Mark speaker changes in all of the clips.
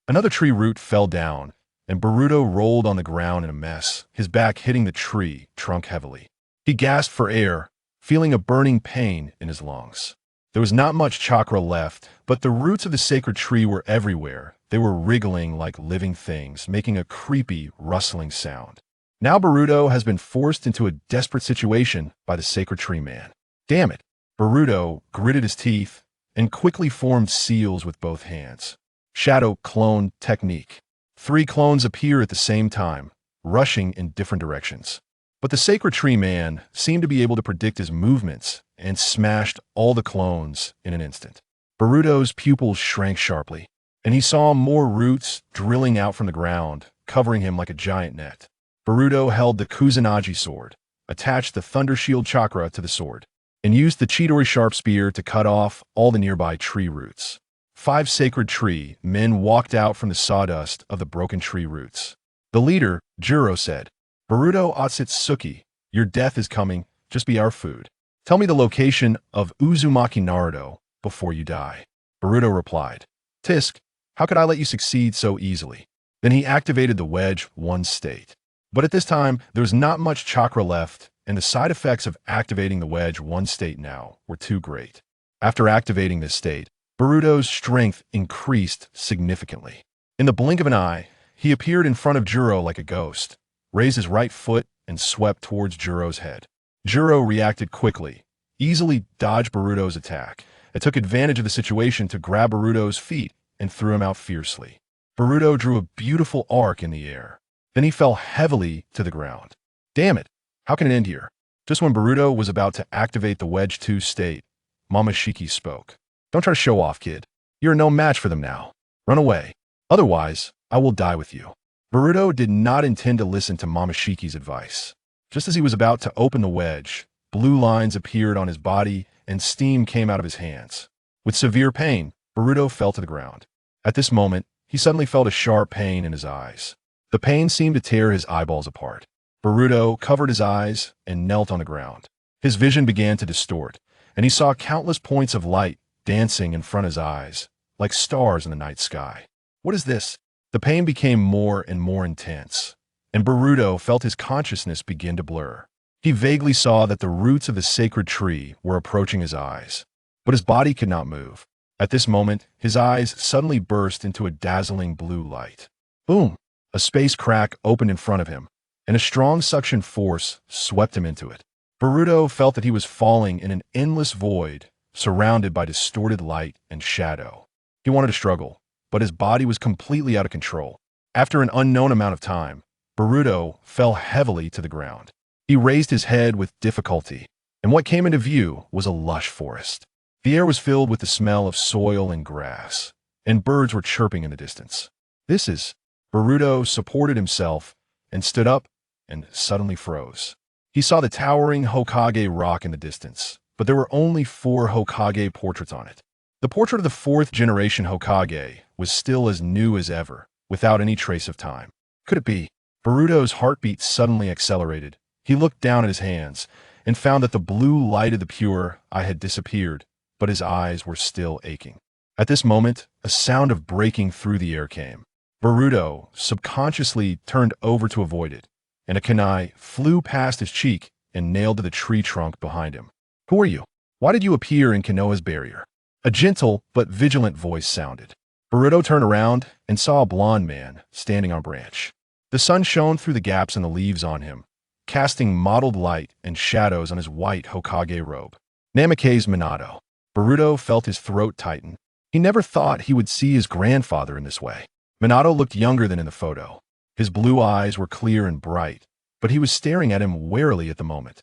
Speaker 1: Another tree root fell down, and Boruto rolled on the ground in a mess, his back hitting the tree trunk heavily. He gasped for air, feeling a burning pain in his lungs. There was not much chakra left, but the roots of the sacred tree were everywhere. They were wriggling like living things, making a creepy, rustling sound. Now Boruto has been forced into a desperate situation by the sacred tree man. Damn it! Boruto gritted his teeth and quickly formed seals with both hands. Shadow clone technique. 3 clones appear at the same time, rushing in different directions. But the sacred tree man seemed to be able to predict his movements and smashed all the clones in an instant. Boruto's pupils shrank sharply, and he saw more roots drilling out from the ground, covering him like a giant net. Boruto held the Kusanagi sword, attached the Thunder Shield chakra to the sword, and used the Chidori sharp spear to cut off all the nearby tree roots. 5 sacred tree men walked out from the sawdust of the broken tree roots. The leader, Juro, said, "Boruto Otsutsuki, your death is coming, just be our food. Tell me the location of Uzumaki Naruto before you die." Boruto replied, "Tisk, how could I let you succeed so easily?" Then he activated the wedge 1 state. But at this time, there was not much chakra left, and the side effects of activating the wedge 1 state now were too great. After activating this state, Boruto's strength increased significantly. In the blink of an eye, he appeared in front of Juro like a ghost, raised his right foot, and swept towards Juro's head. Juro reacted quickly, easily dodged Boruto's attack, and took advantage of the situation to grab Boruto's feet and threw him out fiercely. Boruto drew a beautiful arc in the air. Then he fell heavily to the ground. Damn it! How can it end here? Just when Boruto was about to activate the wedge 2 state, Momoshiki spoke. "Don't try to show off, kid. You're no match for them now. Run away. Otherwise, I will die with you." Boruto did not intend to listen to Momoshiki's advice. Just as he was about to open the wedge, blue lines appeared on his body and steam came out of his hands. With severe pain, Boruto fell to the ground. At this moment, he suddenly felt a sharp pain in his eyes. The pain seemed to tear his eyeballs apart. Boruto covered his eyes and knelt on the ground. His vision began to distort, and he saw countless points of light dancing in front of his eyes, like stars in the night sky. What is this? The pain became more and more intense, and Boruto felt his consciousness begin to blur. He vaguely saw that the roots of the sacred tree were approaching his eyes, but his body could not move. At this moment, his eyes suddenly burst into a dazzling blue light. Boom! A space crack opened in front of him, and a strong suction force swept him into it. Boruto felt that he was falling in an endless void, surrounded by distorted light and shadow. He wanted to struggle, but his body was completely out of control. After an unknown amount of time, Boruto fell heavily to the ground. He raised his head with difficulty, and what came into view was a lush forest. The air was filled with the smell of soil and grass, and birds were chirping in the distance. Boruto supported himself and stood up and suddenly froze. He saw the towering Hokage rock in the distance, but there were only 4 Hokage portraits on it. The portrait of the 4th generation Hokage was still as new as ever, without any trace of time. Could it be? Boruto's heartbeat suddenly accelerated. He looked down at his hands and found that the blue light of the pure eye had disappeared, but his eyes were still aching. At this moment, a sound of breaking through the air came. Boruto subconsciously turned over to avoid it, and a kunai flew past his cheek and nailed to the tree trunk behind him. "Who are you? Why did you appear in Konoha's barrier?" A gentle but vigilant voice sounded. Boruto turned around and saw a blond man standing on a branch. The sun shone through the gaps in the leaves on him, casting mottled light and shadows on his white Hokage robe. Namake's Minato. Boruto felt his throat tighten. He never thought he would see his grandfather in this way. Minato looked younger than in the photo. His blue eyes were clear and bright, but he was staring at him warily at the moment.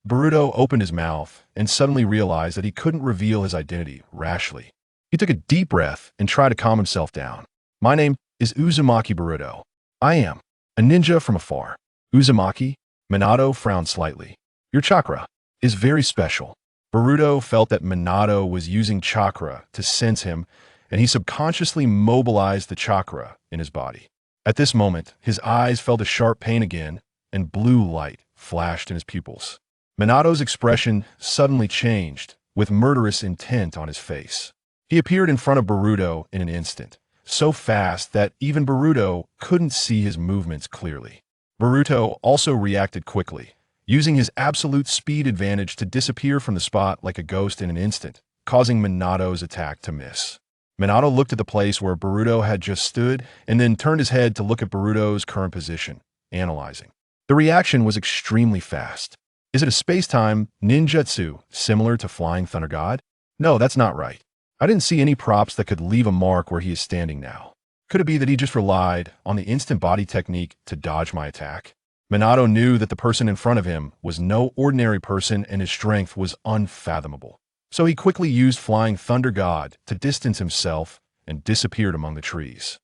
Speaker 1: Boruto opened his mouth and suddenly realized that he couldn't reveal his identity rashly. He took a deep breath and tried to calm himself down. "My name is Uzumaki Boruto. I am a ninja from afar." "Uzumaki?" Minato frowned slightly. "Your chakra is very special." Boruto felt that Minato was using chakra to sense him, and he subconsciously mobilized the chakra in his body. At this moment, his eyes felt a sharp pain again, and blue light flashed in his pupils. Minato's expression suddenly changed, with murderous intent on his face. He appeared in front of Boruto in an instant, so fast that even Boruto couldn't see his movements clearly. Boruto also reacted quickly, using his absolute speed advantage to disappear from the spot like a ghost in an instant, causing Minato's attack to miss. Minato looked at the place where Boruto had just stood and then turned his head to look at Boruto's current position, analyzing. The reaction was extremely fast. Is it a space-time ninjutsu similar to Flying Thunder God? No, that's not right. I didn't see any props that could leave a mark where he is standing now. Could it be that he just relied on the instant body technique to dodge my attack? Minato knew that the person in front of him was no ordinary person and his strength was unfathomable. So he quickly used Flying Thunder God to distance himself and disappeared among the trees.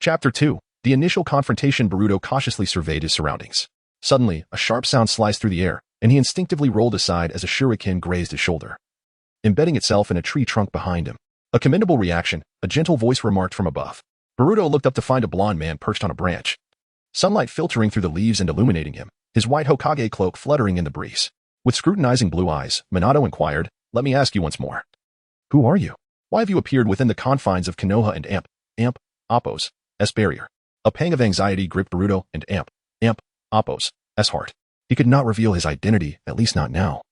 Speaker 1: Chapter 2. The initial confrontation. Boruto cautiously surveyed his surroundings. Suddenly, a sharp sound sliced through the air, and he instinctively rolled aside as a shuriken grazed his shoulder, embedding itself in a tree trunk behind him. A commendable reaction, a gentle voice remarked from above. Boruto looked up to find a blond man perched on a branch, sunlight filtering through the leaves and illuminating him, his white Hokage cloak fluttering in the breeze. With scrutinizing blue eyes, Minato inquired, "Let me ask you once more. Who are you? Why have you appeared within the confines of Konoha and Appo's barrier?" A pang of anxiety gripped Boruto and Appo's heart. He could not reveal his identity, at least not now,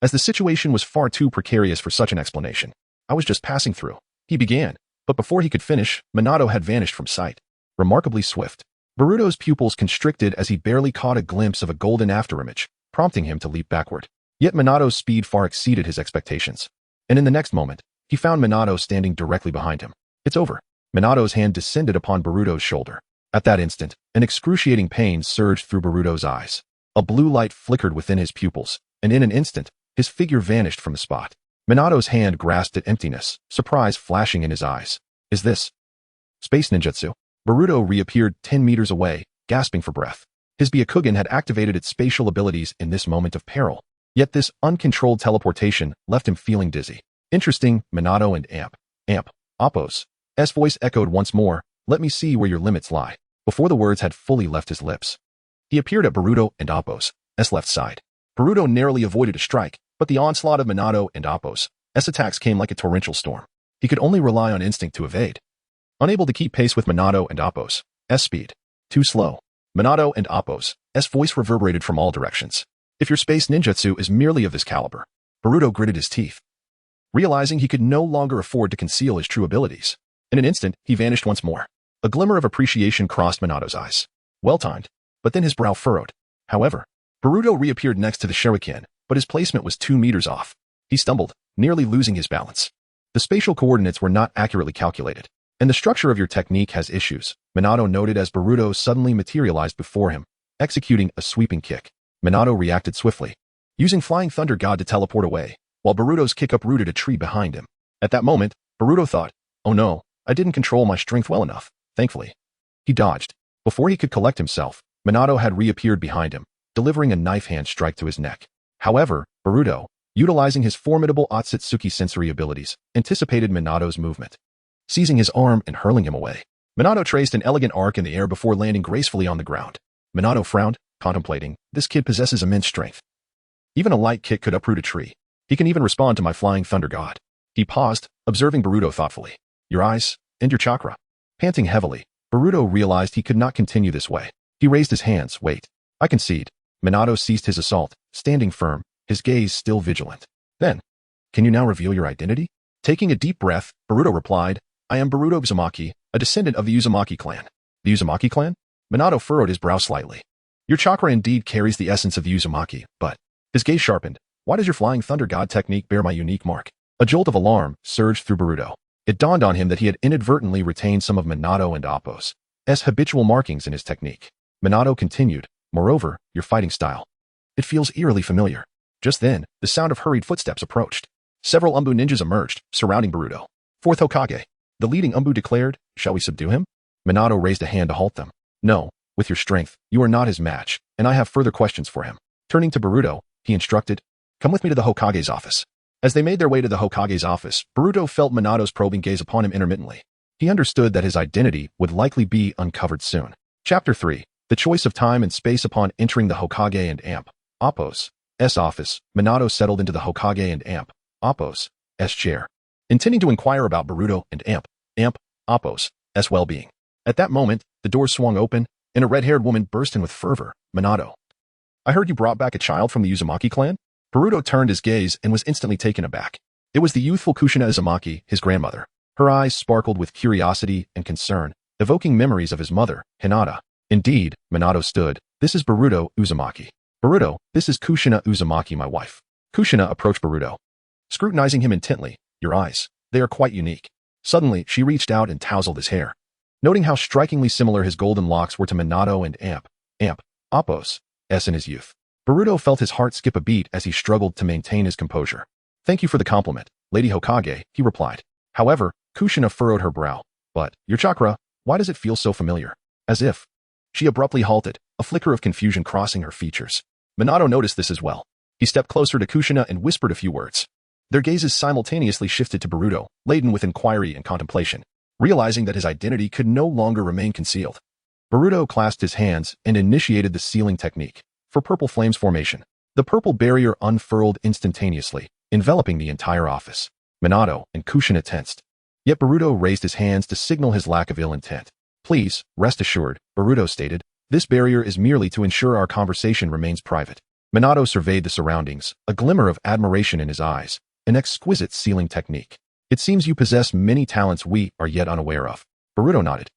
Speaker 1: as the situation was far too precarious for such an explanation. "I was just passing through," he began, but before he could finish, Minato had vanished from sight. Remarkably swift. Boruto's pupils constricted as he barely caught a glimpse of a golden afterimage, prompting him to leap backward. Yet Minato's speed far exceeded his expectations. And in the next moment, he found Minato standing directly behind him. "It's over." Minato's hand descended upon Boruto's shoulder. At that instant, an excruciating pain surged through Boruto's eyes. A blue light flickered within his pupils, and in an instant, his figure vanished from the spot. Minato's hand grasped at emptiness, surprise flashing in his eyes. "Is this space ninjutsu?" Boruto reappeared 10 meters away, gasping for breath. His Byakugan had activated its spatial abilities in this moment of peril. Yet this uncontrolled teleportation left him feeling dizzy. "Interesting," Minato and Appo's voice echoed once more, "Let me see where your limits lie." Before the words had fully left his lips, he appeared at Boruto and Appo's left side. Boruto narrowly avoided a strike, but the onslaught of Minato and Appo's attacks came like a torrential storm. He could only rely on instinct to evade. Unable to keep pace with Minato and Appo's speed. Too slow. Minato and Appo's voice reverberated from all directions. "If your space ninjutsu is merely of this caliber." Boruto gritted his teeth, realizing he could no longer afford to conceal his true abilities. In an instant, he vanished once more. A glimmer of appreciation crossed Minato's eyes. Well timed, but then his brow furrowed. However, Boruto reappeared next to the shuriken, but his placement was 2 meters off. He stumbled, nearly losing his balance. The spatial coordinates were not accurately calculated, and the structure of your technique has issues, Minato noted as Boruto suddenly materialized before him, executing a sweeping kick. Minato reacted swiftly, using Flying Thunder God to teleport away, while Boruto's kick uprooted a tree behind him. At that moment, Boruto thought, "Oh no, I didn't control my strength well enough." Thankfully, he dodged. Before he could collect himself, Minato had reappeared behind him, delivering a knife hand strike to his neck. However, Boruto, utilizing his formidable Otsutsuki sensory abilities, anticipated Minato's movement, seizing his arm and hurling him away. Minato traced an elegant arc in the air before landing gracefully on the ground. Minato frowned, contemplating, "This kid possesses immense strength. Even a light kick could uproot a tree. He can even respond to my Flying Thunder God." He paused, observing Boruto thoughtfully. "Your eyes, and your chakra." Panting heavily, Boruto realized he could not continue this way. He raised his hands. "Wait. I concede." Minato ceased his assault, standing firm, his gaze still vigilant. Then, "Can you now reveal your identity?" Taking a deep breath, Boruto replied, "I am Boruto Uzumaki, a descendant of the Uzumaki clan." "The Uzumaki clan?" Minato furrowed his brow slightly. "Your chakra indeed carries the essence of the Uzumaki, but..." His gaze sharpened. "Why does your Flying Thunder God technique bear my unique mark?" A jolt of alarm surged through Boruto. It dawned on him that he had inadvertently retained some of Minato and Appo's habitual markings in his technique. Minato continued, "Moreover, your fighting style. It feels eerily familiar." Just then, the sound of hurried footsteps approached. Several Umbu ninjas emerged, surrounding Boruto. "Fourth Hokage." The leading Umbu declared, "Shall we subdue him?" Minato raised a hand to halt them. "No, with your strength, you are not his match, and I have further questions for him." Turning to Boruto, he instructed, "Come with me to the Hokage's office." As they made their way to the Hokage's office, Boruto felt Minato's probing gaze upon him intermittently. He understood that his identity would likely be uncovered soon. Chapter 3. The choice of time and space. Upon entering the Hokage and Appo's office, Minato settled into the Hokage and Appo's chair, intending to inquire about Boruto and Appo's well-being. At that moment, the door swung open, and a red-haired woman burst in with fervor. Minato. I heard you brought back a child from the Uzumaki clan? Boruto turned his gaze and was instantly taken aback. It was the youthful Kushina Uzumaki, his grandmother. Her eyes sparkled with curiosity and concern, evoking memories of his mother, Hinata. Indeed, Minato stood. This is Boruto Uzumaki. Boruto, this is Kushina Uzumaki, my wife. Kushina approached Boruto, scrutinizing him intently. Your eyes, they are quite unique. Suddenly, she reached out and tousled his hair. Noting how strikingly similar his golden locks were to Minato and Appo's in his youth. Boruto felt his heart skip a beat as he struggled to maintain his composure. Thank you for the compliment, Lady Hokage, he replied. However, Kushina furrowed her brow. But, your chakra, why does it feel so familiar? As if. She abruptly halted, a flicker of confusion crossing her features. Minato noticed this as well. He stepped closer to Kushina and whispered a few words. Their gazes simultaneously shifted to Boruto, laden with inquiry and contemplation, realizing that his identity could no longer remain concealed. Boruto clasped his hands and initiated the sealing technique. For purple flames formation, the purple barrier unfurled instantaneously, enveloping the entire office. Minato and Kushina tensed. Yet Boruto raised his hands to signal his lack of ill intent. Please, rest assured, Boruto stated. This barrier is merely to ensure our conversation remains private. Minato surveyed the surroundings, a glimmer of admiration in his eyes. An exquisite sealing technique. It seems you possess many talents we are yet unaware of. Boruto nodded,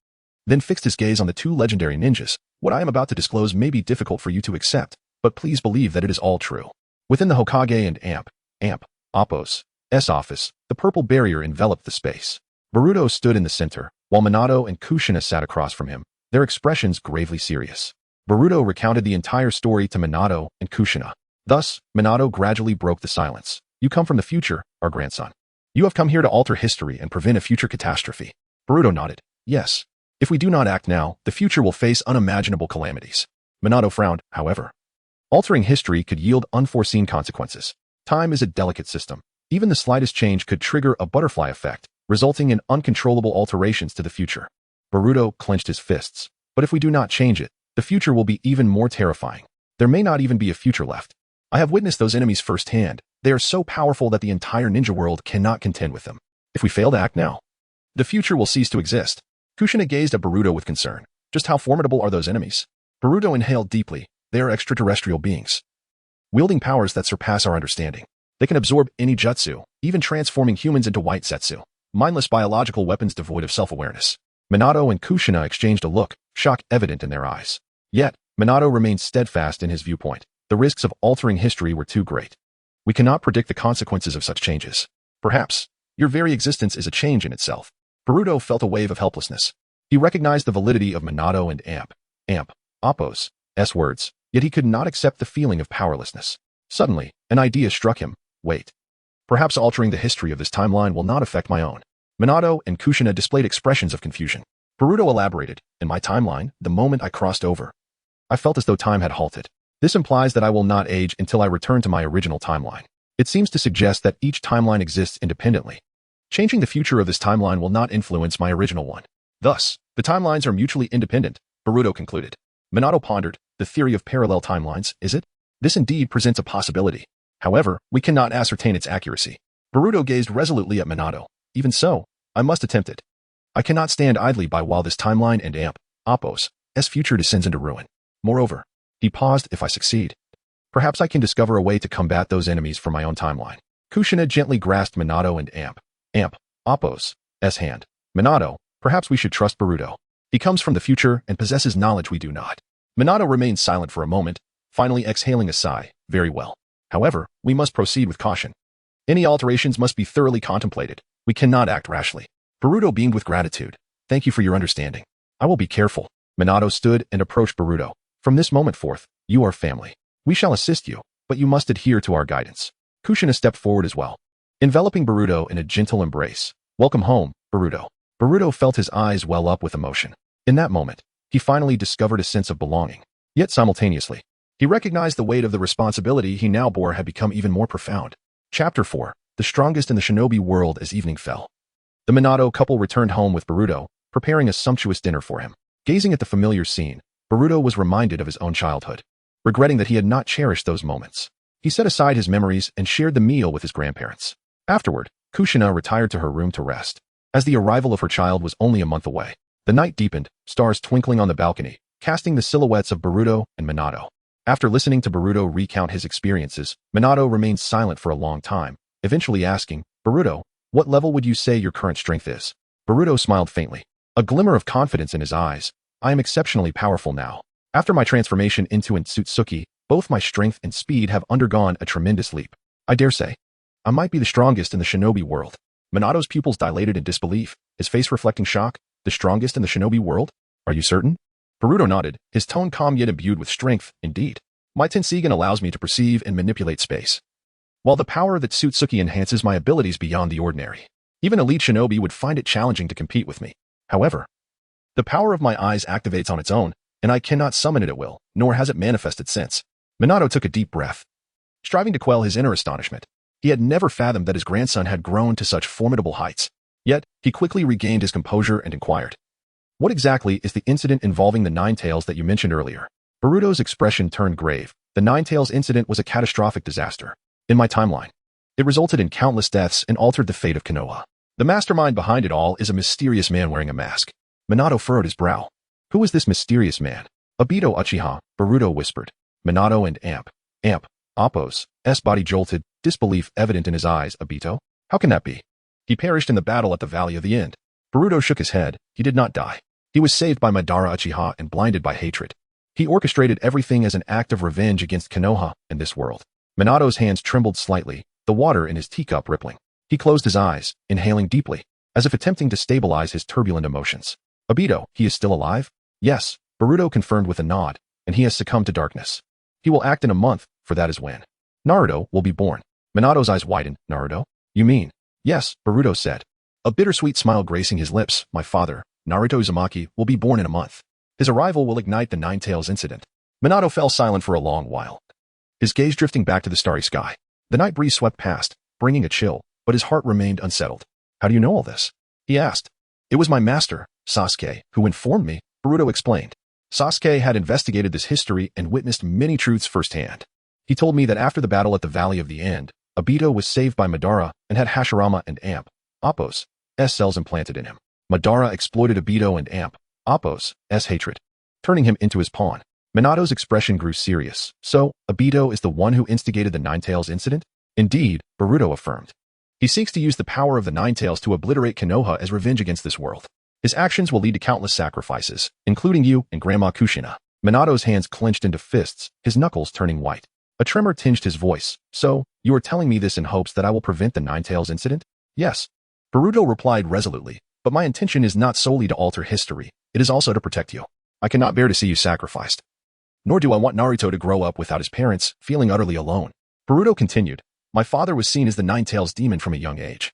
Speaker 1: then fixed his gaze on the two legendary ninjas. What I am about to disclose may be difficult for you to accept, but please believe that it is all true. Within the Hokage and Appo's office, the purple barrier enveloped the space. Boruto stood in the center, while Minato and Kushina sat across from him, their expressions gravely serious. Boruto recounted the entire story to Minato and Kushina. Thus, Minato gradually broke the silence. You come from the future, our grandson. You have come here to alter history and prevent a future catastrophe. Boruto nodded. Yes. If we do not act now, the future will face unimaginable calamities. Minato frowned, however. Altering history could yield unforeseen consequences. Time is a delicate system. Even the slightest change could trigger a butterfly effect, resulting in uncontrollable alterations to the future. Boruto clenched his fists. But if we do not change it, the future will be even more terrifying. There may not even be a future left. I have witnessed those enemies firsthand. They are so powerful that the entire ninja world cannot contend with them. If we fail to act now, the future will cease to exist. Kushina gazed at Boruto with concern. Just how formidable are those enemies? Boruto inhaled deeply. They are extraterrestrial beings, wielding powers that surpass our understanding. They can absorb any jutsu, even transforming humans into white setsu, mindless biological weapons devoid of self-awareness. Minato and Kushina exchanged a look, shock evident in their eyes. Yet, Minato remained steadfast in his viewpoint. The risks of altering history were too great. We cannot predict the consequences of such changes. Perhaps, your very existence is a change in itself. Boruto felt a wave of helplessness. He recognized the validity of Minato and Appo's words, yet he could not accept the feeling of powerlessness. Suddenly, an idea struck him. Wait. Perhaps altering the history of this timeline will not affect my own. Minato and Kushina displayed expressions of confusion. Boruto elaborated. In my timeline, the moment I crossed over, I felt as though time had halted. This implies that I will not age until I return to my original timeline. It seems to suggest that each timeline exists independently. Changing the future of this timeline will not influence my original one. Thus, the timelines are mutually independent, Boruto concluded. Minato pondered, the theory of parallel timelines, is it? This indeed presents a possibility. However, we cannot ascertain its accuracy. Boruto gazed resolutely at Minato. Even so, I must attempt it. I cannot stand idly by while this timeline and Appo's future descends into ruin. Moreover, he paused. If I succeed, perhaps I can discover a way to combat those enemies from my own timeline. Kushina gently grasped Minato and Appo's hand. Minato, perhaps we should trust Boruto. He comes from the future and possesses knowledge we do not. Minato remained silent for a moment, finally exhaling a sigh. Very well. However, we must proceed with caution. Any alterations must be thoroughly contemplated. We cannot act rashly. Boruto beamed with gratitude. Thank you for your understanding. I will be careful. Minato stood and approached Boruto. From this moment forth, you are family. We shall assist you, but you must adhere to our guidance. Kushina stepped forward as well, enveloping Boruto in a gentle embrace. Welcome home, Boruto. Boruto felt his eyes well up with emotion. In that moment, he finally discovered a sense of belonging. Yet simultaneously, he recognized the weight of the responsibility he now bore had become even more profound. Chapter 4. The strongest in the shinobi world. As evening fell, the Minato couple returned home with Boruto, preparing a sumptuous dinner for him. Gazing at the familiar scene, Boruto was reminded of his own childhood, regretting that he had not cherished those moments. He set aside his memories and shared the meal with his grandparents. Afterward, Kushina retired to her room to rest. As the arrival of her child was only a month away, The night deepened, stars twinkling on the balcony, casting the silhouettes of Boruto and Minato. After listening to Boruto recount his experiences, Minato remained silent for a long time, eventually asking, Boruto, what level would you say your current strength is? Boruto smiled faintly, a glimmer of confidence in his eyes. I am exceptionally powerful now. After my transformation into an Otsutsuki, both my strength and speed have undergone a tremendous leap. I dare say, I might be the strongest in the shinobi world. Minato's pupils dilated in disbelief, his face reflecting shock. The strongest in the shinobi world? Are you certain? Boruto nodded, his tone calm yet imbued with strength. Indeed. My Tensegan allows me to perceive and manipulate space, while the power that Otsutsuki enhances my abilities beyond the ordinary. Even elite shinobi would find it challenging to compete with me. However, the power of my eyes activates on its own, and I cannot summon it at will, nor has it manifested since. Minato took a deep breath, striving to quell his inner astonishment. He had never fathomed that his grandson had grown to such formidable heights. Yet, he quickly regained his composure and inquired, what exactly is the incident involving the Nine Tails that you mentioned earlier? Boruto's expression turned grave. The Nine Tails incident was a catastrophic disaster. In my timeline, it resulted in countless deaths and altered the fate of Konoha. The mastermind behind it all is a mysterious man wearing a mask. Minato furrowed his brow. Who is this mysterious man? Obito Uchiha, Boruto whispered. Minato and Appo's body jolted, disbelief evident in his eyes. Obito? How can that be? He perished in the battle at the Valley of the End. Boruto shook his head. He did not die. He was saved by Madara Uchiha and blinded by hatred. He orchestrated everything as an act of revenge against Konoha and this world. Minato's hands trembled slightly, the water in his teacup rippling. He closed his eyes, inhaling deeply, as if attempting to stabilize his turbulent emotions. Obito, he is still alive? Yes, Boruto confirmed with a nod, and he has succumbed to darkness. He will act in a month, for that is when Naruto will be born. Minato's eyes widened. Naruto? You mean? Yes, Boruto said, a bittersweet smile gracing his lips. My father, Naruto Uzumaki, will be born in a month. His arrival will ignite the Nine Tails incident. Minato fell silent for a long while, his gaze drifting back to the starry sky. The night breeze swept past, bringing a chill, but his heart remained unsettled. How do you know all this? He asked. It was my master, Sasuke, who informed me, Boruto explained. Sasuke had investigated this history and witnessed many truths firsthand. He told me that after the battle at the Valley of the End, Obito was saved by Madara and had Hashirama and Appo's cells implanted in him. Madara exploited Obito and Appo's hatred, turning him into his pawn. Minato's expression grew serious. So, Obito is the one who instigated the Nine Tails incident? Indeed, Boruto affirmed. He seeks to use the power of the Nine Tails to obliterate Konoha as revenge against this world. His actions will lead to countless sacrifices, including you and Grandma Kushina. Minato's hands clenched into fists, his knuckles turning white. A tremor tinged his voice. So, you are telling me this in hopes that I will prevent the Nine Tails incident? Yes. Boruto replied resolutely, but my intention is not solely to alter history, it is also to protect you. I cannot bear to see you sacrificed. Nor do I want Naruto to grow up without his parents, feeling utterly alone. Boruto continued, my father was seen as the Nine Tails demon from a young age,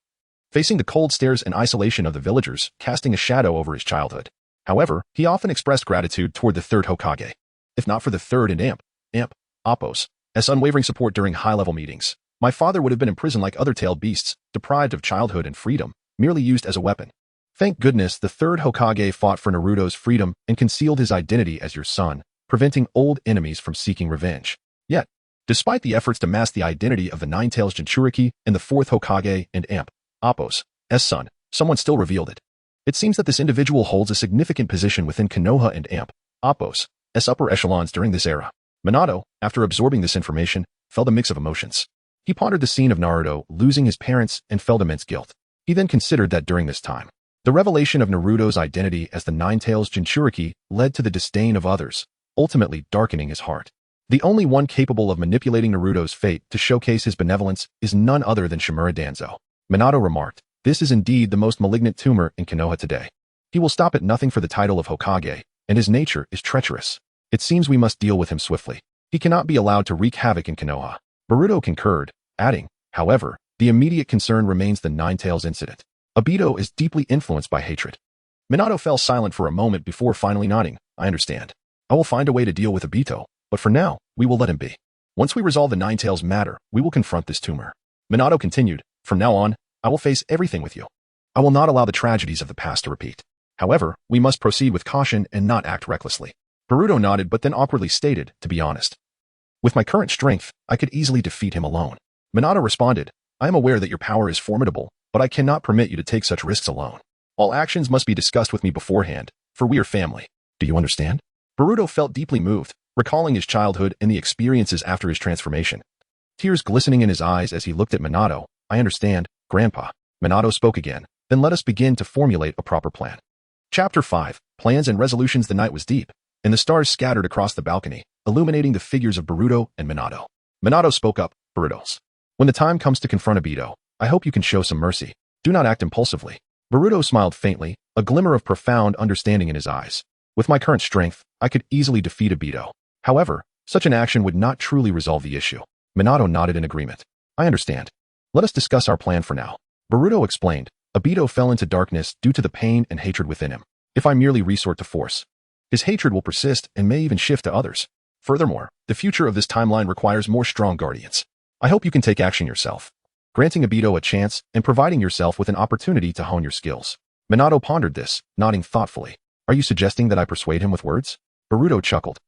Speaker 1: facing the cold stares and isolation of the villagers, casting a shadow over his childhood. However, he often expressed gratitude toward the third Hokage. If not for the third and Appo's unwavering support during high-level meetings, my father would have been imprisoned like other tailed beasts, deprived of childhood and freedom, merely used as a weapon. Thank goodness the third Hokage fought for Naruto's freedom and concealed his identity as your son, preventing old enemies from seeking revenge. Yet, despite the efforts to mask the identity of the Nine Tails Jinchuriki and the fourth Hokage and Appo's son, someone still revealed it. It seems that this individual holds a significant position within Konoha and Appo's upper echelons during this era. Minato, after absorbing this information, felt a mix of emotions. He pondered the scene of Naruto losing his parents and felt immense guilt. He then considered that during this time, the revelation of Naruto's identity as the Nine Tails Jinchuriki led to the disdain of others, ultimately darkening his heart. The only one capable of manipulating Naruto's fate to showcase his benevolence is none other than Shimura Danzo. Minato remarked, this is indeed the most malignant tumor in Konoha today. He will stop at nothing for the title of Hokage, and his nature is treacherous. It seems we must deal with him swiftly. He cannot be allowed to wreak havoc in Konoha. Boruto concurred, adding, however, the immediate concern remains the Nine Tails incident. Obito is deeply influenced by hatred. Minato fell silent for a moment before finally nodding. I understand. I will find a way to deal with Obito, but for now, we will let him be. Once we resolve the Nine Tails matter, we will confront this tumor. Minato continued, from now on, I will face everything with you. I will not allow the tragedies of the past to repeat. However, we must proceed with caution and not act recklessly. Boruto nodded but then awkwardly stated, to be honest, with my current strength, I could easily defeat him alone. Minato responded, I am aware that your power is formidable, but I cannot permit you to take such risks alone. All actions must be discussed with me beforehand, for we are family. Do you understand? Boruto felt deeply moved, recalling his childhood and the experiences after his transformation. Tears glistening in his eyes as he looked at Minato. I understand, Grandpa. Minato spoke again. Then let us begin to formulate a proper plan. Chapter 5. Plans and Resolutions. The night was deep, and the stars scattered across the balcony, illuminating the figures of Boruto and Minato. Minato spoke up, Boruto's. When the time comes to confront Obito, I hope you can show some mercy. Do not act impulsively. Boruto smiled faintly, a glimmer of profound understanding in his eyes. With my current strength, I could easily defeat Obito. However, such an action would not truly resolve the issue. Minato nodded in agreement. I understand. Let us discuss our plan for now. Boruto explained. Obito fell into darkness due to the pain and hatred within him. If I merely resort to force, his hatred will persist and may even shift to others. Furthermore, the future of this timeline requires more strong guardians. I hope you can take action yourself, granting Obito a chance and providing yourself with an opportunity to hone your skills. Minato pondered this, nodding thoughtfully. Are you suggesting that I persuade him with words? Boruto chuckled.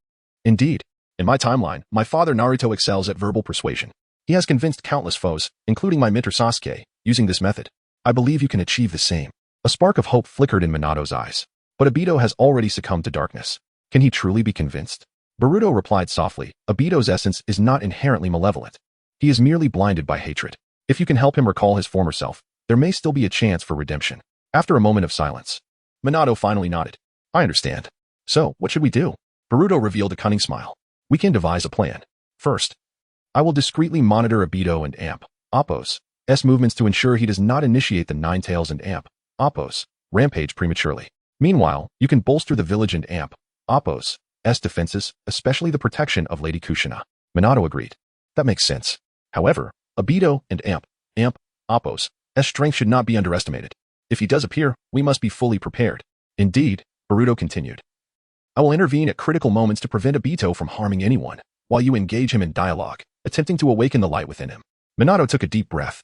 Speaker 1: Indeed. In my timeline, my father Naruto excels at verbal persuasion. He has convinced countless foes, including my mentor Sasuke, using this method. I believe you can achieve the same. A spark of hope flickered in Minato's eyes. But Obito has already succumbed to darkness. Can he truly be convinced? Boruto replied softly. Obito's essence is not inherently malevolent. He is merely blinded by hatred. If you can help him recall his former self, there may still be a chance for redemption. After a moment of silence, Minato finally nodded. I understand. So, what should we do? Boruto revealed a cunning smile. We can devise a plan. First, I will discreetly monitor Obito and Appo's movements to ensure he does not initiate the Nine Tails and Appo's rampage prematurely. Meanwhile, you can bolster the village and Appo's defenses, especially the protection of Lady Kushina. Minato agreed. That makes sense. However, Obito and Appo's strength should not be underestimated. If he does appear, we must be fully prepared. Indeed, Boruto continued. I will intervene at critical moments to prevent Obito from harming anyone, while you engage him in dialogue, attempting to awaken the light within him. Minato took a deep breath,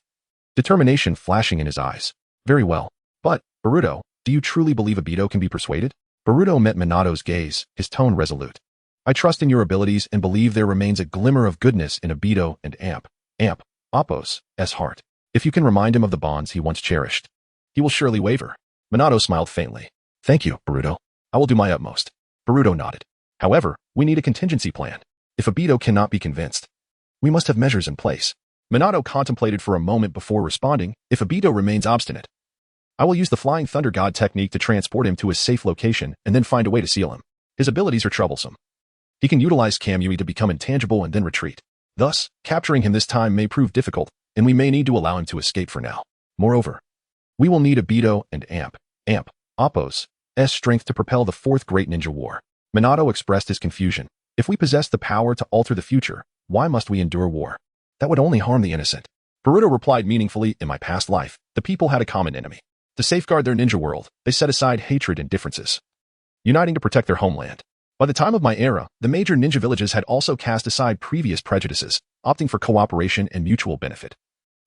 Speaker 1: determination flashing in his eyes. Very well. But, Boruto, do you truly believe Obito can be persuaded? Boruto met Minato's gaze, his tone resolute. I trust in your abilities and believe there remains a glimmer of goodness in Obito and Appo's heart. If you can remind him of the bonds he once cherished, he will surely waver. Minato smiled faintly. Thank you, Boruto. I will do my utmost. Boruto nodded. However, we need a contingency plan. If Obito cannot be convinced, we must have measures in place. Minato contemplated for a moment before responding. If Obito remains obstinate, I will use the Flying Thunder God technique to transport him to a safe location and then find a way to seal him. His abilities are troublesome. He can utilize Kamui to become intangible and then retreat. Thus, capturing him this time may prove difficult, and we may need to allow him to escape for now. Moreover, we will need Obito and Appo's strength to propel the Fourth Great Ninja War. Minato expressed his confusion. If we possess the power to alter the future, why must we endure war? That would only harm the innocent. Boruto replied meaningfully, in my past life, the people had a common enemy. To safeguard their ninja world, they set aside hatred and differences, uniting to protect their homeland. By the time of my era, the major ninja villages had also cast aside previous prejudices, opting for cooperation and mutual benefit,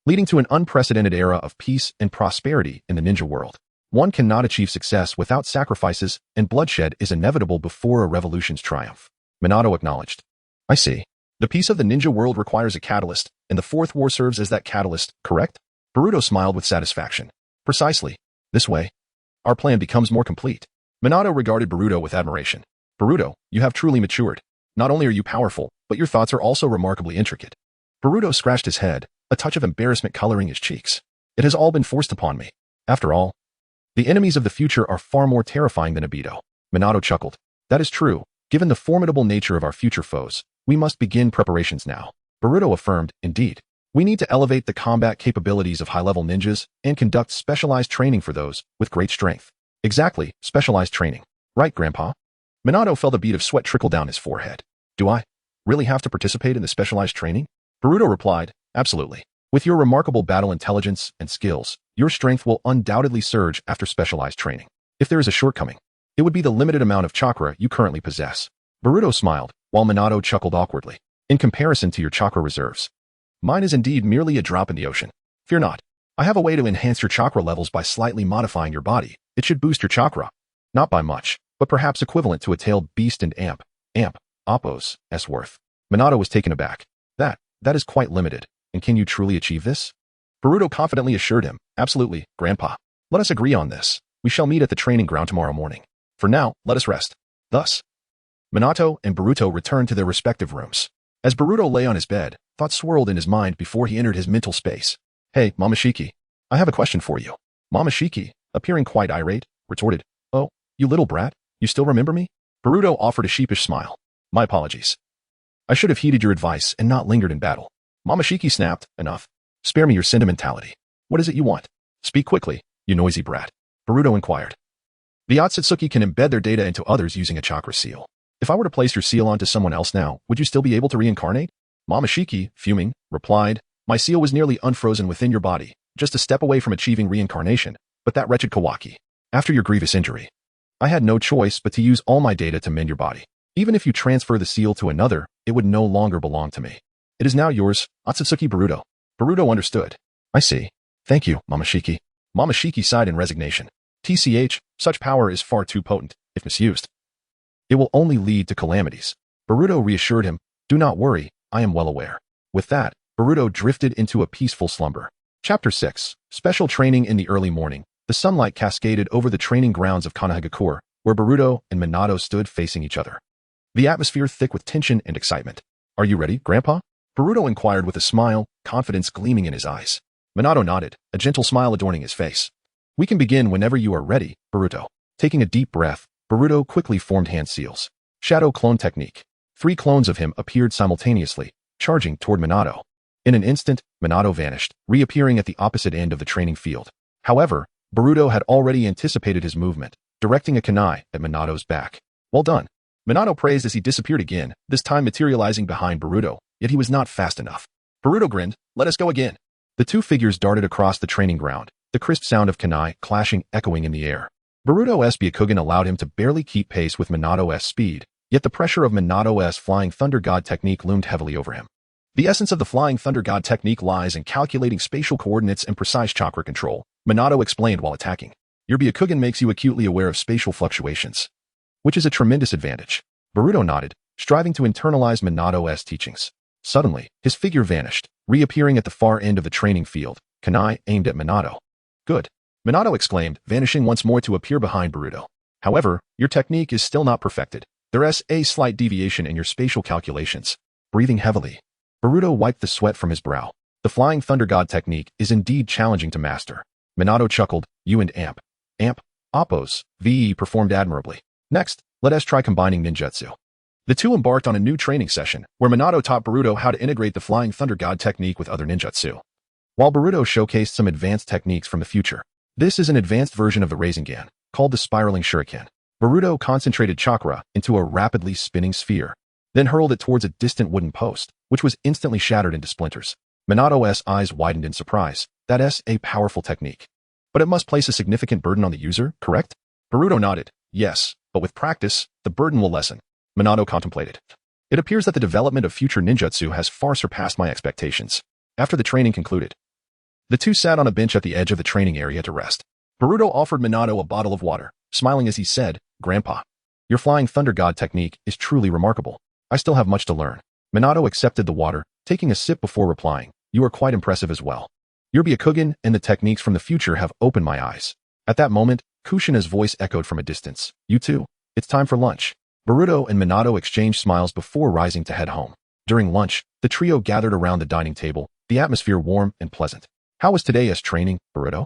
Speaker 1: leading to an unprecedented era of peace and prosperity in the ninja world. One cannot achieve success without sacrifices, and bloodshed is inevitable before a revolution's triumph. Minato acknowledged. I see. The peace of the ninja world requires a catalyst, and the Fourth War serves as that catalyst, correct? Boruto smiled with satisfaction. Precisely. This way, our plan becomes more complete. Minato regarded Boruto with admiration. Boruto, you have truly matured. Not only are you powerful, but your thoughts are also remarkably intricate. Boruto scratched his head, a touch of embarrassment coloring his cheeks. It has all been forced upon me. After all, the enemies of the future are far more terrifying than Obito. Minato chuckled. That is true. Given the formidable nature of our future foes, we must begin preparations now. Boruto affirmed, indeed. We need to elevate the combat capabilities of high-level ninjas and conduct specialized training for those with great strength. Exactly, specialized training. Right, Grandpa? Minato felt a bead of sweat trickle down his forehead. Do I really have to participate in the specialized training? Boruto replied, absolutely. With your remarkable battle intelligence and skills, your strength will undoubtedly surge after specialized training. If there is a shortcoming, it would be the limited amount of chakra you currently possess. Boruto smiled, while Minato chuckled awkwardly. In comparison to your chakra reserves, mine is indeed merely a drop in the ocean. Fear not. I have a way to enhance your chakra levels by slightly modifying your body. It should boost your chakra. Not by much, but perhaps equivalent to a tailed beast and Appo's worth. Minato was taken aback. That is quite limited. And can you truly achieve this? Boruto confidently assured him, absolutely, Grandpa. Let us agree on this. We shall meet at the training ground tomorrow morning. For now, let us rest. Thus, Minato and Boruto returned to their respective rooms. As Boruto lay on his bed, thoughts swirled in his mind before he entered his mental space. Hey, Momoshiki, I have a question for you. Momoshiki, appearing quite irate, retorted, Oh, you little brat, you still remember me? Boruto offered a sheepish smile. My apologies. I should have heeded your advice and not lingered in battle. Momoshiki snapped, Enough. Spare me your sentimentality. What is it you want? Speak quickly, you noisy brat. Boruto inquired. The Akatsuki can embed their data into others using a chakra seal. If I were to place your seal onto someone else now, would you still be able to reincarnate? Momoshiki, fuming, replied, My seal was nearly unfrozen within your body, just a step away from achieving reincarnation, but that wretched Kawaki. After your grievous injury, I had no choice but to use all my data to mend your body. Even if you transfer the seal to another, it would no longer belong to me. It is now yours, Akatsuki Boruto. Boruto understood. I see. Thank you, Momoshiki. Momoshiki sighed in resignation. TCH, such power is far too potent, if misused. It will only lead to calamities. Boruto reassured him, Do not worry, I am well aware. With that, Boruto drifted into a peaceful slumber. Chapter 6. Special training in the early morning. The sunlight cascaded over the training grounds of Konohagakure, where Boruto and Minato stood facing each other. The atmosphere thick with tension and excitement. Are you ready, Grandpa? Boruto inquired with a smile, confidence gleaming in his eyes. Minato nodded, a gentle smile adorning his face. We can begin whenever you are ready, Boruto. Taking a deep breath, Boruto quickly formed hand seals. Shadow clone technique. 3 clones of him appeared simultaneously, charging toward Minato. In an instant, Minato vanished, reappearing at the opposite end of the training field. However, Boruto had already anticipated his movement, directing a kunai at Minato's back. Well done. Minato praised as he disappeared again, this time materializing behind Boruto, yet he was not fast enough. Boruto grinned, Let us go again. The two figures darted across the training ground, the crisp sound of kunai clashing echoing in the air. Boruto's Byakugan allowed him to barely keep pace with Minato's speed, yet the pressure of Minato's Flying Thunder God technique loomed heavily over him. The essence of the Flying Thunder God technique lies in calculating spatial coordinates and precise chakra control, Minato explained while attacking. Your Byakugan makes you acutely aware of spatial fluctuations, which is a tremendous advantage. Boruto nodded, striving to internalize Minato's teachings. Suddenly, his figure vanished, reappearing at the far end of the training field, kunai aimed at Minato. Good. Minato exclaimed, vanishing once more to appear behind Boruto. However, your technique is still not perfected. There is a slight deviation in your spatial calculations. Breathing heavily, Boruto wiped the sweat from his brow. The Flying Thunder God technique is indeed challenging to master. Minato chuckled, You and Amp, Appos, VE performed admirably. Next, let us try combining ninjutsu. The two embarked on a new training session, where Minato taught Boruto how to integrate the Flying Thunder God technique with other ninjutsu, while Boruto showcased some advanced techniques from the future. This is an advanced version of the Rasengan, called the Spiraling Shuriken. Boruto concentrated chakra into a rapidly spinning sphere, then hurled it towards a distant wooden post, which was instantly shattered into splinters. Minato's eyes widened in surprise. That is a powerful technique. But it must place a significant burden on the user, correct? Boruto nodded. Yes, but with practice, the burden will lessen. Minato contemplated. It appears that the development of future ninjutsu has far surpassed my expectations. After the training concluded, the two sat on a bench at the edge of the training area to rest. Boruto offered Minato a bottle of water, smiling as he said, Grandpa, your Flying Thunder God technique is truly remarkable. I still have much to learn. Minato accepted the water, taking a sip before replying, You are quite impressive as well. Your Byakugan and the techniques from the future have opened my eyes. At that moment, Kushina's voice echoed from a distance. You too. It's time for lunch. Boruto and Minato exchanged smiles before rising to head home. During lunch, the trio gathered around the dining table, the atmosphere warm and pleasant. How was today's training, Boruto?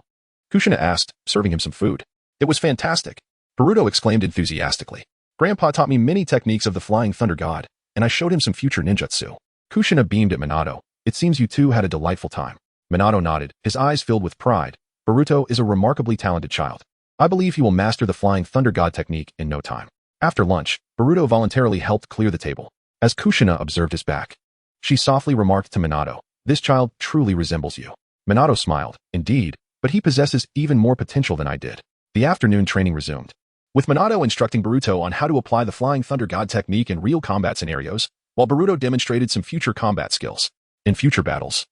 Speaker 1: Kushina asked, serving him some food. It was fantastic. Boruto exclaimed enthusiastically. Grandpa taught me many techniques of the Flying Thunder God, and I showed him some future ninjutsu. Kushina beamed at Minato. It seems you two had a delightful time. Minato nodded, his eyes filled with pride. Boruto is a remarkably talented child. I believe he will master the Flying Thunder God technique in no time. After lunch, Boruto voluntarily helped clear the table. As Kushina observed his back, she softly remarked to Minato, This child truly resembles you. Minato smiled. Indeed, but he possesses even more potential than I did. The afternoon training resumed, with Minato instructing Boruto on how to apply the Flying Thunder God technique in real combat scenarios, while Boruto demonstrated some future combat skills. In future battles,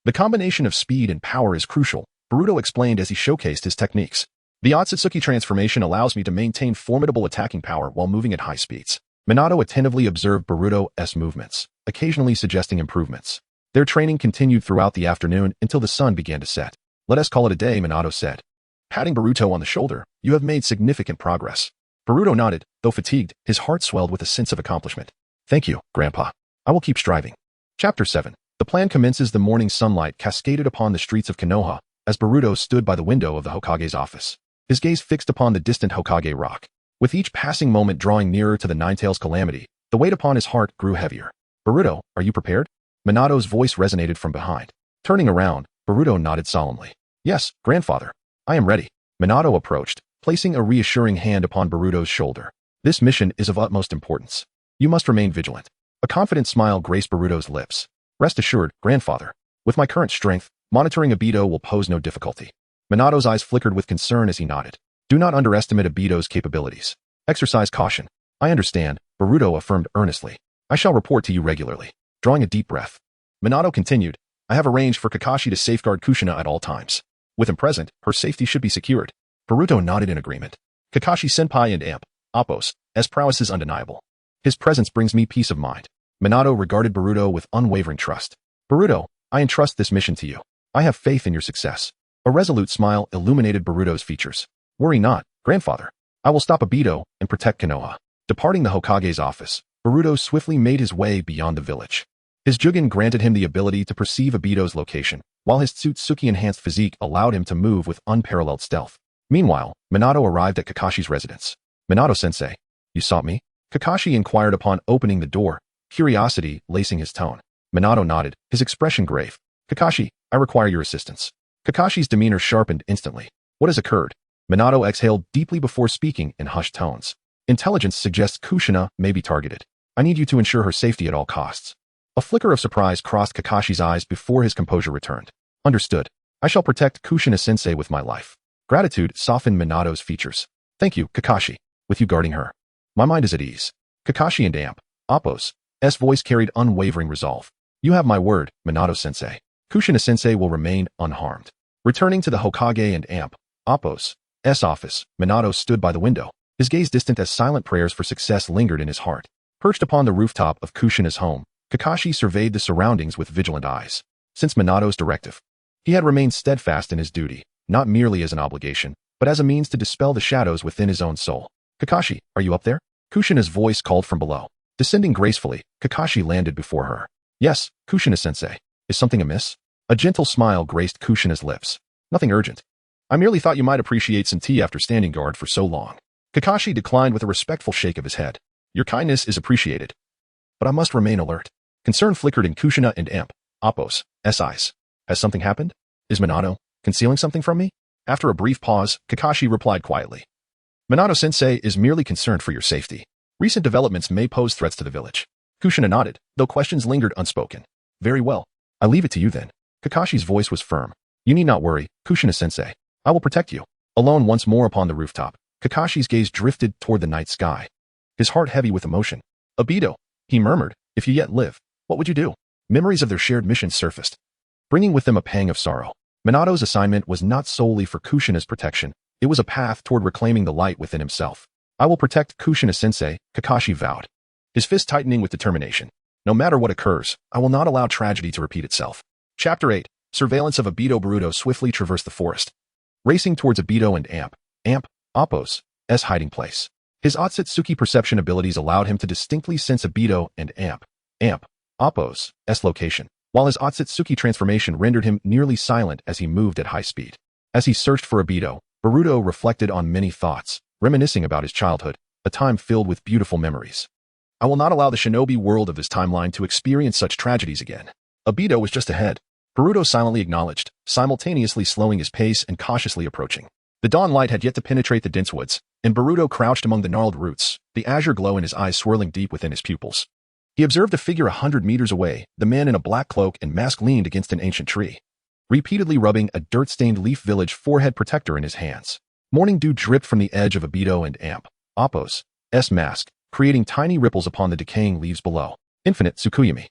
Speaker 1: the combination of speed and power is crucial, Boruto explained as he showcased his techniques. The Akatsuki transformation allows me to maintain formidable attacking power while moving at high speeds. Minato attentively observed Boruto's movements, occasionally suggesting improvements. Their training continued throughout the afternoon until the sun began to set. Let us call it a day, Minato said. Patting Boruto on the shoulder, You have made significant progress. Boruto nodded, though fatigued, his heart swelled with a sense of accomplishment. Thank you, Grandpa. I will keep striving. Chapter 7. The plan commences. The morning sunlight cascaded upon the streets of Konoha as Boruto stood by the window of the Hokage's office, his gaze fixed upon the distant Hokage rock. With each passing moment drawing nearer to the Ninetales calamity, the weight upon his heart grew heavier. Boruto, are you prepared? Minato's voice resonated from behind. Turning around, Boruto nodded solemnly. Yes, grandfather. I am ready. Minato approached, placing a reassuring hand upon Boruto's shoulder. This mission is of utmost importance. You must remain vigilant. A confident smile graced Boruto's lips. Rest assured, grandfather. With my current strength, monitoring Obito will pose no difficulty. Minato's eyes flickered with concern as he nodded. Do not underestimate Obito's capabilities. Exercise caution. I understand, Boruto affirmed earnestly. I shall report to you regularly. Drawing a deep breath, Minato continued, I have arranged for Kakashi to safeguard Kushina at all times. With him present, her safety should be secured. Boruto nodded in agreement. Kakashi-senpai and Amp, Appos' prowess is undeniable. His presence brings me peace of mind. Minato regarded Boruto with unwavering trust. Boruto, I entrust this mission to you. I have faith in your success. A resolute smile illuminated Boruto's features. Worry not, grandfather. I will stop Obito and protect Konoha. Departing the Hokage's office, Boruto swiftly made his way beyond the village. His Jugen granted him the ability to perceive Obito's location, while his Tsutsuki-enhanced physique allowed him to move with unparalleled stealth. Meanwhile, Minato arrived at Kakashi's residence. Minato-sensei, you sought me? Kakashi inquired upon opening the door, curiosity lacing his tone. Minato nodded, his expression grave. Kakashi, I require your assistance. Kakashi's demeanor sharpened instantly. What has occurred? Minato exhaled deeply before speaking in hushed tones. Intelligence suggests Kushina may be targeted. I need you to ensure her safety at all costs. A flicker of surprise crossed Kakashi's eyes before his composure returned. Understood. I shall protect Kushina-sensei with my life. Gratitude softened Minato's features. Thank you, Kakashi. With you guarding her, my mind is at ease. Kakashi and Amp, Appos' voice carried unwavering resolve. You have my word, Minato-sensei. Kushina-sensei will remain unharmed. Returning to the Hokage and Amp, Appos' office, Minato stood by the window, his gaze distant as silent prayers for success lingered in his heart. Perched upon the rooftop of Kushina's home, Kakashi surveyed the surroundings with vigilant eyes. Since Minato's directive, he had remained steadfast in his duty, not merely as an obligation, but as a means to dispel the shadows within his own soul. Kakashi, are you up there? Kushina's voice called from below. Descending gracefully, Kakashi landed before her. Yes, Kushina-sensei. Is something amiss? A gentle smile graced Kushina's lips. Nothing urgent. I merely thought you might appreciate some tea after standing guard for so long. Kakashi declined with a respectful shake of his head. Your kindness is appreciated. But I must remain alert. Concern flickered in Kushina and Amp, Appos' eyes. Has something happened? Is Minato concealing something from me? After a brief pause, Kakashi replied quietly. Minato-sensei is merely concerned for your safety. Recent developments may pose threats to the village. Kushina nodded, though questions lingered unspoken. Very well. I leave it to you then. Kakashi's voice was firm. You need not worry, Kushina-sensei. I will protect you. Alone once more upon the rooftop, Kakashi's gaze drifted toward the night sky, his heart heavy with emotion. Obito, he murmured, if you yet live, what would you do? Memories of their shared mission surfaced, bringing with them a pang of sorrow. Minato's assignment was not solely for Kushina's protection, it was a path toward reclaiming the light within himself. I will protect Kushina-sensei, Kakashi vowed, his fist tightening with determination. No matter what occurs, I will not allow tragedy to repeat itself. Chapter 8. Surveillance of Obito. Boruto swiftly traversed the forest, racing towards Obito and Amp, Appos' hiding place. His Otsutsuki perception abilities allowed him to distinctly sense Obito and Amp, Appos' location, while his Otsutsuki transformation rendered him nearly silent as he moved at high speed. As he searched for Obito, Boruto reflected on many thoughts, reminiscing about his childhood, a time filled with beautiful memories. I will not allow the shinobi world of this timeline to experience such tragedies again. Obito was just ahead. Boruto silently acknowledged, simultaneously slowing his pace and cautiously approaching. The dawn light had yet to penetrate the dense woods, and Boruto crouched among the gnarled roots, the azure glow in his eyes swirling deep within his pupils. He observed a figure 100 meters away. The man in a black cloak and mask leaned against an ancient tree, repeatedly rubbing a dirt-stained leaf village forehead protector in his hands. Morning dew dripped from the edge of Obito and Amp, Appos' mask, creating tiny ripples upon the decaying leaves below. Infinite Tsukuyami.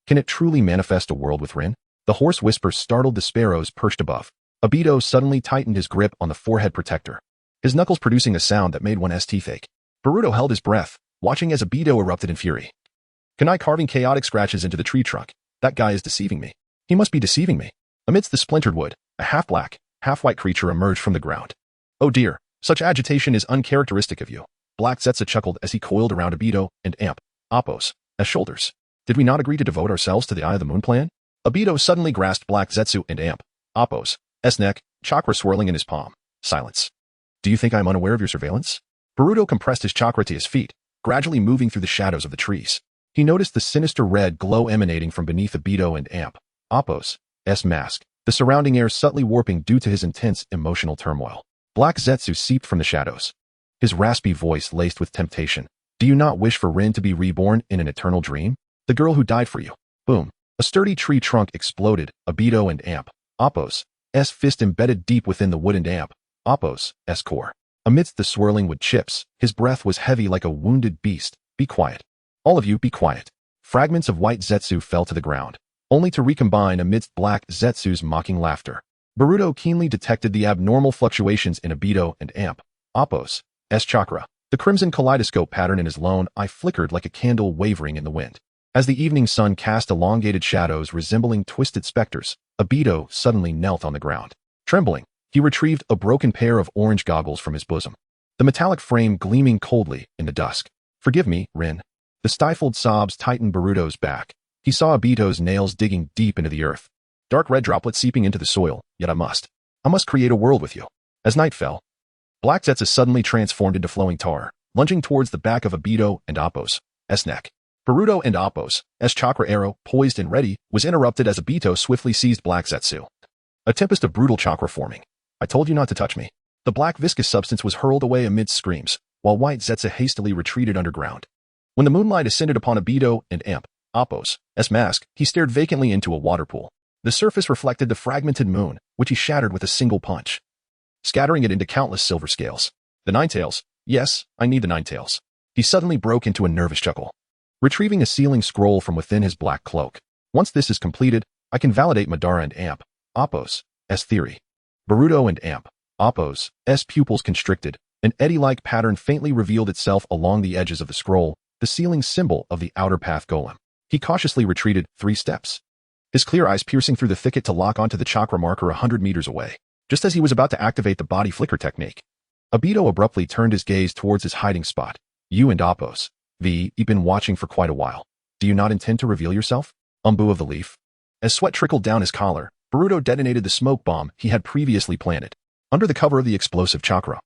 Speaker 1: Can it truly manifest a world with Rin? The hoarse whisper startled the sparrows perched above. Obito suddenly tightened his grip on the forehead protector, his knuckles producing a sound that made one's teeth ache. Boruto held his breath, watching as Obito erupted in fury. Kunai carving chaotic scratches into the tree trunk. That guy is deceiving me. He must be deceiving me. Amidst the splintered wood, a half-black, half-white creature emerged from the ground. Oh dear, such agitation is uncharacteristic of you. Black Zetsu chuckled as he coiled around Obito and Appo's shoulders. Did we not agree to devote ourselves to the Eye of the Moon plan? Obito suddenly grasped Black Zetsu and Appo's neck, chakra swirling in his palm. Silence. Do you think I am unaware of your surveillance? Boruto compressed his chakra to his feet, gradually moving through the shadows of the trees. He noticed the sinister red glow emanating from beneath Obito and Appo's mask, the surrounding air subtly warping due to his intense emotional turmoil. Black Zetsu seeped from the shadows, his raspy voice laced with temptation. Do you not wish for Rin to be reborn in an eternal dream? The girl who died for you. Boom. A sturdy tree trunk exploded, Obito and Appo's fist embedded deep within the wood and Appo's core. Amidst the swirling wood chips, his breath was heavy like a wounded beast. Be quiet. All of you, be quiet. Fragments of white Zetsu fell to the ground, only to recombine amidst Black Zetsu's mocking laughter. Boruto keenly detected the abnormal fluctuations in Obito and Appo's chakra. The crimson kaleidoscope pattern in his lone eye flickered like a candle wavering in the wind. As the evening sun cast elongated shadows resembling twisted specters, Obito suddenly knelt on the ground. Trembling, he retrieved a broken pair of orange goggles from his bosom, the metallic frame gleaming coldly in the dusk. Forgive me, Rin. The stifled sobs tightened Boruto's back. He saw Obito's nails digging deep into the earth, dark red droplets seeping into the soil, yet I must create a world with you. As night fell, Black Zetsu suddenly transformed into flowing tar, lunging towards the back of Obito and Appo's neck. Boruto and Appo's chakra arrow, poised and ready, was interrupted as Obito swiftly seized Black Zetsu. A tempest of brutal chakra forming. I told you not to touch me. The black viscous substance was hurled away amidst screams, while white Zetsu hastily retreated underground. When the moonlight ascended upon Obito and Appo's mask, he stared vacantly into a water pool. The surface reflected the fragmented moon, which he shattered with a single punch, scattering it into countless silver scales. The Nine Tails. Yes, I need the Nine Tails. He suddenly broke into a nervous chuckle, retrieving a sealing scroll from within his black cloak. Once this is completed, I can validate Madara and Appo's theory. Boruto and Appo's pupils constricted. An eddy-like pattern faintly revealed itself along the edges of the scroll, the sealing symbol of the outer path golem. He cautiously retreated 3 steps, his clear eyes piercing through the thicket to lock onto the chakra marker 100 meters away. Just as he was about to activate the body flicker technique, Obito abruptly turned his gaze towards his hiding spot. You and Appo's you've been watching for quite a while. Do you not intend to reveal yourself? Umbu of the Leaf. As sweat trickled down his collar, Boruto detonated the smoke bomb he had previously planted. Under the cover of the explosive chakra,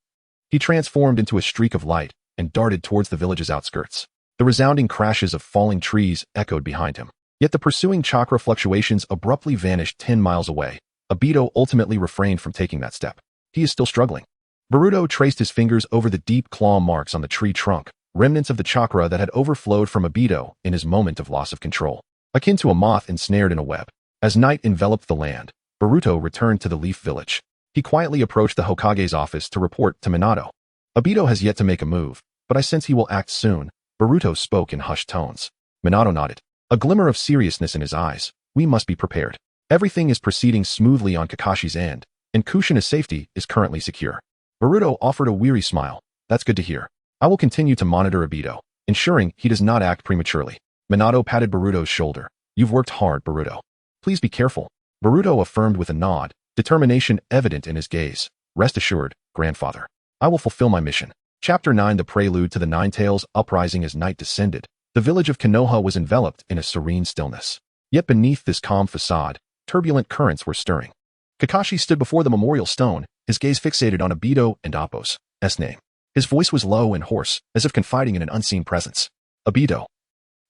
Speaker 1: he transformed into a streak of light and darted towards the village's outskirts. The resounding crashes of falling trees echoed behind him. Yet the pursuing chakra fluctuations abruptly vanished 10 miles away. Obito ultimately refrained from taking that step. He is still struggling. Boruto traced his fingers over the deep claw marks on the tree trunk, remnants of the chakra that had overflowed from Obito in his moment of loss of control, akin to a moth ensnared in a web. As night enveloped the land, Boruto returned to the Leaf Village. He quietly approached the Hokage's office to report to Minato. Obito has yet to make a move, but I sense he will act soon. Boruto spoke in hushed tones. Minato nodded, a glimmer of seriousness in his eyes. We must be prepared. Everything is proceeding smoothly on Kakashi's end, and Kushina's safety is currently secure. Boruto offered a weary smile. That's good to hear. I will continue to monitor Obito, ensuring he does not act prematurely. Minato patted Boruto's shoulder. You've worked hard, Boruto. Please be careful. Boruto affirmed with a nod, determination evident in his gaze. Rest assured, grandfather. I will fulfill my mission. Chapter 9. The prelude to the Nine Tails uprising. As night descended, the village of Konoha was enveloped in a serene stillness. Yet beneath this calm facade, turbulent currents were stirring. Kakashi stood before the memorial stone, his gaze fixated on Obito and Appo's name. His voice was low and hoarse, as if confiding in an unseen presence. Obito,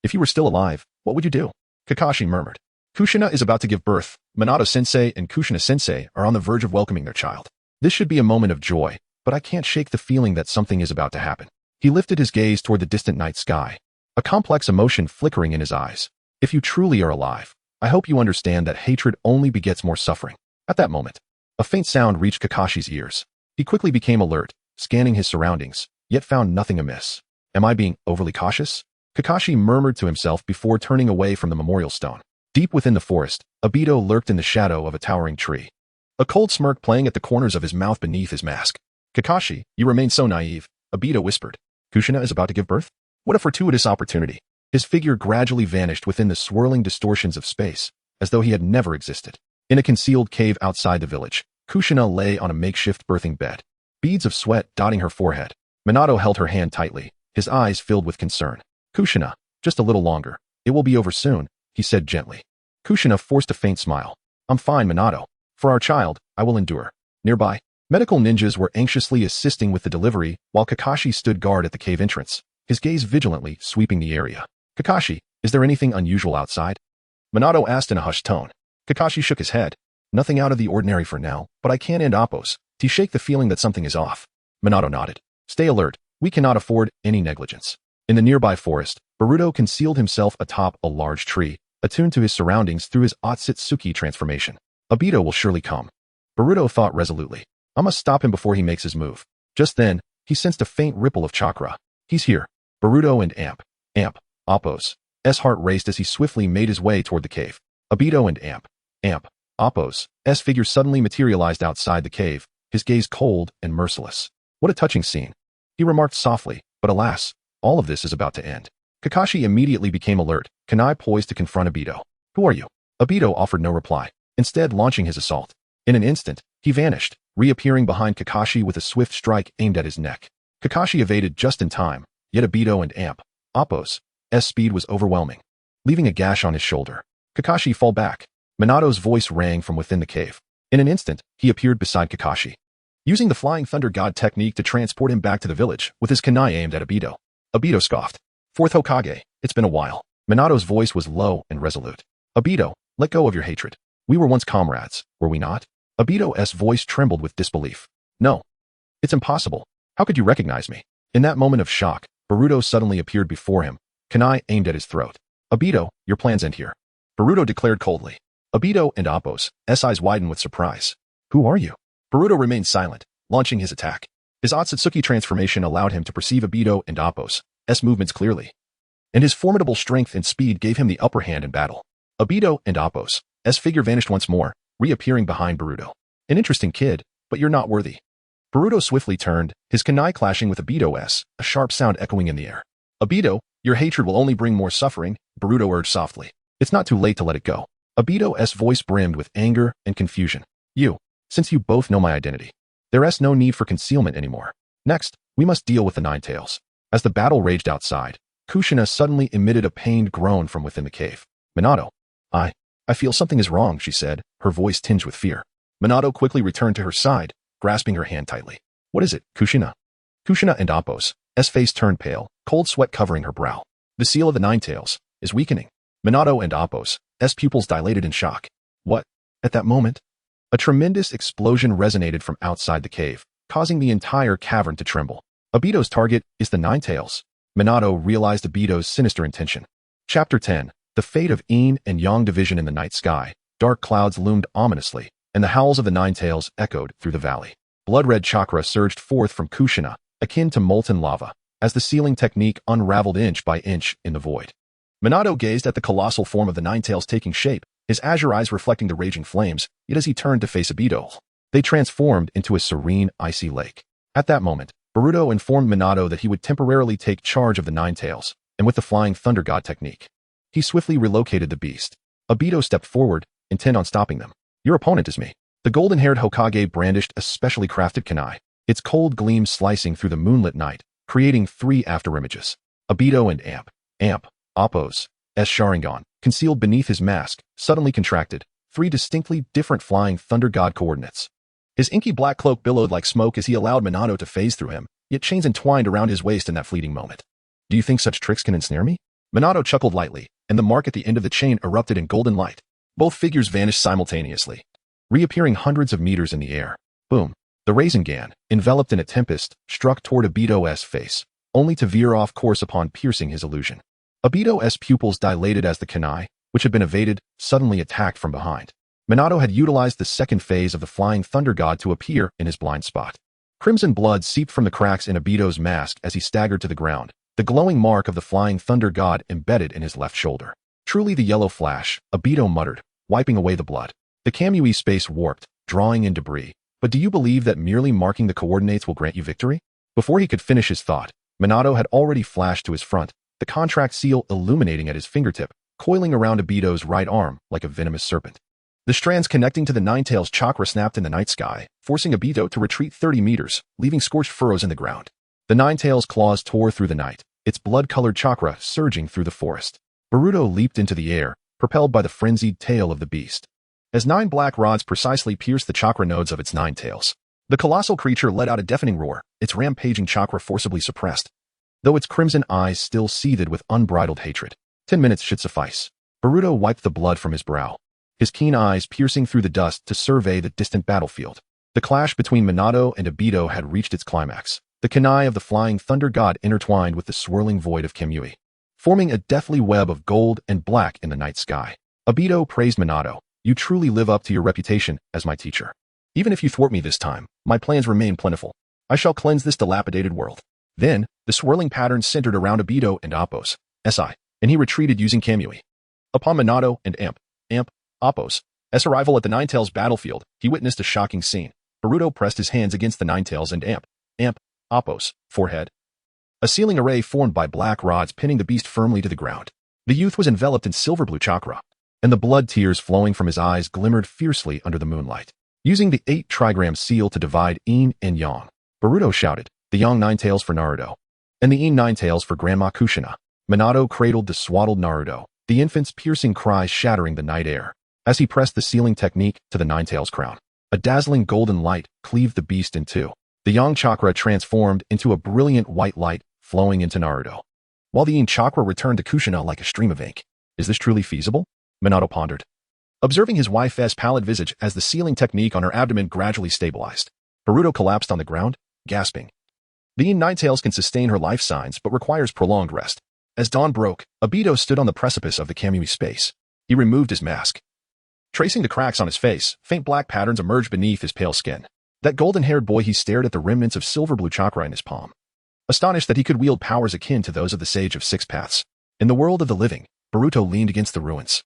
Speaker 1: if you were still alive, what would you do? Kakashi murmured. Kushina is about to give birth. Minato-sensei and Kushina-sensei are on the verge of welcoming their child. This should be a moment of joy, but I can't shake the feeling that something is about to happen. He lifted his gaze toward the distant night sky, a complex emotion flickering in his eyes. If you truly are alive, I hope you understand that hatred only begets more suffering. At that moment, a faint sound reached Kakashi's ears. He quickly became alert, scanning his surroundings, yet found nothing amiss. Am I being overly cautious? Kakashi murmured to himself before turning away from the memorial stone. Deep within the forest, Obito lurked in the shadow of a towering tree, a cold smirk playing at the corners of his mouth beneath his mask. Kakashi, you remain so naive, Obito whispered. Kushina is about to give birth? What a fortuitous opportunity. His figure gradually vanished within the swirling distortions of space, as though he had never existed. In a concealed cave outside the village, Kushina lay on a makeshift birthing bed, beads of sweat dotting her forehead. Minato held her hand tightly, his eyes filled with concern. Kushina, just a little longer. It will be over soon, he said gently. Kushina forced a faint smile. I'm fine, Minato. For our child, I will endure. Nearby, medical ninjas were anxiously assisting with the delivery, while Kakashi stood guard at the cave entrance, his gaze vigilantly sweeping the area. Kakashi, is there anything unusual outside? Minato asked in a hushed tone. Kakashi shook his head. Nothing out of the ordinary for now, but I can't end Oppos to shake the feeling that something is off. Minato nodded. Stay alert. We cannot afford any negligence. In the nearby forest, Boruto concealed himself atop a large tree, attuned to his surroundings through his Otsutsuki transformation. Obito will surely come. Boruto thought resolutely. I must stop him before he makes his move. Just then, he sensed a faint ripple of chakra. He's here. Boruto and Oppos' heart raced as he swiftly made his way toward the cave. Obito and Oppos' figure suddenly materialized outside the cave, his gaze cold and merciless. What a touching scene. He remarked softly, but alas, all of this is about to end. Kakashi immediately became alert, kunai poised to confront Obito. Who are you? Obito offered no reply, instead launching his assault. In an instant, he vanished, reappearing behind Kakashi with a swift strike aimed at his neck. Kakashi evaded just in time, yet Obito and Oppos' speed was overwhelming, leaving a gash on his shoulder. Kakashi fall back. Minato's voice rang from within the cave. In an instant, he appeared beside Kakashi, using the Flying Thunder God technique to transport him back to the village with his kunai aimed at Obito. Obito scoffed. Fourth Hokage, it's been a while. Minato's voice was low and resolute. Obito, let go of your hatred. We were once comrades, were we not? Obito's voice trembled with disbelief. No. It's impossible. How could you recognize me? In that moment of shock, Boruto suddenly appeared before him, kunai aimed at his throat. Obito, your plans end here. Boruto declared coldly. Obito and Oppos' eyes widened with surprise. Who are you? Boruto remained silent, launching his attack. His Otsutsuki transformation allowed him to perceive Obito and Oppos' movements clearly, and his formidable strength and speed gave him the upper hand in battle. Obito and Oppos' figure vanished once more, reappearing behind Boruto. An interesting kid, but you're not worthy. Boruto swiftly turned, his kunai clashing with Obito's, a sharp sound echoing in the air. Obito, your hatred will only bring more suffering, Boruto urged softly. It's not too late to let it go. Obito's voice brimmed with anger and confusion. Since you both know my identity, there's no need for concealment anymore. Next, we must deal with the Nine Tails. As the battle raged outside, Kushina suddenly emitted a pained groan from within the cave. Minato. I feel something is wrong, she said, her voice tinged with fear. Minato quickly returned to her side, grasping her hand tightly. What is it, Kushina? Kushina and Oppos' face turned pale, cold sweat covering her brow. The seal of the Nine Tails is weakening. Minato and Oppos' pupils dilated in shock. What? At that moment, a tremendous explosion resonated from outside the cave, causing the entire cavern to tremble. Obito's target is the Nine Tails. Minato realized Obito's sinister intention. Chapter 10. The fate of Yin and Yang division in the night sky. Dark clouds loomed ominously, and the howls of the Nine Tails echoed through the valley. Blood-red chakra surged forth from Kushina, akin to molten lava, as the sealing technique unraveled inch by inch in the void. Minato gazed at the colossal form of the Nine Tails taking shape, his azure eyes reflecting the raging flames, yet as he turned to face Obito, they transformed into a serene, icy lake. At that moment, Boruto informed Minato that he would temporarily take charge of the Nine Tails, and with the Flying Thunder God technique, he swiftly relocated the beast. Obito stepped forward, intent on stopping them. Your opponent is me. The golden-haired Hokage brandished a specially crafted kunai, its cold gleam slicing through the moonlit night, creating 3 afterimages. Obito and Oppos' Sharingan, concealed beneath his mask, suddenly contracted, 3 distinctly different Flying Thunder God coordinates. His inky black cloak billowed like smoke as he allowed Minato to phase through him, yet chains entwined around his waist in that fleeting moment. Do you think such tricks can ensnare me? Minato chuckled lightly, and the mark at the end of the chain erupted in golden light. Both figures vanished simultaneously, reappearing hundreds of meters in the air. Boom. The Rasengan, enveloped in a tempest, struck toward Obito's face, only to veer off course upon piercing his illusion. Obito's pupils dilated as the kunai, which had been evaded, suddenly attacked from behind. Minato had utilized the second phase of the Flying Thunder God to appear in his blind spot. Crimson blood seeped from the cracks in Obito's mask as he staggered to the ground, the glowing mark of the Flying Thunder God embedded in his left shoulder. Truly the yellow flash, Obito muttered, wiping away the blood. The Kamui space warped, drawing in debris. But do you believe that merely marking the coordinates will grant you victory? Before he could finish his thought, Minato had already flashed to his front, the contract seal illuminating at his fingertip, coiling around Obito's right arm like a venomous serpent. The strands connecting to the Nine Tails chakra snapped in the night sky, forcing Obito to retreat 30 meters, leaving scorched furrows in the ground. The Nine-Tails' claws tore through the night, its blood-colored chakra surging through the forest. Boruto leaped into the air, propelled by the frenzied tail of the beast. As 9 black rods precisely pierced the chakra nodes of its 9 tails, the colossal creature let out a deafening roar, its rampaging chakra forcibly suppressed, though its crimson eyes still seethed with unbridled hatred. 10 minutes should suffice. Boruto wiped the blood from his brow, his keen eyes piercing through the dust to survey the distant battlefield. The clash between Minato and Obito had reached its climax. The kunai of the flying thunder god intertwined with the swirling void of Kamui, forming a deathly web of gold and black in the night sky. Obito praised Minato. You truly live up to your reputation as my teacher. Even if you thwart me this time, my plans remain plentiful. I shall cleanse this dilapidated world. Then, the swirling pattern centered around Obito and Appos, SI, and he retreated using Kamui. Upon Minato and Appos' arrival at the Nine-Tails battlefield, he witnessed a shocking scene. Boruto pressed his hands against the Nine-Tails and Appos' forehead. A sealing array formed by black rods pinning the beast firmly to the ground. The youth was enveloped in silver-blue chakra, and the blood tears flowing from his eyes glimmered fiercely under the moonlight. Using the 8 trigram seal to divide Yin and Yang, Boruto shouted, the Yang Nine-Tails for Naruto, and the Yin Nine-Tails for Grandma Kushina. Minato cradled the swaddled Naruto, the infant's piercing cries shattering the night air. As he pressed the sealing technique to the Nine-Tails crown, a dazzling golden light cleaved the beast in two. The Yang chakra transformed into a brilliant white light flowing into Naruto, while the Yin chakra returned to Kushina like a stream of ink. Is this truly feasible? Minato pondered, observing his wife's pallid visage as the sealing technique on her abdomen gradually stabilized. Boruto collapsed on the ground, gasping. The Yin Nine-Tails can sustain her life signs but requires prolonged rest. As dawn broke, Obito stood on the precipice of the Kamui space. He removed his mask. Tracing the cracks on his face, faint black patterns emerged beneath his pale skin. That golden-haired boy, he stared at the remnants of silver-blue chakra in his palm, astonished that he could wield powers akin to those of the Sage of Six Paths. In the world of the living, Boruto leaned against the ruins,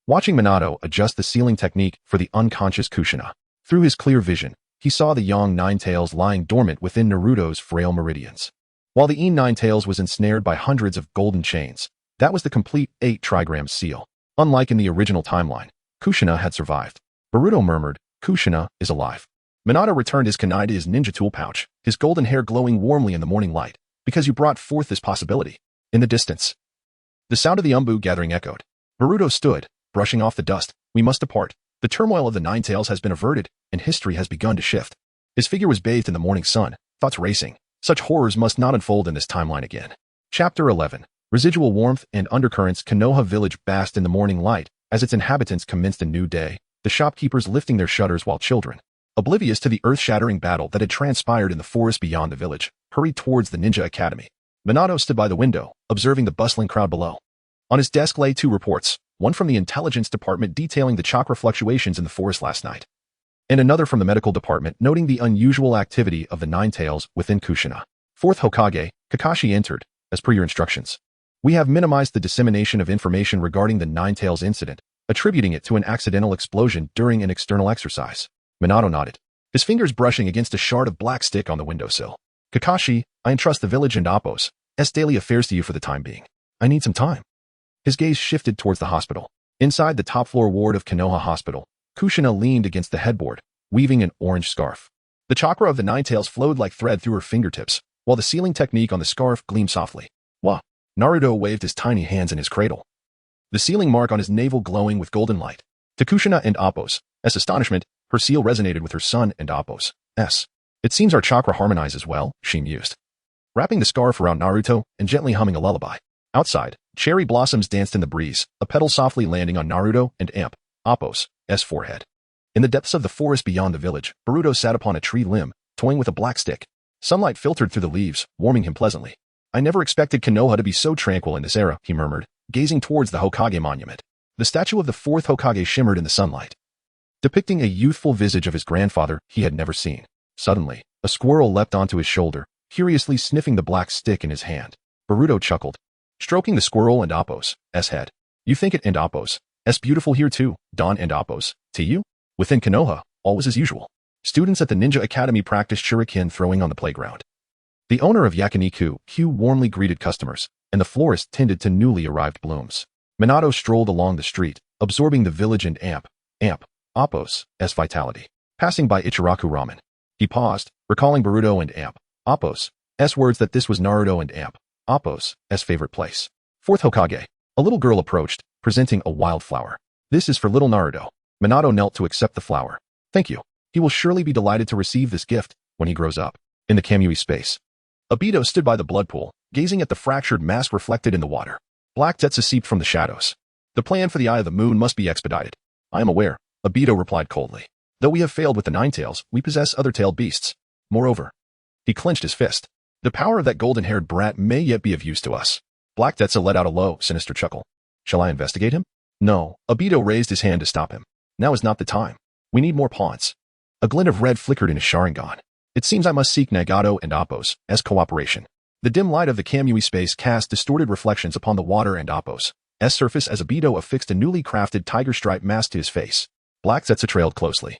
Speaker 1: watching Minato adjust the sealing technique for the unconscious Kushina. Through his clear vision, he saw the Yang Nine-Tails lying dormant within Naruto's frail meridians, while the Yin Nine-Tails was ensnared by hundreds of golden chains. That was the complete 8 trigram seal. Unlike in the original timeline, Kushina had survived. Boruto murmured, Kushina is alive. Minato returned his kunai to his ninja tool pouch, his golden hair glowing warmly in the morning light, because you brought forth this possibility. In the distance, the sound of the umbu gathering echoed. Boruto stood, brushing off the dust. We must depart. The turmoil of the Nine-Tails has been averted, and history has begun to shift. His figure was bathed in the morning sun, thoughts racing. Such horrors must not unfold in this timeline again. Chapter 11. Residual warmth and undercurrents. Konoha village basked in the morning light as its inhabitants commenced a new day, the shopkeepers lifting their shutters while children, oblivious to the earth-shattering battle that had transpired in the forest beyond the village, hurried towards the ninja academy. Minato stood by the window, observing the bustling crowd below. On his desk lay 2 reports, one from the intelligence department detailing the chakra fluctuations in the forest last night, and another from the medical department noting the unusual activity of the Nine-Tails within Kushina. 4th Hokage, Kakashi entered, as per your instructions. We have minimized the dissemination of information regarding the Nine-Tails incident, attributing it to an accidental explosion during an external exercise. Minato nodded, his fingers brushing against a shard of black stick on the windowsill. Kakashi, I entrust the village and Appos' daily affairs to you for the time being. I need some time. His gaze shifted towards the hospital. Inside the top-floor ward of Konoha Hospital, Kushina leaned against the headboard, weaving an orange scarf. The chakra of the Nine-Tails flowed like thread through her fingertips, while the sealing technique on the scarf gleamed softly. Wah! Naruto waved his tiny hands in his cradle, the sealing mark on his navel glowing with golden light. To Kushina and Appos' astonishment, her seal resonated with her son and Appos'. It seems our chakra harmonizes well, she mused, wrapping the scarf around Naruto and gently humming a lullaby. Outside, cherry blossoms danced in the breeze, a petal softly landing on Naruto and Appos' forehead. In the depths of the forest beyond the village, Boruto sat upon a tree limb, toying with a black stick. Sunlight filtered through the leaves, warming him pleasantly. I never expected Konoha to be so tranquil in this era, he murmured, gazing towards the Hokage monument. The statue of the 4th Hokage shimmered in the sunlight, depicting a youthful visage of his grandfather he had never seen. Suddenly, a squirrel leapt onto his shoulder, curiously sniffing the black stick in his hand. Boruto chuckled, stroking the squirrel and Appos' head. You think it and Appos' beautiful here too, Don and Appos', to you? Within Konoha, all was as usual. Students at the Ninja Academy practiced shuriken throwing on the playground. The owner of Yakiniku, Q, warmly greeted customers, and the florist tended to newly arrived blooms. Minato strolled along the street, absorbing the village and Appos' vitality. Passing by Ichiraku Ramen, he paused, recalling Boruto and Appos' words that this was Naruto and Appo's favorite place. Fourth Hokage. A little girl approached, presenting a wildflower. This is for little Naruto. Minato knelt to accept the flower. Thank you. He will surely be delighted to receive this gift when he grows up. In the Kamui space. Obito stood by the blood pool, gazing at the fractured mask reflected in the water. Black Zetsu seeped from the shadows. The plan for the Eye of the Moon must be expedited. I am aware, Obito replied coldly. Though we have failed with the Nine Tails, we possess other tailed beasts. Moreover, he clenched his fist. The power of that golden-haired brat may yet be of use to us. Black Zetsu let out a low, sinister chuckle. Shall I investigate him? No. Obito raised his hand to stop him. Now is not the time. We need more pawns. A glint of red flickered in his Sharingan. It seems I must seek Nagato and Appo's cooperation. The dim light of the Kamui space cast distorted reflections upon the water and Appo's surface as Obito affixed a newly crafted tiger stripe mask to his face. Black Zetsu trailed closely,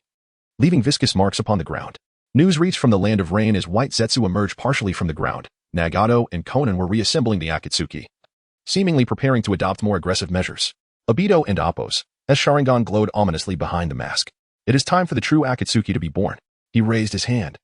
Speaker 1: leaving viscous marks upon the ground. News reached from the land of rain as White Zetsu emerged partially from the ground. Nagato and Konan were reassembling the Akatsuki, seemingly preparing to adopt more aggressive measures. Obito and Appo's Sharingan glowed ominously behind the mask. It is time for the true Akatsuki to be born. He raised his hand,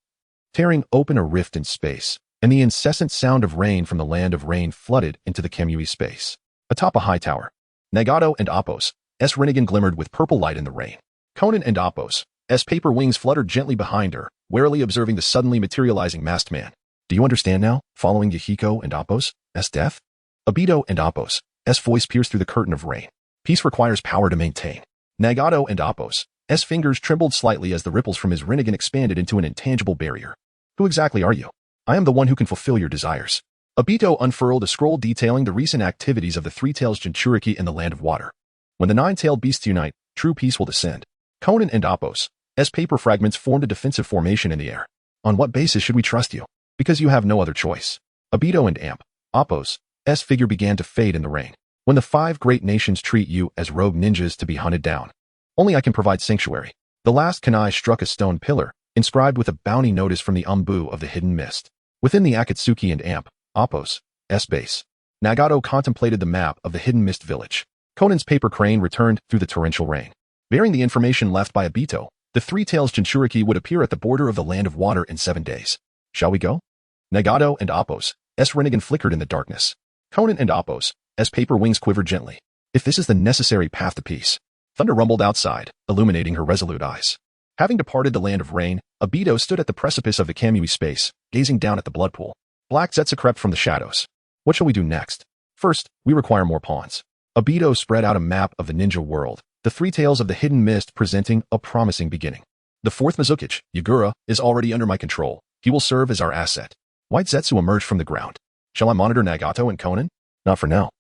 Speaker 1: tearing open a rift in space, and the incessant sound of rain from the land of rain flooded into the Kamui space. Atop a high tower, Nagato and Appo's Rinnegan glimmered with purple light in the rain. Konan and Appo's paper wings fluttered gently behind her, warily observing the suddenly materializing masked man. Do you understand now, following Yahiko and Appo's death? Obito and Appo's voice pierced through the curtain of rain. Peace requires power to maintain. Nagato and Appo's fingers trembled slightly as the ripples from his Rinnegan expanded into an intangible barrier. Who exactly are you? I am the one who can fulfill your desires. Obito unfurled a scroll detailing the recent activities of the Three-Tails Jinchuriki in the Land of Water. When the Nine-Tailed Beasts unite, true peace will descend. Konan and Appo's paper fragments formed a defensive formation in the air. On what basis should we trust you? Because you have no other choice. Obito and Appo's figure began to fade in the rain. When the five great nations treat you as rogue ninjas to be hunted down, only I can provide sanctuary. The last kunai struck a stone pillar, inscribed with a bounty notice from the Umbu of the Hidden Mist. Within the Akatsuki and Appo's base, Nagato contemplated the map of the Hidden Mist village. Konan's paper crane returned through the torrential rain. Bearing the information left by Obito, the Three-Tails Jinchuriki would appear at the border of the Land of Water in 7 days. Shall we go? Nagato and Appo's Rinnegan flickered in the darkness. Konan and Appo's paper wings quivered gently. If this is the necessary path to peace. Thunder rumbled outside, illuminating her resolute eyes. Having departed the land of rain, Obito stood at the precipice of the Kamui space, gazing down at the blood pool. Black Zetsu crept from the shadows. What shall we do next? First, we require more pawns. Obito spread out a map of the ninja world, the three tails of the hidden mist presenting a promising beginning. The fourth Mizukichi, Yagura, is already under my control. He will serve as our asset. White Zetsu emerged from the ground. Shall I monitor Nagato and Konan? Not for now.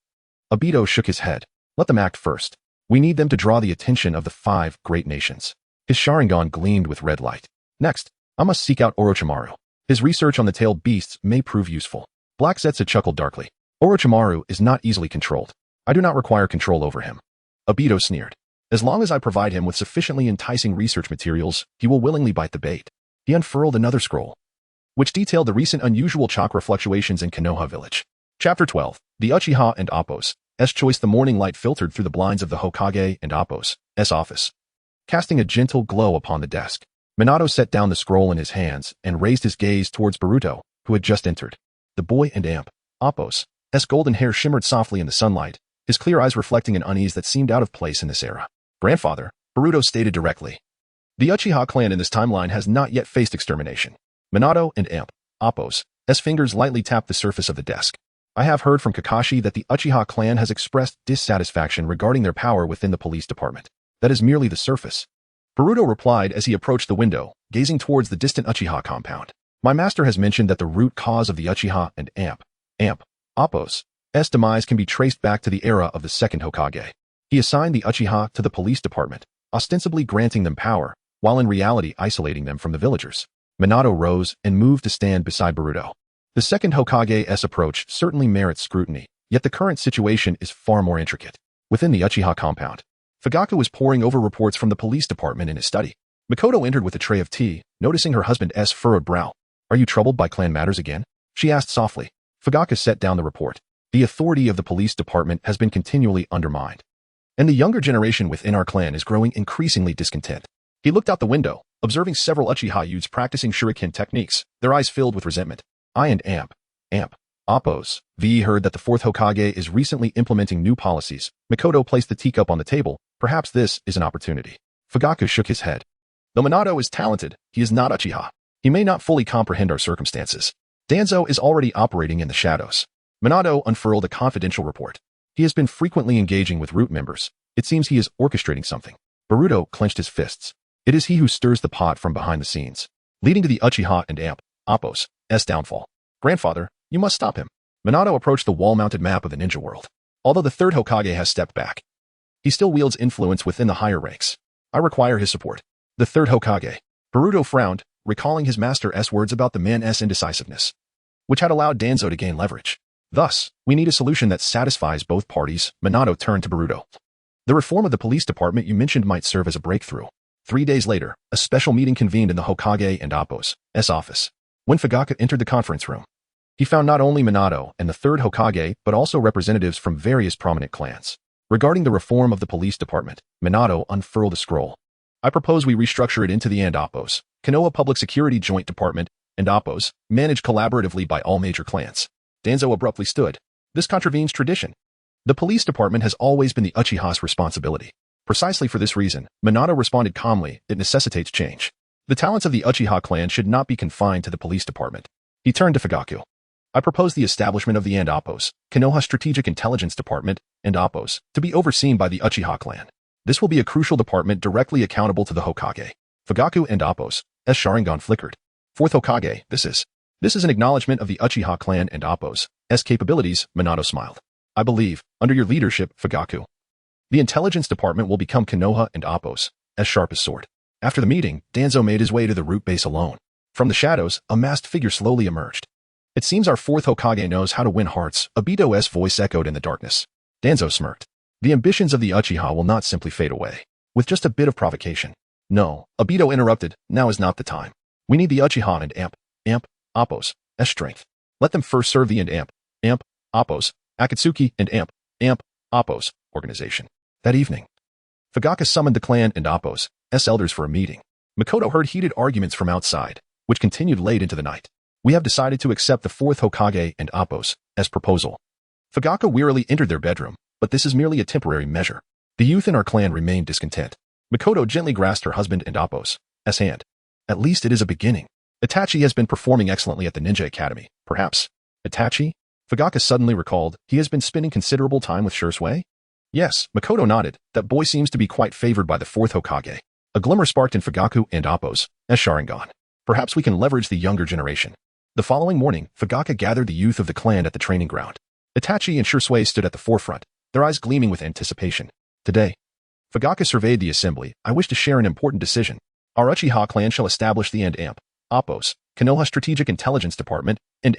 Speaker 1: Obito shook his head. Let them act first. We need them to draw the attention of the 5 great nations. His Sharingan gleamed with red light. Next, I must seek out Orochimaru. His research on the tailed beasts may prove useful. Black Zetsu chuckled darkly. Orochimaru is not easily controlled. I do not require control over him. Obito sneered. As long as I provide him with sufficiently enticing research materials, he will willingly bite the bait. He unfurled another scroll, which detailed the recent unusual chakra fluctuations in Konoha village. Chapter 12. The Uchiha and Appo's choice. The morning light filtered through the blinds of the Hokage and Appo's office, casting a gentle glow upon the desk. Minato set down the scroll in his hands and raised his gaze towards Boruto, who had just entered. The boy and Appo's golden hair shimmered softly in the sunlight, his clear eyes reflecting an unease that seemed out of place in this era. Grandfather, Boruto stated directly. The Uchiha clan in this timeline has not yet faced extermination. Minato and Appo's fingers lightly tapped the surface of the desk. I have heard from Kakashi that the Uchiha clan has expressed dissatisfaction regarding their power within the police department. That is merely the surface. Boruto replied as he approached the window, gazing towards the distant Uchiha compound. My master has mentioned that the root cause of the Uchiha and Appo's demise can be traced back to the era of the second Hokage. He assigned the Uchiha to the police department, ostensibly granting them power, while in reality isolating them from the villagers. Minato rose and moved to stand beside Boruto. The second Hokage's approach certainly merits scrutiny, yet the current situation is far more intricate. Within the Uchiha compound, Fugaku was poring over reports from the police department in his study. Mikoto entered with a tray of tea, noticing her husband's furrowed brow. Are you troubled by clan matters again? She asked softly. Fugaku set down the report. The authority of the police department has been continually undermined, and the younger generation within our clan is growing increasingly discontent. He looked out the window, observing several Uchiha youths practicing shuriken techniques, their eyes filled with resentment. I and Amp, Oppos. V heard that the fourth Hokage is recently implementing new policies. Mikoto placed the teacup on the table. Perhaps this is an opportunity. Fugaku shook his head. Though Minato is talented, he is not Uchiha. He may not fully comprehend our circumstances. Danzo is already operating in the shadows. Minato unfurled a confidential report. He has been frequently engaging with Root members. It seems he is orchestrating something. Boruto clenched his fists. It is he who stirs the pot from behind the scenes, leading to the Uchiha and Oppos' downfall. Grandfather, you must stop him. Minato approached the wall-mounted map of the ninja world. Although the third Hokage has stepped back, he still wields influence within the higher ranks. I require his support. The third Hokage. Boruto frowned, recalling his master's words about the man's indecisiveness, which had allowed Danzo to gain leverage. Thus, we need a solution that satisfies both parties. Minato turned to Boruto. The reform of the police department you mentioned might serve as a breakthrough. 3 days later, a special meeting convened in the Hokage and Oppos' office. When Fugaku entered the conference room, he found not only Minato and the third Hokage, but also representatives from various prominent clans. Regarding the reform of the police department, Minato unfurled a scroll. I propose we restructure it into the Oppos, Konoha Public Security Joint Department, and Oppos, managed collaboratively by all major clans. Danzo abruptly stood. This contravenes tradition. The police department has always been the Uchiha's responsibility. Precisely for this reason, Minato responded calmly, it necessitates change. The talents of the Uchiha clan should not be confined to the police department. He turned to Fugaku. I propose the establishment of the Oppos, Konoha Strategic Intelligence Department, and Oppos, to be overseen by the Uchiha clan. This will be a crucial department directly accountable to the Hokage. Fugaku and Oppos' Sharingan flickered. Fourth Hokage, this is an acknowledgement of the Uchiha clan and Oppos' capabilities. Minato smiled. I believe, under your leadership, Fugaku, the intelligence department will become Konoha and Oppos' as sharp as sword. After the meeting, Danzo made his way to the Root base alone. From the shadows, a masked figure slowly emerged. It seems our fourth Hokage knows how to win hearts. Obito's voice echoed in the darkness. Danzo smirked. The ambitions of the Uchiha will not simply fade away with just a bit of provocation. No, Obito interrupted. Now is not the time. We need the Uchiha and Oppos' strength. Let them first serve the Oppos, Akatsuki and Oppos organization. That evening, Fugaku summoned the clan and Oppos' elders for a meeting. Mikoto heard heated arguments from outside, which continued late into the night. We have decided to accept the fourth Hokage and Oppos' proposal. Fugaku wearily entered their bedroom, but this is merely a temporary measure. The youth in our clan remain discontent. Mikoto gently grasped her husband and Oppos' hand. At least it is a beginning. Itachi has been performing excellently at the Ninja Academy. Perhaps. Itachi? Fugaku suddenly recalled, he has been spending considerable time with Shursui? Yes, Mikoto nodded. That boy seems to be quite favored by the fourth Hokage. A glimmer sparked in Fugaku and Oppos' Sharingan. Perhaps we can leverage the younger generation. The following morning, Fugaku gathered the youth of the clan at the training ground. Itachi and Shursui stood at the forefront, their eyes gleaming with anticipation. Today, Fugaku surveyed the assembly. I wish to share an important decision. Our Uchiha clan shall establish the Oppos, Konoha Strategic Intelligence Department, and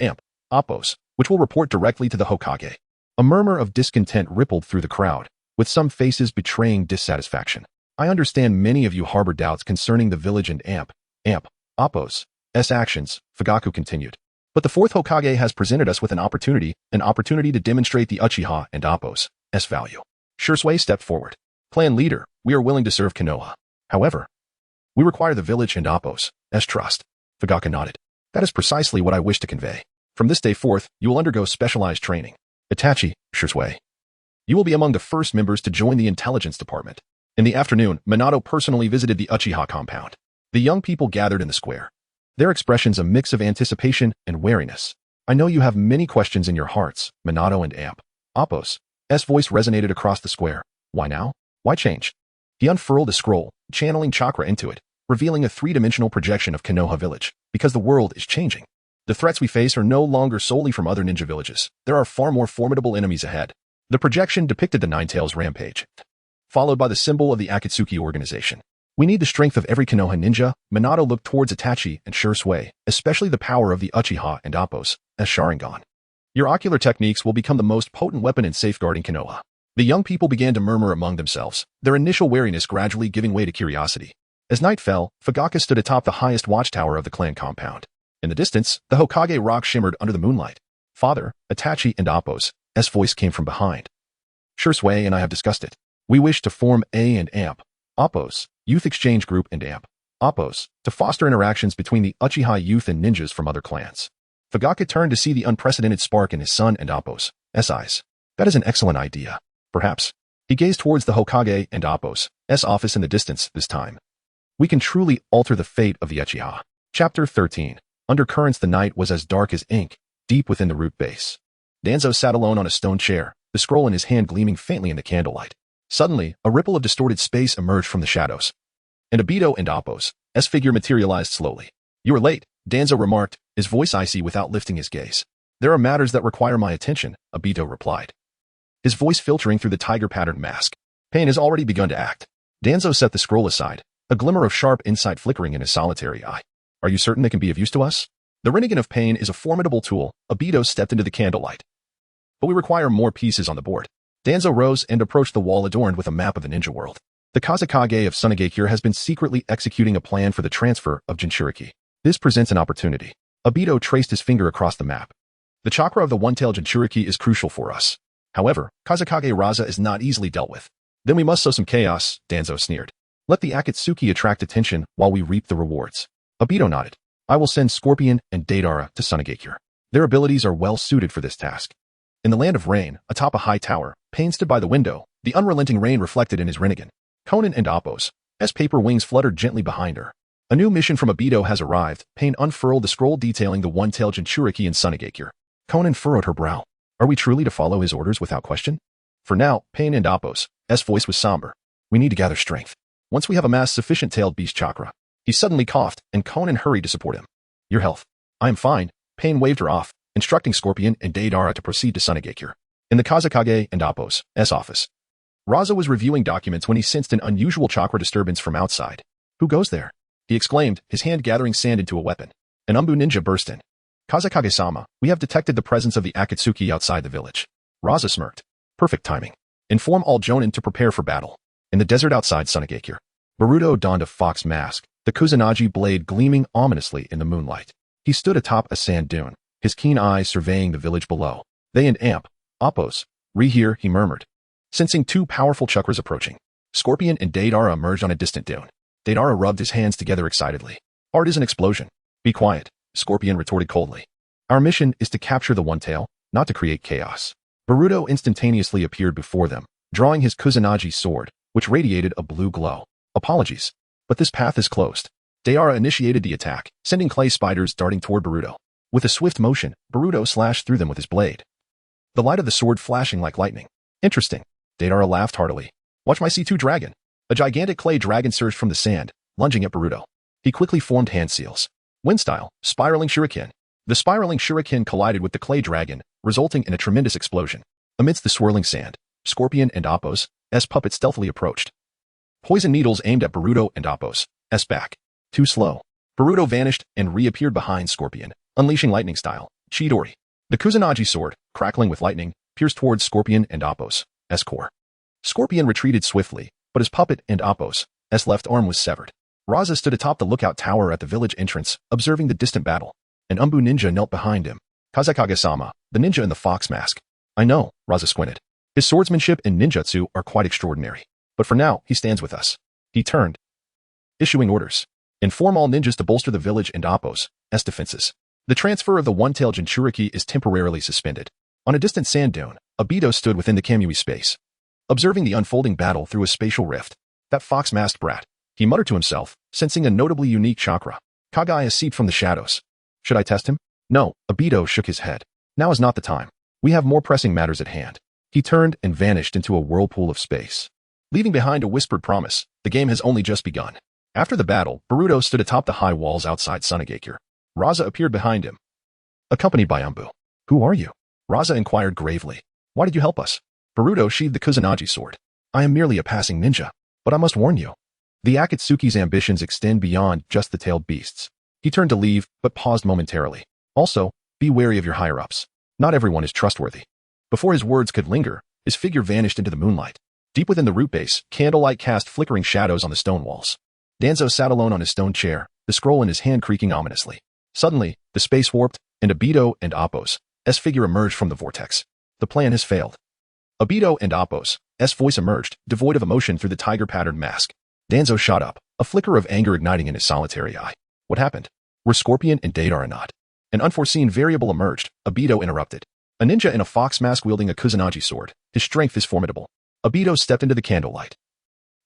Speaker 1: Oppos, which will report directly to the Hokage. A murmur of discontent rippled through the crowd, with some faces betraying dissatisfaction. I understand many of you harbor doubts concerning the village and Oppos' actions, Fugaku continued. But the fourth Hokage has presented us with an opportunity to demonstrate the Uchiha and Oppos' value. Shursui stepped forward. Clan leader, we are willing to serve Konoha. However, we require the village and Oppos' trust. Fugaku nodded. That is precisely what I wish to convey. From this day forth, you will undergo specialized training. Itachi, Shursui, you will be among the first members to join the intelligence department. In the afternoon, Minato personally visited the Uchiha compound. The young people gathered in the square. Their expressions a mix of anticipation and wariness. I know you have many questions in your hearts, Minato and Oppos' voice resonated across the square. Why now? Why change? He unfurled a scroll, channeling chakra into it, revealing a three-dimensional projection of Konoha village. Because the world is changing. The threats we face are no longer solely from other ninja villages. There are far more formidable enemies ahead. The projection depicted the Ninetales rampage, followed by the symbol of the Akatsuki organization. We need the strength of every Konoha ninja. Minato looked towards Itachi and Shursui, especially the power of the Uchiha and Oppos' Sharingan. Your ocular techniques will become the most potent weapon in safeguarding Konoha. The young people began to murmur among themselves, their initial wariness gradually giving way to curiosity. As night fell, Fugaku stood atop the highest watchtower of the clan compound. In the distance, the Hokage rock shimmered under the moonlight. Father, Itachi and Oppos' voice came from behind. Shursui and I have discussed it. We wish to form Oppos, Youth Exchange Group and Oppos, to foster interactions between the Uchiha youth and ninjas from other clans. Fugaka turned to see the unprecedented spark in his son and Appo's eyes. That is an excellent idea. Perhaps. He gazed towards the Hokage and Appo's office in the distance this time. We can truly alter the fate of the Uchiha. Chapter 13. Undercurrents. The night was as dark as ink, deep within the root base. Danzo sat alone on a stone chair, the scroll in his hand gleaming faintly in the candlelight. Suddenly, a ripple of distorted space emerged from the shadows. And Obito and Appo's figure materialized slowly. You are late, Danzo remarked, his voice icy without lifting his gaze. There are matters that require my attention, Obito replied, his voice filtering through the tiger-patterned mask. Pain has already begun to act. Danzo set the scroll aside, a glimmer of sharp insight flickering in his solitary eye. Are you certain they can be of use to us? The Rinnegan of Pain is a formidable tool. Obito stepped into the candlelight. But we require more pieces on the board. Danzo rose and approached the wall adorned with a map of the ninja world. The Kazekage of Sunagakure has been secretly executing a plan for the transfer of Jinchuriki. This presents an opportunity. Obito traced his finger across the map. The chakra of the one-tailed Jinchuriki is crucial for us. However, Kazekage Raza is not easily dealt with. Then we must sow some chaos, Danzo sneered. Let the Akatsuki attract attention while we reap the rewards. Obito nodded. I will send Scorpion and Deidara to Sunagakure. Their abilities are well suited for this task. In the land of rain, atop a high tower, Pain stood by the window, the unrelenting rain reflected in his Rinnegan. Konan and Appo's paper wings fluttered gently behind her. A new mission from Obito has arrived. Pain unfurled the scroll detailing the one-tailed Jinchuriki in Sunagakure. Konan furrowed her brow. Are we truly to follow his orders without question? For now, Pain and Appo's voice was somber. We need to gather strength. Once we have amassed sufficient tailed beast chakra. He suddenly coughed, and Konan hurried to support him. Your health. I am fine. Pain waved her off, instructing Scorpion and Deidara to proceed to Sunagakure. In the Kazekage and Appo's office. Raza was reviewing documents when he sensed an unusual chakra disturbance from outside. Who goes there? He exclaimed, his hand gathering sand into a weapon. An Umbu ninja burst in. Kazekage-sama, we have detected the presence of the Akatsuki outside the village. Raza smirked. Perfect timing. Inform all Jonin to prepare for battle. In the desert outside Sunagakure. Boruto donned a fox mask, the Kusanagi blade gleaming ominously in the moonlight. He stood atop a sand dune, his keen eyes surveying the village below. They and Appo's. Here, he murmured. Sensing two powerful chakras approaching. Scorpion and Deidara emerged on a distant dune. Deidara rubbed his hands together excitedly. Art is an explosion. Be quiet, Scorpion retorted coldly. Our mission is to capture the one tail, not to create chaos. Boruto instantaneously appeared before them, drawing his Kusanagi sword, which radiated a blue glow. Apologies, but this path is closed. Deidara initiated the attack, sending clay spiders darting toward Boruto. With a swift motion, Boruto slashed through them with his blade. The light of the sword flashing like lightning. Interesting. Deidara laughed heartily. Watch my C2 dragon. A gigantic clay dragon surged from the sand, lunging at Boruto. He quickly formed hand seals. Wind-style, spiraling shuriken. The spiraling shuriken collided with the clay dragon, resulting in a tremendous explosion. Amidst the swirling sand, Scorpion and Appo's puppet stealthily approached. Poison needles aimed at Boruto and Appo's back. Too slow. Boruto vanished and reappeared behind Scorpion, unleashing lightning-style, Chidori. The Kusanagi sword, crackling with lightning, pierced towards Scorpion and Appo's core. Scorpion retreated swiftly, but his puppet and Appo's left arm was severed. Raza stood atop the lookout tower at the village entrance, observing the distant battle. An Umbu ninja knelt behind him. Kazekage-sama, the ninja in the fox mask. I know, Raza squinted. His swordsmanship and ninjutsu are quite extraordinary. But for now, he stands with us. He turned. Issuing orders. Inform all ninjas to bolster the village and Appo's defenses. The transfer of the one-tailed Jinchuriki is temporarily suspended. On a distant sand dune, Obito stood within the Kamui space, observing the unfolding battle through a spatial rift. That fox-masked brat, he muttered to himself, sensing a notably unique chakra. Kagaya seeped from the shadows. Should I test him? No, Obito shook his head. Now is not the time. We have more pressing matters at hand. He turned and vanished into a whirlpool of space. Leaving behind a whispered promise, the game has only just begun. After the battle, Boruto stood atop the high walls outside Sunagakure. Raza appeared behind him, accompanied by Umbu. Who are you? Raza inquired gravely. Why did you help us? Boruto sheathed the Kusanagi sword. I am merely a passing ninja, but I must warn you. The Akatsuki's ambitions extend beyond just the tailed beasts. He turned to leave, but paused momentarily. Also, be wary of your higher-ups. Not everyone is trustworthy. Before his words could linger, his figure vanished into the moonlight. Deep within the root base, candlelight cast flickering shadows on the stone walls. Danzo sat alone on his stone chair, the scroll in his hand creaking ominously. Suddenly, the space warped, and Obito and Appo's figure emerged from the vortex. The plan has failed. Obito and Appo's voice emerged, devoid of emotion through the tiger-patterned mask. Danzo shot up, a flicker of anger igniting in his solitary eye. What happened? Were Scorpion and Deidara not? An unforeseen variable emerged. Obito interrupted. A ninja in a fox mask wielding a Kusanagi sword. His strength is formidable. Obito stepped into the candlelight,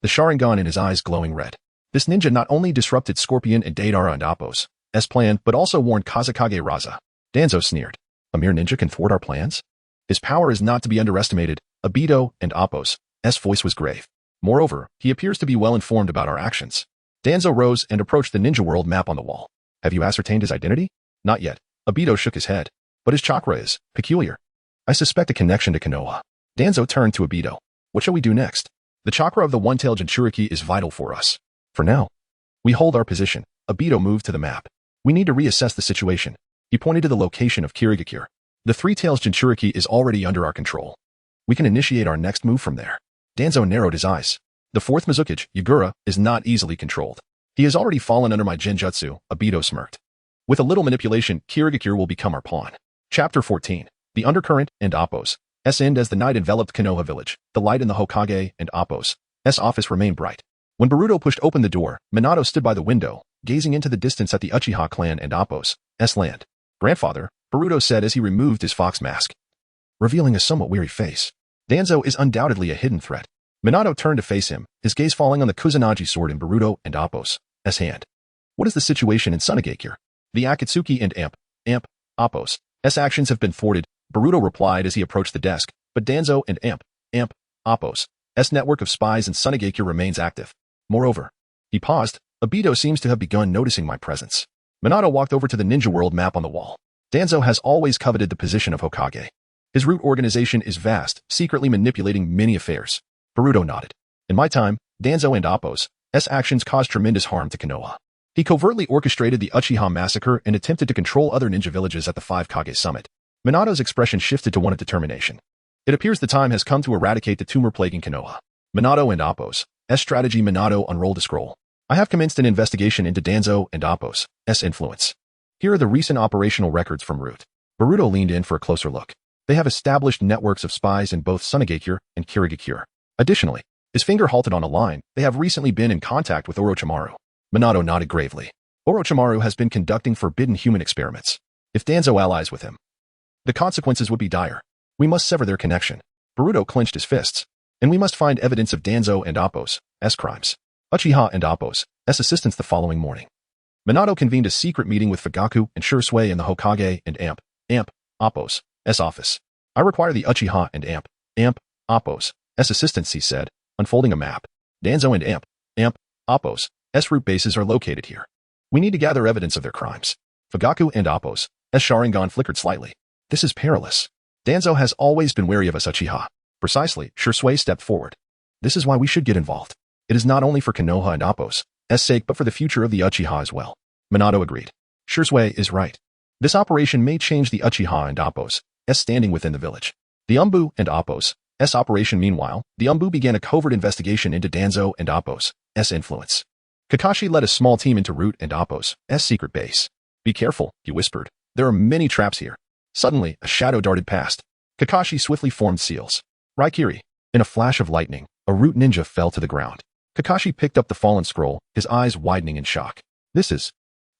Speaker 1: the Sharingan in his eyes glowing red. This ninja not only disrupted Scorpion and Deidara and Appo's plan, but also warned Kazekage Raza. Danzo sneered. A mere ninja can thwart our plans? His power is not to be underestimated. Obito and Appo's voice was grave. Moreover, he appears to be well informed about our actions. Danzo rose and approached the ninja world map on the wall. Have you ascertained his identity? Not yet. Obito shook his head. But his chakra is peculiar. I suspect a connection to Konoha. Danzo turned to Obito. What shall we do next? The chakra of the one-tailed Jinchuriki is vital for us. For now, we hold our position. Obito moved to the map. We need to reassess the situation. He pointed to the location of Kirigakure. The three-tails Jinchuriki is already under our control. We can initiate our next move from there. Danzo narrowed his eyes. The fourth Mizukage, Yagura, is not easily controlled. He has already fallen under my genjutsu, Obito smirked. With a little manipulation, Kirigakure will become our pawn. Chapter 14. The Undercurrent and Appo's end. As the night enveloped Konoha village, the light in the Hokage and Appo's office remained bright. When Boruto pushed open the door, Minato stood by the window, gazing into the distance at the Uchiha clan and Appo's land. Grandfather, Boruto said as he removed his fox mask, revealing a somewhat weary face. Danzo is undoubtedly a hidden threat. Minato turned to face him, his gaze falling on the Kusanagi sword in Boruto and Appo's hand. What is the situation in Sunagakure? The Akatsuki and Appo's actions have been thwarted, Boruto replied as he approached the desk, but Danzo and Appo's network of spies in Sunagakure remains active. Moreover, he paused. Obito seems to have begun noticing my presence. Minato walked over to the ninja world map on the wall. Danzo has always coveted the position of Hokage. His root organization is vast, secretly manipulating many affairs. Boruto nodded. In my time, Danzo and Appo's actions caused tremendous harm to Konoha. He covertly orchestrated the Uchiha massacre and attempted to control other ninja villages at the Five Kage summit. Minato's expression shifted to one of determination. It appears the time has come to eradicate the tumor plaguing Konoha. Minato and Appo's strategy. Minato unrolled a scroll. I have commenced an investigation into Danzo and Appo's influence. Here are the recent operational records from Root. Boruto leaned in for a closer look. They have established networks of spies in both Sunagakure and Kirigakure. Additionally, his finger halted on a line. They have recently been in contact with Orochimaru. Minato nodded gravely. Orochimaru has been conducting forbidden human experiments. If Danzo allies with him, the consequences would be dire. We must sever their connection. Boruto clenched his fists. And we must find evidence of Danzo and Appo's crimes. Uchiha and Appo's assistance. The following morning, Minato convened a secret meeting with Fugaku and Shursui in the Hokage and Appo's office. I require the Uchiha and Appo's assistance, he said, unfolding a map. Danzo and Appo's root bases are located here. We need to gather evidence of their crimes. Fugaku and Appo's Sharingan flickered slightly. This is perilous. Danzo has always been wary of us Uchiha. Precisely, Shursui stepped forward. This is why we should get involved. It is not only for Konoha and Appo's sake but for the future of the Uchiha as well. Minato agreed. Shursui is right. This operation may change the Uchiha and Appo's standing within the village. The Umbu and Appo's operation. Meanwhile, the Umbu began a covert investigation into Danzo and Appo's influence. Kakashi led a small team into Root and Appo's secret base. Be careful, he whispered. There are many traps here. Suddenly, a shadow darted past. Kakashi swiftly formed seals. Raikiri. In a flash of lightning, a Root ninja fell to the ground. Kakashi picked up the fallen scroll, his eyes widening in shock. This is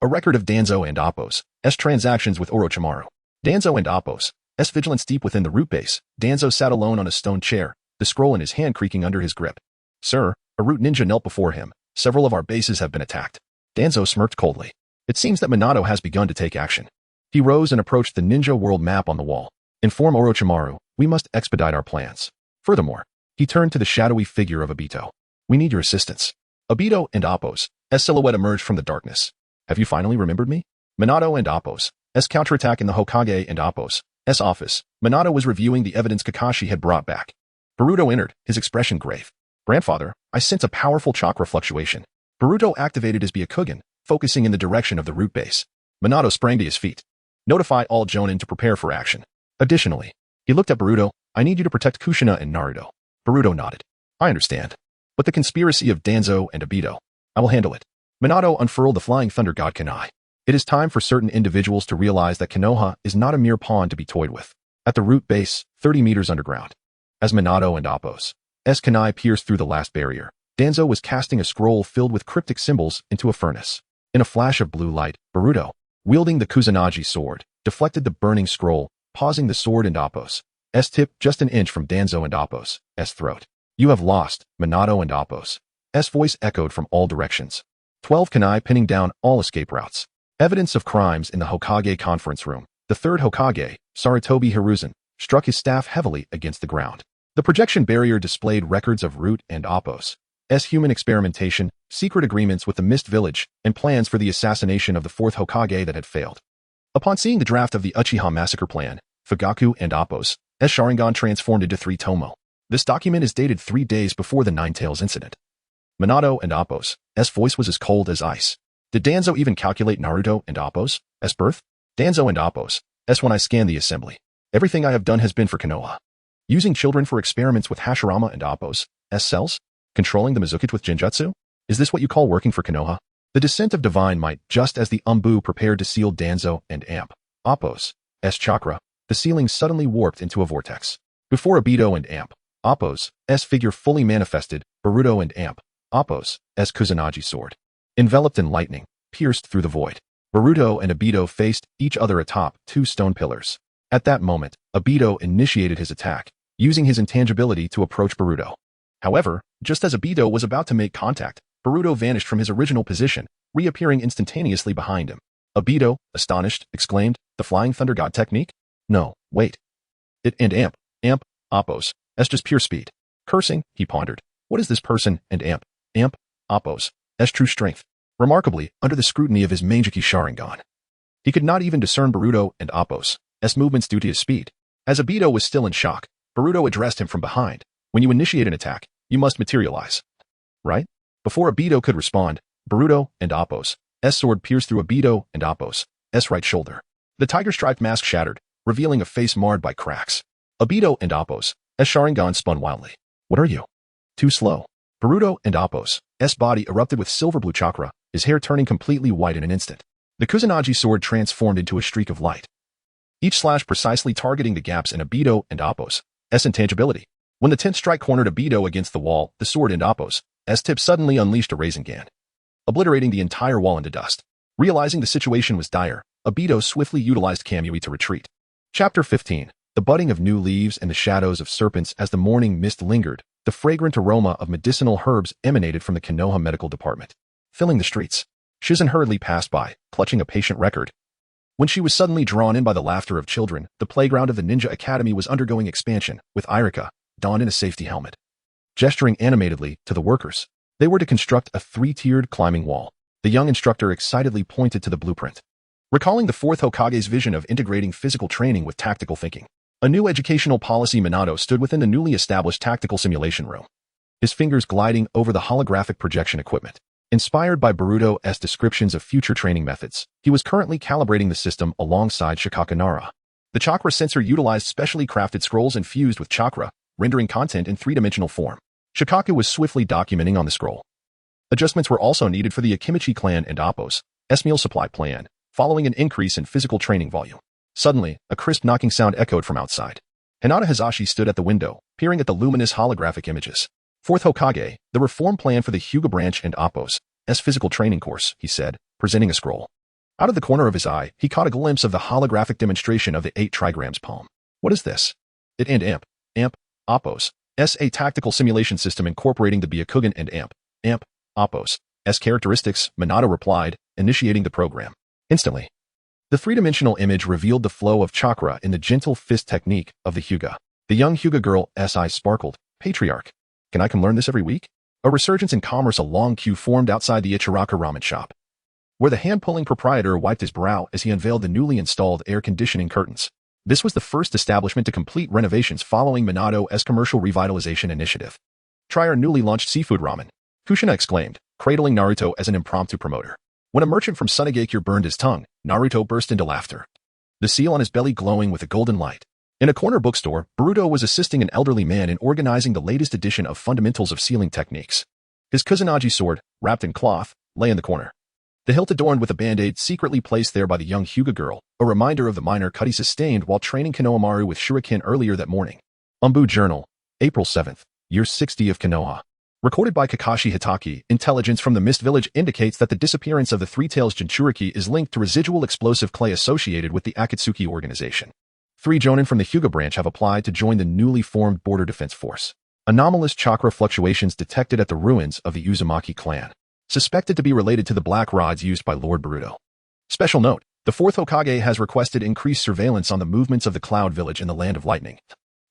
Speaker 1: a record of Danzo and Appo's transactions with Orochimaru. Danzo and Appo's vigilance deep within the Root base. Danzo sat alone on a stone chair, the scroll in his hand creaking under his grip. Sir, a Root ninja knelt before him. Several of our bases have been attacked. Danzo smirked coldly. It seems that Minato has begun to take action. He rose and approached the ninja world map on the wall. Inform Orochimaru, we must expedite our plans. Furthermore, he turned to the shadowy figure of Obito. We need your assistance. Obito and Appo's silhouette emerged from the darkness. Have you finally remembered me? Minato and Appo's counterattack in the Hokage and Appo's office. Minato was reviewing the evidence Kakashi had brought back. Boruto entered, his expression grave. Grandfather, I sense a powerful chakra fluctuation. Boruto activated his Byakugan, focusing in the direction of the Root base. Minato sprang to his feet. Notify all Jonin to prepare for action. Additionally, he looked at Boruto. I need you to protect Kushina and Naruto. Boruto nodded. I understand. But the conspiracy of Danzo and Obito, I will handle it. Minato unfurled the Flying Thunder God Kunai. It is time for certain individuals to realize that Konoha is not a mere pawn to be toyed with. At the Root base, 30 meters underground. As Minato and Appo's kunai pierced through the last barrier, Danzo was casting a scroll filled with cryptic symbols into a furnace. In a flash of blue light, Boruto, wielding the Kusanagi sword, deflected the burning scroll, pausing the sword and Appo's tip just an inch from Danzo and Appo's throat. You have lost, Minato and Appo's voice echoed from all directions. 12 Kunai pinning down all escape routes. Evidence of crimes in the Hokage conference room. The third Hokage, Sarutobi Hiruzen, struck his staff heavily against the ground. The projection barrier displayed records of Root and Appo's human experimentation, secret agreements with the Mist Village, and plans for the assassination of the fourth Hokage that had failed. Upon seeing the draft of the Uchiha massacre plan, Fugaku and Appo's Sharingan transformed into 3 Tomo. This document is dated 3 days before the Nine Tails incident. Minato and Appo's voice was as cold as ice. Did Danzo even calculate Naruto and Appo's birth? Danzo and Appo's when I scanned the assembly. Everything I have done has been for Konoha. Using children for experiments with Hashirama and Appo's cells? Controlling the Mizukichi with Genjutsu? Is this what you call working for Konoha? The descent of divine might, just as the Umbu prepared to seal Danzo and Appo's chakra, the ceiling suddenly warped into a vortex. Before Obito and Appo's figure fully manifested, Boruto and Appo's Kusanagi sword. Enveloped in lightning, pierced through the void. Boruto and Obito faced each other atop 2 stone pillars. At that moment, Obito initiated his attack, using his intangibility to approach Boruto. However, just as Obito was about to make contact, Boruto vanished from his original position, reappearing instantaneously behind him. Obito, astonished, exclaimed, "The Flying Thunder God technique? No, wait. It and Appo's just pure speed." Cursing, he pondered, what is this person and Appo's true strength? Remarkably, under the scrutiny of his Mangeki Sharingan, he could not even discern Boruto and Appo's movements due to his speed. As Obito was still in shock, Boruto addressed him from behind. When you initiate an attack, you must materialize. Right? Before Obito could respond, Boruto and Appo's sword pierced through Obito and Appo's right shoulder. The tiger-striped mask shattered, revealing a face marred by cracks. Obito and Appo's Sharingan spun wildly. What are you? Too slow. Boruto and Appo's body erupted with silver blue chakra, his hair turning completely white in an instant. The Kusanagi sword transformed into a streak of light, each slash precisely targeting the gaps in Obito and Appo's intangibility. When the 10th strike cornered Obito against the wall, the sword in Appo's tip suddenly unleashed a Rasengan, obliterating the entire wall into dust. Realizing the situation was dire, Obito swiftly utilized Kamui to retreat. Chapter 15. The budding of new leaves and the shadows of serpents. As the morning mist lingered, the fragrant aroma of medicinal herbs emanated from the Konoha medical department, filling the streets. Shizen hurriedly passed by, clutching a patient record. When she was suddenly drawn in by the laughter of children, the playground of the Ninja Academy was undergoing expansion, with Irika, donned in a safety helmet, gesturing animatedly to the workers. They were to construct a 3-tiered climbing wall. The young instructor excitedly pointed to the blueprint, recalling the fourth Hokage's vision of integrating physical training with tactical thinking. A new educational policy. Minato stood within the newly established tactical simulation room, his fingers gliding over the holographic projection equipment. Inspired by Boruto's descriptions of future training methods, he was currently calibrating the system alongside Shikakanara. The chakra sensor utilized specially crafted scrolls infused with chakra, rendering content in 3-dimensional form. Shikaku was swiftly documenting on the scroll. Adjustments were also needed for the Akimichi clan and Appo's meal supply plan, following an increase in physical training volume. Suddenly, a crisp knocking sound echoed from outside. Hinata Hazashi stood at the window, peering at the luminous holographic images. Fourth Hokage, the reform plan for the Hyuga branch and Appo's physical training course, he said, presenting a scroll. Out of the corner of his eye, he caught a glimpse of the holographic demonstration of the 8 trigrams poem. What is this? It and Appo's a tactical simulation system incorporating the Byakugan and Appo's characteristics, Minato replied, initiating the program. Instantly, the 3-dimensional image revealed the flow of chakra in the gentle fist technique of the Hyuga. The young Hyuga girl's eyes sparkled. Patriarch. Can I come learn this every week? A resurgence in commerce. A long queue formed outside the Ichiraka ramen shop, where the hand-pulling proprietor wiped his brow as he unveiled the newly installed air conditioning curtains. This was the first establishment to complete renovations following Minato's commercial revitalization initiative. Try our newly launched seafood ramen, Kushina exclaimed, cradling Naruto as an impromptu promoter. When a merchant from Sunagakure burned his tongue, Naruto burst into laughter, the seal on his belly glowing with a golden light. In a corner bookstore, Boruto was assisting an elderly man in organizing the latest edition of Fundamentals of Sealing Techniques. His Kusanagi sword, wrapped in cloth, lay in the corner, the hilt adorned with a band-aid secretly placed there by the young Hyuga girl, a reminder of the minor cut he sustained while training Konohamaru with shuriken earlier that morning. Umbu Journal, April 7th, Year 60 of Konoha. Recorded by Kakashi Hitaki, intelligence from the Mist Village indicates that the disappearance of the Three Tails Jinchuriki is linked to residual explosive clay associated with the Akatsuki organization. 3 Jonin from the Hyuga branch have applied to join the newly formed Border Defense Force. Anomalous chakra fluctuations detected at the ruins of the Uzumaki clan, suspected to be related to the black rods used by Lord Boruto. Special note, the 4th Hokage has requested increased surveillance on the movements of the Cloud Village in the Land of Lightning,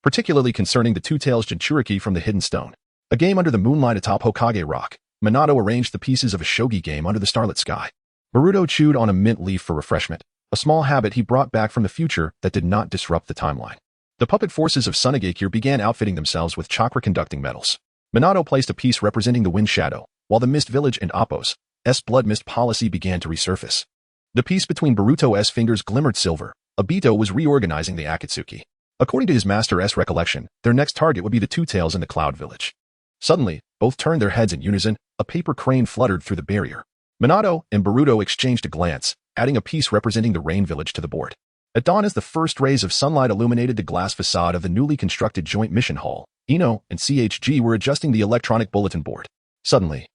Speaker 1: particularly concerning the Two Tails Jinchuriki from the Hidden Stone. A game under the moonlight atop Hokage Rock, Minato arranged the pieces of a shogi game under the starlit sky. Boruto chewed on a mint leaf for refreshment, a small habit he brought back from the future that did not disrupt the timeline. The puppet forces of Sunagakure began outfitting themselves with chakra-conducting metals. Minato placed a piece representing the Wind Shadow, while the Mist Village and Appo's Blood Mist policy began to resurface. The piece between Boruto's fingers glimmered silver. Obito was reorganizing the Akatsuki. According to his master's recollection, their next target would be the Two Tails in the Cloud Village. Suddenly, both turned their heads in unison. A paper crane fluttered through the barrier. Minato and Boruto exchanged a glance, adding a piece representing the Rain Village to the board. At dawn, as the first rays of sunlight illuminated the glass facade of the newly constructed Joint Mission Hall, Ino and CHG were adjusting the electronic bulletin board. Suddenly,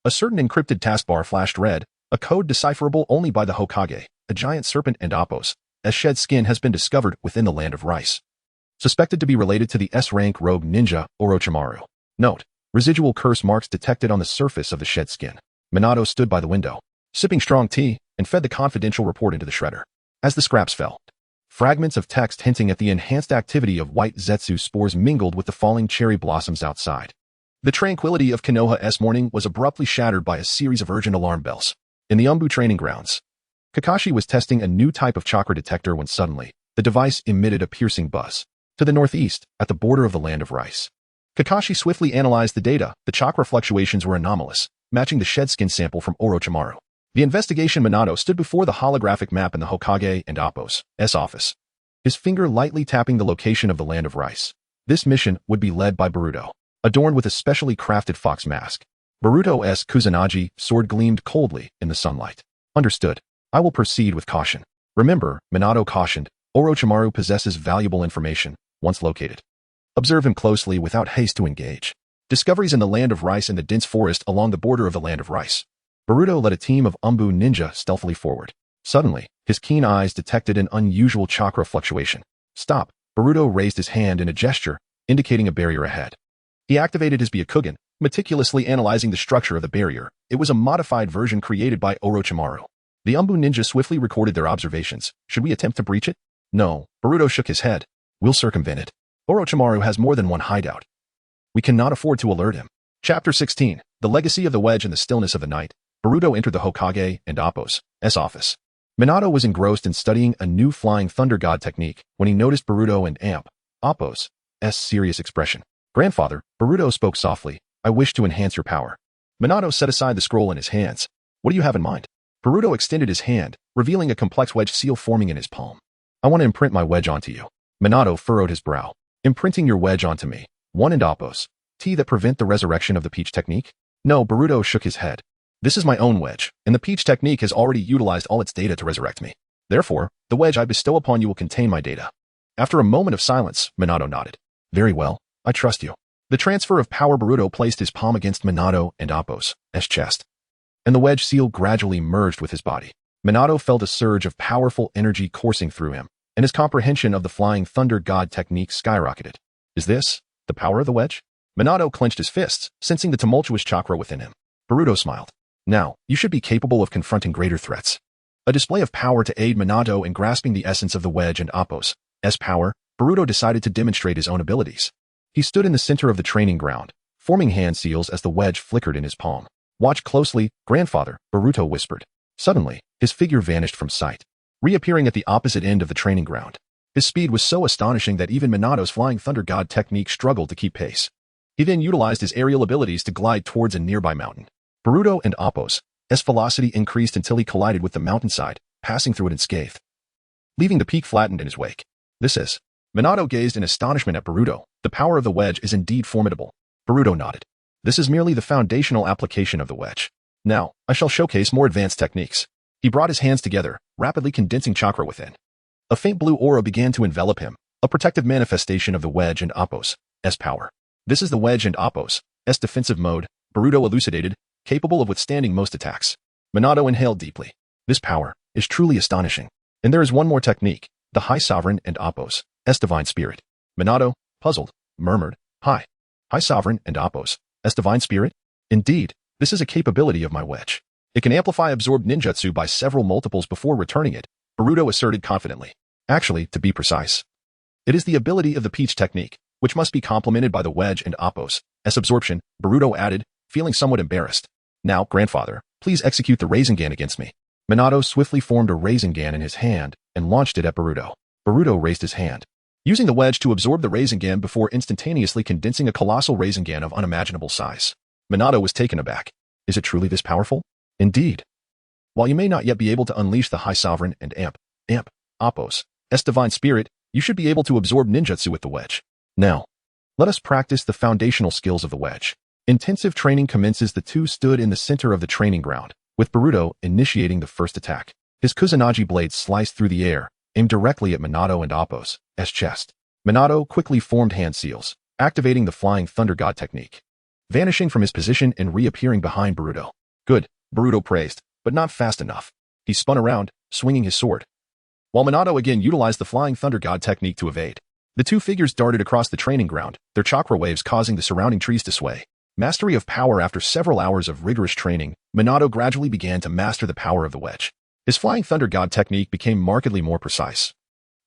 Speaker 1: a certain encrypted taskbar flashed red, a code decipherable only by the Hokage, a giant serpent and Appo's shed skin has been discovered within the Land of Rice. Suspected to be related to the S-rank rogue ninja Orochimaru. Note, residual curse marks detected on the surface of the shed skin. Minato stood by the window, sipping strong tea, and fed the confidential report into the shredder. As the scraps fell, fragments of text hinting at the enhanced activity of white Zetsu spores mingled with the falling cherry blossoms outside. The tranquility of Konoha's morning was abruptly shattered by a series of urgent alarm bells. In the Umbu training grounds, Kakashi was testing a new type of chakra detector when suddenly, the device emitted a piercing buzz. To the northeast, at the border of the Land of Rice, Kakashi swiftly analyzed the data. The chakra fluctuations were anomalous, matching the shed skin sample from Orochimaru. The investigation Minato stood before the holographic map in the Hokage and Appo's office, his finger lightly tapping the location of the Land of Rice. This mission would be led by Boruto, adorned with a specially crafted fox mask. Boruto's Kusanagi sword gleamed coldly in the sunlight. Understood. I will proceed with caution. Remember, Minato cautioned, Orochimaru possesses valuable information, once located. Observe him closely without haste to engage. Discoveries in the Land of Rice and the dense forest along the border of the Land of Rice. Boruto led a team of Umbu ninja stealthily forward. Suddenly, his keen eyes detected an unusual chakra fluctuation. Stop. Boruto raised his hand in a gesture, indicating a barrier ahead. He activated his Byakugan, meticulously analyzing the structure of the barrier. It was a modified version created by Orochimaru. The Umbu ninja swiftly recorded their observations. Should we attempt to breach it? No. Boruto shook his head. We'll circumvent it. Orochimaru has more than one hideout. We cannot afford to alert him. Chapter 16. The Legacy of the Wedge in the Stillness of the Night. Boruto entered the Hokage and Appo's office. Minato was engrossed in studying a new Flying Thunder God technique when he noticed Boruto and Appo's serious expression. Grandfather, Boruto spoke softly, I wish to enhance your power. Minato set aside the scroll in his hands. What do you have in mind? Boruto extended his hand, revealing a complex wedge seal forming in his palm. I want to imprint my wedge onto you. Minato furrowed his brow. Imprinting your wedge onto me. One and Appo's that prevent the resurrection of the peach technique? No, Boruto shook his head. This is my own wedge, and the peach technique has already utilized all its data to resurrect me. Therefore, the wedge I bestow upon you will contain my data. After a moment of silence, Minato nodded. Very well, I trust you. The transfer of power. Boruto placed his palm against Minato and Appo's chest, and the wedge seal gradually merged with his body. Minato felt a surge of powerful energy coursing through him, and his comprehension of the Flying Thunder God technique skyrocketed. Is this the power of the wedge? Minato clenched his fists, sensing the tumultuous chakra within him. Boruto smiled. Now, you should be capable of confronting greater threats. A display of power to aid Minato in grasping the essence of the wedge and Appo's power, Boruto decided to demonstrate his own abilities. He stood in the center of the training ground, forming hand seals as the wedge flickered in his palm. Watch closely, grandfather, Boruto whispered. Suddenly, his figure vanished from sight, reappearing at the opposite end of the training ground. His speed was so astonishing that even Minato's Flying Thunder God technique struggled to keep pace. He then utilized his aerial abilities to glide towards a nearby mountain. Boruto and Appo's velocity increased until he collided with the mountainside, passing through it unscathed, leaving the peak flattened in his wake. This is. Minato gazed in astonishment at Boruto. The power of the wedge is indeed formidable. Boruto nodded. This is merely the foundational application of the wedge. Now, I shall showcase more advanced techniques. He brought his hands together, rapidly condensing chakra within. A faint blue aura began to envelop him, a protective manifestation of the wedge and Appo's power. This is the wedge and Appo's S defensive mode, Boruto elucidated, capable of withstanding most attacks. Minato inhaled deeply. This power is truly astonishing. And there is one more technique, the High Sovereign and Apos, S Divine Spirit. Minato, puzzled, murmured, High Sovereign and Apos, S Divine Spirit? Indeed, this is a capability of my wedge. It can amplify absorbed ninjutsu by several multiples before returning it, Boruto asserted confidently. Actually, to be precise, it is the ability of the peach technique, which must be complemented by the wedge and Apos, S absorption, Boruto added, feeling somewhat embarrassed. Now, grandfather, please execute the Rasengan against me. Minato swiftly formed a Rasengan in his hand and launched it at Boruto. Boruto raised his hand, using the wedge to absorb the Rasengan before instantaneously condensing a colossal Rasengan of unimaginable size. Minato was taken aback. Is it truly this powerful? Indeed. While you may not yet be able to unleash the High Sovereign and Apos, S Divine Spirit, you should be able to absorb ninjutsu with the wedge. Now, let us practice the foundational skills of the wedge. Intensive training commences. The two stood in the center of the training ground, with Boruto initiating the first attack. His Kusanagi blade sliced through the air, aimed directly at Minato and Apos' chest. Minato quickly formed hand seals, activating the Flying Thunder God technique, vanishing from his position and reappearing behind Boruto. Good, Boruto praised, but not fast enough. He spun around, swinging his sword, while Minato again utilized the Flying Thunder God technique to evade. The two figures darted across the training ground, their chakra waves causing the surrounding trees to sway. Mastery of power. After several hours of rigorous training, Minato gradually began to master the power of the wedge. His Flying Thunder God technique became markedly more precise,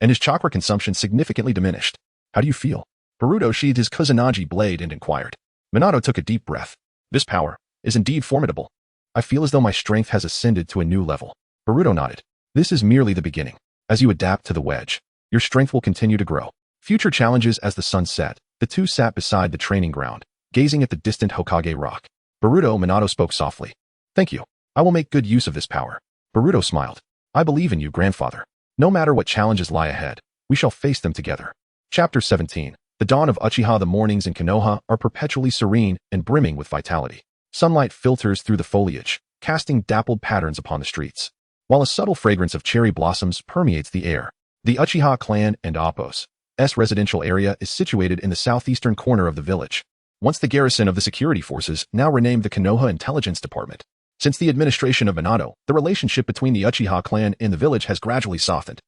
Speaker 1: and his chakra consumption significantly diminished. How do you feel? Boruto sheathed his Kusanagi blade and inquired. Minato took a deep breath. This power is indeed formidable. I feel as though my strength has ascended to a new level. Boruto nodded. This is merely the beginning. As you adapt to the wedge, your strength will continue to grow. Future challenges. As the sun set, the two sat beside the training ground, gazing at the distant Hokage rock. Minato spoke softly. Thank you. I will make good use of this power. Boruto smiled. I believe in you, grandfather. No matter what challenges lie ahead, we shall face them together. Chapter 17. The dawn of Uchiha. The mornings in Konoha are perpetually serene and brimming with vitality. Sunlight filters through the foliage, casting dappled patterns upon the streets, while a subtle fragrance of cherry blossoms permeates the air. The Uchiha clan and Apos' residential area is situated in the southeastern corner of the village. Once the garrison of the security forces, now renamed the Konoha Intelligence Department. Since the administration of Minato, the relationship between the Uchiha clan and the village has gradually softened,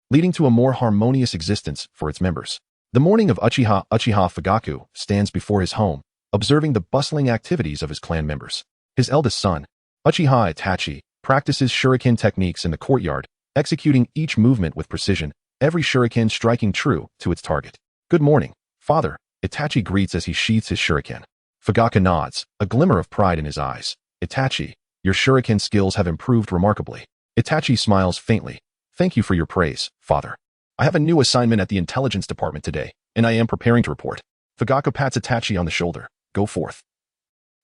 Speaker 1: leading to a more harmonious existence for its members. The morning of Uchiha Fugaku stands before his home, observing the bustling activities of his clan members. His eldest son, Uchiha Itachi, practices shuriken techniques in the courtyard, executing each movement with precision, every shuriken striking true to its target. Good morning, father, Itachi greets as he sheaths his shuriken. Fugaku nods, a glimmer of pride in his eyes. Itachi, your shuriken skills have improved remarkably. Itachi smiles faintly. Thank you for your praise, father. I have a new assignment at the intelligence department today, and I am preparing to report. Fugaku pats Itachi on the shoulder. Go forth.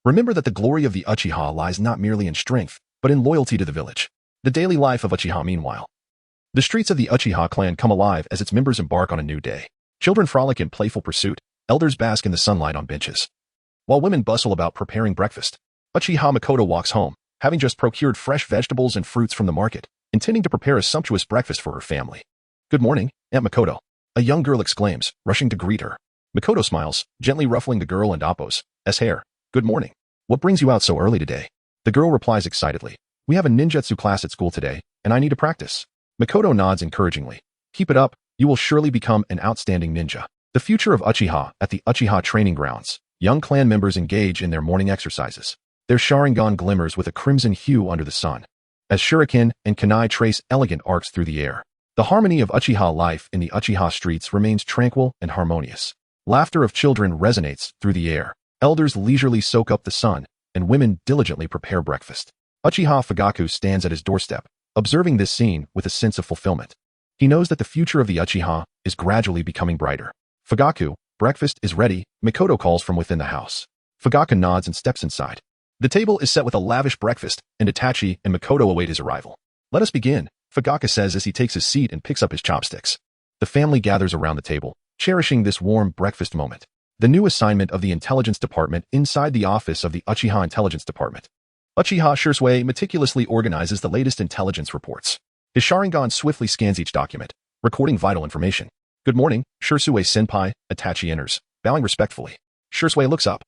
Speaker 1: Remember that the glory of the Uchiha lies not merely in strength, but in loyalty to the village. The daily life of Uchiha. Meanwhile, the streets of the Uchiha clan come alive as its members embark on a new day. Children frolic in playful pursuit, elders bask in the sunlight on benches, while women bustle about preparing breakfast. Uchiha Makoto walks home, having just procured fresh vegetables and fruits from the market, intending to prepare a sumptuous breakfast for her family. Good morning, Aunt Makoto, a young girl exclaims, rushing to greet her. Makoto smiles, gently ruffling the girl and Apos' hair. Good morning. What brings you out so early today? The girl replies excitedly. We have a ninjutsu class at school today, and I need to practice. Makoto nods encouragingly. Keep it up, you will surely become an outstanding ninja. The future of Uchiha. At the Uchiha training grounds, young clan members engage in their morning exercises. Their Sharingan glimmers with a crimson hue under the sun, as shuriken and kunai trace elegant arcs through the air. The harmony of Uchiha life in the Uchiha streets remains tranquil and harmonious. Laughter of children resonates through the air. Elders leisurely soak up the sun, and women diligently prepare breakfast. Uchiha Fugaku stands at his doorstep, observing this scene with a sense of fulfillment. He knows that the future of the Uchiha is gradually becoming brighter. Fugaku, breakfast is ready, Makoto calls from within the house. Fugaku nods and steps inside. The table is set with a lavish breakfast, and Itachi and Makoto await his arrival. Let us begin, Fugaku says as he takes his seat and picks up his chopsticks. The family gathers around the table, cherishing this warm breakfast moment. The new assignment of the intelligence department inside the office of the Uchiha Intelligence Department. Uchiha Shursui meticulously organizes the latest intelligence reports. His Sharingan swiftly scans each document, recording vital information. Good morning, Shursui senpai, Itachi enters, bowing respectfully. Shursui looks up.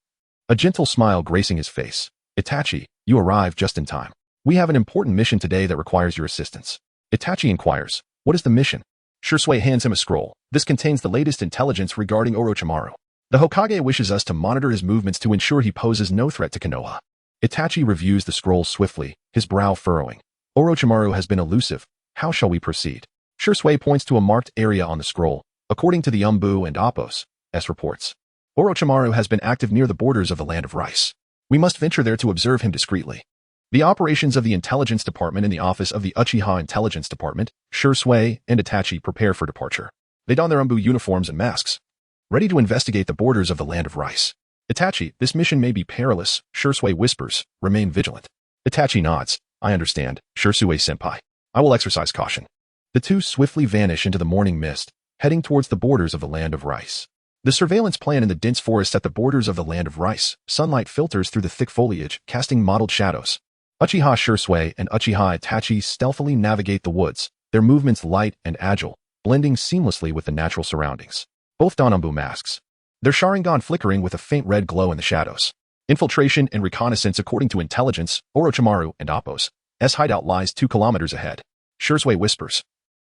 Speaker 1: a gentle smile gracing his face. Itachi, you arrived just in time. We have an important mission today that requires your assistance. Itachi inquires, what is the mission? Shursui hands him a scroll. This contains the latest intelligence regarding Orochimaru. The Hokage wishes us to monitor his movements to ensure he poses no threat to Konoha. Itachi reviews the scroll swiftly, his brow furrowing. Orochimaru has been elusive. How shall we proceed? Shursui points to a marked area on the scroll, according to the Umbu and Appos reports. Orochimaru has been active near the borders of the land of rice. We must venture there to observe him discreetly. The operations of the Intelligence Department in the office of the Uchiha Intelligence Department, Shursui and Itachi prepare for departure. They don their Umbu uniforms and masks, ready to investigate the borders of the land of rice. Itachi, this mission may be perilous, Shursui whispers, remain vigilant. Itachi nods. I understand, Shursui-senpai. I will exercise caution. The two swiftly vanish into the morning mist, heading towards the borders of the land of rice. The surveillance plan in the dense forest at the borders of the land of rice, sunlight filters through the thick foliage, casting mottled shadows. Uchiha Shursui and Uchiha Itachi stealthily navigate the woods, their movements light and agile, blending seamlessly with the natural surroundings. Both don Umbu masks, their Sharingan flickering with a faint red glow in the shadows. Infiltration and reconnaissance according to intelligence, Orochimaru and Appos' hideout lies 2 kilometers ahead. Shursui whispers,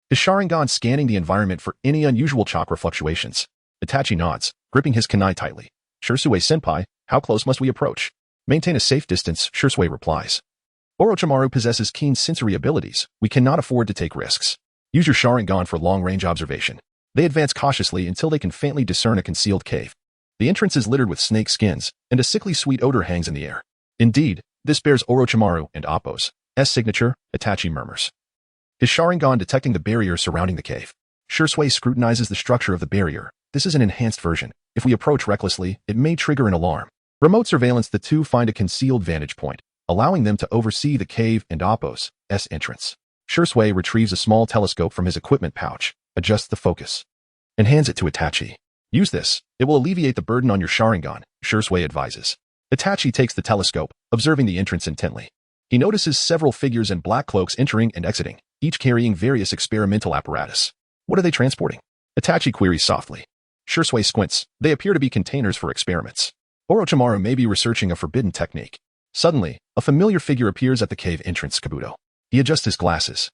Speaker 1: his Sharingan scanning the environment for any unusual chakra fluctuations. Itachi nods, gripping his kunai tightly. Shursui-senpai, how close must we approach? Maintain a safe distance, Shursui replies. Orochimaru possesses keen sensory abilities. We cannot afford to take risks. Use your Sharingan for long-range observation. They advance cautiously until they can faintly discern a concealed cave. The entrance is littered with snake skins, and a sickly sweet odor hangs in the air. Indeed, this bears Orochimaru and Appos' signature, Itachi murmurs. His Sharingan detecting the barrier surrounding the cave. Shursui scrutinizes the structure of the barrier. This is an enhanced version. If we approach recklessly, it may trigger an alarm. Remote surveillance, the two find a concealed vantage point, allowing them to oversee the cave and Appos' entrance. Shursui retrieves a small telescope from his equipment pouch, adjusts the focus, and hands it to Itachi. Use this. It will alleviate the burden on your Sharingan, Shursui advises. Itachi takes the telescope, observing the entrance intently. He notices several figures in black cloaks entering and exiting, each carrying various experimental apparatus. What are they transporting? Itachi queries softly. Shursui squints. They appear to be containers for experiments. Orochimaru may be researching a forbidden technique. Suddenly, a familiar figure appears at the cave entrance, Kabuto. He adjusts his glasses,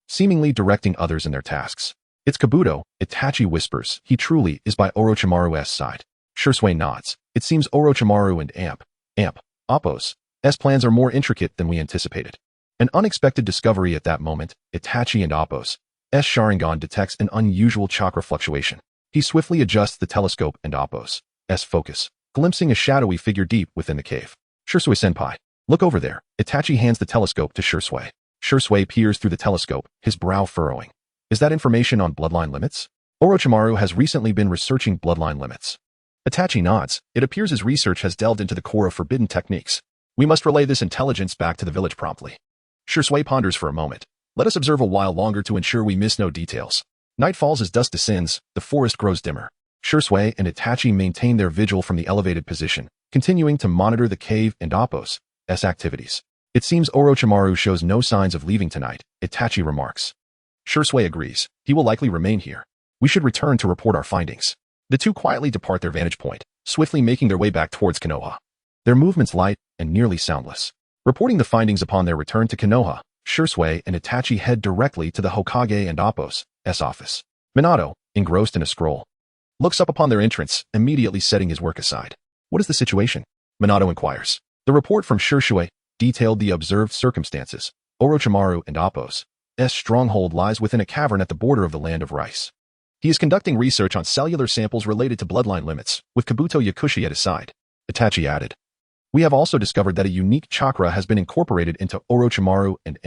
Speaker 1: seemingly directing others in their tasks. It's Kabuto, Itachi whispers. He truly is by Orochimaru's side. Shursui nods. It seems Orochimaru and Appos' plans are more intricate than we anticipated. An unexpected discovery at that moment, Itachi and Appos' Sharingan detects an unusual chakra fluctuation. He swiftly adjusts the telescope and Appos' focus, glimpsing a shadowy figure deep within the cave. Shursui-senpai, look over there. Itachi hands the telescope to Shursui. Shursui peers through the telescope, his brow furrowing. Is that information on bloodline limits? Orochimaru has recently been researching bloodline limits. Itachi nods. It appears his research has delved into the core of forbidden techniques. We must relay this intelligence back to the village promptly. Shursui ponders for a moment. Let us observe a while longer to ensure we miss no details. Night falls as dusk descends, the forest grows dimmer. Shursui and Itachi maintain their vigil from the elevated position, continuing to monitor the cave and Appos' activities. It seems Orochimaru shows no signs of leaving tonight, Itachi remarks. Shursui agrees. He will likely remain here. We should return to report our findings. The two quietly depart their vantage point, swiftly making their way back towards Konoha. Their movements light and nearly soundless. Reporting the findings upon their return to Konoha, Shursui and Itachi head directly to the Hokage and Appos' office. Minato, engrossed in a scroll, looks up upon their entrance, immediately setting his work aside. What is the situation? Minato inquires. The report from Shursui detailed the observed circumstances. Orochimaru and Appos' stronghold lies within a cavern at the border of the land of rice. He is conducting research on cellular samples related to bloodline limits, with Kabuto Yakushi at his side. Itachi added. We have also discovered that a unique chakra has been incorporated into Orochimaru and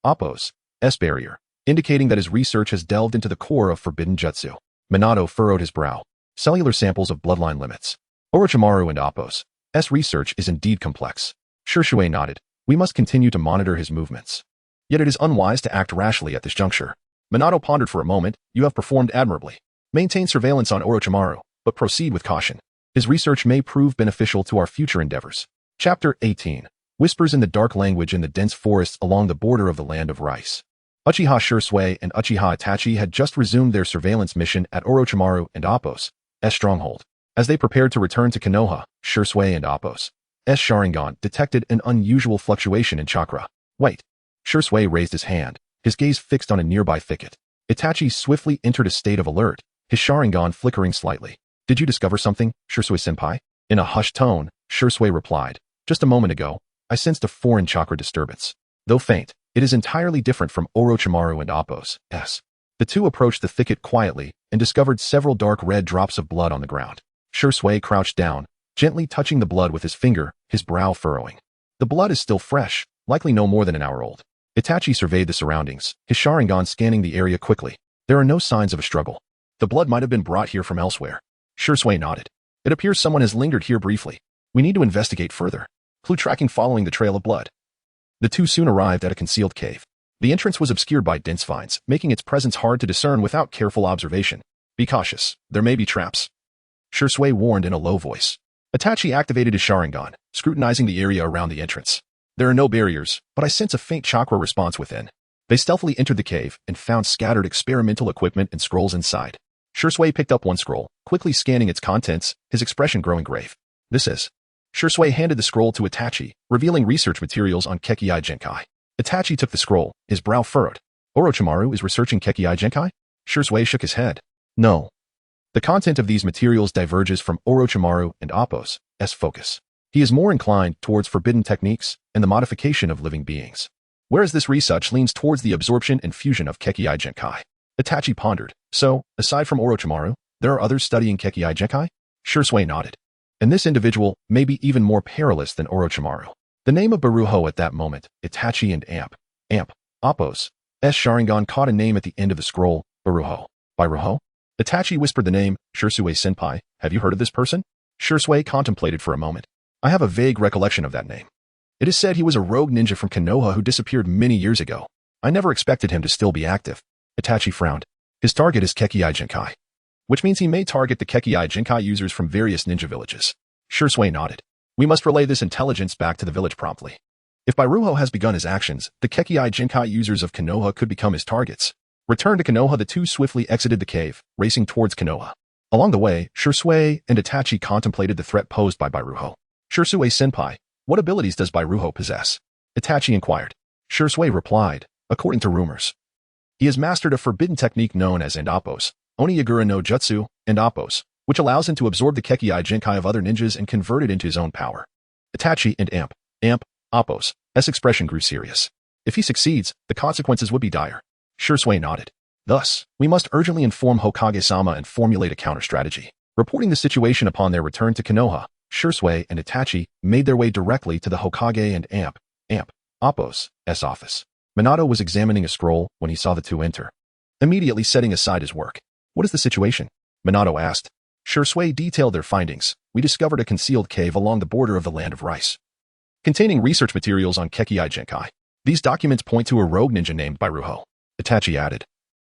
Speaker 1: Appos' barrier, indicating that his research has delved into the core of forbidden jutsu. Minato furrowed his brow. Cellular samples of bloodline limits. Orochimaru and Appos' research is indeed complex. Shursui nodded. We must continue to monitor his movements. Yet it is unwise to act rashly at this juncture. Minato pondered for a moment. You have performed admirably. Maintain surveillance on Orochimaru, but proceed with caution. His research may prove beneficial to our future endeavors. Chapter 18. Whispers in the dark language in the dense forests along the border of the land of rice. Uchiha Shursui and Uchiha Itachi had just resumed their surveillance mission at Orochimaru and Appos' stronghold. As they prepared to return to Konoha, Shisui and Appo's Sharingan detected an unusual fluctuation in chakra. Wait. Shisui raised his hand, his gaze fixed on a nearby thicket. Itachi swiftly entered a state of alert, his Sharingan flickering slightly. Did you discover something, Shisui-senpai? In a hushed tone, Shisui replied, just a moment ago, I sensed a foreign chakra disturbance. Though faint, it is entirely different from Orochimaru and Appo's. The two approached the thicket quietly and discovered several dark red drops of blood on the ground. Shisui crouched down, gently touching the blood with his finger, his brow furrowing. The blood is still fresh, likely no more than an hour old. Itachi surveyed the surroundings, his Sharingan scanning the area quickly. There are no signs of a struggle. The blood might have been brought here from elsewhere. Shisui nodded. It appears someone has lingered here briefly. We need to investigate further. Clue tracking following the trail of blood. The two soon arrived at a concealed cave. The entrance was obscured by dense vines, making its presence hard to discern without careful observation. Be cautious. There may be traps. Shisui warned in a low voice. Itachi activated his Sharingan, scrutinizing the area around the entrance. There are no barriers, but I sense a faint chakra response within. They stealthily entered the cave and found scattered experimental equipment and scrolls inside. Shisui picked up one scroll, quickly scanning its contents, his expression growing grave. This is. Shisui handed the scroll to Itachi, revealing research materials on Kekkei Genkai. Itachi took the scroll, his brow furrowed. Orochimaru is researching Kekkei Genkai? Shisui shook his head. No. The content of these materials diverges from Orochimaru and Appo's focus. He is more inclined towards forbidden techniques and the modification of living beings, whereas this research leans towards the absorption and fusion of Kekkei Genkai. Itachi pondered. So, aside from Orochimaru, there are others studying Kekkei Genkai? Shisui nodded. And this individual may be even more perilous than Orochimaru. The name of Boruto at that moment, Itachi and Appo's Sharingan caught a name at the end of the scroll, Boruto. Boruto? Itachi whispered the name, Shisui-senpai, have you heard of this person? Shisui contemplated for a moment. I have a vague recollection of that name. It is said he was a rogue ninja from Konoha who disappeared many years ago. I never expected him to still be active. Itachi frowned. His target is Kekkei Genkai, which means he may target the Kekkei Genkai users from various ninja villages. Shisui nodded. We must relay this intelligence back to the village promptly. If Boruto has begun his actions, the Kekkei Genkai users of Konoha could become his targets. Returned to Konoha, the two swiftly exited the cave, racing towards Konoha. Along the way, Shisui and Itachi contemplated the threat posed by Boruto. Shisui-senpai, what abilities does Boruto possess? Itachi inquired. Shisui replied, according to rumors. He has mastered a forbidden technique known as Appo's Onigiri no Jutsu, Appo's, which allows him to absorb the Kekkei Genkai of other ninjas and convert it into his own power. Itachi and Appo's expression grew serious. If he succeeds, the consequences would be dire. Shisui nodded. Thus, we must urgently inform Hokage-sama and formulate a counter-strategy. Reporting the situation upon their return to Konoha, Shisui and Itachi made their way directly to the Hokage and Appo's office. Minato was examining a scroll when he saw the two enter, immediately setting aside his work. What is the situation? Minato asked. Shisui detailed their findings. We discovered a concealed cave along the border of the land of rice, containing research materials on Kekkei Genkai. These documents point to a rogue ninja named Boruto. Itachi added.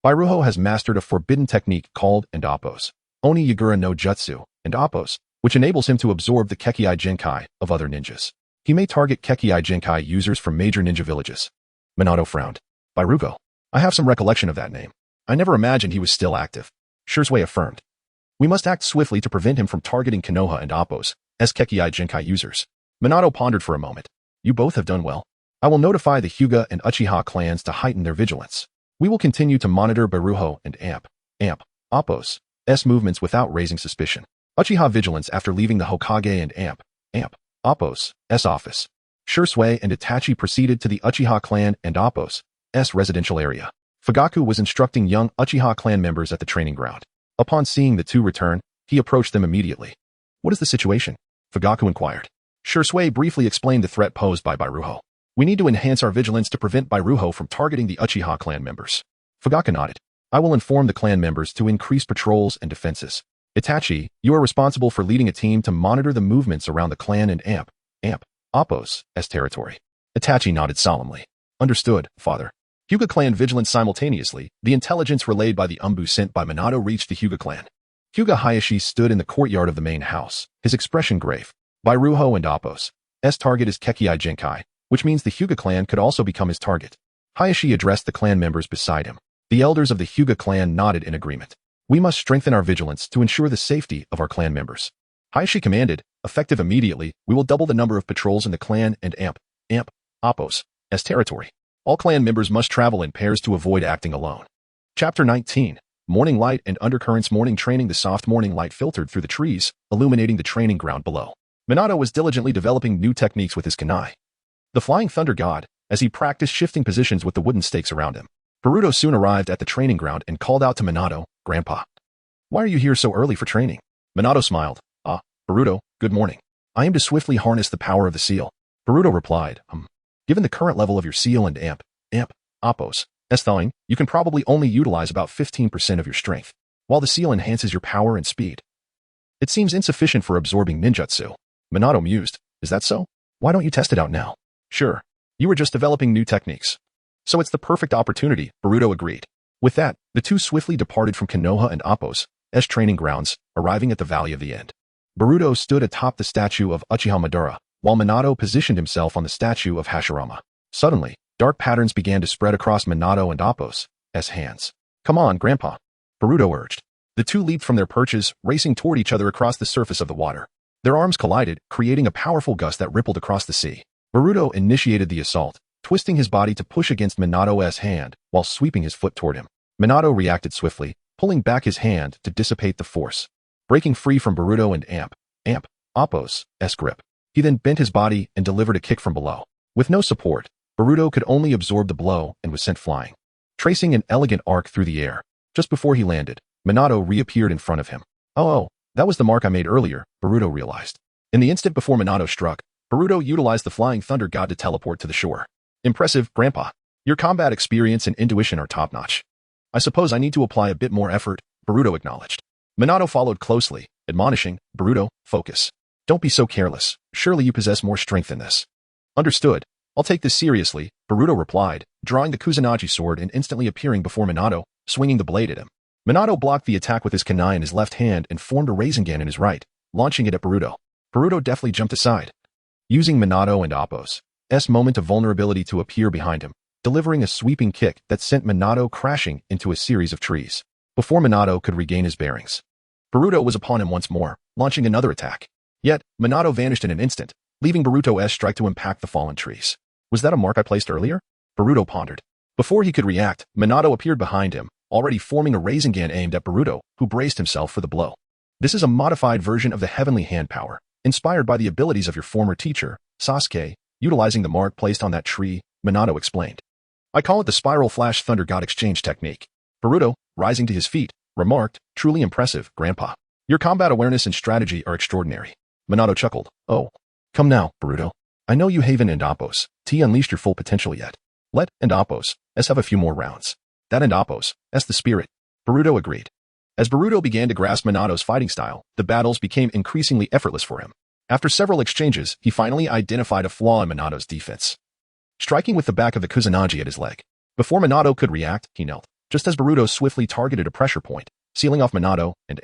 Speaker 1: Boruto has mastered a forbidden technique called Appo's Onigiri no Jutsu, Appo's, which enables him to absorb the Kekkei Genkai of other ninjas. He may target Kekkei Genkai users from major ninja villages. Minato frowned. Boruto. I have some recollection of that name. I never imagined he was still active. Shisui affirmed. We must act swiftly to prevent him from targeting Konoha and Appo's Kekkei Genkai users. Minato pondered for a moment. You both have done well. I will notify the Hyuga and Uchiha clans to heighten their vigilance. We will continue to monitor Boruto and Appo's movements without raising suspicion. Uchiha vigilance after leaving the Hokage and Appo's office. Shisui and Itachi proceeded to the Uchiha clan and Appo's residential area. Fugaku was instructing young Uchiha clan members at the training ground. Upon seeing the two return, he approached them immediately. What is the situation? Fugaku inquired. Shisui briefly explained the threat posed by Boruto. We need to enhance our vigilance to prevent Boruto from targeting the Uchiha clan members. Fugaku nodded. I will inform the clan members to increase patrols and defenses. Itachi, you are responsible for leading a team to monitor the movements around the clan and Appo's territory. Itachi nodded solemnly. Understood, father. Hyuga clan vigilance simultaneously, the intelligence relayed by the Umbu sent by Minato reached the Hyuga clan. Hyuga Hayashi stood in the courtyard of the main house, his expression grave. Boruto and Appo's target is Kekkei Genkai, which means the Hyuga clan could also become his target. Hayashi addressed the clan members beside him. The elders of the Hyuga clan nodded in agreement. We must strengthen our vigilance to ensure the safety of our clan members. Hayashi commanded, effective immediately, we will double the number of patrols in the clan and amp, Appos, as territory. All clan members must travel in pairs to avoid acting alone. Chapter 19. Morning light and undercurrents. Morning training. The soft morning light filtered through the trees, illuminating the training ground below. Minato was diligently developing new techniques with his kunai. The flying thunder god, as he practiced shifting positions with the wooden stakes around him. Boruto soon arrived at the training ground and called out to Minato, Grandpa. Why are you here so early for training? Minato smiled. Boruto, good morning. I aim to swiftly harness the power of the seal. Boruto replied, Given the current level of your seal and amp, Appos, thawing, you can probably only utilize about 15% of your strength, while the seal enhances your power and speed. It seems insufficient for absorbing ninjutsu. Minato mused, is that so? Why don't you test it out now? Sure. You were just developing new techniques. So it's the perfect opportunity, Boruto agreed. With that, the two swiftly departed from Konoha and Appos, training grounds, arriving at the Valley of the End. Boruto stood atop the statue of Uchiha Madara, while Minato positioned himself on the statue of Hashirama. Suddenly, dark patterns began to spread across Minato and Appos' hands. Come on, Grandpa, Boruto urged. The two leaped from their perches, racing toward each other across the surface of the water. Their arms collided, creating a powerful gust that rippled across the sea. Boruto initiated the assault, twisting his body to push against Minato's hand while sweeping his foot toward him. Minato reacted swiftly, pulling back his hand to dissipate the force. Breaking free from Boruto and Appos' grip. He then bent his body and delivered a kick from below. With no support, Boruto could only absorb the blow and was sent flying. Tracing an elegant arc through the air, just before he landed, Minato reappeared in front of him. Oh, that was the mark I made earlier, Boruto realized. In the instant before Minato struck, Boruto utilized the flying thunder god to teleport to the shore. Impressive, Grandpa. Your combat experience and intuition are top-notch. I suppose I need to apply a bit more effort, Boruto acknowledged. Minato followed closely, admonishing, Boruto, focus. Don't be so careless. Surely you possess more strength than this. Understood. I'll take this seriously, Boruto replied, drawing the Kusanagi sword and instantly appearing before Minato, swinging the blade at him. Minato blocked the attack with his kunai in his left hand and formed a Rasengan in his right, launching it at Boruto. Boruto deftly jumped aside, using Minato and Appos' moment of vulnerability to appear behind him, delivering a sweeping kick that sent Minato crashing into a series of trees. Before Minato could regain his bearings, Boruto was upon him once more, launching another attack. Yet, Minato vanished in an instant, leaving Boruto's strike to impact the fallen trees. Was that a mark I placed earlier? Boruto pondered. Before he could react, Minato appeared behind him, already forming a Rasengan aimed at Boruto, who braced himself for the blow. This is a modified version of the heavenly hand power, inspired by the abilities of your former teacher, Sasuke, utilizing the mark placed on that tree, Minato explained. I call it the Spiral Flash Thunder God Exchange technique. Boruto, rising to his feet, remarked, truly impressive, Grandpa. Your combat awareness and strategy are extraordinary. Minato chuckled. Oh. Come now, Boruto. I know you haven't and Appos' unleashed your full potential yet. Let and Appos' have a few more rounds. That and Appos' the spirit. Boruto agreed. As Boruto began to grasp Minato's fighting style, the battles became increasingly effortless for him. After several exchanges, he finally identified a flaw in Minato's defense, striking with the back of the Kusanagi at his leg. Before Minato could react, he knelt, just as Boruto swiftly targeted a pressure point, sealing off Minato and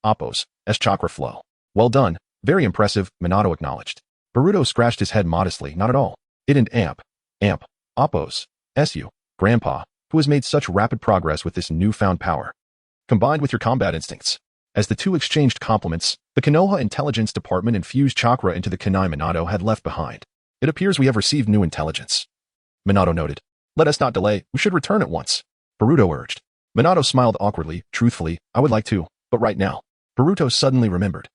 Speaker 1: Appos' chakra flow. Well done, very impressive, Minato acknowledged. Boruto scratched his head modestly, not at all. It and Appos' Grandpa, who has made such rapid progress with this newfound power, combined with your combat instincts. As the two exchanged compliments, the Konoha Intelligence Department infused chakra into the kunai Minato had left behind. It appears we have received new intelligence, Minato noted. Let us not delay, we should return at once, Boruto urged. Minato smiled awkwardly, truthfully, I would like to, but right now. Boruto suddenly remembered,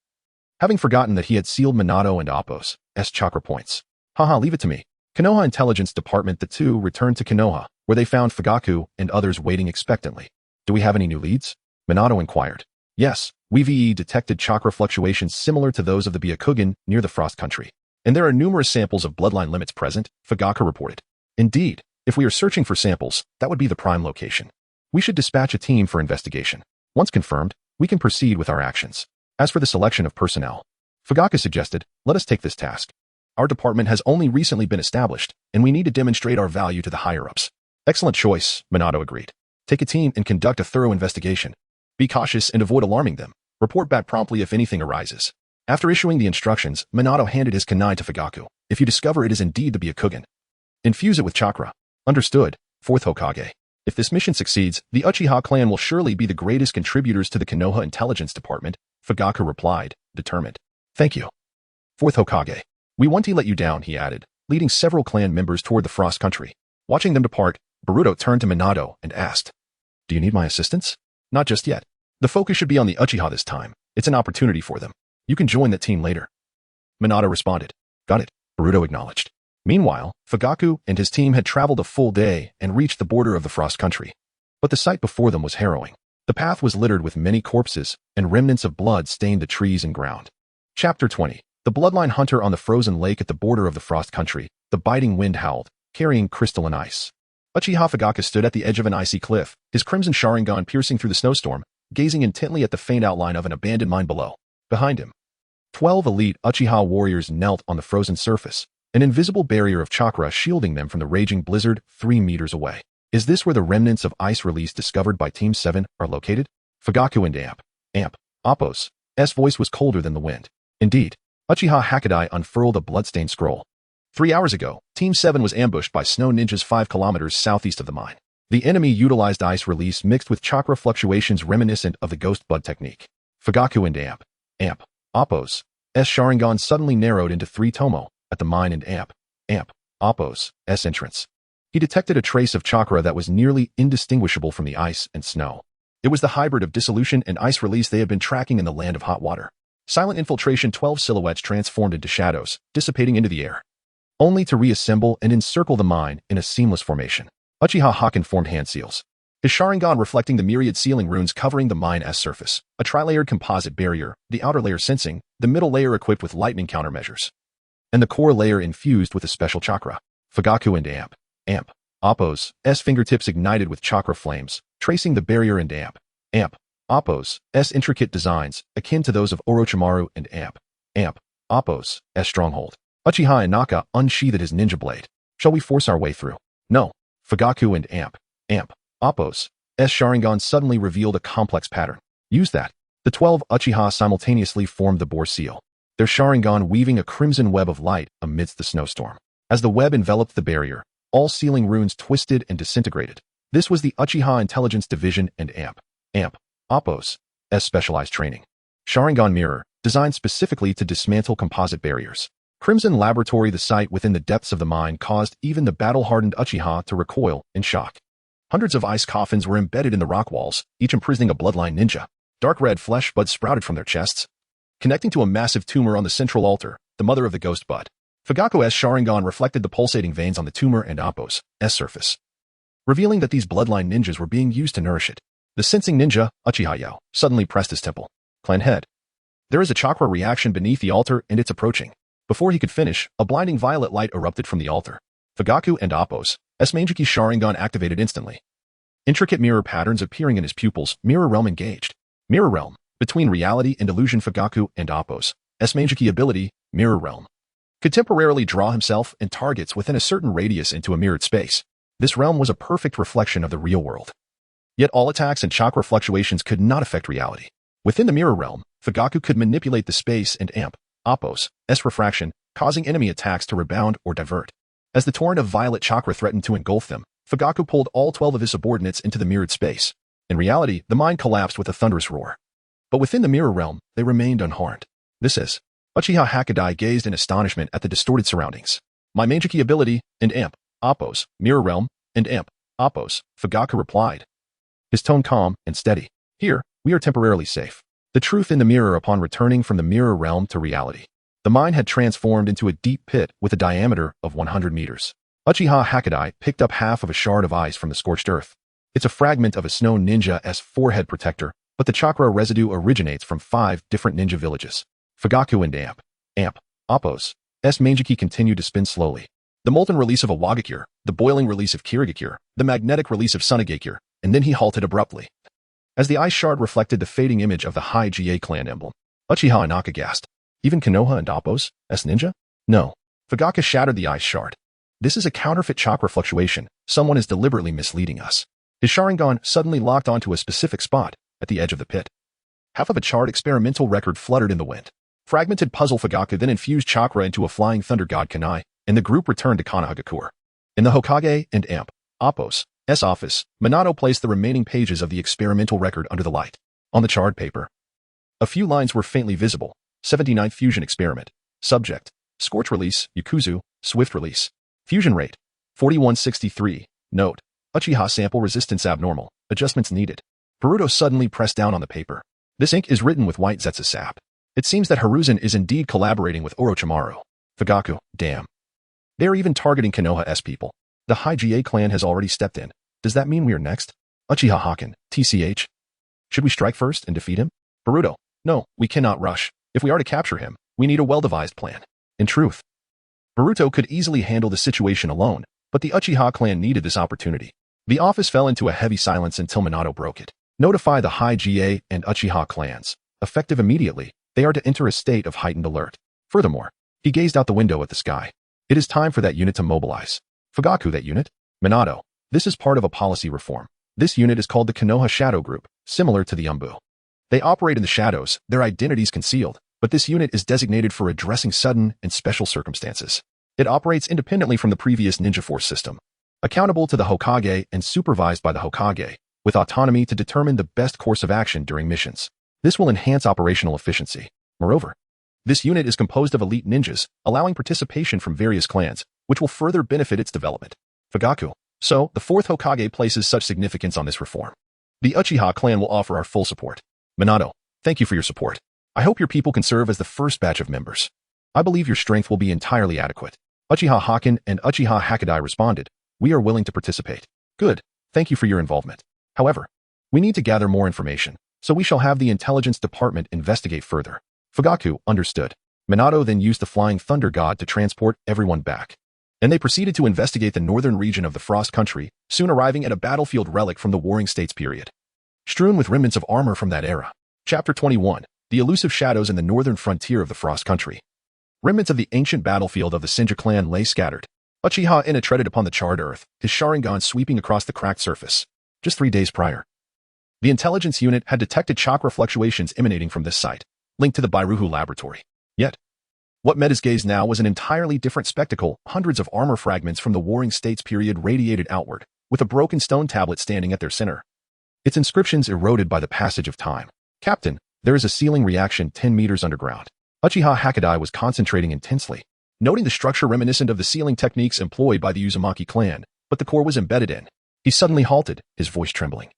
Speaker 1: having forgotten that he had sealed Minato and Appos' chakra points. Haha, leave it to me. Konoha Intelligence Department. The two returned to Konoha, where they found Fugaku and others waiting expectantly. Do we have any new leads? Minato inquired. Yes, we detected chakra fluctuations similar to those of the Byakugan near the Frost Country. And there are numerous samples of bloodline limits present, Fugaku reported. Indeed, if we are searching for samples, that would be the prime location. We should dispatch a team for investigation. Once confirmed, we can proceed with our actions. As for the selection of personnel, Fugaku suggested, let us take this task. Our department has only recently been established, and we need to demonstrate our value to the higher-ups. Excellent choice, Minato agreed. Take a team and conduct a thorough investigation. Be cautious and avoid alarming them. Report back promptly if anything arises. After issuing the instructions, Minato handed his kunai to Fugaku. If you discover it is indeed the Byakugan, infuse it with chakra. Understood, 4th Hokage. If this mission succeeds, the Uchiha clan will surely be the greatest contributors to the Konoha Intelligence Department, Fugaku replied, determined. Thank you. Fourth Hokage. We won't let you down, he added, leading several clan members toward the Frost Country. Watching them depart, Boruto turned to Minato and asked, Do you need my assistance? Not just yet. The focus should be on the Uchiha this time. It's an opportunity for them. You can join that team later. Minato responded. Got it, Boruto acknowledged. Meanwhile, Fugaku and his team had traveled a full day and reached the border of the Frost Country. But the sight before them was harrowing. The path was littered with many corpses, and remnants of blood stained the trees and ground. Chapter 20. The bloodline hunter on the frozen lake at the border of the Frost Country. The biting wind howled, carrying crystalline ice. Uchiha Fugaku stood at the edge of an icy cliff, his crimson Sharingan piercing through the snowstorm, gazing intently at the faint outline of an abandoned mine below. Behind him, 12 elite Uchiha warriors knelt on the frozen surface, an invisible barrier of chakra shielding them from the raging blizzard 3 meters away. Is this where the remnants of ice release discovered by Team 7 are located? Fugaku and Appo's voice was colder than the wind. Indeed, Uchiha Hakadai unfurled a bloodstained scroll. 3 hours ago, Team 7 was ambushed by snow ninjas 5 kilometers southeast of the mine. The enemy utilized ice release mixed with chakra fluctuations reminiscent of the ghost blood technique. Fugaku and Appo's Sharingan suddenly narrowed into 3 tomo at the mine and Appo's entrance. He detected a trace of chakra that was nearly indistinguishable from the ice and snow. It was the hybrid of dissolution and ice release they had been tracking in the land of hot water. Silent infiltration 12 silhouettes transformed into shadows, dissipating into the air, only to reassemble and encircle the mine in a seamless formation. Uchiha Haken formed hand seals, his Sharingan reflecting the myriad sealing runes covering the mine-s surface, a tri-layered composite barrier, the outer layer sensing, the middle layer equipped with lightning countermeasures, and the core layer infused with a special chakra. Fugaku and Appo's fingertips ignited with chakra flames, tracing the barrier and Appo's intricate designs, akin to those of Orochimaru and Appo's stronghold. Uchiha Inaka unsheathed his ninja blade. Shall we force our way through? No. Fugaku and Appo's Sharingan suddenly revealed a complex pattern. Use that. The 12 Uchiha simultaneously formed the boar seal, their Sharingan weaving a crimson web of light amidst the snowstorm. As the web enveloped the barrier, all sealing runes twisted and disintegrated. This was the Uchiha Intelligence Division and Appo's specialized training. Sharingan Mirror, designed specifically to dismantle composite barriers. Crimson Laboratory. The sight within the depths of the mine caused even the battle-hardened Uchiha to recoil in shock. Hundreds of ice coffins were embedded in the rock walls, each imprisoning a bloodline ninja. Dark red flesh buds sprouted from their chests, connecting to a massive tumor on the central altar, the mother of the ghost bud. Fugaku's Sharingan reflected the pulsating veins on the tumor and Appo's surface, revealing that these bloodline ninjas were being used to nourish it. The sensing ninja, Uchiha Yao, suddenly pressed his temple. Clan head. There is a chakra reaction beneath the altar and it's approaching. Before he could finish, a blinding violet light erupted from the altar. Fugaku and Appo's Mangeki Sharingan activated instantly. Intricate mirror patterns appearing in his pupils, mirror realm engaged. Mirror realm, between reality and illusion. Fugaku and Appo's Mangeki ability, mirror realm, could temporarily draw himself and targets within a certain radius into a mirrored space. This realm was a perfect reflection of the real world. Yet all attacks and chakra fluctuations could not affect reality. Within the mirror realm, Fugaku could manipulate the space and Appo's refraction, causing enemy attacks to rebound or divert. As the torrent of violet chakra threatened to engulf them, Fugaku pulled all 12 of his subordinates into the mirrored space. In reality, the mine collapsed with a thunderous roar. But within the mirror realm, they remained unharmed. This is. Uchiha Hakadai gazed in astonishment at the distorted surroundings. My Mangeki ability, and Appo's mirror realm, and Appo's, Fugaku replied, his tone calm and steady. Here, we are temporarily safe. The truth in the mirror upon returning from the mirror realm to reality. The mine had transformed into a deep pit with a diameter of 100 meters. Uchiha Hakadai picked up half of a shard of ice from the scorched earth. It's a fragment of a snow ninja's forehead protector, but the chakra residue originates from 5 different ninja villages. Fugaku and Appo's Mangeki continued to spin slowly. The molten release of a Wagakure, the boiling release of Kirigakure, the magnetic release of Sunagakure, and then he halted abruptly. As the ice shard reflected the fading image of the High GA clan emblem, Uchiha Inaka gasped. Even Konoha and Appo's ninja? No. Fugaku shattered the ice shard. This is a counterfeit chakra fluctuation. Someone is deliberately misleading us. His Sharingan suddenly locked onto a specific spot at the edge of the pit. Half of a charred experimental record fluttered in the wind. Fragmented puzzle. Fugaku then infused chakra into a flying thunder god Kanai, and the group returned to Konohagakure. In the Hokage and Appo's office, Minato placed the remaining pages of the experimental record under the light. On the charred paper, a few lines were faintly visible. 79th Fusion Experiment. Subject: Scorch Release, Yakuzu, Swift Release. Fusion Rate: 4163. Note: Uchiha sample resistance abnormal. Adjustments needed. Boruto suddenly pressed down on the paper. This ink is written with white Zetsu sap. It seems that Hiruzen is indeed collaborating with Orochimaru. Fugaku, damn. They are even targeting Konoha's people. The High GA clan has already stepped in. Does that mean we are next? Uchiha Haken, TCH. Should we strike first and defeat him? Boruto, no, we cannot rush. If we are to capture him, we need a well-devised plan. In truth, Boruto could easily handle the situation alone, but the Uchiha clan needed this opportunity. The office fell into a heavy silence until Minato broke it. Notify the High GA and Uchiha clans. Effective immediately, they are to enter a state of heightened alert. Furthermore, he gazed out the window at the sky. It is time for that unit to mobilize. Fugaku, that unit? Minato, this is part of a policy reform. This unit is called the Konoha Shadow Group, similar to the Umbu. They operate in the shadows, their identities concealed, but this unit is designated for addressing sudden and special circumstances. It operates independently from the previous Ninja Force system, accountable to the Hokage and supervised by the Hokage, with autonomy to determine the best course of action during missions. This will enhance operational efficiency. Moreover, this unit is composed of elite ninjas, allowing participation from various clans, which will further benefit its development. Fugaku. So, the fourth Hokage places such significance on this reform. The Uchiha clan will offer our full support. Minato, thank you for your support. I hope your people can serve as the first batch of members. I believe your strength will be entirely adequate. Uchiha Haken and Uchiha Hakudai responded. We are willing to participate. Good. Thank you for your involvement. However, we need to gather more information, so we shall have the intelligence department investigate further. Fugaku understood. Minato then used the flying thunder god to transport everyone back. And they proceeded to investigate the northern region of the Frost Country, soon arriving at a battlefield relic from the Warring States period, strewn with remnants of armor from that era. Chapter 21. The elusive shadows in the northern frontier of the Frost Country. Remnants of the ancient battlefield of the Senju clan lay scattered. Uchiha Ina treaded upon the charred earth, his Sharingan sweeping across the cracked surface. Just 3 days prior, the intelligence unit had detected chakra fluctuations emanating from this site, linked to the Bairuhu laboratory. Yet, what met his gaze now was an entirely different spectacle. Hundreds of armor fragments from the Warring States period radiated outward, with a broken stone tablet standing at their center. Its inscriptions eroded by the passage of time. Captain, there is a sealing reaction 10 meters underground. Uchiha Hakudai was concentrating intensely, noting the structure reminiscent of the sealing techniques employed by the Uzumaki clan, but the core was embedded in. He suddenly halted, his voice trembling.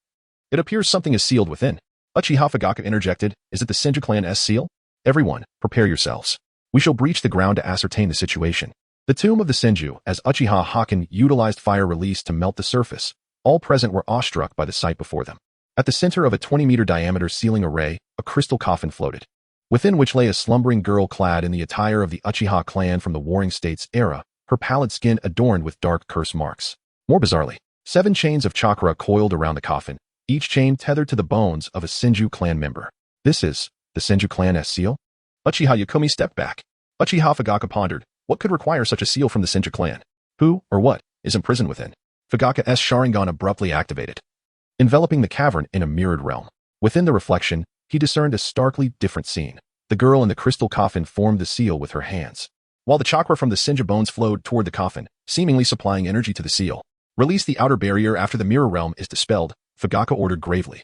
Speaker 1: It appears something is sealed within. Uchiha Fugaku interjected, is it the Senju clan's seal? Everyone, prepare yourselves. We shall breach the ground to ascertain the situation. The tomb of the Senju, as Uchiha Haken utilized fire release to melt the surface. All present were awestruck by the sight before them. At the center of a 20-meter diameter sealing array, a crystal coffin floated, within which lay a slumbering girl clad in the attire of the Uchiha clan from the Warring States era, her pallid skin adorned with dark curse marks. More bizarrely, 7 chains of chakra coiled around the coffin, each chain tethered to the bones of a Senju clan member. This is the Senju clan's seal? Uchiha Yakumi stepped back. Uchiha Fugaku pondered, what could require such a seal from the Senju clan? Who, or what, is imprisoned within? Fugaku's Sharingan abruptly activated, enveloping the cavern in a mirrored realm. Within the reflection, he discerned a starkly different scene. The girl in the crystal coffin formed the seal with her hands, while the chakra from the Senju bones flowed toward the coffin, seemingly supplying energy to the seal. Release the outer barrier after the mirror realm is dispelled, Fugaku ordered gravely.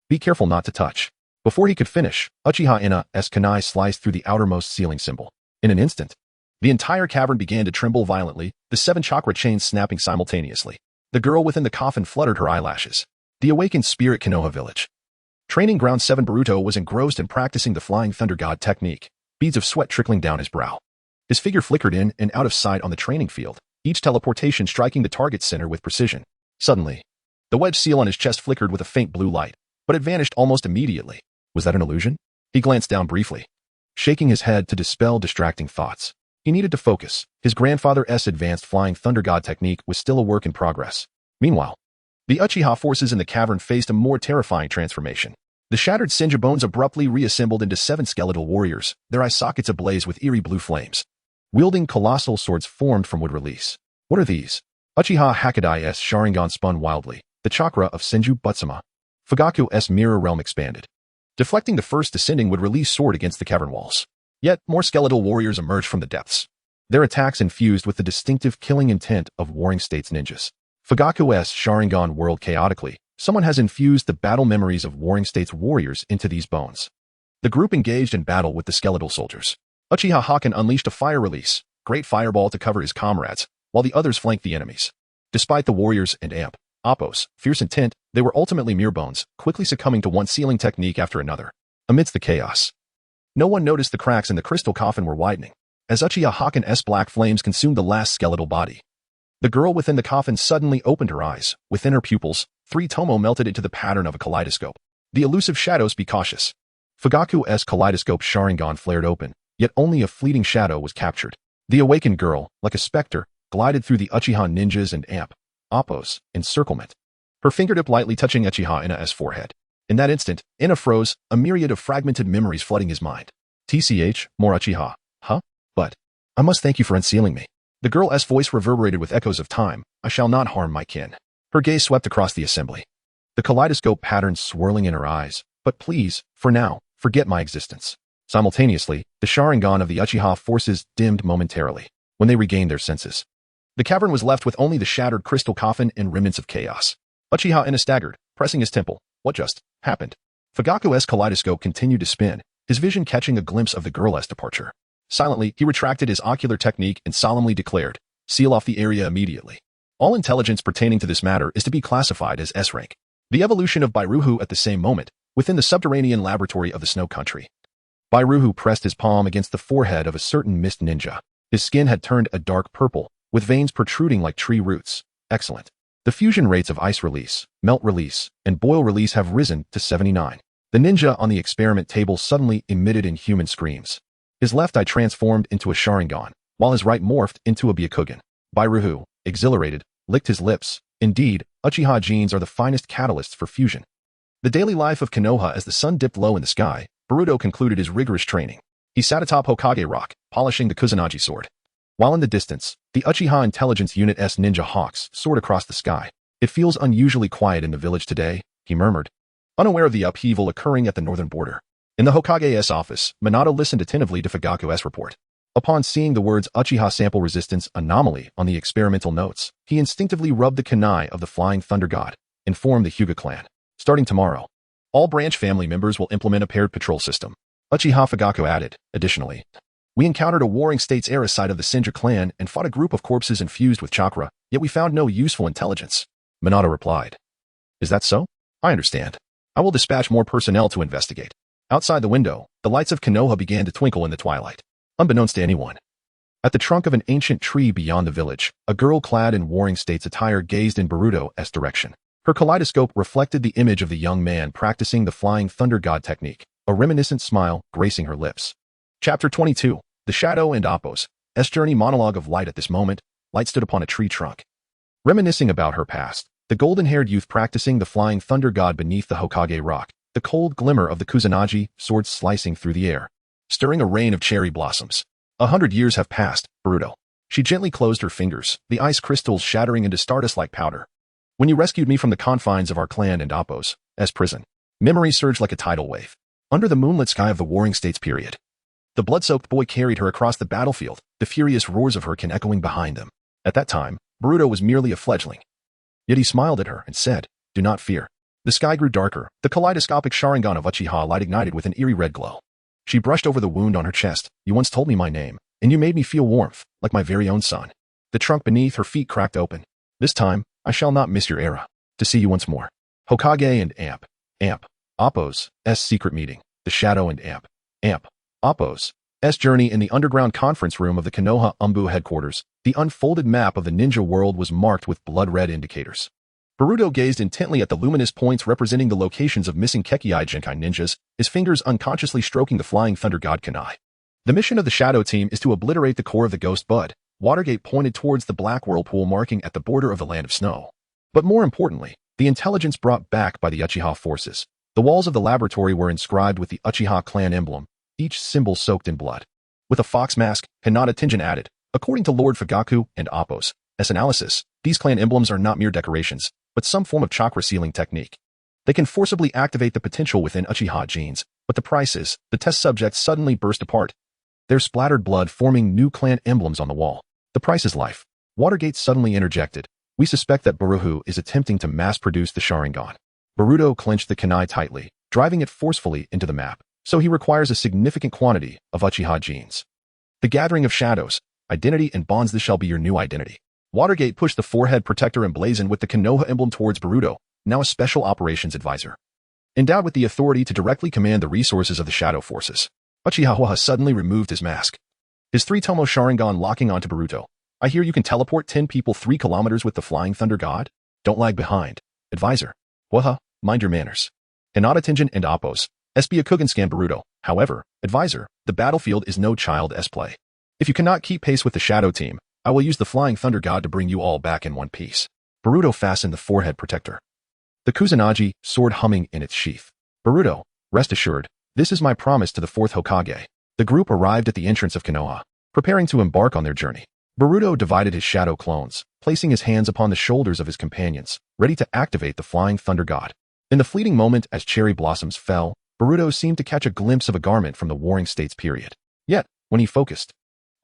Speaker 1: Be careful not to touch. Before he could finish, Uchiha Ina's kunai sliced through the outermost sealing symbol. In an instant, the entire cavern began to tremble violently, the 7 chakra chains snapping simultaneously. The girl within the coffin fluttered her eyelashes. The awakened spirit Konoha village. Training Ground 7 Boruto was engrossed in practicing the Flying Thunder God technique, beads of sweat trickling down his brow. His figure flickered in and out of sight on the training field, each teleportation striking the target center with precision. Suddenly, the wedge seal on his chest flickered with a faint blue light, but it vanished almost immediately. Was that an illusion? He glanced down briefly, shaking his head to dispel distracting thoughts. He needed to focus. His grandfather's advanced Flying Thunder God technique was still a work in progress. Meanwhile, the Uchiha forces in the cavern faced a more terrifying transformation. The shattered Senju bones abruptly reassembled into 7 skeletal warriors, their eye sockets ablaze with eerie blue flames. Wielding colossal swords formed from wood release. What are these? Uchiha Hakudai's Sharingan spun wildly, the chakra of Senju Butsuma. Fugaku's mirror realm expanded, deflecting the first descending wood release sword against the cavern walls. Yet, more skeletal warriors emerged from the depths, their attacks infused with the distinctive killing intent of Warring States ninjas. Fugaku's Sharingan whirled chaotically. Someone has infused the battle memories of Warring States warriors into these bones. The group engaged in battle with the skeletal soldiers. Uchiha Haken unleashed a fire release, great fireball to cover his comrades, while the others flanked the enemies. Despite the warriors and Appo's fierce intent, they were ultimately mere bones, quickly succumbing to one sealing technique after another. Amidst the chaos, no one noticed the cracks in the crystal coffin were widening, as Uchiha Haken's black flames consumed the last skeletal body. The girl within the coffin suddenly opened her eyes. Within her pupils, 3 tomo melted into the pattern of a kaleidoscope. The elusive shadows be cautious. Fugaku's kaleidoscope Sharingan flared open, yet only a fleeting shadow was captured. The awakened girl, like a specter, glided through the Uchiha ninjas and Appo's encirclement, her fingertip lightly touching Uchiha Ina's forehead. In that instant, Ina froze, a myriad of fragmented memories flooding his mind. TCH, more Uchiha. Huh? But I must thank you for unsealing me. The girl's voice reverberated with echoes of time. I shall not harm my kin. Her gaze swept across the assembly, the kaleidoscope patterns swirling in her eyes. But please, for now, forget my existence. Simultaneously, the Sharingan of the Uchiha forces dimmed momentarily. When they regained their senses, the cavern was left with only the shattered crystal coffin and remnants of chaos. Uchiha Ina staggered, pressing his temple. What just happened? Fugaku's kaleidoscope continued to spin, his vision catching a glimpse of the girl's departure. Silently, he retracted his ocular technique and solemnly declared, seal off the area immediately. All intelligence pertaining to this matter is to be classified as S-rank. The evolution of Bairuhu at the same moment, within the subterranean laboratory of the Snow Country. Bairuhu pressed his palm against the forehead of a certain mist ninja. His skin had turned a dark purple, with veins protruding like tree roots. Excellent. The fusion rates of ice release, melt release, and boil release have risen to 79. The ninja on the experiment table suddenly emitted inhuman screams. His left eye transformed into a Sharingan, while his right morphed into a Byakugan. Bairuhu, exhilarated, licked his lips. Indeed, Uchiha genes are the finest catalysts for fusion. The daily life of Konoha as the sun dipped low in the sky, Boruto concluded his rigorous training. He sat atop Hokage Rock, polishing the Kusanagi sword. While in the distance, the Uchiha Intelligence Unit's ninja hawks soared across the sky. It feels unusually quiet in the village today, he murmured, unaware of the upheaval occurring at the northern border. In the Hokage's office, Minato listened attentively to Fugaku's report. Upon seeing the words Uchiha sample resistance anomaly on the experimental notes, he instinctively rubbed the kunai of the Flying Thunder God, informed the Hyuga clan. Starting tomorrow, all branch family members will implement a paired patrol system. Uchiha Fugaku added, additionally, we encountered a Warring States era side of the Senju clan and fought a group of corpses infused with chakra, yet we found no useful intelligence. Minato replied, is that so? I understand. I will dispatch more personnel to investigate. Outside the window, the lights of Konoha began to twinkle in the twilight. Unbeknownst to anyone, at the trunk of an ancient tree beyond the village, a girl clad in Warring States attire gazed in Boruto's direction. Her kaleidoscope reflected the image of the young man practicing the Flying Thunder God technique, a reminiscent smile gracing her lips. Chapter 22, The Shadow and Appo's journey monologue of light. At this moment, Light stood upon a tree trunk. Reminiscing about her past, the golden-haired youth practicing the Flying Thunder God beneath the Hokage rock, the cold glimmer of the Kusanagi sword slicing through the air, stirring a rain of cherry blossoms. 100 years have passed, Boruto. She gently closed her fingers, the ice crystals shattering into stardust-like powder. When you rescued me from the confines of our clan and Appo's prison, memories surged like a tidal wave. Under the moonlit sky of the Warring States period, the blood-soaked boy carried her across the battlefield, the furious roars of her kin echoing behind them. At that time, Boruto was merely a fledgling. Yet he smiled at her and said, do not fear. The sky grew darker, the kaleidoscopic Sharingan of Uchiha light ignited with an eerie red glow. She brushed over the wound on her chest. You once told me my name, and you made me feel warmth, like my very own son. The trunk beneath her feet cracked open. This time, I shall not miss your era. To see you once more. Hokage and Appo's secret meeting. The Shadow and Appo's journey in the underground conference room of the Konoha Umbu headquarters. The unfolded map of the ninja world was marked with blood-red indicators. Boruto gazed intently at the luminous points representing the locations of missing Kekkei Genkai ninjas, his fingers unconsciously stroking the Flying Thunder God kunai. The mission of the Shadow Team is to obliterate the core of the Ghost Bud. Watergate pointed towards the black whirlpool marking at the border of the Land of Snow. But more importantly, the intelligence brought back by the Uchiha forces. The walls of the laboratory were inscribed with the Uchiha clan emblem, each symbol soaked in blood. With a fox mask, Hinata Tenjin added, according to Lord Fugaku and Appo's analysis, these clan emblems are not mere decorations, but some form of chakra sealing technique. They can forcibly activate the potential within Uchiha genes, but the price is, the test subjects suddenly burst apart. Their splattered blood forming new clan emblems on the wall. The price is life. Watergate suddenly interjected. We suspect that Boruto is attempting to mass-produce the Sharingan. Boruto clenched the kunai tightly, driving it forcefully into the map. so he requires a significant quantity of Uchiha genes. The gathering of shadows, identity and bonds. This shall be your new identity. Watergate pushed the forehead protector emblazoned with the Konoha emblem towards Boruto, now a special operations advisor. Endowed with the authority to directly command the resources of the shadow forces, Uchiha suddenly removed his mask. His 3-tomo Sharingan locking onto Boruto. I hear you can teleport 10 people 3 kilometers with the Flying Thunder God? Don't lag behind. Advisor. Waha, mind your manners. Hinata Tenjin and Appos. Byakugan scan Boruto. However, advisor, the battlefield is no child's play. If you cannot keep pace with the shadow team, I will use the Flying Thunder God to bring you all back in one piece. Boruto fastened the forehead protector. The Kusanagi, sword humming in its sheath. Boruto, rest assured, this is my promise to the 4th Hokage. The group arrived at the entrance of Konoha, preparing to embark on their journey. Boruto divided his shadow clones, placing his hands upon the shoulders of his companions, ready to activate the Flying Thunder God. In the fleeting moment as cherry blossoms fell, Boruto seemed to catch a glimpse of a garment from the Warring States period. Yet, when he focused,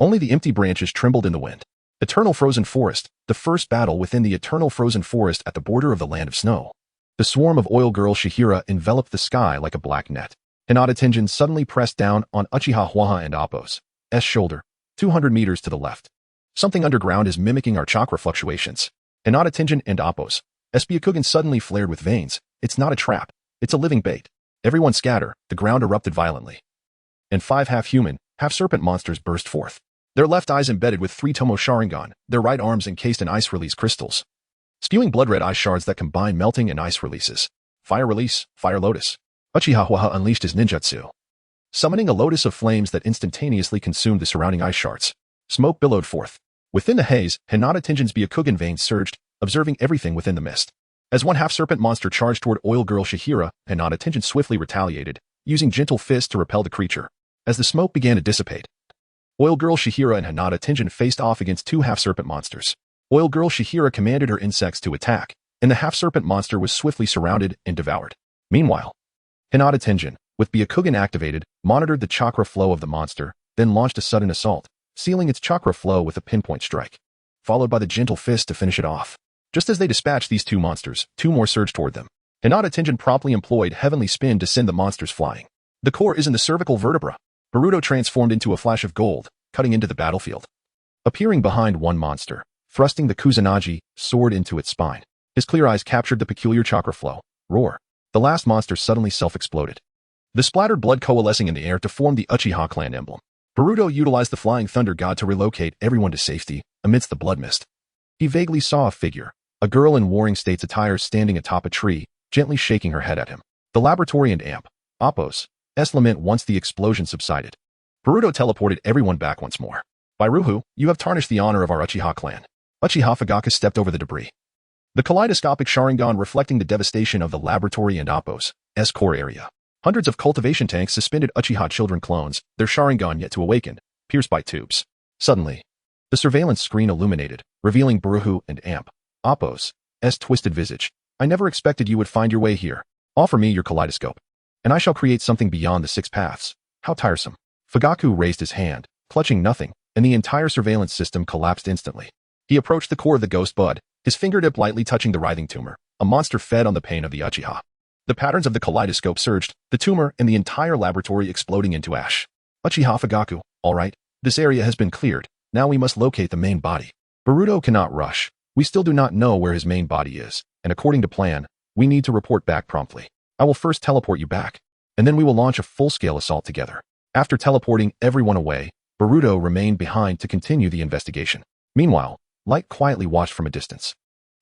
Speaker 1: only the empty branches trembled in the wind. Eternal Frozen Forest, the first battle within the Eternal Frozen Forest at the border of the Land of Snow. The swarm of oil girl Shihira enveloped the sky like a black net. Hinata Tenjin suddenly pressed down on Uchiha and Appos' shoulder, 200 meters to the left. Something underground is mimicking our chakra fluctuations. Hinata Tenjin and Appos' Byakugan suddenly flared with veins. It's not a trap. It's a living bait. Everyone scatter. The ground erupted violently. And 5 half-human, half-serpent monsters burst forth. Their left eyes embedded with 3-tomo Sharingan, their right arms encased in ice release crystals. Spewing blood-red ice shards that combine melting and ice releases. Fire release, fire lotus. Uchiha unleashed his ninjutsu, summoning a lotus of flames that instantaneously consumed the surrounding ice shards. Smoke billowed forth. Within the haze, Hinata Tenjin's Byakugan veins surged, observing everything within the mist. As one half-serpent monster charged toward oil girl Shihira, Hinata Tenjin swiftly retaliated, using gentle fists to repel the creature. As the smoke began to dissipate, oil girl Shihira and Hinata Tenjin faced off against 2 half-serpent monsters. Oil girl Shihira commanded her insects to attack, and the half-serpent monster was swiftly surrounded and devoured. Meanwhile, Hinata Tenjin, with Byakugan activated, monitored the chakra flow of the monster, then launched a sudden assault, sealing its chakra flow with a pinpoint strike, followed by the gentle fist to finish it off. Just as they dispatched these 2 monsters, 2 more surged toward them. Hinata Tenjin promptly employed Heavenly Spin to send the monsters flying. The core is in the cervical vertebra. Boruto transformed into a flash of gold, cutting into the battlefield. Appearing behind one monster, thrusting the Kusanagi sword into its spine. His clear eyes captured the peculiar chakra flow. Roar. The last monster suddenly self-exploded, the splattered blood coalescing in the air to form the Uchiha clan emblem. Boruto utilized the Flying Thunder God to relocate everyone to safety amidst the blood mist. He vaguely saw a figure, a girl in Warring States attire standing atop a tree, gently shaking her head at him. The laboratory and Appos' lament once the explosion subsided. Boruto teleported everyone back once more. By Ruhu, you have tarnished the honor of our Uchiha clan. Uchiha Fugaka stepped over the debris, the kaleidoscopic Sharingan reflecting the devastation of the laboratory and Appos' core area. Hundreds of cultivation tanks suspended Uchiha children clones, their Sharingan yet to awaken, pierced by tubes. Suddenly, the surveillance screen illuminated, revealing Boruto and Appos' twisted visage. I never expected you would find your way here. Offer me your kaleidoscope, and I shall create something beyond the 6 paths. How tiresome. Fugaku raised his hand, clutching nothing, and the entire surveillance system collapsed instantly. He approached the core of the ghost bud, his fingertip lightly touching the writhing tumor. A monster fed on the pain of the Uchiha. The patterns of the kaleidoscope surged, the tumor and the entire laboratory exploding into ash. Uchiha Fugaku, all right, this area has been cleared. Now we must locate the main body. Boruto cannot rush. We still do not know where his main body is, and according to plan, we need to report back promptly. I will first teleport you back, and then we will launch a full-scale assault together. After teleporting everyone away, Boruto remained behind to continue the investigation. Meanwhile, Light quietly watched from a distance.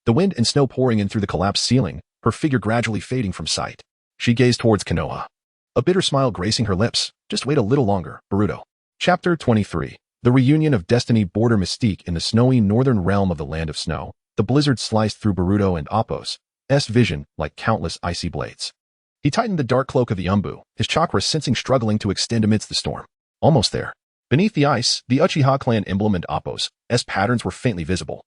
Speaker 1: The wind and snow pouring in through the collapsed ceiling, her figure gradually fading from sight. She gazed towards Konoha, a bitter smile gracing her lips. Just wait a little longer, Boruto. Chapter 23. The reunion of destiny. Border mystique in the snowy northern realm of the Land of Snow. The blizzard sliced through Boruto and Appos' vision like countless icy blades. He tightened the dark cloak of the Umbu, his chakra sensing struggling to extend amidst the storm. Almost there. Beneath the ice, the Uchiha clan emblem and Appos' patterns were faintly visible,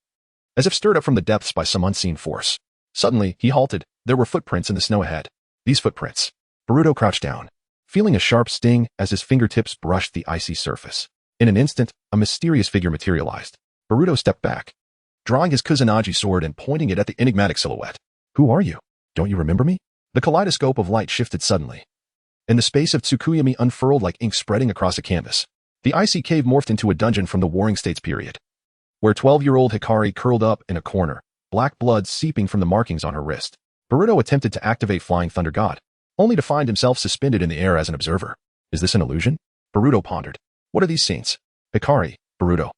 Speaker 1: as if stirred up from the depths by some unseen force. Suddenly, he halted. There were footprints in the snow ahead. These footprints. Boruto crouched down, feeling a sharp sting as his fingertips brushed the icy surface. In an instant, a mysterious figure materialized. Boruto stepped back, drawing his Kusanagi sword and pointing it at the enigmatic silhouette. Who are you? Don't you remember me? The kaleidoscope of light shifted suddenly, and the space of Tsukuyami unfurled like ink spreading across a canvas. The icy cave morphed into a dungeon from the Warring States period, where 12-year-old Hikari curled up in a corner, black blood seeping from the markings on her wrist. Boruto attempted to activate Flying Thunder God, only to find himself suspended in the air as an observer. Is this an illusion? Boruto pondered. What are these scenes? Hikari, Boruto.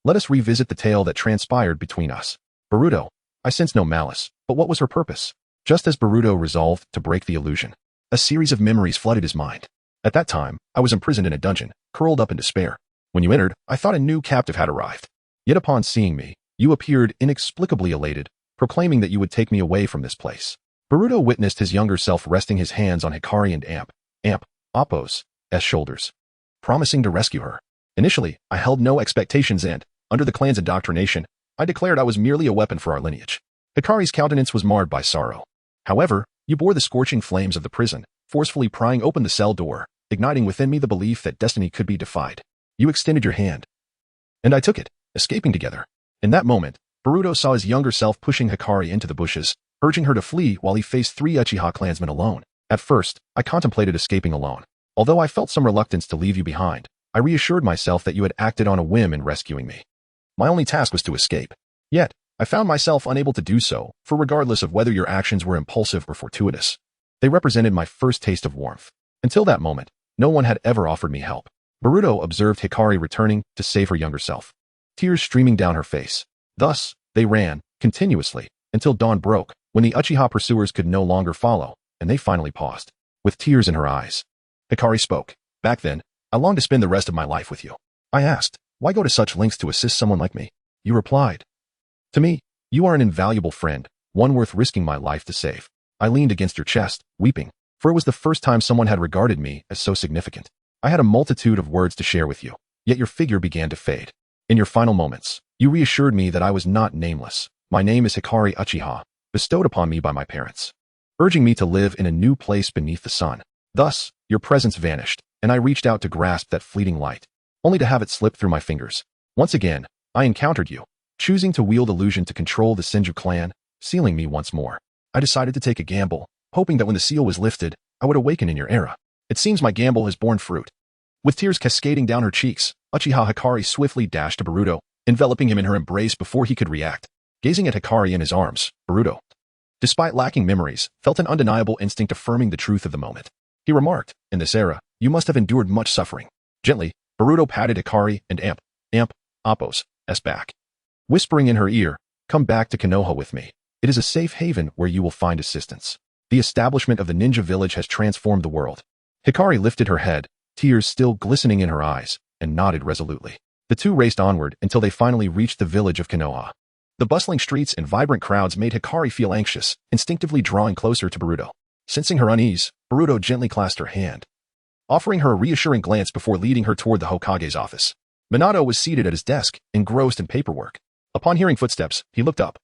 Speaker 1: Let us revisit the tale that transpired between us. Boruto, I sense no malice, but what was her purpose? Just as Boruto resolved to break the illusion, a series of memories flooded his mind. At that time, I was imprisoned in a dungeon, curled up in despair. When you entered, I thought a new captive had arrived. Yet upon seeing me, you appeared inexplicably elated, proclaiming that you would take me away from this place. Boruto witnessed his younger self resting his hands on Hikari and Appo's shoulders, promising to rescue her. Initially, I held no expectations and, under the clan's indoctrination, I declared I was merely a weapon for our lineage. Hikari's countenance was marred by sorrow. However, you bore the scorching flames of the prison, forcefully prying open the cell door, igniting within me the belief that destiny could be defied. You extended your hand, and I took it, escaping together. In that moment, Boruto saw his younger self pushing Hikari into the bushes, urging her to flee while he faced 3 Uchiha clansmen alone. At first, I contemplated escaping alone. Although I felt some reluctance to leave you behind, I reassured myself that you had acted on a whim in rescuing me. My only task was to escape. Yet, I found myself unable to do so, for regardless of whether your actions were impulsive or fortuitous, they represented my first taste of warmth. Until that moment, no one had ever offered me help. Boruto observed Hikari returning to save her younger self, tears streaming down her face. Thus, they ran, continuously, until dawn broke, when the Uchiha pursuers could no longer follow, and they finally paused. With tears in her eyes, Hikari spoke. Back then, I longed to spend the rest of my life with you. I asked, why go to such lengths to assist someone like me? You replied, to me, you are an invaluable friend, one worth risking my life to save. I leaned against your chest, weeping, for it was the first time someone had regarded me as so significant. I had a multitude of words to share with you, yet your figure began to fade. In your final moments, you reassured me that I was not nameless. My name is Hikari Uchiha, bestowed upon me by my parents, urging me to live in a new place beneath the sun. Thus, your presence vanished, and I reached out to grasp that fleeting light, only to have it slip through my fingers. Once again, I encountered you, choosing to wield illusion to control the Senju clan, sealing me once more. I decided to take a gamble, hoping that when the seal was lifted, I would awaken in your era. It seems my gamble has borne fruit. With tears cascading down her cheeks, Uchiha Hikari swiftly dashed to Boruto, enveloping him in her embrace before he could react. Gazing at Hikari in his arms, Boruto, despite lacking memories, felt an undeniable instinct affirming the truth of the moment. He remarked, in this era, you must have endured much suffering. Gently, Boruto patted Hikari and Appo's back, whispering in her ear, come back to Konoha with me. It is a safe haven where you will find assistance. The establishment of the ninja village has transformed the world. Hikari lifted her head, tears still glistening in her eyes, and nodded resolutely. The two raced onward until they finally reached the village of Konoha. The bustling streets and vibrant crowds made Hikari feel anxious, instinctively drawing closer to Boruto. Sensing her unease, Boruto gently clasped her hand, offering her a reassuring glance before leading her toward the Hokage's office. Minato was seated at his desk, engrossed in paperwork. Upon hearing footsteps, he looked up,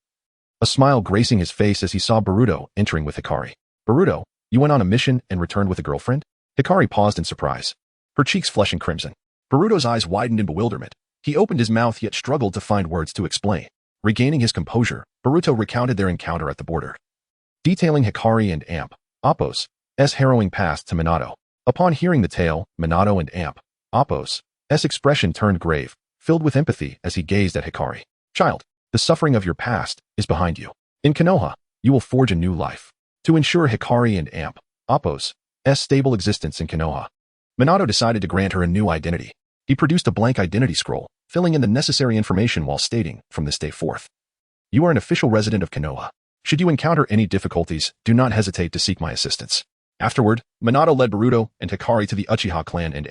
Speaker 1: a smile gracing his face as he saw Boruto entering with Hikari. Boruto, you went on a mission and returned with a girlfriend? Hikari paused in surprise, her cheeks flushing crimson. Boruto's eyes widened in bewilderment. He opened his mouth yet struggled to find words to explain. Regaining his composure, Boruto recounted their encounter at the border, detailing Hikari and Appo's harrowing past to Minato. Upon hearing the tale, Minato and Appo's expression turned grave, filled with empathy as he gazed at Hikari. Child, the suffering of your past is behind you. In Konoha, you will forge a new life. To ensure Hikari and Appo's stable existence in Konoha, Minato decided to grant her a new identity. He produced a blank identity scroll, filling in the necessary information while stating, from this day forth, you are an official resident of Konoha. Should you encounter any difficulties, do not hesitate to seek my assistance. Afterward, Minato led Boruto and Hikari to the Uchiha clan and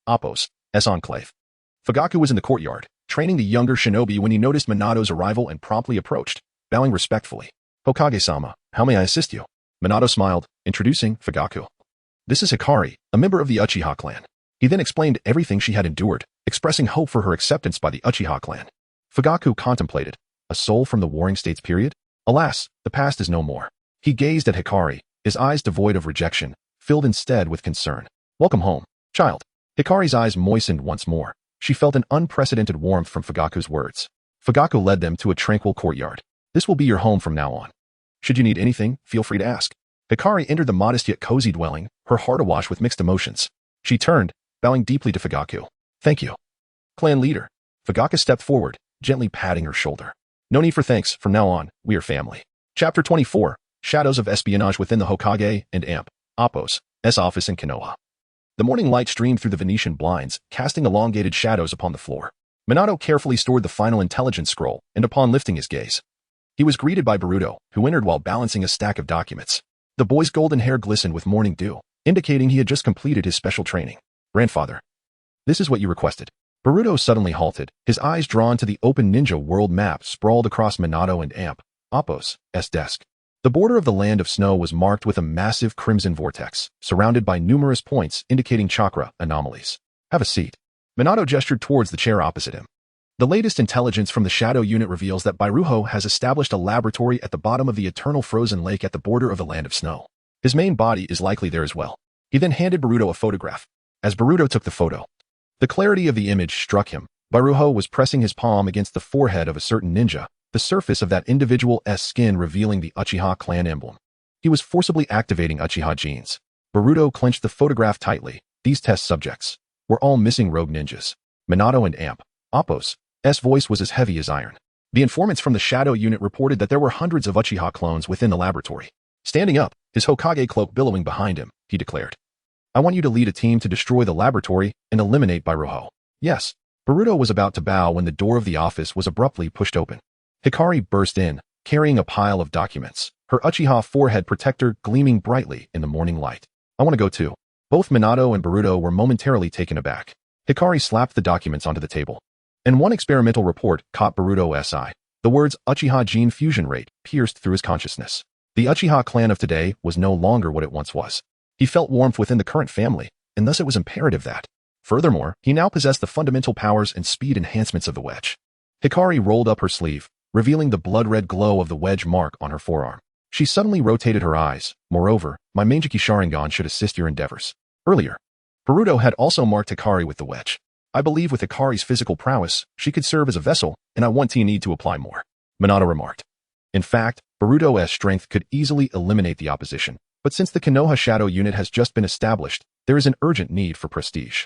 Speaker 1: Appo's enclave. Fugaku was in the courtyard, training the younger shinobi when he noticed Minato's arrival and promptly approached, bowing respectfully. Hokage-sama, how may I assist you? Minato smiled, introducing Fugaku. This is Hikari, a member of the Uchiha clan. He then explained everything she had endured, expressing hope for her acceptance by the Uchiha clan. Fugaku contemplated, a soul from the Warring States period? Alas, the past is no more. He gazed at Hikari, his eyes devoid of rejection, filled instead with concern. Welcome home, child. Hikari's eyes moistened once more. She felt an unprecedented warmth from Fugaku's words. Fugaku led them to a tranquil courtyard. This will be your home from now on. Should you need anything, feel free to ask. Hikari entered the modest yet cozy dwelling, her heart awash with mixed emotions. She turned, bowing deeply to Fugaku. Thank you. Clan leader. Fugaku stepped forward, gently patting her shoulder. No need for thanks, from now on, we are family. Chapter 24, Shadows of Espionage within the Hokage and Amp, Appo's office in Konoha. The morning light streamed through the Venetian blinds, casting elongated shadows upon the floor. Minato carefully stored the final intelligence scroll, and upon lifting his gaze, he was greeted by Boruto, who entered while balancing a stack of documents. The boy's golden hair glistened with morning dew, indicating he had just completed his special training. Grandfather. This is what you requested. Boruto suddenly halted, his eyes drawn to the open ninja world map sprawled across Minato and Appo's desk. The border of the land of snow was marked with a massive crimson vortex, surrounded by numerous points indicating chakra anomalies. Have a seat. Minato gestured towards the chair opposite him. The latest intelligence from the Shadow Unit reveals that Bairuho has established a laboratory at the bottom of the eternal frozen lake at the border of the land of snow. His main body is likely there as well. He then handed Boruto a photograph. As Boruto took the photo, the clarity of the image struck him. Bairuho was pressing his palm against the forehead of a certain ninja, the surface of that individual's skin revealing the Uchiha clan emblem. He was forcibly activating Uchiha genes. Boruto clenched the photograph tightly. These test subjects were all missing rogue ninjas. Minato and Appo's voice was as heavy as iron. The informants from the Shadow Unit reported that there were hundreds of Uchiha clones within the laboratory. Standing up, his Hokage cloak billowing behind him, he declared, I want you to lead a team to destroy the laboratory and eliminate Bairuho. Yes. Boruto was about to bow when the door of the office was abruptly pushed open. Hikari burst in, carrying a pile of documents, her Uchiha forehead protector gleaming brightly in the morning light. I want to go too. Both Minato and Boruto were momentarily taken aback. Hikari slapped the documents onto the table. And one experimental report caught Boruto's eye. The words Uchiha gene fusion rate pierced through his consciousness. The Uchiha clan of today was no longer what it once was. He felt warmth within the current family, and thus it was imperative that. Furthermore, he now possessed the fundamental powers and speed enhancements of the wedge. Hikari rolled up her sleeve, revealing the blood-red glow of the wedge mark on her forearm. She suddenly rotated her eyes. Moreover, my Mangeki Sharingan should assist your endeavors. Earlier, Boruto had also marked Hikari with the wedge. I believe with Hikari's physical prowess, she could serve as a vessel, and I want to need to apply more. Minato remarked. In fact, Boruto's strength could easily eliminate the opposition, but since the Konoha Shadow Unit has just been established, there is an urgent need for prestige.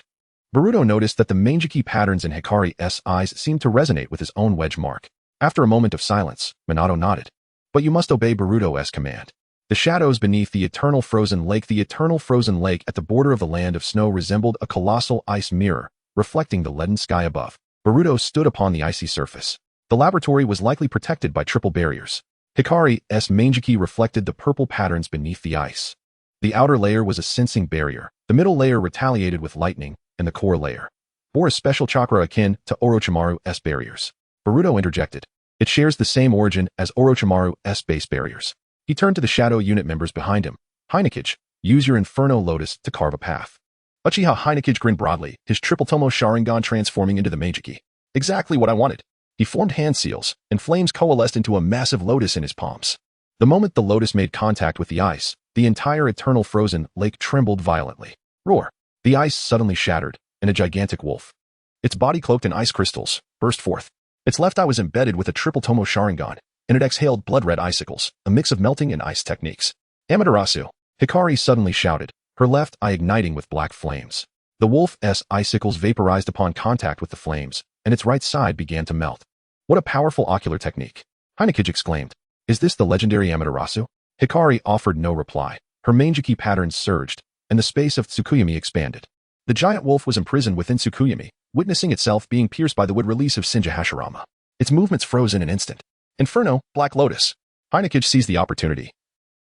Speaker 1: Boruto noticed that the Mangeki patterns in Hikari's eyes seemed to resonate with his own wedge mark. After a moment of silence, Minato nodded. But you must obey Boruto's command. The shadows beneath the eternal frozen lake at the border of the land of snow resembled a colossal ice mirror, reflecting the leaden sky above. Boruto stood upon the icy surface. The laboratory was likely protected by triple barriers. Hikari's Mangeki reflected the purple patterns beneath the ice. The outer layer was a sensing barrier, the middle layer retaliated with lightning, and the core layer bore a special chakra akin to Orochimaru's barriers. Boruto interjected. It shares the same origin as Orochimaru's base barriers. He turned to the Shadow Unit members behind him. Heinekage, use your Inferno Lotus to carve a path. Uchiha Heinekage grinned broadly, his triple tomo Sharingan transforming into the Mangeki. Exactly what I wanted. He formed hand seals, and flames coalesced into a massive lotus in his palms. The moment the lotus made contact with the ice, the entire eternal frozen lake trembled violently. Roar! The ice suddenly shattered, and a gigantic wolf, its body cloaked in ice crystals, burst forth. Its left eye was embedded with a triple tomo Sharingan, and it exhaled blood-red icicles, a mix of melting and ice techniques. Amaterasu! Hikari suddenly shouted, her left eye igniting with black flames. The wolf's icicles vaporized upon contact with the flames, and its right side began to melt. What a powerful ocular technique! Heinekage exclaimed. Is this the legendary Amaterasu? Hikari offered no reply. Her Mangeki patterns surged, and the space of Tsukuyami expanded. The giant wolf was imprisoned within Tsukuyami, witnessing itself being pierced by the wood release of Shinja Hashirama. Its movements froze in an instant. Inferno, Black Lotus. Heinekage seized the opportunity,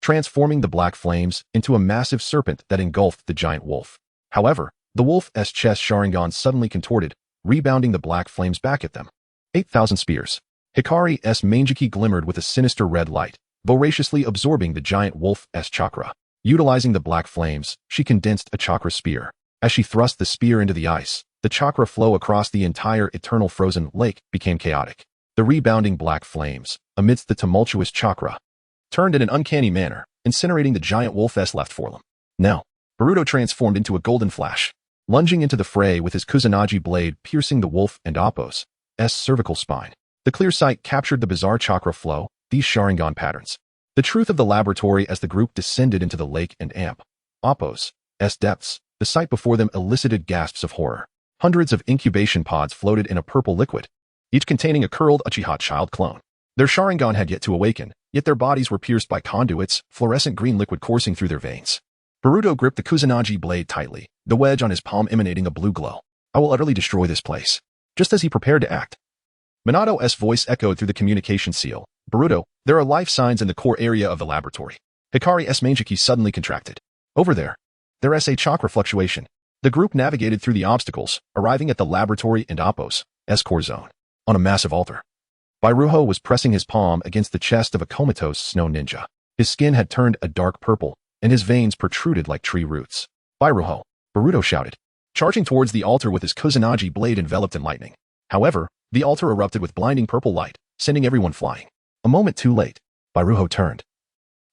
Speaker 1: transforming the black flames into a massive serpent that engulfed the giant wolf. However, the wolf's chest Sharingan suddenly contorted, rebounding the black flames back at them. 8,000 spears. Hikari's Mangeki glimmered with a sinister red light, voraciously absorbing the giant wolf's chakra. Utilizing the black flames, she condensed a chakra spear. As she thrust the spear into the ice, the chakra flow across the entire eternal frozen lake became chaotic. The rebounding black flames, amidst the tumultuous chakra, turned in an uncanny manner, incinerating the giant wolf's left forelimb. Now, Boruto transformed into a golden flash, lunging into the fray with his Kusanagi blade piercing the wolf and Appo's cervical spine. The clear sight captured the bizarre chakra flow, these Sharingan patterns. The truth of the laboratory as the group descended into the lake and Appo's depths, the sight before them elicited gasps of horror. Hundreds of incubation pods floated in a purple liquid, each containing a curled Uchiha child clone. Their Sharingan had yet to awaken, yet their bodies were pierced by conduits, fluorescent green liquid coursing through their veins. Boruto gripped the Kusanagi blade tightly, the wedge on his palm emanating a blue glow. I will utterly destroy this place. Just as he prepared to act, Minato's voice echoed through the communication seal. Boruto, there are life signs in the core area of the laboratory. Hikari's Mangeki suddenly contracted. Over there's a chakra fluctuation. The group navigated through the obstacles, arriving at the laboratory and Appo's core zone. On a massive altar, Bairuho was pressing his palm against the chest of a comatose snow ninja. His skin had turned a dark purple, and his veins protruded like tree roots. Bairuho, Boruto shouted, charging towards the altar with his Kusanagi blade enveloped in lightning. However, the altar erupted with blinding purple light, sending everyone flying. A moment too late, Bairuho turned.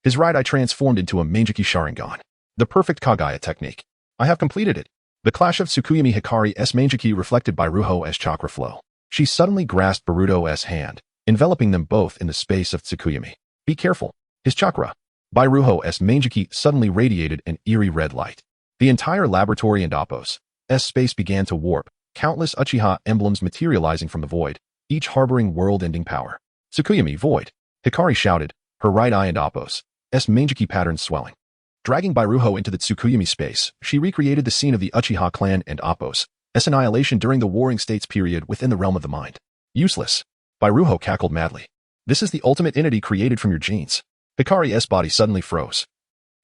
Speaker 1: His right eye transformed into a Mangeki Sharingan. The perfect Kagaya technique. I have completed it. The clash of Tsukuyomi Hikari's Mangeki reflected Bairuho's chakra flow. She suddenly grasped Boruto's hand, enveloping them both in the space of Tsukuyomi. Be careful. His chakra. Bairuho's Mangeki suddenly radiated an eerie red light. The entire laboratory and Appo's space began to warp, countless Uchiha emblems materializing from the void, each harboring world-ending power. Tsukuyomi, void. Hikari shouted, her right eye and Appo's Mangeki patterns swelling. Dragging Bairuho into the Tsukuyomi space, she recreated the scene of the Uchiha clan and Appo's annihilation during the Warring States period within the realm of the mind. Useless. Bairuho cackled madly. This is the ultimate entity created from your genes. Hikari's body suddenly froze.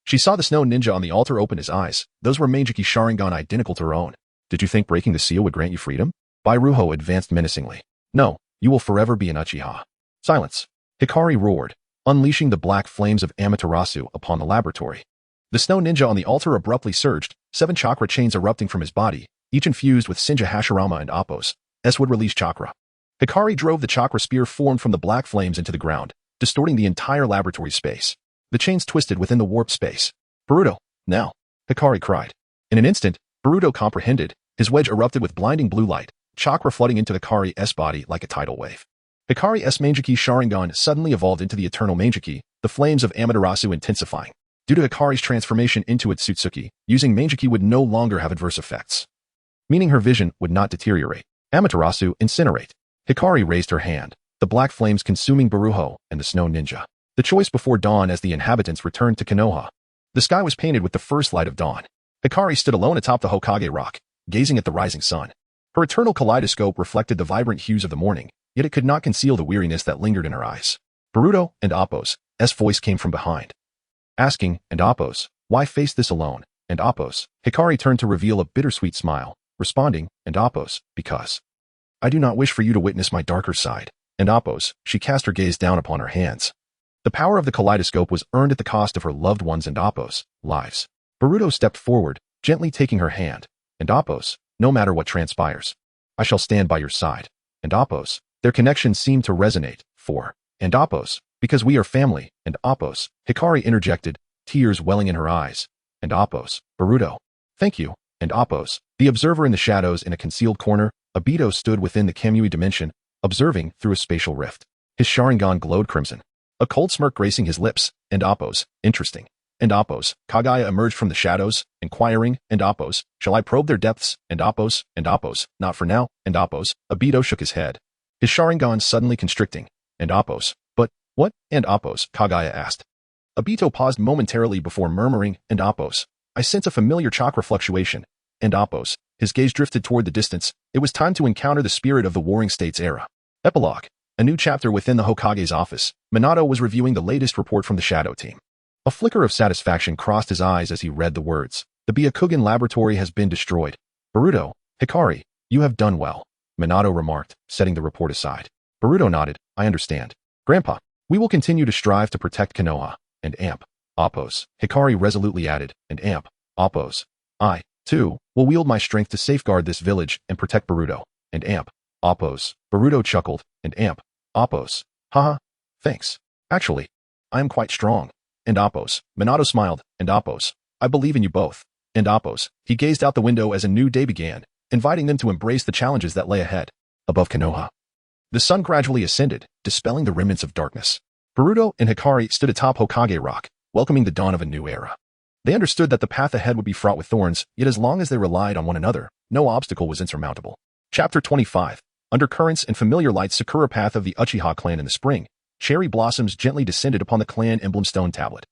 Speaker 1: She saw the snow ninja on the altar open his eyes. Those were Mangeki Sharingan identical to her own. Did you think breaking the seal would grant you freedom? Bairuho advanced menacingly. No, you will forever be an Uchiha. Silence. Hikari roared, unleashing the black flames of Amaterasu upon the laboratory. The snow ninja on the altar abruptly surged, 7 chakra chains erupting from his body, each infused with Shinja Hashirama and Appo's would release chakra. Hikari drove the chakra spear formed from the black flames into the ground, distorting the entire laboratory space. The chains twisted within the warp space. Boruto, now! Hikari cried. In an instant, Boruto comprehended. His wedge erupted with blinding blue light, chakra flooding into Hikari's body like a tidal wave. Hikari's Mangeki Sharingan suddenly evolved into the Eternal Mangeki, the flames of Amaterasu intensifying. Due to Hikari's transformation into Otsutsuki, using Mangeki would no longer have adverse effects, meaning her vision would not deteriorate. Amaterasu, incinerate. Hikari raised her hand, the black flames consuming Boruto and the snow ninja. The choice before dawn as the inhabitants returned to Konoha. The sky was painted with the first light of dawn. Hikari stood alone atop the Hokage rock, gazing at the rising sun. Her eternal kaleidoscope reflected the vibrant hues of the morning, yet it could not conceal the weariness that lingered in her eyes. Boruto and Appo's voice came from behind, asking, and Appo's, why face this alone? And Appo's, Hikari turned to reveal a bittersweet smile, responding, and Appo's, because I do not wish for you to witness my darker side. And Appo's, she cast her gaze down upon her hands. The power of the kaleidoscope was earned at the cost of her loved ones and Appo's lives. Boruto stepped forward, gently taking her hand, and Appo's, no matter what transpires, I shall stand by your side. And Appo's, their connection seemed to resonate, and Appo's, because we are family, and Appo's, Hikari interjected, tears welling in her eyes, and Appo's, Boruto, thank you, and Appo's, the observer in the shadows in a concealed corner. Obito stood within the Kamui dimension, observing through a spatial rift. His Sharingan glowed crimson, a cold smirk gracing his lips, and Appo's, interesting. And Appo's, Kagaya emerged from the shadows, inquiring, and Appo's, shall I probe their depths? And Appo's, not for now, and Appo's, Obito shook his head, his Sharingan suddenly constricting, and Appo's, but, what? And Appo's, Kagaya asked. Obito paused momentarily before murmuring, and Appo's, I sense a familiar chakra fluctuation, and Appo's, his gaze drifted toward the distance. It was time to encounter the spirit of the Warring States era. Epilogue. A new chapter within the Hokage's office. Minato was reviewing the latest report from the Shadow Team. A flicker of satisfaction crossed his eyes as he read the words. The Byakugan laboratory has been destroyed. Boruto, Hikari, you have done well, Minato remarked, setting the report aside. Boruto nodded, I understand. Grandpa, we will continue to strive to protect Konoha, and Appo's, Hikari resolutely added, and Appo's, I, too, will wield my strength to safeguard this village and protect Boruto, and Appo's, Boruto chuckled, and Appo's, haha, thanks. Actually, I am quite strong. And Appo's, Minato smiled, and Appo's, I believe in you both. And Appo's, he gazed out the window as a new day began, inviting them to embrace the challenges that lay ahead. Above Konoha, the sun gradually ascended, dispelling the remnants of darkness. Boruto and Hikari stood atop Hokage Rock, welcoming the dawn of a new era. They understood that the path ahead would be fraught with thorns, yet as long as they relied on one another, no obstacle was insurmountable. Chapter 25. Undercurrents and familiar lights. Sakura path of the Uchiha clan in the spring. Cherry blossoms gently descended upon the clan emblem stone tablet.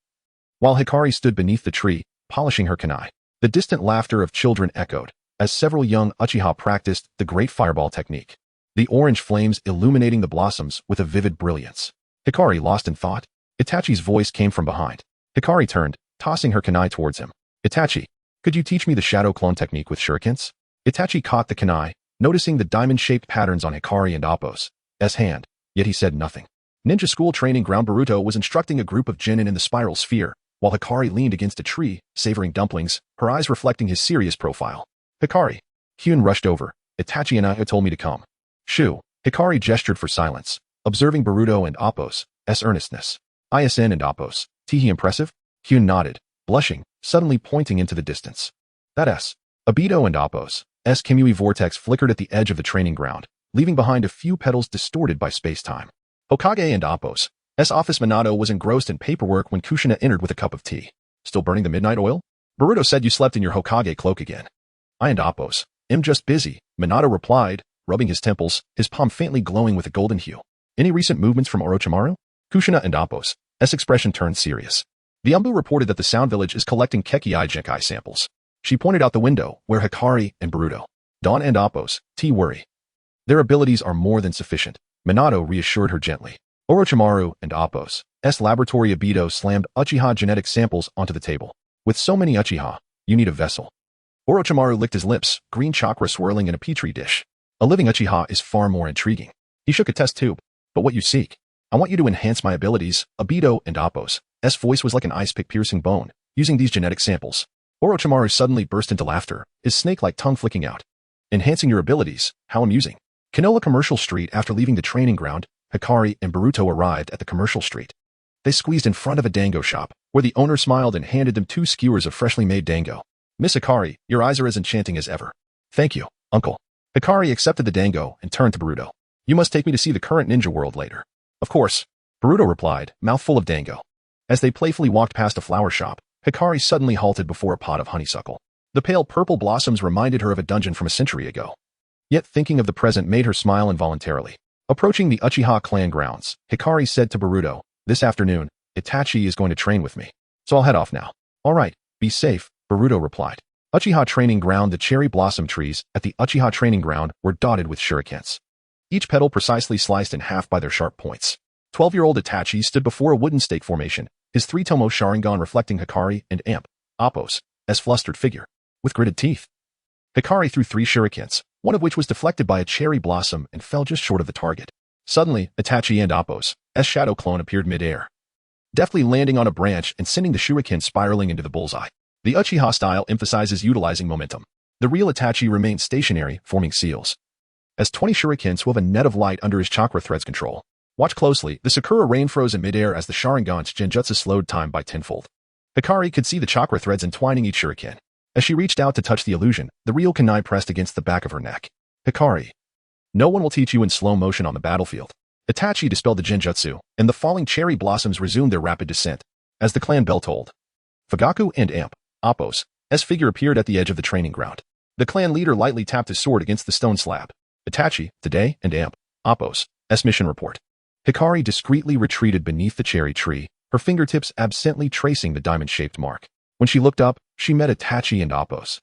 Speaker 1: While Hikari stood beneath the tree, polishing her kunai, the distant laughter of children echoed, as several young Uchiha practiced the great fireball technique, the orange flames illuminating the blossoms with a vivid brilliance. Hikari lost in thought. Itachi's voice came from behind. Hikari turned, tossing her kunai towards him. Itachi, could you teach me the shadow clone technique with shurikens? Itachi caught the kunai, noticing the diamond-shaped patterns on Hikari and Appo's hand, yet he said nothing. Ninja school training ground. Boruto was instructing a group of genin in the spiral sphere, while Hikari leaned against a tree, savoring dumplings, her eyes reflecting his serious profile. Hikari. Hyun rushed over. Itachi and I told me to come. Shoo. Hikari gestured for silence, observing Boruto and Appo's earnestness. ISN and Appo's. Teehee impressive? Hyun nodded, blushing, suddenly pointing into the distance. That S. Obito and Appo's Kimui vortex flickered at the edge of the training ground, leaving behind a few petals distorted by space-time. Hokage and Appo's office. Minato was engrossed in paperwork when Kushina entered with a cup of tea. Still burning the midnight oil? Boruto said you slept in your Hokage cloak again. I and Appo's just busy, Minato replied, rubbing his temples, his palm faintly glowing with a golden hue. Any recent movements from Orochimaru? Kushina and Appo's expression turned serious. The Umbu reported that the Sound Village is collecting Kekkei Genkai samples. She pointed out the window, where Hikari and Boruto, Dawn and Appo's worry. Their abilities are more than sufficient, Minato reassured her gently. Orochimaru and Appo's laboratory. Obito slammed Uchiha genetic samples onto the table. With so many Uchiha, you need a vessel. Orochimaru licked his lips, green chakra swirling in a petri dish. A living Uchiha is far more intriguing. He shook a test tube. But what you seek? I want you to enhance my abilities. Obito and Appo's voice was like an ice pick piercing bone, using these genetic samples. Orochimaru suddenly burst into laughter, his snake-like tongue flicking out. Enhancing your abilities? How amusing. Kanola Commercial Street. After leaving the training ground, Hikari and Boruto arrived at the commercial street. They squeezed in front of a dango shop, where the owner smiled and handed them 2 skewers of freshly made dango. Miss Hikari, your eyes are as enchanting as ever. Thank you, uncle. Hikari accepted the dango and turned to Boruto. You must take me to see the current ninja world later. Of course, Boruto replied, mouthful of dango. As they playfully walked past a flower shop, Hikari suddenly halted before a pot of honeysuckle. The pale purple blossoms reminded her of a dungeon from a century ago. Yet thinking of the present made her smile involuntarily. Approaching the Uchiha clan grounds, Hikari said to Boruto, this afternoon, Itachi is going to train with me. So I'll head off now. All right, be safe, Boruto replied. Uchiha training ground. The cherry blossom trees at the Uchiha training ground were dotted with shurikens, each petal precisely sliced in half by their sharp points. 12-year-old Itachi stood before a wooden stake formation, his 3-tomo Sharingan reflecting Hikari and Appo's flustered figure, with gritted teeth. Hikari threw 3 shurikens, one of which was deflected by a cherry blossom and fell just short of the target. Suddenly, Itachi and Appo's shadow clone appeared mid-air, deftly landing on a branch and sending the shuriken spiraling into the bullseye. The Uchiha style emphasizes utilizing momentum. The real Itachi remained stationary, forming seals. As 20 shurikens wove a net of light under his chakra thread's control. Watch closely, the Sakura rain froze in midair as the Sharingan's genjutsu slowed time by tenfold. Hikari could see the chakra threads entwining each shuriken. As she reached out to touch the illusion, the real kunai pressed against the back of her neck. Hikari. No one will teach you in slow motion on the battlefield. Itachi dispelled the genjutsu, and the falling cherry blossoms resumed their rapid descent. As the clan bell tolled, Fugaku and Appo's figure appeared at the edge of the training ground. The clan leader lightly tapped his sword against the stone slab. Itachi, today, and Appo's mission report. Hikari discreetly retreated beneath the cherry tree, her fingertips absently tracing the diamond-shaped mark. When she looked up, she met Itachi and Appo's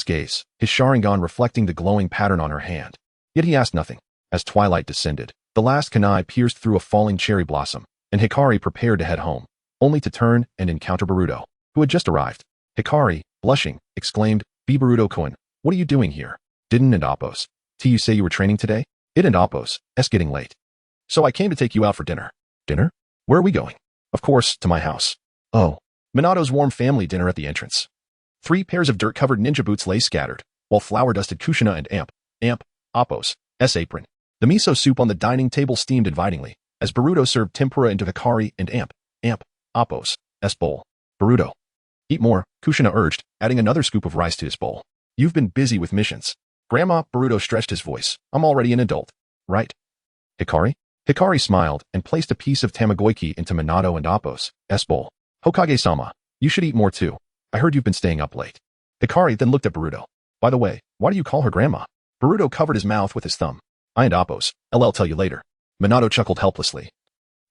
Speaker 1: gaze, his Sharingan reflecting the glowing pattern on her hand. Yet he asked nothing. As twilight descended, the last kunai pierced through a falling cherry blossom, and Hikari prepared to head home, only to turn and encounter Boruto, who had just arrived. Hikari, blushing, exclaimed, "Be Boruto-kun, what are you doing here? Didn't and Appo's you say you were training today? It and Appo's getting late. So I came to take you out for dinner." "Dinner? Where are we going?" "Of course, to my house." "Oh." Minato's warm family dinner at the entrance. 3 pairs of dirt-covered ninja boots lay scattered, while flour-dusted Kushina and Appo's apron. The miso soup on the dining table steamed invitingly, as Boruto served tempura into Hikari and Appo's bowl. "Boruto, eat more," Kushina urged, adding another scoop of rice to his bowl. "You've been busy with missions." "Grandma," Boruto stretched his voice, "I'm already an adult." "Right." "Hikari?" Hikari smiled and placed a piece of tamagoyaki into Minato and Appo's bowl. Hokage-sama, you should eat more too. I heard you've been staying up late. Hikari then looked at Boruto. By the way, why do you call her grandma? Boruto covered his mouth with his thumb. I and Appo's, I'll tell you later. Minato chuckled helplessly,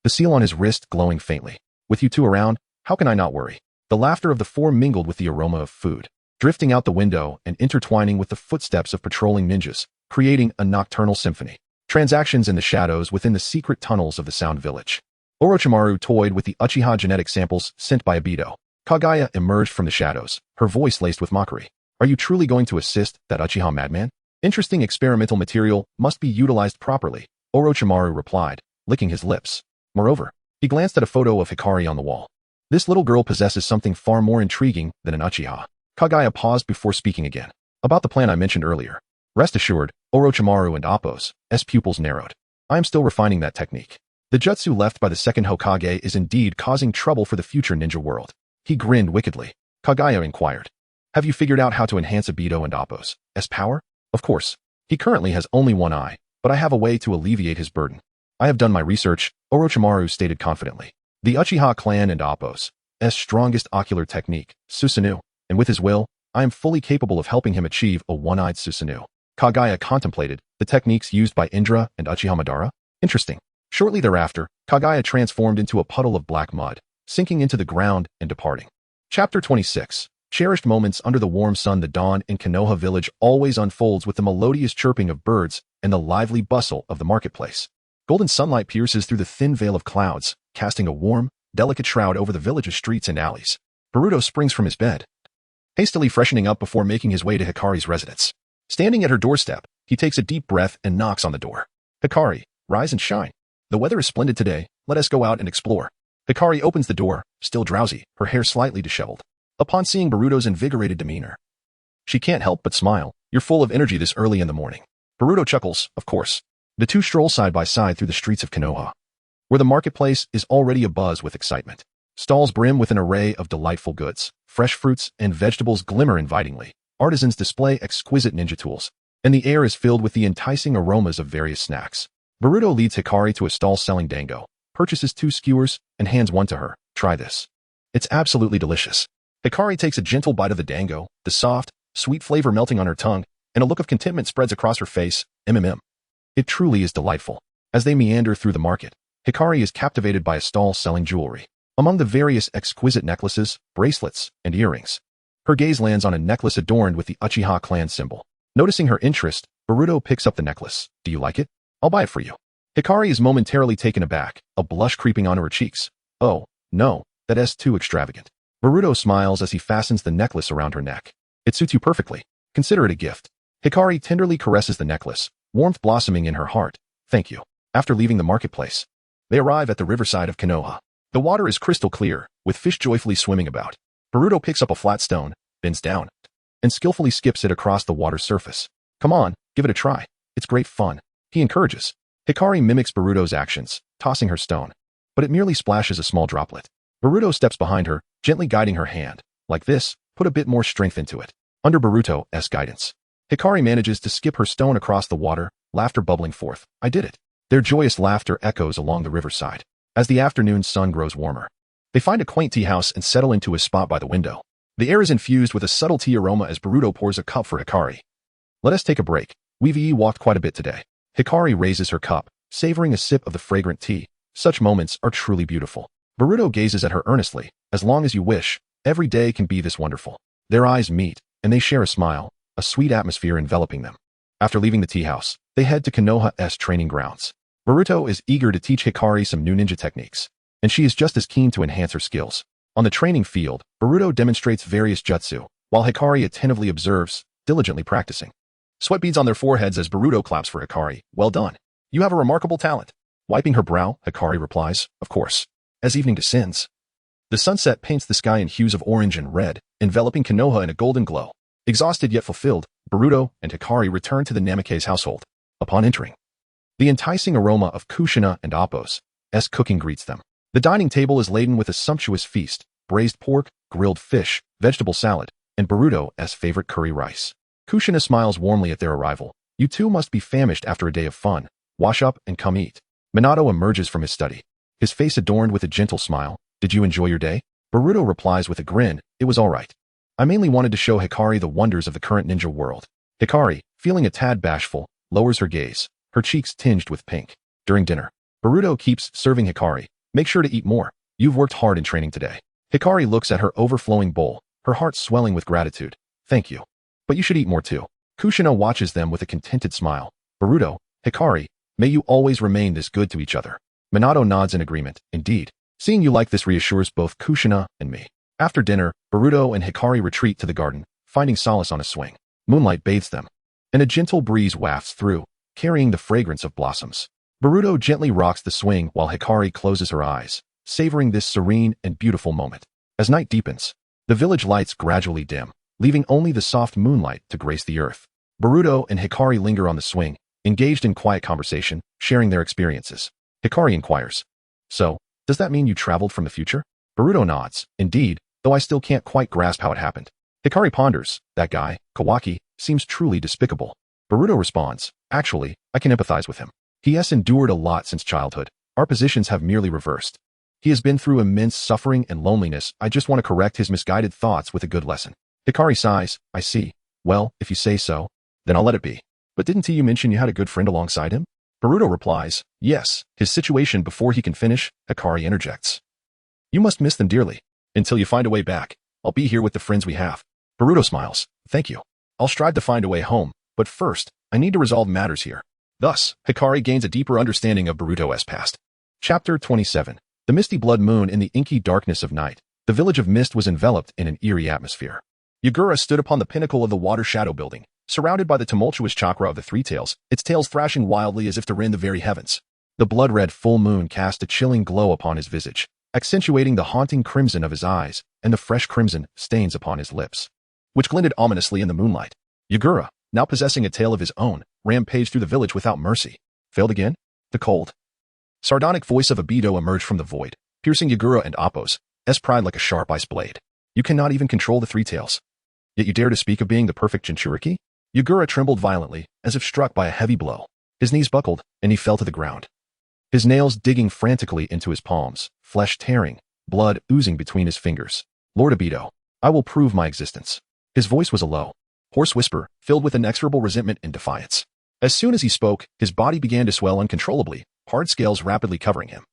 Speaker 1: the seal on his wrist glowing faintly. With you two around, how can I not worry? The laughter of the four mingled with the aroma of food, drifting out the window and intertwining with the footsteps of patrolling ninjas, creating a nocturnal symphony. Transactions in the shadows within the secret tunnels of the Sound Village. Orochimaru toyed with the Uchiha genetic samples sent by Obito. Kaguya emerged from the shadows, her voice laced with mockery. Are you truly going to assist that Uchiha madman? Interesting experimental material must be utilized properly, Orochimaru replied, licking his lips. Moreover, he glanced at a photo of Hikari on the wall. This little girl possesses something far more intriguing than an Uchiha. Kaguya paused before speaking again. About the plan I mentioned earlier. Rest assured, Orochimaru and Appo's pupils narrowed. I am still refining that technique. The jutsu left by the second Hokage is indeed causing trouble for the future ninja world. He grinned wickedly. Kaguya inquired. Have you figured out how to enhance Obito and Appo's power? Of course. He currently has only one eye, but I have a way to alleviate his burden. I have done my research, Orochimaru stated confidently. The Uchiha clan and Appo's strongest ocular technique, Susanoo, and with his will, I am fully capable of helping him achieve a one-eyed Susanoo. Kaguya contemplated the techniques used by Indra and Uchiha Madara. Interesting. Shortly thereafter, Kaguya transformed into a puddle of black mud, sinking into the ground and departing. Chapter 26. Cherished moments under the warm sun. The dawn in Konoha village always unfolds with the melodious chirping of birds and the lively bustle of the marketplace. Golden sunlight pierces through the thin veil of clouds, casting a warm, delicate shroud over the village's streets and alleys. Boruto springs from his bed, hastily freshening up before making his way to Hikari's residence. Standing at her doorstep, he takes a deep breath and knocks on the door. Hikari, rise and shine. The weather is splendid today, let us go out and explore. Hikari opens the door, still drowsy, her hair slightly disheveled. Upon seeing Boruto's invigorated demeanor, she can't help but smile. You're full of energy this early in the morning. Boruto chuckles, of course. The two stroll side by side through the streets of Konoha, where the marketplace is already abuzz with excitement. Stalls brim with an array of delightful goods. Fresh fruits and vegetables glimmer invitingly. Artisans display exquisite ninja tools, and the air is filled with the enticing aromas of various snacks. Boruto leads Hikari to a stall selling dango, purchases 2 skewers, and hands one to her. Try this. It's absolutely delicious. Hikari takes a gentle bite of the dango, the soft, sweet flavor melting on her tongue, and a look of contentment spreads across her face. It truly is delightful. As they meander through the market, Hikari is captivated by a stall selling jewelry. Among the various exquisite necklaces, bracelets, and earrings, her gaze lands on a necklace adorned with the Uchiha clan symbol. Noticing her interest, Boruto picks up the necklace. Do you like it? I'll buy it for you. Hikari is momentarily taken aback, a blush creeping onto her cheeks. Oh, no, that's too extravagant. Boruto smiles as he fastens the necklace around her neck. It suits you perfectly. Consider it a gift. Hikari tenderly caresses the necklace, warmth blossoming in her heart. Thank you. After leaving the marketplace, they arrive at the riverside of Konoha. The water is crystal clear, with fish joyfully swimming about. Boruto picks up a flat stone, bends down, and skillfully skips it across the water's surface. Come on, give it a try. It's great fun. He encourages. Hikari mimics Boruto's actions, tossing her stone, but it merely splashes a small droplet. Boruto steps behind her, gently guiding her hand. Like this, put a bit more strength into it. Under Boruto's guidance, Hikari manages to skip her stone across the water, laughter bubbling forth. I did it. Their joyous laughter echoes along the riverside. As the afternoon sun grows warmer, they find a quaint tea house and settle into a spot by the window. The air is infused with a subtle tea aroma as Boruto pours a cup for Hikari. Let us take a break. We've walked quite a bit today. Hikari raises her cup, savoring a sip of the fragrant tea. Such moments are truly beautiful. Boruto gazes at her earnestly. As long as you wish, every day can be this wonderful. Their eyes meet, and they share a smile, a sweet atmosphere enveloping them. After leaving the tea house, they head to Konoha's training grounds. Boruto is eager to teach Hikari some new ninja techniques, and she is just as keen to enhance her skills. On the training field, Boruto demonstrates various jutsu, while Hikari attentively observes, diligently practicing. Sweat beads on their foreheads as Boruto claps for Hikari. Well done. You have a remarkable talent. Wiping her brow, Hikari replies, of course. As evening descends, the sunset paints the sky in hues of orange and red, enveloping Konoha in a golden glow. Exhausted yet fulfilled, Boruto and Hikari return to the Namikaze household. Upon entering, the enticing aroma of Kushina and Appo's cooking greets them. The dining table is laden with a sumptuous feast, braised pork, grilled fish, vegetable salad, and Boruto's favorite curry rice. Kushina smiles warmly at their arrival. You two must be famished after a day of fun. Wash up and come eat. Minato emerges from his study, his face adorned with a gentle smile. Did you enjoy your day? Boruto replies with a grin, it was alright. I mainly wanted to show Hikari the wonders of the current ninja world. Hikari, feeling a tad bashful, lowers her gaze, her cheeks tinged with pink. During dinner, Boruto keeps serving Hikari. Make sure to eat more. You've worked hard in training today. Hikari looks at her overflowing bowl, her heart swelling with gratitude. Thank you. But you should eat more too. Kushina watches them with a contented smile. Boruto, Hikari, may you always remain this good to each other. Minato nods in agreement. Indeed. Seeing you like this reassures both Kushina and me. After dinner, Boruto and Hikari retreat to the garden, finding solace on a swing. Moonlight bathes them, and a gentle breeze wafts through, carrying the fragrance of blossoms. Boruto gently rocks the swing while Hikari closes her eyes, savoring this serene and beautiful moment. As night deepens, the village lights gradually dim, leaving only the soft moonlight to grace the earth. Boruto and Hikari linger on the swing, engaged in quiet conversation, sharing their experiences. Hikari inquires, so, does that mean you traveled from the future? Boruto nods, indeed, though I still can't quite grasp how it happened. Hikari ponders, that guy, Kawaki, seems truly despicable. Boruto responds, actually, I can empathize with him. He has endured a lot since childhood. Our positions have merely reversed. He has been through immense suffering and loneliness. I just want to correct his misguided thoughts with a good lesson. Hikari sighs, I see. Well, if you say so, then I'll let it be. But didn't you mention you had a good friend alongside him? Boruto replies, yes, his situation. Before he can finish, Hikari interjects. You must miss them dearly. Until you find a way back, I'll be here with the friends we have. Boruto smiles, thank you. I'll strive to find a way home, but first, I need to resolve matters here. Thus, Hikari gains a deeper understanding of Boruto's past. Chapter 27. The misty blood moon in the inky darkness of night. The village of Mist was enveloped in an eerie atmosphere. Yagura stood upon the pinnacle of the water shadow building, surrounded by the tumultuous chakra of the three tails, its tails thrashing wildly as if to rend the very heavens. The blood-red full moon cast a chilling glow upon his visage, accentuating the haunting crimson of his eyes and the fresh crimson stains upon his lips, which glinted ominously in the moonlight. Yagura, now possessing a tail of his own, rampaged through the village without mercy. Failed again? The cold, sardonic voice of Obito emerged from the void, piercing Yagura and Appo's pride like a sharp ice blade. You cannot even control the three tails. Yet you dare to speak of being the perfect Jinchuriki? Yagura trembled violently, as if struck by a heavy blow. His knees buckled, and he fell to the ground, his nails digging frantically into his palms, flesh tearing, blood oozing between his fingers. Lord Obito, I will prove my existence. His voice was a low, hoarse whisper, filled with inexorable resentment and defiance. As soon as he spoke, his body began to swell uncontrollably, hard scales rapidly covering him,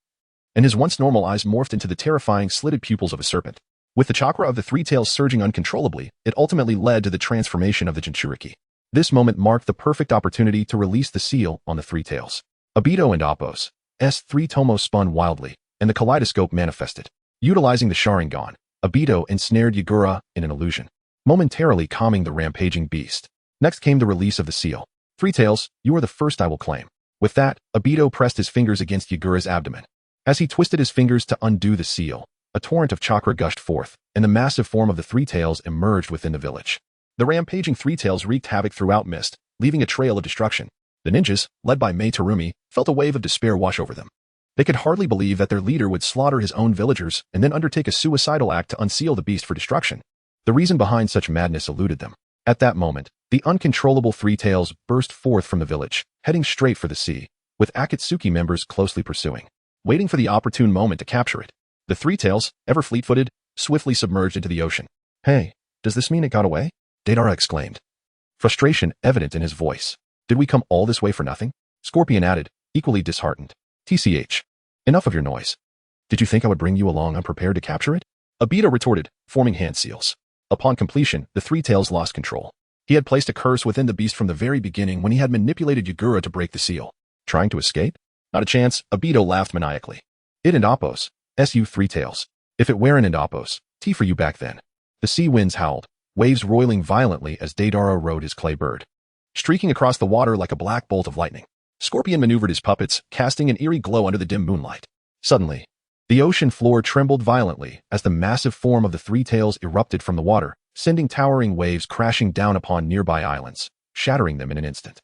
Speaker 1: and his once normal eyes morphed into the terrifying slitted pupils of a serpent. With the chakra of the three tails surging uncontrollably, it ultimately led to the transformation of the Jinchuriki. This moment marked the perfect opportunity to release the seal on the three tails. Obito and Appo's three tomos spun wildly, and the kaleidoscope manifested. Utilizing the Sharingan, Obito ensnared Yagura in an illusion, momentarily calming the rampaging beast. Next came the release of the seal. Three tails, you are the first I will claim. With that, Obito pressed his fingers against Yagura's abdomen. As he twisted his fingers to undo the seal, a torrent of chakra gushed forth, and the massive form of the three tails emerged within the village. The rampaging three tails wreaked havoc throughout Mist, leaving a trail of destruction. The ninjas, led by Mei Terumi, felt a wave of despair wash over them. They could hardly believe that their leader would slaughter his own villagers and then undertake a suicidal act to unseal the beast for destruction. The reason behind such madness eluded them. At that moment, the uncontrollable three tails burst forth from the village, heading straight for the sea, with Akatsuki members closely pursuing, waiting for the opportune moment to capture it. The three tails, ever fleet-footed, swiftly submerged into the ocean. Hey, does this mean it got away? Deidara exclaimed, frustration evident in his voice. Did we come all this way for nothing? Scorpion added, equally disheartened. TCH. Enough of your noise. Did you think I would bring you along unprepared to capture it? Obito retorted, forming hand seals. Upon completion, the three tails lost control. He had placed a curse within the beast from the very beginning when he had manipulated Yagura to break the seal. Trying to escape? Not a chance, Obito laughed maniacally. It and Appo's SU three tails. If it weren't and Appo's, T for you back then. The sea winds howled, waves roiling violently as Deidara rode his clay bird, streaking across the water like a black bolt of lightning. Scorpion maneuvered his puppets, casting an eerie glow under the dim moonlight. Suddenly, the ocean floor trembled violently as the massive form of the three tails erupted from the water, sending towering waves crashing down upon nearby islands, shattering them in an instant.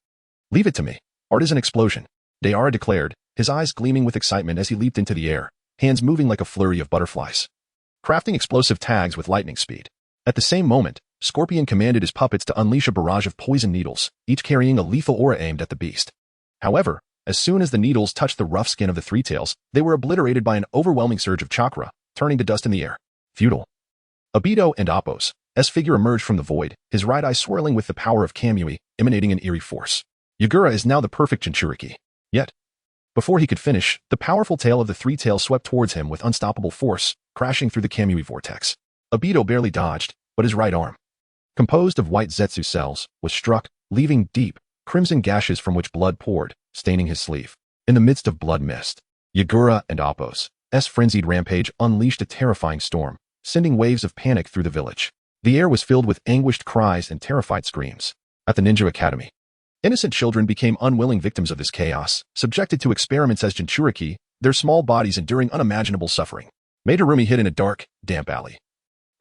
Speaker 1: Leave it to me. Art is an explosion, Deidara declared, his eyes gleaming with excitement as he leaped into the air, hands moving like a flurry of butterflies, crafting explosive tags with lightning speed. At the same moment, Scorpion commanded his puppets to unleash a barrage of poison needles, each carrying a lethal aura aimed at the beast. However, As soon as the needles touched the rough skin of the three tails, they were obliterated by an overwhelming surge of chakra, turning to dust in the air. Futile. Obito and Appo's figure emerged from the void, his right eye swirling with the power of Kamui, emanating an eerie force. Yagura is now the perfect Jinchuriki. Yet, before he could finish, the powerful tail of the three tails swept towards him with unstoppable force, crashing through the Kamui vortex. Obito barely dodged, but his right arm, composed of white Zetsu cells, was struck, leaving deep, crimson gashes from which blood poured, staining his sleeve. In the midst of blood mist, Yagura and Appo's frenzied rampage unleashed a terrifying storm, sending waves of panic through the village. The air was filled with anguished cries and terrified screams. At the Ninja Academy, innocent children became unwilling victims of this chaos, subjected to experiments as Jinchuriki, their small bodies enduring unimaginable suffering. Madarumi hid in a dark, damp alley,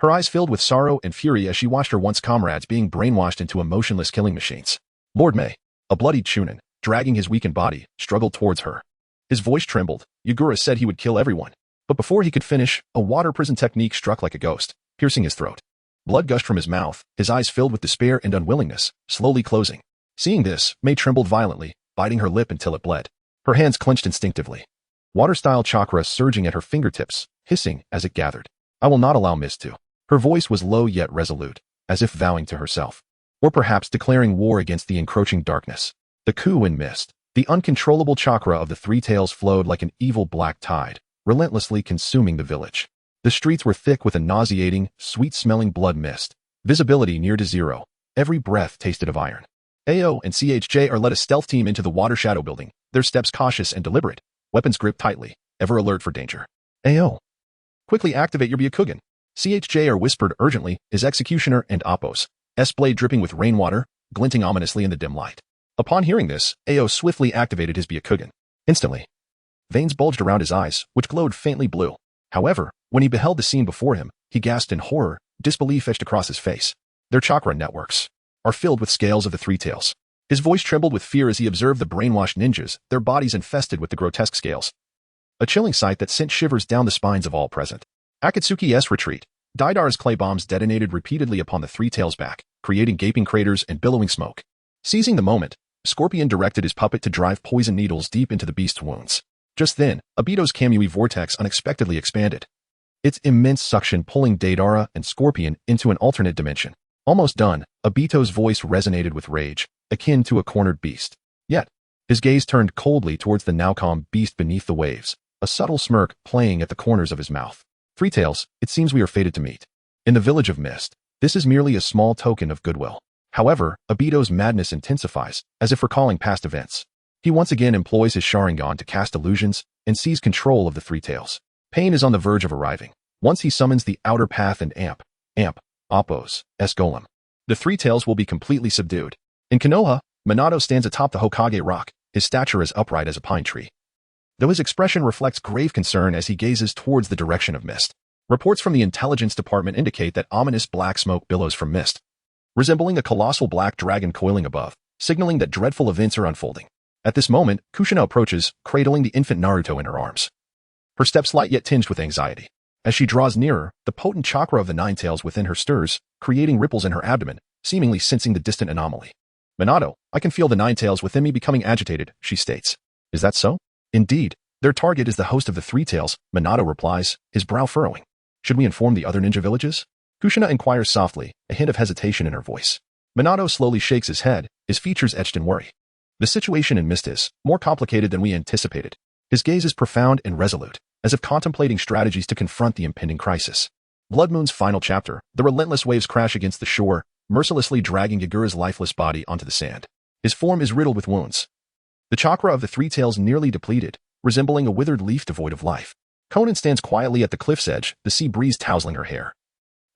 Speaker 1: her eyes filled with sorrow and fury as she watched her once comrades being brainwashed into emotionless killing machines. Lord May, a bloodied Chunin, dragging his weakened body, struggled towards her. His voice trembled. Yagura said he would kill everyone. But before he could finish, a water prison technique struck like a ghost, piercing his throat. Blood gushed from his mouth, his eyes filled with despair and unwillingness, slowly closing. Seeing this, May trembled violently, biting her lip until it bled. Her hands clenched instinctively. Water-style chakra surging at her fingertips, hissing as it gathered. I will not allow mist to. Her voice was low yet resolute, as if vowing to herself. Or perhaps declaring war against the encroaching darkness. The coup in mist. The uncontrollable chakra of the three tails flowed like an evil black tide, relentlessly consuming the village. The streets were thick with a nauseating, sweet-smelling blood mist. Visibility near to zero. Every breath tasted of iron. AO and CHJ are led a stealth team into the water shadow building, their steps cautious and deliberate, weapons gripped tightly, ever alert for danger. AO. Quickly activate your Byakugan. CHJ are whispered urgently, his executioner and Appo's blade dripping with rainwater, glinting ominously in the dim light. Upon hearing this, AO swiftly activated his Byakugan. Instantly, veins bulged around his eyes, which glowed faintly blue. However, when he beheld the scene before him, he gasped in horror, disbelief etched across his face. Their chakra networks are filled with scales of the three tails. His voice trembled with fear as he observed the brainwashed ninjas, their bodies infested with the grotesque scales. A chilling sight that sent shivers down the spines of all present. Akatsuki's retreat. Daidar's clay bombs detonated repeatedly upon the three tails' back, creating gaping craters and billowing smoke. Seizing the moment, Scorpion directed his puppet to drive poison needles deep into the beast's wounds. Just then, Obito's Kamui vortex unexpectedly expanded, its immense suction pulling Deidara and Scorpion into an alternate dimension. Almost done, Obito's voice resonated with rage, akin to a cornered beast. Yet, his gaze turned coldly towards the now calm beast beneath the waves, a subtle smirk playing at the corners of his mouth. Three Tails, it seems we are fated to meet. In the village of Mist, this is merely a small token of goodwill. However, Obito's madness intensifies, as if recalling past events. He once again employs his Sharingan to cast illusions and seize control of the Three Tails. Pain is on the verge of arriving. Once he summons the outer path and amp, Appo's golem, the Three Tails will be completely subdued. In Konoha, Minato stands atop the Hokage rock, his stature as upright as a pine tree, though his expression reflects grave concern as he gazes towards the direction of Mist. Reports from the intelligence department indicate that ominous black smoke billows from Mist, resembling a colossal black dragon coiling above, signaling that dreadful events are unfolding. At this moment, Kushina approaches, cradling the infant Naruto in her arms. Her steps light yet tinged with anxiety. As she draws nearer, the potent chakra of the Nine Tails within her stirs, creating ripples in her abdomen, seemingly sensing the distant anomaly. Minato, I can feel the Nine Tails within me becoming agitated, she states. Is that so? Indeed, their target is the host of the Three Tails, Minato replies, his brow furrowing. Should we inform the other ninja villages? Kushina inquires softly, a hint of hesitation in her voice. Minato slowly shakes his head, his features etched in worry. The situation in Mist is more complicated than we anticipated. His gaze is profound and resolute, as if contemplating strategies to confront the impending crisis. Blood Moon's final chapter, the relentless waves crash against the shore, mercilessly dragging Yagura's lifeless body onto the sand. His form is riddled with wounds. The chakra of the Three Tails nearly depleted, resembling a withered leaf devoid of life. Conan stands quietly at the cliff's edge, the sea breeze tousling her hair.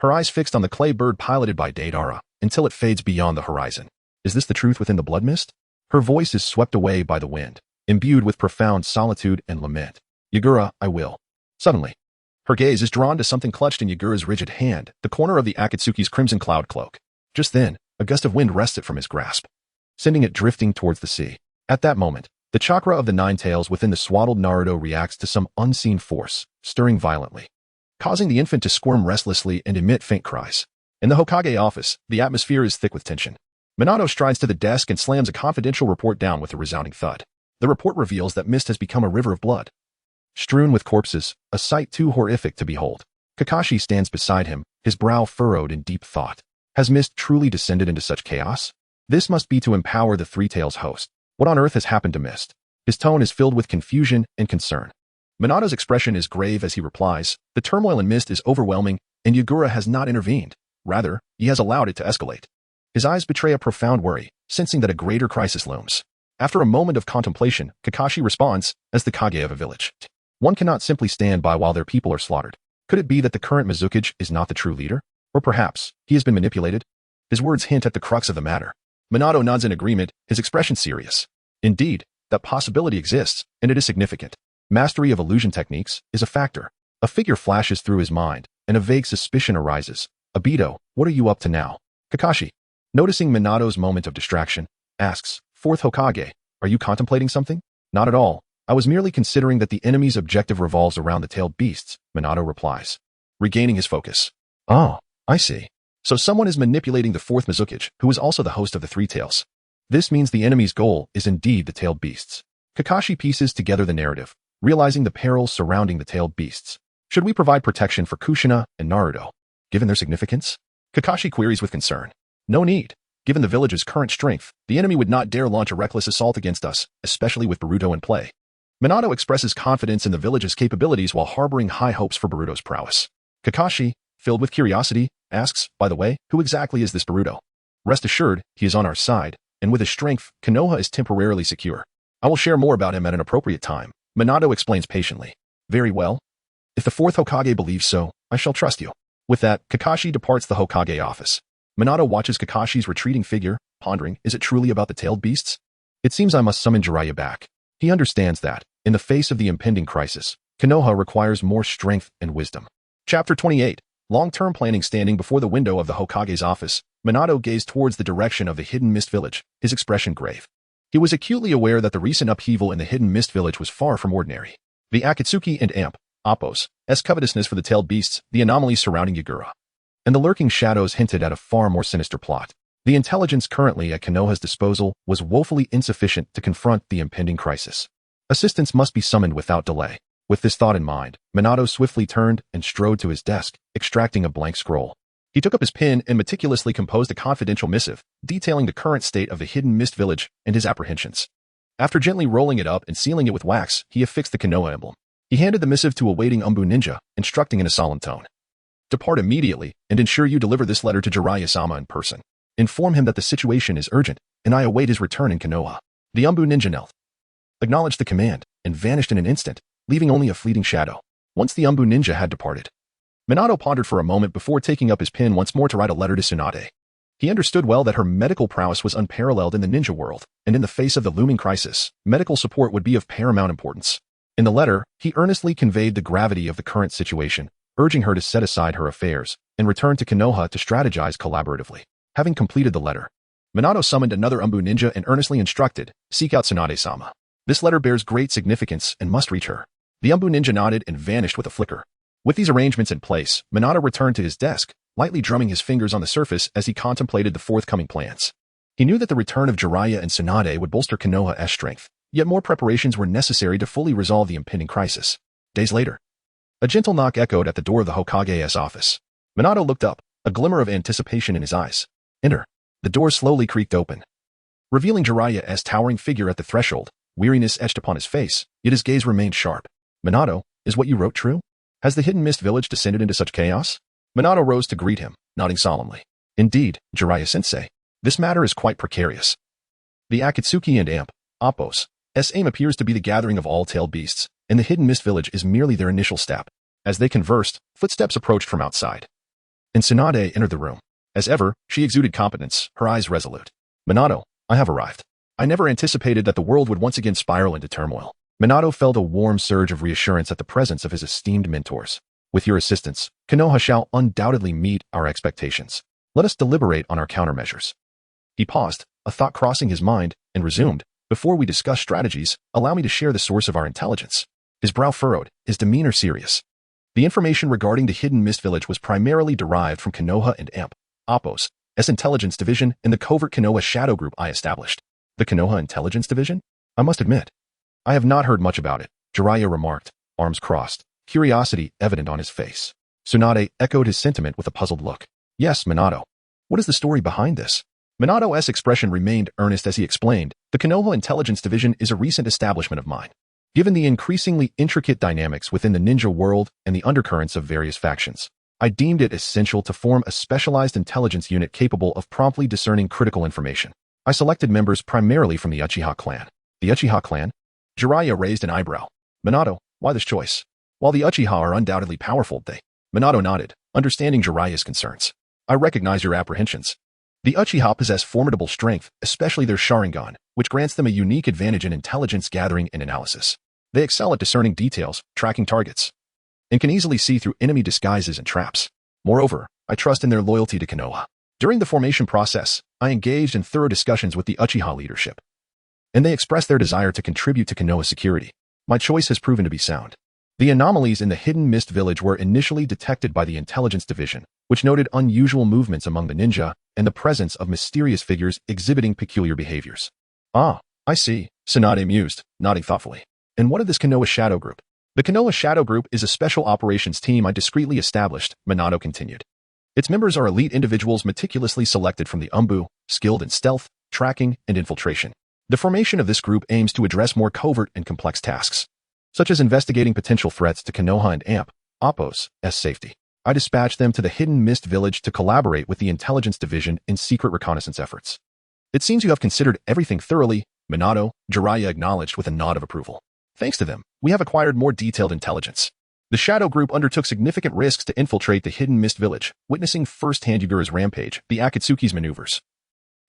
Speaker 1: Her eyes fixed on the clay bird piloted by Deidara, until it fades beyond the horizon. Is this the truth within the blood mist? Her voice is swept away by the wind, imbued with profound solitude and lament. Yagura, I will. Suddenly, her gaze is drawn to something clutched in Yagura's rigid hand, the corner of the Akatsuki's crimson cloud cloak. Just then, a gust of wind wrests it from his grasp, sending it drifting towards the sea. At that moment, the chakra of the Nine Tails within the swaddled Naruto reacts to some unseen force, stirring violently, causing the infant to squirm restlessly and emit faint cries. In the Hokage office, the atmosphere is thick with tension. Minato strides to the desk and slams a confidential report down with a resounding thud. The report reveals that Mist has become a river of blood, strewn with corpses, a sight too horrific to behold. Kakashi stands beside him, his brow furrowed in deep thought. Has Mist truly descended into such chaos? This must be to empower the Three Tails host. What on earth has happened to Mist? His tone is filled with confusion and concern. Minato's expression is grave as he replies, the turmoil in Mist is overwhelming, and Yagura has not intervened. Rather, he has allowed it to escalate. His eyes betray a profound worry, sensing that a greater crisis looms. After a moment of contemplation, Kakashi responds, as the Kage of a village. One cannot simply stand by while their people are slaughtered. Could it be that the current Mizukage is not the true leader? Or perhaps, he has been manipulated? His words hint at the crux of the matter. Minato nods in agreement, his expression serious. Indeed, that possibility exists, and it is significant. Mastery of illusion techniques is a factor. A figure flashes through his mind, and a vague suspicion arises. Obito, what are you up to now? Kakashi, noticing Minato's moment of distraction, asks, Fourth Hokage, are you contemplating something? Not at all. I was merely considering that the enemy's objective revolves around the tailed beasts, Minato replies, regaining his focus. Oh, I see. So someone is manipulating the fourth Mizukage, who is also the host of the Three Tails. This means the enemy's goal is indeed the tailed beasts. Kakashi pieces together the narrative, realizing the perils surrounding the tailed beasts. Should we provide protection for Kushina and Naruto, given their significance? Kakashi queries with concern. No need. Given the village's current strength, the enemy would not dare launch a reckless assault against us, especially with Boruto in play. Minato expresses confidence in the village's capabilities while harboring high hopes for Boruto's prowess. Kakashi, filled with curiosity, asks, by the way, who exactly is this Boruto? Rest assured, he is on our side, and with his strength, Konoha is temporarily secure. I will share more about him at an appropriate time, Minato explains patiently. Very well. If the fourth Hokage believes so, I shall trust you. With that, Kakashi departs the Hokage office. Minato watches Kakashi's retreating figure, pondering, is it truly about the tailed beasts? It seems I must summon Jiraiya back. He understands that, in the face of the impending crisis, Konoha requires more strength and wisdom. Chapter 28. Long-term planning. Standing before the window of the Hokage's office, Minato gazed towards the direction of the Hidden Mist Village, his expression grave. He was acutely aware that the recent upheaval in the Hidden Mist Village was far from ordinary. The Akatsuki and Appo's covetousness for the tailed beasts, the anomalies surrounding Yagura, and the lurking shadows hinted at a far more sinister plot. The intelligence currently at Konoha's disposal was woefully insufficient to confront the impending crisis. Assistance must be summoned without delay. With this thought in mind, Minato swiftly turned and strode to his desk, extracting a blank scroll. He took up his pen and meticulously composed a confidential missive, detailing the current state of the Hidden Mist Village and his apprehensions. After gently rolling it up and sealing it with wax, he affixed the Konoha emblem. He handed the missive to a waiting Umbu ninja, instructing in a solemn tone. Depart immediately, and ensure you deliver this letter to Jiraiya-sama in person. Inform him that the situation is urgent, and I await his return in Konoha. The Umbu ninja knelt, acknowledged the command, and vanished in an instant, leaving only a fleeting shadow. Once the Umbu ninja had departed, Minato pondered for a moment before taking up his pen once more to write a letter to Tsunade. He understood well that her medical prowess was unparalleled in the ninja world, and in the face of the looming crisis, medical support would be of paramount importance. In the letter, he earnestly conveyed the gravity of the current situation, urging her to set aside her affairs and return to Konoha to strategize collaboratively. Having completed the letter, Minato summoned another Umbu ninja and earnestly instructed, seek out Tsunade-sama. This letter bears great significance and must reach her. The Umbu ninja nodded and vanished with a flicker. With these arrangements in place, Minato returned to his desk, lightly drumming his fingers on the surface as he contemplated the forthcoming plans. He knew that the return of Jiraiya and Tsunade would bolster Konoha's strength, yet more preparations were necessary to fully resolve the impending crisis. Days later, a gentle knock echoed at the door of the Hokage's office. Minato looked up, a glimmer of anticipation in his eyes. Enter. The door slowly creaked open, revealing Jiraiya's towering figure at the threshold. Weariness etched upon his face, yet his gaze remained sharp. Minato, is what you wrote true? Has the Hidden Mist Village descended into such chaos? Minato rose to greet him, nodding solemnly. Indeed, Jiraiya-sensei. This matter is quite precarious. The Akatsuki and Appo's aim appears to be the gathering of all tailed beasts, and the Hidden Mist Village is merely their initial step. As they conversed, footsteps approached from outside, and Tsunade entered the room. As ever, she exuded competence, her eyes resolute. Minato, I have arrived. I never anticipated that the world would once again spiral into turmoil. Minato felt a warm surge of reassurance at the presence of his esteemed mentors. With your assistance, Konoha shall undoubtedly meet our expectations. Let us deliberate on our countermeasures. He paused, a thought crossing his mind, and resumed, before we discuss strategies, allow me to share the source of our intelligence. His brow furrowed, his demeanor serious. The information regarding the Hidden Mist Village was primarily derived from Konoha and Appo's intelligence division and the covert Konoha shadow group I established. The Konoha intelligence division? I must admit, I have not heard much about it, Jiraiya remarked, arms crossed, curiosity evident on his face. Tsunade echoed his sentiment with a puzzled look. Yes, Minato. What is the story behind this? Minato's expression remained earnest as he explained, the Konoha Intelligence Division is a recent establishment of mine. Given the increasingly intricate dynamics within the ninja world and the undercurrents of various factions, I deemed it essential to form a specialized intelligence unit capable of promptly discerning critical information. I selected members primarily from the Uchiha clan. The Uchiha clan? Jiraiya raised an eyebrow. Minato, why this choice? While the Uchiha are undoubtedly powerful, Minato nodded, understanding Jiraiya's concerns. I recognize your apprehensions. The Uchiha possess formidable strength, especially their Sharingan, which grants them a unique advantage in intelligence gathering and analysis. They excel at discerning details, tracking targets, and can easily see through enemy disguises and traps. Moreover, I trust in their loyalty to Konoha. During the formation process, I engaged in thorough discussions with the Uchiha leadership, and they expressed their desire to contribute to Konoha's security. My choice has proven to be sound. The anomalies in the Hidden Mist Village were initially detected by the Intelligence Division, which noted unusual movements among the ninja and the presence of mysterious figures exhibiting peculiar behaviors. Ah, I see, Tsunade mused, nodding thoughtfully. And what of this Konoha Shadow Group? The Konoha Shadow Group is a special operations team I discreetly established, Minato continued. Its members are elite individuals meticulously selected from the Umbu, skilled in stealth, tracking, and infiltration. The formation of this group aims to address more covert and complex tasks, such as investigating potential threats to Konoha and Appo's safety. I dispatched them to the Hidden Mist Village to collaborate with the Intelligence Division in secret reconnaissance efforts. It seems you have considered everything thoroughly, Minato, Jiraiya acknowledged with a nod of approval. Thanks to them, we have acquired more detailed intelligence. The Shadow Group undertook significant risks to infiltrate the Hidden Mist Village, witnessing firsthand Yugura's rampage, the Akatsuki's maneuvers,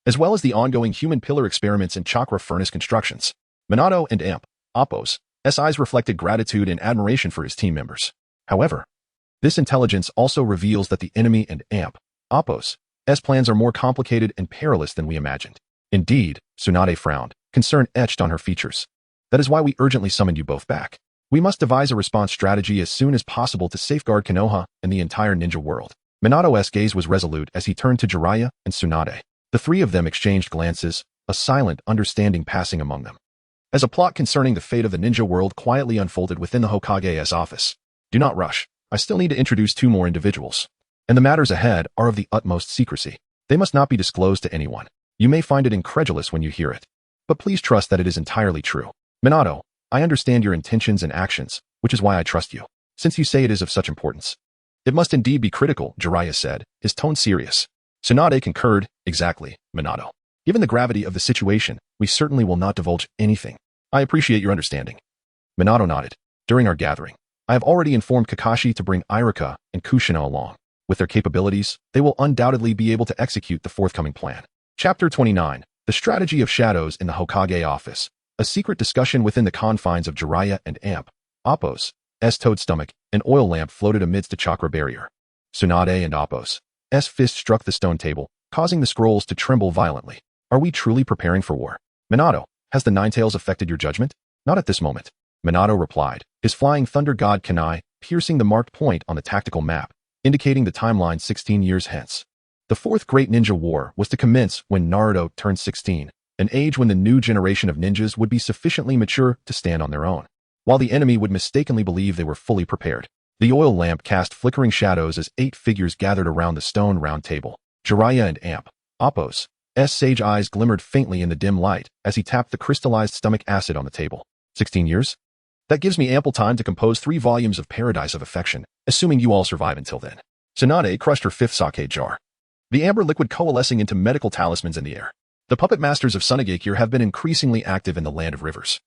Speaker 1: as well as the ongoing human pillar experiments and chakra furnace constructions. Minato and Appo's eyes reflected gratitude and admiration for his team members. However, this intelligence also reveals that the enemy and Appo's plans are more complicated and perilous than we imagined. Indeed, Tsunade frowned, concern etched on her features. That is why we urgently summoned you both back. We must devise a response strategy as soon as possible to safeguard Konoha and the entire ninja world. Minato's gaze was resolute as he turned to Jiraiya and Tsunade. The three of them exchanged glances, a silent understanding passing among them, as a plot concerning the fate of the ninja world quietly unfolded within the Hokage's office. Do not rush. I still need to introduce two more individuals, and the matters ahead are of the utmost secrecy. They must not be disclosed to anyone. You may find it incredulous when you hear it, but please trust that it is entirely true. Minato, I understand your intentions and actions, which is why I trust you. Since you say it is of such importance, it must indeed be critical, Jiraiya said, his tone serious. Tsunade concurred, exactly, Minato. Given the gravity of the situation, we certainly will not divulge anything. I appreciate your understanding. Minato nodded. During our gathering, I have already informed Kakashi to bring Iruka and Kushina along. With their capabilities, they will undoubtedly be able to execute the forthcoming plan. Chapter 29. The Strategy of Shadows in the Hokage Office. A secret discussion within the confines of Jiraiya and Appo's toad stomach, an oil lamp floated amidst a chakra barrier. Tsunade and Appo's fist struck the stone table, causing the scrolls to tremble violently. Are we truly preparing for war? Minato, has the Nine Tails affected your judgment? Not at this moment. Minato replied, his flying thunder god kunai piercing the marked point on the tactical map, indicating the timeline 16 years hence. The Fourth Great Ninja War was to commence when Naruto turned 16, an age when the new generation of ninjas would be sufficiently mature to stand on their own, while the enemy would mistakenly believe they were fully prepared. The oil lamp cast flickering shadows as 8 figures gathered around the stone round table. Jiraiya and Appo's sage eyes glimmered faintly in the dim light as he tapped the crystallized stomach acid on the table. 16 years? That gives me ample time to compose 3 volumes of Paradise of Affection, assuming you all survive until then. Tsunade crushed her 5th sake jar, the amber liquid coalescing into medical talismans in the air. The puppet masters of Sunagakure have been increasingly active in the Land of Rivers,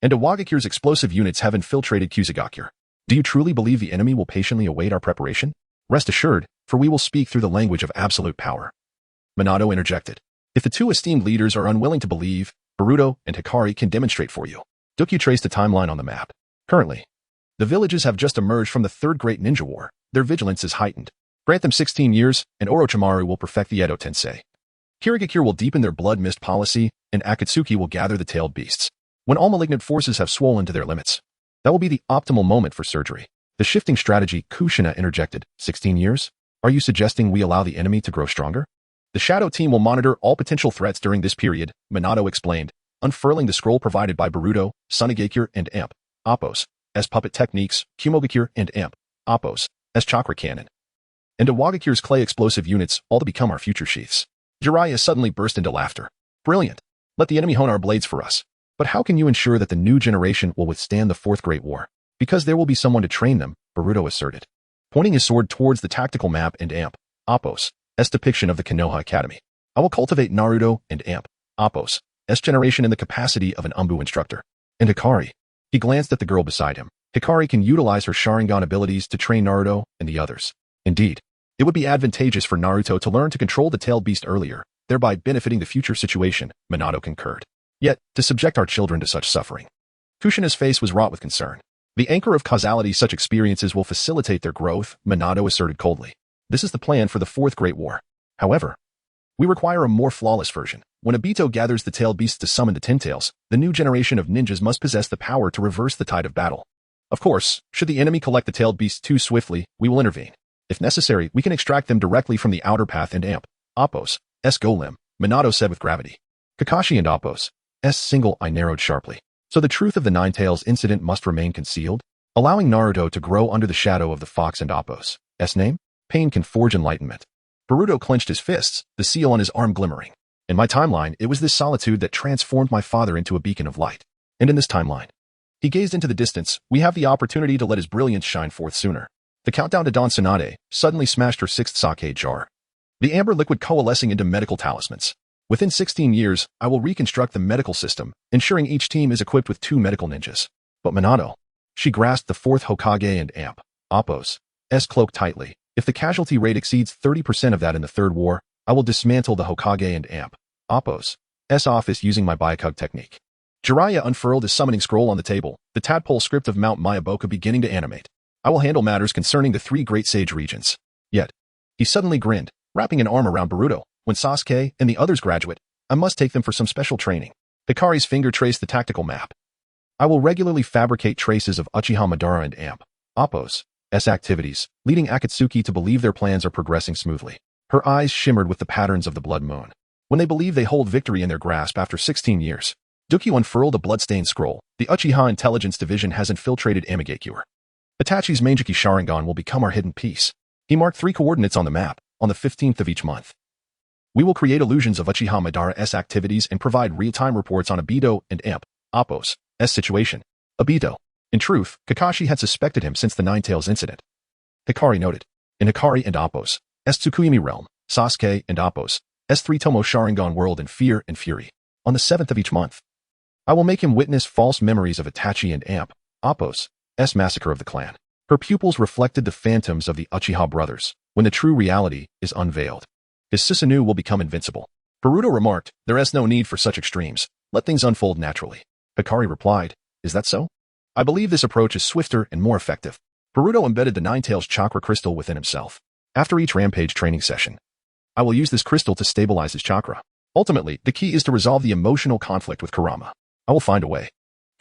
Speaker 1: and Awagakure's explosive units have infiltrated Kusagakure. Do you truly believe the enemy will patiently await our preparation? Rest assured, for we will speak through the language of absolute power. Minato interjected. If the 2 esteemed leaders are unwilling to believe, Boruto and Hikari can demonstrate for you. Duku traced a timeline on the map. Currently, the villages have just emerged from the Third Great Ninja War. Their vigilance is heightened. Grant them 16 years, and Orochimaru will perfect the Edo Tensei. Kirigakure will deepen their blood mist policy, and Akatsuki will gather the tailed beasts. When all malignant forces have swollen to their limits, that will be the optimal moment for surgery. The shifting strategy, Kushina interjected. 16 years? Are you suggesting we allow the enemy to grow stronger? The Shadow Team will monitor all potential threats during this period, Minato explained, unfurling the scroll provided by Boruto, Sunigakure, and Amp, Appos, as puppet techniques, Kumogakure, and Amp, Appos, as chakra cannon, and Iwagakure's clay explosive units, all to become our future sheaths. Jiraiya suddenly burst into laughter. Brilliant. Let the enemy hone our blades for us. But how can you ensure that the new generation will withstand the Fourth Great War? Because there will be someone to train them, Boruto asserted, pointing his sword towards the tactical map and Amp, Appos, as depiction of the Konoha Academy. I will cultivate Naruto and Amp, Appos, S generation in the capacity of an Umbu instructor. And Hikari. He glanced at the girl beside him. Hikari can utilize her Sharingan abilities to train Naruto and the others. Indeed, it would be advantageous for Naruto to learn to control the tailed beast earlier, thereby benefiting the future situation, Minato concurred. Yet, to subject our children to such suffering. Kushina's face was wrought with concern. The anchor of causality, such experiences will facilitate their growth, Minato asserted coldly. This is the plan for the Fourth Great War. However, we require a more flawless version. When Obito gathers the tailed beasts to summon the Tintails, the new generation of ninjas must possess the power to reverse the tide of battle. Of course, should the enemy collect the tailed beasts too swiftly, we will intervene. If necessary, we can extract them directly from the outer path and Amp, Appos, S golem, Minato said with gravity. Kakashi and Appos, S single eye narrowed sharply. So the truth of the Nine Tails incident must remain concealed, allowing Naruto to grow under the shadow of the fox and Appos. S name? Pain can forge enlightenment. Boruto clenched his fists, the seal on his arm glimmering. In my timeline, it was this solitude that transformed my father into a beacon of light. And in this timeline, he gazed into the distance. We have the opportunity to let his brilliance shine forth sooner. The countdown to Dawn Tsunade suddenly smashed her sixth sake jar. The amber liquid coalescing into medical talismans. Within 16 years, I will reconstruct the medical system, ensuring each team is equipped with 2 medical ninjas. But Minato. She grasped the fourth Hokage and Amp, Appos, S cloak tightly. If the casualty rate exceeds 30% of that in the Third War, I will dismantle the Hokage and Amp, Appos, S office using my Byakug technique. Jiraiya unfurled his summoning scroll on the table, the tadpole script of Mount Mayaboka beginning to animate. I will handle matters concerning the 3 great sage regions. Yet, he suddenly grinned, wrapping an arm around Boruto. When Sasuke and the others graduate, I must take them for some special training. Hikari's finger traced the tactical map. I will regularly fabricate traces of Uchiha Madara and Amp, Appos, S activities, leading Akatsuki to believe their plans are progressing smoothly. Her eyes shimmered with the patterns of the blood moon. When they believe they hold victory in their grasp after 16 years, Duki unfurled a bloodstained scroll. The Uchiha Intelligence Division has infiltrated Amigakure. Itachi's Mangeki Sharingan will become our hidden piece. He marked 3 coordinates on the map, on the 15th of each month. We will create illusions of Uchiha Madara-S activities and provide real-time reports on Obito and Amp, Appos, S situation. Obito. In truth, Kakashi had suspected him since the Nine Tails incident. Hikari noted. In Hikari and Appos, S Tsukuyami realm, Sasuke and Appos, S3 Tomo Sharingan world in fear and fury. On the 7th of each month, I will make him witness false memories of Itachi and Amp, Appos, S massacre of the clan. Her pupils reflected the phantoms of the Uchiha brothers, when the true reality is unveiled. His Susanoo will become invincible. Boruto remarked, there is no need for such extremes. Let things unfold naturally. Hikari replied, is that so? I believe this approach is swifter and more effective. Boruto embedded the Nine Tails chakra crystal within himself. After each rampage training session, I will use this crystal to stabilize his chakra. Ultimately, the key is to resolve the emotional conflict with Kurama. I will find a way.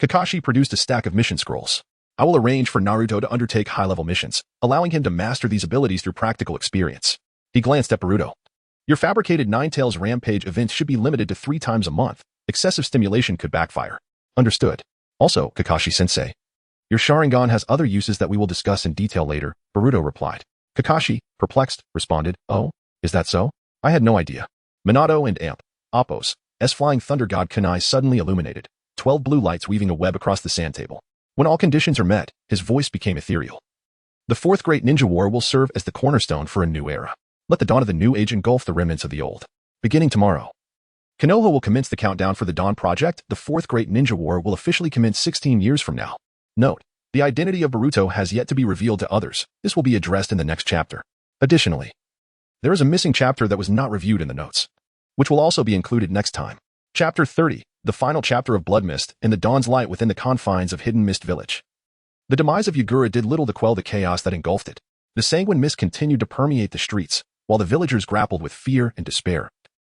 Speaker 1: Kakashi produced a stack of mission scrolls. I will arrange for Naruto to undertake high-level missions, allowing him to master these abilities through practical experience. He glanced at Boruto. Your fabricated Nine Tails rampage events should be limited to 3 times a month. Excessive stimulation could backfire. Understood. Also, Kakashi-sensei, your Sharingan has other uses that we will discuss in detail later, Boruto replied. Kakashi, perplexed, responded, oh, is that so? I had no idea. Minato and Amp, Appos, S flying thunder god Kunai suddenly illuminated, 12 blue lights weaving a web across the sand table. When all conditions are met, his voice became ethereal. The 4th Great Ninja War will serve as the cornerstone for a new era. Let the dawn of the new age engulf the remnants of the old. Beginning tomorrow, Konoha will commence the countdown for the Dawn Project. The 4th Great Ninja War will officially commence 16 years from now. Note, the identity of Boruto has yet to be revealed to others. This will be addressed in the next chapter. Additionally, there is a missing chapter that was not reviewed in the notes, which will also be included next time. Chapter 30, the final chapter of Blood Mist and the Dawn's Light within the confines of Hidden Mist Village. The demise of Yagura did little to quell the chaos that engulfed it. The sanguine mist continued to permeate the streets, while the villagers grappled with fear and despair.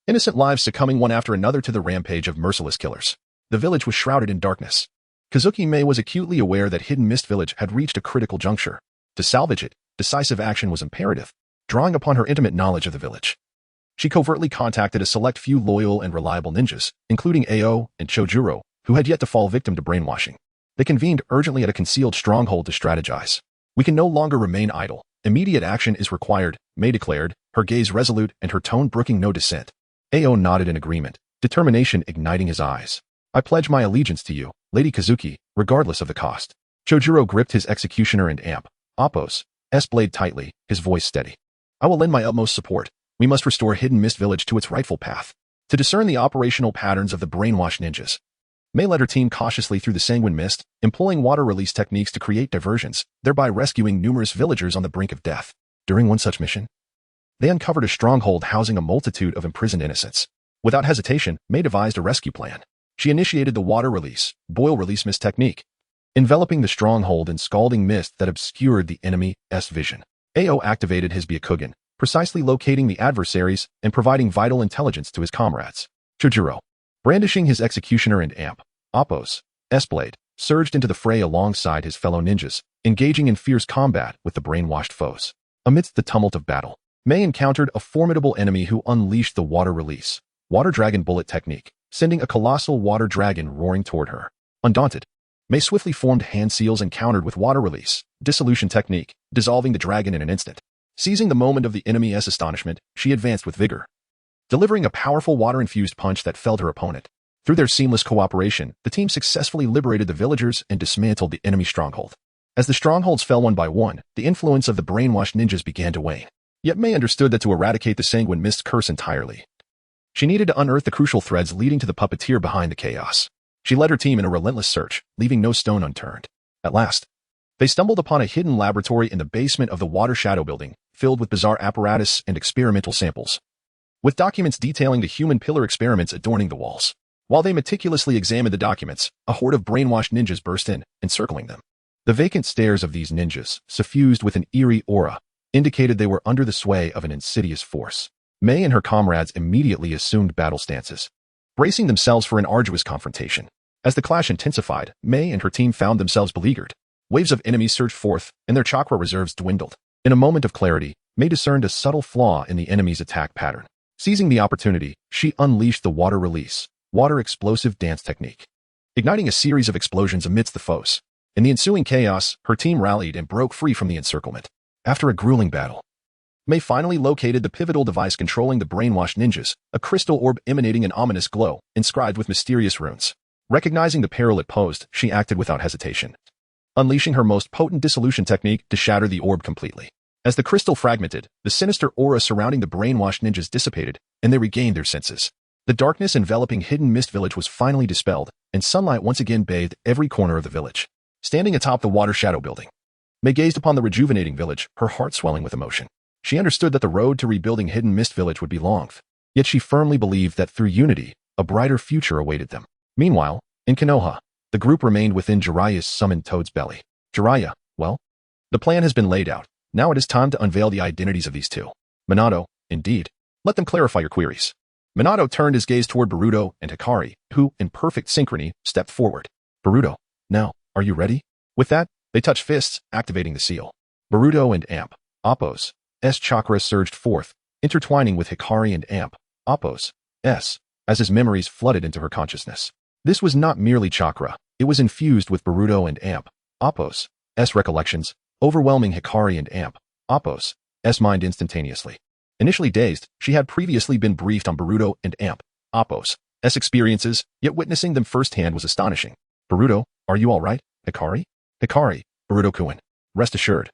Speaker 1: Innocent lives succumbing one after another to the rampage of merciless killers. The village was shrouded in darkness. Kazuki-Mei was acutely aware that Hidden Mist Village had reached a critical juncture. To salvage it, decisive action was imperative, drawing upon her intimate knowledge of the village. She covertly contacted a select few loyal and reliable ninjas, including Ao and Chojuro, who had yet to fall victim to brainwashing. They convened urgently at a concealed stronghold to strategize. We can no longer remain idle. Immediate action is required, May declared, her gaze resolute and her tone brooking no dissent. Ao nodded in agreement, determination igniting his eyes. I pledge my allegiance to you, Lady Kazuki, regardless of the cost. Chojuro gripped his executioner and amp, Appo's blade tightly, his voice steady. I will lend my utmost support. We must restore Hidden Mist Village to its rightful path. To discern the operational patterns of the brainwashed ninjas, May led her team cautiously through the sanguine mist, employing water release techniques to create diversions, thereby rescuing numerous villagers on the brink of death. During one such mission, they uncovered a stronghold housing a multitude of imprisoned innocents. Without hesitation, May devised a rescue plan. She initiated the water release, boil release mist technique, enveloping the stronghold in scalding mist that obscured the enemy's vision. Ao activated his Byakugan, precisely locating the adversaries and providing vital intelligence to his comrades. Chojuro, brandishing his executioner and amp, Appo's blade, surged into the fray alongside his fellow ninjas, engaging in fierce combat with the brainwashed foes. Amidst the tumult of battle, May encountered a formidable enemy who unleashed the water release, water dragon bullet technique, sending a colossal water dragon roaring toward her. Undaunted, May swiftly formed hand seals and countered with water release, dissolution technique, dissolving the dragon in an instant. Seizing the moment of the enemy's astonishment, she advanced with vigor, delivering a powerful water-infused punch that felled her opponent. Through their seamless cooperation, the team successfully liberated the villagers and dismantled the enemy stronghold. As the strongholds fell one by one, the influence of the brainwashed ninjas began to wane. Yet May understood that to eradicate the sanguine mist curse entirely, she needed to unearth the crucial threads leading to the puppeteer behind the chaos. She led her team in a relentless search, leaving no stone unturned. At last, they stumbled upon a hidden laboratory in the basement of the Water Shadow building, filled with bizarre apparatus and experimental samples, with documents detailing the human pillar experiments adorning the walls. While they meticulously examined the documents, a horde of brainwashed ninjas burst in, encircling them. The vacant stares of these ninjas, suffused with an eerie aura, indicated they were under the sway of an insidious force. May and her comrades immediately assumed battle stances, bracing themselves for an arduous confrontation. As the clash intensified, May and her team found themselves beleaguered. Waves of enemies surged forth, and their chakra reserves dwindled. In a moment of clarity, May discerned a subtle flaw in the enemy's attack pattern. Seizing the opportunity, she unleashed the water release, water explosive dance technique, igniting a series of explosions amidst the foes. In the ensuing chaos, her team rallied and broke free from the encirclement. After a grueling battle, May finally located the pivotal device controlling the brainwashed ninjas, a crystal orb emanating an ominous glow, inscribed with mysterious runes. Recognizing the peril it posed, she acted without hesitation, unleashing her most potent dissolution technique to shatter the orb completely. As the crystal fragmented, the sinister aura surrounding the brainwashed ninjas dissipated, and they regained their senses. The darkness enveloping Hidden Mist Village was finally dispelled, and sunlight once again bathed every corner of the village. Standing atop the Water Shadow building, May gazed upon the rejuvenating village, her heart swelling with emotion. She understood that the road to rebuilding Hidden Mist Village would be long, yet she firmly believed that through unity, a brighter future awaited them. Meanwhile, in Konoha, the group remained within Jiraiya's summoned toad's belly. Jiraiya, well, the plan has been laid out. Now it is time to unveil the identities of these two. Minato, indeed. Let them clarify your queries. Minato turned his gaze toward Boruto and Hikari, who, in perfect synchrony, stepped forward. Boruto, now, are you ready? With that, they touched fists, activating the seal. Boruto and Amp, Appo's chakra surged forth, intertwining with Hikari and Amp, Appo's as his memories flooded into her consciousness. This was not merely chakra, it was infused with Boruto and Amp, Appo's recollections, overwhelming Hikari and Amp, Appo's mind instantaneously. Initially dazed, she had previously been briefed on Boruto and Amp, Appo's experiences, yet witnessing them firsthand was astonishing. Boruto, are you all right? Hikari? Hikari, Boruto-kun. Rest assured.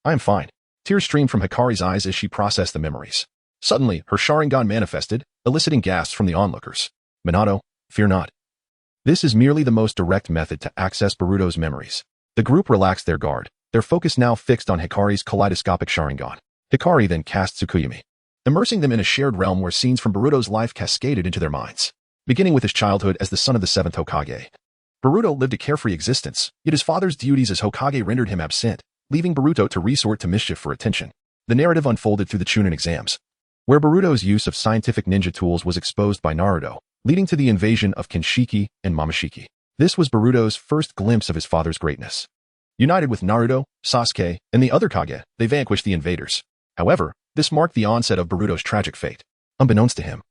Speaker 1: I am fine. Tears streamed from Hikari's eyes as she processed the memories. Suddenly, her Sharingan manifested, eliciting gasps from the onlookers. Minato, fear not. This is merely the most direct method to access Boruto's memories. The group relaxed their guard, their focus now fixed on Hikari's kaleidoscopic Sharingan. Hikari then cast Tsukuyumi, immersing them in a shared realm where scenes from Boruto's life cascaded into their minds. Beginning with his childhood as the son of the 7th Hokage, Boruto lived a carefree existence, yet his father's duties as Hokage rendered him absent, leaving Boruto to resort to mischief for attention. The narrative unfolded through the Chunin exams, where Boruto's use of scientific ninja tools was exposed by Naruto, leading to the invasion of Kinshiki and Momoshiki. This was Boruto's first glimpse of his father's greatness. United with Naruto, Sasuke, and the other Kage, they vanquished the invaders. However, this marked the onset of Boruto's tragic fate. Unbeknownst to him,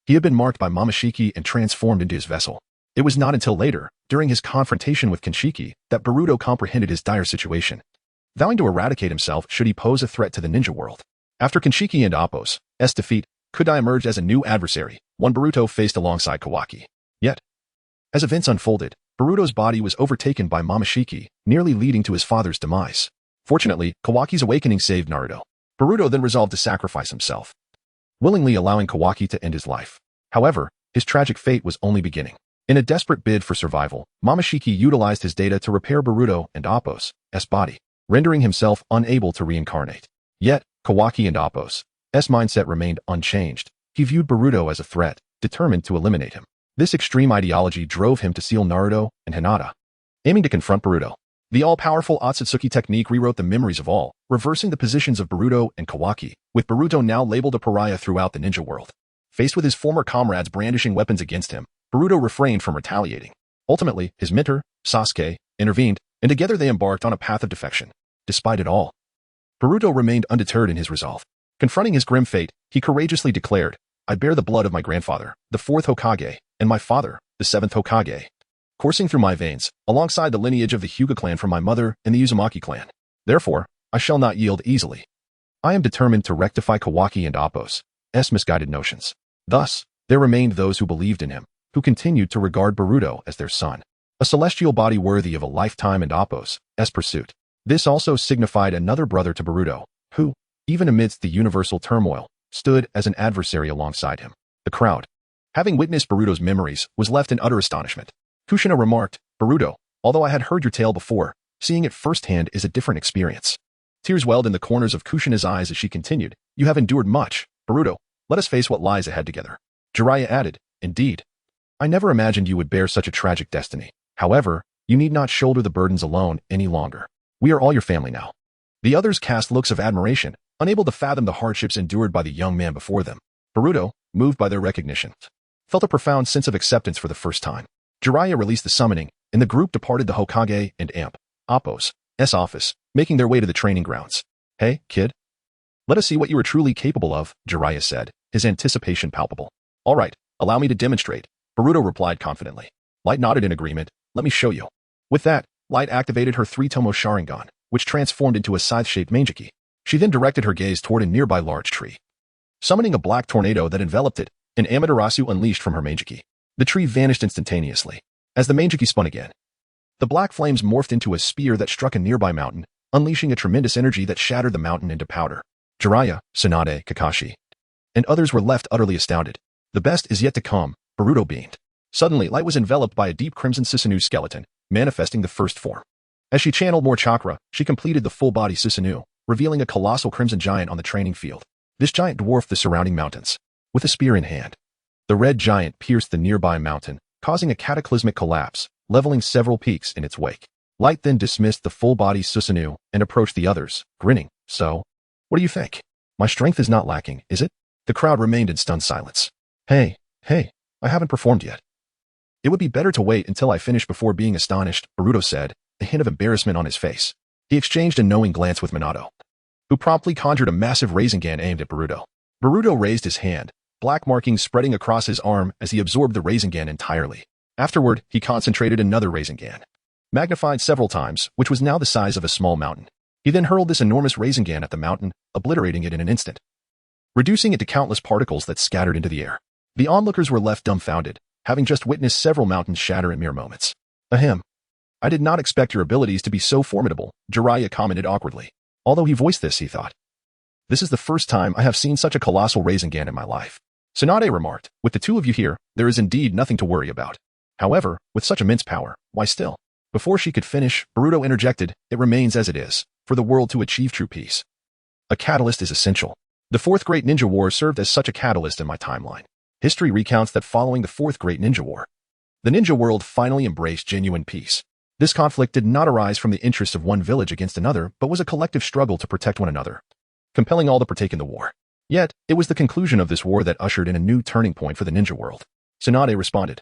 Speaker 1: he had been marked by Momoshiki and transformed into his vessel. It was not until later, during his confrontation with Kinshiki, that Boruto comprehended his dire situation, vowing to eradicate himself should he pose a threat to the ninja world. After Kinshiki and Appo's defeat, Kudai emerged as a new adversary, one Boruto faced alongside Kawaki. Yet, as events unfolded, Boruto's body was overtaken by Momoshiki, nearly leading to his father's demise. Fortunately, Kawaki's awakening saved Naruto. Boruto then resolved to sacrifice himself, willingly allowing Kawaki to end his life. However, his tragic fate was only beginning. In a desperate bid for survival, Momoshiki utilized his data to repair Boruto and Appo's body, rendering himself unable to reincarnate. Yet, Kawaki and Appo's mindset remained unchanged. He viewed Boruto as a threat, determined to eliminate him. This extreme ideology drove him to seal Naruto and Hinata, aiming to confront Boruto. The all-powerful Akatsuki technique rewrote the memories of all, reversing the positions of Boruto and Kawaki, with Boruto now labeled a pariah throughout the ninja world. Faced with his former comrades brandishing weapons against him, Boruto refrained from retaliating. Ultimately, his mentor, Sasuke, intervened, and together they embarked on a path of defection. Despite it all, Boruto remained undeterred in his resolve. Confronting his grim fate, he courageously declared, "I bear the blood of my grandfather, the 4th Hokage, and my father, the 7th Hokage, coursing through my veins, alongside the lineage of the Hyuga clan from my mother and the Uzumaki clan. Therefore, I shall not yield easily. I am determined to rectify Kawaki and Appo's misguided notions." Thus, there remained those who believed in him, who continued to regard Boruto as their son, a celestial body worthy of a lifetime in Appo's pursuit. This also signified another brother to Boruto, who, even amidst the universal turmoil, stood as an adversary alongside him. The crowd, having witnessed Boruto's memories, was left in utter astonishment. Kushina remarked, "Boruto, although I had heard your tale before, seeing it firsthand is a different experience." Tears welled in the corners of Kushina's eyes as she continued, "You have endured much, Boruto. Let us face what lies ahead together." Jiraiya added, "Indeed. I never imagined you would bear such a tragic destiny. However, you need not shoulder the burdens alone any longer. We are all your family now." The others cast looks of admiration, unable to fathom the hardships endured by the young man before them. Boruto, moved by their recognition, felt a profound sense of acceptance for the first time. Jiraiya released the summoning, and the group departed the Hokage and Appo's office, making their way to the training grounds. "Hey, kid. Let us see what you are truly capable of," Jiraiya said, his anticipation palpable. "All right, allow me to demonstrate," Boruto replied confidently. Light nodded in agreement. "Let me show you." With that, Light activated her 3-tomo Sharingan, which transformed into a scythe-shaped manjiki. She then directed her gaze toward a nearby large tree, summoning a black tornado that enveloped it, and Amaterasu unleashed from her manjiki. The tree vanished instantaneously. As the manjiki spun again, the black flames morphed into a spear that struck a nearby mountain, unleashing a tremendous energy that shattered the mountain into powder. Jiraiya, Tsunade, Kakashi, and others were left utterly astounded. "The best is yet to come," Boruto beamed. Suddenly, Light was enveloped by a deep crimson Susanoo skeleton, manifesting the first form. As she channeled more chakra, she completed the full-body Susanoo, revealing a colossal crimson giant on the training field. This giant dwarfed the surrounding mountains. With a spear in hand, the red giant pierced the nearby mountain, causing a cataclysmic collapse, leveling several peaks in its wake. Light then dismissed the full-body Susanoo and approached the others, grinning. "So, what do you think? My strength is not lacking, is it?" The crowd remained in stunned silence. Hey, I haven't performed yet. "It would be better to wait until I finish before being astonished," Boruto said, a hint of embarrassment on his face. He exchanged a knowing glance with Minato, who promptly conjured a massive Rasengan aimed at Boruto. Boruto raised his hand, black markings spreading across his arm as he absorbed the Rasengan entirely. Afterward, he concentrated another Rasengan, magnified several times, which was now the size of a small mountain. He then hurled this enormous Rasengan at the mountain, obliterating it in an instant, reducing it to countless particles that scattered into the air. The onlookers were left dumbfounded, having just witnessed several mountains shatter in mere moments. "Ahem. I did not expect your abilities to be so formidable," Jiraiya commented awkwardly. Although he voiced this, he thought, "This is the first time I have seen such a colossal Rasengan in my life." Tsunade remarked, "With the two of you here, there is indeed nothing to worry about. However, with such immense power, why still?" Before she could finish, Boruto interjected, "It remains as it is, for the world to achieve true peace. A catalyst is essential. The Fourth Great Ninja War served as such a catalyst in my timeline. History recounts that following the Fourth Great Ninja War, the ninja world finally embraced genuine peace. This conflict did not arise from the interests of one village against another, but was a collective struggle to protect one another, compelling all to partake in the war. Yet, it was the conclusion of this war that ushered in a new turning point for the ninja world." Tsunade responded,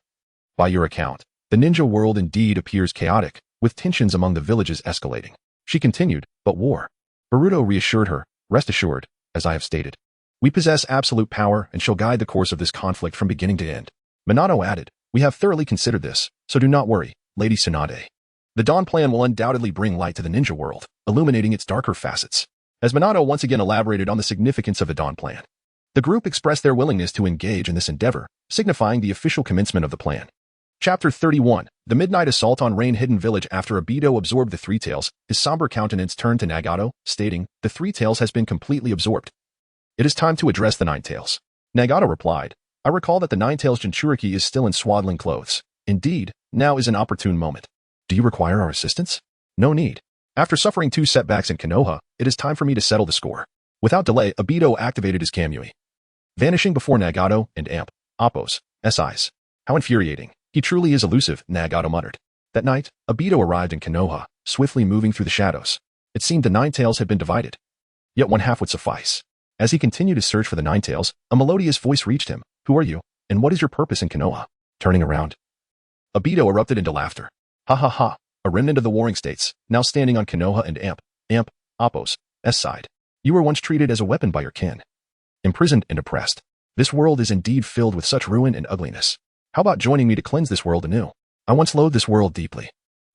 Speaker 1: "By your account, the ninja world indeed appears chaotic, with tensions among the villages escalating." She continued, "But war." Boruto reassured her, "Rest assured, as I have stated, We possess absolute power and shall guide the course of this conflict from beginning to end. Minato added, we have thoroughly considered this, so do not worry, Lady Tsunade. The Dawn Plan will undoubtedly bring light to the ninja world, illuminating its darker facets. As Minato once again elaborated on the significance of the Dawn Plan, the group expressed their willingness to engage in this endeavor, signifying the official commencement of the plan. Chapter 31. The Midnight Assault on Rain-Hidden Village. After Obito absorbed the Three Tails, his somber countenance turned to Nagato, stating, the Three Tails has been completely absorbed. It is time to address the Nine Tails. Nagato replied, I recall that the Nine Tails Jinchuriki is still in swaddling clothes. Indeed, now is an opportune moment. Do you require our assistance? No need. After suffering 2 setbacks in Konoha, it is time for me to settle the score. Without delay, Obito activated his Kamui, vanishing before Nagato and Appo's eyes. How infuriating. He truly is elusive, Nagato muttered. That night, Obito arrived in Konoha, swiftly moving through the shadows. It seemed the Nine Tails had been divided. Yet one half would suffice. As he continued his search for the Nine Tails, a melodious voice reached him. Who are you, and what is your purpose in Konoha? Turning around, Obito erupted into laughter. Ha ha ha, a remnant of the warring states, now standing on Konoha and Appo's side. You were once treated as a weapon by your kin. Imprisoned and oppressed. This world is indeed filled with such ruin and ugliness. How about joining me to cleanse this world anew? I once loathed this world deeply.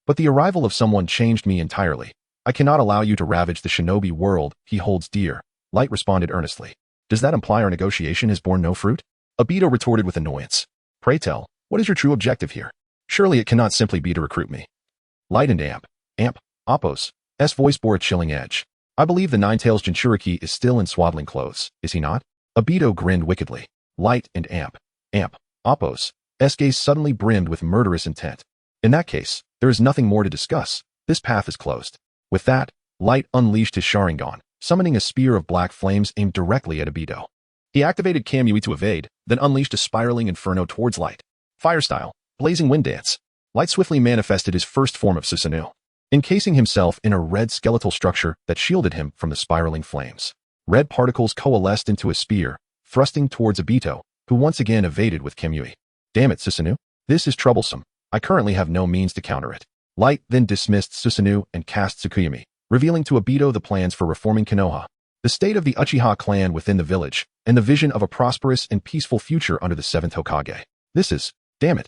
Speaker 1: But the arrival of someone changed me entirely. I cannot allow you to ravage the shinobi world he holds dear. Light responded earnestly. Does that imply our negotiation has borne no fruit? Obito retorted with annoyance. Pray tell, what is your true objective here? Surely it cannot simply be to recruit me. Light and Appo's voice bore a chilling edge. I believe the Nine Tails Jinchuriki is still in swaddling clothes, is he not? Obito grinned wickedly. Light and Appo's gaze suddenly brimmed with murderous intent. In that case, there is nothing more to discuss. This path is closed. With that, Light unleashed his Sharingan, summoning a spear of black flames aimed directly at Obito. He activated Kamui to evade, then unleashed a spiraling inferno towards Light. Fire style, blazing wind dance. Light swiftly manifested his first form of Susanoo, encasing himself in a red skeletal structure that shielded him from the spiraling flames. Red particles coalesced into a spear, thrusting towards Obito, who once again evaded with Kamui. Damn it, Susanoo. This is troublesome. I currently have no means to counter it. Light then dismissed Susanoo and cast Tsukuyami, revealing to Obito the plans for reforming Konoha, the state of the Uchiha clan within the village, and the vision of a prosperous and peaceful future under the 7th Hokage. This is, damn it.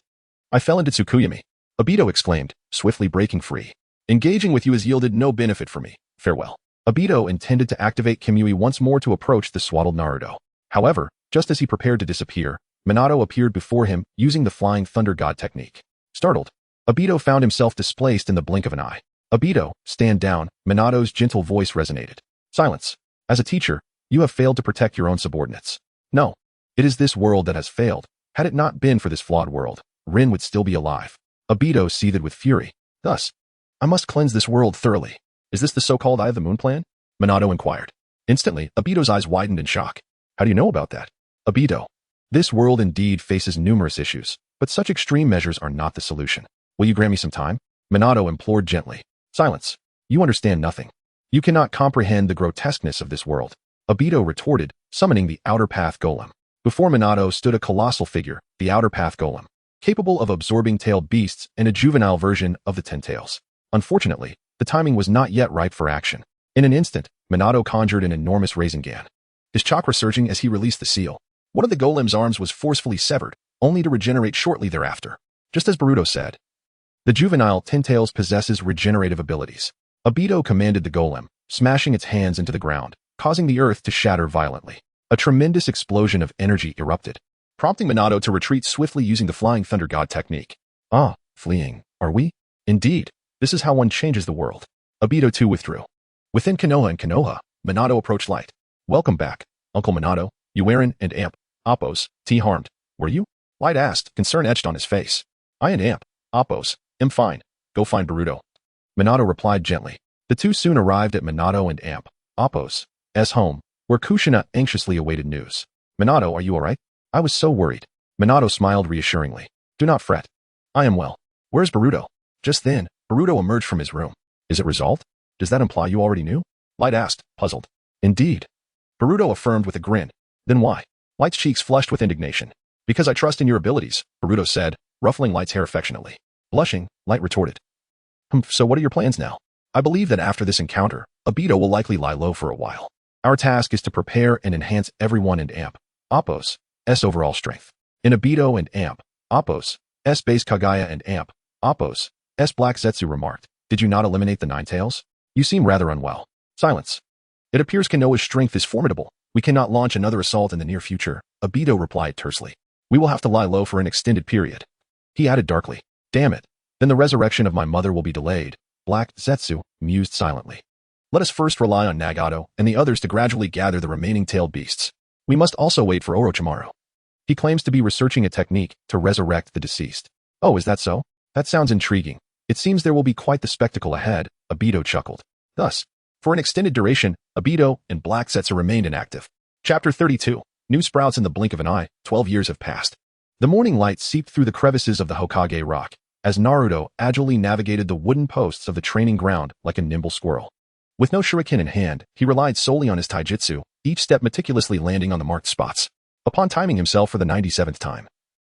Speaker 1: I fell into Tsukuyami. Obito exclaimed, swiftly breaking free. Engaging with you has yielded no benefit for me. Farewell. Obito intended to activate Kamui once more to approach the swaddled Naruto. However, just as he prepared to disappear, Minato appeared before him using the Flying Thunder God technique. Startled, Obito found himself displaced in the blink of an eye. Obito, stand down, Minato's gentle voice resonated. Silence. As a teacher, you have failed to protect your own subordinates. No. It is this world that has failed. Had it not been for this flawed world, Rin would still be alive. Obito seethed with fury. Thus, I must cleanse this world thoroughly. Is this the so-called Eye of the Moon plan? Minato inquired. Instantly, Obito's eyes widened in shock. How do you know about that? Obito. This world indeed faces numerous issues, but such extreme measures are not the solution. Will you grant me some time? Minato implored gently. Silence. You understand nothing. You cannot comprehend the grotesqueness of this world. Obito retorted, summoning the Outer Path Golem. Before Minato stood a colossal figure, the Outer Path Golem, capable of absorbing tailed beasts and a juvenile version of the Ten Tails. Unfortunately, the timing was not yet ripe for action. In an instant, Minato conjured an enormous Rasengan, his chakra surging as he released the seal. One of the golem's arms was forcefully severed, only to regenerate shortly thereafter. Just as Boruto said, the juvenile Ten Tails possesses regenerative abilities. Obito commanded the golem, smashing its hands into the ground, causing the earth to shatter violently. A tremendous explosion of energy erupted, prompting Minato to retreat swiftly using the Flying Thunder God technique. Ah, fleeing, are we? Indeed, this is how one changes the world. Obito too withdrew. Within Konoha, Minato approached Light. Welcome back, Uncle Minato. Uchiha and Appo's harmed, were you? Light asked, concern etched on his face. I and Appo's am fine. Go find Boruto. Minato replied gently. The two soon arrived at Minato and Appo's home, where Kushina anxiously awaited news. Minato, are you alright? I was so worried. Minato smiled reassuringly. Do not fret. I am well. Where's Boruto? Just then, Boruto emerged from his room. Is it resolved? Does that imply you already knew? Light asked, puzzled. Indeed. Boruto affirmed with a grin. Then why? Light's cheeks flushed with indignation. Because I trust in your abilities, Boruto said, ruffling Light's hair affectionately. Blushing, Light retorted. So what are your plans now? I believe that after this encounter, Obito will likely lie low for a while. Our task is to prepare and enhance everyone in AMP, Appo's overall strength. In Obito and AMP, Appo's base Kagaya and AMP, Appo's Black Zetsu remarked, "Did you not eliminate the Nine Tails? You seem rather unwell." Silence. "It appears Konoha's strength is formidable. We cannot launch another assault in the near future," Obito replied tersely. "We will have to lie low for an extended period." He added darkly, "Damn it. Then the resurrection of my mother will be delayed." Black Zetsu mused silently. "Let us first rely on Nagato and the others to gradually gather the remaining tailed beasts. We must also wait for Orochimaru. He claims to be researching a technique to resurrect the deceased." "Oh, is that so? That sounds intriguing. It seems there will be quite the spectacle ahead," Obito chuckled. Thus, for an extended duration, Obito and Black Zetsu remained inactive. Chapter 32. New sprouts in the blink of an eye. 12 years have passed. The morning light seeped through the crevices of the Hokage rock, as Naruto agilely navigated the wooden posts of the training ground like a nimble squirrel. With no shuriken in hand, he relied solely on his taijutsu, each step meticulously landing on the marked spots. Upon timing himself for the 97th time,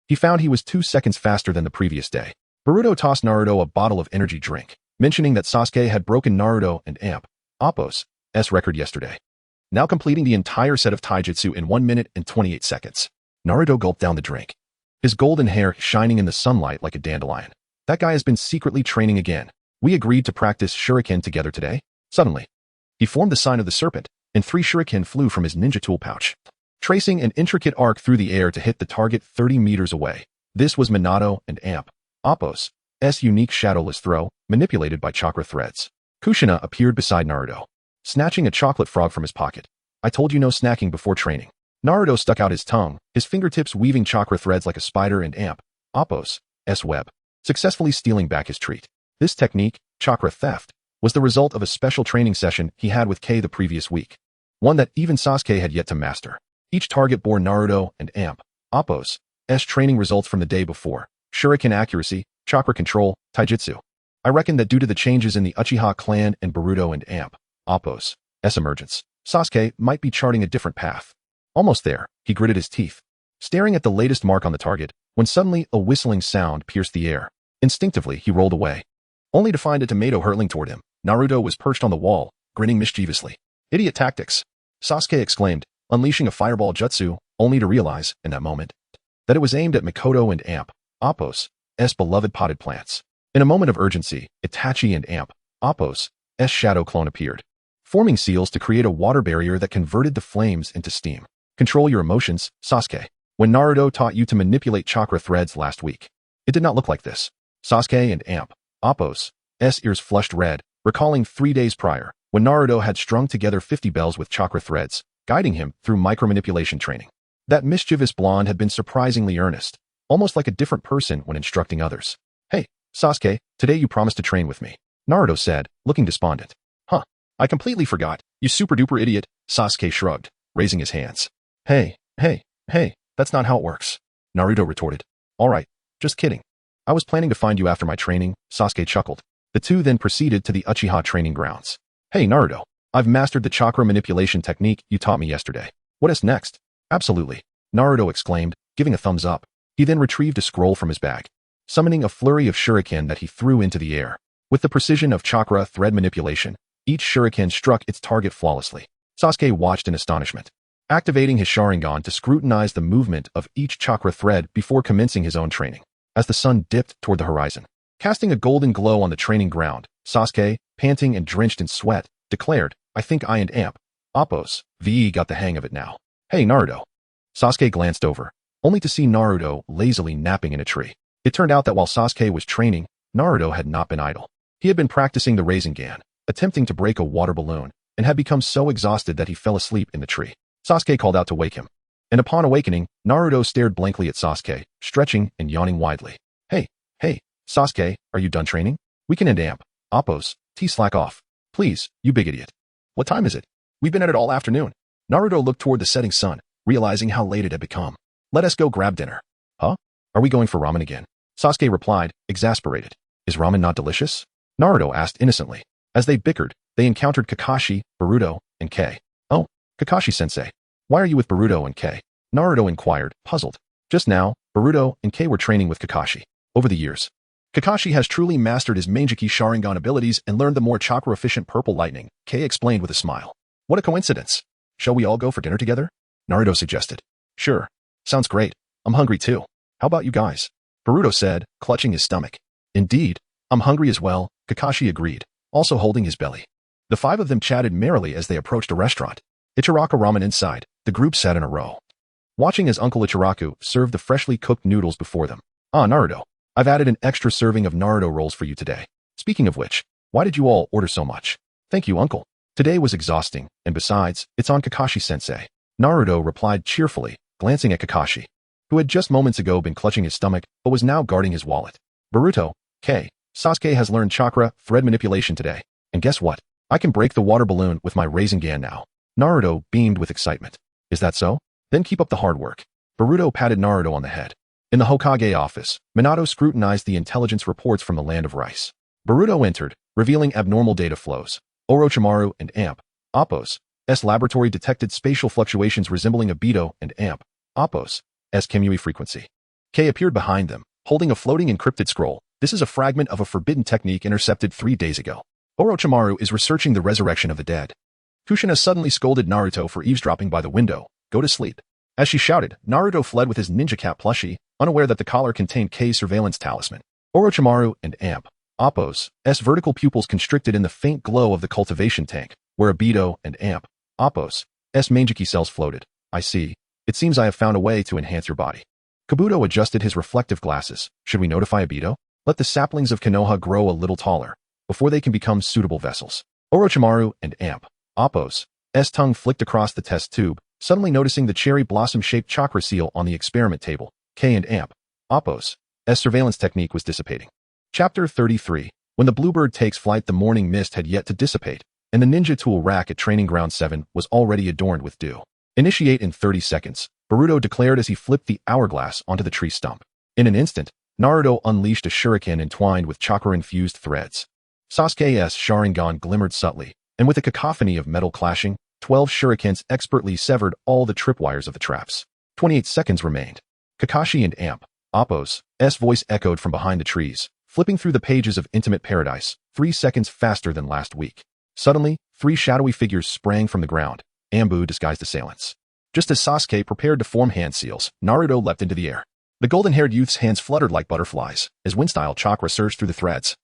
Speaker 1: he found he was 2 seconds faster than the previous day. Boruto tossed Naruto a bottle of energy drink, mentioning that Sasuke had broken Naruto and AMP, Appo's record yesterday, now completing the entire set of taijutsu in 1 minute and 28 seconds. Naruto gulped down the drink, his golden hair shining in the sunlight like a dandelion. "That guy has been secretly training again. We agreed to practice shuriken together today." Suddenly, he formed the sign of the serpent, and 3 shuriken flew from his ninja tool pouch, tracing an intricate arc through the air to hit the target 30 meters away. This was Minato and AMP, Appo's unique shadowless throw, manipulated by chakra threads. Kushina appeared beside Naruto, snatching a chocolate frog from his pocket. "I told you no snacking before training." Naruto stuck out his tongue, his fingertips weaving chakra threads like a spider, and AMP, Appo's web, successfully stealing back his treat. This technique, chakra theft, was the result of a special training session he had with Kei the previous week, one that even Sasuke had yet to master. Each target bore Naruto and AMP, Appo's training results from the day before: shuriken accuracy, chakra control, taijutsu. I reckon that due to the changes in the Uchiha clan and Boruto and AMP, Appo's emergence, Sasuke might be charting a different path. Almost there, he gritted his teeth, staring at the latest mark on the target, when suddenly a whistling sound pierced the air. Instinctively, he rolled away, only to find a tomato hurtling toward him. Naruto was perched on the wall, grinning mischievously. "Idiot tactics," Sasuke exclaimed, unleashing a fireball jutsu, only to realize, in that moment, that it was aimed at Mikoto and AMP, Appo's beloved potted plants. In a moment of urgency, Itachi and AMP, Appo's shadow clone appeared, forming seals to create a water barrier that converted the flames into steam. "Control your emotions, Sasuke. When Naruto taught you to manipulate chakra threads last week, it did not look like this." Sasuke and AMP, Appo's ears flushed red, recalling 3 days prior, when Naruto had strung together 50 bells with chakra threads, guiding him through micromanipulation training. That mischievous blonde had been surprisingly earnest, almost like a different person when instructing others. "Hey, Sasuke, today you promised to train with me," Naruto said, looking despondent. "Huh, I completely forgot, you super-duper idiot," Sasuke shrugged, raising his hands. Hey, that's not how it works," Naruto retorted. "All right, just kidding. I was planning to find you after my training," Sasuke chuckled. The two then proceeded to the Uchiha training grounds. "Hey, Naruto, I've mastered the chakra manipulation technique you taught me yesterday. What is next?" "Absolutely," Naruto exclaimed, giving a thumbs up. He then retrieved a scroll from his bag, summoning a flurry of shuriken that he threw into the air. With the precision of chakra thread manipulation, each shuriken struck its target flawlessly. Sasuke watched in astonishment, activating his Sharingan to scrutinize the movement of each chakra thread before commencing his own training. As the sun dipped toward the horizon, casting a golden glow on the training ground, Sasuke, panting and drenched in sweat, declared, "I think I and AMP, Appo's got the hang of it now." "Hey, Naruto." Sasuke glanced over, only to see Naruto lazily napping in a tree. It turned out that while Sasuke was training, Naruto had not been idle. He had been practicing the Rasengan, attempting to break a water balloon, and had become so exhausted that he fell asleep in the tree. Sasuke called out to wake him, and upon awakening, Naruto stared blankly at Sasuke, stretching and yawning widely. Hey, Sasuke, are you done training? We can end AMP, Appo's, slack off. Please, you big idiot. What time is it? We've been at it all afternoon." Naruto looked toward the setting sun, realizing how late it had become. "Let us go grab dinner." "Huh? Are we going for ramen again?" Sasuke replied, exasperated. "Is ramen not delicious?" Naruto asked innocently. As they bickered, they encountered Kakashi, Boruto, and Kei. "Oh, Kakashi-sensei, why are you with Boruto and Kei?" Naruto inquired, puzzled. Just now, Boruto and Kei were training with Kakashi. Over the years, Kakashi has truly mastered his Manjiki Sharingan abilities and learned the more chakra-efficient purple lightning, Kei explained with a smile. "What a coincidence. shall we all go for dinner together? Naruto suggested. Sure. Sounds great. I'm hungry too. How about you guys? Boruto said, clutching his stomach. Indeed. I'm hungry as well, Kakashi agreed, also holding his belly. The five of them chatted merrily as they approached a restaurant. Ichiraku ramen inside, the group sat in a row, watching as Uncle Ichiraku served the freshly cooked noodles before them. Ah, Naruto. I've added an extra serving of Naruto rolls for you today. Speaking of which, why did you all order so much? Thank you, Uncle. Today was exhausting, and besides, it's on Kakashi-sensei. Naruto replied cheerfully, glancing at Kakashi, who had just moments ago been clutching his stomach but was now guarding his wallet. Boruto, Sasuke has learned chakra thread manipulation today. And guess what? I can break the water balloon with my Rasengan now. Naruto beamed with excitement. Is that so? Then keep up the hard work. Boruto patted Naruto on the head. In the Hokage office, Minato scrutinized the intelligence reports from the land of rice. Boruto entered, revealing abnormal data flows. Orochimaru and Appo's laboratory detected spatial fluctuations resembling Obito and Appo's Kimui frequency. K appeared behind them, holding a floating encrypted scroll. This is a fragment of a forbidden technique intercepted 3 days ago. Orochimaru is researching the resurrection of the dead. Kushina suddenly scolded Naruto for eavesdropping by the window. Go to sleep. As she shouted, Naruto fled with his ninja cat plushie, unaware that the collar contained K's surveillance talisman. Orochimaru and Appo's vertical pupils constricted in the faint glow of the cultivation tank, where Obito and Appo's Mangeki cells floated. I see. It seems I have found a way to enhance your body. Kabuto adjusted his reflective glasses. Should we notify Obito? Let the saplings of Konoha grow a little taller, before they can become suitable vessels. Orochimaru and Appo's tongue flicked across the test tube, suddenly noticing the cherry blossom-shaped chakra seal on the experiment table. K and Appo's surveillance technique was dissipating. Chapter 33. When the bluebird takes flight, the morning mist had yet to dissipate, and the ninja tool rack at Training Ground 7 was already adorned with dew. Initiate in 30 seconds, Boruto declared as he flipped the hourglass onto the tree stump. In an instant, Naruto unleashed a shuriken entwined with chakra-infused threads. Sasuke's Sharingan glimmered subtly, and with a cacophony of metal clashing, 12 shurikens expertly severed all the tripwires of the traps. 28 seconds remained. Kakashi and Appo's voice echoed from behind the trees, flipping through the pages of Intimate Paradise, 3 seconds faster than last week. Suddenly, 3 shadowy figures sprang from the ground, Ambu disguised assailants. Just as Sasuke prepared to form hand seals, Naruto leapt into the air. The golden-haired youth's hands fluttered like butterflies, as wind-style chakra surged through the threads,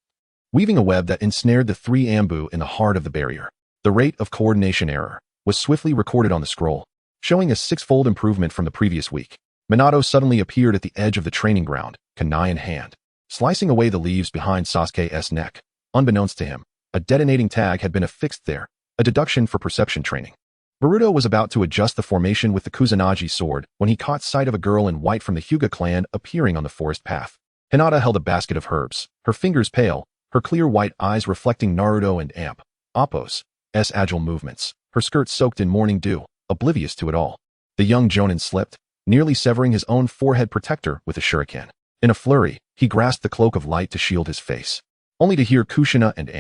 Speaker 1: weaving a web that ensnared the 3 Ambu in the heart of the barrier. The rate of coordination error was swiftly recorded on the scroll, showing a 6-fold improvement from the previous week. Minato suddenly appeared at the edge of the training ground, kunai in hand, slicing away the leaves behind Sasuke's neck. Unbeknownst to him, a detonating tag had been affixed there, a deduction for perception training. Boruto was about to adjust the formation with the Kusanagi sword when he caught sight of a girl in white from the Hyuga clan appearing on the forest path. Hinata held a basket of herbs, her fingers pale, her clear white eyes reflecting Naruto and Appo's agile movements, her skirt soaked in morning dew, oblivious to it all. The young jonin slipped, nearly severing his own forehead protector with a shuriken. In a flurry, he grasped the cloak of light to shield his face, only to hear Kushina and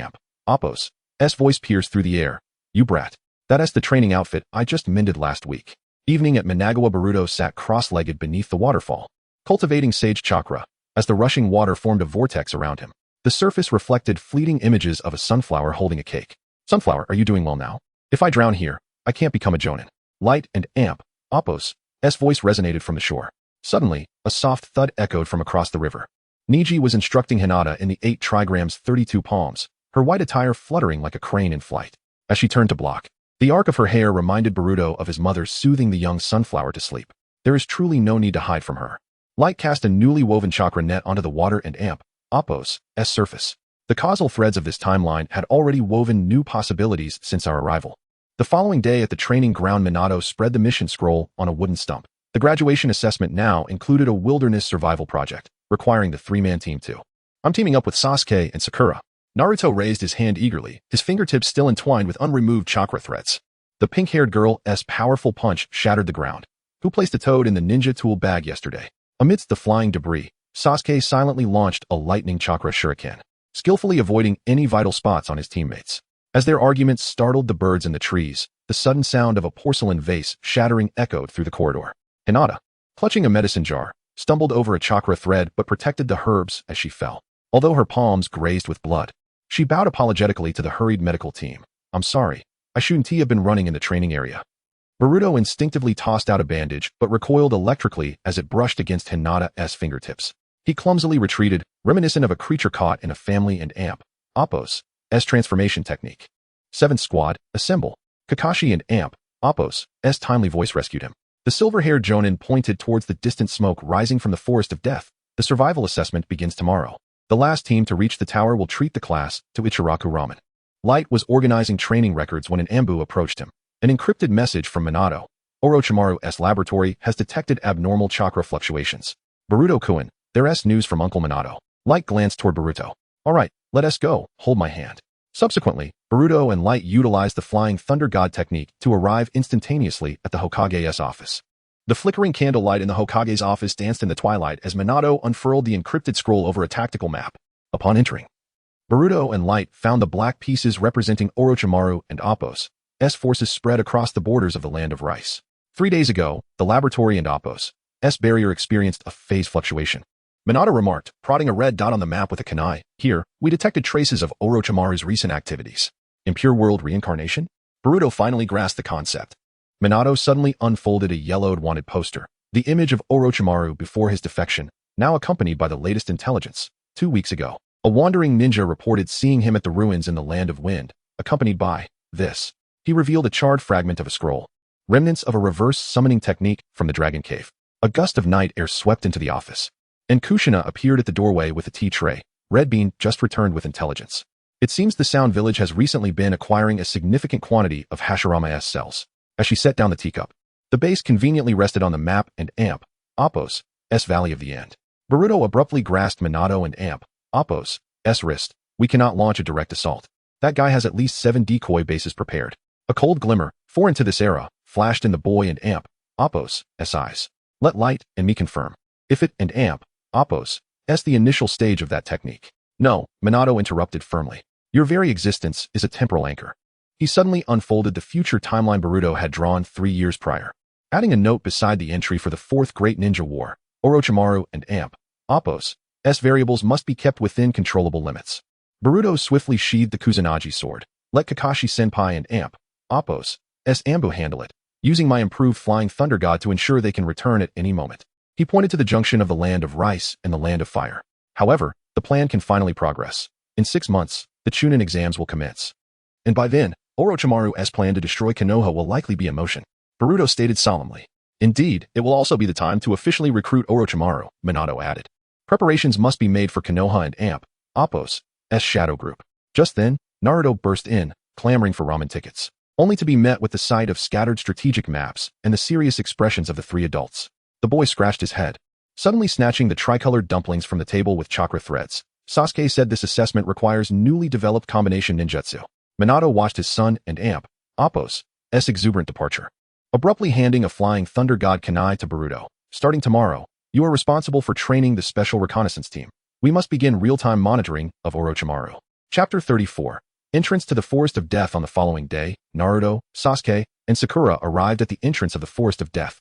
Speaker 1: Appo's voice pierce through the air. You brat. That's the training outfit I just mended last week. Evening at Managawa. Boruto sat cross-legged beneath the waterfall, cultivating sage chakra, as the rushing water formed a vortex around him. The surface reflected fleeting images of a sunflower holding a cake. Sunflower, are you doing well now? If I drown here, I can't become a jonin. Light and Appo's voice resonated from the shore. Suddenly, a soft thud echoed from across the river. Niji was instructing Hinata in the 8 trigrams 32 palms, her white attire fluttering like a crane in flight. As she turned to block, the arc of her hair reminded Boruto of his mother soothing the young sunflower to sleep. There is truly no need to hide from her. Light cast a newly woven chakra net onto the water and Appo's surface. The causal threads of this timeline had already woven new possibilities since our arrival. The following day at the training ground, Minato spread the mission scroll on a wooden stump. The graduation assessment now included a wilderness survival project, requiring the 3-man team too. I'm teaming up with Sasuke and Sakura. Naruto raised his hand eagerly, his fingertips still entwined with unremoved chakra threads. The pink-haired girl's powerful punch shattered the ground. Who placed a toad in the ninja tool bag yesterday? Amidst the flying debris, Sasuke silently launched a lightning chakra shuriken, skillfully avoiding any vital spots on his teammates. As their arguments startled the birds in the trees, the sudden sound of a porcelain vase shattering echoed through the corridor. Hinata, clutching a medicine jar, stumbled over a chakra thread but protected the herbs as she fell. Although her palms grazed with blood, she bowed apologetically to the hurried medical team. I'm sorry, I shouldn't have been running in the training area. Boruto instinctively tossed out a bandage, but recoiled electrically as it brushed against Hinata's fingertips. He clumsily retreated, reminiscent of a creature caught in a family and Amp. Appo's transformation technique. 7th Squad, assemble. Kakashi and Amp. Appo's timely voice rescued him. The silver-haired Jonin pointed towards the distant smoke rising from the forest of death. The survival assessment begins tomorrow. The last team to reach the tower will treat the class to Ichiraku ramen. Light was organizing training records when an Ambu approached him. An encrypted message from Minato. Orochimaru's laboratory has detected abnormal chakra fluctuations. Boruto-kun, there's news from Uncle Minato. Light glanced toward Boruto. All right, let us go, hold my hand. Subsequently, Boruto and Light utilized the Flying Thunder God technique to arrive instantaneously at the Hokage's office. The flickering candlelight in the Hokage's office danced in the twilight as Minato unfurled the encrypted scroll over a tactical map. Upon entering, Boruto and Light found the black pieces representing Orochimaru and Appo's forces spread across the borders of the land of rice. 3 days ago, the laboratory and Appo's barrier experienced a phase fluctuation. Minato remarked, prodding a red dot on the map with a kunai. Here, we detected traces of Orochimaru's recent activities. In pure world reincarnation? Boruto finally grasped the concept. Minato suddenly unfolded a yellowed wanted poster, the image of Orochimaru before his defection, now accompanied by the latest intelligence. 2 weeks ago, a wandering ninja reported seeing him at the ruins in the Land of Wind, accompanied by this. He revealed a charred fragment of a scroll, remnants of a reverse summoning technique from the Dragon Cave. A gust of night air swept into the office, and Kushina appeared at the doorway with a tea tray. Red Bean just returned with intelligence. It seems the Sound Village has recently been acquiring a significant quantity of Hashirama's cells. As she set down the teacup, the base conveniently rested on the map and Amp. Appo's Valley of the End. Boruto abruptly grasped Minato and Amp. Appo's wrist. We cannot launch a direct assault. That guy has at least 7 decoy bases prepared. A cold glimmer, foreign to this era, flashed in the boy and Amp. Appo's eyes. Let Light and me confirm. If it and Amp. Appo's the initial stage of that technique. No, Minato interrupted firmly. Your very existence is a temporal anchor. He suddenly unfolded the future timeline Boruto had drawn 3 years prior, adding a note beside the entry for the 4th Great Ninja War. Orochimaru and Amp. Appo's variables must be kept within controllable limits. Boruto swiftly sheathed the Kusanagi sword. Let Kakashi-senpai and Amp. Appo's Ambu handle it, using my improved Flying Thunder God to ensure they can return at any moment. He pointed to the junction of the Land of Rice and the Land of Fire. However, the plan can finally progress. In 6 months, the Chunin exams will commence. And by then, Orochimaru's plan to destroy Konoha will likely be in motion. Boruto stated solemnly. Indeed, it will also be the time to officially recruit Orochimaru, Minato added. Preparations must be made for Konoha and Amp. Appo's shadow group. Just then, Naruto burst in, clamoring for ramen tickets, only to be met with the sight of scattered strategic maps and the serious expressions of the 3 adults. The boy scratched his head, suddenly snatching the tricolored dumplings from the table with chakra threads. Sasuke said this assessment requires newly developed combination ninjutsu. Minato watched his son and Amp. Appo's exuberant departure, abruptly handing a Flying Thunder God kunai to Boruto. Starting tomorrow, you are responsible for training the Special Reconnaissance Team. We must begin real-time monitoring of Orochimaru. Chapter 34. Entrance to the Forest of Death. On the following day, Naruto, Sasuke, and Sakura arrived at the entrance of the Forest of Death,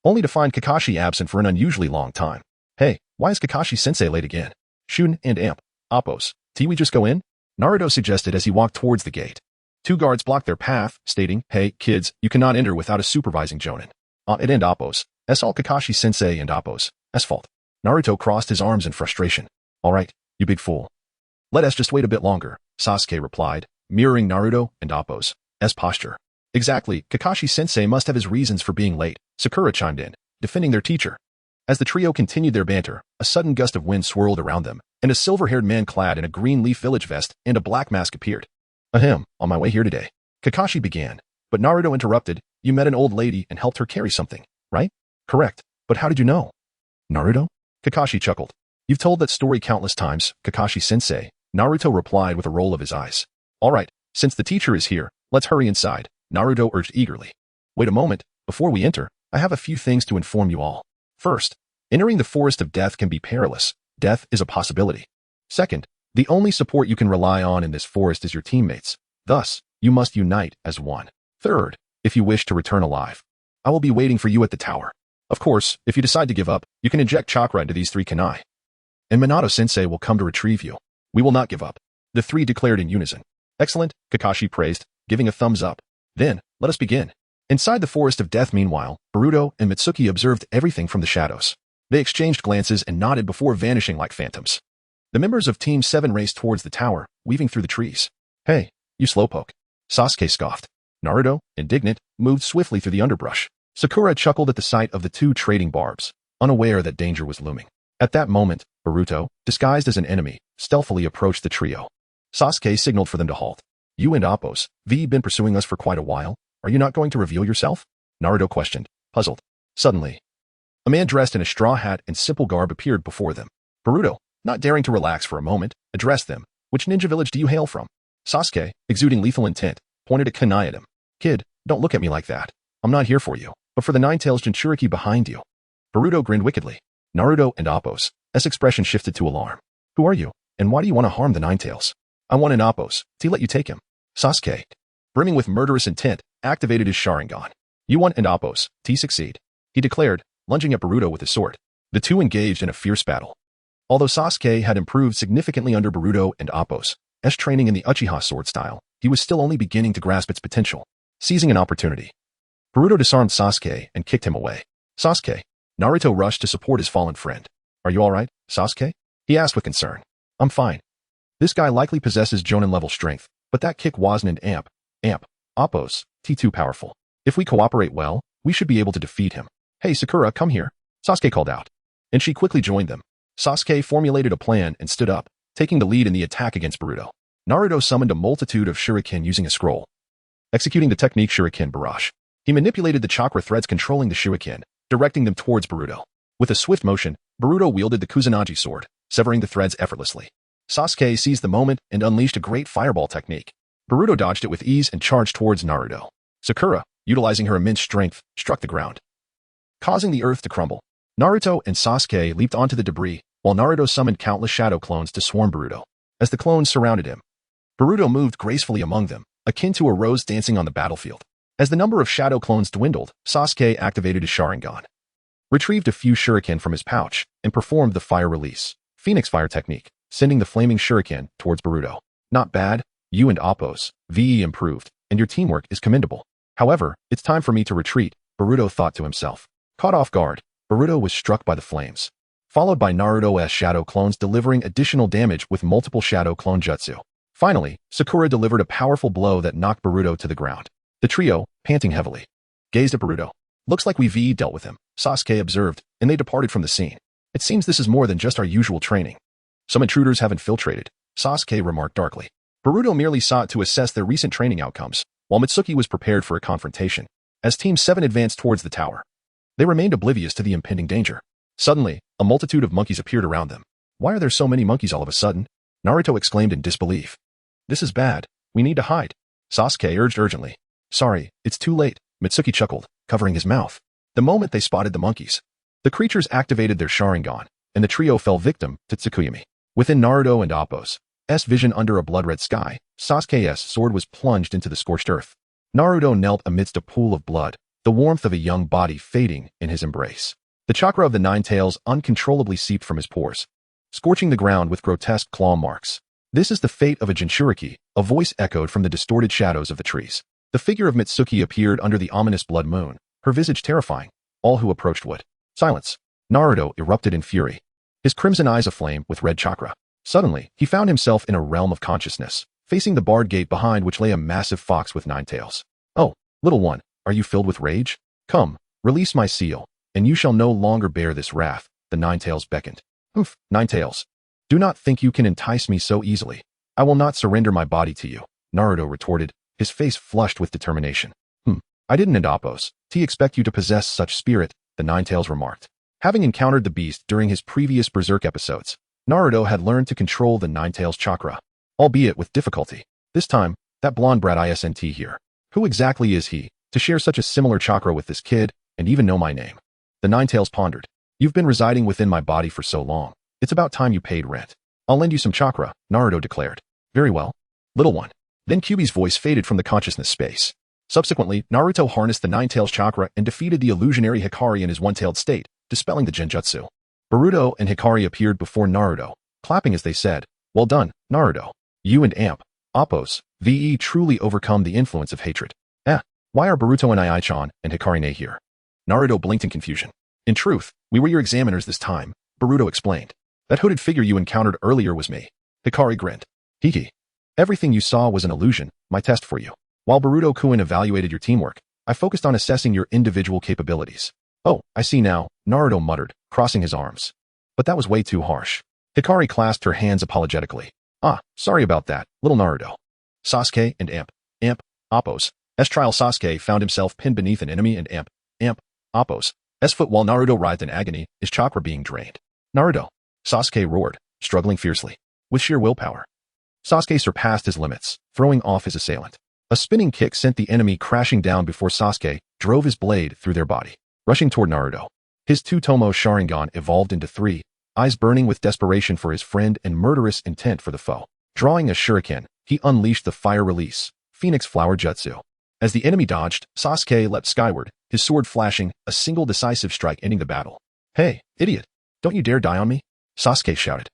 Speaker 1: only to find Kakashi absent for an unusually long time. Hey, why is Kakashi-sensei late again? Shun and Amp. Appo's. We just go in? Naruto suggested as he walked towards the gate. 2 guards blocked their path, stating, Hey, kids, you cannot enter without a supervising Jonin. It and Appo's. All Kakashi-sensei and Appo's fault. Naruto crossed his arms in frustration. All right, you big fool. Let us just wait a bit longer, Sasuke replied, mirroring Naruto and Appo's posture. Exactly, Kakashi-sensei must have his reasons for being late, Sakura chimed in, defending their teacher. As the trio continued their banter, a sudden gust of wind swirled around them, and a silver-haired man clad in a green leaf village vest and a black mask appeared. Ahem, on my way here today. Kakashi began, but Naruto interrupted. You met an old lady and helped her carry something, right? Correct, but how did you know? Naruto? Kakashi chuckled. You've told that story countless times, Kakashi-sensei. Naruto replied with a roll of his eyes. All right, since the teacher is here, let's hurry inside, Naruto urged eagerly. Wait a moment, before we enter, I have a few things to inform you all. First, entering the Forest of Death can be perilous. Death is a possibility. Second, the only support you can rely on in this forest is your teammates. Thus, you must unite as one. Third, if you wish to return alive, I will be waiting for you at the tower. Of course, if you decide to give up, you can inject chakra into these 3 kunai, and Minato-sensei will come to retrieve you. We will not give up, the 3 declared in unison. Excellent, Kakashi praised, giving a thumbs up. Then, let us begin. Inside the Forest of Death, meanwhile, Boruto and Mitsuki observed everything from the shadows. They exchanged glances and nodded before vanishing like phantoms. The members of Team 7 raced towards the tower, weaving through the trees. Hey, you slowpoke. Sasuke scoffed. Naruto, indignant, moved swiftly through the underbrush. Sakura chuckled at the sight of the two trading barbs, unaware that danger was looming. At that moment, Boruto, disguised as an enemy, stealthily approached the trio. Sasuke signaled for them to halt. You and Appos, been pursuing us for quite a while. Are you not going to reveal yourself? Naruto questioned, puzzled. Suddenly, a man dressed in a straw hat and simple garb appeared before them. Boruto, not daring to relax for a moment, addressed them. Which ninja village do you hail from? Sasuke, exuding lethal intent, pointed a kunai at him. Kid, don't look at me like that. I'm not here for you, but for the Nine-Tails Jinchuriki behind you. Boruto grinned wickedly. Naruto and Appos' expression shifted to alarm. Who are you, and why do you want to harm the Nine-Tails? I want an Appos to let you take him. Sasuke, brimming with murderous intent, activated his Sharingan. You want an Appos to succeed, he declared, lunging at Boruto with his sword. The two engaged in a fierce battle. Although Sasuke had improved significantly under Boruto and Appos' training in the Uchiha sword style, he was still only beginning to grasp its potential. Seizing an opportunity, Boruto disarmed Sasuke and kicked him away. Sasuke, Naruto rushed to support his fallen friend. Are you alright, Sasuke? He asked with concern. I'm fine. This guy likely possesses Jonin-level strength, but that kick wasn't an amp, Appos, T2 powerful. If we cooperate well, we should be able to defeat him. Hey Sakura, come here, Sasuke called out. And she quickly joined them. Sasuke formulated a plan and stood up, taking the lead in the attack against Boruto. Naruto summoned a multitude of shuriken using a scroll. Executing the technique Shuriken Barrage, he manipulated the chakra threads controlling the shuriken, directing them towards Boruto. With a swift motion, Boruto wielded the Kusanagi sword, severing the threads effortlessly. Sasuke seized the moment and unleashed a great fireball technique. Boruto dodged it with ease and charged towards Naruto. Sakura, utilizing her immense strength, struck the ground, causing the earth to crumble. Naruto and Sasuke leaped onto the debris, while Naruto summoned countless shadow clones to swarm Boruto. As the clones surrounded him, Boruto moved gracefully among them, akin to a rose dancing on the battlefield. As the number of shadow clones dwindled, Sasuke activated his Sharingan, retrieved a few shuriken from his pouch, and performed the fire release, Phoenix Fire technique, sending the flaming shuriken towards Boruto. Not bad, you and Appos, improved, and your teamwork is commendable. However, it's time for me to retreat, Boruto thought to himself. Caught off guard, Boruto was struck by the flames, followed by Naruto's shadow clones delivering additional damage with multiple shadow clone jutsu. Finally, Sakura delivered a powerful blow that knocked Boruto to the ground. The trio, panting heavily, gazed at Boruto. Looks like we dealt with him, Sasuke observed, and they departed from the scene. It seems this is more than just our usual training. Some intruders have infiltrated, Sasuke remarked darkly. Boruto merely sought to assess their recent training outcomes, while Mitsuki was prepared for a confrontation. As Team 7 advanced towards the tower, they remained oblivious to the impending danger. Suddenly, a multitude of monkeys appeared around them. Why are there so many monkeys all of a sudden? Naruto exclaimed in disbelief. This is bad. We need to hide, Sasuke urged urgently. Sorry, it's too late, Mitsuki chuckled, covering his mouth. The moment they spotted the monkeys, the creatures activated their Sharingan, and the trio fell victim to Tsukuyami. Within Naruto and Appos' vision under a blood-red sky, Sasuke's sword was plunged into the scorched earth. Naruto knelt amidst a pool of blood, the warmth of a young body fading in his embrace. The chakra of the Nine-Tails uncontrollably seeped from his pores, scorching the ground with grotesque claw marks. This is the fate of a Jinchuriki, a voice echoed from the distorted shadows of the trees. The figure of Mitsuki appeared under the ominous blood moon, her visage terrifying. All who approached would silence. Naruto erupted in fury, his crimson eyes aflame with red chakra. Suddenly, he found himself in a realm of consciousness, facing the barred gate behind which lay a massive fox with 9 tails. Oh, little one, are you filled with rage? Come, release my seal, and you shall no longer bear this wrath, the 9 tails beckoned. Humph, 9 tails. Do not think you can entice me so easily. I will not surrender my body to you, Naruto retorted, his face flushed with determination. I didn't and Appos, expect you to possess such spirit, the 9 tails remarked. Having encountered the beast during his previous Berserk episodes, Naruto had learned to control the 9 tails chakra, albeit with difficulty. This time, that blonde brat isn't here. Who exactly is he, to share such a similar chakra with this kid, and even know my name? The 9 tails pondered. You've been residing within my body for so long. It's about time you paid rent. I'll lend you some chakra, Naruto declared. Very well, little one. Then Kyuubi's voice faded from the consciousness space. Subsequently, Naruto harnessed the 9 tails chakra and defeated the illusionary Hikari in his one-tailed state, dispelling the genjutsu. Boruto and Hikari appeared before Naruto, clapping as they said, "Well done, Naruto. You and Appos, truly overcome the influence of hatred." Why are Boruto and Ai-chan and Hikari here? Naruto blinked in confusion. In truth, we were your examiners this time, Boruto explained. That hooded figure you encountered earlier was me. Hikari grinned. Hiki. Everything you saw was an illusion, my test for you. While Boruto-kun evaluated your teamwork, I focused on assessing your individual capabilities. Oh, I see now, Naruto muttered, crossing his arms. But that was way too harsh. Hikari clasped her hands apologetically. Ah, sorry about that, little Naruto. Sasuke and Amp, Oppos. S-trial Sasuke found himself pinned beneath an enemy and Amp, Oppos. S-foot while Naruto writhed in agony, his chakra being drained. Naruto. Sasuke roared, struggling fiercely. With sheer willpower. Sasuke surpassed his limits, throwing off his assailant. A spinning kick sent the enemy crashing down before Sasuke drove his blade through their body. Rushing toward Naruto. His two-tomo Sharingan evolved into three, eyes burning with desperation for his friend and murderous intent for the foe. Drawing a shuriken, he unleashed the fire release, Phoenix Flower Jutsu. As the enemy dodged, Sasuke leapt skyward, his sword flashing, a single decisive strike ending the battle. Hey, idiot! Don't you dare die on me! Sasuke shouted.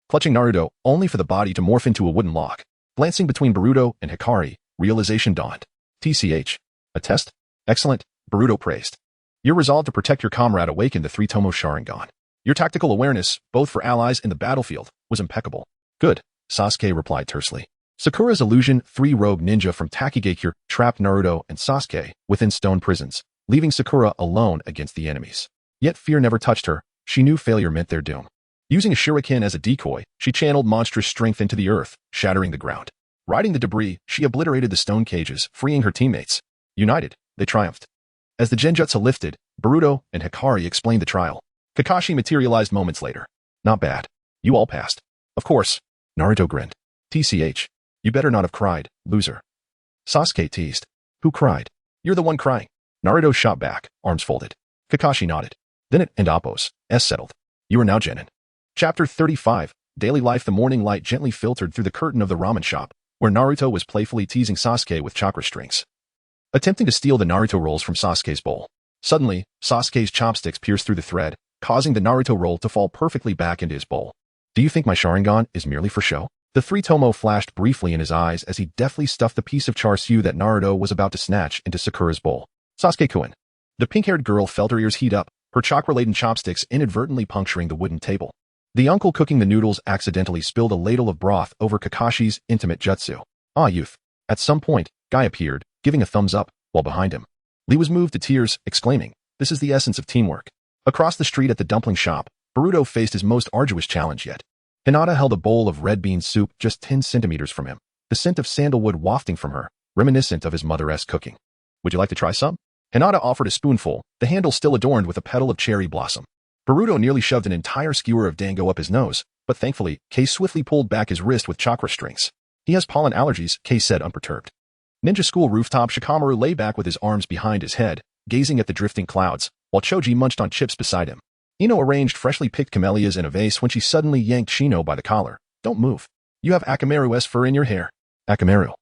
Speaker 1: Clutching Naruto, only for the body to morph into a wooden log. Glancing between Boruto and Hikari, realization dawned. TCH. A test? Excellent, Boruto praised. Your resolve to protect your comrade awakened the three-tomo Sharingan. Your tactical awareness, both for allies and the battlefield, was impeccable. Good, Sasuke replied tersely. Sakura's illusion 3 rogue ninja from Takigakure trapped Naruto and Sasuke within stone prisons, leaving Sakura alone against the enemies. Yet fear never touched her, she knew failure meant their doom. Using a shuriken as a decoy, she channeled monstrous strength into the earth, shattering the ground. Riding the debris, she obliterated the stone cages, freeing her teammates. United, they triumphed. As the genjutsu lifted, Boruto and Hikari explained the trial. Kakashi materialized moments later. Not bad. You all passed. Of course. Naruto grinned. TCH. You better not have cried, loser. Sasuke teased. Who cried? You're the one crying. Naruto shot back, arms folded. Kakashi nodded. Then it and Oppos, S settled. You are now Genin. Chapter 35, Daily Life. The morning light gently filtered through the curtain of the ramen shop, where Naruto was playfully teasing Sasuke with chakra strings. Attempting to steal the Naruto rolls from Sasuke's bowl. Suddenly, Sasuke's chopsticks pierced through the thread, causing the Naruto roll to fall perfectly back into his bowl. Do you think my Sharingan is merely for show? The three-tomo flashed briefly in his eyes as he deftly stuffed the piece of char siu that Naruto was about to snatch into Sakura's bowl. Sasuke-kun. The pink-haired girl felt her ears heat up, her chakra-laden chopsticks inadvertently puncturing the wooden table. The uncle cooking the noodles accidentally spilled a ladle of broth over Kakashi's intimate jutsu. Ah, youth. At some point, Guy appeared, giving a thumbs up, while behind him. Lee was moved to tears, exclaiming, this is the essence of teamwork. Across the street at the dumpling shop, Boruto faced his most arduous challenge yet. Hinata held a bowl of red bean soup just 10 centimeters from him, the scent of sandalwood wafting from her, reminiscent of his mother-esque cooking. Would you like to try some? Hinata offered a spoonful, the handle still adorned with a petal of cherry blossom. Boruto nearly shoved an entire skewer of dango up his nose, but thankfully, Kei swiftly pulled back his wrist with chakra strings. He has pollen allergies, Kei said unperturbed. Ninja school rooftop Shikamaru lay back with his arms behind his head, gazing at the drifting clouds, while Choji munched on chips beside him. Ino arranged freshly picked camellias in a vase when she suddenly yanked Shino by the collar. Don't move. You have Akamaru's fur in your hair. Akamaru,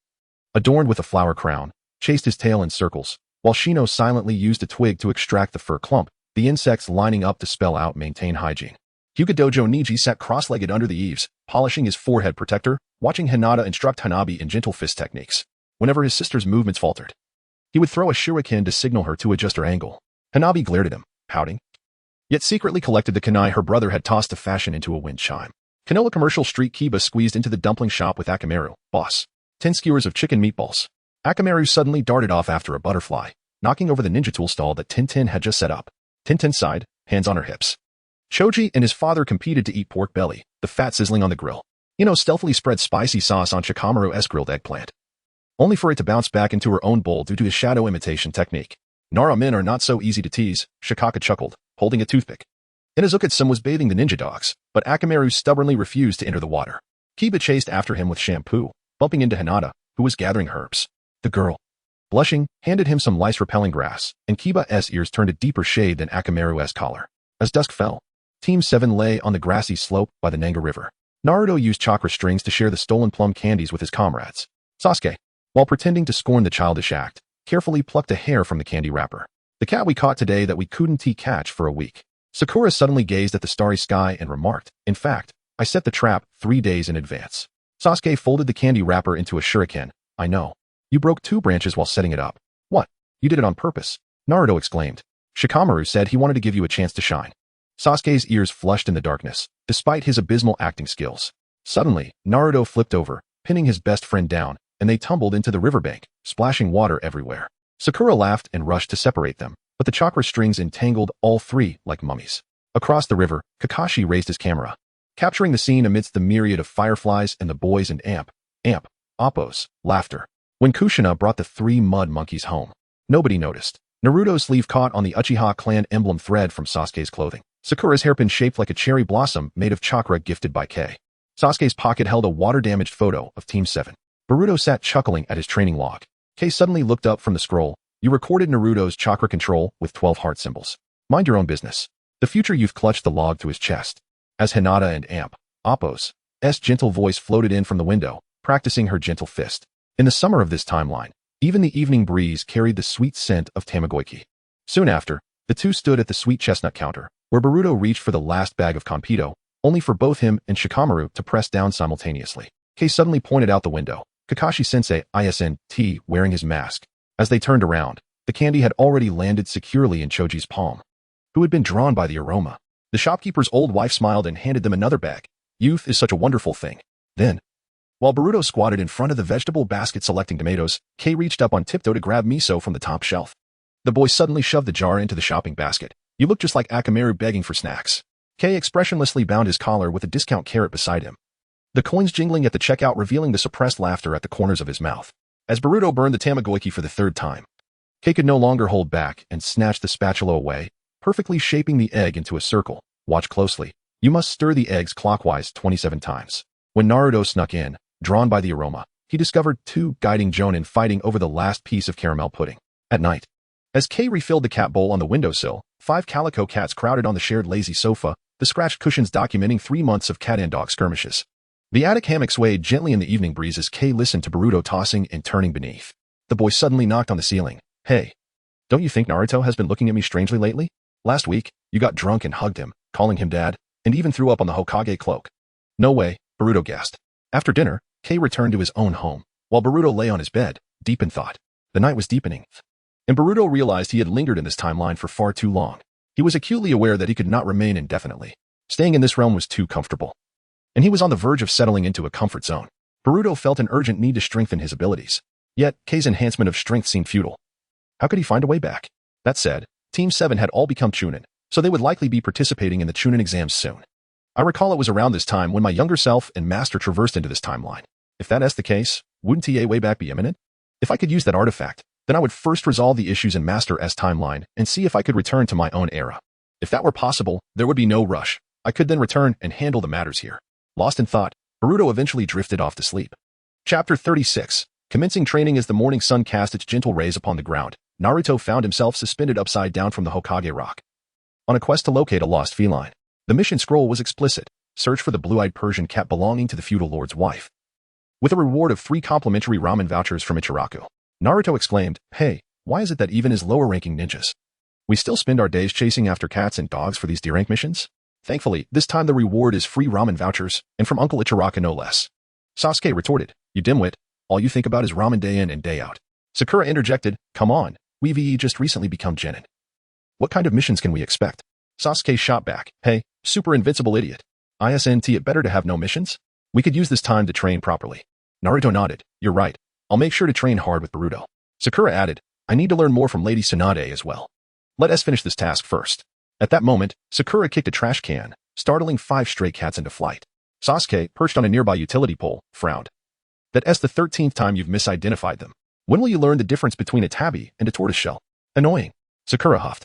Speaker 1: adorned with a flower crown, chased his tail in circles, while Shino silently used a twig to extract the fur clump, the insects lining up to spell out maintain hygiene. Hyuga Dojo Niji sat cross-legged under the eaves, polishing his forehead protector, watching Hinata instruct Hanabi in gentle fist techniques. Whenever his sister's movements faltered, he would throw a shuriken to signal her to adjust her angle. Hanabi glared at him, pouting, yet secretly collected the kunai her brother had tossed to fashion into a wind chime. Canola Commercial Street Kiba squeezed into the dumpling shop with Akamaru. Boss. 10 skewers of chicken meatballs. Akamaru suddenly darted off after a butterfly, knocking over the ninja tool stall that Tintin had just set up. Tintin sighed, hands on her hips. Choji and his father competed to eat pork belly, the fat sizzling on the grill. Ino stealthily spread spicy sauce on Shikamaru's grilled eggplant, only for it to bounce back into her own bowl due to his shadow imitation technique. Nara men are not so easy to tease, Shikaka chuckled, holding a toothpick. Inazukatsu was bathing the ninja dogs, but Akamaru stubbornly refused to enter the water. Kiba chased after him with shampoo, bumping into Hinata, who was gathering herbs. The girl, blushing, handed him some lice-repelling grass, and Kiba's ears turned a deeper shade than Akamaru's collar. As dusk fell, Team 7 lay on the grassy slope by the Nanga River. Naruto used chakra strings to share the stolen plum candies with his comrades. Sasuke, while pretending to scorn the childish act, carefully plucked a hair from the candy wrapper. The cat we caught today that we couldn't catch for a week. Sakura suddenly gazed at the starry sky and remarked, in fact, I set the trap 3 days in advance. Sasuke folded the candy wrapper into a shuriken. I know. You broke 2 branches while setting it up. What? You did it on purpose, Naruto exclaimed. Shikamaru said he wanted to give you a chance to shine. Sasuke's ears flushed in the darkness, despite his abysmal acting skills. Suddenly, Naruto flipped over, pinning his best friend down, and they tumbled into the riverbank, splashing water everywhere. Sakura laughed and rushed to separate them, but the chakra strings entangled all three like mummies. Across the river, Kakashi raised his camera, capturing the scene amidst the myriad of fireflies and the boys and Appo's laughter. When Kushina brought the three mud monkeys home, nobody noticed. Naruto's sleeve caught on the Uchiha clan emblem thread from Sasuke's clothing. Sakura's hairpin shaped like a cherry blossom made of chakra gifted by K. Sasuke's pocket held a water-damaged photo of Team 7. Boruto sat chuckling at his training log. K suddenly looked up from the scroll. You recorded Naruto's chakra control with 12 heart symbols. Mind your own business. The future youth clutched the log to his chest. As Hinata and Appo's gentle voice floated in from the window, practicing her gentle fist. In the summer of this timeline, even the evening breeze carried the sweet scent of Tamagoyaki. Soon after, the two stood at the sweet chestnut counter, where Boruto reached for the last bag of Konpito, only for both him and Shikamaru to press down simultaneously. Kei suddenly pointed out the window. Kakashi-sensei ISNT wearing his mask. As they turned around, the candy had already landed securely in Choji's palm, who had been drawn by the aroma. The shopkeeper's old wife smiled and handed them another bag. Youth is such a wonderful thing. Then, while Boruto squatted in front of the vegetable basket selecting tomatoes, Kei reached up on tiptoe to grab miso from the top shelf. The boy suddenly shoved the jar into the shopping basket. You look just like Akamaru begging for snacks. Kei expressionlessly bound his collar with a discount carrot beside him, the coins jingling at the checkout revealing the suppressed laughter at the corners of his mouth. As Boruto burned the Tamagoyaki for the third time, Kei could no longer hold back and snatched the spatula away, perfectly shaping the egg into a circle. Watch closely. You must stir the eggs clockwise 27 times. When Naruto snuck in, drawn by the aroma, he discovered two guiding jonin fighting over the last piece of caramel pudding. At night, as Kei refilled the cat bowl on the windowsill, 5 calico cats crowded on the shared lazy sofa, the scratched cushions documenting 3 months of cat and dog skirmishes. The attic hammock swayed gently in the evening breeze as Kei listened to Boruto tossing and turning beneath. The boy suddenly knocked on the ceiling. Hey, don't you think Naruto has been looking at me strangely lately? Last week, you got drunk and hugged him, calling him dad, and even threw up on the Hokage cloak. No way, Boruto gasped. After dinner, Kei returned to his own home, while Boruto lay on his bed, deep in thought. The night was deepening, and Boruto realized he had lingered in this timeline for far too long. He was acutely aware that he could not remain indefinitely. Staying in this realm was too comfortable, and he was on the verge of settling into a comfort zone. Boruto felt an urgent need to strengthen his abilities. Yet, Kei's enhancement of strength seemed futile. How could he find a way back? That said, Team 7 had all become Chunin, so they would likely be participating in the Chunin exams soon. I recall it was around this time when my younger self and master traversed into this timeline. If that's the case, wouldn't TA way back be imminent? If I could use that artifact, then I would first resolve the issues in Master S timeline and see if I could return to my own era. If that were possible, there would be no rush. I could then return and handle the matters here. Lost in thought, Boruto eventually drifted off to sleep. Chapter 36. Commencing training as the morning sun cast its gentle rays upon the ground, Naruto found himself suspended upside down from the Hokage rock, on a quest to locate a lost feline. The mission scroll was explicit. Search for the blue-eyed Persian cat belonging to the feudal lord's wife, with a reward of 3 complimentary ramen vouchers from Ichiraku. Naruto exclaimed, hey, why is it that even as lower-ranking ninjas, we still spend our days chasing after cats and dogs for these D-rank missions? Thankfully, this time the reward is free ramen vouchers, and from Uncle Ichiraku no less. Sasuke retorted, you dimwit, all you think about is ramen day in and day out. Sakura interjected, come on, we've just recently become genin. What kind of missions can we expect? Sasuke shot back, hey, super invincible idiot. ISNT it better to have no missions? We could use this time to train properly. Naruto nodded, you're right. I'll make sure to train hard with Boruto. Sakura added, I need to learn more from Lady Tsunade as well. Let us finish this task first. At that moment, Sakura kicked a trash can, startling 5 stray cats into flight. Sasuke, perched on a nearby utility pole, frowned. That's the 13th time you've misidentified them. When will you learn the difference between a tabby and a tortoiseshell? Annoying. Sakura huffed,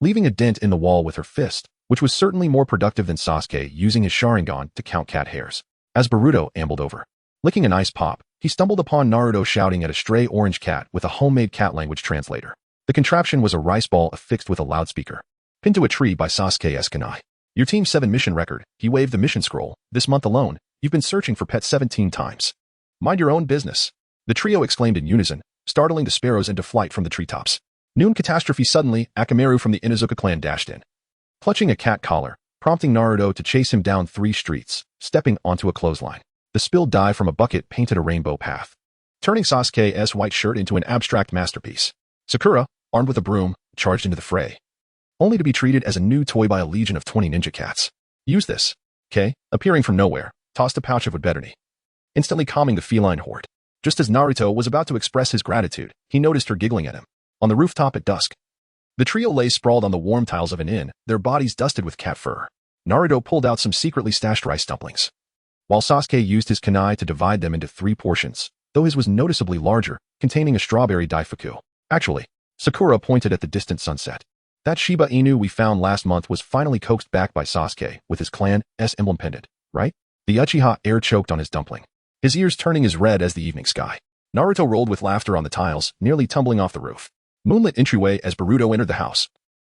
Speaker 1: leaving a dent in the wall with her fist, which was certainly more productive than Sasuke using his Sharingan to count cat hairs. As Boruto ambled over, licking an ice pop, he stumbled upon Naruto shouting at a stray orange cat with a homemade cat language translator. The contraption was a rice ball affixed with a loudspeaker, pinned to a tree by Sasuke's kunai. Your Team 7 mission record, he waved the mission scroll. This month alone, you've been searching for pets 17 times. Mind your own business. The trio exclaimed in unison, startling the sparrows into flight from the treetops. Noon catastrophe suddenly, Akamaru from the Inuzuka clan dashed in, clutching a cat collar, prompting Naruto to chase him down 3 streets, stepping onto a clothesline. The spilled dye from a bucket painted a rainbow path, turning Sasuke's white shirt into an abstract masterpiece. Sakura, armed with a broom, charged into the fray, only to be treated as a new toy by a legion of 20 ninja cats. Use this. Kei, appearing from nowhere, tossed a pouch of woodbetterny, instantly calming the feline horde. Just as Naruto was about to express his gratitude, he noticed her giggling at him. On the rooftop at dusk, the trio lay sprawled on the warm tiles of an inn, their bodies dusted with cat fur. Naruto pulled out some secretly stashed rice dumplings, while Sasuke used his kunai to divide them into 3 portions, though his was noticeably larger, containing a strawberry daifuku. Actually, Sakura pointed at the distant sunset. That Shiba Inu we found last month was finally coaxed back by Sasuke with his clan's emblem pendant, right? The Uchiha air choked on his dumpling, his ears turning as red as the evening sky. Naruto rolled with laughter on the tiles, nearly tumbling off the roof. Moonlit entryway as Boruto entered the house.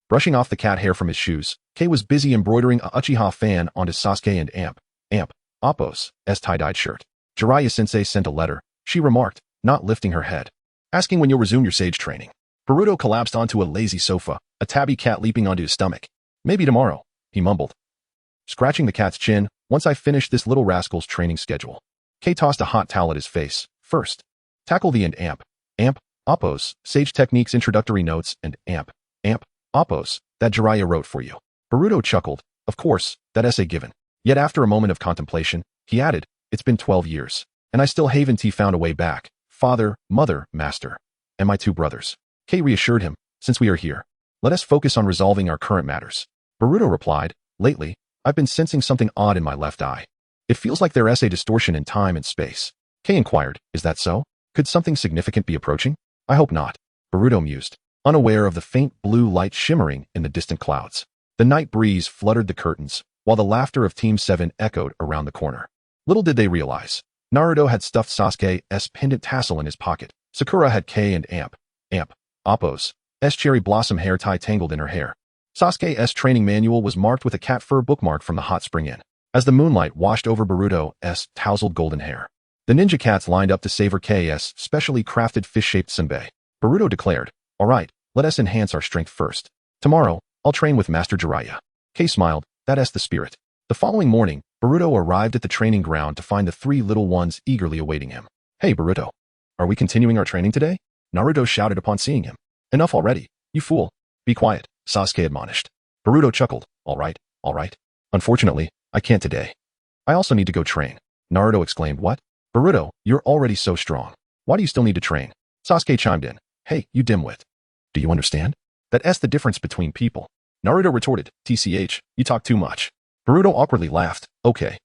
Speaker 1: Brushing off the cat hair from his shoes, Kei was busy embroidering a Uchiha fan onto Sasuke and Appo's tie-dyed shirt. Jiraiya-sensei sent a letter, she remarked, not lifting her head, asking when you'll resume your sage training. Boruto collapsed onto a lazy sofa, a tabby cat leaping onto his stomach. Maybe tomorrow, he mumbled, scratching the cat's chin. Once I finish this little rascal's training schedule. Kei tossed a hot towel at his face. First, tackle the Appo's Sage Techniques Introductory Notes and Appo's that Jiraiya wrote for you. Boruto chuckled. Of course, that essay given. Yet after a moment of contemplation, he added, it's been 12 years, and I still haven't found a way back. Father, mother, master, and my 2 brothers. Kei reassured him, since we are here, let us focus on resolving our current matters. Boruto replied, lately, I've been sensing something odd in my left eye. It feels like there's a distortion in time and space. Kei inquired, is that so? Could something significant be approaching? I hope not. Boruto mused, unaware of the faint blue light shimmering in the distant clouds. The night breeze fluttered the curtains, while the laughter of Team 7 echoed around the corner. Little did they realize, Naruto had stuffed Sasuke's pendant tassel in his pocket. Sakura had Kei and Appo's cherry blossom hair tie tangled in her hair. Sasuke's training manual was marked with a cat fur bookmark from the hot spring inn. As the moonlight washed over Boruto's tousled golden hair, the ninja cats lined up to savor Kei's specially crafted fish-shaped senbei. Boruto declared, all right, let us enhance our strength first. Tomorrow, I'll train with Master Jiraiya. Kei smiled, that's the spirit. The following morning, Boruto arrived at the training ground to find the 3 little ones eagerly awaiting him. Hey Boruto, are we continuing our training today? Naruto shouted upon seeing him. Enough already, you fool. Be quiet, Sasuke admonished. Boruto chuckled, all right. Unfortunately, I can't today. I also need to go train. Naruto exclaimed, what? Boruto, you're already so strong. Why do you still need to train? Sasuke chimed in, hey, you dimwit. Do you understand? That's the difference between people. Naruto retorted, TCH, you talk too much. Boruto awkwardly laughed, okay.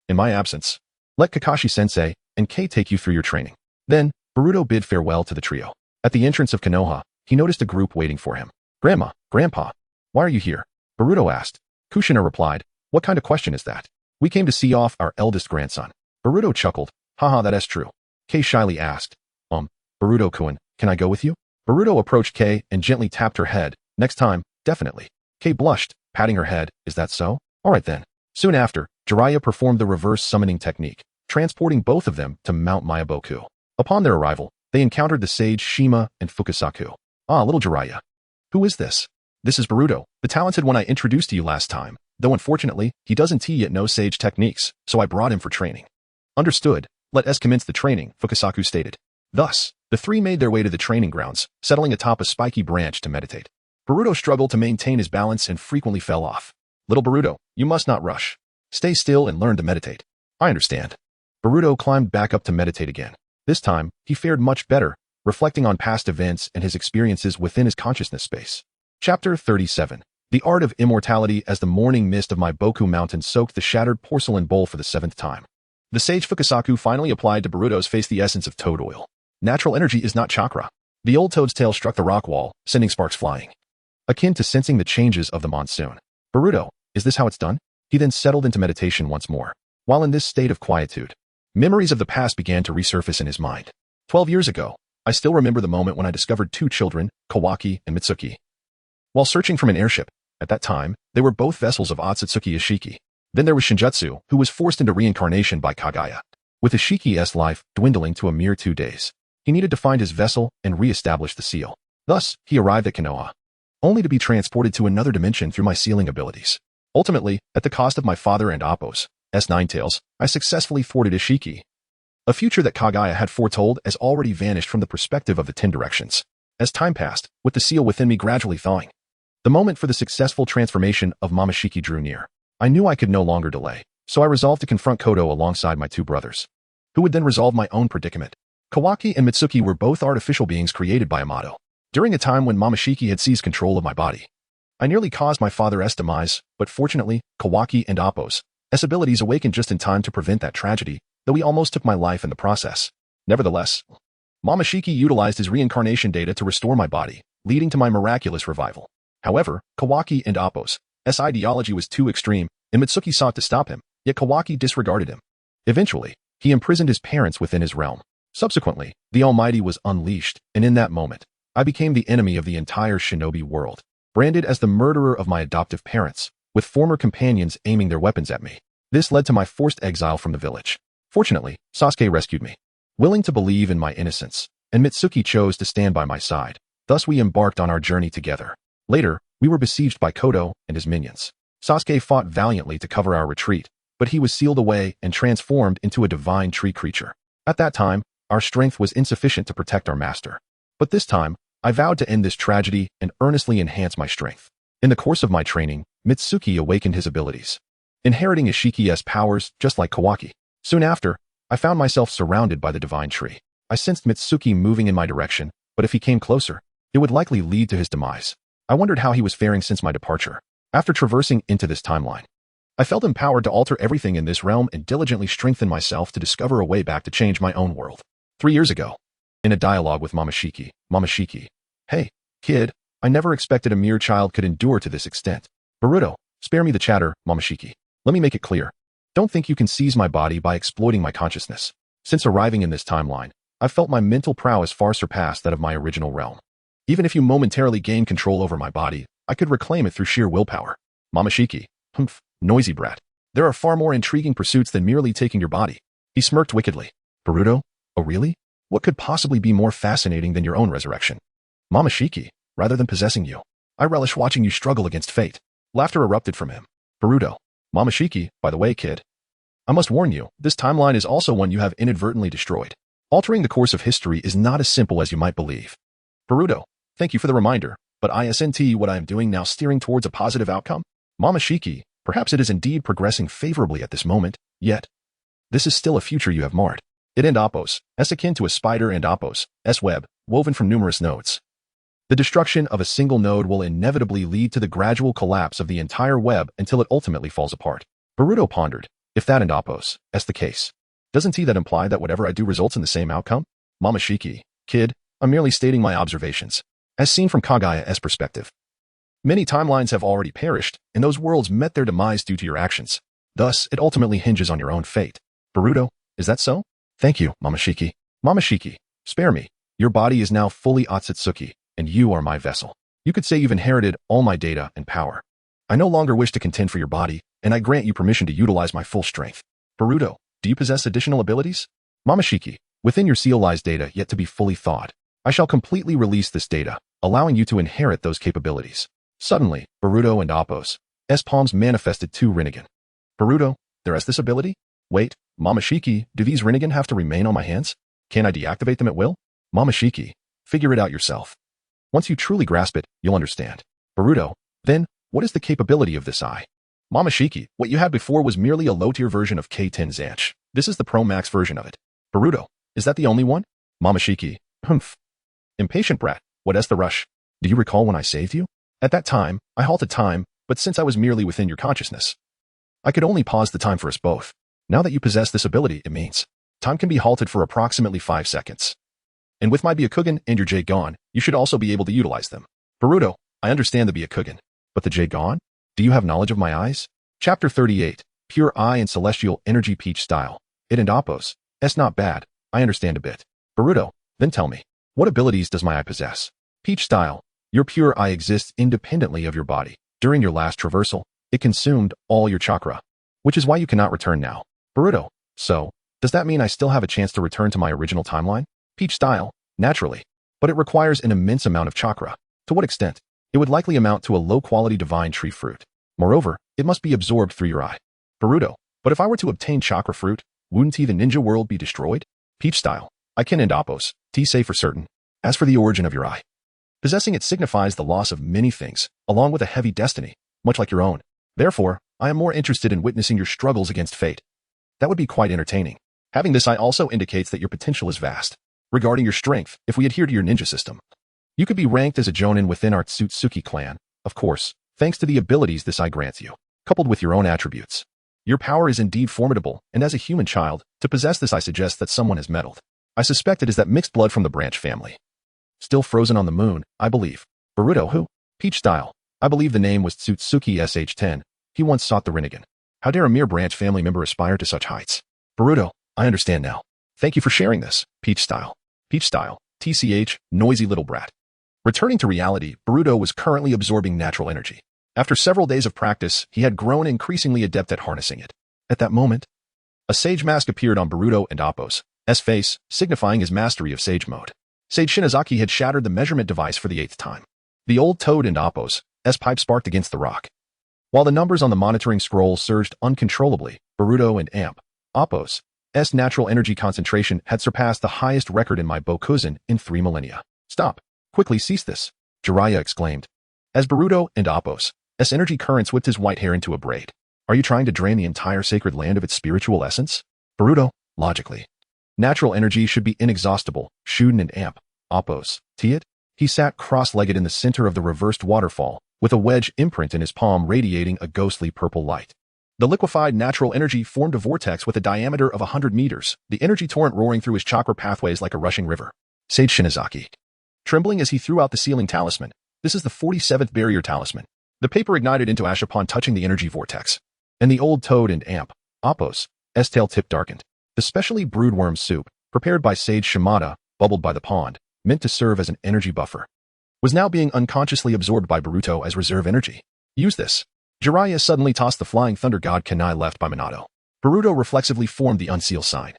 Speaker 1: In my absence, let Kakashi-sensei and Kei take you through your training. Then, Boruto bid farewell to the trio. At the entrance of Konoha, he noticed a group waiting for him. Grandma, Grandpa, why are you here? Boruto asked. Kushina replied, what kind of question is that? We came to see off our eldest grandson. Boruto chuckled, haha, that's true. Kei shyly asked, Boruto-kun, can I go with you? Boruto approached Kei and gently tapped her head. Next time, definitely. Kei blushed, patting her head, is that so? Alright then. Soon after, Jiraiya performed the reverse summoning technique, transporting both of them to Mount Myaboku. Upon their arrival, they encountered the sage Shima and Fukasaku. Ah, little Jiraiya. Who is this? This is Boruto, the talented one I introduced to you last time, though unfortunately, he doesn't yet know sage techniques, so I brought him for training. Understood, let us commence the training, Fukasaku stated. Thus, the 3 made their way to the training grounds, settling atop a spiky branch to meditate. Boruto struggled to maintain his balance and frequently fell off. Little Boruto, you must not rush. Stay still and learn to meditate. I understand. Boruto climbed back up to meditate again. This time, he fared much better, reflecting on past events and his experiences within his consciousness space. Chapter 37. The Art of Immortality. As the morning mist of my Boku Mountain soaked the shattered porcelain bowl for the 7th time, the sage Fukasaku finally applied to Boruto's face the essence of toad oil. Natural energy is not chakra. The old toad's tail struck the rock wall, sending sparks flying, akin to sensing the changes of the monsoon. Boruto, is this how it's done? He then settled into meditation once more. While in this state of quietude, memories of the past began to resurface in his mind. 12 years ago, I still remember the moment when I discovered 2 children, Kawaki and Mitsuki, while searching from an airship. At that time, they were both vessels of Akatsuki Ishiki. Then there was Shinjutsu, who was forced into reincarnation by Kagaya. With Ishiki's life dwindling to a mere 2 days, he needed to find his vessel and re-establish the seal. Thus, he arrived at Konoha, only to be transported to another dimension through my sealing abilities. Ultimately, at the cost of my father and Appo's Ninetales, I successfully thwarted Ishiki. A future that Kagaya had foretold has already vanished from the perspective of the 10 directions. as time passed, with the seal within me gradually thawing. The moment for the successful transformation of Momoshiki drew near. I knew I could no longer delay, so I resolved to confront Kodo alongside my two brothers, who would then resolve my own predicament. Kawaki and Mitsuki were both artificial beings created by Yamato. During a time when Momoshiki had seized control of my body, I nearly caused my father's demise, but fortunately, Kawaki and Appo's abilities awakened just in time to prevent that tragedy, though he almost took my life in the process. Nevertheless, Momoshiki utilized his reincarnation data to restore my body, leading to my miraculous revival. However, Kawaki and Appo's ideology was too extreme, and Mitsuki sought to stop him, yet Kawaki disregarded him. Eventually, he imprisoned his parents within his realm. Subsequently, the Almighty was unleashed, and in that moment, I became the enemy of the entire shinobi world, branded as the murderer of my adoptive parents, with former companions aiming their weapons at me. This led to my forced exile from the village. Fortunately, Sasuke rescued me, willing to believe in my innocence, and Mitsuki chose to stand by my side. Thus we embarked on our journey together. Later, we were besieged by Kodo and his minions. Sasuke fought valiantly to cover our retreat, but he was sealed away and transformed into a divine tree creature. At that time, our strength was insufficient to protect our master. But this time, I vowed to end this tragedy and earnestly enhance my strength. In the course of my training, Mitsuki awakened his abilities, inheriting Ishiki's powers just like Kawaki. Soon after, I found myself surrounded by the divine tree. I sensed Mitsuki moving in my direction, but if he came closer, it would likely lead to his demise. I wondered how he was faring since my departure. After traversing into this timeline, I felt empowered to alter everything in this realm and diligently strengthen myself to discover a way back to change my own world. 3 years ago, in a dialogue with Momoshiki, "Hey, kid, I never expected a mere child could endure to this extent. Boruto, spare me the chatter, Momoshiki. Let me make it clear. Don't think you can seize my body by exploiting my consciousness. Since arriving in this timeline, I've felt my mental prowess far surpass that of my original realm. Even if you momentarily gain control over my body, I could reclaim it through sheer willpower. Momoshiki, humph, noisy brat. There are far more intriguing pursuits than merely taking your body." He smirked wickedly. "Boruto? Oh really? What could possibly be more fascinating than your own resurrection? Momoshiki, rather than possessing you, I relish watching you struggle against fate." Laughter erupted from him. "Boruto, Momoshiki, by the way, kid, I must warn you, this timeline is also one you have inadvertently destroyed. Altering the course of history is not as simple as you might believe. Boruto, thank you for the reminder, but isn't what I am doing now steering towards a positive outcome? Momoshiki, perhaps it is indeed progressing favorably at this moment, yet this is still a future you have marred. It and Appo's, akin to a spider and Appo's web, woven from numerous nodes. The destruction of a single node will inevitably lead to the gradual collapse of the entire web until it ultimately falls apart." Boruto pondered. "If that and Appo's, the case, doesn't that imply that whatever I do results in the same outcome? Momoshiki, kid, I'm merely stating my observations, as seen from Kagaya's perspective. Many timelines have already perished, and those worlds met their demise due to your actions. Thus, it ultimately hinges on your own fate. Boruto, is that so?" "Thank you, Momoshiki. Momoshiki, spare me. Your body is now fully Akatsuki, and you are my vessel. You could say you've inherited all my data and power. I no longer wish to contend for your body, and I grant you permission to utilize my full strength. Boruto, do you possess additional abilities?" "Momoshiki, within your seal lies data yet to be fully thought. I shall completely release this data, allowing you to inherit those capabilities." Suddenly, Boruto and Appo's palms manifested 2 Rinnegan. "Boruto, there is this ability? Wait, Momoshiki, do these Rinnegan have to remain on my hands? Can I deactivate them at will?" "Momoshiki, figure it out yourself. Once you truly grasp it, you'll understand." "Boruto, then, what is the capability of this eye?" "Momoshiki, what you had before was merely a low-tier version of K10 Zanch. This is the Pro Max version of it." "Boruto, is that the only one?" "Momoshiki, humph. Impatient brat, what's the rush? Do you recall when I saved you? At that time, I halted time, but since I was merely within your consciousness, I could only pause the time for us both. Now that you possess this ability, it means time can be halted for approximately 5 seconds. And with my Byakugan and your Jade gone, you should also be able to utilize them." "Boruto, I understand the Byakugan, but the Jade gone? Do you have knowledge of my eyes?" Chapter 38, Pure Eye and Celestial Energy Peach Style. "It and Appo's. Not bad. I understand a bit." "Boruto, then tell me, what abilities does my eye possess?" "Peach Style. Your pure eye exists independently of your body. During your last traversal, it consumed all your chakra, which is why you cannot return now." "Boruto, so, does that mean I still have a chance to return to my original timeline?" "Peach Style, naturally, but it requires an immense amount of chakra. To what extent? It would likely amount to a low-quality divine tree fruit. Moreover, it must be absorbed through your eye." "Boruto, but if I were to obtain chakra fruit, wouldn't the ninja world be destroyed?" "Peach Style, I can end Appo's, say for certain. As for the origin of your eye, Possessing it signifies the loss of many things, along with a heavy destiny, much like your own. Therefore, I am more interested in witnessing your struggles against fate. That would be quite entertaining. Having this eye also indicates that your potential is vast. Regarding your strength, if we adhere to your ninja system, you could be ranked as a jonin within our Akatsuki clan, of course, thanks to the abilities this eye grants you, coupled with your own attributes. Your power is indeed formidable, and as a human child, to possess this eye suggests that someone has meddled. I suspect it is that mixed blood from the branch family. Still frozen on the moon, I believe. Boruto who? Peach style. I believe the name was Tsutsuki SH10. He once sought the Rinnegan. How dare a mere branch family member aspire to such heights? Boruto, I understand now. Thank you for sharing this, Peach style. Peach style, TCH, noisy little brat. Returning to reality, Boruto was currently absorbing natural energy. After several days of practice, he had grown increasingly adept at harnessing it. At that moment, a sage mask appeared on Boruto and Appo's face, signifying his mastery of sage mode. Sage Shinozaki had shattered the measurement device for the 8th time. The old toad and Appo's pipe sparked against the rock. While the numbers on the monitoring scroll surged uncontrollably, Boruto and Appo's natural energy concentration had surpassed the highest record in my Bokuzen in 3 millennia. Stop! Quickly cease this! Jiraiya exclaimed. As Boruto and Appo's energy currents whipped his white hair into a braid. Are you trying to drain the entire sacred land of its spiritual essence? Boruto, logically. Natural energy should be inexhaustible, Shuden and Appo's it? He sat cross-legged in the center of the reversed waterfall, with a wedge imprint in his palm radiating a ghostly purple light. The liquefied natural energy formed a vortex with a diameter of 100 meters, the energy torrent roaring through his chakra pathways like a rushing river. Sage Shinozaki. Trembling as he threw out the sealing talisman. This is the 47th barrier talisman. The paper ignited into ash upon touching the energy vortex. And the old toad and Appo's tail tip darkened. The specially brewed worm soup, prepared by Sage Shimada, bubbled by the pond, meant to serve as an energy buffer, was now being unconsciously absorbed by Boruto as reserve energy. Use this. Jiraiya suddenly tossed the flying thunder god kunai left by Minato. Boruto reflexively formed the unseal sign.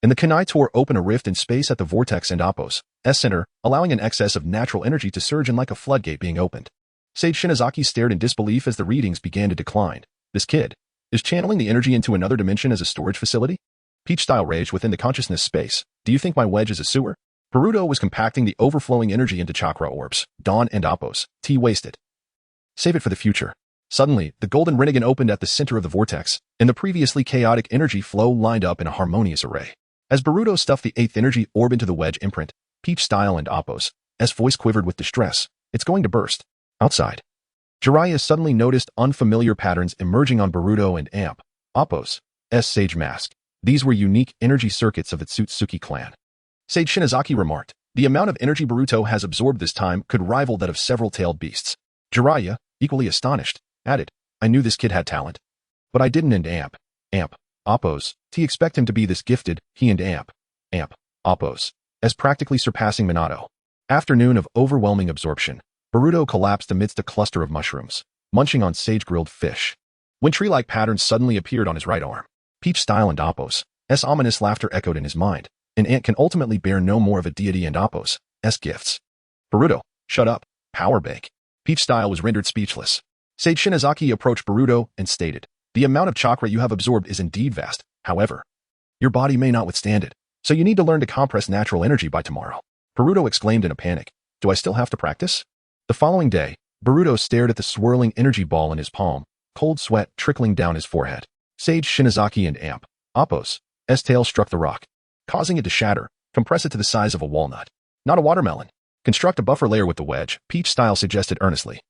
Speaker 1: And the kunai tore open a rift in space at the vortex and Appo's center, allowing an excess of natural energy to surge in like a floodgate being opened. Sage Shinozaki stared in disbelief as the readings began to decline. This kid is channeling the energy into another dimension as a storage facility? Peach-style rage within the consciousness space. Do you think my wedge is a sewer? Boruto was compacting the overflowing energy into chakra orbs. Dawn and Appo's wasted. Save it for the future. Suddenly, the golden Rinnegan opened at the center of the vortex, and the previously chaotic energy flow lined up in a harmonious array. As Boruto stuffed the 8th energy orb into the wedge imprint, Peach-style and Appo's voice quivered with distress. It's going to burst. Outside, Jiraiya suddenly noticed unfamiliar patterns emerging on Boruto and Appo's sage mask. These were unique energy circuits of the Tsutsuki clan. Sage Shinozaki remarked, the amount of energy Boruto has absorbed this time could rival that of several tailed beasts. Jiraiya, equally astonished, added, I knew this kid had talent. But I didn't and Appo's expect him to be this gifted, he and Appo's practically surpassing Minato. Afternoon of overwhelming absorption. Boruto collapsed amidst a cluster of mushrooms, munching on sage-grilled fish, when tree-like patterns suddenly appeared on his right arm. Peach-style and Appo's ominous laughter echoed in his mind. An ant can ultimately bear no more of a deity and Appo's gifts. Boruto, shut up, power bank. Peach-style was rendered speechless. Sage Shinozaki approached Boruto and stated, the amount of chakra you have absorbed is indeed vast. However, your body may not withstand it, so you need to learn to compress natural energy by tomorrow. Boruto exclaimed in a panic, do I still have to practice? The following day, Boruto stared at the swirling energy ball in his palm, cold sweat trickling down his forehead. Sage Shinozaki and Appo's tail struck the rock, causing it to shatter, compress it to the size of a walnut. Not a watermelon. Construct a buffer layer with the wedge, Peach-style suggested earnestly.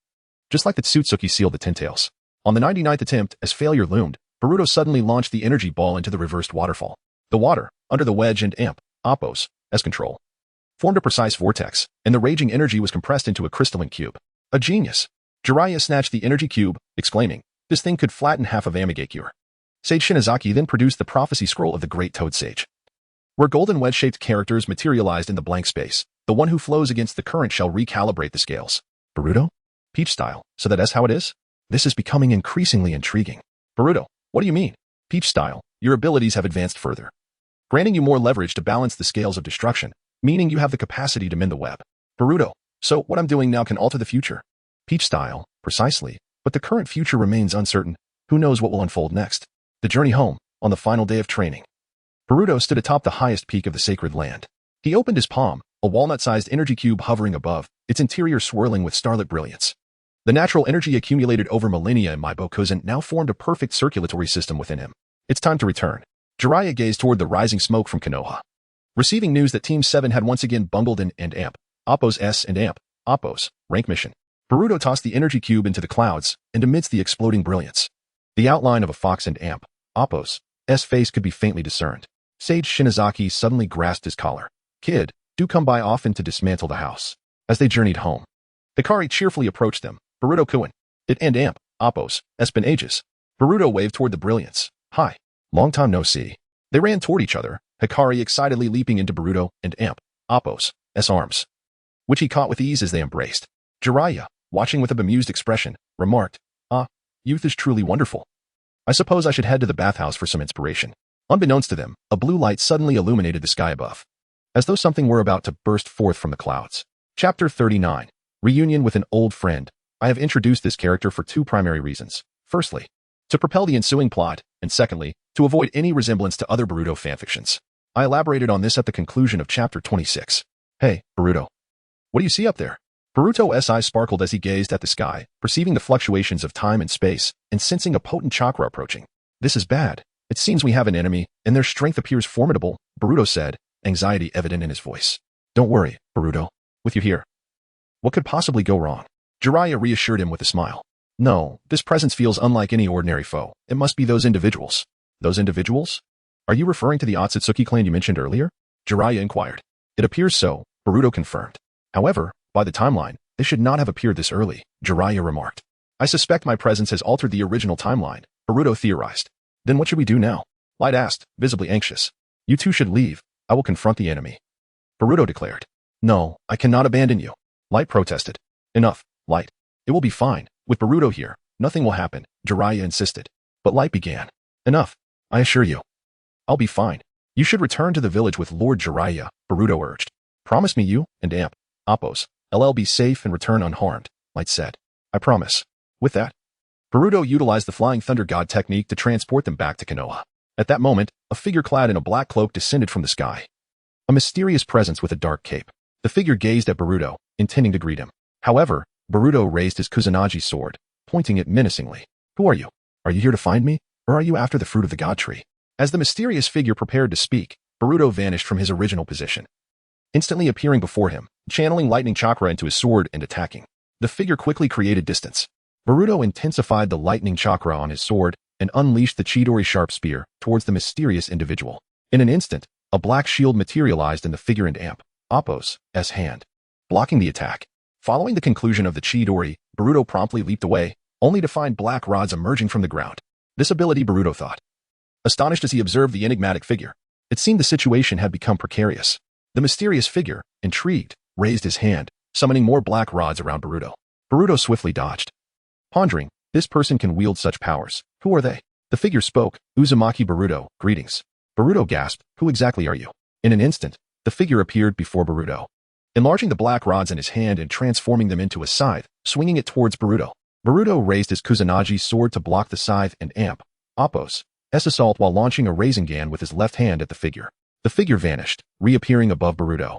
Speaker 1: Just like the Tsutsuki sealed the Tintails. On the 99th attempt, as failure loomed, Boruto suddenly launched the energy ball into the reversed waterfall. The water, under the wedge and Appo's control, formed a precise vortex, and the raging energy was compressed into a crystalline cube. A genius. Jiraiya snatched the energy cube, exclaiming, this thing could flatten half of Amigakure. Sage Shinozaki then produced the prophecy scroll of the Great Toad Sage, where golden wedge-shaped characters materialized in the blank space. The one who flows against the current shall recalibrate the scales. Boruto? Peach-style, so that's how it is? This is becoming increasingly intriguing. Boruto, what do you mean? Peach-style, your abilities have advanced further, granting you more leverage to balance the scales of destruction, meaning you have the capacity to mend the web. Boruto, so what I'm doing now can alter the future. Peach-style, precisely, but the current future remains uncertain. Who knows what will unfold next? The journey home, on the final day of training. Boruto stood atop the highest peak of the sacred land. He opened his palm, a walnut-sized energy cube hovering above, its interior swirling with starlit brilliance. The natural energy accumulated over millennia in my Bokuzen now formed a perfect circulatory system within him. It's time to return. Jiraiya gazed toward the rising smoke from Konoha. Receiving news that Team 7 had once again bungled in and AMP, Oppo's S and AMP, Oppo's, rank mission. Boruto tossed the energy cube into the clouds, and amidst the exploding brilliance, the outline of a fox and AMP, Oppo's, S face could be faintly discerned. Sage Shinozaki suddenly grasped his collar. Kid, do come by often to dismantle the house. As they journeyed home, Hikari cheerfully approached them. Boruto-kun, it and AMP, Oppo's, S been ages. Boruto waved toward the brilliance. Hi. Long time no see. They ran toward each other, Hikari excitedly leaping into Boruto and AMP, Oppo's, S arms, which he caught with ease as they embraced. Jiraiya, watching with a bemused expression, remarked, youth is truly wonderful. I suppose I should head to the bathhouse for some inspiration. Unbeknownst to them, a blue light suddenly illuminated the sky above, as though something were about to burst forth from the clouds. Chapter 39. Reunion with an old friend. I have introduced this character for two primary reasons. Firstly, to propel the ensuing plot, and secondly, to avoid any resemblance to other Boruto fanfictions. I elaborated on this at the conclusion of Chapter 26. Hey, Boruto. What do you see up there? Boruto's eyes sparkled as he gazed at the sky, perceiving the fluctuations of time and space, and sensing a potent chakra approaching. This is bad. It seems we have an enemy, and their strength appears formidable, Boruto said, anxiety evident in his voice. Don't worry, Boruto. With you here. What could possibly go wrong? Jiraiya reassured him with a smile. No, this presence feels unlike any ordinary foe. It must be those individuals. Those individuals? Are you referring to the Akatsuki clan you mentioned earlier? Jiraiya inquired. It appears so, Boruto confirmed. However, by the timeline, they should not have appeared this early, Jiraiya remarked. I suspect my presence has altered the original timeline, Boruto theorized. Then what should we do now? Light asked, visibly anxious. You two should leave. I will confront the enemy. Boruto declared. No, I cannot abandon you. Light protested. Enough, Light. It will be fine. With Boruto here, nothing will happen, Jiraiya insisted. But Light began. Enough. I assure you. I'll be fine. You should return to the village with Lord Jiraiya, Boruto urged. Promise me you and AMP, Oppo's, LL be safe and return unharmed, Light said. I promise. With that, Boruto utilized the Flying Thunder God technique to transport them back to Konoha. At that moment, a figure clad in a black cloak descended from the sky. A mysterious presence with a dark cape. The figure gazed at Boruto, intending to greet him. However, Boruto raised his Kusanagi sword, pointing it menacingly. Who are you? Are you here to find me, or are you after the fruit of the God tree? As the mysterious figure prepared to speak, Boruto vanished from his original position, instantly appearing before him, channeling lightning chakra into his sword and attacking. The figure quickly created distance. Boruto intensified the lightning chakra on his sword and unleashed the Chidori sharp spear towards the mysterious individual. In an instant, a black shield materialized in the figure and AMP, Oppo's, S hand, blocking the attack. Following the conclusion of the Chidori, Boruto promptly leaped away, only to find black rods emerging from the ground. This ability, Boruto thought, astonished as he observed the enigmatic figure. It seemed the situation had become precarious. The mysterious figure, intrigued, raised his hand, summoning more black rods around Boruto. Boruto swiftly dodged. Pondering, this person can wield such powers. Who are they? The figure spoke, Uzumaki Boruto, greetings. Boruto gasped, who exactly are you? In an instant, the figure appeared before Boruto, enlarging the black rods in his hand and transforming them into a scythe, swinging it towards Boruto. Boruto raised his Kusanagi sword to block the scythe and AMP, Oppo's, S assault while launching a Rasengan with his left hand at the figure. The figure vanished, reappearing above Boruto,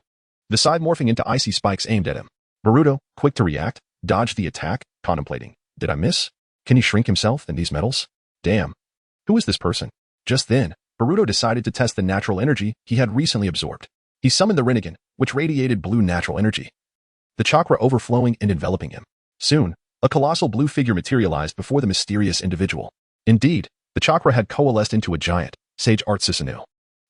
Speaker 1: the scythe morphing into icy spikes aimed at him. Boruto, quick to react, dodged the attack, contemplating. Did I miss? Can he shrink himself in these metals? Damn. Who is this person? Just then, Boruto decided to test the natural energy he had recently absorbed. He summoned the Rinnegan, which radiated blue natural energy, the chakra overflowing and enveloping him. Soon, a colossal blue figure materialized before the mysterious individual. Indeed, the chakra had coalesced into a giant, Sage Art Susanoo.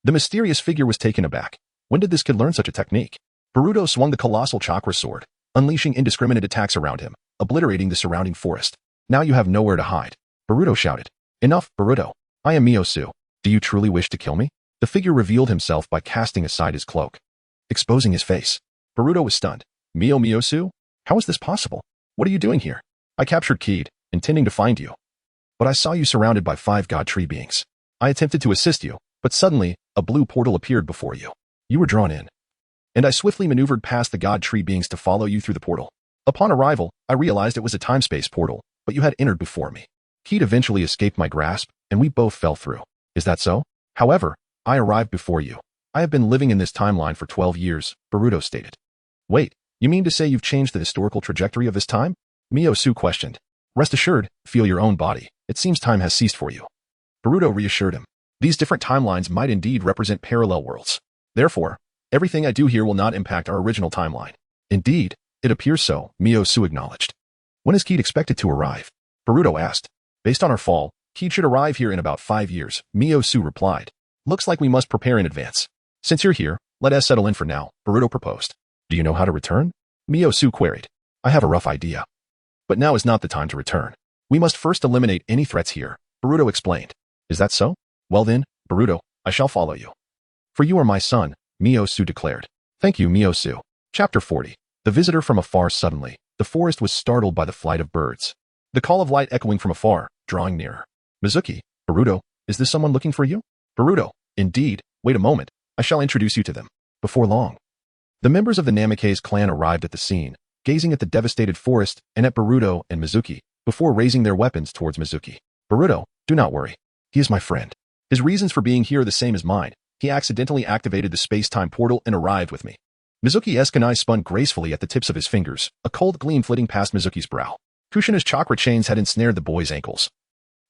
Speaker 1: The mysterious figure was taken aback. When did this kid learn such a technique? Boruto swung the colossal chakra sword, unleashing indiscriminate attacks around him, obliterating the surrounding forest. Now you have nowhere to hide, Boruto shouted. Enough, Boruto. I am Miyosu. Do you truly wish to kill me? The figure revealed himself by casting aside his cloak, exposing his face. Boruto was stunned. Miyosu? How is this possible? What are you doing here? I captured Keed, intending to find you. But I saw you surrounded by 5 god tree beings. I attempted to assist you, but suddenly, a blue portal appeared before you. You were drawn in, and I swiftly maneuvered past the god tree beings to follow you through the portal. Upon arrival, I realized it was a time-space portal, but you had entered before me. Keed eventually escaped my grasp, and we both fell through. Is that so? However, I arrived before you. I have been living in this timeline for 12 years, Boruto stated. Wait, you mean to say you've changed the historical trajectory of this time? Miyosu questioned. Rest assured, feel your own body. It seems time has ceased for you. Boruto reassured him. These different timelines might indeed represent parallel worlds. Therefore, everything I do here will not impact our original timeline. Indeed, it appears so, Miyosu acknowledged. When is Keed expected to arrive? Boruto asked. Based on our fall, Keed should arrive here in about 5 years, Miyosu replied. Looks like we must prepare in advance. Since you're here, let us settle in for now, Boruto proposed. Do you know how to return? Miyosu queried. I have a rough idea. But now is not the time to return. We must first eliminate any threats here, Boruto explained. Is that so? Well then, Boruto, I shall follow you. For you are my son, Miyosu declared. Thank you, Miyosu. Chapter 40. The visitor from afar suddenly. The forest was startled by the flight of birds. The call of light echoing from afar, drawing nearer. Mizuki, Boruto, is this someone looking for you? Boruto, indeed, wait a moment, I shall introduce you to them. Before long. The members of the Namikaze clan arrived at the scene, gazing at the devastated forest and at Boruto and Mizuki, before raising their weapons towards Mizuki. Boruto, do not worry. He is my friend. His reasons for being here are the same as mine. He accidentally activated the space-time portal and arrived with me. Mizuki's kunai spun gracefully at the tips of his fingers, a cold gleam flitting past Mizuki's brow. Kushina's chakra chains had ensnared the boy's ankles,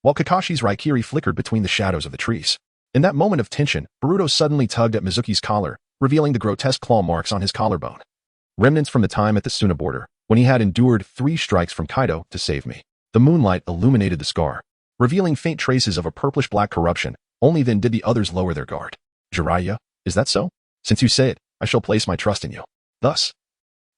Speaker 1: while Kakashi's Raikiri flickered between the shadows of the trees. In that moment of tension, Boruto suddenly tugged at Mizuki's collar, revealing the grotesque claw marks on his collarbone. Remnants from the time at the Suna border, when he had endured 3 strikes from Kaido to save me. The moonlight illuminated the scar, revealing faint traces of a purplish-black corruption. Only then did the others lower their guard. Jiraiya, is that so? Since you say it, I shall place my trust in you. Thus,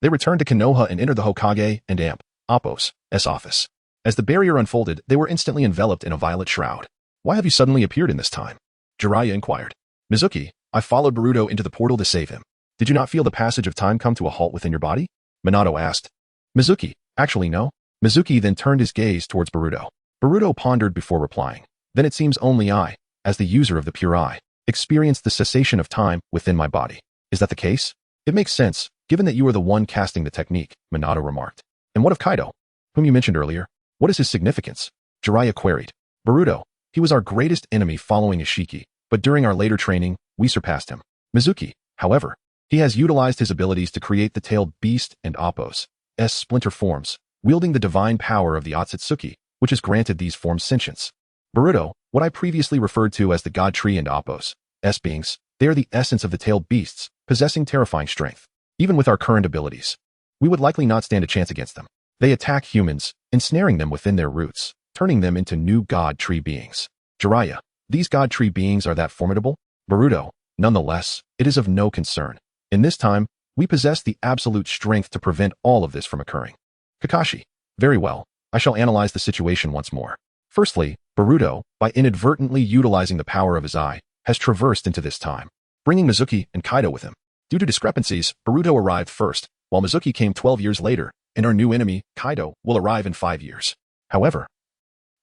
Speaker 1: they returned to Konoha and entered the Hokage and Appo's office. As the barrier unfolded, they were instantly enveloped in a violet shroud. Why have you suddenly appeared in this time? Jiraiya inquired. Mizuki, I followed Boruto into the portal to save him. Did you not feel the passage of time come to a halt within your body? Minato asked. Mizuki, actually no. Mizuki then turned his gaze towards Boruto. Boruto pondered before replying. Then it seems only I, as the user of the pure eye, experienced the cessation of time within my body. Is that the case? It makes sense, given that you are the one casting the technique, Minato remarked. And what of Kaido, whom you mentioned earlier? What is his significance? Jiraiya queried. Boruto, he was our greatest enemy following Ishiki, but during our later training, we surpassed him. Mizuki, however, he has utilized his abilities to create the tailed beast and Appo's splinter forms, wielding the divine power of the Akatsuki, which has granted these forms sentience. Boruto, what I previously referred to as the God Tree and Appo's beings, they are the essence of the tailed beasts, possessing terrifying strength. Even with our current abilities, we would likely not stand a chance against them. They attack humans, ensnaring them within their roots, turning them into new God Tree beings. Jiraiya, these God Tree beings are that formidable? Boruto, nonetheless, it is of no concern. In this time, we possess the absolute strength to prevent all of this from occurring. Kakashi, very well, I shall analyze the situation once more. Firstly, Boruto, by inadvertently utilizing the power of his eye, has traversed into this time, bringing Mizuki and Kaido with him. Due to discrepancies, Boruto arrived first, while Mizuki came 12 years later, and our new enemy, Kaido, will arrive in 5 years. However,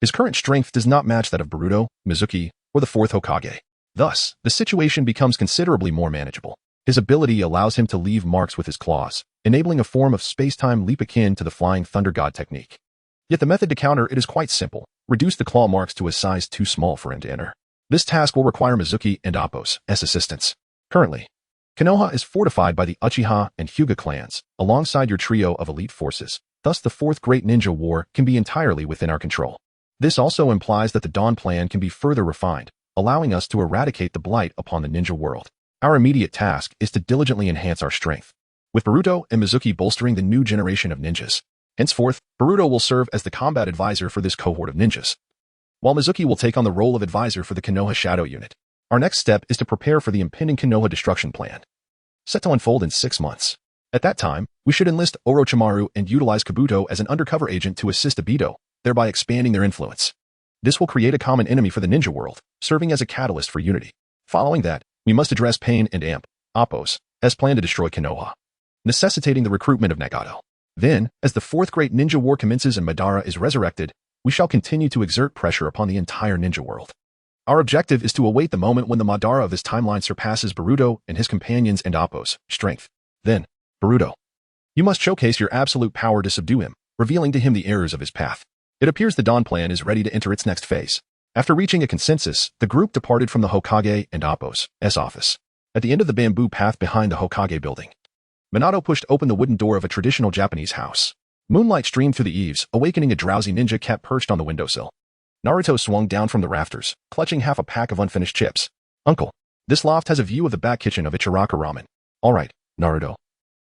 Speaker 1: his current strength does not match that of Boruto, Mizuki, or the 4th Hokage. Thus, the situation becomes considerably more manageable. His ability allows him to leave marks with his claws, enabling a form of space-time leap akin to the Flying Thunder God technique. Yet the method to counter it is quite simple. Reduce the claw marks to a size too small for him to enter. This task will require Mizuki and Appo's assistance. Currently, Konoha is fortified by the Uchiha and Hyuga clans, alongside your trio of elite forces. Thus the 4th Great Ninja War can be entirely within our control. This also implies that the Dawn Plan can be further refined, allowing us to eradicate the blight upon the ninja world. Our immediate task is to diligently enhance our strength, with Boruto and Mizuki bolstering the new generation of ninjas. Henceforth, Boruto will serve as the combat advisor for this cohort of ninjas, while Mizuki will take on the role of advisor for the Konoha Shadow Unit. Our next step is to prepare for the impending Konoha destruction plan, set to unfold in 6 months. At that time, we should enlist Orochimaru and utilize Kabuto as an undercover agent to assist Obito, thereby expanding their influence. This will create a common enemy for the ninja world, serving as a catalyst for unity. Following that, we must address Pain and Appo's plan to destroy Konoha, necessitating the recruitment of Nagato. Then, as the 4th Great Ninja War commences and Madara is resurrected, we shall continue to exert pressure upon the entire ninja world. Our objective is to await the moment when the Madara of this timeline surpasses Boruto and his companions and Appo's strength. Then, Boruto, you must showcase your absolute power to subdue him, revealing to him the errors of his path. It appears the Dawn Plan is ready to enter its next phase. After reaching a consensus, the group departed from the Hokage and Appo's office. At the end of the bamboo path behind the Hokage building, Minato pushed open the wooden door of a traditional Japanese house. Moonlight streamed through the eaves, awakening a drowsy ninja cat perched on the windowsill. Naruto swung down from the rafters, clutching half a pack of unfinished chips. Uncle, this loft has a view of the back kitchen of Ichiraka Ramen. All right, Naruto.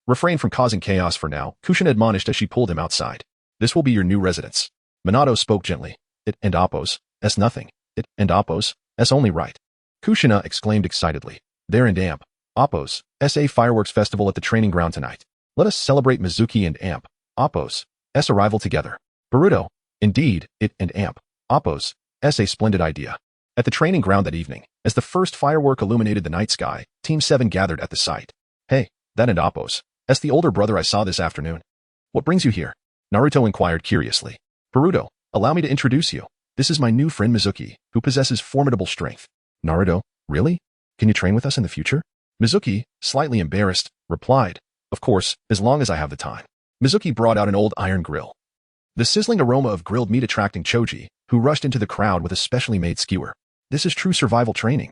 Speaker 1: Refrain from causing chaos for now, Kushina admonished as she pulled him outside. This will be your new residence. Minato spoke gently. It and Appos, S nothing. It and Appos, S only right. Kushina exclaimed excitedly. There and Amp, Appos, S.A. fireworks festival at the training ground tonight. Let us celebrate Mizuki and Amp, Appos, S arrival together. Boruto, indeed, it and Amp, Appos, S a splendid idea. At the training ground that evening, as the first firework illuminated the night sky, Team 7 gathered at the site. Hey, that and Appos, S the older brother I saw this afternoon. What brings you here? Naruto inquired curiously. Boruto, allow me to introduce you. This is my new friend Mizuki, who possesses formidable strength. Naruto, really? Can you train with us in the future? Mizuki, slightly embarrassed, replied, of course, as long as I have the time. Mizuki brought out an old iron grill. The sizzling aroma of grilled meat attracting Choji, who rushed into the crowd with a specially made skewer. This is true survival training.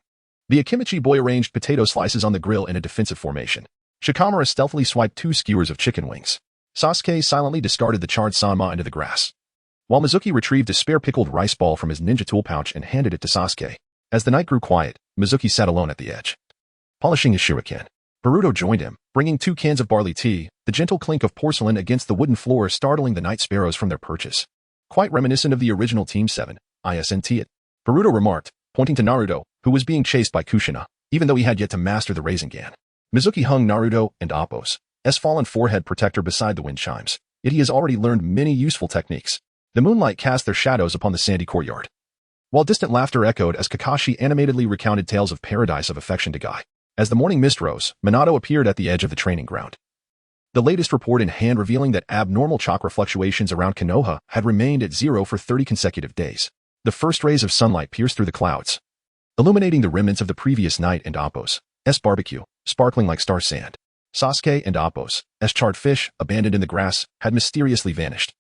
Speaker 1: The Akimichi boy arranged potato slices on the grill in a defensive formation. Shikamaru stealthily swiped 2 skewers of chicken wings. Sasuke silently discarded the charred sanma into the grass, while Mizuki retrieved a spare pickled rice ball from his ninja tool pouch and handed it to Sasuke. As the night grew quiet, Mizuki sat alone at the edge, polishing his shuriken. Boruto joined him, bringing 2 cans of barley tea, the gentle clink of porcelain against the wooden floor startling the night sparrows from their perches. Quite reminiscent of the original Team 7, ISNT it. Boruto remarked, pointing to Naruto, who was being chased by Kushina, even though he had yet to master the Rasengan. Mizuki hung Naruto and Appos, S fallen forehead protector beside the wind chimes, yet he has already learned many useful techniques. The moonlight cast their shadows upon the sandy courtyard, while distant laughter echoed as Kakashi animatedly recounted tales of paradise of affection to Guy. As the morning mist rose, Minato appeared at the edge of the training ground. The latest report in hand revealing that abnormal chakra fluctuations around Konoha had remained at 0 for 30 consecutive days. The first rays of sunlight pierced through the clouds, illuminating the remnants of the previous night and Appos, S barbecue, sparkling like star sand. Sasuke and Appos, S charred fish, abandoned in the grass, had mysteriously vanished,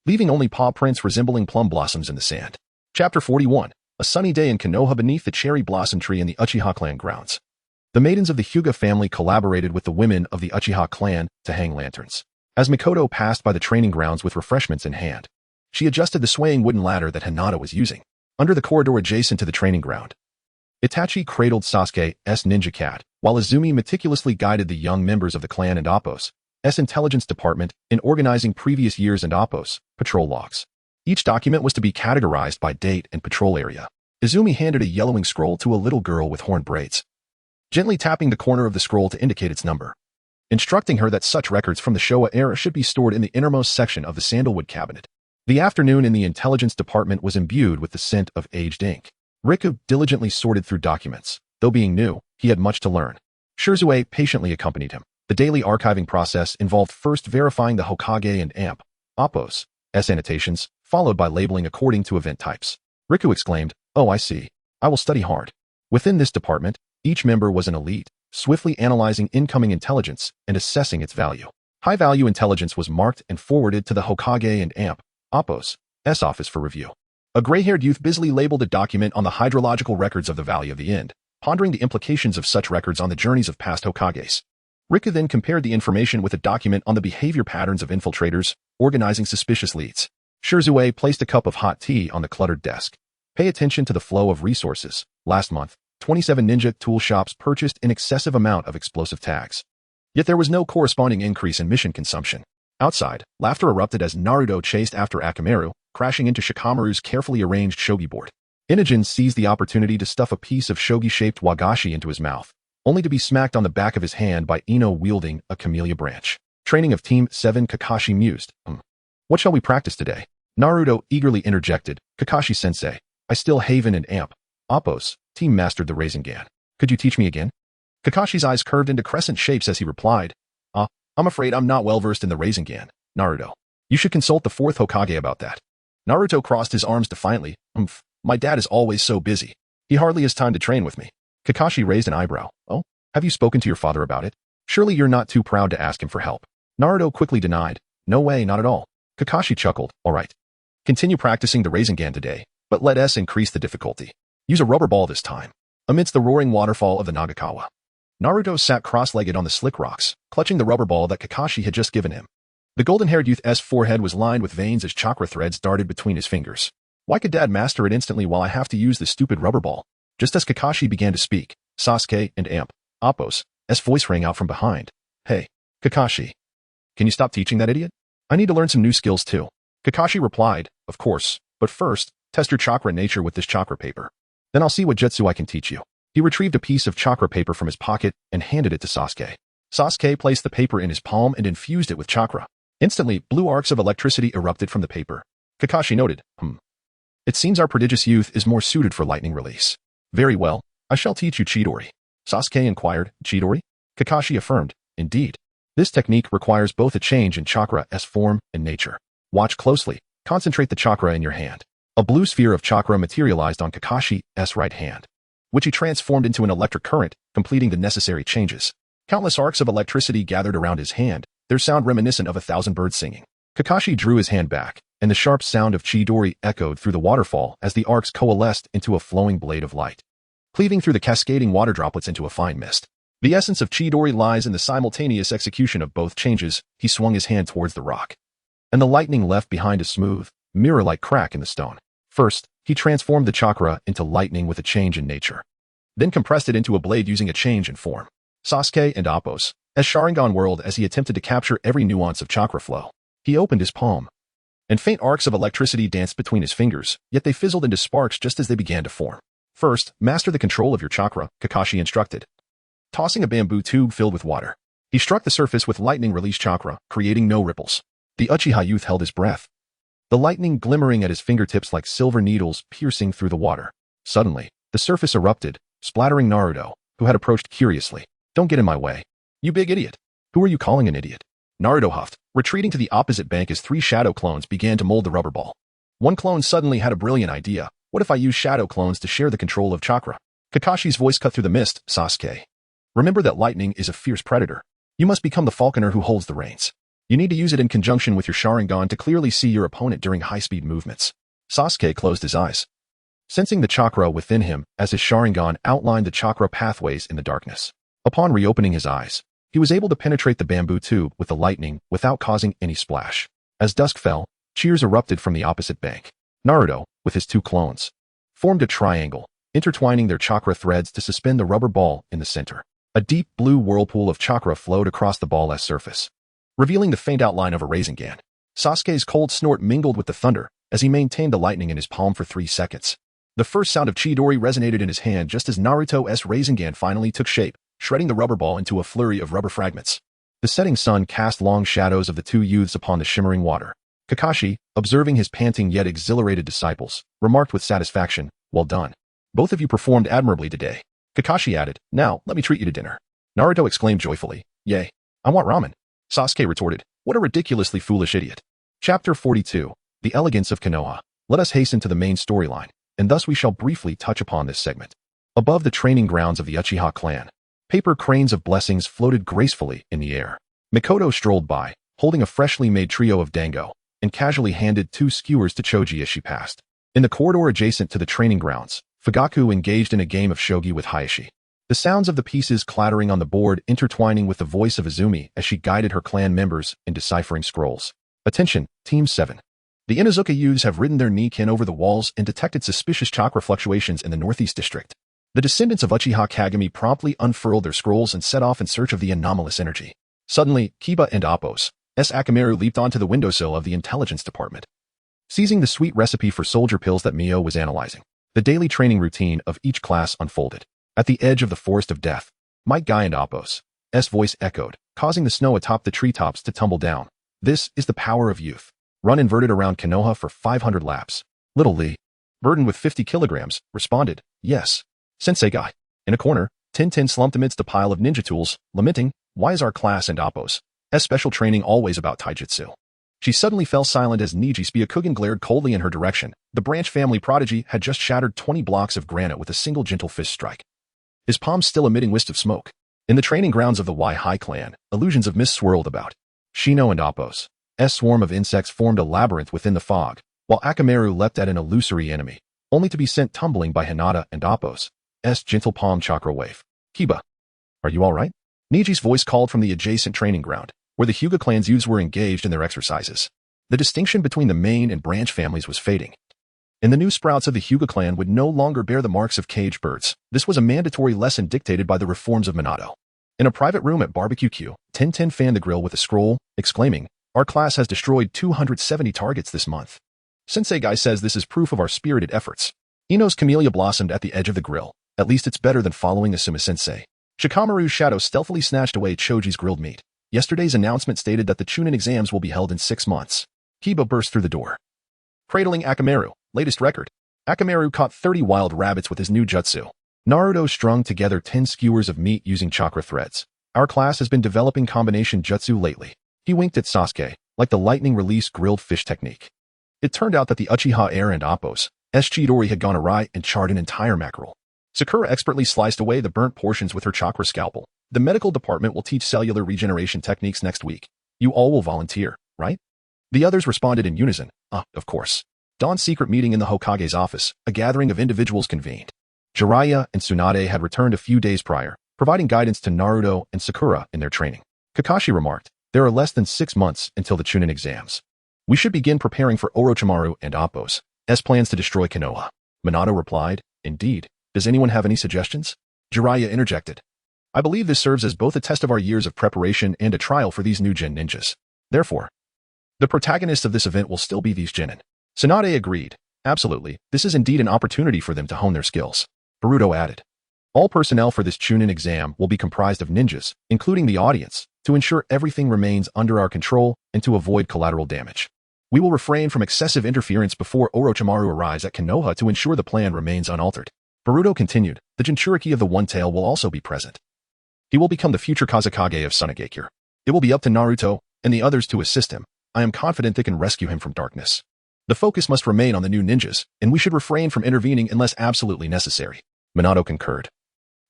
Speaker 1: leaving only paw prints resembling plum blossoms in the sand. Chapter 41. A sunny day in Konoha beneath the cherry blossom tree in the Uchiha clan grounds. The maidens of the Hyuga family collaborated with the women of the Uchiha clan to hang lanterns. As Mikoto passed by the training grounds with refreshments in hand, she adjusted the swaying wooden ladder that Hinata was using. Under the corridor adjacent to the training ground, Itachi cradled Sasuke's ninja cat, while Izumi meticulously guided the young members of the clan and Appos' intelligence department in organizing previous years and Appos' patrol logs. Each document was to be categorized by date and patrol area. Izumi handed a yellowing scroll to a little girl with horn braids, gently tapping the corner of the scroll to indicate its number, instructing her that such records from the Showa era should be stored in the innermost section of the sandalwood cabinet. The afternoon in the intelligence department was imbued with the scent of aged ink. Riku diligently sorted through documents. Though being new, he had much to learn. Shirzue patiently accompanied him. The daily archiving process involved first verifying the Hokage and Amp, Appos' annotations, followed by labeling according to event types. Riku exclaimed, "Oh, I see. I will study hard." Within this department, each member was an elite, swiftly analyzing incoming intelligence and assessing its value. High-value intelligence was marked and forwarded to the Hokage and Amp, Appos' office for review. A gray-haired youth busily labeled a document on the hydrological records of the Valley of the End, pondering the implications of such records on the journeys of past Hokages. Riku then compared the information with a document on the behavior patterns of infiltrators, organizing suspicious leads. Shirzue placed a cup of hot tea on the cluttered desk. Pay attention to the flow of resources. Last month, 27 ninja tool shops purchased an excessive amount of explosive tags. Yet there was no corresponding increase in mission consumption. Outside, laughter erupted as Naruto chased after Akamaru, crashing into Shikamaru's carefully arranged shogi board. Inogen seized the opportunity to stuff a piece of shogi-shaped wagashi into his mouth, only to be smacked on the back of his hand by Ino wielding a camellia branch. Training of Team 7. Kakashi mused. What shall we practice today? Naruto eagerly interjected. Kakashi-sensei, I still Haven and Amp, Appos' team mastered the Rasengan. Could you teach me again? Kakashi's eyes curved into crescent shapes as he replied, I'm afraid I'm not well versed in the Rasengan, Naruto. You should consult the 4th Hokage about that. Naruto crossed his arms defiantly. My dad is always so busy. He hardly has time to train with me. Kakashi raised an eyebrow. Oh, have you spoken to your father about it? Surely you're not too proud to ask him for help. Naruto quickly denied. No way, not at all. Kakashi chuckled. All right. Continue practicing the Rasengan today, but let us increase the difficulty. Use a rubber ball this time. Amidst the roaring waterfall of the Nagakawa, Naruto sat cross-legged on the slick rocks, clutching the rubber ball that Kakashi had just given him. The golden-haired youth's forehead was lined with veins as chakra threads darted between his fingers. Why could Dad master it instantly while I have to use this stupid rubber ball? Just as Kakashi began to speak, Sasuke and Appo's voice rang out from behind. Hey, Kakashi. Can you stop teaching that idiot? I need to learn some new skills too. Kakashi replied, of course, but first, test your chakra nature with this chakra paper. Then I'll see what jutsu I can teach you. He retrieved a piece of chakra paper from his pocket and handed it to Sasuke. Sasuke placed the paper in his palm and infused it with chakra. Instantly, blue arcs of electricity erupted from the paper. Kakashi noted, It seems our prodigious youth is more suited for lightning release. Very well, I shall teach you Chidori. Sasuke inquired, Chidori? Kakashi affirmed, indeed. This technique requires both a change in chakra's form and nature. Watch closely. Concentrate the chakra in your hand. A blue sphere of chakra materialized on Kakashi's right hand, which he transformed into an electric current, completing the necessary changes. Countless arcs of electricity gathered around his hand, their sound reminiscent of 1,000 birds singing. Kakashi drew his hand back, and the sharp sound of Chidori echoed through the waterfall as the arcs coalesced into a flowing blade of light, cleaving through the cascading water droplets into a fine mist. The essence of Chidori lies in the simultaneous execution of both changes. He swung his hand towards the rock, and the lightning left behind a smooth, mirror-like crack in the stone. First, he transformed the chakra into lightning with a change in nature, then compressed it into a blade using a change in form. Sasuke and Appo's Sharingan whirled as he attempted to capture every nuance of chakra flow. He opened his palm, and faint arcs of electricity danced between his fingers, yet they fizzled into sparks just as they began to form. First, master the control of your chakra, Kakashi instructed. Tossing a bamboo tube filled with water, he struck the surface with lightning release chakra, creating no ripples. The Uchiha youth held his breath, the lightning glimmering at his fingertips like silver needles piercing through the water. Suddenly, the surface erupted, splattering Naruto, who had approached curiously. Don't get in my way. You big idiot. Who are you calling an idiot? Naruto huffed, retreating to the opposite bank as 3 shadow clones began to mold the rubber ball. One clone suddenly had a brilliant idea. What if I use shadow clones to share the control of chakra? Kakashi's voice cut through the mist. Sasuke, remember that lightning is a fierce predator. You must become the falconer who holds the reins. You need to use it in conjunction with your Sharingan to clearly see your opponent during high-speed movements. Sasuke closed his eyes, sensing the chakra within him as his Sharingan outlined the chakra pathways in the darkness. Upon reopening his eyes, he was able to penetrate the bamboo tube with the lightning without causing any splash. As dusk fell, cheers erupted from the opposite bank. Naruto, with his 2 clones, formed a triangle, intertwining their chakra threads to suspend the rubber ball in the center. A deep blue whirlpool of chakra flowed across the ball's surface, revealing the faint outline of a Rasengan. Sasuke's cold snort mingled with the thunder as he maintained the lightning in his palm for 3 seconds. The first sound of Chidori resonated in his hand just as Naruto's Rasengan finally took shape, shredding the rubber ball into a flurry of rubber fragments. The setting sun cast long shadows of the 2 youths upon the shimmering water. Kakashi, observing his panting yet exhilarated disciples, remarked with satisfaction, well done. Both of you performed admirably today. Kakashi added, now, let me treat you to dinner. Naruto exclaimed joyfully, yay, I want ramen. Sasuke retorted, what a ridiculously foolish idiot. Chapter 42, The Elegance of Konoha. Let us hasten to the main storyline, and thus we shall briefly touch upon this segment. Above the training grounds of the Uchiha clan, paper cranes of blessings floated gracefully in the air. Mikoto strolled by, holding a freshly made trio of dango, and casually handed 2 skewers to Choji as she passed. In the corridor adjacent to the training grounds, Fugaku engaged in a game of shogi with Hayashi. The sounds of the pieces clattering on the board intertwining with the voice of Izumi as she guided her clan members in deciphering scrolls. Attention, Team 7. The Inuzuka youths have ridden their Nikin over the walls and detected suspicious chakra fluctuations in the northeast district. The descendants of Uchiha Kagami promptly unfurled their scrolls and set off in search of the anomalous energy. Suddenly, Kiba and Appo's Akamaru leaped onto the windowsill of the intelligence department, seizing the sweet recipe for soldier pills that Mio was analyzing. The daily training routine of each class unfolded. At the edge of the forest of death, Might Guy and Appo's voice echoed, causing the snow atop the treetops to tumble down. This is the power of youth. Run inverted around Konoha for 500 laps. Little Lee, burdened with 50 kilograms, responded, yes. Sensei Guy. In a corner, Tintin slumped amidst a pile of ninja tools, lamenting, why is our class and Appo's special training always about taijutsu? She suddenly fell silent as Niji Spyakugan glared coldly in her direction. The Branch family prodigy had just shattered 20 blocks of granite with a single gentle fist strike, his palms still emitting wisps of smoke. In the training grounds of the Y-High clan, illusions of mist swirled about. Shino and Appo's swarm of insects formed a labyrinth within the fog, while Akamaru leapt at an illusory enemy, only to be sent tumbling by Hinata and Appo's gentle palm chakra wave. Kiba, Are you all right? Niji's voice called from the adjacent training ground, where the Hyuga clan's youths were engaged in their exercises. The distinction between the main and branch families was fading. And the new sprouts of the Hyuga clan would no longer bear the marks of caged birds. This was a mandatory lesson dictated by the reforms of Minato. In a private room at Barbecue Q, Tintin fanned the grill with a scroll, exclaiming, "Our class has destroyed 270 targets this month. Sensei Guy says this is proof of our spirited efforts." Ino's camellia blossomed at the edge of the grill. At least it's better than following Asuma Sensei. Shikamaru's shadow stealthily snatched away Choji's grilled meat. Yesterday's announcement stated that the Chunin exams will be held in 6 months. Kiba burst through the door. Cradling Akamaru, latest record. Akamaru caught 30 wild rabbits with his new jutsu. Naruto strung together 10 skewers of meat using chakra threads. Our class has been developing combination jutsu lately. He winked at Sasuke, like the lightning release grilled fish technique. It turned out that the Uchiha and Appos, Chidori had gone awry and charred an entire mackerel. Sakura expertly sliced away the burnt portions with her chakra scalpel. The medical department will teach cellular regeneration techniques next week. You all will volunteer, right? The others responded in unison. Of course. Dawn's secret meeting in the Hokage's office, a gathering of individuals convened. Jiraiya and Tsunade had returned a few days prior, providing guidance to Naruto and Sakura in their training. Kakashi remarked, "There are less than 6 months until the Chunin exams. We should begin preparing for Orochimaru and Appos' plans to destroy Konoha." Minato replied, "Indeed. Does anyone have any suggestions?" Jiraiya interjected, "I believe this serves as both a test of our years of preparation and a trial for these new Jin ninjas. Therefore, the protagonists of this event will still be these Jinin." Tsunade agreed, "Absolutely, this is indeed an opportunity for them to hone their skills." Boruto added, "All personnel for this Chunin exam will be comprised of ninjas, including the audience, to ensure everything remains under our control and to avoid collateral damage. We will refrain from excessive interference before Orochimaru arrives at Konoha to ensure the plan remains unaltered." Boruto continued, "The Jinchuriki of the One Tail will also be present. He will become the future Kazekage of Sunagakure. It will be up to Naruto and the others to assist him. I am confident they can rescue him from darkness. The focus must remain on the new ninjas, and we should refrain from intervening unless absolutely necessary." Minato concurred.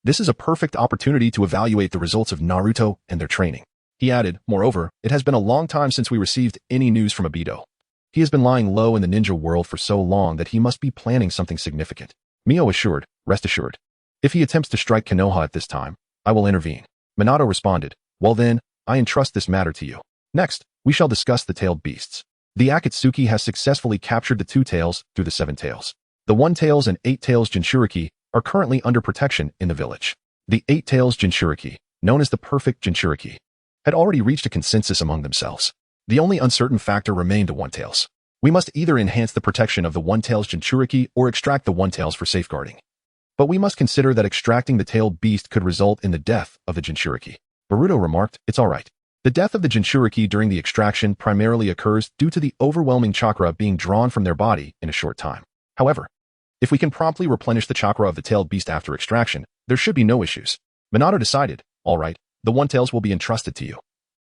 Speaker 1: "This is a perfect opportunity to evaluate the results of Naruto and their training." He added, "Moreover, it has been a long time since we received any news from Obito. He has been lying low in the ninja world for so long that he must be planning something significant." Mio assured, "Rest assured. If he attempts to strike Konoha at this time, I will intervene." Minato responded, "Well then, I entrust this matter to you. Next, we shall discuss the tailed beasts. The Akatsuki has successfully captured the 2 tails through the 7 tails. The 1 tails and 8 tails Jinchuriki are currently under protection in the village. The 8 tails Jinchuriki, known as the perfect Jinchuriki, had already reached a consensus among themselves. The only uncertain factor remained the 1 tails. We must either enhance the protection of the 1 tails Jinchuriki or extract the 1 tails for safeguarding. But we must consider that extracting the tailed beast could result in the death of the Jinchuriki." Boruto remarked, "It's all right. The death of the Jinchuriki during the extraction primarily occurs due to the overwhelming chakra being drawn from their body in a short time. However, if we can promptly replenish the chakra of the tailed beast after extraction, there should be no issues." Minato decided, "All right, the 1 tails will be entrusted to you."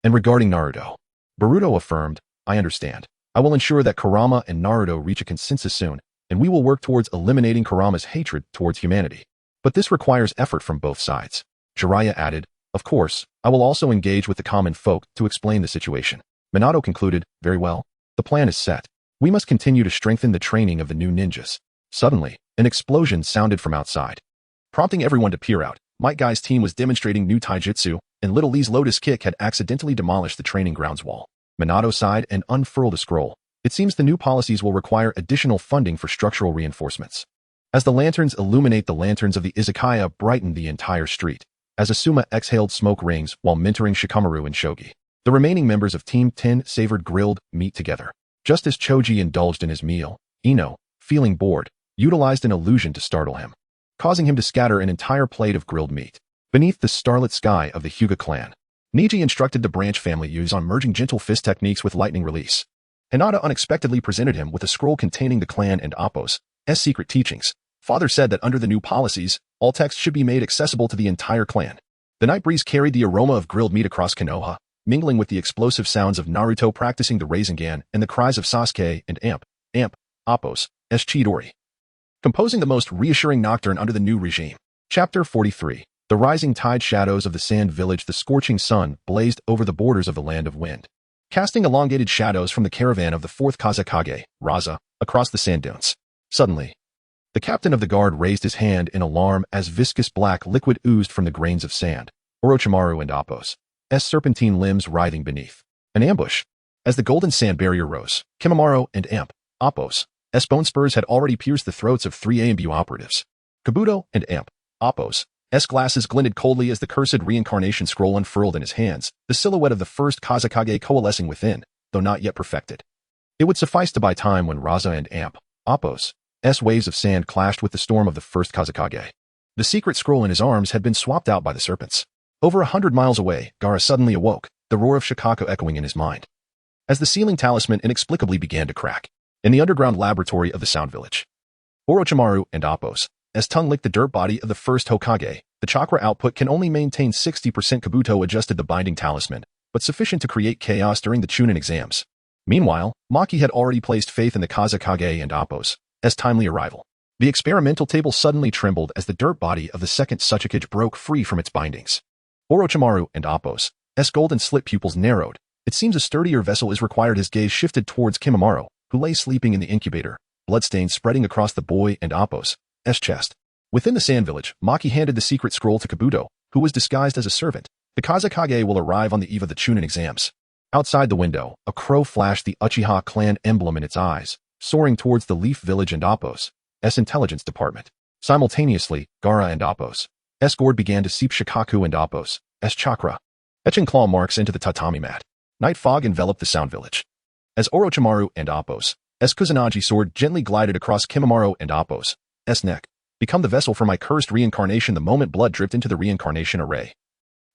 Speaker 1: And regarding Naruto, Boruto affirmed, "I understand. I will ensure that Kurama and Naruto reach a consensus soon, and we will work towards eliminating Kurama's hatred towards humanity. But this requires effort from both sides." Jiraiya added, "Of course, I will also engage with the common folk to explain the situation." Minato concluded, "Very well. The plan is set. We must continue to strengthen the training of the new ninjas." Suddenly, an explosion sounded from outside. Prompting everyone to peer out, Might Guy's team was demonstrating new taijutsu, and Little Lee's lotus kick had accidentally demolished the training grounds wall. Minato sighed and unfurled a scroll. It seems the new policies will require additional funding for structural reinforcements. As the lanterns illuminate, the lanterns of the izakaya brightened the entire street. As Asuma exhaled smoke rings while mentoring Shikamaru and Shogi, the remaining members of Team 10 savored grilled meat together. Just as Choji indulged in his meal, Ino, feeling bored, utilized an illusion to startle him, causing him to scatter an entire plate of grilled meat. Beneath the starlit sky of the Hyuga clan, Niji instructed the branch family use on merging gentle fist techniques with lightning release. Hinata unexpectedly presented him with a scroll containing the clan and Appos' secret teachings. Father said that under the new policies, all texts should be made accessible to the entire clan. The night breeze carried the aroma of grilled meat across Konoha, mingling with the explosive sounds of Naruto practicing the Rasengan and the cries of Sasuke and Appos' Chidori, composing the most reassuring nocturne under the new regime. Chapter 43. The rising tide shadows of the sand village. The scorching sun blazed over the borders of the land of wind, casting elongated shadows from the caravan of the 4th Kazekage, Raza, across the sand dunes. Suddenly, the captain of the guard raised his hand in alarm as viscous black liquid oozed from the grains of sand, Orochimaru and Appo's serpentine limbs writhing beneath. An ambush. As the golden sand barrier rose, Kimimaro and Appo's bone spurs had already pierced the throats of 3 AMBU operatives. Kabuto and Appo's glasses glinted coldly as the cursed reincarnation scroll unfurled in his hands, the silhouette of the first Kazekage coalescing within, though not yet perfected. It would suffice to buy time when Raza and Appo's waves of sand clashed with the storm of the first Kazekage. The secret scroll in his arms had been swapped out by the serpents. Over 100 miles away, Gaara suddenly awoke, the roar of Shikaku echoing in his mind. As the sealing talisman inexplicably began to crack. In the underground laboratory of the Sound Village, Orochimaru and Appo's tongue licked the dirt body of the first Hokage. The chakra output can only maintain 60%. Kabuto adjusted the binding talisman, but sufficient to create chaos during the Chunin exams. Meanwhile, Maki had already placed faith in the Kazekage and Appo's timely arrival. The experimental table suddenly trembled as the dirt body of the second Tsuchikage broke free from its bindings. Orochimaru and Appo's golden slit pupils narrowed. It seems a sturdier vessel is required. His gaze shifted towards Kimimaro, who lay sleeping in the incubator, bloodstains spreading across the boy and Appo's chest. Within the Sand Village, Maki handed the secret scroll to Kabuto, who was disguised as a servant. The Kazekage will arrive on the eve of the Chunin exams. Outside the window, a crow flashed the Uchiha clan emblem in its eyes, soaring towards the Leaf Village and Appo's intelligence department. Simultaneously, Gaara and Appo's gourd began to seep Shikaku and Appo's chakra, etching claw marks into the tatami mat. Night fog enveloped the Sound Village. As Orochimaru and Appo's Kusanagi sword gently glided across Kimimaro and Appo's neck, become the vessel for my cursed reincarnation. The moment blood dripped into the reincarnation array.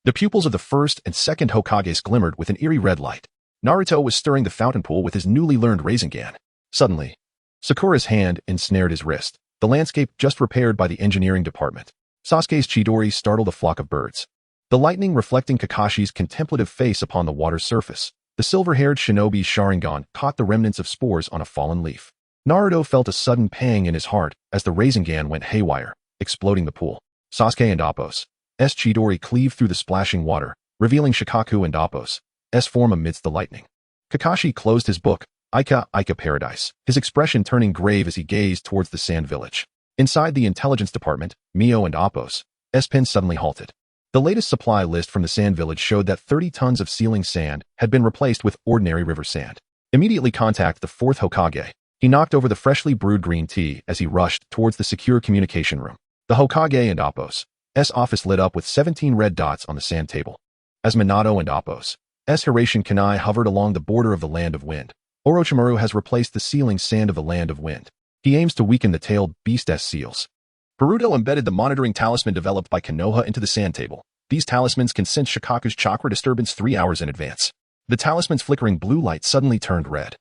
Speaker 1: The pupils of the first and second Hokages glimmered with an eerie red light. Naruto was stirring the fountain pool with his newly learned Rasengan. Suddenly, Sakura's hand ensnared his wrist, the landscape just repaired by the engineering department. Sasuke's Chidori startled a flock of birds. The lightning reflecting Kakashi's contemplative face upon the water's surface. The silver-haired shinobi Sharingan caught the remnants of spores on a fallen leaf. Naruto felt a sudden pang in his heart as the Rasengan went haywire, exploding the pool. Sasuke and Appo's Chidori cleaved through the splashing water, revealing Shikaku and Appo's form amidst the lightning. Kakashi closed his book, Ika Paradise, his expression turning grave as he gazed towards the Sand Village. Inside the intelligence department, Mio and Appo's pen suddenly halted. The latest supply list from the Sand Village showed that 30 tons of sealing sand had been replaced with ordinary river sand. Immediately contact the fourth Hokage. He knocked over the freshly brewed green tea as he rushed towards the secure communication room. The Hokage and Appo's office lit up with 17 red dots on the sand table. As Minato and Appo's Hiraition Kanai hovered along the border of the Land of Wind, Orochimaru has replaced the sealing sand of the Land of Wind. He aims to weaken the tailed beast seals. Boruto embedded the monitoring talisman developed by Konoha into the sand table. These talismans can sense Shikaku's chakra disturbance 3 hours in advance. The talisman's flickering blue light suddenly turned red,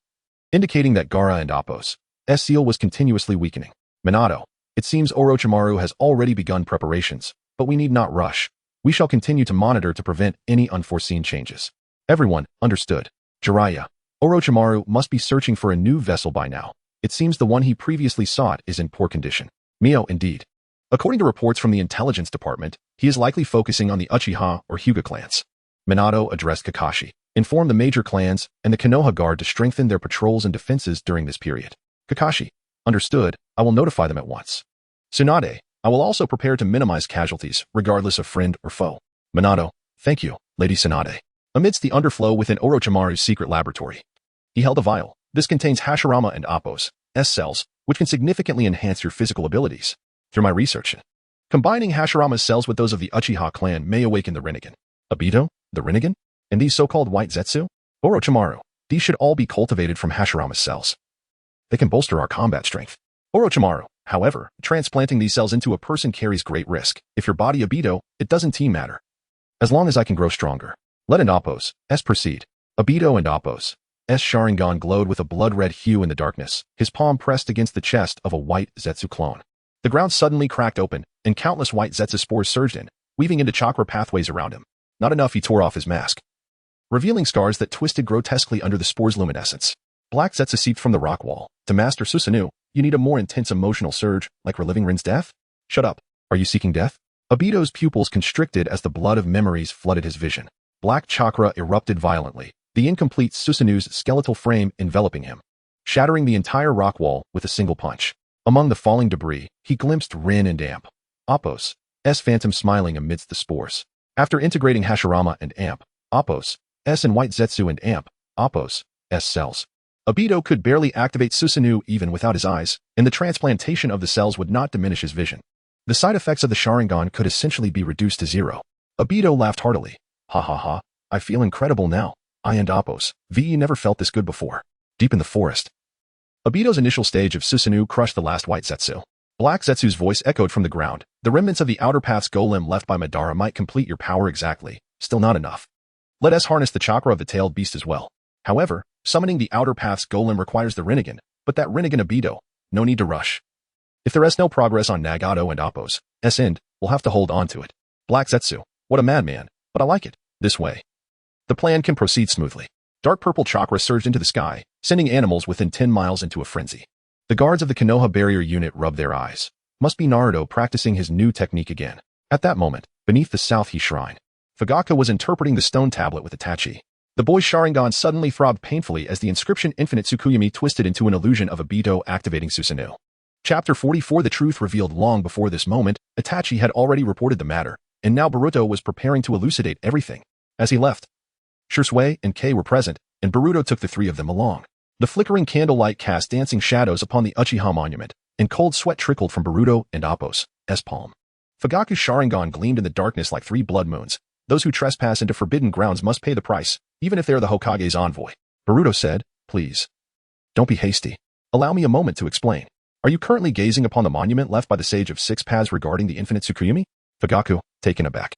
Speaker 1: indicating that Gaara and Appo's seal was continuously weakening. Minato, it seems Orochimaru has already begun preparations, but we need not rush. We shall continue to monitor to prevent any unforeseen changes. Everyone, understood. Jiraiya, Orochimaru must be searching for a new vessel by now. It seems the one he previously sought is in poor condition. Mio, indeed. According to reports from the intelligence department, he is likely focusing on the Uchiha or Hyuga clans. Minato addressed Kakashi. Inform the major clans and the Konoha Guard to strengthen their patrols and defenses during this period. Kakashi, understood, I will notify them at once. Tsunade, I will also prepare to minimize casualties, regardless of friend or foe. Minato, thank you, Lady Tsunade. Amidst the underflow within Orochimaru's secret laboratory, he held a vial. This contains Hashirama and Appo's cells, which can significantly enhance your physical abilities. Through my research, combining Hashirama's cells with those of the Uchiha clan may awaken the Rinnegan. Obito, the Rinnegan, and these so-called white Zetsu? Orochimaru, these should all be cultivated from Hashirama's cells. They can bolster our combat strength. Orochimaru, however, transplanting these cells into a person carries great risk. If your body Obito, it doesn't matter. As long as I can grow stronger. Let an Appo's proceed. Obito and Appo's Sharingan glowed with a blood-red hue in the darkness, his palm pressed against the chest of a white Zetsu clone. The ground suddenly cracked open, and countless white Zetsu spores surged in, weaving into chakra pathways around him. Not enough, he tore off his mask, revealing scars that twisted grotesquely under the spore's luminescence. Black Zetsu seeped from the rock wall. To master Susanoo, you need a more intense emotional surge, like reliving Rin's death? Shut up. Are you seeking death? Obito's pupils constricted as the blood of memories flooded his vision. Black chakra erupted violently, the incomplete Susanoo's skeletal frame enveloping him, shattering the entire rock wall with a single punch. Among the falling debris, he glimpsed Rin and Appo's phantom smiling amidst the spores. After integrating Hashirama and Amp, Appos, S and White Zetsu and Amp, Appos, S cells, Obito could barely activate Susanoo even without his eyes, and the transplantation of the cells would not diminish his vision. The side effects of the Sharingan could essentially be reduced to zero. Obito laughed heartily. Ha ha ha, I feel incredible now. I and Appos, V never felt this good before. Deep in the forest, Obito's initial stage of Susanoo crushed the last White Zetsu. Black Zetsu's voice echoed from the ground. The remnants of the Outer Path's golem left by Madara might complete your power exactly. Still not enough. Let us harness the chakra of the tailed beast as well. However, summoning the Outer Path's golem requires the Rinnegan, but that Rinnegan Obito, no need to rush. If there is no progress on Nagato and Appos, S end, we'll have to hold on to it. Black Zetsu, what a madman, but I like it. This way, the plan can proceed smoothly. Dark purple chakra surged into the sky, sending animals within 10 miles into a frenzy. The guards of the Konoha barrier unit rubbed their eyes. Must be Naruto practicing his new technique again. At that moment, beneath the South-He Shrine, Fugaka was interpreting the stone tablet with Itachi. The boy's Sharingan suddenly throbbed painfully as the inscription Infinite Tsukuyomi twisted into an illusion of Obito activating Susanoo. Chapter 44 The truth revealed. Long before this moment, Itachi had already reported the matter, and now Boruto was preparing to elucidate everything. As he left, Shursui and Kei were present, and Boruto took the three of them along. The flickering candlelight cast dancing shadows upon the Uchiha monument, and cold sweat trickled from Boruto and Appos' palm. Fugaku's Sharingan gleamed in the darkness like three blood moons. Those who trespass into forbidden grounds must pay the price, even if they are the Hokage's envoy. Boruto said, please, don't be hasty. Allow me a moment to explain. Are you currently gazing upon the monument left by the Sage of Six Paths regarding the Infinite Tsukuyomi? Fugaku, taken aback,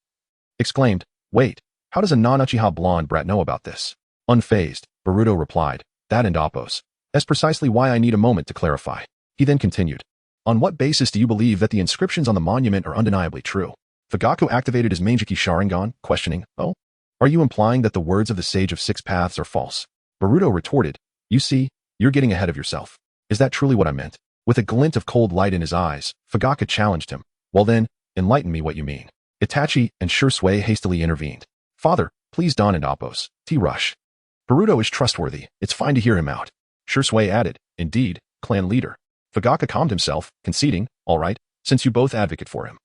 Speaker 1: exclaimed, wait, how does a non-Uchiha blonde brat know about this? Unfazed, Boruto replied, that and Appos. That's precisely why I need a moment to clarify. He then continued, on what basis do you believe that the inscriptions on the monument are undeniably true? Fugaku activated his Mangeki Sharingan, questioning, oh? Are you implying that the words of the Sage of Six Paths are false? Boruto retorted, you see, you're getting ahead of yourself. Is that truly what I meant? With a glint of cold light in his eyes, Fugaku challenged him. Well then, enlighten me what you mean. Itachi and Shursui hastily intervened. Father, please Don and Appos, T-Rush. Boruto is trustworthy, it's fine to hear him out. Shursui added, indeed, clan leader. Fugaku calmed himself, conceding, all right, since you both advocate for him,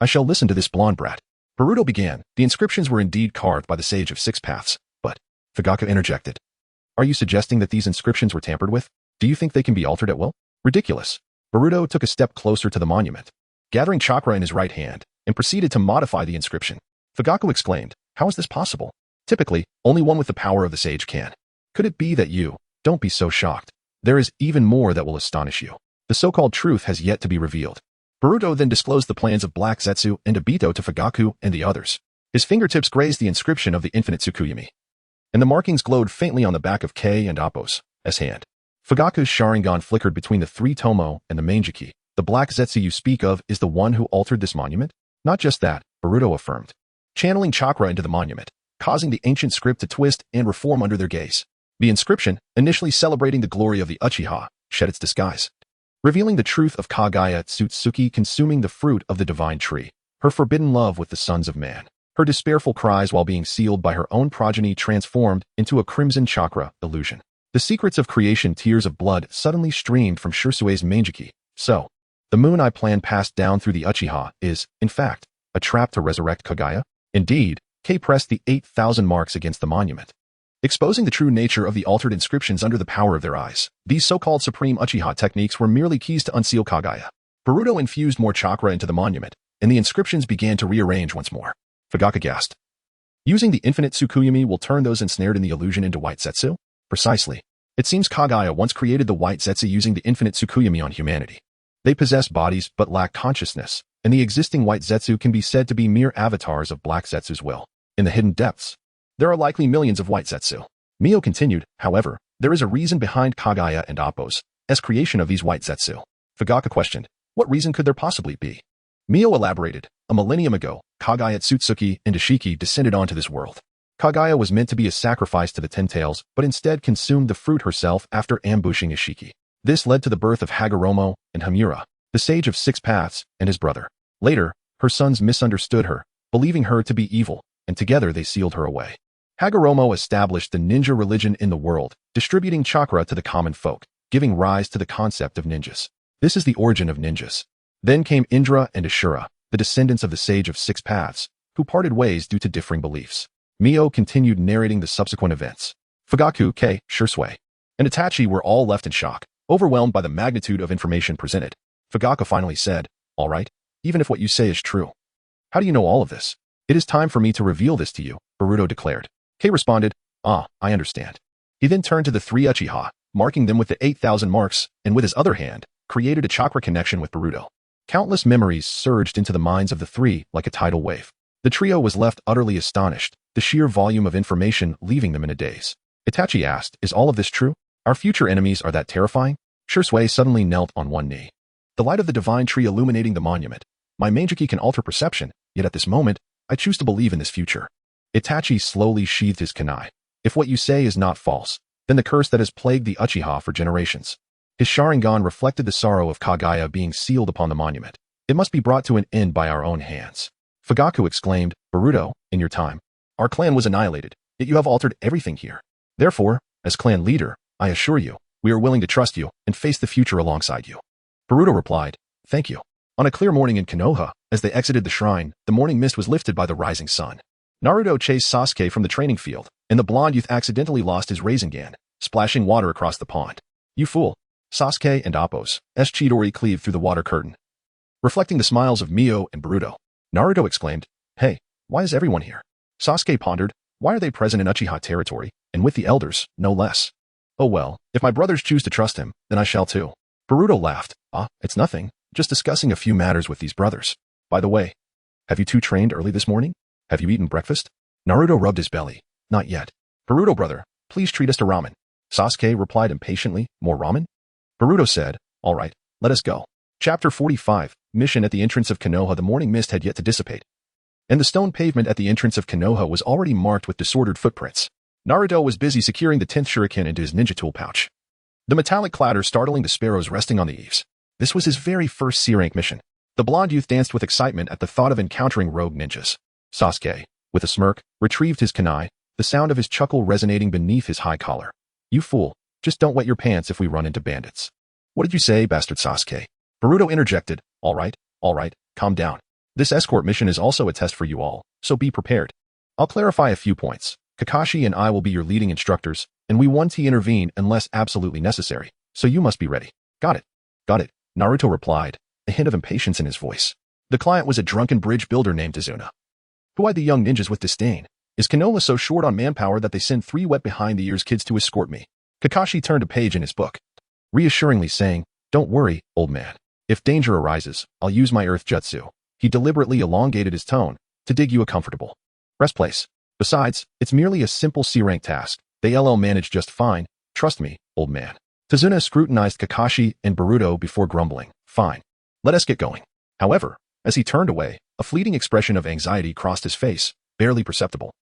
Speaker 1: I shall listen to this blonde brat. Boruto began, the inscriptions were indeed carved by the Sage of Six Paths, but, Fugaku interjected. Are you suggesting that these inscriptions were tampered with? Do you think they can be altered at will? Ridiculous. Boruto took a step closer to the monument, gathering chakra in his right hand, and proceeded to modify the inscription. Fugaku exclaimed, how is this possible? Typically, only one with the power of the sage can. Could it be that you, don't be so shocked. There is even more that will astonish you. The so-called truth has yet to be revealed. Boruto then disclosed the plans of Black Zetsu and Obito to Fugaku and the others. His fingertips grazed the inscription of the Infinite Tsukuyomi, and the markings glowed faintly on the back of Kei and Appos' hand. Fugaku's Sharingan flickered between the three Tomo and the Mangeki. The Black Zetsu you speak of is the one who altered this monument? Not just that, Boruto affirmed, channeling chakra into the monument, causing the ancient script to twist and reform under their gaze. The inscription, initially celebrating the glory of the Uchiha, shed its disguise, revealing the truth of Kaguya Tsutsuki consuming the fruit of the divine tree, her forbidden love with the sons of man, her despairful cries while being sealed by her own progeny transformed into a crimson chakra illusion. The secrets of creation tears of blood suddenly streamed from Shursui's Mangeki. So, the moon I plan passed down through the Uchiha is, in fact, a trap to resurrect Kaguya? Indeed, Kei pressed the 8,000 marks against the monument, exposing the true nature of the altered inscriptions under the power of their eyes. These so-called supreme Uchiha techniques were merely keys to unseal Kaguya. Boruto infused more chakra into the monument, and the inscriptions began to rearrange once more. Fugaku gasped. Using the Infinite Tsukuyomi will turn those ensnared in the illusion into White Zetsu? Precisely. It seems Kaguya once created the White Zetsu using the Infinite Tsukuyomi on humanity. They possess bodies but lack consciousness, and the existing White Zetsu can be said to be mere avatars of Black Zetsu's will. In the hidden depths, there are likely millions of White Zetsu. Mio continued, however, there is a reason behind Kaguya and Appos' creation of these White Zetsu. Fugaku questioned, what reason could there possibly be? Mio elaborated, a millennium ago, Kaguya Tsutsuki and Ishiki descended onto this world. Kaguya was meant to be a sacrifice to the Ten Tails, but instead consumed the fruit herself after ambushing Ishiki. This led to the birth of Hagoromo and Hamura, the Sage of Six Paths, and his brother. Later, her sons misunderstood her, believing her to be evil, and together they sealed her away. Hagoromo established the ninja religion in the world, distributing chakra to the common folk, giving rise to the concept of ninjas. This is the origin of ninjas. Then came Indra and Ashura, the descendants of the Sage of Six Paths, who parted ways due to differing beliefs. Mio continued narrating the subsequent events. Fugaku, Kei, Shursui, and Itachi were all left in shock, overwhelmed by the magnitude of information presented. Fugaku finally said, "All right, even if what you say is true. How do you know all of this?" "It is time for me to reveal this to you," Boruto declared. Kei responded, "Ah, I understand." He then turned to the three Uchiha, marking them with the 8,000 marks, and with his other hand, created a chakra connection with Boruto. Countless memories surged into the minds of the three like a tidal wave. The trio was left utterly astonished, the sheer volume of information leaving them in a daze. Itachi asked, "Is all of this true? Our future enemies are that terrifying?" Shursui suddenly knelt on one knee. "The light of the divine tree illuminating the monument. My Manjiki can alter perception, yet at this moment, I choose to believe in this future." Itachi slowly sheathed his kunai. "If what you say is not false, then the curse that has plagued the Uchiha for generations." His Sharingan reflected the sorrow of Kagaya being sealed upon the monument. "It must be brought to an end by our own hands." Fugaku exclaimed, "Boruto, in your time, our clan was annihilated, yet you have altered everything here. Therefore, as clan leader, I assure you, we are willing to trust you and face the future alongside you." Boruto replied, "Thank you." On a clear morning in Konoha, as they exited the shrine, the morning mist was lifted by the rising sun. Naruto chased Sasuke from the training field, and the blonde youth accidentally lost his Rasengan, splashing water across the pond. "You fool." Sasuke and Appo's Chidori cleaved through the water curtain. Reflecting the smiles of Mio and Boruto, Naruto exclaimed, "Hey, why is everyone here?" Sasuke pondered, "Why are they present in Uchiha territory, and with the elders, no less?" "Oh well, if my brothers choose to trust him, then I shall too." Boruto laughed, "Ah, it's nothing, just discussing a few matters with these brothers. By the way, have you two trained early this morning? Have you eaten breakfast?" Naruto rubbed his belly. "Not yet." "Boruto brother, please treat us to ramen." Sasuke replied impatiently, "More ramen?" Boruto said, "All right, let us go." Chapter 45, Mission at the entrance of Konoha. The morning mist had yet to dissipate, and the stone pavement at the entrance of Konoha was already marked with disordered footprints. Naruto was busy securing the 10th shuriken into his ninja tool pouch. The metallic clatter startling the sparrows resting on the eaves. This was his very first C-rank mission. The blonde youth danced with excitement at the thought of encountering rogue ninjas. Sasuke, with a smirk, retrieved his kunai, the sound of his chuckle resonating beneath his high collar. "You fool, just don't wet your pants if we run into bandits." "What did you say, bastard Sasuke?" Boruto interjected, all right, calm down. This escort mission is also a test for you all, so be prepared. I'll clarify a few points. Kakashi and I will be your leading instructors, and we want to intervene unless absolutely necessary, so you must be ready." Got it, Naruto replied, a hint of impatience in his voice. The client was a drunken bridge builder named Tazuna, who eyed the young ninjas with disdain. "Is Konoha so short on manpower that they send 3 wet behind-the-ears kids to escort me?" Kakashi turned a page in his book, reassuringly saying, "Don't worry, old man. If danger arises, I'll use my earth jutsu." He deliberately elongated his tone to dig you a comfortable rest place. "Besides, it's merely a simple C-rank task. They'll manage just fine. Trust me, old man." Tazuna scrutinized Kakashi and Boruto before grumbling, "Fine. Let us get going." However, as he turned away, a fleeting expression of anxiety crossed his face, barely perceptible.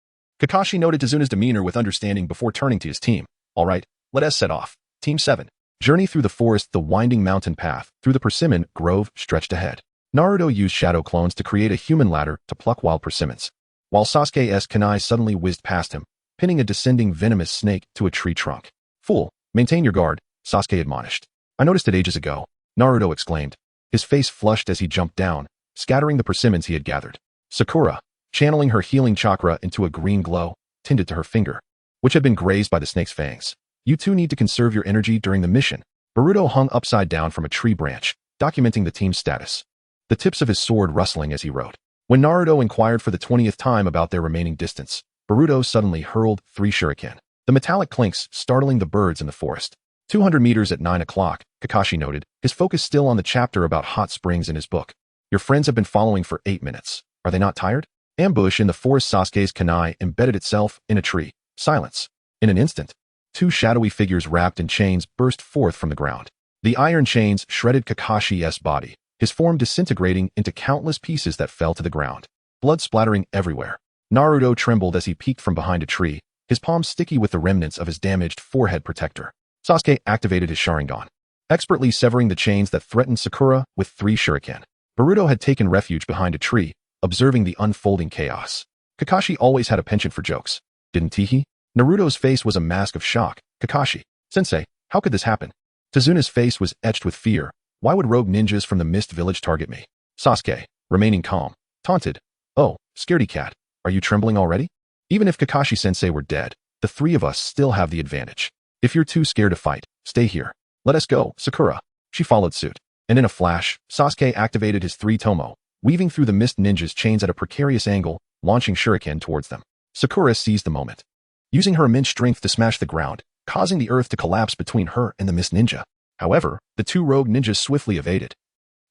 Speaker 1: Kakashi noted Tazuna's demeanor with understanding before turning to his team. "All right, let us set off. Team 7. Journey through the forest. The winding mountain path through the persimmon grove stretched ahead. Naruto used shadow clones to create a human ladder to pluck wild persimmons, while Sasuke's kunai suddenly whizzed past him, pinning a descending venomous snake to a tree trunk. "Fool, maintain your guard," Sasuke admonished. "I noticed it ages ago," Naruto exclaimed. His face flushed as he jumped down, scattering the persimmons he had gathered. Sakura, channeling her healing chakra into a green glow, tended to her finger, which had been grazed by the snake's fangs. "You two need to conserve your energy during the mission." Boruto hung upside down from a tree branch, documenting the team's status, the tips of his sword rustling as he wrote. When Naruto inquired for the 20th time about their remaining distance, Boruto suddenly hurled 3 shuriken, the metallic clinks startling the birds in the forest. 200 meters at 9 o'clock, Kakashi noted, his focus still on the chapter about hot springs in his book. "Your friends have been following for 8 minutes. Are they not tired?" Ambush in the forest. Sasuke's kunai embedded itself in a tree. Silence. In an instant, 2 shadowy figures wrapped in chains burst forth from the ground. The iron chains shredded Kakashi's body, his form disintegrating into countless pieces that fell to the ground, blood splattering everywhere. Naruto trembled as he peeked from behind a tree, his palms sticky with the remnants of his damaged forehead protector. Sasuke activated his Sharingan, expertly severing the chains that threatened Sakura with 3 shuriken. Boruto had taken refuge behind a tree, observing the unfolding chaos. Kakashi always had a penchant for jokes, didn't he? Naruto's face was a mask of shock. "Kakashi, sensei, how could this happen?" Tazuna's face was etched with fear. "Why would rogue ninjas from the Mist Village target me?" Sasuke, remaining calm, taunted, "Oh, Scaredy cat, are you trembling already? Even if Kakashi-sensei were dead, the three of us still have the advantage. If you're too scared to fight, stay here. Let us go, Sakura. She followed suit. And in a flash, Sasuke activated his 3 Tomo, weaving through the mist ninjas' chains at a precarious angle, launching shuriken towards them. Sakura seized the moment, using her immense strength to smash the ground, causing the earth to collapse between her and the mist ninja. However, the 2 rogue ninjas swiftly evaded,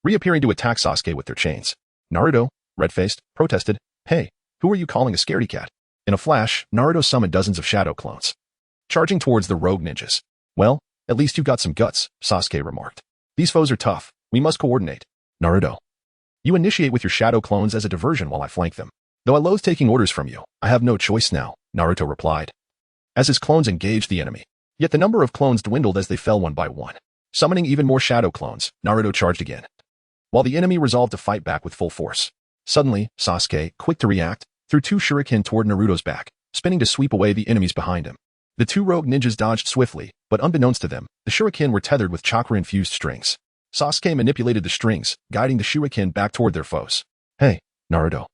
Speaker 1: reappearing to attack Sasuke with their chains. Naruto, red-faced, protested, "Hey, who are you calling a scaredy cat?" In a flash, Naruto summoned dozens of shadow clones, charging towards the rogue ninjas. "Well, at least you've got some guts," Sasuke remarked. "These foes are tough. We must coordinate." Naruto, "You initiate with your shadow clones as a diversion while I flank them. Though I loathe taking orders from you, I have no choice now," Naruto replied, as his clones engaged the enemy. Yet the number of clones dwindled as they fell one by one. Summoning even more shadow clones, Naruto charged again, while the enemy resolved to fight back with full force. Suddenly, Sasuke, quick to react, threw 2 shuriken toward Naruto's back, spinning to sweep away the enemies behind him. The 2 rogue ninjas dodged swiftly, but unbeknownst to them, the shuriken were tethered with chakra-infused strings. Sasuke manipulated the strings, guiding the shuriken back toward their foes. "Hey, Naruto.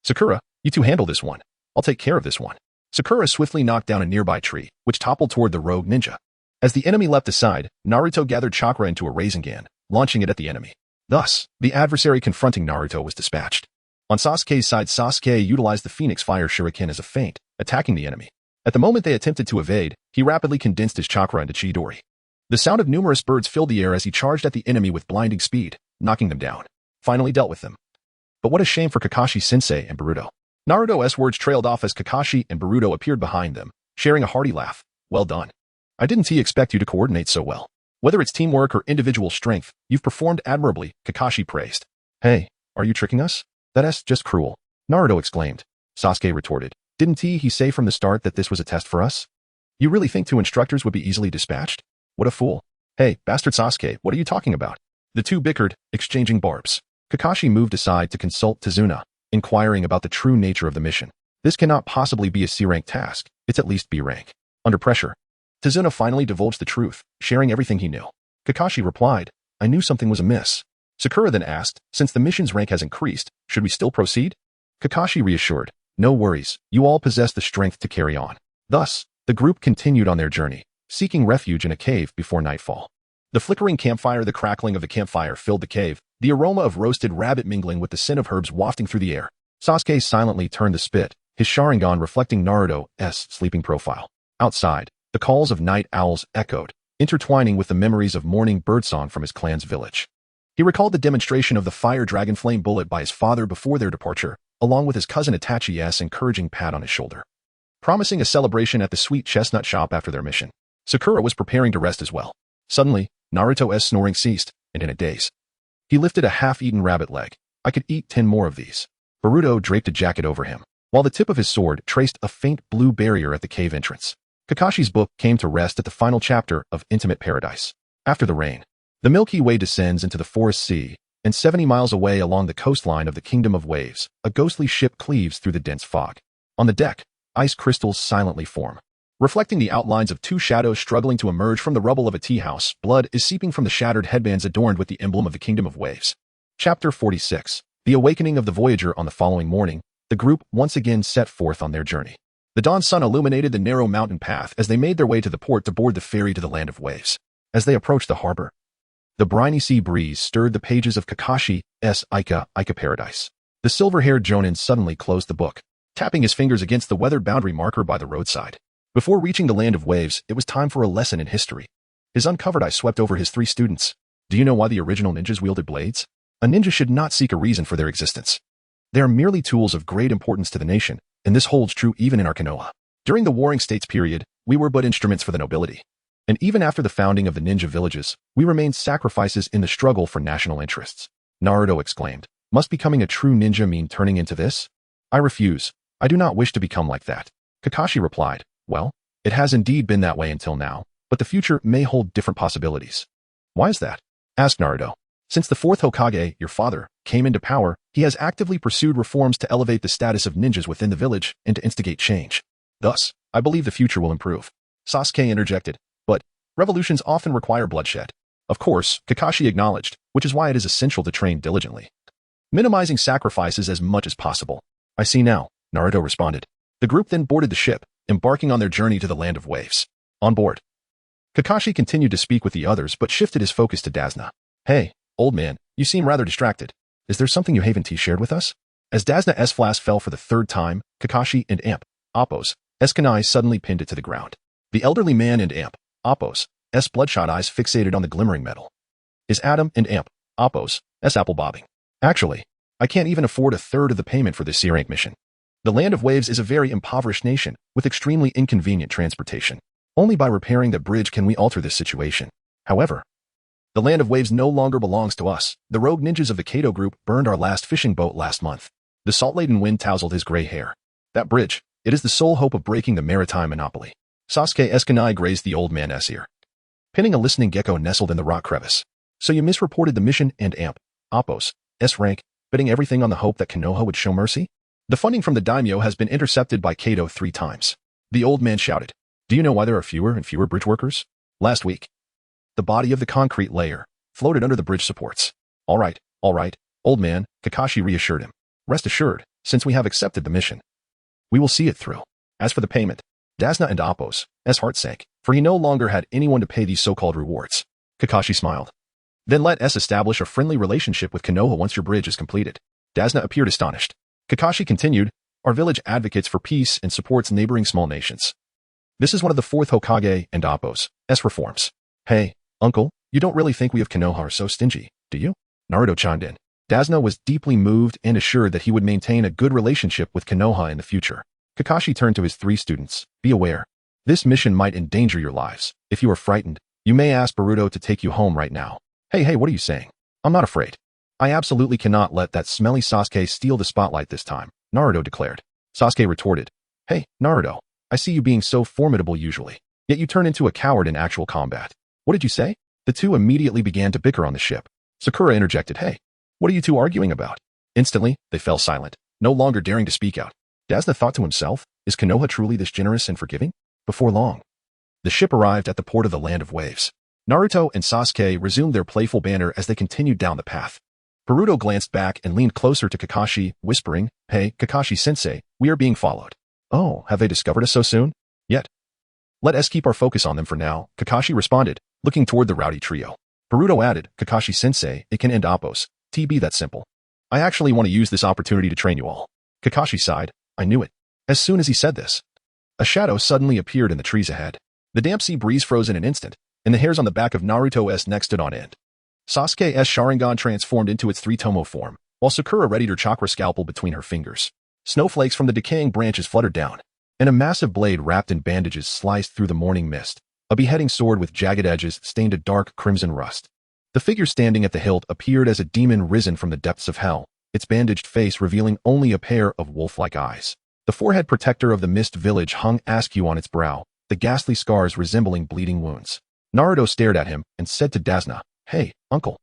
Speaker 1: Sakura, you two handle this one. I'll take care of this one." Sakura swiftly knocked down a nearby tree, which toppled toward the rogue ninja. As the enemy leapt aside, Naruto gathered chakra into a Rasengan, launching it at the enemy. Thus, the adversary confronting Naruto was dispatched. On Sasuke's side, Sasuke utilized the Phoenix Fire Shuriken as a feint, attacking the enemy. At the moment they attempted to evade, he rapidly condensed his chakra into Chidori. The sound of numerous birds filled the air as he charged at the enemy with blinding speed, knocking them down. Finally dealt with them. But what a shame for Kakashi-sensei and Boruto. Naruto's words trailed off as Kakashi and Boruto appeared behind them, sharing a hearty laugh. "Well done. I didn't expect you to coordinate so well. Whether it's teamwork or individual strength, you've performed admirably," Kakashi praised. "Hey, are you tricking us? That's just cruel," Naruto exclaimed. Sasuke retorted. "Didn't he say from the start that this was a test for us? You really think 2 instructors would be easily dispatched? What a fool. Hey, bastard Sasuke, what are you talking about?" The two bickered, exchanging barbs. Kakashi moved aside to consult Tazuna, inquiring about the true nature of the mission. "This cannot possibly be a C-rank task. It's at least B-rank." Under pressure, Tazuna finally divulged the truth, sharing everything he knew. Kakashi replied, "I knew something was amiss." Sakura then asked, "Since the mission's rank has increased, should we still proceed?" Kakashi reassured, "No worries, you all possess the strength to carry on." Thus, the group continued on their journey, seeking refuge in a cave before nightfall. The flickering campfire, the crackling of the campfire filled the cave, the aroma of roasted rabbit mingling with the scent of herbs wafting through the air. Sasuke silently turned the spit, his Sharingan reflecting Naruto's sleeping profile. Outside, the calls of night owls echoed, intertwining with the memories of morning birdsong from his clan's village. He recalled the demonstration of the fire dragon flame bullet by his father before their departure, along with his cousin Itachi's encouraging pat on his shoulder, promising a celebration at the sweet chestnut shop after their mission. Sakura was preparing to rest as well. Suddenly, Naruto's snoring ceased, and in a daze, he lifted a half-eaten rabbit leg. "I could eat 10 more of these." Boruto draped a jacket over him, while the tip of his sword traced a faint blue barrier at the cave entrance. Kakashi's book came to rest at the final chapter of Intimate Paradise. After the rain, the Milky Way descends into the forest sea, and 70 miles away along the coastline of the Kingdom of Waves, a ghostly ship cleaves through the dense fog. On the deck, ice crystals silently form, reflecting the outlines of 2 shadows struggling to emerge from the rubble of a tea house. Blood is seeping from the shattered headbands adorned with the emblem of the Kingdom of Waves. Chapter 46. The Awakening of the Voyager. On the following morning, the group once again set forth on their journey. The dawn sun illuminated the narrow mountain path as they made their way to the port to board the ferry to the Land of Waves. As they approached the harbor, the briny sea breeze stirred the pages of Kakashi's Ica Paradise. The silver-haired Jonin suddenly closed the book, tapping his fingers against the weathered boundary marker by the roadside. Before reaching the Land of Waves, it was time for a lesson in history. His uncovered eye swept over his 3 students. "Do you know why the original ninjas wielded blades? A ninja should not seek a reason for their existence. They are merely tools of great importance to the nation, and this holds true even in our Konoha. During the Warring States period, we were but instruments for the nobility. And even after the founding of the ninja villages, we remained sacrifices in the struggle for national interests." Naruto exclaimed, "Must becoming a true ninja mean turning into this?" "I refuse. I do not wish to become like that." Kakashi replied, "Well, it has indeed been that way until now, but the future may hold different possibilities." "Why is that?" asked Naruto. "Since the 4th Hokage, your father, came into power, he has actively pursued reforms to elevate the status of ninjas within the village and to instigate change. Thus, I believe the future will improve." Sasuke interjected, "But revolutions often require bloodshed." "Of course," Kakashi acknowledged, "which is why it is essential to train diligently, minimizing sacrifices as much as possible. I see now, Naruto responded. The group then boarded the ship, embarking on their journey to the land of waves. On board, Kakashi continued to speak with the others but shifted his focus to Dazna. Hey, old man, you seem rather distracted. Is there something you haven't shared with us? As Dazna's flask fell for the third time, Kakashi and Amp, Appo's kunai suddenly pinned it to the ground. The elderly man and Amp, Appo's bloodshot eyes fixated on the glimmering metal. Is Adam and Amp, Appo's apple bobbing? Actually, I can't even afford a third of the payment for this C-rank mission. The Land of Waves is a very impoverished nation with extremely inconvenient transportation. Only by repairing the bridge can we alter this situation. However, the Land of Waves no longer belongs to us. The rogue ninjas of the Kato group burned our last fishing boat last month. The salt-laden wind tousled his gray hair. That bridge, it is the sole hope of breaking the maritime monopoly. Sasuke's kunai grazed the old man's ear. Pinning a listening gecko nestled in the rock crevice. So you misreported the mission and Amp, Appo's rank, betting everything on the hope that Konoha would show mercy? The funding from the daimyo has been intercepted by Kato 3 times. The old man shouted. Do you know why there are fewer and fewer bridge workers? Last week, the body of the concrete layer floated under the bridge supports. All right, old man, Kakashi reassured him. Rest assured, since we have accepted the mission, we will see it through. As for the payment, Dazna and Appo's heart sank, for he no longer had anyone to pay these so-called rewards. Kakashi smiled. Then let us establish a friendly relationship with Konoha once your bridge is completed. Dazna appeared astonished. Kakashi continued, our village advocates for peace and supports neighboring small nations. This is one of the 4th Hokage and Appo's reforms. Hey, uncle, you don't really think we of Konoha are so stingy, do you? Naruto chimed in. Dazna was deeply moved and assured that he would maintain a good relationship with Konoha in the future. Kakashi turned to his 3 students. Be aware. This mission might endanger your lives. If you are frightened, you may ask Boruto to take you home right now. Hey, what are you saying? I'm not afraid. I absolutely cannot let that smelly Sasuke steal the spotlight this time, Naruto declared. Sasuke retorted. Hey, Naruto, I see you being so formidable usually, yet you turn into a coward in actual combat. What did you say? The two immediately began to bicker on the ship. Sakura interjected, hey, what are you two arguing about? Instantly, they fell silent, no longer daring to speak out. Dazna thought to himself, is Konoha truly this generous and forgiving? Before long, the ship arrived at the port of the Land of Waves. Naruto and Sasuke resumed their playful banter as they continued down the path. Boruto glanced back and leaned closer to Kakashi, whispering, hey, Kakashi-sensei, we are being followed. Oh, have they discovered us so soon? Yet. Let us keep our focus on them for now, Kakashi responded, looking toward the rowdy trio. Boruto added, Kakashi-sensei, it can end Appo's. TB that simple. I actually want to use this opportunity to train you all. Kakashi sighed. I knew it. As soon as he said this, a shadow suddenly appeared in the trees ahead. The damp sea breeze froze in an instant, and the hairs on the back of Naruto's neck stood on end. Sasuke's Sharingan transformed into its 3-tomo form, while Sakura readied her chakra scalpel between her fingers. Snowflakes from the decaying branches fluttered down, and a massive blade wrapped in bandages sliced through the morning mist. A beheading sword with jagged edges stained a dark crimson rust. The figure standing at the hilt appeared as a demon risen from the depths of hell, its bandaged face revealing only a pair of wolf-like eyes. The forehead protector of the mist village hung askew on its brow, the ghastly scars resembling bleeding wounds. Naruto stared at him and said to Dazna, hey, uncle,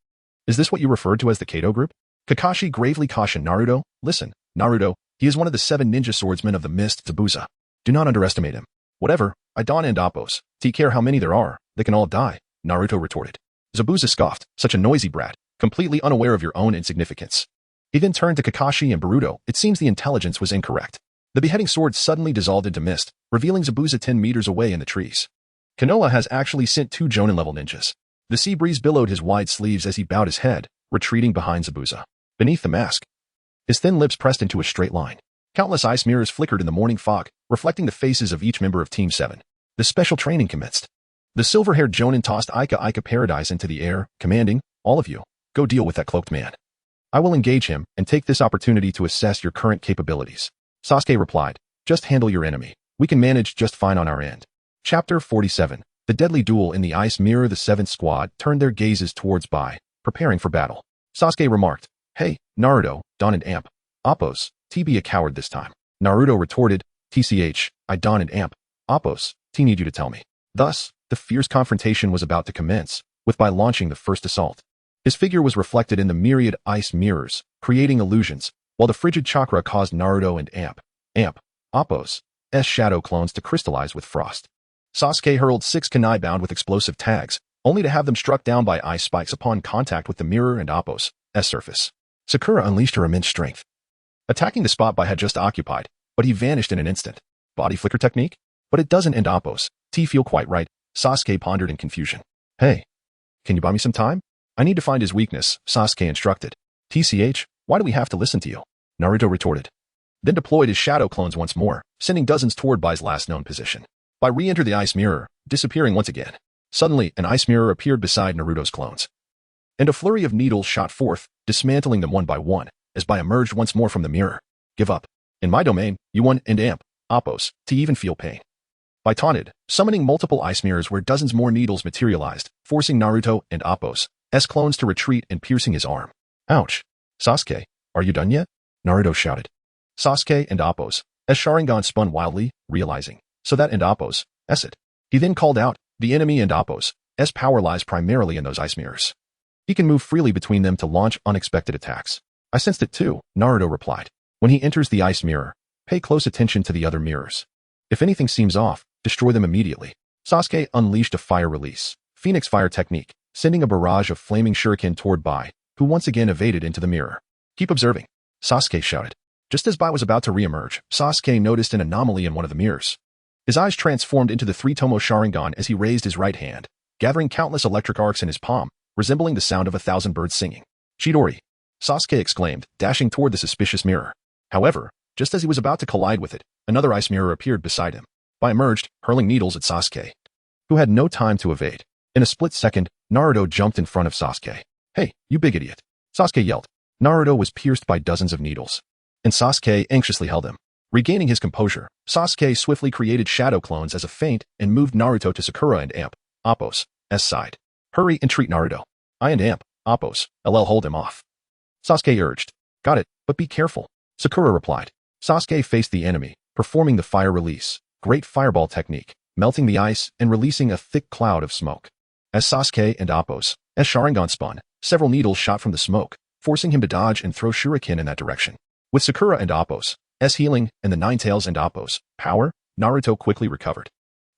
Speaker 1: is this what you referred to as the Kato group? Kakashi gravely cautioned Naruto, listen, Naruto, he is one of the 7 ninja swordsmen of the mist Zabuza. Do not underestimate him. Whatever, I don't and Appo's. Take care how many there are, they can all die, Naruto retorted. Zabuza scoffed, such a noisy brat, completely unaware of your own insignificance. He then turned to Kakashi and Boruto. It seems the intelligence was incorrect. The beheading sword suddenly dissolved into mist, revealing Zabuza 10 meters away in the trees. Konoha has actually sent 2 Jonin-level ninjas. The sea breeze billowed his wide sleeves as he bowed his head, retreating behind Zabuza. Beneath the mask, his thin lips pressed into a straight line. Countless ice mirrors flickered in the morning fog, reflecting the faces of each member of Team 7. The special training commenced. The silver-haired Jonin tossed Ika Paradise into the air, commanding, all of you, go deal with that cloaked man. I will engage him and take this opportunity to assess your current capabilities. Sasuke replied, just handle your enemy. We can manage just fine on our end. Chapter 47. The deadly duel in the ice mirror. The 7th squad turned their gazes towards Bai, preparing for battle. Sasuke remarked, hey, Naruto, Don and Amp, Appo's, TB a coward this time. Naruto retorted, TCH, I Don and Amp, Appo's, T need you to tell me. Thus, the fierce confrontation was about to commence, with Bai launching the first assault. His figure was reflected in the myriad ice mirrors, creating illusions, while the frigid chakra caused Naruto and Amp, Appo's shadow clones to crystallize with frost. Sasuke hurled 6 kunai bound with explosive tags, only to have them struck down by ice spikes upon contact with the mirror and Appo's surface. Sakura unleashed her immense strength. attacking the spot Bai had just occupied, but he vanished in an instant. Body flicker technique? But it doesn't end Appos. T feel quite right. Sasuke pondered in confusion. Hey, can you buy me some time? I need to find his weakness, Sasuke instructed. TCH, why do we have to listen to you? Naruto retorted. Then deployed his shadow clones once more, sending dozens toward Bai's last known position. Bai re-entered the ice mirror, disappearing once again. Suddenly, an ice mirror appeared beside Naruto's clones. And a flurry of needles shot forth, dismantling them one by one, as Bai emerged once more from the mirror. Give up. In my domain, you won and amp, Appos, to even feel pain. Bai taunted, summoning multiple ice mirrors where dozens more needles materialized, forcing Naruto and Appos' clones to retreat and piercing his arm. Ouch. Sasuke, are you done yet? Naruto shouted. Sasuke and Appos' Sharingan spun wildly, realizing, so that and Appos' it. He then called out, the enemy and Appos' power lies primarily in those ice mirrors. He can move freely between them to launch unexpected attacks. I sensed it too, Naruto replied. When he enters the ice mirror, pay close attention to the other mirrors. If anything seems off, destroy them immediately. Sasuke unleashed a fire release, Phoenix Fire technique, sending a barrage of flaming shuriken toward Bai, who once again evaded into the mirror. Keep observing, Sasuke shouted. Just as Bai was about to re-emerge, Sasuke noticed an anomaly in one of the mirrors. His eyes transformed into the three-tomo Sharingan as he raised his right hand, gathering countless electric arcs in his palm, resembling the sound of 1,000 birds singing. Chidori, Sasuke exclaimed, dashing toward the suspicious mirror. However, just as he was about to collide with it, another ice mirror appeared beside him. Bai emerged, hurling needles at Sasuke, who had no time to evade. In a split second, Naruto jumped in front of Sasuke. Hey, you big idiot. Sasuke yelled. Naruto was pierced by dozens of needles, and Sasuke anxiously held him. Regaining his composure, Sasuke swiftly created shadow clones as a feint and moved Naruto to Sakura and Amp, Appos' side. Hurry and treat Naruto. I and Amp, Appos, hold him off. Sasuke urged. Got it, but be careful. Sakura replied. Sasuke faced the enemy, performing the fire release, great fireball technique, melting the ice and releasing a thick cloud of smoke. As Sasuke and Appos' Sharingan spun, several needles shot from the smoke, forcing him to dodge and throw shuriken in that direction. With Sakura and Appos' healing and the Nine Tails and Appos' power, Naruto quickly recovered.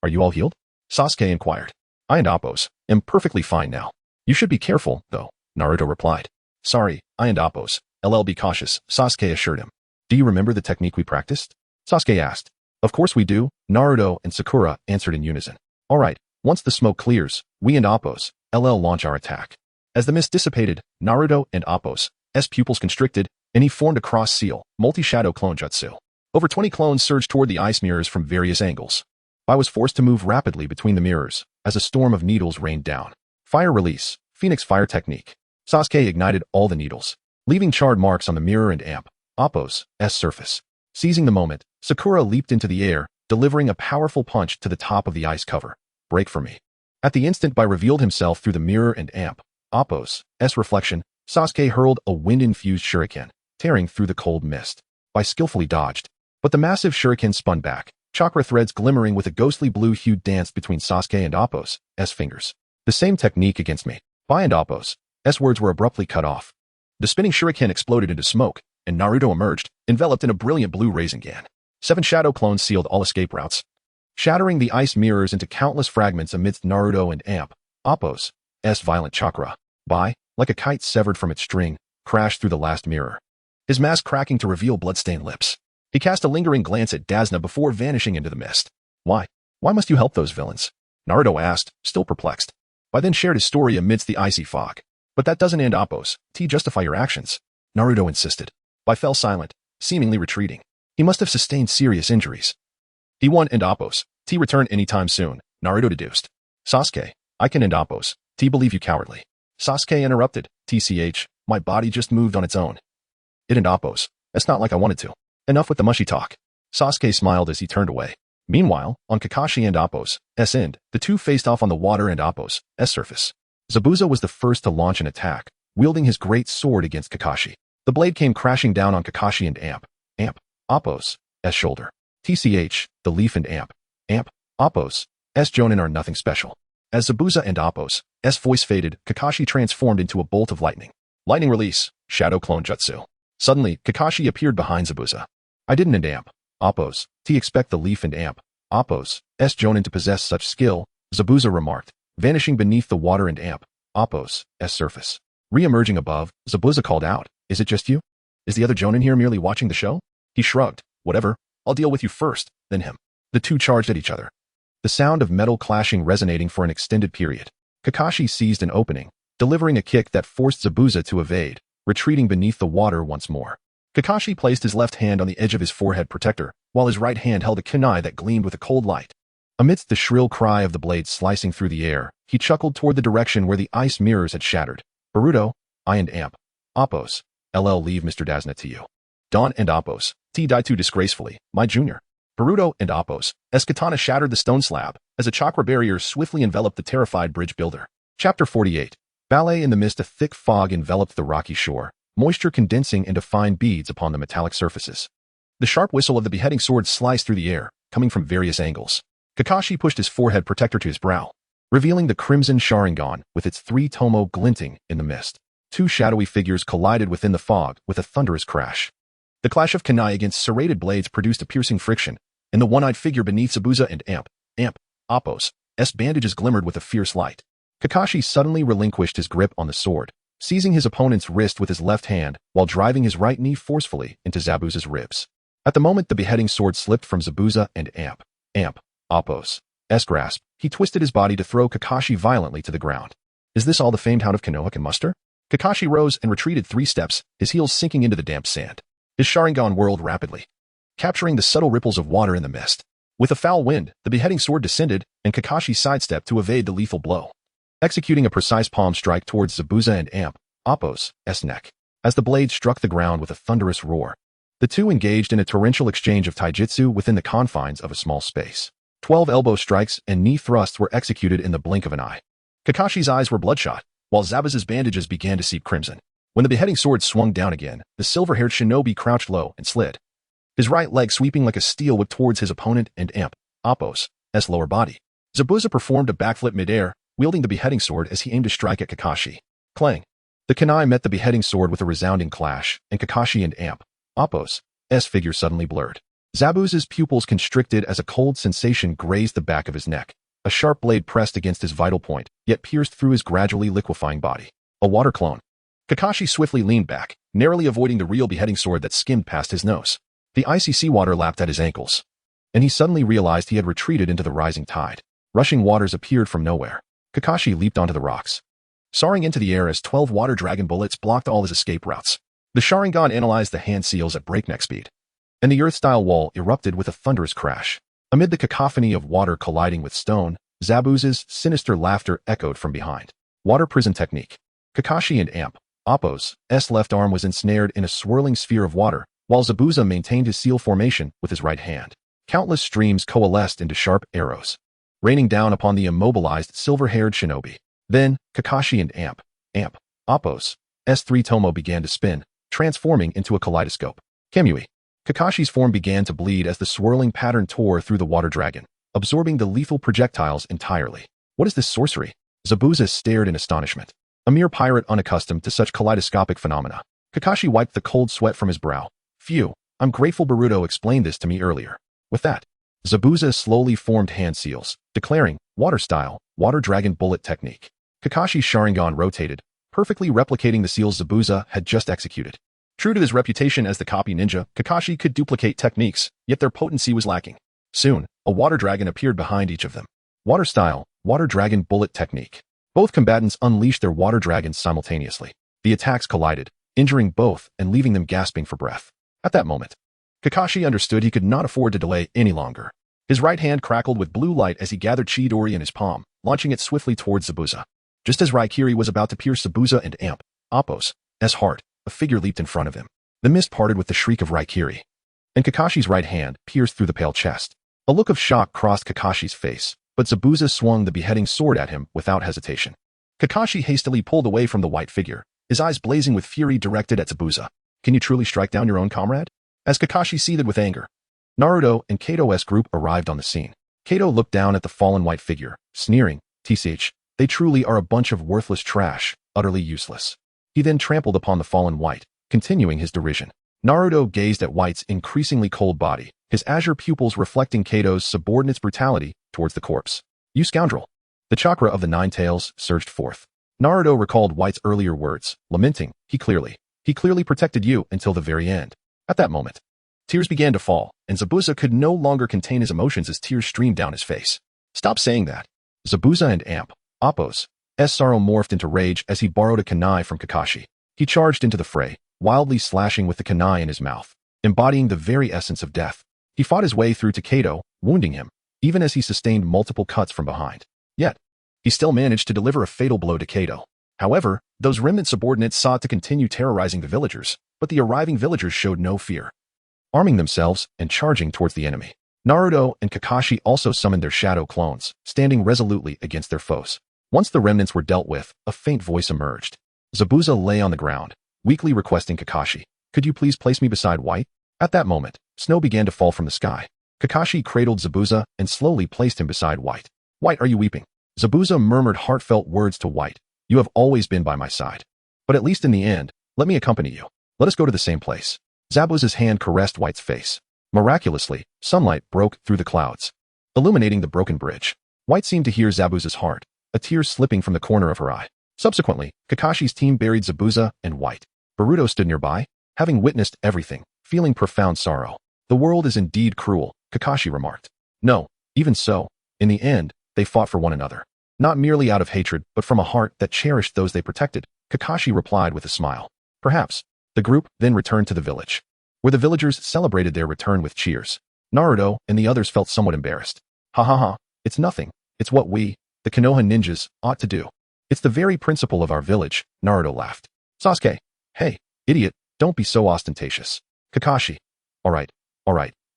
Speaker 1: Are you all healed? Sasuke inquired. I and Appos am perfectly fine now. You should be careful, though, Naruto replied. Sorry, I and Appos, be cautious, Sasuke assured him. Do you remember the technique we practiced? Sasuke asked. Of course we do, Naruto and Sakura answered in unison. Alright, once the smoke clears, we and Appos, launch our attack. As the mist dissipated, Naruto and Appos' pupils constricted, and he formed a cross-seal, multi-shadow clone jutsu. Over 20 clones surged toward the ice mirrors from various angles. Bai was forced to move rapidly between the mirrors, as a storm of needles rained down. Fire release, Phoenix Fire technique. Sasuke ignited all the needles, leaving charred marks on the mirror and Amp, Appos' surface. Seizing the moment, Sakura leaped into the air, delivering a powerful punch to the top of the ice cover. Break for me. At the instant Bai revealed himself through the mirror and Amp, Appos' reflection, Sasuke hurled a wind-infused shuriken, tearing through the cold mist. Bai skillfully dodged, but the massive shuriken spun back, chakra threads glimmering with a ghostly blue hue danced between Sasuke and Appos' fingers. The same technique against me. Bai and Appos' words were abruptly cut off. The spinning shuriken exploded into smoke, and Naruto emerged, enveloped in a brilliant blue Rasengan. 7 shadow clones sealed all escape routes, shattering the ice mirrors into countless fragments amidst Naruto and Amp, Appos' violent chakra. Bai, like a kite severed from its string, crashed through the last mirror, his mask cracking to reveal bloodstained lips. He cast a lingering glance at Dazna before vanishing into the mist. Why? Why must you help those villains? Naruto asked, still perplexed. Bai then shared his story amidst the icy fog. But that doesn't end Appos. Justify your actions. Naruto insisted. Bai fell silent, seemingly retreating. He must have sustained serious injuries. He won and Appos. Return anytime soon, Naruto deduced. Sasuke, I can end Appos. Believe you cowardly. Sasuke interrupted. TCH, my body just moved on its own. It and Appos. It's not like I wanted to. Enough with the mushy talk. Sasuke smiled as he turned away. Meanwhile, on Kakashi and Appos' end, the two faced off on the water and Appos' surface. Zabuza was the first to launch an attack, wielding his great sword against Kakashi. The blade came crashing down on Kakashi and Amp, Appos' shoulder. TCH, the leaf and Amp, Appos' Jonin are nothing special. As Zabuza and Appos' voice faded, Kakashi transformed into a bolt of lightning. Lightning release, shadow clone jutsu. Suddenly, Kakashi appeared behind Zabuza. I didn't and Amp, Appos. Expect the leaf and Amp, Appos' Jonin to possess such skill, Zabuza remarked, vanishing beneath the water and Amp, Appos' surface. Re-emerging above, Zabuza called out, is it just you? Is the other Jonin here merely watching the show? He shrugged. Whatever, I'll deal with you first, then him. The two charged at each other. The sound of metal clashing resonating for an extended period. Kakashi seized an opening, delivering a kick that forced Zabuza to evade, retreating beneath the water once more. Kakashi placed his left hand on the edge of his forehead protector, while his right hand held a kunai that gleamed with a cold light. Amidst the shrill cry of the blade slicing through the air, he chuckled toward the direction where the ice mirrors had shattered. Boruto, I and Amp. Oppos. LL leave Mr. Dasna to you. Don and Oppos. T die too disgracefully, my junior. Boruto and Oppos. Katana shattered the stone slab, as a chakra barrier swiftly enveloped the terrified bridge builder. Chapter 48. Ballet in the mist. A thick fog enveloped the rocky shore, moisture condensing into fine beads upon the metallic surfaces. The sharp whistle of the beheading sword sliced through the air, coming from various angles. Kakashi pushed his forehead protector to his brow, revealing the crimson Sharingan with its three tomo glinting in the mist. Two shadowy figures collided within the fog with a thunderous crash. The clash of kunai against serrated blades produced a piercing friction, and the one-eyed figure beneath Zabuza and Amp, Oppos' bandages glimmered with a fierce light. Kakashi suddenly relinquished his grip on the sword, seizing his opponent's wrist with his left hand while driving his right knee forcefully into Zabuza's ribs. At the moment the beheading sword slipped from Zabuza and Amp, Oppos' grasp, he twisted his body to throw Kakashi violently to the ground. Is this all the famed Hound of Konoha can muster? Kakashi rose and retreated 3 steps, his heels sinking into the damp sand. His Sharingan whirled rapidly, capturing the subtle ripples of water in the mist. With a foul wind, the beheading sword descended, and Kakashi sidestepped to evade the lethal blow, executing a precise palm strike towards Zabuza and Amp, Oppos' neck. As the blade struck the ground with a thunderous roar, the two engaged in a torrential exchange of taijutsu within the confines of a small space. 12 elbow strikes and knee thrusts were executed in the blink of an eye. Kakashi's eyes were bloodshot, while Zabuza's bandages began to seep crimson. When the beheading sword swung down again, the silver-haired shinobi crouched low and slid, his right leg sweeping like a steel whip towards his opponent and Amp, Oppos' lower body. Zabuza performed a backflip midair, wielding the beheading sword as he aimed to strike at Kakashi. Clang! The kunai met the beheading sword with a resounding clash, and Kakashi and Amp, Oppos' figure suddenly blurred. Zabuza's pupils constricted as a cold sensation grazed the back of his neck. A sharp blade pressed against his vital point, yet pierced through his gradually liquefying body. A water clone. Kakashi swiftly leaned back, narrowly avoiding the real beheading sword that skimmed past his nose. The icy seawater lapped at his ankles, and he suddenly realized he had retreated into the rising tide. Rushing waters appeared from nowhere. Kakashi leaped onto the rocks, soaring into the air as 12 water dragon bullets blocked all his escape routes. The Sharingan analyzed the hand seals at breakneck speed, and the earth-style wall erupted with a thunderous crash. Amid the cacophony of water colliding with stone, Zabuza's sinister laughter echoed from behind. Water prison technique. Kakashi and Amp, Oppos' left arm was ensnared in a swirling sphere of water, while Zabuza maintained his seal formation with his right hand. Countless streams coalesced into sharp arrows, raining down upon the immobilized silver-haired shinobi. Then, Kakashi and Amp, Oppos' 3 tomo began to spin, transforming into a kaleidoscope. Kemui. Kakashi's form began to bleed as the swirling pattern tore through the water dragon, absorbing the lethal projectiles entirely. What is this sorcery? Zabuza stared in astonishment. A mere pirate unaccustomed to such kaleidoscopic phenomena. Kakashi wiped the cold sweat from his brow. Phew, I'm grateful Boruto explained this to me earlier. With that, Zabuza slowly formed hand seals, declaring, water style, water dragon bullet technique. Kakashi's Sharingan rotated, perfectly replicating the seals Zabuza had just executed. True to his reputation as the copy ninja, Kakashi could duplicate techniques, yet their potency was lacking. Soon, a water dragon appeared behind each of them. Water style, water dragon bullet technique. Both combatants unleashed their water dragons simultaneously. The attacks collided, injuring both and leaving them gasping for breath. At that moment, Kakashi understood he could not afford to delay any longer. His right hand crackled with blue light as he gathered Chidori in his palm, launching it swiftly towards Zabuza. Just as Raikiri was about to pierce Zabuza and Amp, Oppos' heart, a figure leaped in front of him. The mist parted with the shriek of Raikiri, and Kakashi's right hand pierced through the pale chest. A look of shock crossed Kakashi's face, but Zabuza swung the beheading sword at him without hesitation. Kakashi hastily pulled away from the white figure, his eyes blazing with fury directed at Zabuza. Can you truly strike down your own comrade? As Kakashi seethed with anger, Naruto and Kato's group arrived on the scene. Kato looked down at the fallen white figure, sneering, "Tch, they truly are a bunch of worthless trash, utterly useless." He then trampled upon the fallen white, continuing his derision. Naruto gazed at White's increasingly cold body, his azure pupils reflecting Kato's subordinate's brutality towards the corpse. "You scoundrel!" The chakra of the 9 tails surged forth. Naruto recalled White's earlier words, lamenting, he He clearly protected you until the very end. At that moment, tears began to fall, and Zabuza could no longer contain his emotions as tears streamed down his face. Stop saying that. Zabuza and Appo's sorrow morphed into rage as he borrowed a kunai from Kakashi. He charged into the fray, wildly slashing with the kunai in his mouth, embodying the very essence of death. He fought his way through to Kato, wounding him, even as he sustained multiple cuts from behind. Yet, he still managed to deliver a fatal blow to Kato. However, those remnant subordinates sought to continue terrorizing the villagers, but the arriving villagers showed no fear, arming themselves and charging towards the enemy. Naruto and Kakashi also summoned their shadow clones, standing resolutely against their foes. Once the remnants were dealt with, a faint voice emerged. Zabuza lay on the ground, weakly requesting Kakashi, "Could you please place me beside White?" At that moment, snow began to fall from the sky. Kakashi cradled Zabuza and slowly placed him beside White. "White, are you weeping?" Zabuza murmured heartfelt words to White. "You have always been by my side. But at least in the end, let me accompany you. Let us go to the same place." Zabuza's hand caressed White's face. Miraculously, sunlight broke through the clouds, illuminating the broken bridge. White seemed to hear Zabuza's heart, a tear slipping from the corner of her eye. Subsequently, Kakashi's team buried Zabuza and White. Boruto stood nearby, having witnessed everything, feeling profound sorrow. "The world is indeed cruel," Kakashi remarked. "No, even so, in the end, they fought for one another. Not merely out of hatred, but from a heart that cherished those they protected," Kakashi replied with a smile. Perhaps. The group then returned to the village, where the villagers celebrated their return with cheers. Naruto and the others felt somewhat embarrassed. "Ha ha ha, it's nothing. It's what we, the Konoha ninjas, ought to do. It's the very principle of our village," Naruto laughed. Sasuke, "Hey, idiot, don't be so ostentatious." Kakashi, all right.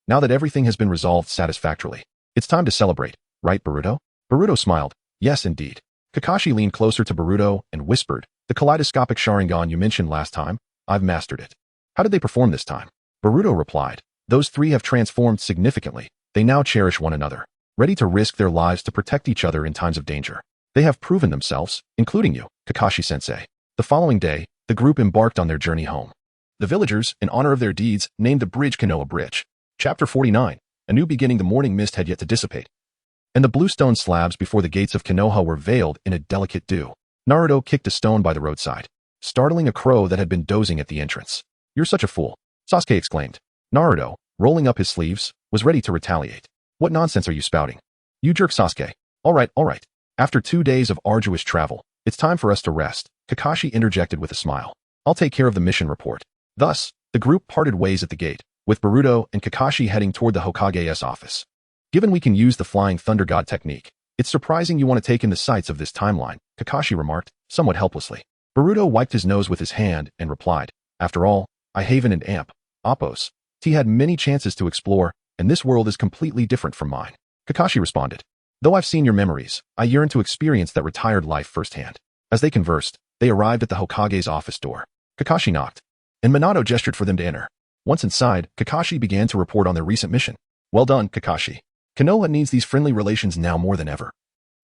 Speaker 1: Now that everything has been resolved satisfactorily, it's time to celebrate, right, Boruto?" Boruto smiled. "Yes, indeed." Kakashi leaned closer to Boruto and whispered, "The kaleidoscopic Sharingan you mentioned last time, I've mastered it. How did they perform this time?" Boruto replied, "Those three have transformed significantly. They now cherish one another, ready to risk their lives to protect each other in times of danger. They have proven themselves, including you, Kakashi-sensei." The following day, the group embarked on their journey home. The villagers, in honor of their deeds, named the bridge Konoha Bridge. Chapter 49. A new beginning. The morning mist had yet to dissipate, and the bluestone slabs before the gates of Konoha were veiled in a delicate dew. Naruto kicked a stone by the roadside, startling a crow that had been dozing at the entrance. "You're such a fool," Sasuke exclaimed. Naruto, rolling up his sleeves, was ready to retaliate. "What nonsense are you spouting? You jerk, Sasuke." All right. After 2 days of arduous travel, it's time for us to rest," Kakashi interjected with a smile. "I'll take care of the mission report." Thus, the group parted ways at the gate, with Boruto and Kakashi heading toward the Hokage's office. "Given we can use the Flying Thunder God technique, it's surprising you want to take in the sights of this timeline," Kakashi remarked, somewhat helplessly. Boruto wiped his nose with his hand and replied, "After all, I Haven and Appo's had many chances to explore, and this world is completely different from mine." Kakashi responded, "Though I've seen your memories, I yearn to experience that retired life firsthand." As they conversed, they arrived at the Hokage's office door. Kakashi knocked, and Minato gestured for them to enter. Once inside, Kakashi began to report on their recent mission. "Well done, Kakashi. Konoha needs these friendly relations now more than ever.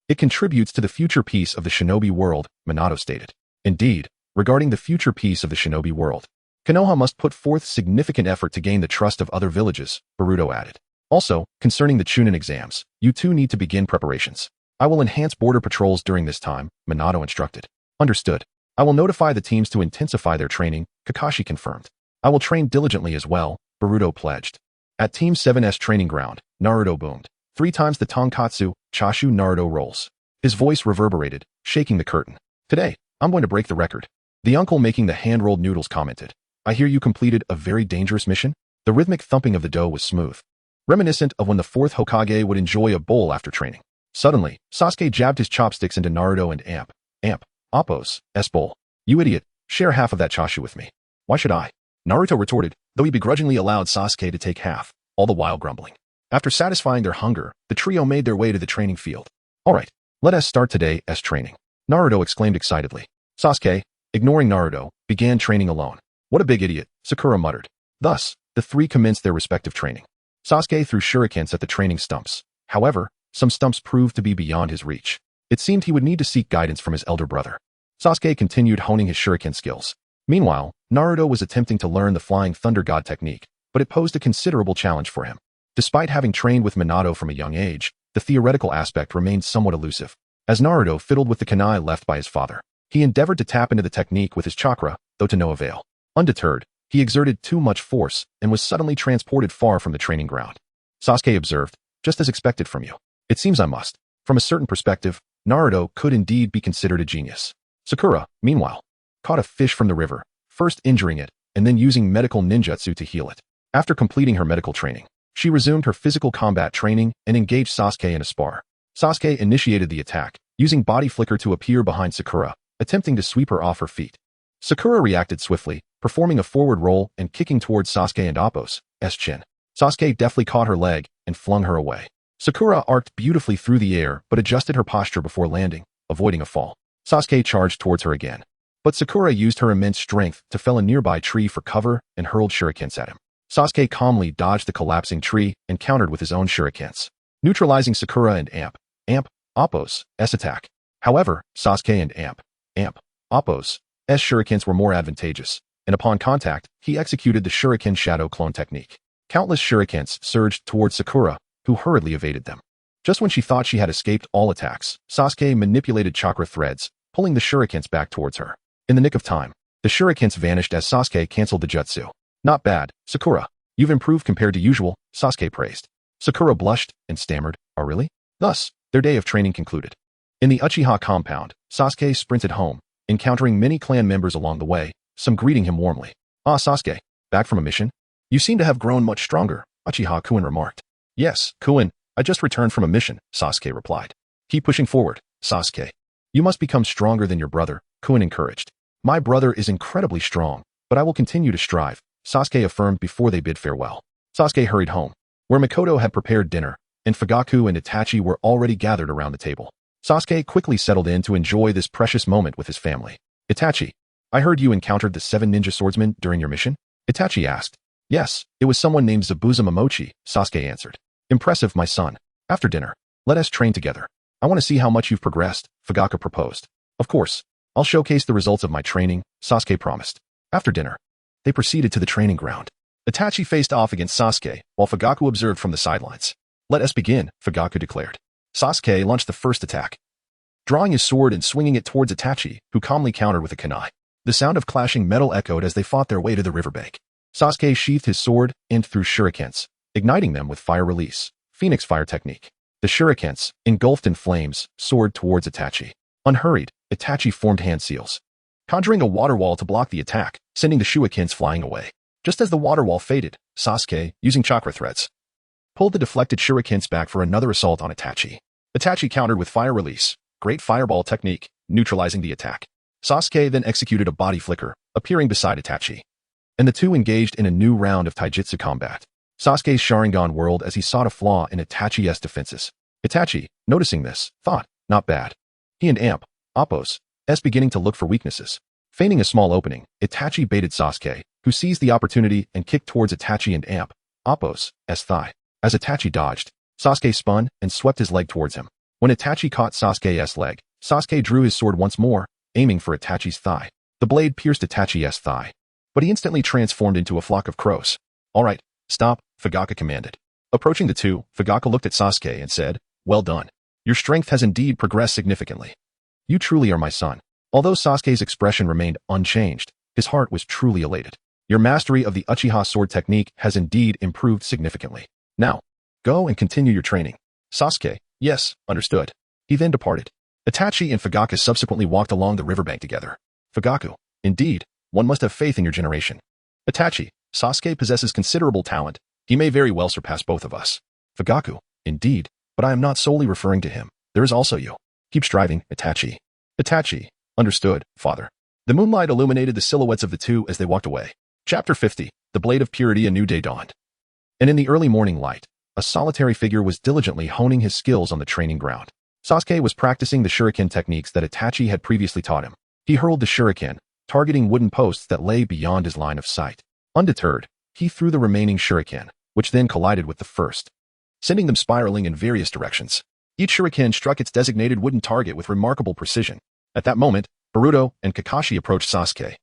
Speaker 1: It contributes to the future peace of the shinobi world," Minato stated. "Indeed, regarding the future peace of the shinobi world, Konoha must put forth significant effort to gain the trust of other villages," Boruto added. "Also, concerning the Chunin exams, you two need to begin preparations. I will enhance border patrols during this time," Minato instructed. "Understood. I will notify the teams to intensify their training," Kakashi confirmed. "I will train diligently as well," Boruto pledged. At Team 7's training ground, Naruto boomed. 3 times the tonkatsu, Chashu Naruto rolls. His voice reverberated, shaking the curtain. "Today, I'm going to break the record." The uncle making the hand-rolled noodles commented, "I hear you completed a very dangerous mission?" The rhythmic thumping of the dough was smooth, reminiscent of when the 4th Hokage would enjoy a bowl after training. Suddenly, Sasuke jabbed his chopsticks into Naruto and Appo's bowl. "You idiot, share half of that chashu with me." "Why should I?" Naruto retorted, though he begrudgingly allowed Sasuke to take half, all the while grumbling. After satisfying their hunger, the trio made their way to the training field. "All right, let us start today's training," Naruto exclaimed excitedly. Sasuke, ignoring Naruto, began training alone. "What a big idiot," Sakura muttered. Thus, the three commenced their respective training. Sasuke threw shurikens at the training stumps. However, some stumps proved to be beyond his reach. It seemed he would need to seek guidance from his elder brother. Sasuke continued honing his shuriken skills. Meanwhile, Naruto was attempting to learn the Flying Thunder God technique, but it posed a considerable challenge for him. Despite having trained with Minato from a young age, the theoretical aspect remained somewhat elusive. As Naruto fiddled with the kunai left by his father, he endeavored to tap into the technique with his chakra, though to no avail. Undeterred, he exerted too much force and was suddenly transported far from the training ground. Sasuke observed, just as expected from you. It seems I must. From a certain perspective, Naruto could indeed be considered a genius. Sakura, meanwhile, caught a fish from the river, first injuring it, and then using medical ninjutsu to heal it. After completing her medical training, she resumed her physical combat training and engaged Sasuke in a spar. Sasuke initiated the attack, using body flicker to appear behind Sakura, attempting to sweep her off her feet. Sakura reacted swiftly, performing a forward roll and kicking towards Sasuke and Appo's chin. Sasuke deftly caught her leg and flung her away. Sakura arced beautifully through the air but adjusted her posture before landing, avoiding a fall. Sasuke charged towards her again. But Sakura used her immense strength to fell a nearby tree for cover and hurled shurikens at him. Sasuke calmly dodged the collapsing tree and countered with his own shurikens, neutralizing Sakura and Appo's attack. However, Sasuke and Appo's shurikens were more advantageous, and upon contact, he executed the shuriken shadow clone technique. Countless shurikens surged towards Sakura, who hurriedly evaded them. Just when she thought she had escaped all attacks, Sasuke manipulated chakra threads, pulling the shurikens back towards her. In the nick of time, the shurikens vanished as Sasuke canceled the jutsu. Not bad, Sakura. You've improved compared to usual, Sasuke praised. Sakura blushed and stammered, oh really? Thus, their day of training concluded. In the Uchiha compound, Sasuke sprinted home, encountering many clan members along the way, some greeting him warmly. Ah, Sasuke, back from a mission? You seem to have grown much stronger, Uchiha Kuin remarked. Yes, Kuin, I just returned from a mission, Sasuke replied. Keep pushing forward, Sasuke. You must become stronger than your brother, Kuin encouraged. My brother is incredibly strong, but I will continue to strive, Sasuke affirmed before they bid farewell. Sasuke hurried home, where Mikoto had prepared dinner, and Fugaku and Itachi were already gathered around the table. Sasuke quickly settled in to enjoy this precious moment with his family. Itachi, I heard you encountered the 7 ninja swordsmen during your mission? Itachi asked. Yes, it was someone named Zabuza Momochi, Sasuke answered. Impressive, my son. After dinner, let us train together. I want to see how much you've progressed, Fugaku proposed. Of course, I'll showcase the results of my training, Sasuke promised. After dinner, they proceeded to the training ground. Itachi faced off against Sasuke, while Fugaku observed from the sidelines. Let us begin, Fugaku declared. Sasuke launched the first attack, drawing his sword and swinging it towards Itachi, who calmly countered with a kunai. The sound of clashing metal echoed as they fought their way to the riverbank. Sasuke sheathed his sword and threw shurikens, igniting them with fire release, Phoenix fire technique. The shurikens, engulfed in flames, soared towards Itachi. Unhurried, Itachi formed hand seals, conjuring a water wall to block the attack, sending the shurikens flying away. Just as the water wall faded, Sasuke, using chakra threads, pulled the deflected shurikens back for another assault on Itachi. Itachi countered with fire release, great fireball technique, neutralizing the attack. Sasuke then executed a body flicker, appearing beside Itachi, and the two engaged in a new round of taijutsu combat. Sasuke's Sharingan whirled as he sought a flaw in Itachi's defenses. Itachi, noticing this, thought, not bad. He and Appo's beginning to look for weaknesses. Feigning a small opening, Itachi baited Sasuke, who seized the opportunity and kicked towards Itachi and Appo's thigh. As Itachi dodged, Sasuke spun and swept his leg towards him. When Itachi caught Sasuke's leg, Sasuke drew his sword once more, aiming for Itachi's thigh. The blade pierced Itachi's thigh, but he instantly transformed into a flock of crows. All right, stop, Fugaku commanded. Approaching the two, Fugaku looked at Sasuke and said, well done. Your strength has indeed progressed significantly. You truly are my son. Although Sasuke's expression remained unchanged, his heart was truly elated. Your mastery of the Uchiha sword technique has indeed improved significantly. Now, go and continue your training. Sasuke, yes, understood. He then departed. Itachi and Fugaku subsequently walked along the riverbank together. Fugaku, indeed, one must have faith in your generation. Itachi, Sasuke possesses considerable talent. He may very well surpass both of us. Fugaku, indeed, but I am not solely referring to him. There is also you. Keep striving, Itachi. Itachi, understood, father. The moonlight illuminated the silhouettes of the two as they walked away. Chapter 50, The Blade of Purity. A new day dawned. And in the early morning light, a solitary figure was diligently honing his skills on the training ground. Sasuke was practicing the shuriken techniques that Itachi had previously taught him. He hurled the shuriken, targeting wooden posts that lay beyond his line of sight. Undeterred, he threw the remaining shuriken, which then collided with the first, sending them spiraling in various directions. Each shuriken struck its designated wooden target with remarkable precision. At that moment, Boruto and Kakashi approached Sasuke,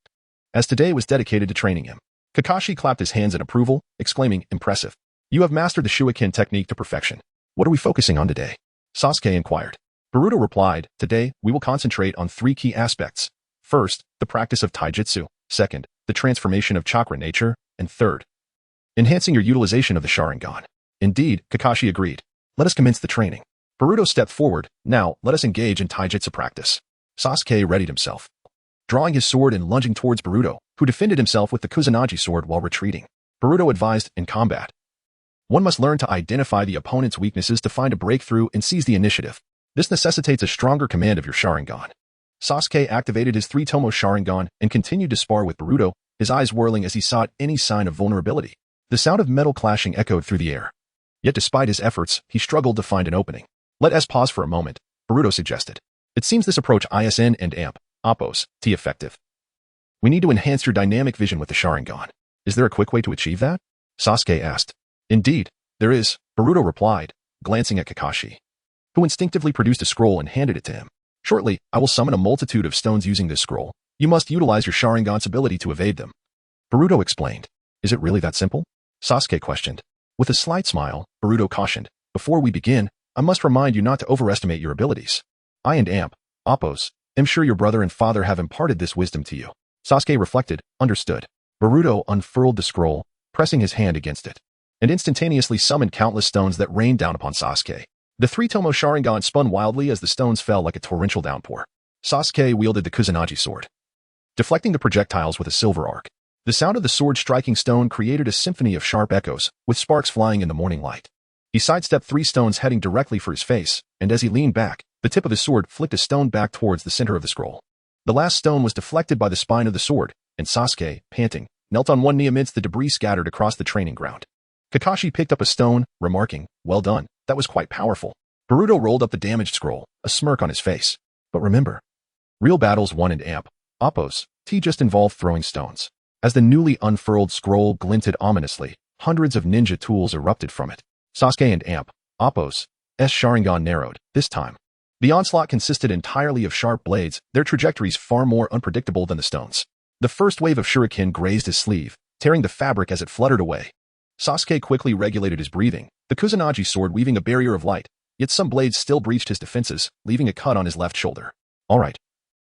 Speaker 1: as today was dedicated to training him. Kakashi clapped his hands in approval, exclaiming, impressive. You have mastered the shuriken technique to perfection. What are we focusing on today? Sasuke inquired. Boruto replied, today, we will concentrate on 3 key aspects. First, the practice of taijutsu. Second, the transformation of chakra nature, and third, enhancing your utilization of the Sharingan. Indeed, Kakashi agreed. Let us commence the training. Boruto stepped forward. Now, let us engage in taijutsu practice. Sasuke readied himself, drawing his sword and lunging towards Boruto, who defended himself with the Kusanagi sword while retreating. Boruto advised, in combat, one must learn to identify the opponent's weaknesses to find a breakthrough and seize the initiative. This necessitates a stronger command of your Sharingan. Sasuke activated his three-tomo Sharingan and continued to spar with Boruto, his eyes whirling as he sought any sign of vulnerability. The sound of metal clashing echoed through the air. Yet despite his efforts, he struggled to find an opening. Let us pause for a moment, Boruto suggested. It seems this approach ISN and AMP, Oppos, T effective. We need to enhance your dynamic vision with the Sharingan. Is there a quick way to achieve that? Sasuke asked. Indeed, there is, Boruto replied, glancing at Kakashi, who instinctively produced a scroll and handed it to him. Shortly, I will summon a multitude of stones using this scroll. You must utilize your Sharingan's ability to evade them. Boruto explained. Is it really that simple? Sasuke questioned. With a slight smile, Boruto cautioned. Before we begin, I must remind you not to overestimate your abilities. I and AMP, Oppos, am sure your brother and father have imparted this wisdom to you. Sasuke reflected, understood. Boruto unfurled the scroll, pressing his hand against it, and instantaneously summoned countless stones that rained down upon Sasuke. The three-tomo Sharingan spun wildly as the stones fell like a torrential downpour. Sasuke wielded the Kusanagi sword, deflecting the projectiles with a silver arc. The sound of the sword striking stone created a symphony of sharp echoes, with sparks flying in the morning light. He sidestepped 3 stones heading directly for his face, and as he leaned back, the tip of his sword flicked a stone back towards the center of the scroll. The last stone was deflected by the spine of the sword, and Sasuke, panting, knelt on one knee amidst the debris scattered across the training ground. Kakashi picked up a stone, remarking, well done, that was quite powerful. Boruto rolled up the damaged scroll, a smirk on his face. But remember, real battles won in AMP, Oppos, T just involved throwing stones. As the newly unfurled scroll glinted ominously, hundreds of ninja tools erupted from it. Sasuke and AMP, Oppos, S Sharingan narrowed, this time. The onslaught consisted entirely of sharp blades, their trajectories far more unpredictable than the stones. The first wave of shuriken grazed his sleeve, tearing the fabric as it fluttered away. Sasuke quickly regulated his breathing, the Kusanagi sword weaving a barrier of light, yet some blades still breached his defenses, leaving a cut on his left shoulder. All right.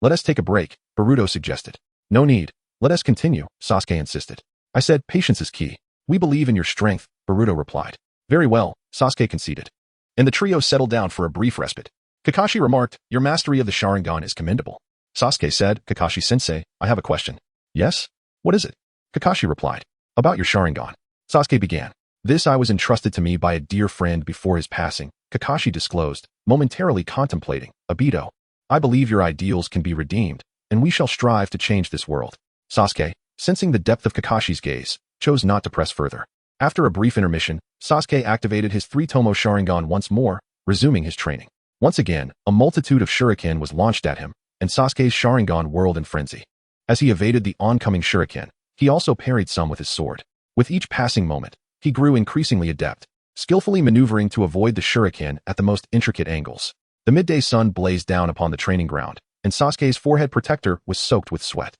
Speaker 1: Let us take a break, Boruto suggested. No need. Let us continue, Sasuke insisted. I said patience is key. We believe in your strength, Boruto replied. Very well, Sasuke conceded. And the trio settled down for a brief respite. Kakashi remarked, your mastery of the Sharingan is commendable. Sasuke said, Kakashi-sensei, I have a question. Yes? What is it? Kakashi replied. About your Sharingan. Sasuke began. This I was entrusted to me by a dear friend before his passing, Kakashi disclosed, momentarily contemplating. Obito, I believe your ideals can be redeemed, and we shall strive to change this world. Sasuke, sensing the depth of Kakashi's gaze, chose not to press further. After a brief intermission, Sasuke activated his three-tomo Sharingan once more, resuming his training. Once again, a multitude of shuriken was launched at him, and Sasuke's Sharingan whirled in frenzy. As he evaded the oncoming shuriken, he also parried some with his sword. With each passing moment, he grew increasingly adept, skillfully maneuvering to avoid the shuriken at the most intricate angles. The midday sun blazed down upon the training ground, and Sasuke's forehead protector was soaked with sweat.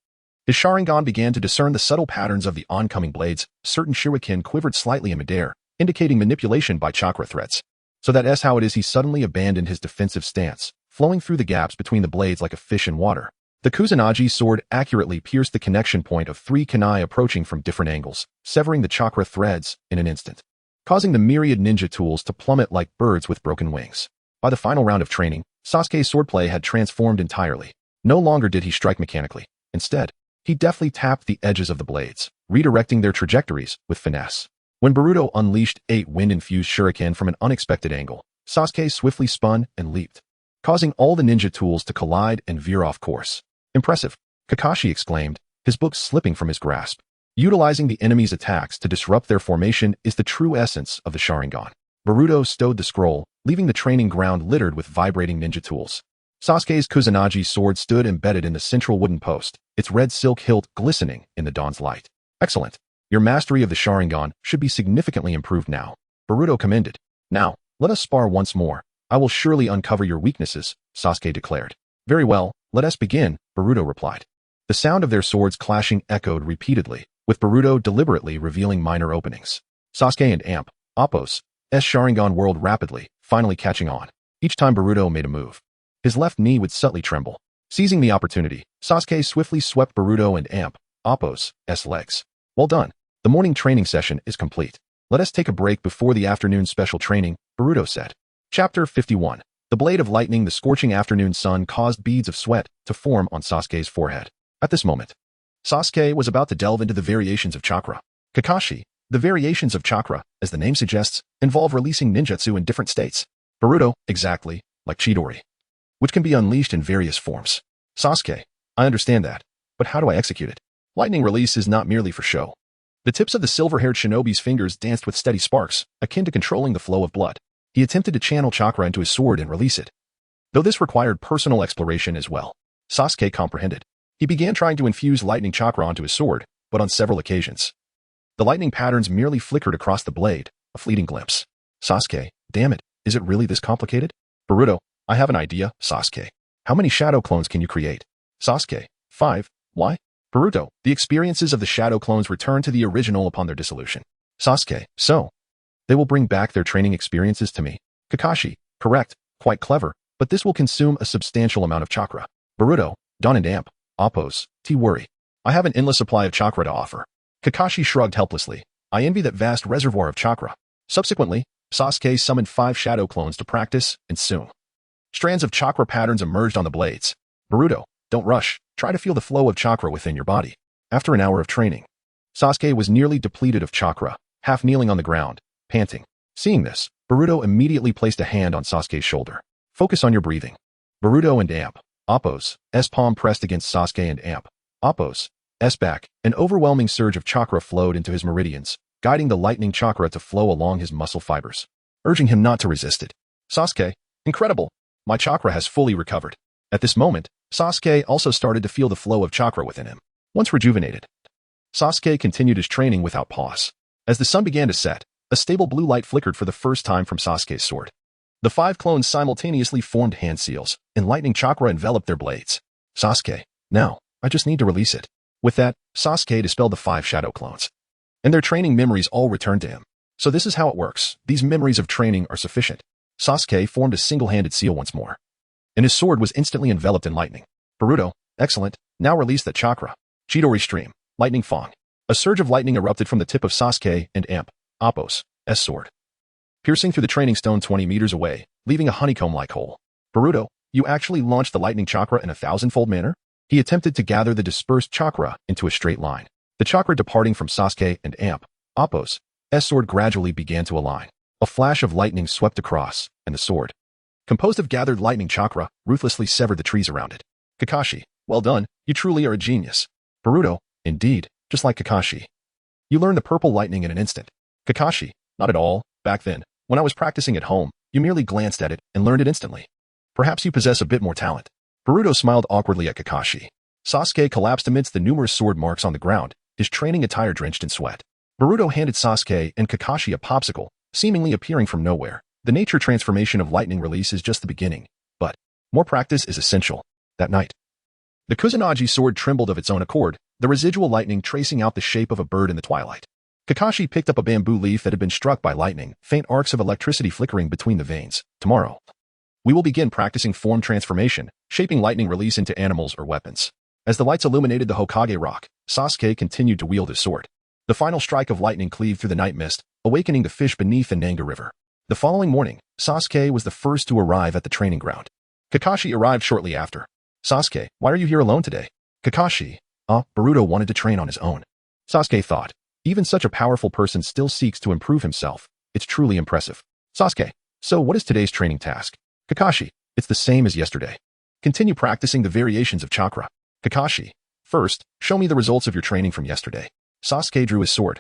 Speaker 1: His Sharingan began to discern the subtle patterns of the oncoming blades. Certain shuriken quivered slightly in midair, indicating manipulation by chakra threads. So that's how it is he suddenly abandoned his defensive stance, flowing through the gaps between the blades like a fish in water. The Kusanagi sword accurately pierced the connection point of 3 kunai approaching from different angles, severing the chakra threads in an instant, causing the myriad ninja tools to plummet like birds with broken wings. By the final round of training, Sasuke's swordplay had transformed entirely. No longer did he strike mechanically. Instead, he deftly tapped the edges of the blades, redirecting their trajectories with finesse. When Boruto unleashed 8 wind-infused shuriken from an unexpected angle, Sasuke swiftly spun and leaped, causing all the ninja tools to collide and veer off course. Impressive, Kakashi exclaimed, his book slipping from his grasp. Utilizing the enemy's attacks to disrupt their formation is the true essence of the Sharingan. Boruto stowed the scroll, leaving the training ground littered with vibrating ninja tools. Sasuke's Kusanagi sword stood embedded in the central wooden post, its red silk hilt glistening in the dawn's light. Excellent. Your mastery of the Sharingan should be significantly improved now, Boruto commended. Now, let us spar once more. I will surely uncover your weaknesses, Sasuke declared. Very well, let us begin, Boruto replied. The sound of their swords clashing echoed repeatedly, with Boruto deliberately revealing minor openings. Sasuke and AMP, Oppos, S Sharingan whirled rapidly, finally catching on. Each time Boruto made a move, his left knee would subtly tremble. Seizing the opportunity, Sasuke swiftly swept Boruto and AMP, Oppo's legs. Well done. The morning training session is complete. Let us take a break before the afternoon special training, Boruto said. Chapter 51. The blade of lightning. The scorching afternoon sun caused beads of sweat to form on Sasuke's forehead. At this moment, Sasuke was about to delve into the variations of chakra. Kakashi, the variations of chakra, as the name suggests, involve releasing ninjutsu in different states. Boruto, exactly, like Chidori, which can be unleashed in various forms. Sasuke, I understand that, but how do I execute it? Lightning release is not merely for show. The tips of the silver-haired shinobi's fingers danced with steady sparks, akin to controlling the flow of blood. He attempted to channel chakra into his sword and release it. Though this required personal exploration as well, Sasuke comprehended. He began trying to infuse lightning chakra onto his sword, but on several occasions, the lightning patterns merely flickered across the blade, a fleeting glimpse. Sasuke, damn it, is it really this complicated? Boruto, I have an idea, Sasuke. How many shadow clones can you create? Sasuke, 5. Why? Boruto, the experiences of the shadow clones return to the original upon their dissolution. Sasuke, so they will bring back their training experiences to me. Kakashi, correct, quite clever, but this will consume a substantial amount of chakra. Boruto, Don and Amp, Oppos, worry. I have an endless supply of chakra to offer. Kakashi shrugged helplessly. I envy that vast reservoir of chakra. Subsequently, Sasuke summoned 5 shadow clones to practice, and soon strands of chakra patterns emerged on the blades. Boruto, don't rush. Try to feel the flow of chakra within your body. After an hour of training, Sasuke was nearly depleted of chakra, half kneeling on the ground, panting. Seeing this, Boruto immediately placed a hand on Sasuke's shoulder. Focus on your breathing. Boruto and Amp, Oppos, palm pressed against Sasuke and Amp, Oppos, back. An overwhelming surge of chakra flowed into his meridians, guiding the lightning chakra to flow along his muscle fibers, urging him not to resist it. Sasuke, incredible. My chakra has fully recovered. At this moment, Sasuke also started to feel the flow of chakra within him. Once rejuvenated, Sasuke continued his training without pause. As the sun began to set, a stable blue light flickered for the first time from Sasuke's sword. The 5 clones simultaneously formed hand seals, and lightning chakra enveloped their blades. Sasuke, now, I just need to release it. With that, Sasuke dispelled the 5 shadow clones, and their training memories all returned to him. So this is how it works. These memories of training are sufficient. Sasuke formed a single-handed seal once more, and his sword was instantly enveloped in lightning. Boruto, excellent. Now release that chakra. Chidori stream, lightning fong. A surge of lightning erupted from the tip of Sasuke and Amp, Oppos' sword, piercing through the training stone 20 meters away, leaving a honeycomb-like hole. Boruto, you actually launched the lightning chakra in a 1,000-fold manner? He attempted to gather the dispersed chakra into a straight line. The chakra departing from Sasuke and Amp, Oppos' sword gradually began to align. A flash of lightning swept across, and the sword, composed of gathered lightning chakra, ruthlessly severed the trees around it. Kakashi, well done. You truly are a genius. Boruto, indeed, just like Kakashi. You learned the purple lightning in an instant. Kakashi, not at all. Back then, when I was practicing at home, you merely glanced at it and learned it instantly. Perhaps you possess a bit more talent. Boruto smiled awkwardly at Kakashi. Sasuke collapsed amidst the numerous sword marks on the ground, his training attire drenched in sweat. Boruto handed Sasuke and Kakashi a popsicle, seemingly appearing from nowhere. The nature transformation of lightning release is just the beginning, but more practice is essential. That night, the Kusanagi sword trembled of its own accord, the residual lightning tracing out the shape of a bird in the twilight. Kakashi picked up a bamboo leaf that had been struck by lightning, faint arcs of electricity flickering between the veins. Tomorrow, we will begin practicing form transformation, shaping lightning release into animals or weapons. As the lights illuminated the Hokage rock, Sasuke continued to wield his sword. The final strike of lightning cleaved through the night mist, awakening the fish beneath the Nanga River. The following morning, Sasuke was the first to arrive at the training ground. Kakashi arrived shortly after. Sasuke, why are you here alone today? Kakashi, Boruto wanted to train on his own. Sasuke thought, even such a powerful person still seeks to improve himself. It's truly impressive. Sasuke, so what is today's training task? Kakashi, it's the same as yesterday. Continue practicing the variations of chakra. Kakashi, first, show me the results of your training from yesterday. Sasuke drew his sword,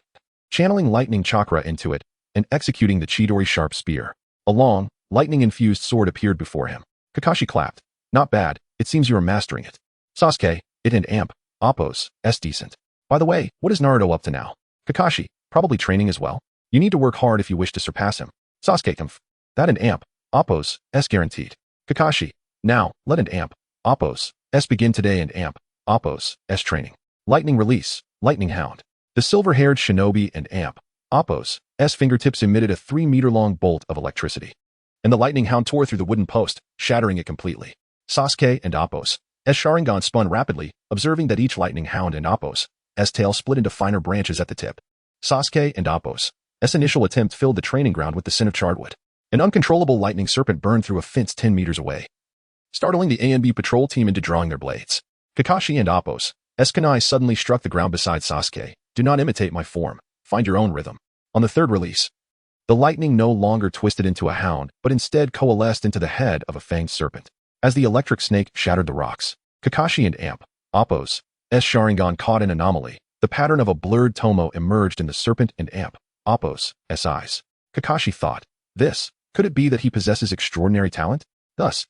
Speaker 1: channeling lightning chakra into it, and executing the Chidori sharp spear. A long, lightning-infused sword appeared before him. Kakashi clapped. Not bad, it seems you are mastering it. Sasuke, it and Amp, Oppos, decent. By the way, what is Naruto up to now? Kakashi, probably training as well. You need to work hard if you wish to surpass him. Sasuke, that and Amp, Oppos, guaranteed. Kakashi, now, let and Amp, Oppos, begin today and Amp, Oppos, training. Lightning release, lightning hound. The silver-haired shinobi and Amp, Oppos' fingertips emitted a 3-meter-long bolt of electricity, and the lightning hound tore through the wooden post, shattering it completely. Sasuke and Oppos' Sharingan spun rapidly, observing that each lightning hound and Oppos' tail split into finer branches at the tip. Sasuke and Appo's initial attempt filled the training ground with the scent of charredwood. An uncontrollable lightning serpent burned through a fence 10 meters away, startling the A and B patrol team into drawing their blades. Kakashi and Appo's kunai suddenly struck the ground beside Sasuke. Do not imitate my form. Find your own rhythm. On the third release, the lightning no longer twisted into a hound, but instead coalesced into the head of a fanged serpent. As the electric snake shattered the rocks, Kakashi and Appo's Sharingan caught an anomaly. The pattern of a blurred tomo emerged in the serpent and Appo's eyes. Kakashi thought, could it be that he possesses extraordinary talent? Thus,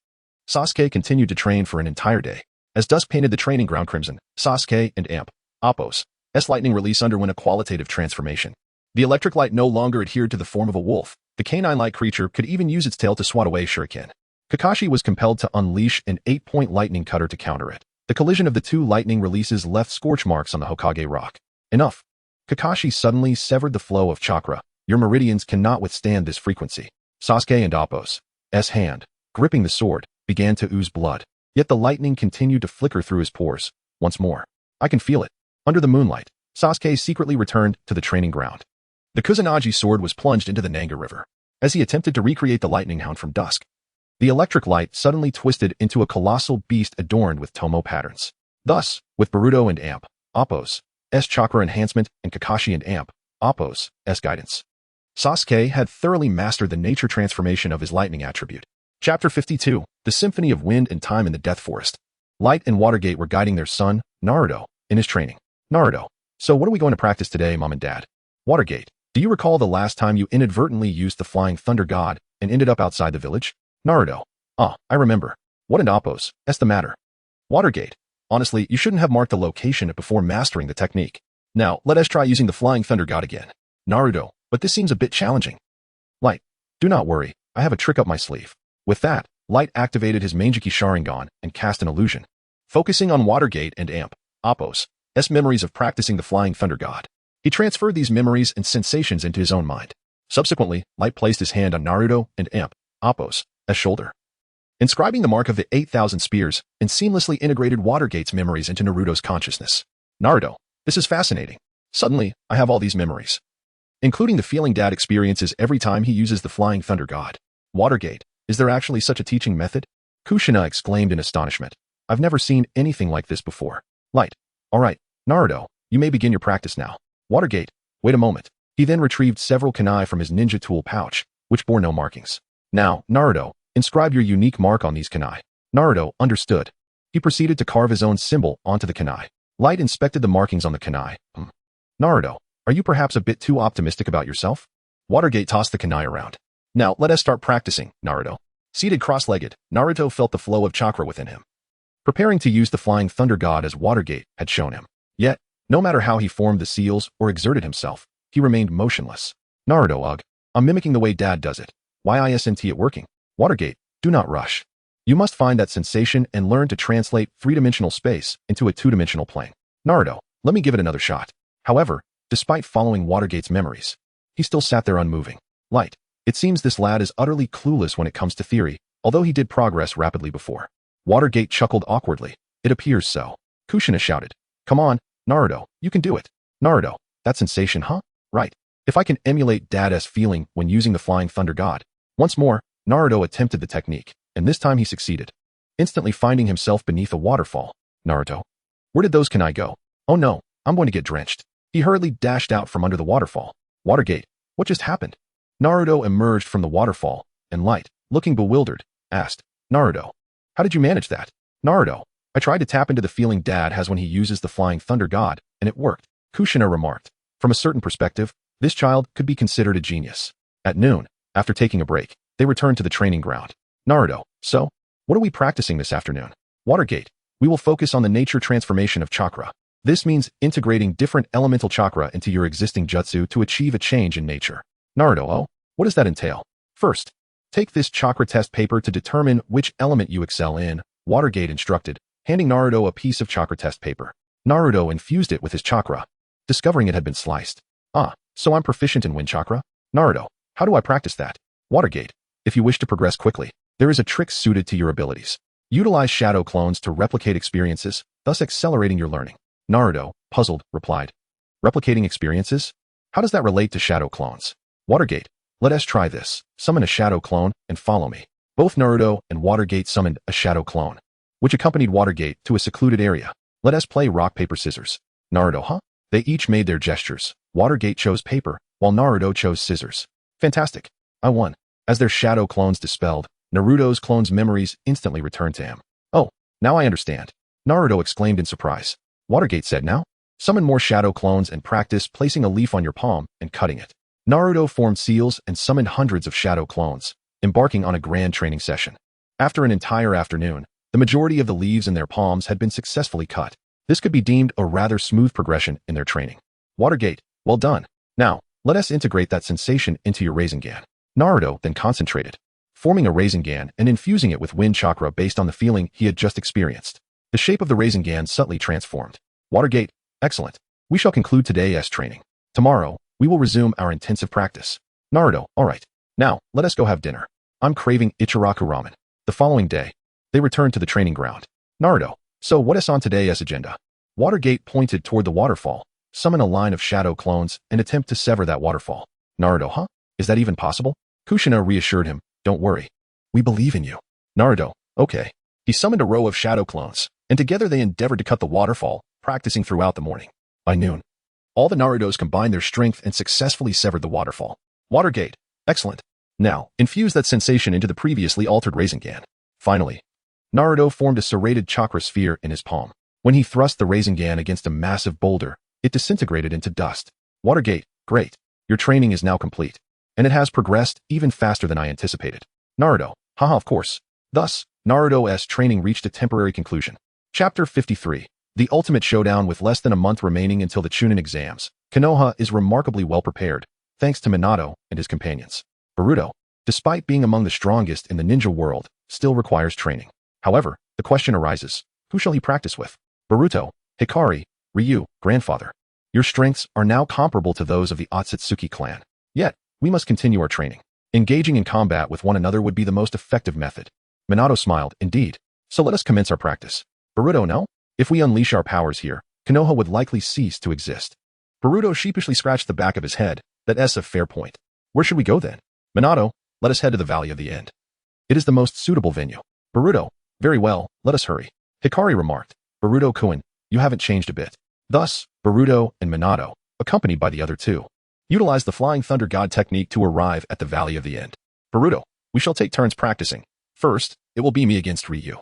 Speaker 1: Sasuke continued to train for an entire day. As dusk painted the training ground crimson, Sasuke and Appo's lightning release underwent a qualitative transformation. The electric light no longer adhered to the form of a wolf. The canine-like creature could even use its tail to swat away shuriken. Kakashi was compelled to unleash an 8-point lightning cutter to counter it. The collision of the two lightning releases left scorch marks on the Hokage rock. Enough. Kakashi suddenly severed the flow of chakra. Your meridians cannot withstand this frequency. Sasuke and Appo's hand, gripping the sword, began to ooze blood. Yet the lightning continued to flicker through his pores. Once more. I can feel it. Under the moonlight, Sasuke secretly returned to the training ground. The Kusanagi sword was plunged into the Nanga River. As he attempted to recreate the lightning hound from dusk, the electric light suddenly twisted into a colossal beast adorned with tomo patterns. Thus, with Boruto and Appo's chakra enhancement and Kakashi and Appo's guidance, Sasuke had thoroughly mastered the nature transformation of his lightning attribute. Chapter 52, The Symphony of Wind and Time in the Death Forest. Light and Watergate were guiding their son, Naruto, in his training. Naruto, so what are we going to practice today, Mom and Dad? Watergate, do you recall the last time you inadvertently used the Flying Thunder God and ended up outside the village? Naruto, I remember. What in Appo's the matter? Watergate, honestly, you shouldn't have marked the location before mastering the technique. Now, let us try using the Flying Thunder God again. Naruto, but this seems a bit challenging. Light, do not worry, I have a trick up my sleeve. With that, Light activated his Manjiki Sharingan and cast an illusion. Focusing on Watergate and Appo's memories of practicing the Flying Thunder God, he transferred these memories and sensations into his own mind. Subsequently, Light placed his hand on Naruto and Appo's shoulder, inscribing the mark of the 8,000 spears, and seamlessly integrated Watergate's memories into Naruto's consciousness. Naruto, this is fascinating. Suddenly, I have all these memories, including the feeling Dad experiences every time he uses the Flying Thunder God. Watergate, is there actually such a teaching method? Kushina exclaimed in astonishment. I've never seen anything like this before. Light, all right, Naruto, you may begin your practice now. Watergate, wait a moment. He then retrieved several kunai from his ninja tool pouch, which bore no markings. Now, Naruto, inscribe your unique mark on these kunai. Naruto understood. He proceeded to carve his own symbol onto the kunai. Light inspected the markings on the kunai. Naruto, are you perhaps a bit too optimistic about yourself? Watergate tossed the kunai around. Now, let us start practicing, Naruto. Seated cross-legged, Naruto felt the flow of chakra within him, preparing to use the Flying Thunder God as Watergate had shown him. Yet, no matter how he formed the seals or exerted himself, he remained motionless. Naruto, I'm mimicking the way Dad does it. Why isn't it working? Watergate, do not rush. You must find that sensation and learn to translate three-dimensional space into a two-dimensional plane. Naruto, let me give it another shot. However, despite following Watergate's memories, he still sat there unmoving. Light, it seems this lad is utterly clueless when it comes to theory, although he did progress rapidly before. Watergate chuckled awkwardly. It appears so. Kushina shouted. Come on, Naruto, you can do it. Naruto, that sensation, huh? Right. If I can emulate Dad's feeling when using the Flying Thunder God. Once more, Naruto attempted the technique, and this time he succeeded, instantly finding himself beneath a waterfall. Naruto, where did those kunai go? Oh no, I'm going to get drenched. He hurriedly dashed out from under the waterfall. Watergate, what just happened? Naruto emerged from the waterfall, and Light, looking bewildered, asked, Naruto, how did you manage that? Naruto, I tried to tap into the feeling Dad has when he uses the Flying Thunder God, and it worked. Kushina remarked. From a certain perspective, this child could be considered a genius. At noon, after taking a break, they returned to the training ground. Naruto, so, what are we practicing this afternoon? Watergate, we will focus on the nature transformation of chakra. This means integrating different elemental chakra into your existing jutsu to achieve a change in nature. Naruto, what does that entail? First, take this chakra test paper to determine which element you excel in, Watergate instructed, handing Naruto a piece of chakra test paper. Naruto infused it with his chakra, discovering it had been sliced. So I'm proficient in wind chakra? Naruto, how do I practice that? Watergate, if you wish to progress quickly, there is a trick suited to your abilities. Utilize shadow clones to replicate experiences, thus accelerating your learning. Naruto, puzzled, replied. Replicating experiences? How does that relate to shadow clones? Watergate, let us try this. Summon a shadow clone and follow me. Both Naruto and Watergate summoned a shadow clone, which accompanied Watergate to a secluded area. Let us play rock, paper, scissors. Naruto, huh? They each made their gestures. Watergate chose paper, while Naruto chose scissors. Fantastic. I won. As their shadow clones dispelled, Naruto's clone's memories instantly returned to him. Oh, now I understand. Naruto exclaimed in surprise. Watergate said, now? Summon more shadow clones and practice placing a leaf on your palm and cutting it. Naruto formed seals and summoned hundreds of shadow clones, embarking on a grand training session. After an entire afternoon, the majority of the leaves in their palms had been successfully cut. This could be deemed a rather smooth progression in their training. Watergate, well done. Now, let us integrate that sensation into your Rasengan. Naruto then concentrated, forming a Rasengan and infusing it with wind chakra based on the feeling he had just experienced. The shape of the Rasengan subtly transformed. Watergate, excellent. We shall conclude today's training. Tomorrow, we will resume our intensive practice. Naruto, alright. Now, let us go have dinner. I'm craving Ichiraku ramen. The following day, they returned to the training ground. Naruto, so what is on today's agenda? Watergate pointed toward the waterfall, summon a line of shadow clones, and attempt to sever that waterfall. Naruto, huh? Is that even possible? Kushina reassured him, don't worry. We believe in you. Naruto, okay. He summoned a row of shadow clones, and together they endeavored to cut the waterfall, practicing throughout the morning. By noon, all the Narutos combined their strength and successfully severed the waterfall. Watergate, excellent. Now, infuse that sensation into the previously altered Rasengan. Finally, Naruto formed a serrated chakra sphere in his palm. When he thrust the Rasengan against a massive boulder, it disintegrated into dust. Watergate, great. Your training is now complete. And it has progressed even faster than I anticipated. Naruto, haha, of course. Thus, Naruto's training reached a temporary conclusion. Chapter 53. The Ultimate Showdown. With less than a month remaining until the Chunin exams, Konoha is remarkably well prepared, thanks to Minato and his companions. Boruto, despite being among the strongest in the ninja world, still requires training. However, the question arises, who shall he practice with? Boruto, Hikari, Ryu, grandfather. Your strengths are now comparable to those of the Akatsuki clan. Yet, we must continue our training. Engaging in combat with one another would be the most effective method. Minato smiled, indeed. So let us commence our practice. Boruto, no? If we unleash our powers here, Konoha would likely cease to exist. Boruto sheepishly scratched the back of his head. That's a fair point. Where should we go then? Minato, let us head to the Valley of the End. It is the most suitable venue. Boruto, very well, let us hurry. Hikari remarked. Boruto-kun, you haven't changed a bit. Thus, Boruto and Minato, accompanied by the other two, utilized the Flying Thunder God technique to arrive at the Valley of the End. Boruto, we shall take turns practicing. First, it will be me against Ryu,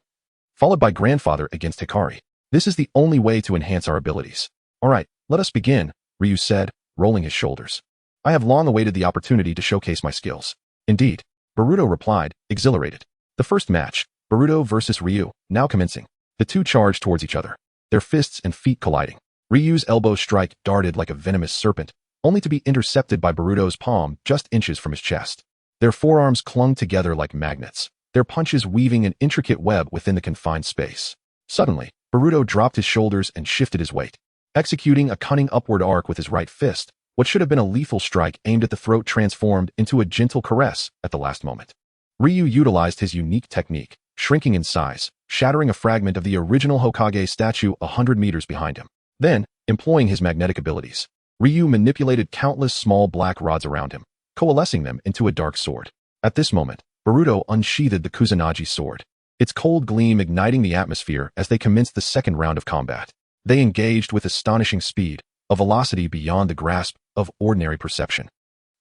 Speaker 1: followed by grandfather against Hikari. This is the only way to enhance our abilities. Alright, let us begin, Ryu said, rolling his shoulders. I have long awaited the opportunity to showcase my skills. Indeed, Boruto replied, exhilarated. The first match, Boruto versus Ryu, now commencing. The two charged towards each other, their fists and feet colliding. Ryu's elbow strike darted like a venomous serpent, only to be intercepted by Boruto's palm just inches from his chest. Their forearms clung together like magnets, their punches weaving an intricate web within the confined space. Suddenly, Boruto dropped his shoulders and shifted his weight, executing a cunning upward arc with his right fist. What should have been a lethal strike aimed at the throat transformed into a gentle caress at the last moment. Ryu utilized his unique technique, shrinking in size, shattering a fragment of the original Hokage statue 100 meters behind him. Then, employing his magnetic abilities, Ryu manipulated countless small black rods around him, coalescing them into a dark sword. At this moment, Boruto unsheathed the Kusanagi sword, its cold gleam igniting the atmosphere as they commenced the second round of combat. They engaged with astonishing speed, a velocity beyond the grasp of ordinary perception.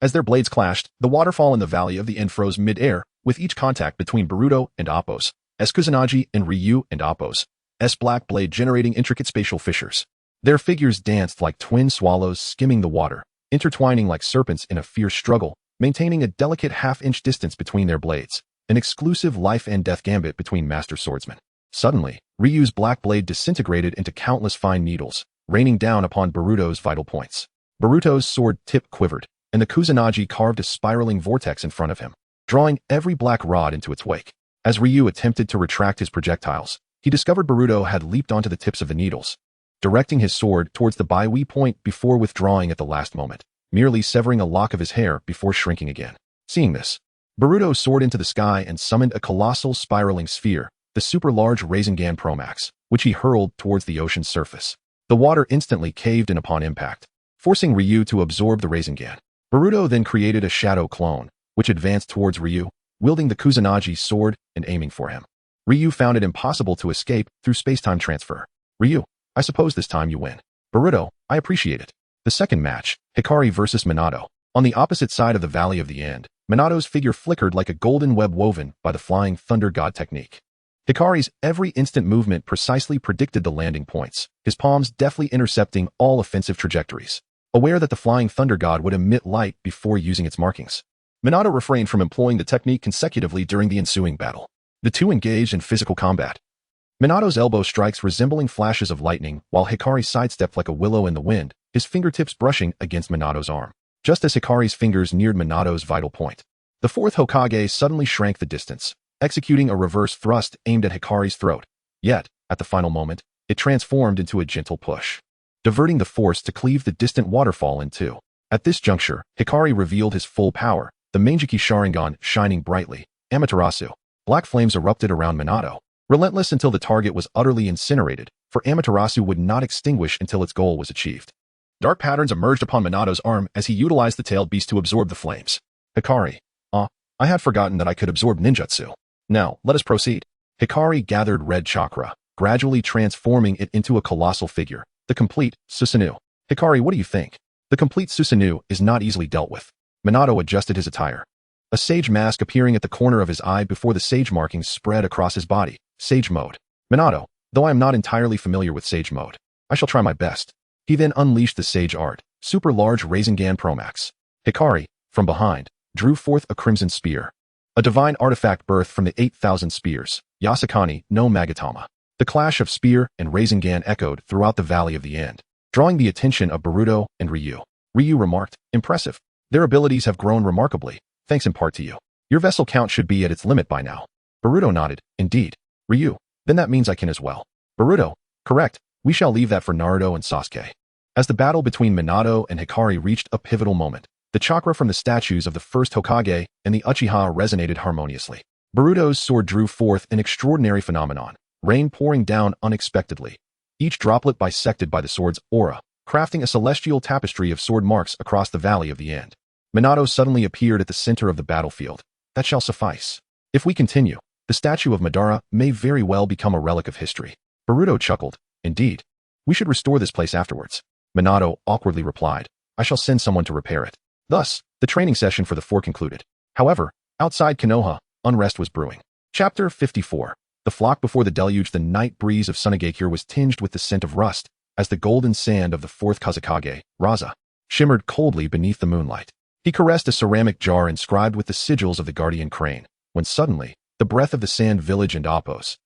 Speaker 1: As their blades clashed, the waterfall in the Valley of the End froze mid-air, with each contact between Boruto and Appo's, Kusanagi and Ryu and Appo's black blade generating intricate spatial fissures. Their figures danced like twin swallows skimming the water, intertwining like serpents in a fierce struggle, maintaining a delicate half-inch distance between their blades, an exclusive life and death gambit between master swordsmen. Suddenly, Ryu's black blade disintegrated into countless fine needles, raining down upon Boruto's vital points. Boruto's sword tip quivered, and the Kusanagi carved a spiraling vortex in front of him, drawing every black rod into its wake. As Ryu attempted to retract his projectiles, he discovered Boruto had leaped onto the tips of the needles, directing his sword towards the Baiwi point before withdrawing at the last moment, merely severing a lock of his hair before shrinking again. Seeing this, Boruto soared into the sky and summoned a colossal spiraling sphere, the super-large Rasengan Promax, which he hurled towards the ocean's surface. The water instantly caved in upon impact, forcing Ryu to absorb the Rasengan. Boruto then created a shadow clone, which advanced towards Ryu, wielding the Kusanagi sword and aiming for him. Ryu found it impossible to escape through space-time transfer. Ryu, I suppose this time you win. Boruto, I appreciate it. The second match, Hikari versus Minato. On the opposite side of the Valley of the End, Minato's figure flickered like a golden web woven by the Flying Thunder God technique. Hikari's every instant movement precisely predicted the landing points, his palms deftly intercepting all offensive trajectories. Aware that the Flying Thunder God would emit light before using its markings, Minato refrained from employing the technique consecutively during the ensuing battle. The two engaged in physical combat. Minato's elbow strikes resembling flashes of lightning, while Hikari sidestepped like a willow in the wind, his fingertips brushing against Minato's arm. Just as Hikari's fingers neared Minato's vital point, the fourth Hokage suddenly shrank the distance, executing a reverse thrust aimed at Hikari's throat. Yet, at the final moment, it transformed into a gentle push, diverting the force to cleave the distant waterfall in two. At this juncture, Hikari revealed his full power, the Manjiki Sharingan shining brightly. Amaterasu. Black flames erupted around Minato, relentless until the target was utterly incinerated, for Amaterasu would not extinguish until its goal was achieved. Dark patterns emerged upon Minato's arm as he utilized the tailed beast to absorb the flames. Hikari. I had forgotten that I could absorb ninjutsu. Now, let us proceed. Hikari gathered red chakra, gradually transforming it into a colossal figure, the complete Susanoo. Hikari, what do you think? The complete Susanoo is not easily dealt with. Minato adjusted his attire. A sage mask appearing at the corner of his eye before the sage markings spread across his body. Sage mode. Minato, though I am not entirely familiar with sage mode, I shall try my best. He then unleashed the sage art, super large Rasengan Promax. Hikari, from behind, drew forth a crimson spear. A divine artifact birthed from the 8,000 spears, Yasakani no Magatama. The clash of spear and Rasengan echoed throughout the Valley of the End, drawing the attention of Boruto and Ryu. Ryu remarked, impressive. Their abilities have grown remarkably, thanks in part to you. Your vessel count should be at its limit by now. Boruto nodded, indeed. Ryu, then that means I can as well. Boruto, correct. We shall leave that for Naruto and Sasuke. As the battle between Minato and Hikari reached a pivotal moment, the chakra from the statues of the first Hokage and the Uchiha resonated harmoniously. Boruto's sword drew forth an extraordinary phenomenon, rain pouring down unexpectedly, each droplet bisected by the sword's aura, crafting a celestial tapestry of sword marks across the Valley of the End. Minato suddenly appeared at the center of the battlefield. That shall suffice. If we continue, the statue of Madara may very well become a relic of history. Boruto chuckled. Indeed. We should restore this place afterwards. Minato awkwardly replied, I shall send someone to repair it. Thus, the training session for the four concluded. However, outside Konoha, unrest was brewing. Chapter 54. The flock before the deluge. The night breeze of Sunagakure was tinged with the scent of rust, as the golden sand of the fourth Kazekage, Raza, shimmered coldly beneath the moonlight. He caressed a ceramic jar inscribed with the sigils of the guardian crane, when suddenly, the breath of the sand village and Appo's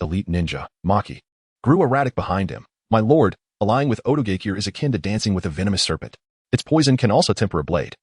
Speaker 1: elite ninja, Maki, grew erratic behind him. My lord, allying with Otogakure is akin to dancing with a venomous serpent. Its poison can also temper a blade.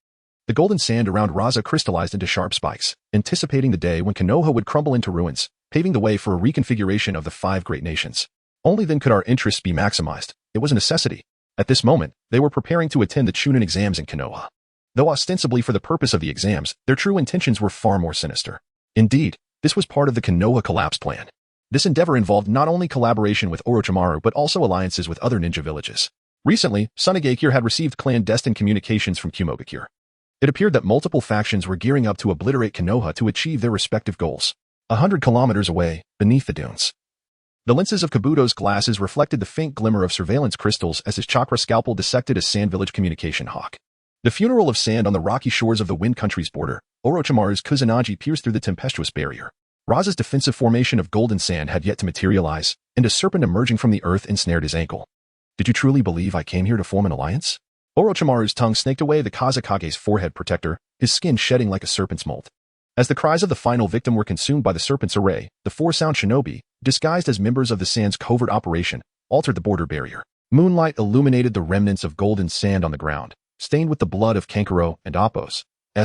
Speaker 1: The golden sand around Raza crystallized into sharp spikes, anticipating the day when Konoha would crumble into ruins, paving the way for a reconfiguration of the five great nations. Only then could our interests be maximized. It was a necessity. At this moment, they were preparing to attend the Chunin exams in Konoha. Though ostensibly for the purpose of the exams, their true intentions were far more sinister. Indeed, this was part of the Konoha collapse plan. This endeavor involved not only collaboration with Orochimaru but also alliances with other ninja villages. Recently, Sunagakure had received clandestine communications from Kumogakure. It appeared that multiple factions were gearing up to obliterate Konoha to achieve their respective goals. 100 kilometers away, beneath the dunes, the lenses of Kabuto's glasses reflected the faint glimmer of surveillance crystals as his chakra scalpel dissected a sand village communication hawk. The funeral of sand on the rocky shores of the Wind Country's border, Orochimaru's Kusanagi pierced through the tempestuous barrier. Raza's defensive formation of golden sand had yet to materialize, and a serpent emerging from the earth ensnared his ankle. Did you truly believe I came here to form an alliance? Orochimaru's tongue snaked away the Kazekage's forehead protector, his skin shedding like a serpent's molt. As the cries of the final victim were consumed by the serpent's array, the four-sound shinobi, disguised as members of the sand's covert operation, altered the border barrier. Moonlight illuminated the remnants of golden sand on the ground, stained with the blood of Kankuro and Appo's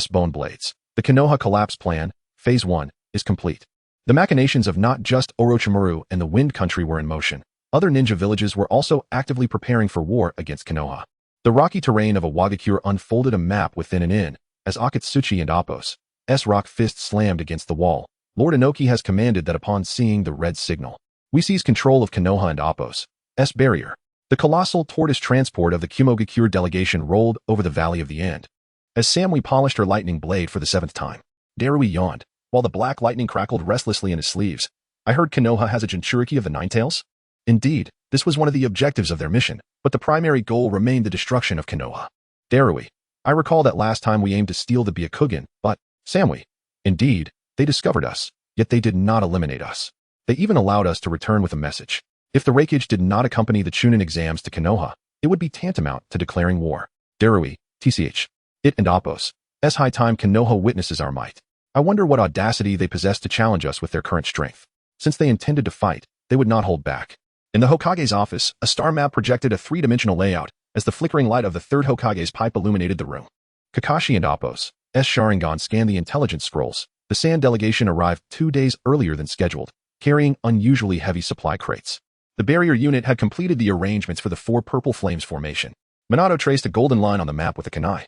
Speaker 1: bone blades. The Konoha collapse plan, Phase 1, is complete. The machinations of not just Orochimaru and the Wind Country were in motion. Other ninja villages were also actively preparing for war against Konoha. The rocky terrain of Awagakure unfolded a map within and in, as Akatsuki and Appo's rock fist slammed against the wall. Lord Inoki has commanded that upon seeing the red signal, we seize control of Konoha and Appo's barrier. The colossal tortoise transport of the Kumogakure delegation rolled over the Valley of the End. As Samui polished her lightning blade for the 7th time, Darui yawned, while the black lightning crackled restlessly in his sleeves. I heard Konoha has a Jinchuriki of the Ninetales? Indeed, this was one of the objectives of their mission, but the primary goal remained the destruction of Konoha. Darui, I recall that last time we aimed to steal the Byakugan, but, Samui, indeed, they discovered us, yet they did not eliminate us. They even allowed us to return with a message. If the Reikage did not accompany the Chunin exams to Konoha, it would be tantamount to declaring war. Darui, tch. It and Appos. It's high time Konoha witnesses our might. I wonder what audacity they possess to challenge us with their current strength. Since they intended to fight, they would not hold back. In the Hokage's office, a star map projected a three-dimensional layout as the flickering light of the third Hokage's pipe illuminated the room. Kakashi and Appos, Sharingan scanned the intelligence scrolls. The Sand delegation arrived 2 days earlier than scheduled, carrying unusually heavy supply crates. The barrier unit had completed the arrangements for the 4 Purple Flames formation. Minato traced a golden line on the map with a kunai,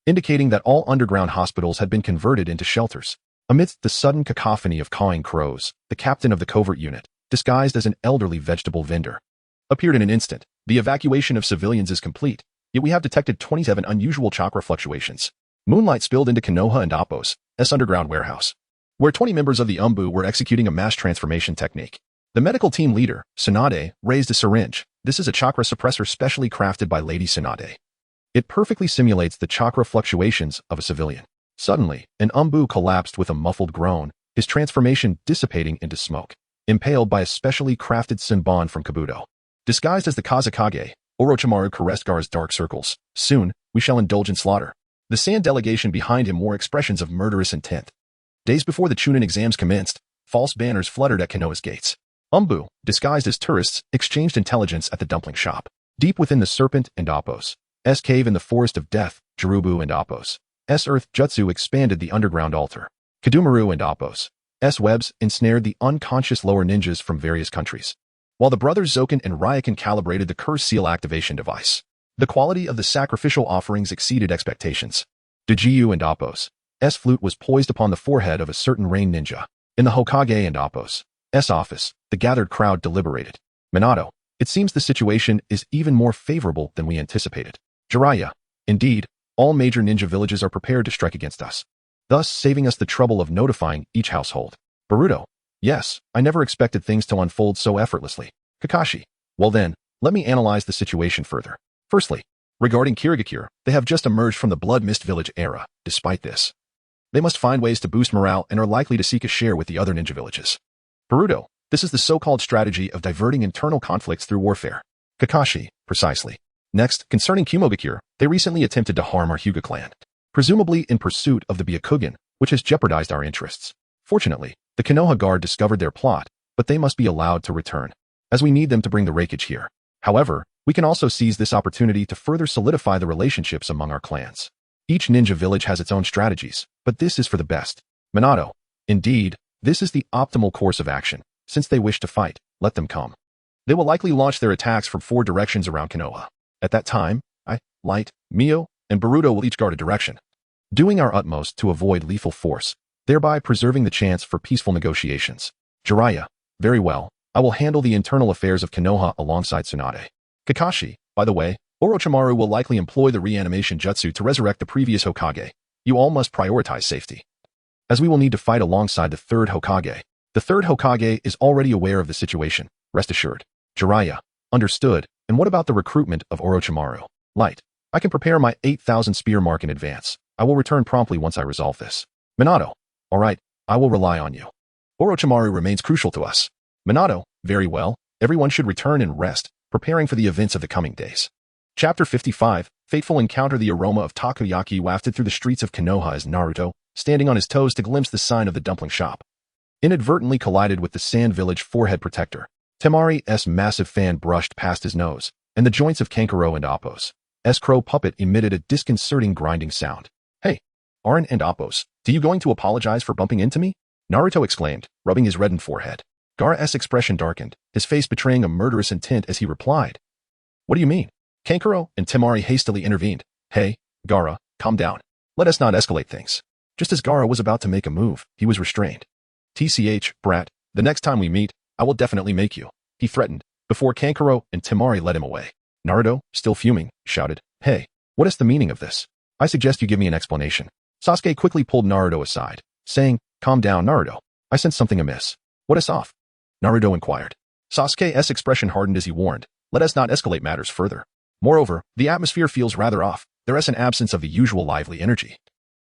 Speaker 1: indicating that all underground hospitals had been converted into shelters. Amidst the sudden cacophony of cawing crows, the captain of the covert unit, disguised as an elderly vegetable vendor, appeared in an instant. The evacuation of civilians is complete, yet we have detected 27 unusual chakra fluctuations. Moonlight spilled into Konoha and Appos' underground warehouse, where 20 members of the Umbu were executing a mass transformation technique. The medical team leader, Tsunade, raised a syringe. This is a chakra suppressor specially crafted by Lady Tsunade. It perfectly simulates the chakra fluctuations of a civilian. Suddenly, an Umbu collapsed with a muffled groan, his transformation dissipating into smoke, impaled by a specially crafted Senbon from Kabuto. Disguised as the Kazakage, Orochimaru caressed Gaara's dark circles. Soon, we shall indulge in slaughter. The Sand delegation behind him wore expressions of murderous intent. Days before the Chunin exams commenced, false banners fluttered at Konoha's gates. Umbu, disguised as tourists, exchanged intelligence at the dumpling shop. Deep within the Serpent and Appos' cave in the Forest of Death, Jirubu and Appos' Earth Jutsu expanded the underground altar. Kadumaru and Appos' webs ensnared the unconscious lower ninjas from various countries, while the brothers Zoken and Ryakan calibrated the curse seal activation device. The quality of the sacrificial offerings exceeded expectations. Dajiu and Appos' flute was poised upon the forehead of a certain rain ninja. In the Hokage and Appos' office, the gathered crowd deliberated. Minato, it seems the situation is even more favorable than we anticipated. Jiraiya, indeed, all major ninja villages are prepared to strike against us, thus saving us the trouble of notifying each household. Boruto, yes, I never expected things to unfold so effortlessly. Kakashi, well then, let me analyze the situation further. Firstly, regarding Kirigakure, they have just emerged from the Blood Mist Village era. Despite this, they must find ways to boost morale and are likely to seek a share with the other ninja villages. Boruto, this is the so-called strategy of diverting internal conflicts through warfare. Kakashi, precisely. Next, concerning Kumogakure, they recently attempted to harm our Hyuga clan, presumably in pursuit of the Byakugan, which has jeopardized our interests. Fortunately, the Konoha guard discovered their plot, but they must be allowed to return, as we need them to bring the Reikage here. However, we can also seize this opportunity to further solidify the relationships among our clans. Each ninja village has its own strategies, but this is for the best. Minato, indeed, this is the optimal course of action. Since they wish to fight, let them come. They will likely launch their attacks from 4 directions around Konoha. At that time, I, Light, Mio, and Boruto will each guard a direction, doing our utmost to avoid lethal force, thereby preserving the chance for peaceful negotiations. Jiraiya, very well, I will handle the internal affairs of Konoha alongside Tsunade. Kakashi, by the way, Orochimaru will likely employ the reanimation jutsu to resurrect the previous Hokage. You all must prioritize safety, as we will need to fight alongside the third Hokage. The third Hokage is already aware of the situation, rest assured. Jiraiya, understood. And what about the recruitment of Orochimaru? Light, I can prepare my 8,000 spear mark in advance. I will return promptly once I resolve this. Minato, all right, I will rely on you. Orochimaru remains crucial to us. Minato, very well, everyone should return and rest, preparing for the events of the coming days. Chapter 55, Fateful Encounter. The aroma of takoyaki wafted through the streets of Konoha as Naruto, standing on his toes to glimpse the sign of the dumpling shop, inadvertently collided with the Sand Village forehead protector. Temari's massive fan brushed past his nose, and the joints of Kankuro and Appos' crow puppet emitted a disconcerting grinding sound. Hey, Arin and Appos, do you going to apologize for bumping into me? Naruto exclaimed, rubbing his reddened forehead. Gaara's expression darkened, his face betraying a murderous intent as he replied. What do you mean? Kankuro and Temari hastily intervened. Hey, Gaara, calm down. Let us not escalate things. Just as Gaara was about to make a move, he was restrained. TCH, brat, the next time we meet, I will definitely make you, he threatened, before Kankuro and Temari led him away. Naruto, still fuming, shouted, "Hey, what is the meaning of this? I suggest you give me an explanation." Sasuke quickly pulled Naruto aside, saying, "Calm down, Naruto. I sense something amiss." "What is off?" Naruto inquired. Sasuke's expression hardened as he warned, "Let us not escalate matters further. Moreover, the atmosphere feels rather off. There is an absence of the usual lively energy,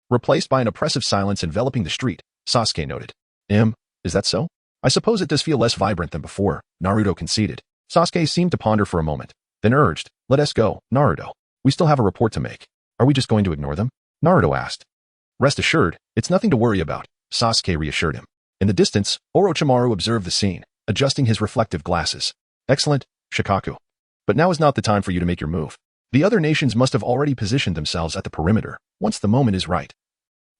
Speaker 1: replaced by an oppressive silence enveloping the street," Sasuke noted. Is that so? I suppose it does feel less vibrant than before," Naruto conceded. Sasuke seemed to ponder for a moment, then urged, "Let us go, Naruto. We still have a report to make. Are we just going to ignore them?" Naruto asked. "Rest assured, it's nothing to worry about," Sasuke reassured him. In the distance, Orochimaru observed the scene, adjusting his reflective glasses. "Excellent, Shikaku. But now is not the time for you to make your move. The other nations must have already positioned themselves at the perimeter, once the moment is right.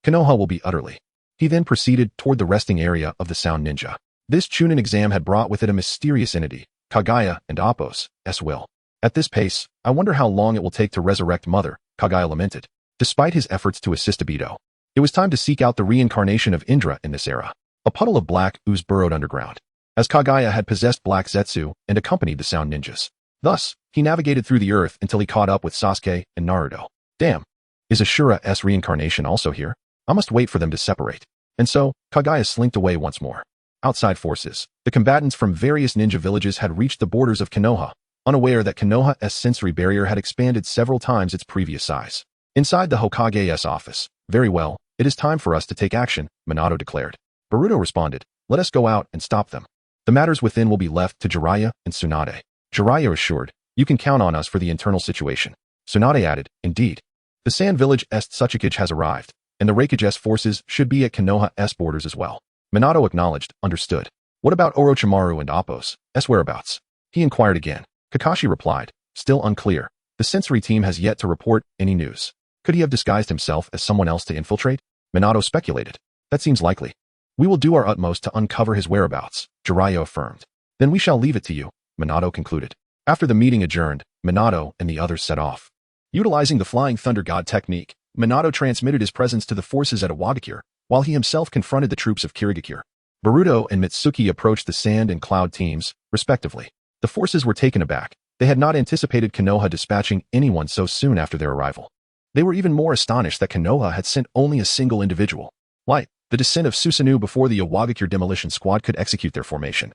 Speaker 1: Konoha will be utterly." He then proceeded toward the resting area of the Sound Ninja. This Chunin exam had brought with it a mysterious entity, Kaguya and Appo's will. "At this pace, I wonder how long it will take to resurrect Mother," Kaguya lamented. Despite his efforts to assist Obito, it was time to seek out the reincarnation of Indra in this era. A puddle of black ooze burrowed underground, as Kaguya had possessed Black Zetsu and accompanied the Sound Ninjas. Thus, he navigated through the earth until he caught up with Sasuke and Naruto. Damn, is Ashura's reincarnation also here? I must wait for them to separate. And so, Kaguya slinked away once more. Outside forces, the combatants from various ninja villages had reached the borders of Konoha, unaware that Konoha's sensory barrier had expanded several times its previous size. Inside the Hokage's office, "Very well, it is time for us to take action," Minato declared. Boruto responded, "Let us go out and stop them. The matters within will be left to Jiraiya and Tsunade." Jiraiya assured, "You can count on us for the internal situation." Tsunade added, "Indeed. The Sand Village Tsuchikage has arrived, and the Raikage's forces should be at Konoha's borders as well." Minato acknowledged, "Understood. What about Orochimaru and Appo's whereabouts?" He inquired again. Kakashi replied, "Still unclear. The sensory team has yet to report any news. Could he have disguised himself as someone else to infiltrate?" Minato speculated. "That seems likely. We will do our utmost to uncover his whereabouts," Jiraiya affirmed. "Then we shall leave it to you," Minato concluded. After the meeting adjourned, Minato and the others set off. Utilizing the Flying Thunder God technique, Minato transmitted his presence to the forces at Iwagakure, while he himself confronted the troops of Kirigakure. Boruto and Mitsuki approached the Sand and Cloud teams, respectively. The forces were taken aback. They had not anticipated Konoha dispatching anyone so soon after their arrival. They were even more astonished that Konoha had sent only a single individual. Light, the descent of Susanoo before the Iwagakure demolition squad could execute their formation.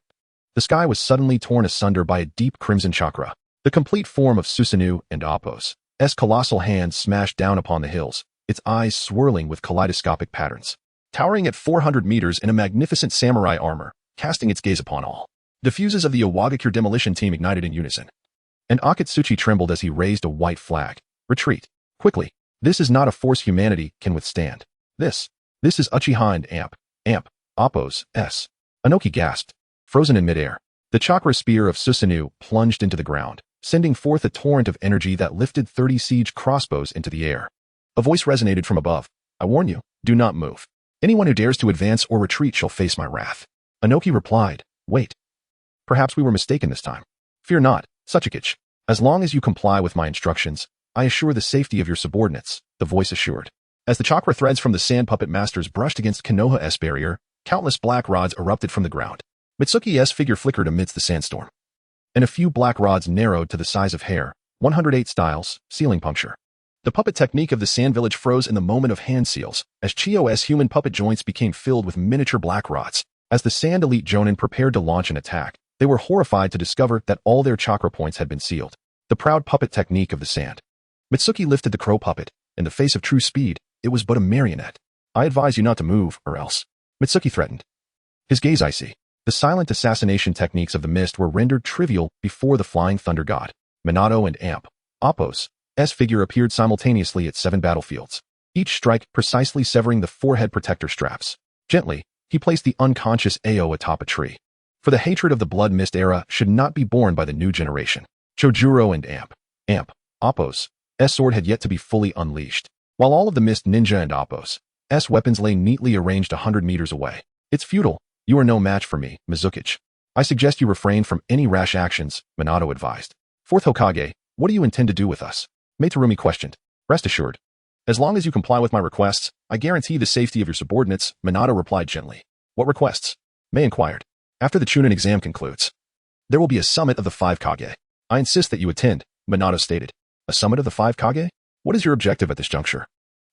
Speaker 1: The sky was suddenly torn asunder by a deep crimson chakra. The complete form of Susanoo and Appo's colossal hands smashed down upon the hills, its eyes swirling with kaleidoscopic patterns. Towering at 400 meters in a magnificent samurai armor, casting its gaze upon all. The fuses of the Iwagakure demolition team ignited in unison. And Akatsuki trembled as he raised a white flag. "Retreat. Quickly. This is not a force humanity can withstand. This is Uchiha and Appo's. Inoki gasped, frozen in midair. The chakra spear of Susanoo plunged into the ground, sending forth a torrent of energy that lifted 30 siege crossbows into the air. A voice resonated from above. "I warn you, do not move. Anyone who dares to advance or retreat shall face my wrath." Inoki replied, "Wait. Perhaps we were mistaken this time. Fear not, Tsuchikage. As long as you comply with my instructions, I assure the safety of your subordinates," the voice assured. As the chakra threads from the sand puppet masters brushed against Konoha's barrier, countless black rods erupted from the ground. Mitsuki's figure flickered amidst the sandstorm. And a few black rods narrowed to the size of hair. 108 styles, ceiling puncture. The puppet technique of the Sand Village froze in the moment of hand seals, as Chiyo's human puppet joints became filled with miniature black rods. As the Sand Elite Jonin prepared to launch an attack, they were horrified to discover that all their chakra points had been sealed. The proud puppet technique of the sand. Mitsuki lifted the crow puppet. In the face of true speed, it was but a marionette. "I advise you not to move, or else," Mitsuki threatened. His gaze icy. The silent assassination techniques of the mist were rendered trivial before the Flying Thunder God. Minato and Appo's figure appeared simultaneously at 7 battlefields, each strike precisely severing the forehead protector straps. Gently, he placed the unconscious Ao atop a tree. For the hatred of the Blood Mist era should not be borne by the new generation. Chojuro and Appo's sword had yet to be fully unleashed, while all of the Mist Ninja and Appo's weapons lay neatly arranged 100 meters away. "It's futile. You are no match for me, Mizukage. I suggest you refrain from any rash actions," Minato advised. "Fourth Hokage, what do you intend to do with us?" Meitarumi questioned. "Rest assured. As long as you comply with my requests, I guarantee the safety of your subordinates," Minato replied gently. "What requests?" Mei inquired. "After the Chunin exam concludes, there will be a summit of the 5 Kage. I insist that you attend," Minato stated. A summit of the 5 Kage? What is your objective at this juncture?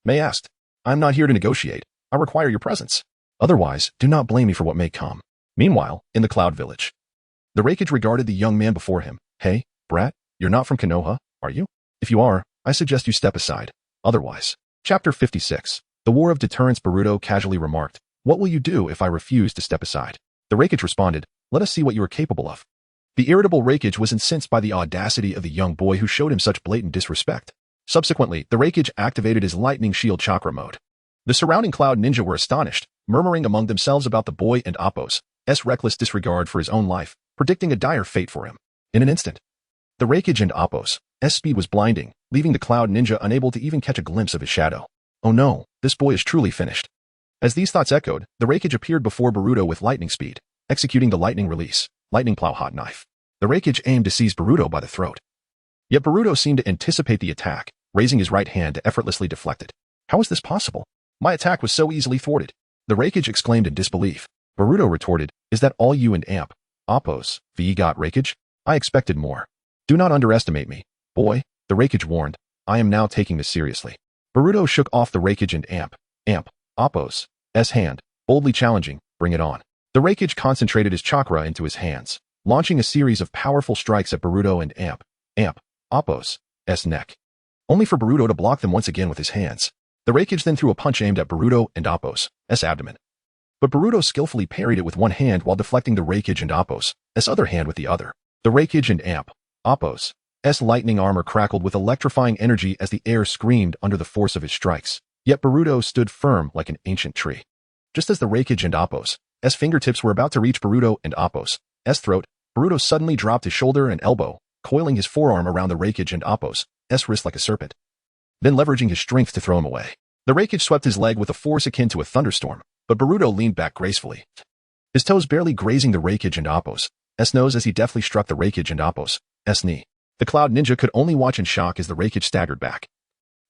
Speaker 1: Mei asked. I'm not here to negotiate. I require your presence. Otherwise, do not blame me for what may come. Meanwhile, in the Cloud Village, the Reikage regarded the young man before him. Hey, brat, you're not from Konoha, are you? If you are, I suggest you step aside. Otherwise. Chapter 56. The War of Deterrence. Boruto casually remarked. What will you do if I refuse to step aside? The Reikage responded. Let us see what you are capable of. The irritable Reikage was incensed by the audacity of the young boy who showed him such blatant disrespect. Subsequently, the Reikage activated his lightning shield chakra mode. The surrounding cloud ninja were astonished, murmuring among themselves about the boy and Appo's reckless disregard for his own life, predicting a dire fate for him. In an instant, the Reikage and Appo's speed was blinding, leaving the cloud ninja unable to even catch a glimpse of his shadow. Oh no, this boy is truly finished. As these thoughts echoed, the Reikage appeared before Boruto with lightning speed, executing the lightning release, lightning plow hot knife. The Reikage aimed to seize Boruto by the throat. Yet Boruto seemed to anticipate the attack, raising his right hand to effortlessly deflect it. How is this possible? My attack was so easily thwarted. The Reikage exclaimed in disbelief. Boruto retorted, is that all you and Appo's got, Reikage? I expected more. Do not underestimate me, boy, the Reikage warned. I am now taking this seriously. Boruto shook off the Reikage and Appo's hand, boldly challenging, bring it on. The Reikage concentrated his chakra into his hands, launching a series of powerful strikes at Boruto and Appo's neck, only for Boruto to block them once again with his hands. The Reikage then threw a punch aimed at Boruto and Appo's abdomen. But Boruto skillfully parried it with one hand while deflecting the Reikage and Appo's other hand with the other. The Reikage and Appo's lightning armor crackled with electrifying energy as the air screamed under the force of his strikes. Yet Boruto stood firm like an ancient tree. Just as the Reikage and Appo's fingertips were about to reach Boruto and Appo's throat, Boruto suddenly dropped his shoulder and elbow, coiling his forearm around the Reikage and Appo's wrist like a serpent, then leveraging his strength to throw him away. The Reikage swept his leg with a force akin to a thunderstorm, but Boruto leaned back gracefully, his toes barely grazing the Reikage and Appo's nose as he deftly struck the Reikage and Appo's knee. The Cloud Ninja could only watch in shock as the Reikage staggered back,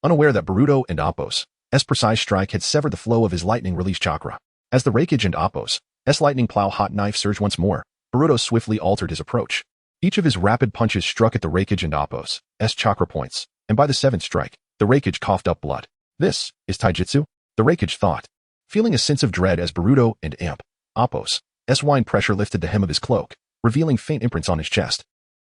Speaker 1: unaware that Boruto and Appo's precise strike had severed the flow of his lightning release chakra. As the Reikage and Appo's lightning plow hot knife surged once more, Boruto swiftly altered his approach. Each of his rapid punches struck at the Reikage and Appo's chakra points, and by the 7th strike, the Reikage coughed up blood. This is taijutsu? The Reikage thought, feeling a sense of dread as Boruto and Appo's wine pressure lifted the hem of his cloak, revealing faint imprints on his chest.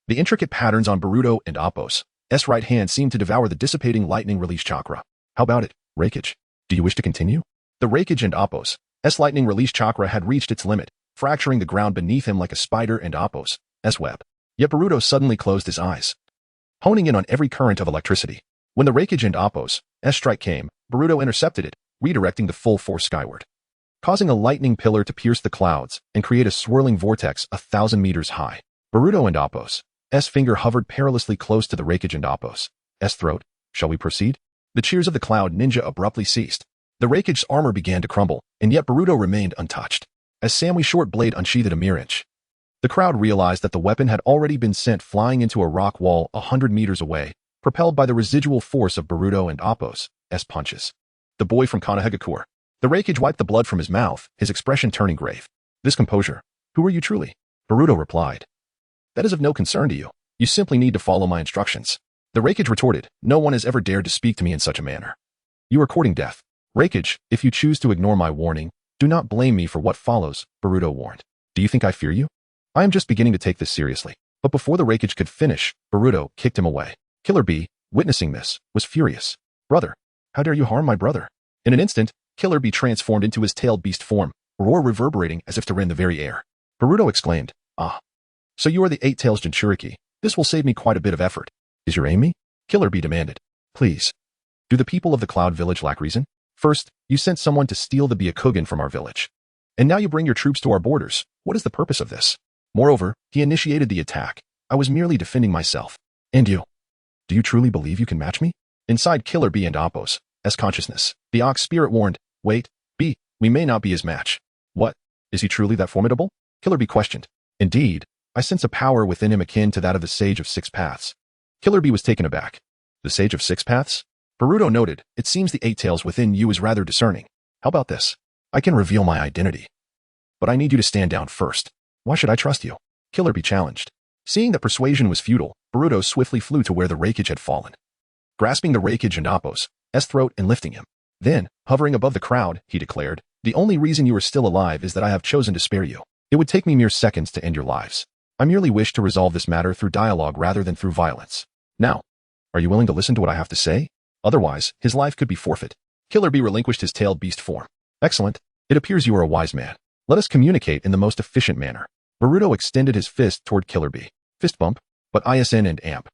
Speaker 1: The intricate patterns on Boruto and Appo's right hand seemed to devour the dissipating lightning release chakra. How about it, Reikage? Do you wish to continue? The Reikage and Appo's lightning release chakra had reached its limit, fracturing the ground beneath him like a spider and Appo's web. Yet Boruto suddenly closed his eyes, honing in on every current of electricity. When the Reikage and Appo's strike came, Boruto intercepted it, redirecting the full force skyward, causing a lightning pillar to pierce the clouds and create a swirling vortex 1,000 meters high. Boruto and Appo's finger hovered perilously close to the Reikage and Appo's throat. Shall we proceed? The cheers of the Cloud Ninja abruptly ceased. The Reikage's armor began to crumble, and yet Boruto remained untouched. As Samui's short blade unsheathed a mere inch, the crowd realized that the weapon had already been sent flying into a rock wall 100 meters away, propelled by the residual force of Boruto and Appo's punches. The boy from Konohagakure. The Reikage wiped the blood from his mouth, his expression turning grave. This composure. Who are you truly? Boruto replied. That is of no concern to you. You simply need to follow my instructions. The Reikage retorted, no one has ever dared to speak to me in such a manner. You are courting death. Reikage, if you choose to ignore my warning, do not blame me for what follows, Boruto warned. Do you think I fear you? I am just beginning to take this seriously. But before the Reikage could finish, Boruto kicked him away. Killer Bee, witnessing this, was furious. Brother, how dare you harm my brother? In an instant, Killer Bee transformed into his tailed beast form, roar reverberating as if to rend the very air. Boruto exclaimed, Ah. So you are the 8 Tails Jinchuriki. This will save me quite a bit of effort. Is your aim me? Killer Bee demanded. Please. Do the people of the Cloud Village lack reason? First, you sent someone to steal the Byakugan from our village. And now you bring your troops to our borders. What is the purpose of this? Moreover, he initiated the attack. I was merely defending myself. And you? Do you truly believe you can match me? Inside Killer Bee and Appo's consciousness, the Ox Spirit warned, Wait, Bee, we may not be his match. What? Is he truly that formidable? Killer Bee questioned. Indeed, I sense a power within him akin to that of the Sage of Six Paths. Killer Bee was taken aback. The Sage of Six Paths? Boruto noted, it seems the 8 Tails within you is rather discerning. How about this? I can reveal my identity. But I need you to stand down first. Why should I trust you? Killer Bee challenged. Seeing that persuasion was futile, Boruto swiftly flew to where the Reikage had fallen. Grasping the Reikage and Appo's throat and lifting him. Then, hovering above the crowd, he declared, "The only reason you are still alive is that I have chosen to spare you. It would take me mere seconds to end your lives. I merely wish to resolve this matter through dialogue rather than through violence. Now, are you willing to listen to what I have to say? Otherwise, his life could be forfeit." Killer Bee relinquished his tailed beast form. "Excellent. It appears you are a wise man. Let us communicate in the most efficient manner." Boruto extended his fist toward Killer Bee. Fist bump, but ISN and amp,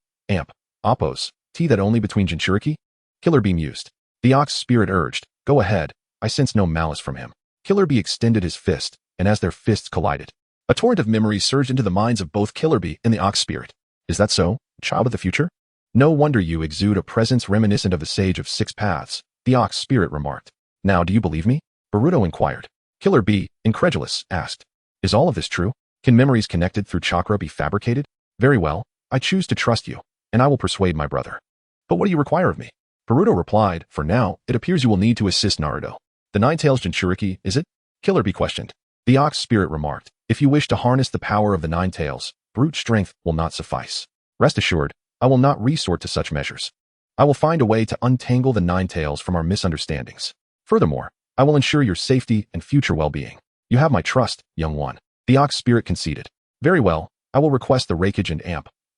Speaker 1: Appo's, that only between Jinchuriki? Killer Bee mused. The ox spirit urged, "Go ahead, I sense no malice from him." Killer Bee extended his fist, and as their fists collided, a torrent of memories surged into the minds of both Killer Bee and the ox spirit. "Is that so, child of the future? No wonder you exude a presence reminiscent of the Sage of Six Paths," the ox spirit remarked. "Now do you believe me?" Boruto inquired. Killer Bee, incredulous, asked, "Is all of this true? Can memories connected through chakra be fabricated? Very well, I choose to trust you, and I will persuade my brother. But what do you require of me?" Boruto replied, "For now, it appears you will need to assist Naruto." "The Nine-Tails Jinchuriki, is it?" Killer Bee questioned. The ox spirit remarked, "If you wish to harness the power of the Nine Tails, brute strength will not suffice. Rest assured, I will not resort to such measures. I will find a way to untangle the Nine Tails from our misunderstandings. Furthermore, I will ensure your safety and future well-being. You have my trust, young one." The ox spirit conceded. "Very well, I will request the Reikage and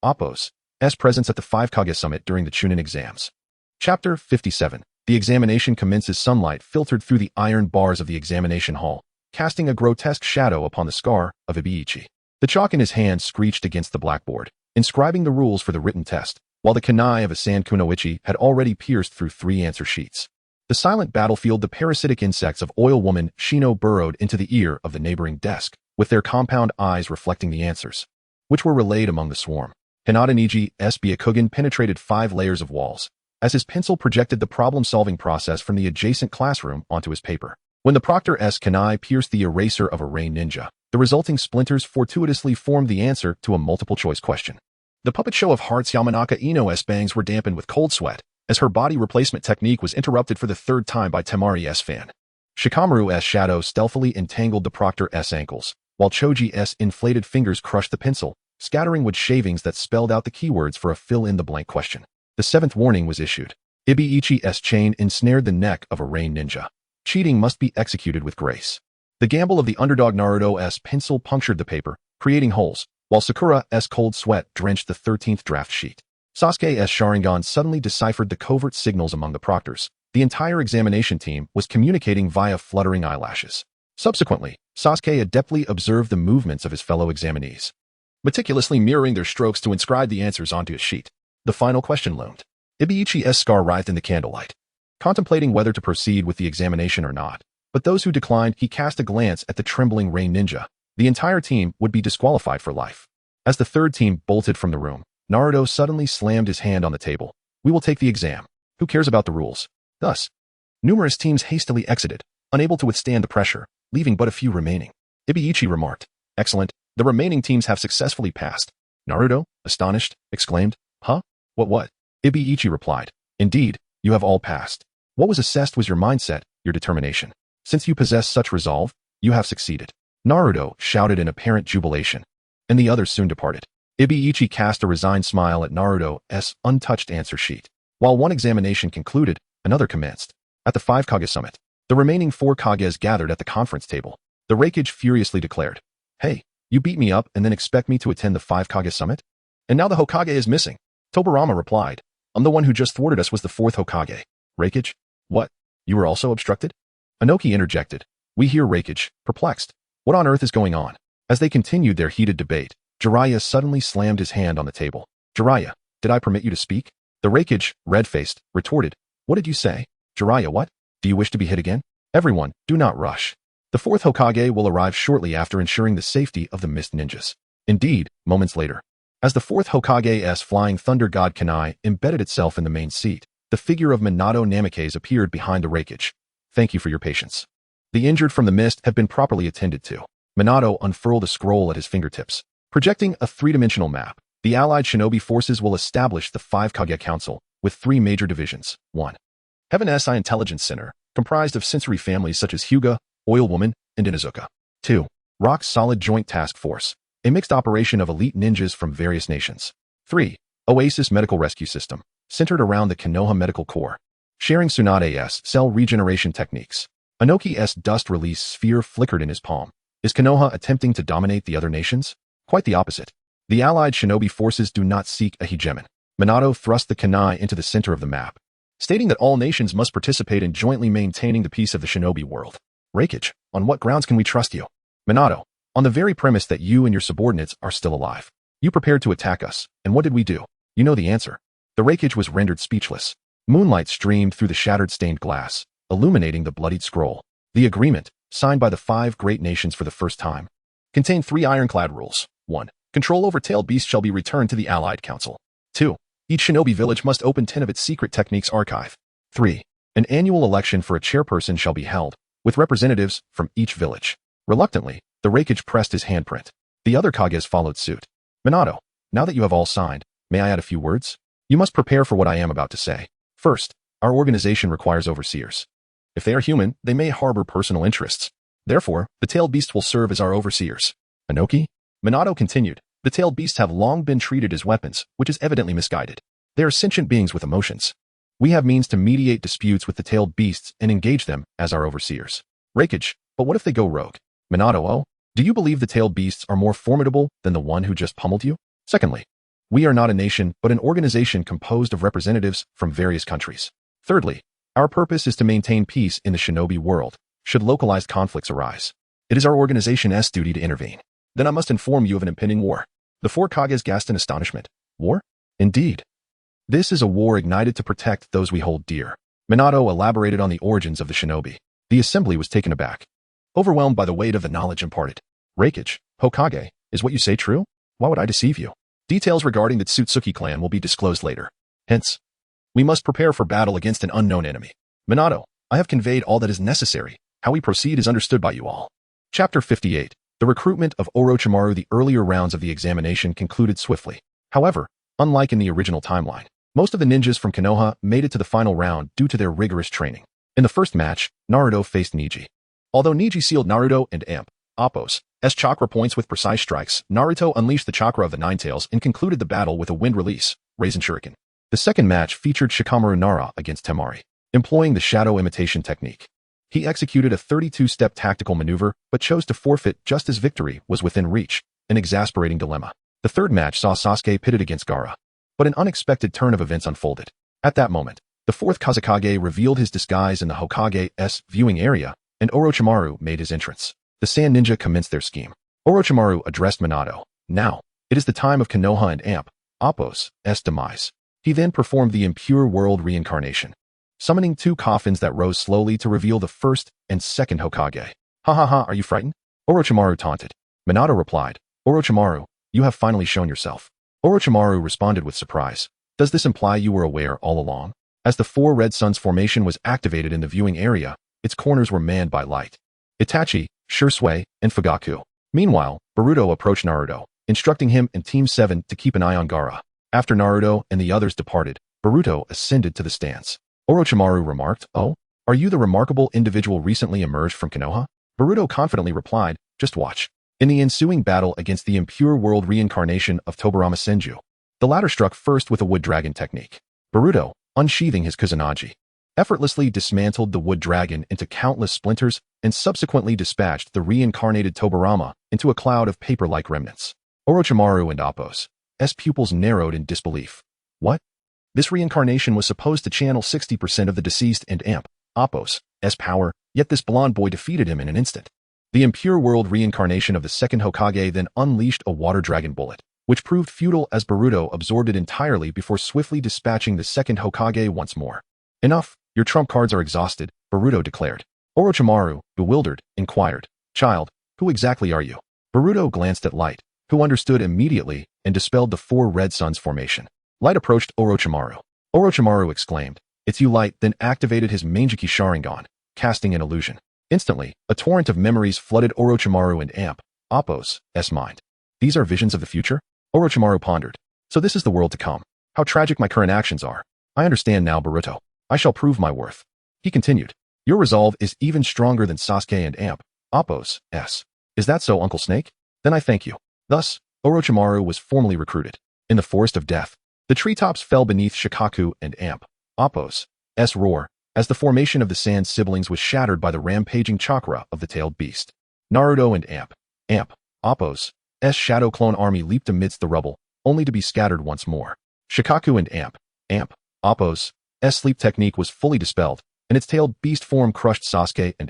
Speaker 1: Appo's presence at the 5 Kage Summit during the Chunin exams." Chapter 57. The examination commences. Sunlight filtered through the iron bars of the examination hall, casting a grotesque shadow upon the scar of Ibiichi. The chalk in his hand screeched against the blackboard, inscribing the rules for the written test, while the kunai of a Sankunoichi had already pierced through 3 answer sheets. The silent battlefield. The parasitic insects of Oil Woman Shino burrowed into the ear of the neighboring desk, with their compound eyes reflecting the answers, which were relayed among the swarm. Hinata Niji's Byakugan penetrated 5 layers of walls, as his pencil projected the problem-solving process from the adjacent classroom onto his paper. When the Proctor's kunai pierced the eraser of a rain ninja, the resulting splinters fortuitously formed the answer to a multiple-choice question. The puppet show of hearts. Yamanaka Ino's bangs were dampened with cold sweat, as her body replacement technique was interrupted for the 3rd time by Temari's fan. Shikamaru's shadow stealthily entangled the Proctor's ankles, while Choji's inflated fingers crushed the pencil, scattering wood shavings that spelled out the keywords for a fill-in-the-blank question. The 7th warning was issued. Ibiichi's chain ensnared the neck of a rain ninja. Cheating must be executed with grace. The gamble of the underdog. Naruto's pencil punctured the paper, creating holes, while Sakura's cold sweat drenched the 13th draft sheet. Sasuke's Sharingan suddenly deciphered the covert signals among the proctors. The entire examination team was communicating via fluttering eyelashes. Subsequently, Sasuke adeptly observed the movements of his fellow examinees, meticulously mirroring their strokes to inscribe the answers onto a sheet. The final question loomed. Ibiichi's scar writhed in the candlelight, contemplating whether to proceed with the examination or not. But those who declined, he cast a glance at the trembling rain ninja. The entire team would be disqualified for life. As the 3rd team bolted from the room, Naruto suddenly slammed his hand on the table. "We will take the exam. Who cares about the rules?" Thus, numerous teams hastily exited, unable to withstand the pressure, leaving but a few remaining. Ibiichi remarked, "Excellent, the remaining teams have successfully passed." Naruto, astonished, exclaimed, "Huh? What? Ibiichi replied, "Indeed, you have all passed. What was assessed was your mindset, your determination. Since you possess such resolve, you have succeeded." Naruto shouted in apparent jubilation, and the others soon departed. Ibiichi cast a resigned smile at Naruto's untouched answer sheet. While one examination concluded, another commenced. At the 5 Kage Summit, the remaining 4 Kages gathered at the conference table. The Reikage furiously declared, "Hey, you beat me up and then expect me to attend the 5 Kage Summit? And now the Hokage is missing." Tobirama replied, "I'm the one who just thwarted us was the 4th Hokage." Reikage? What? You were also obstructed? Inoki interjected. "We hear Reikage, perplexed. What on earth is going on?" As they continued their heated debate, Jiraiya suddenly slammed his hand on the table. "Jiraiya, did I permit you to speak?" The Reikage, red-faced, retorted, "What did you say?" "Jiraiya, what? Do you wish to be hit again?" "Everyone, do not rush. The 4th Hokage will arrive shortly after ensuring the safety of the Mist Ninjas." Indeed, moments later, as the 4th Hokage's flying thunder god kunai embedded itself in the main seat, the figure of Minato Namikaze appeared behind the Reikage. "Thank you for your patience. The injured from the mist have been properly attended to." Minato unfurled a scroll at his fingertips, projecting a 3-dimensional map. The allied shinobi forces will establish the 5 Kage Council, with 3 major divisions. 1. Heaven SI Intelligence Center, comprised of sensory families such as Hyuga, Oil Woman, and Inazuka. 2. Rock Solid Joint Task Force, a mixed operation of elite ninjas from various nations. 3. Oasis Medical Rescue System, centered around the Konoha Medical Corps, sharing Tsunade's cell regeneration techniques. Inoki's dust release sphere flickered in his palm. Is Konoha attempting to dominate the other nations? Quite the opposite. The allied shinobi forces do not seek a hegemon. Minato thrust the kunai into the center of the map, stating that all nations must participate in jointly maintaining the peace of the shinobi world. Reikage, on what grounds can we trust you? Minato, on the very premise that you and your subordinates are still alive. You prepared to attack us, and what did we do? You know the answer. The Reikage was rendered speechless. Moonlight streamed through the shattered stained glass, illuminating the bloodied scroll. The agreement, signed by the 5 great nations for the first time, contained 3 ironclad rules. 1. Control over tailed beasts shall be returned to the Allied Council. 2. Each shinobi village must open 10 of its secret techniques archive. 3. An annual election for a chairperson shall be held, with representatives from each village. Reluctantly, the Reikage pressed his handprint. The other Kages followed suit. Minato, now that you have all signed, may I add a few words? You must prepare for what I am about to say. First, our organization requires overseers. If they are human, they may harbor personal interests. Therefore, the tailed beasts will serve as our overseers. Inoki? Minato continued. The tailed beasts have long been treated as weapons, which is evidently misguided. They are sentient beings with emotions. We have means to mediate disputes with the tailed beasts and engage them as our overseers. Reikage, but what if they go rogue? Minato, oh, do you believe the tailed beasts are more formidable than the one who just pummeled you? Secondly, we are not a nation, but an organization composed of representatives from various countries. Thirdly, our purpose is to maintain peace in the shinobi world, should localized conflicts arise. It is our organization's duty to intervene. Then I must inform you of an impending war. The 4 Kages gasped in astonishment. War? Indeed. This is a war ignited to protect those we hold dear. Minato elaborated on the origins of the shinobi. The assembly was taken aback, overwhelmed by the weight of the knowledge imparted. Reikage, Hokage, is what you say true? Why would I deceive you? Details regarding the Tsutsuki clan will be disclosed later. Hence, we must prepare for battle against an unknown enemy. Minato, I have conveyed all that is necessary. How we proceed is understood by you all. Chapter 58. The recruitment of Orochimaru. The earlier rounds of the examination concluded swiftly. However, unlike in the original timeline, most of the ninjas from Konoha made it to the final round due to their rigorous training. In the first match, Naruto faced Neji. Although Neji sealed Naruto and Appo's chakra points with precise strikes, Naruto unleashed the chakra of the Nine Tails and concluded the battle with a wind release, Raisen Shuriken. The second match featured Shikamaru Nara against Temari, employing the shadow imitation technique. He executed a 32-step tactical maneuver, but chose to forfeit just as victory was within reach, an exasperating dilemma. The third match saw Sasuke pitted against Gaara, but an unexpected turn of events unfolded. At that moment, the fourth Kazekage revealed his disguise in the Hokage's viewing area, and Orochimaru made his entrance. The Sand Ninja commenced their scheme. Orochimaru addressed Minato. Now, it is the time of Konoha and Appo's demise. He then performed the impure world reincarnation, summoning 2 coffins that rose slowly to reveal the first and second Hokage. Ha ha ha, are you frightened? Orochimaru taunted. Minato replied, Orochimaru, you have finally shown yourself. Orochimaru responded with surprise. Does this imply you were aware all along? As the 4 red suns formation was activated in the viewing area, its corners were manned by light. Itachi, Shursui, and Fugaku. Meanwhile, Boruto approached Naruto, instructing him and Team 7 to keep an eye on Gaara. After Naruto and the others departed, Boruto ascended to the stance. Orochimaru remarked, Oh, are you the remarkable individual recently emerged from Konoha? Boruto confidently replied, Just watch. In the ensuing battle against the impure world reincarnation of Tobirama Senju, the latter struck first with a wood dragon technique. Boruto, unsheathing his Kusanagi, effortlessly dismantled the wood dragon into countless splinters and subsequently dispatched the reincarnated Tobirama into a cloud of paper-like remnants. Orochimaru and Appo's pupils narrowed in disbelief. What? This reincarnation was supposed to channel 60% of the deceased and Appo's power, yet this blonde boy defeated him in an instant. The impure world reincarnation of the second Hokage then unleashed a water dragon bullet, which proved futile as Boruto absorbed it entirely before swiftly dispatching the second Hokage once more. Enough, your trump cards are exhausted, Boruto declared. Orochimaru, bewildered, inquired, Child, who exactly are you? Boruto glanced at Light, who understood immediately and dispelled the 4 red suns formation. Light approached Orochimaru. Orochimaru exclaimed, It's you. Light then activated his Manjiki Sharingan, casting an illusion. Instantly, a torrent of memories flooded Orochimaru and Appo's mind. These are visions of the future? Orochimaru pondered. So this is the world to come. How tragic my current actions are. I understand now, Boruto. I shall prove my worth. He continued. Your resolve is even stronger than Sasuke and Appo's. Is that so, Uncle Snake? Then I thank you. Thus, Orochimaru was formally recruited. In the Forest of Death, the treetops fell beneath Shikaku and Appo's roar, as the formation of the Sand siblings was shattered by the rampaging chakra of the tailed beast. Naruto and Appo's shadow clone army leaped amidst the rubble, only to be scattered once more. Shikaku and Appo's sleep technique was fully dispelled, and its tailed beast form crushed Sasuke and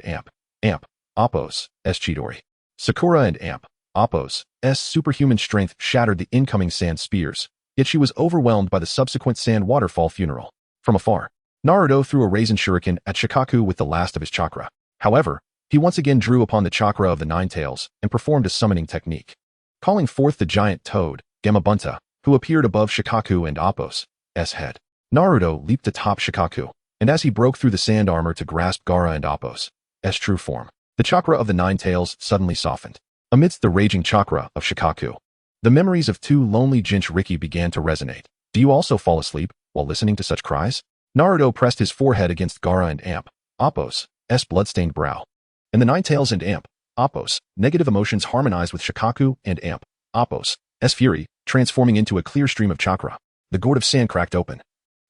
Speaker 1: Appo's Chidori. Sakura and Appo's superhuman strength shattered the incoming sand spears, yet she was overwhelmed by the subsequent sand waterfall funeral. From afar, Naruto threw a raisin shuriken at Shikaku with the last of his chakra. However, he once again drew upon the chakra of the Nine Tails and performed a summoning technique. Calling forth the giant toad, Gamabunta, who appeared above Shikaku and Appo's head. Naruto leaped atop Shikaku, and as he broke through the sand armor to grasp Gaara and Appo's true form, the chakra of the Nine Tails suddenly softened. Amidst the raging chakra of Shikaku, the memories of two lonely Jinchuriki began to resonate. Do you also fall asleep while listening to such cries? Naruto pressed his forehead against Gaara and Appo's bloodstained brow. And the Nine Tails and Appo's negative emotions harmonized with Shikaku and Appo's fury, transforming into a clear stream of chakra. The gourd of sand cracked open,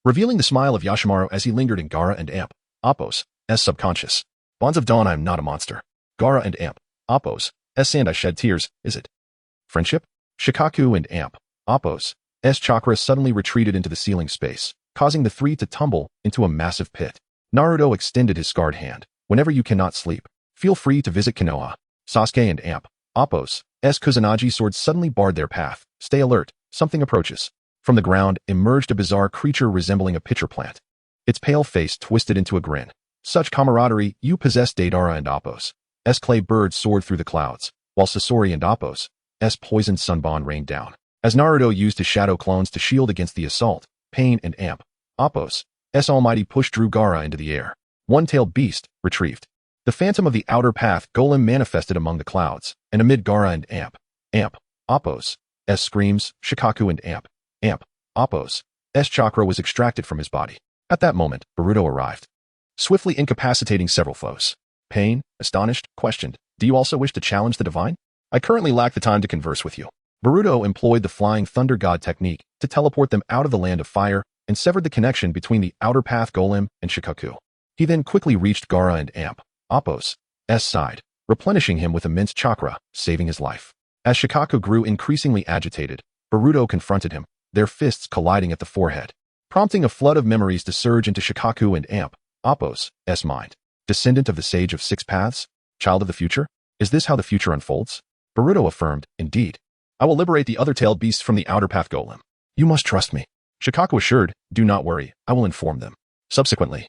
Speaker 1: revealing the smile of Yashimaru as he lingered in Gaara and Appo's subconscious. Bonds of dawn, I am not a monster. Gaara and Appo's sand, I shed tears, is it friendship? Shikaku and Appo's chakra suddenly retreated into the ceiling space, causing the three to tumble into a massive pit. Naruto extended his scarred hand. Whenever you cannot sleep, feel free to visit Konoha. Sasuke and Appo's Kusanagi swords suddenly barred their path. Stay alert, something approaches. From the ground emerged a bizarre creature resembling a pitcher plant. Its pale face twisted into a grin. Such camaraderie, you possess. Deidara and Appo's clay bird soared through the clouds, while Sasori and Appo's poisoned sunbond rained down. As Naruto used his shadow clones to shield against the assault, Pain and Appo's almighty push drew Gaara into the air. One-tailed beast, retrieved. The phantom of the outer path golem manifested among the clouds, and amid Gaara and Appo's screams, Shikaku and Appo's chakra was extracted from his body. At that moment, Boruto arrived, swiftly incapacitating several foes. Pain, astonished, questioned, do you also wish to challenge the divine? I currently lack the time to converse with you. Boruto employed the flying thunder god technique to teleport them out of the land of fire and severed the connection between the outer path golem and Shikaku. He then quickly reached Gaara and Appo's side, replenishing him with immense chakra, saving his life. As Shikaku grew increasingly agitated, Boruto confronted him, their fists colliding at the forehead, prompting a flood of memories to surge into Shikaku and Appo's mind. Descendant of the Sage of Six Paths? Child of the future? Is this how the future unfolds? Boruto affirmed, indeed. I will liberate the other tailed beasts from the outer path golem. You must trust me. Shikaku assured, do not worry, I will inform them. Subsequently,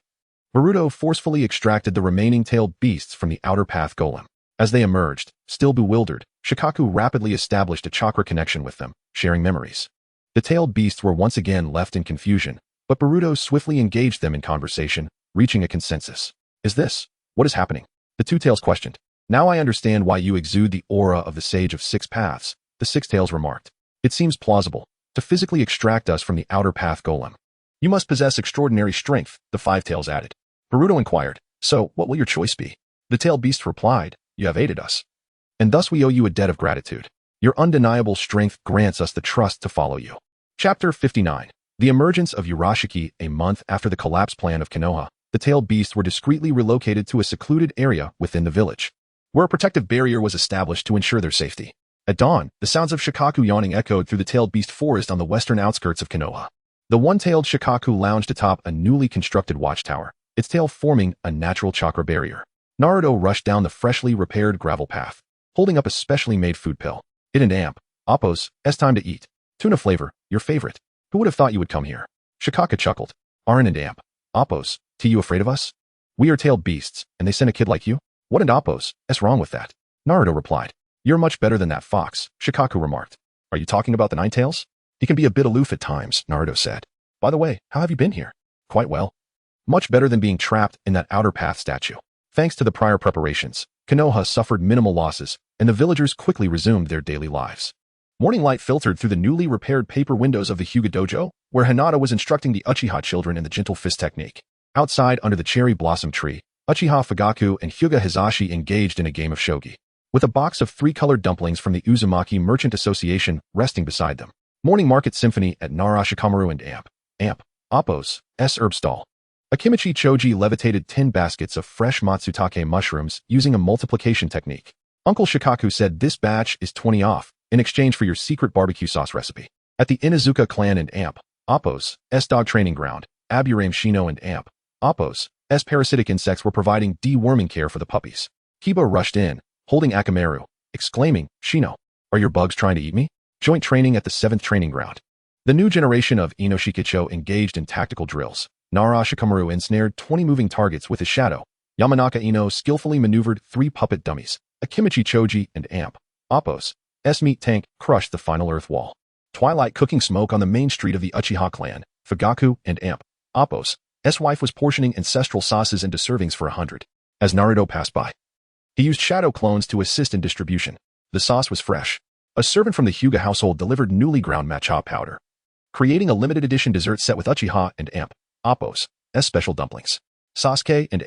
Speaker 1: Boruto forcefully extracted the remaining tailed beasts from the outer path golem. As they emerged, still bewildered, Shikaku rapidly established a chakra connection with them, sharing memories. The tailed beasts were once again left in confusion, but Boruto swiftly engaged them in conversation, reaching a consensus. Is this what is happening? The two tails questioned. Now I understand why you exude the aura of the Sage of Six Paths, the six tails remarked. It seems plausible to physically extract us from the outer path golem. You must possess extraordinary strength, the five tails added. Boruto inquired, so what will your choice be? The tailed beast replied, you have aided us, and thus we owe you a debt of gratitude. Your undeniable strength grants us the trust to follow you. Chapter 59. The emergence of Urashiki. A month after the collapse plan of Konoha, the tailed beasts were discreetly relocated to a secluded area within the village, where a protective barrier was established to ensure their safety. At dawn, the sounds of Shikaku yawning echoed through the tailed beast forest on the western outskirts of Konoha. The one-tailed Shikaku lounged atop a newly constructed watchtower, its tail forming a natural chakra barrier. Naruto rushed down the freshly repaired gravel path, holding up a specially made food pill. It and Appo's time to eat. Tuna flavor, your favorite. Who would have thought you would come here? Shikaku chuckled. Arin and Appo's, you afraid of us? We are tailed beasts, and they sent a kid like you? What and Appo's wrong with that? Naruto replied. You're much better than that fox, Shikaku remarked. Are you talking about the Nine Tails? He can be a bit aloof at times, Naruto said. By the way, how have you been here? Quite well. Much better than being trapped in that outer path statue. Thanks to the prior preparations, Konoha suffered minimal losses, and the villagers quickly resumed their daily lives. Morning light filtered through the newly repaired paper windows of the Hyuga Dojo, where Hinata was instructing the Uchiha children in the gentle fist technique. Outside under the cherry blossom tree, Uchiha Fugaku and Hyuga Hizashi engaged in a game of shogi. with a box of 3-colored dumplings from the Uzumaki Merchant Association resting beside them. Morning Market Symphony at Narashikamaru and Amp. Oppo's herb stall. Akimichi Choji levitated 10 baskets of fresh matsutake mushrooms using a multiplication technique. Uncle Shikaku said this batch is 20 off in exchange for your secret barbecue sauce recipe. At the Inuzuka clan and Oppo's dog training ground, Aburame Shino and Oppo's parasitic insects were providing deworming care for the puppies. Kiba rushed in, holding Akamaru, exclaiming, "Shino, are your bugs trying to eat me?" Joint training at the 7th training ground. The new generation of Inoshikicho engaged in tactical drills. Narashikamaru ensnared 20 moving targets with his shadow. Yamanaka Ino skillfully maneuvered 3 puppet dummies. Akimichi Choji and Oppo's meat tank crushed the final earth wall. Twilight cooking smoke on the main street of the Uchiha clan. Fugaku and Oppo's wife was portioning ancestral sauces into servings for 100. As Naruto passed by, he used shadow clones to assist in distribution. The sauce was fresh. A servant from the Hyuga household delivered newly ground matcha powder, creating a limited edition dessert set with Uchiha and Oppo's special dumplings. Sasuke and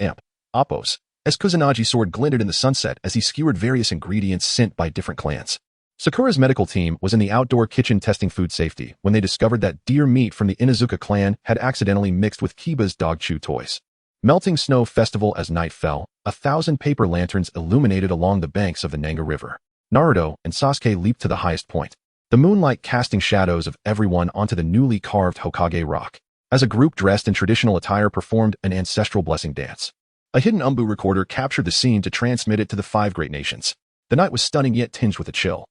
Speaker 1: Oppo's Kusanagi sword glinted in the sunset as he skewered various ingredients sent by different clans. Sakura's medical team was in the outdoor kitchen testing food safety when they discovered that deer meat from the Inuzuka clan had accidentally mixed with Kiba's dog chew toys. Melting snow festival as night fell, 1,000 paper lanterns illuminated along the banks of the Nanga River. Naruto and Sasuke leaped to the highest point, the moonlight casting shadows of everyone onto the newly carved Hokage rock. As a group dressed in traditional attire performed an ancestral blessing dance. A hidden Umbu recorder captured the scene to transmit it to the 5 great nations. The night was stunning yet tinged with a chill.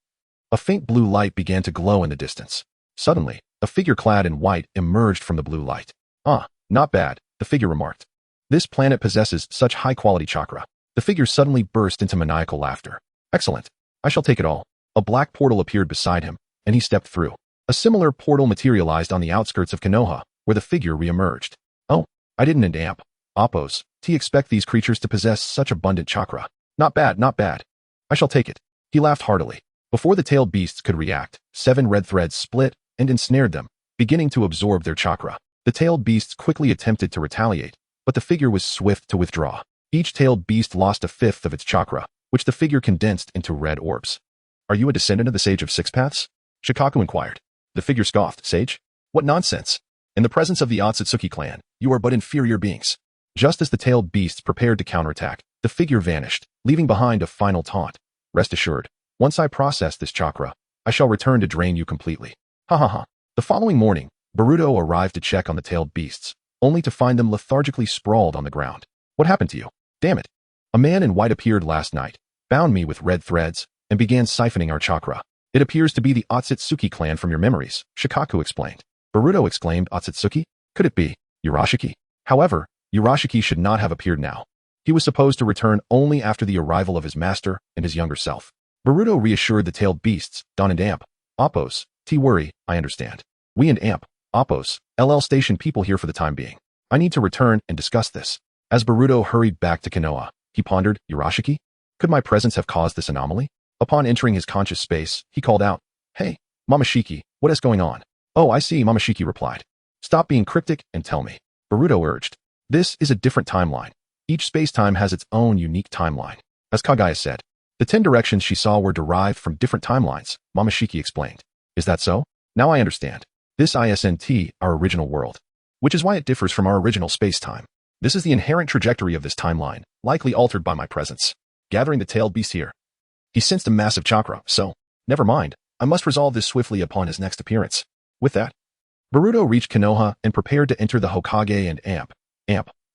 Speaker 1: A faint blue light began to glow in the distance. Suddenly, a figure clad in white emerged from the blue light. "Ah, not bad," the figure remarked. "This planet possesses such high-quality chakra." The figure suddenly burst into maniacal laughter. "Excellent. I shall take it all." A black portal appeared beside him, and he stepped through. A similar portal materialized on the outskirts of Konoha, where the figure re-emerged. "Oh, I didn't and Oppo's expect these creatures to possess such abundant chakra. Not bad, not bad. I shall take it." He laughed heartily. Before the tailed beasts could react, 7 red threads split and ensnared them, beginning to absorb their chakra. The tailed beasts quickly attempted to retaliate, but the figure was swift to withdraw. Each tailed beast lost 1/5 of its chakra, which the figure condensed into red orbs. "Are you a descendant of the Sage of Six Paths?" Shikaku inquired. The figure scoffed. "Sage? What nonsense! In the presence of the Akatsuki clan, you are but inferior beings." Just as the tailed beasts prepared to counterattack, the figure vanished, leaving behind a final taunt. "Rest assured, once I process this chakra, I shall return to drain you completely." Ha ha ha. The following morning, Boruto arrived to check on the tailed beasts, only to find them lethargically sprawled on the ground. "What happened to you? Damn it. A man in white appeared last night, bound me with red threads, and began siphoning our chakra. It appears to be the Akatsuki clan from your memories," Shikaku explained. Boruto exclaimed. "Akatsuki? Could it be Urashiki?" However, Urashiki should not have appeared now. He was supposed to return only after the arrival of his master and his younger self. Boruto reassured the tailed beasts, Don and Oppo's, worry, I understand. We and Oppo's, station people here for the time being. I need to return and discuss this." As Boruto hurried back to Konoha, he pondered, "Urashiki? Could my presence have caused this anomaly?" Upon entering his conscious space, he called out, "Hey, Mamashiki, what is going on?" "Oh, I see," Mamashiki replied. "Stop being cryptic and tell me," Boruto urged. "This is a different timeline. Each space-time has its own unique timeline." As Kagaya said, the 10 directions she saw were derived from different timelines, Mamashiki explained. "Is that so? Now I understand. This isn't our original world, which is why it differs from our original space-time. This is the inherent trajectory of this timeline, likely altered by my presence. Gathering the tailed beast here." He sensed a massive chakra, so, never mind, I must resolve this swiftly upon his next appearance. With that, Boruto reached Konoha and prepared to enter the Hokage and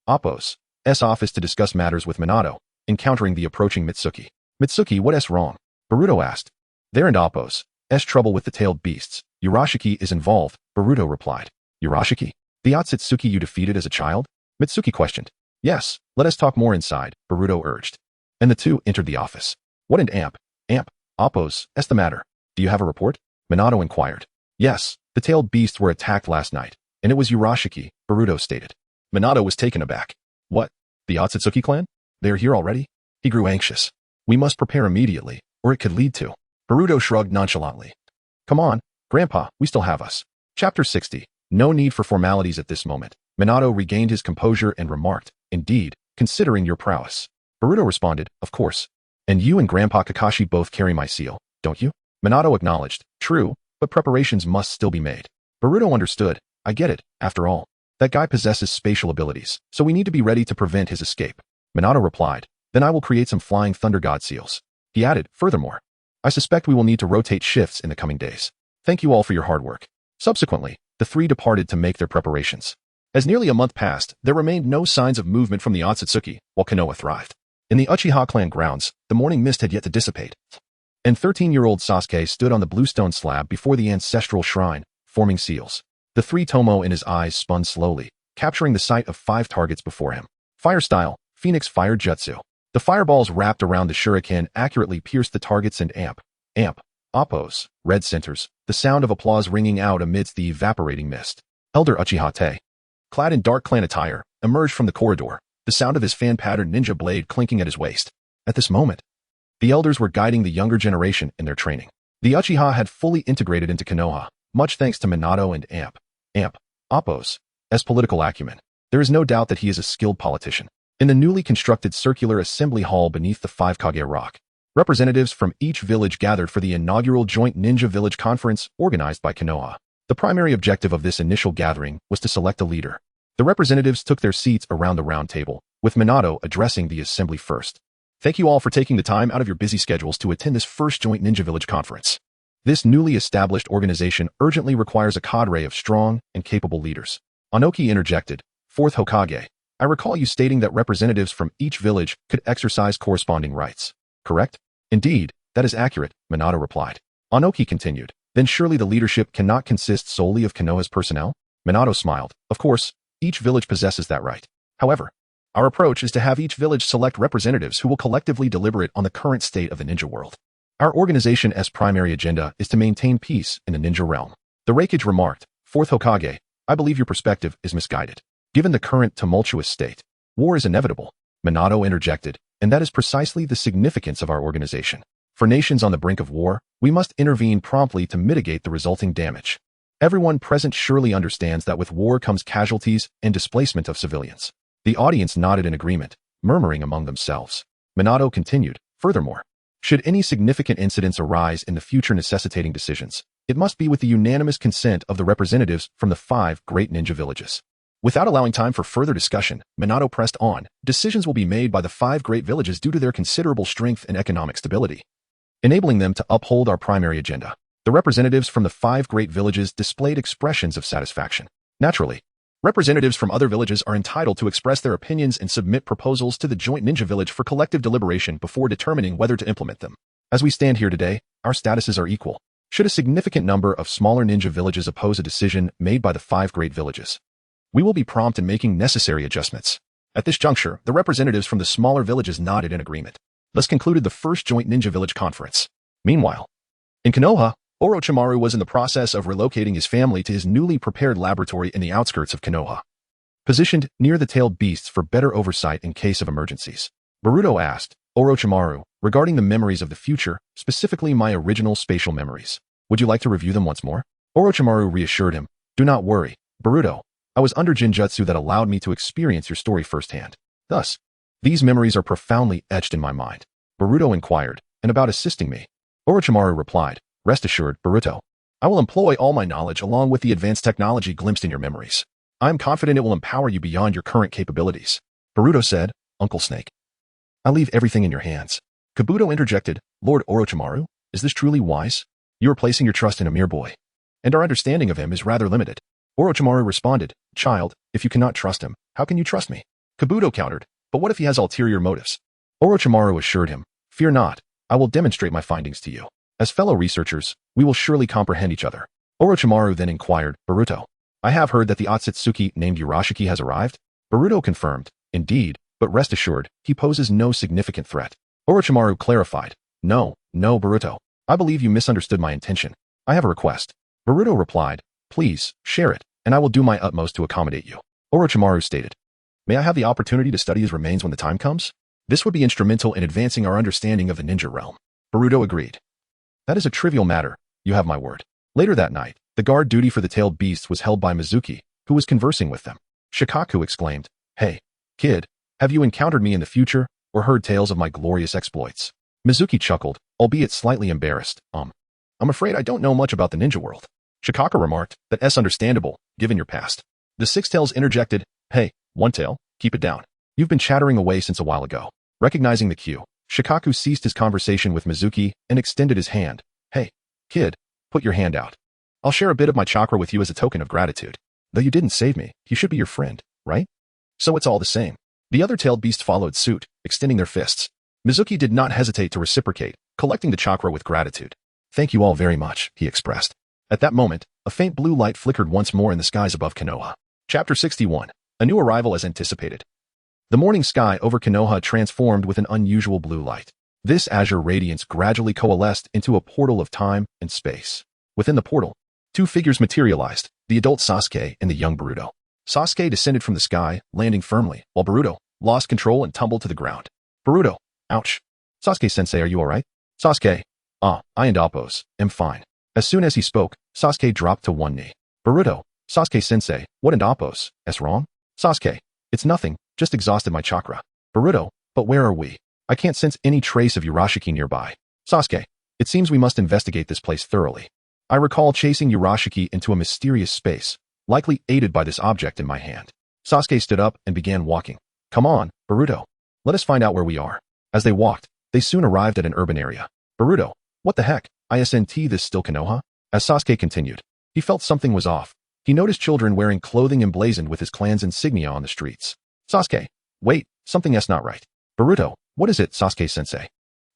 Speaker 1: Oppo's office to discuss matters with Minato, encountering the approaching Mitsuki. "Mitsuki, what's wrong?" Boruto asked. "There and Oppo's trouble with the tailed beasts. Urashiki is involved," Boruto replied. "Urashiki? The Akatsuki you defeated as a child?" Mitsuki questioned. "Yes, let us talk more inside," Boruto urged. And the two entered the office. "What and Oppo's the matter? Do you have a report?" Minato inquired. "Yes, the tailed beasts were attacked last night, and it was Urashiki," Boruto stated. Minato was taken aback. "What? The Akatsuki clan? They are here already?" He grew anxious. "We must prepare immediately, or it could lead to..." Boruto shrugged nonchalantly. "Come on, Grandpa, we still have us." Chapter 60. No need for formalities at this moment. Minato regained his composure and remarked, "Indeed, considering your prowess." Boruto responded, "Of course. And you and Grandpa Kakashi both carry my seal, don't you? Minato acknowledged. True, but preparations must still be made. Boruto understood. I get it, after all. That guy possesses spatial abilities, so we need to be ready to prevent his escape. Minato replied. Then I will create some flying thunder god seals. He added, furthermore, I suspect we will need to rotate shifts in the coming days. Thank you all for your hard work. Subsequently, the three departed to make their preparations. As nearly a month passed, there remained no signs of movement from the Akatsuki, while Konoha thrived. In the Uchiha clan grounds, the morning mist had yet to dissipate. And 13-year-old Sasuke stood on the bluestone slab before the ancestral shrine, forming seals. The three tomo in his eyes spun slowly, capturing the sight of 5 targets before him. Fire style, Phoenix Fire Jutsu. The fireballs wrapped around the shuriken accurately pierced the targets and amp, oppos, red centers, the sound of applause ringing out amidst the evaporating mist. Elder Uchiha Te, clad in dark clan attire, emerged from the corridor, the sound of his fan-patterned ninja blade clinking at his waist. At this moment, the elders were guiding the younger generation in their training. The Uchiha had fully integrated into Konoha, much thanks to Minato and oppos, as political acumen. There is no doubt that he is a skilled politician. In the newly constructed circular assembly hall beneath the 5 Kage Rock, representatives from each village gathered for the inaugural joint ninja village conference organized by Konoha. The primary objective of this initial gathering was to select a leader. The representatives took their seats around the round table, with Minato addressing the assembly first. Thank you all for taking the time out of your busy schedules to attend this first joint ninja village conference. This newly established organization urgently requires a cadre of strong and capable leaders. Anoki interjected, 4th Hokage. I recall you stating that representatives from each village could exercise corresponding rights. Correct? Indeed, that is accurate, Minato replied. Anoki continued. Then surely the leadership cannot consist solely of Konoha's personnel? Minato smiled. Of course, each village possesses that right. However, our approach is to have each village select representatives who will collectively deliberate on the current state of the ninja world. Our organization's primary agenda is to maintain peace in the ninja realm. The Reikage remarked, 4th Hokage, I believe your perspective is misguided. Given the current tumultuous state, war is inevitable. Minato interjected, and that is precisely the significance of our organization. For nations on the brink of war, we must intervene promptly to mitigate the resulting damage. Everyone present surely understands that with war comes casualties and displacement of civilians. The audience nodded in agreement, murmuring among themselves. Minato continued, furthermore, should any significant incidents arise in the future necessitating decisions, it must be with the unanimous consent of the representatives from the 5 great ninja villages. Without allowing time for further discussion, Minato pressed on. Decisions will be made by the 5 great villages due to their considerable strength and economic stability, enabling them to uphold our primary agenda. The representatives from the 5 great villages displayed expressions of satisfaction. Naturally, representatives from other villages are entitled to express their opinions and submit proposals to the joint ninja village for collective deliberation before determining whether to implement them. As we stand here today, our statuses are equal. Should a significant number of smaller ninja villages oppose a decision made by the 5 great villages, we will be prompt in making necessary adjustments. At this juncture, the representatives from the smaller villages nodded in agreement. Thus concluded the first joint ninja village conference. Meanwhile, in Konoha, Orochimaru was in the process of relocating his family to his newly prepared laboratory in the outskirts of Konoha, positioned near the tailed beasts for better oversight in case of emergencies. Boruto asked, Orochimaru, regarding the memories of the future, specifically my original spatial memories, would you like to review them once more? Orochimaru reassured him, do not worry, Boruto. I was under Jinjutsu that allowed me to experience your story firsthand. Thus, these memories are profoundly etched in my mind. Boruto inquired, and about assisting me. Orochimaru replied, rest assured, Boruto. I will employ all my knowledge along with the advanced technology glimpsed in your memories. I am confident it will empower you beyond your current capabilities. Boruto said, Uncle Snake. I leave everything in your hands. Kabuto interjected, Lord Orochimaru, is this truly wise? You are placing your trust in a mere boy, and our understanding of him is rather limited. Orochimaru responded, child, if you cannot trust him, how can you trust me? Kabuto countered, but what if he has ulterior motives? Orochimaru assured him, fear not, I will demonstrate my findings to you. As fellow researchers, we will surely comprehend each other. Orochimaru then inquired, Boruto, I have heard that the Akatsuki named Urashiki has arrived? Boruto confirmed, indeed, but rest assured, he poses no significant threat. Orochimaru clarified, no, Boruto, I believe you misunderstood my intention. I have a request. Boruto replied, please, share it, and I will do my utmost to accommodate you. Orochimaru stated, may I have the opportunity to study his remains when the time comes? This would be instrumental in advancing our understanding of the ninja realm. Boruto agreed. That is a trivial matter, you have my word. Later that night, the guard duty for the tailed beasts was held by Mizuki, who was conversing with them. Shikaku exclaimed, hey, kid, have you encountered me in the future, or heard tales of my glorious exploits? Mizuki chuckled, albeit slightly embarrassed. I'm afraid I don't know much about the ninja world. Shikaka remarked, that's understandable, given your past. The Six Tails interjected, hey, One Tail, keep it down. You've been chattering away since a while ago. Recognizing the cue, Shikaku ceased his conversation with Mizuki and extended his hand. Hey, kid, put your hand out. I'll share a bit of my chakra with you as a token of gratitude. Though you didn't save me, he should be your friend, right? So it's all the same. The other tailed beast followed suit, extending their fists. Mizuki did not hesitate to reciprocate, collecting the chakra with gratitude. Thank you all very much, he expressed. At that moment, a faint blue light flickered once more in the skies above Konoha. Chapter 61. A new arrival as anticipated. The morning sky over Konoha transformed with an unusual blue light. This azure radiance gradually coalesced into a portal of time and space. Within the portal, two figures materialized, the adult Sasuke and the young Boruto. Sasuke descended from the sky, landing firmly, while Boruto lost control and tumbled to the ground. Boruto, ouch. Sasuke-sensei, are you alright? Sasuke, I and Appos, am fine. As soon as he spoke, Sasuke dropped to one knee. Boruto, Sasuke-sensei, what and Appos, is wrong? Sasuke, it's nothing, just exhausted my chakra. Boruto, but where are we? I can't sense any trace of Urashiki nearby. Sasuke, it seems we must investigate this place thoroughly. I recall chasing Urashiki into a mysterious space, likely aided by this object in my hand. Sasuke stood up and began walking. Come on, Boruto. Let us find out where we are. As they walked, they soon arrived at an urban area. Boruto, what the heck? Isn't this still Konoha? As Sasuke continued, he felt something was off. He noticed children wearing clothing emblazoned with his clan's insignia on the streets. Sasuke, wait, something's not right. Boruto, what is it, Sasuke-sensei?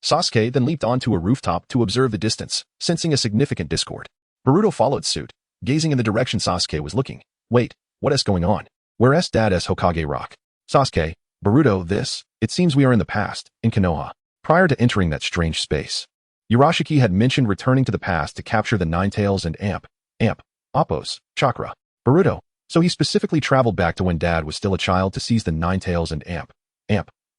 Speaker 1: Sasuke then leaped onto a rooftop to observe the distance, sensing a significant discord. Boruto followed suit, gazing in the direction Sasuke was looking. Wait, what is going on? Where's Dad's Hokage Rock? Sasuke, Boruto, it seems we are in the past, in Konoha. Prior to entering that strange space, Urashiki had mentioned returning to the past to capture the Nine Tails and Appos, chakra. Boruto, so he specifically traveled back to when Dad was still a child to seize the Nine Tails and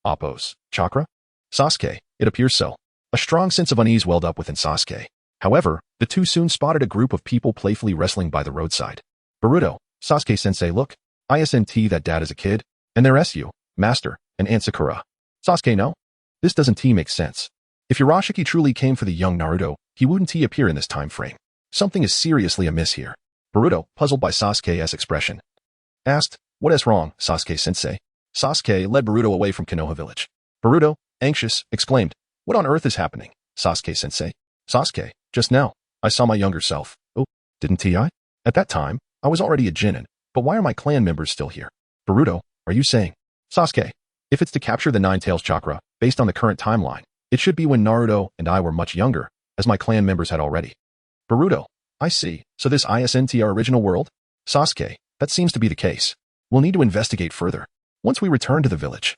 Speaker 1: Appos, chakra? Sasuke, it appears so. A strong sense of unease welled up within Sasuke. However, the two soon spotted a group of people playfully wrestling by the roadside. Boruto, Sasuke-sensei, look. Isn't that Dad is a kid? And there's you, Master, and Aunt Sakura. Sasuke, no? This doesn't make sense. If Urashiki truly came for the young Naruto, he wouldn't appear in this time frame. Something is seriously amiss here. Boruto, puzzled by Sasuke's expression, asked, what is wrong, Sasuke-sensei? Sasuke led Boruto away from Konoha village. Boruto, anxious, exclaimed, what on earth is happening, Sasuke-sensei? Sasuke, just now, I saw my younger self. Oh, didn't I? At that time, I was already a Genin, but why are my clan members still here? Boruto, are you saying? Sasuke, if it's to capture the Nine Tails chakra, based on the current timeline, it should be when Naruto and I were much younger, as my clan members had already. Boruto, I see, so this isn't our original world? Sasuke, that seems to be the case. We'll need to investigate further. Once we return to the village,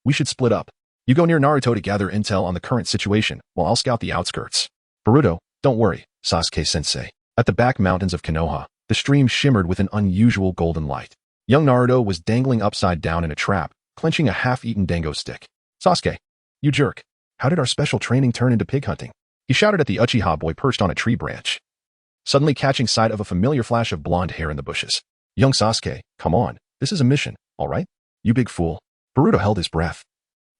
Speaker 1: we should split up. You go near Naruto to gather intel on the current situation, while I'll scout the outskirts. Boruto, don't worry, Sasuke-sensei. At the back mountains of Konoha, the stream shimmered with an unusual golden light. Young Naruto was dangling upside down in a trap, clenching a half-eaten dango stick. Sasuke, you jerk. How did our special training turn into pig hunting? He shouted at the Uchiha boy perched on a tree branch, suddenly catching sight of a familiar flash of blonde hair in the bushes. Young Sasuke, come on, this is a mission, all right? You big fool. Boruto held his breath,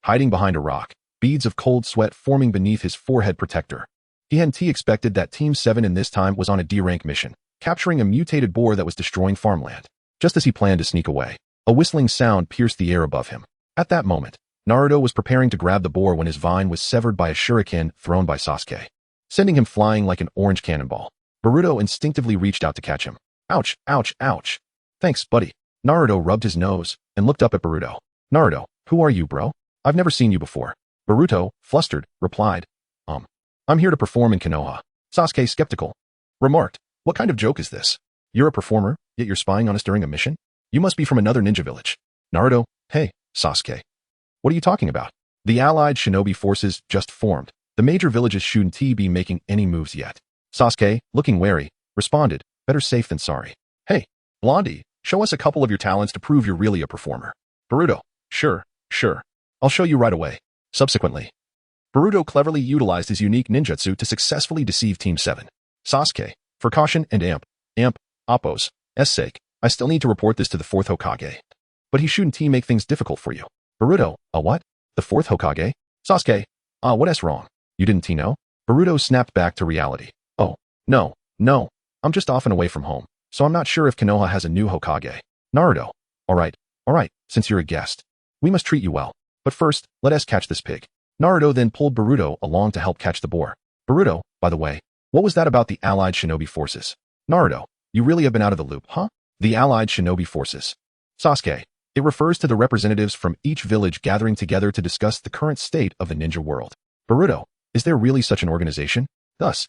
Speaker 1: hiding behind a rock, beads of cold sweat forming beneath his forehead protector. He hadn't expected that Team 7 in this time was on a D-rank mission, capturing a mutated boar that was destroying farmland. Just as he planned to sneak away, a whistling sound pierced the air above him. At that moment, Naruto was preparing to grab the boar when his vine was severed by a shuriken thrown by Sasuke, sending him flying like an orange cannonball. Boruto instinctively reached out to catch him. Ouch, ouch, ouch. Thanks, buddy. Naruto rubbed his nose and looked up at Boruto. Naruto, who are you, bro? I've never seen you before. Boruto, flustered, replied, I'm here to perform in Konoha. Sasuke, skeptical, remarked, what kind of joke is this? You're a performer, yet you're spying on us during a mission? You must be from another ninja village. Naruto, hey, Sasuke. What are you talking about? The allied shinobi forces just formed. The major villages shouldn't be making any moves yet. Sasuke, looking wary, responded, better safe than sorry. Hey, Blondie, show us a couple of your talents to prove you're really a performer. Boruto, sure. I'll show you right away. Subsequently, Boruto cleverly utilized his unique ninjutsu to successfully deceive Team 7. Sasuke, for caution and Appos' sake, I still need to report this to the 4th Hokage. But he shouldn't make things difficult for you. Boruto, a what? The 4th Hokage? Sasuke, What's wrong? You didn't know? Boruto snapped back to reality. Oh, no, no. I'm just off and away from home, so I'm not sure if Konoha has a new Hokage. Naruto. Alright, since you're a guest. We must treat you well. But first, let us catch this pig. Naruto then pulled Boruto along to help catch the boar. Boruto, by the way, what was that about the allied shinobi forces? Naruto, you really have been out of the loop, huh? The allied shinobi forces. Sasuke, it refers to the representatives from each village gathering together to discuss the current state of the ninja world. Boruto, is there really such an organization? Thus,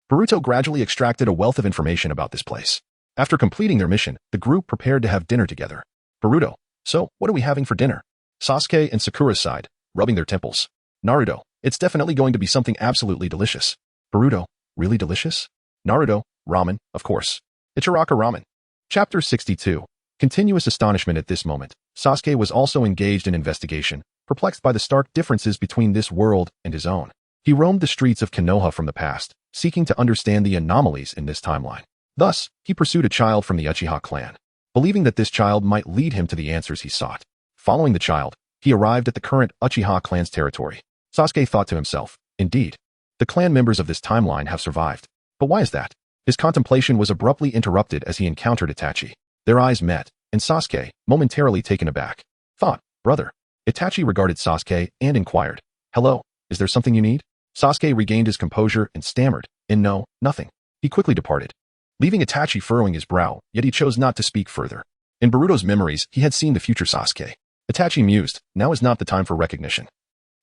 Speaker 1: Boruto gradually extracted a wealth of information about this place. After completing their mission, the group prepared to have dinner together. Boruto, so what are we having for dinner? Sasuke and Sakura sighed, rubbing their temples. Naruto, it's definitely going to be something absolutely delicious. Boruto, really delicious? Naruto, ramen, of course. Ichiraka ramen. Chapter 62. Continuous astonishment at this moment. Sasuke was also engaged in investigation, perplexed by the stark differences between this world and his own. He roamed the streets of Konoha from the past, seeking to understand the anomalies in this timeline. Thus, he pursued a child from the Uchiha clan, believing that this child might lead him to the answers he sought. Following the child, he arrived at the current Uchiha clan's territory. Sasuke thought to himself, indeed, the clan members of this timeline have survived. But why is that? His contemplation was abruptly interrupted as he encountered Itachi. Their eyes met, and Sasuke, momentarily taken aback, thought, brother. Itachi regarded Sasuke and inquired, hello, is there something you need? Sasuke regained his composure and stammered, no, nothing. He quickly departed, leaving Itachi furrowing his brow, yet he chose not to speak further. In Boruto's memories, he had seen the future Sasuke. Itachi mused, now is not the time for recognition.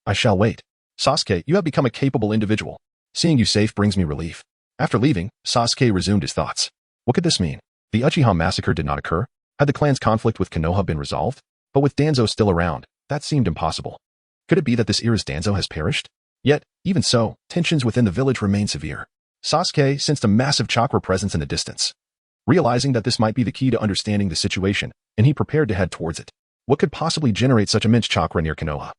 Speaker 1: I shall wait. Sasuke, you have become a capable individual. Seeing you safe brings me relief. After leaving, Sasuke resumed his thoughts. What could this mean? The Uchiha massacre did not occur. Had the clan's conflict with Konoha been resolved? But with Danzo still around, that seemed impossible. Could it be that this era's Danzo has perished? Yet, even so, tensions within the village remain severe. Sasuke sensed a massive chakra presence in the distance. Realizing that this might be the key to understanding the situation, and he prepared to head towards it. What could possibly generate such immense chakra near Konoha?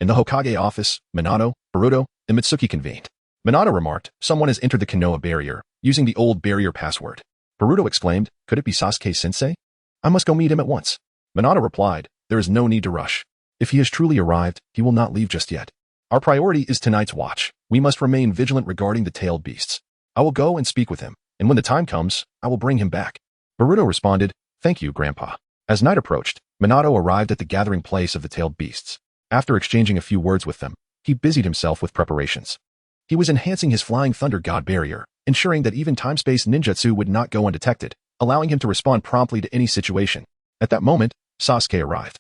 Speaker 1: In the Hokage office, Minato, Boruto, and Mitsuki convened. Minato remarked, someone has entered the Konoha barrier, using the old barrier password. Boruto exclaimed, could it be Sasuke-sensei? I must go meet him at once. Minato replied, there is no need to rush. If he has truly arrived, he will not leave just yet. Our priority is tonight's watch. We must remain vigilant regarding the tailed beasts. I will go and speak with him, and when the time comes, I will bring him back. Boruto responded, thank you, Grandpa. As night approached, Minato arrived at the gathering place of the tailed beasts. After exchanging a few words with them, he busied himself with preparations. He was enhancing his Flying Thunder God barrier, ensuring that even time-space ninjutsu would not go undetected, allowing him to respond promptly to any situation. At that moment, Sasuke arrived.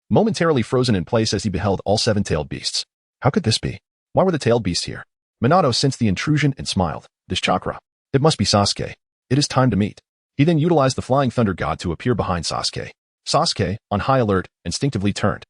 Speaker 1: Momentarily frozen in place as he beheld all 7 tailed beasts. How could this be? Why were the tailed beasts here? Minato sensed the intrusion and smiled. This chakra. It must be Sasuke. It is time to meet. He then utilized the Flying Thunder God to appear behind Sasuke. Sasuke, on high alert, instinctively turned,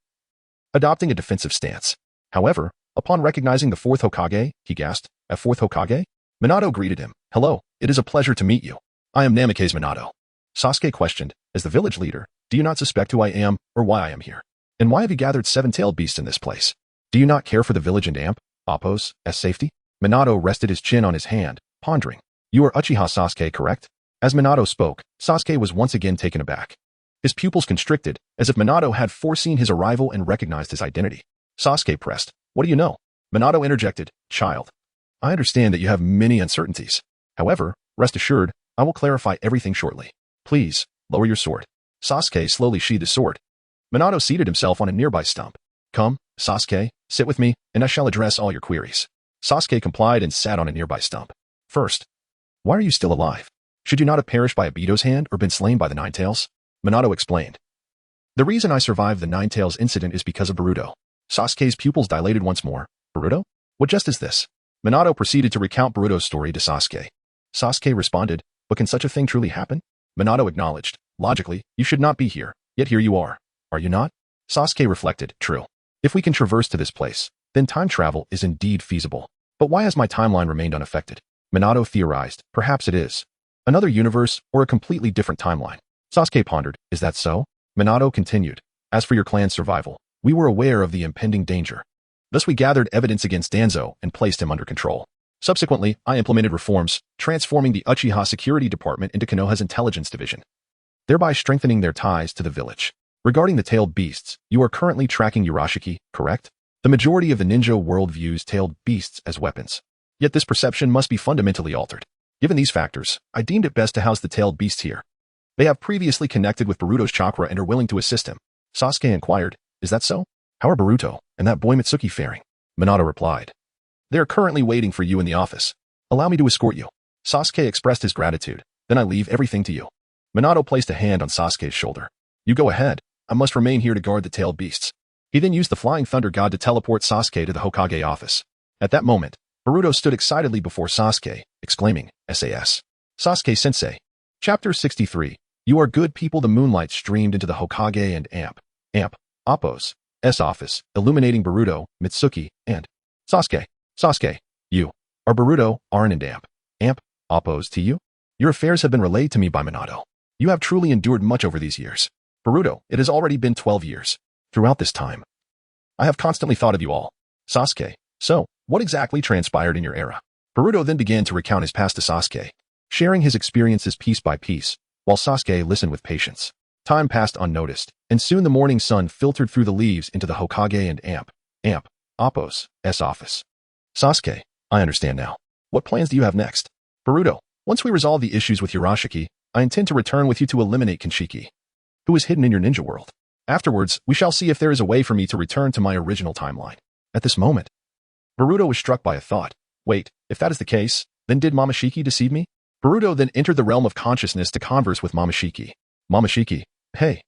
Speaker 1: adopting a defensive stance. However, upon recognizing the 4th Hokage, he gasped, a 4th Hokage? Minato greeted him. Hello, it is a pleasure to meet you. I am Namikaze Minato. Sasuke questioned, as the village leader, do you not suspect who I am or why I am here? And why have you gathered 7 tailed beasts in this place? Do you not care for the village and Appo's safety? Minato rested his chin on his hand, pondering. You are Uchiha Sasuke, correct? As Minato spoke, Sasuke was once again taken aback. His pupils constricted, as if Minato had foreseen his arrival and recognized his identity. Sasuke pressed, what do you know? Minato interjected, child. I understand that you have many uncertainties. However, rest assured, I will clarify everything shortly. Please, lower your sword. Sasuke slowly sheathed his sword. Minato seated himself on a nearby stump. Come, Sasuke, sit with me, and I shall address all your queries. Sasuke complied and sat on a nearby stump. First, why are you still alive? Should you not have perished by Obito's hand or been slain by the Nine Tails? Minato explained. The reason I survived the Nine Tails incident is because of Boruto. Sasuke's pupils dilated once more. Boruto? What jest is this? Minato proceeded to recount Boruto's story to Sasuke. Sasuke responded, but can such a thing truly happen? Minato acknowledged, logically, you should not be here, yet here you are. Are you not? Sasuke reflected, true. If we can traverse to this place, then time travel is indeed feasible. But why has my timeline remained unaffected? Minato theorized, perhaps it is another universe or a completely different timeline. Sasuke pondered, is that so? Minato continued, as for your clan's survival, we were aware of the impending danger. Thus we gathered evidence against Danzo and placed him under control. Subsequently, I implemented reforms, transforming the Uchiha Security Department into Konoha's Intelligence Division, thereby strengthening their ties to the village. Regarding the tailed beasts, you are currently tracking Urashiki, correct? The majority of the ninja world views tailed beasts as weapons. Yet this perception must be fundamentally altered. Given these factors, I deemed it best to house the tailed beasts here. They have previously connected with Boruto's chakra and are willing to assist him. Sasuke inquired, is that so? How are Boruto and that boy Mitsuki faring? Minato replied, they are currently waiting for you in the office. Allow me to escort you. Sasuke expressed his gratitude. Then I leave everything to you. Minato placed a hand on Sasuke's shoulder. You go ahead. I must remain here to guard the tailed beasts. He then used the Flying Thunder God to teleport Sasuke to the Hokage office. At that moment, Boruto stood excitedly before Sasuke, exclaiming, SAS. Sasuke-sensei. Chapter 63. You are good people. The moonlight streamed into the Hokage and Appo's office, illuminating Boruto, Mitsuki, and Sasuke. Sasuke, you are Boruto, Arin and Appo's to you? Your affairs have been relayed to me by Minato. You have truly endured much over these years. Boruto, it has already been 12 years. Throughout this time, I have constantly thought of you all. Sasuke, so, what exactly transpired in your era? Boruto then began to recount his past to Sasuke, sharing his experiences piece by piece, while Sasuke listened with patience. Time passed unnoticed, and soon the morning sun filtered through the leaves into the Hokage and Appo's office. Sasuke, I understand now. What plans do you have next? Boruto, once we resolve the issues with Urashiki, I intend to return with you to eliminate Kinshiki, who is hidden in your ninja world. Afterwards, we shall see if there is a way for me to return to my original timeline. At this moment, Boruto was struck by a thought. Wait, if that is the case, then did Momoshiki deceive me? Boruto then entered the realm of consciousness to converse with Momoshiki. Momoshiki, hey,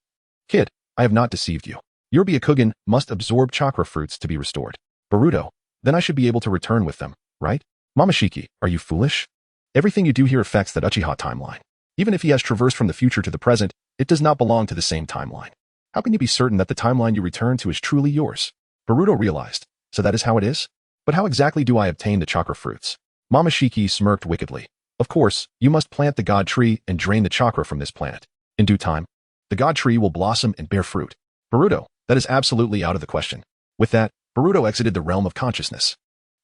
Speaker 1: kid, I have not deceived you. Your Byakugan must absorb chakra fruits to be restored. Boruto, then I should be able to return with them, right? Momoshiki, are you foolish? Everything you do here affects that Uchiha timeline. Even if he has traversed from the future to the present, it does not belong to the same timeline. How can you be certain that the timeline you return to is truly yours? Boruto realized, so that is how it is? But how exactly do I obtain the chakra fruits? Momoshiki smirked wickedly. Of course, you must plant the god tree and drain the chakra from this plant. In due time, the god tree will blossom and bear fruit. Boruto, that is absolutely out of the question. With that, Boruto exited the realm of consciousness.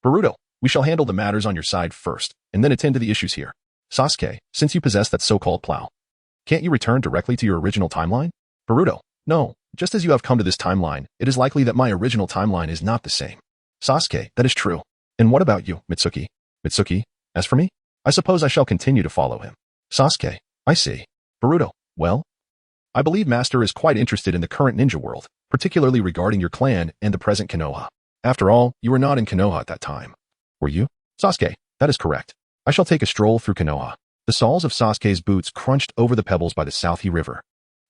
Speaker 1: Boruto, we shall handle the matters on your side first, and then attend to the issues here. Sasuke, since you possess that so-called plow, can't you return directly to your original timeline? Boruto, no, just as you have come to this timeline, it is likely that my original timeline is not the same. Sasuke, that is true. And what about you, Mitsuki? Mitsuki, as for me, I suppose I shall continue to follow him. Sasuke, I see. Boruto, well, I believe Master is quite interested in the current ninja world, particularly regarding your clan and the present Konoha. After all, you were not in Konoha at that time. Were you? Sasuke, that is correct. I shall take a stroll through Konoha. The soles of Sasuke's boots crunched over the pebbles by the Southie River,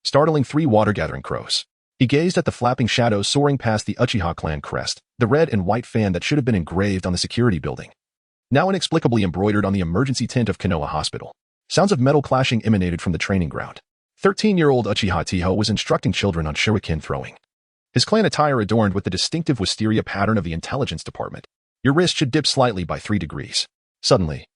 Speaker 1: startling 3 water-gathering crows. He gazed at the flapping shadows soaring past the Uchiha clan crest, the red and white fan that should have been engraved on the security building, now inexplicably embroidered on the emergency tent of Konoha Hospital. Sounds of metal clashing emanated from the training ground. 13-year-old Uchiha Tiho was instructing children on shuriken throwing. His clan attire adorned with the distinctive wisteria pattern of the intelligence department. Your wrist should dip slightly by 3 degrees. Suddenly,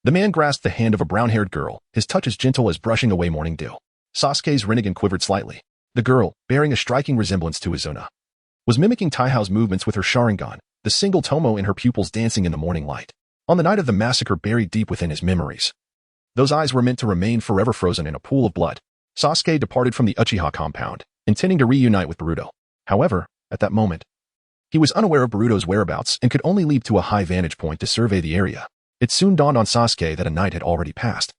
Speaker 1: the man grasped the hand of a brown-haired girl, his touch as gentle as brushing away morning dew. Sasuke's Rinnegan quivered slightly. The girl, bearing a striking resemblance to Izuna, was mimicking Taiho's movements with her Sharingan, the single tomo in her pupils dancing in the morning light. On the night of the massacre buried deep within his memories, those eyes were meant to remain forever frozen in a pool of blood. Sasuke departed from the Uchiha compound, intending to reunite with Boruto. However, at that moment, he was unaware of Boruto's whereabouts and could only leap to a high vantage point to survey the area. It soon dawned on Sasuke that a night had already passed.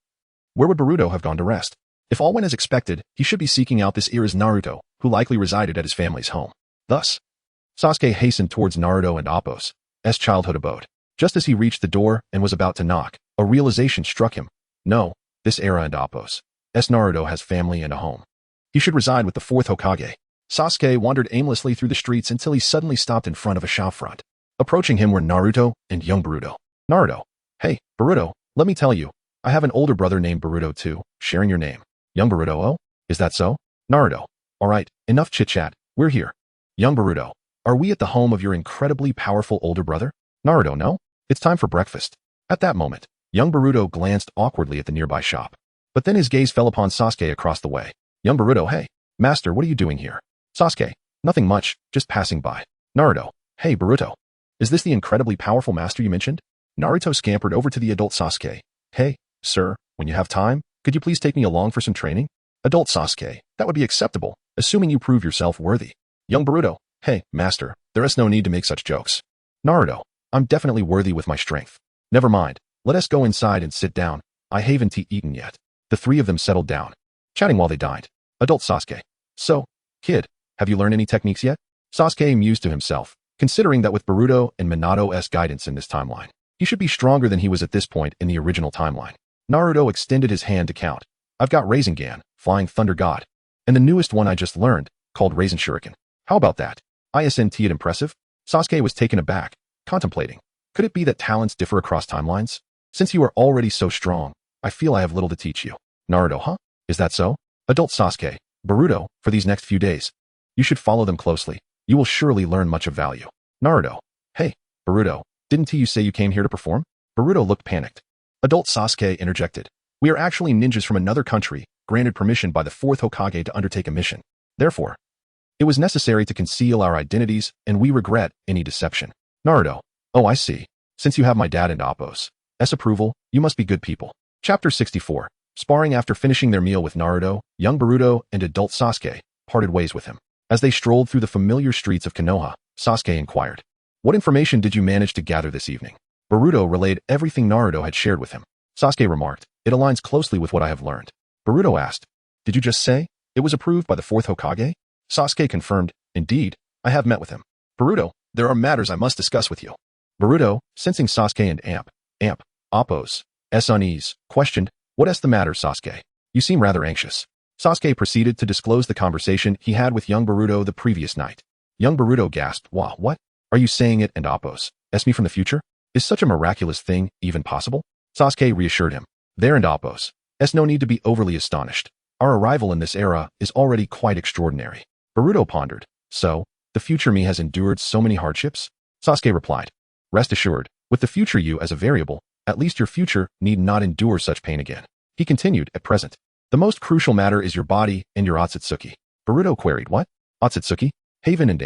Speaker 1: Where would Boruto have gone to rest? If all went as expected, he should be seeking out this era's Naruto, who likely resided at his family's home. Thus, Sasuke hastened towards Naruto and Appo's childhood abode. Just as he reached the door and was about to knock, a realization struck him. No, this era and Appo's Naruto has family and a home. He should reside with the 4th Hokage. Sasuke wandered aimlessly through the streets until he suddenly stopped in front of a shop front. Approaching him were Naruto and young Boruto. Naruto. Hey, Boruto, let me tell you, I have an older brother named Boruto too, sharing your name. Young Boruto, oh? Is that so? Naruto. Alright, enough chit-chat, we're here. Young Boruto, are we at the home of your incredibly powerful older brother? Naruto, no? It's time for breakfast. At that moment, young Boruto glanced awkwardly at the nearby shop. But then his gaze fell upon Sasuke across the way. Young Boruto, hey, master, what are you doing here? Sasuke, nothing much, just passing by. Naruto, hey Boruto, is this the incredibly powerful master you mentioned? Naruto scampered over to the adult Sasuke. Hey, sir, when you have time, could you please take me along for some training? Adult Sasuke, that would be acceptable, assuming you prove yourself worthy. Young Boruto, Hey, master, there is no need to make such jokes. Naruto, I'm definitely worthy with my strength. Never mind, let us go inside and sit down. I haven't eaten yet. The three of them settled down, chatting while they dined. Adult Sasuke. So, kid, have you learned any techniques yet? Sasuke mused to himself, considering that with Boruto and Minato's guidance in this timeline, he should be stronger than he was at this point in the original timeline. Naruto extended his hand to count. I've got Rasengan, Flying Thunder God, and the newest one I just learned, called Raisin Shuriken. How about that? Isn't it impressive? Sasuke was taken aback, contemplating. Could it be that talents differ across timelines? Since you are already so strong, I feel I have little to teach you. Naruto, huh? Is that so? Adult Sasuke, Boruto, for these next few days. You should follow them closely. You will surely learn much of value. Naruto. Hey, Boruto, didn't you say you came here to perform? Boruto looked panicked. Adult Sasuke interjected. We are actually ninjas from another country, granted permission by the 4th Hokage to undertake a mission. Therefore, it was necessary to conceal our identities, and we regret any deception. Naruto. Oh, I see. Since you have my dad and Appo's approval, you must be good people. Chapter 64. Sparring. After finishing their meal with Naruto, young Boruto and adult Sasuke parted ways with him. As they strolled through the familiar streets of Konoha, Sasuke inquired, what information did you manage to gather this evening? Boruto relayed everything Naruto had shared with him. Sasuke remarked, it aligns closely with what I have learned. Boruto asked, did you just say it was approved by the 4th Hokage? Sasuke confirmed, indeed, I have met with him. Boruto, there are matters I must discuss with you. Boruto, sensing Sasuke and Appo's unease, questioned, what is the matter, Sasuke? You seem rather anxious. Sasuke proceeded to disclose the conversation he had with young Boruto the previous night. Young Boruto gasped, wow, what? Are you saying it and Appo's me from the future? Is such a miraculous thing even possible? Sasuke reassured him, there and Appo's no need to be overly astonished. Our arrival in this era is already quite extraordinary. Boruto pondered, so, the future me has endured so many hardships? Sasuke replied, rest assured, with the future you as a variable, at least your future need not endure such pain again. He continued, at present, the most crucial matter is your body and your Akatsuki. Boruto queried, what? Akatsuki? Haven and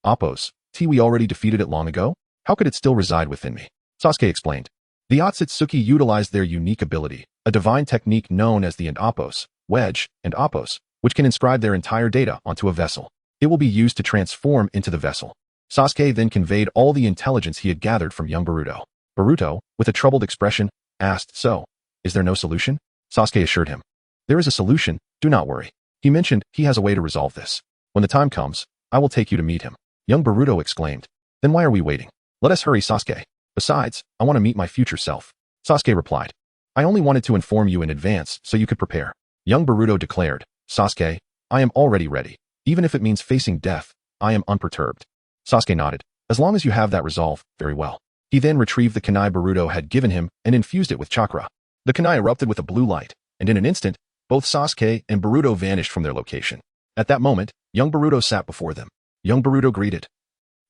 Speaker 1: Appo's we already defeated it long ago? How could it still reside within me? Sasuke explained. The Akatsuki utilized their unique ability, a divine technique known as the Appo's wedge and Appo's, which can inscribe their entire data onto a vessel. It will be used to transform into the vessel. Sasuke then conveyed all the intelligence he had gathered from young Boruto. Boruto, with a troubled expression, asked, so, is there no solution? Sasuke assured him. There is a solution, do not worry. He mentioned he has a way to resolve this. When the time comes, I will take you to meet him. Young Boruto exclaimed. Then why are we waiting? Let us hurry, Sasuke. Besides, I want to meet my future self. Sasuke replied. I only wanted to inform you in advance so you could prepare. Young Boruto declared, Sasuke, I am already ready. Even if it means facing death, I am unperturbed. Sasuke nodded. As long as you have that resolve, very well. He then retrieved the kunai Boruto had given him and infused it with chakra. The kunai erupted with a blue light, and in an instant, both Sasuke and Boruto vanished from their location. At that moment, young Boruto sat before them. Young Boruto greeted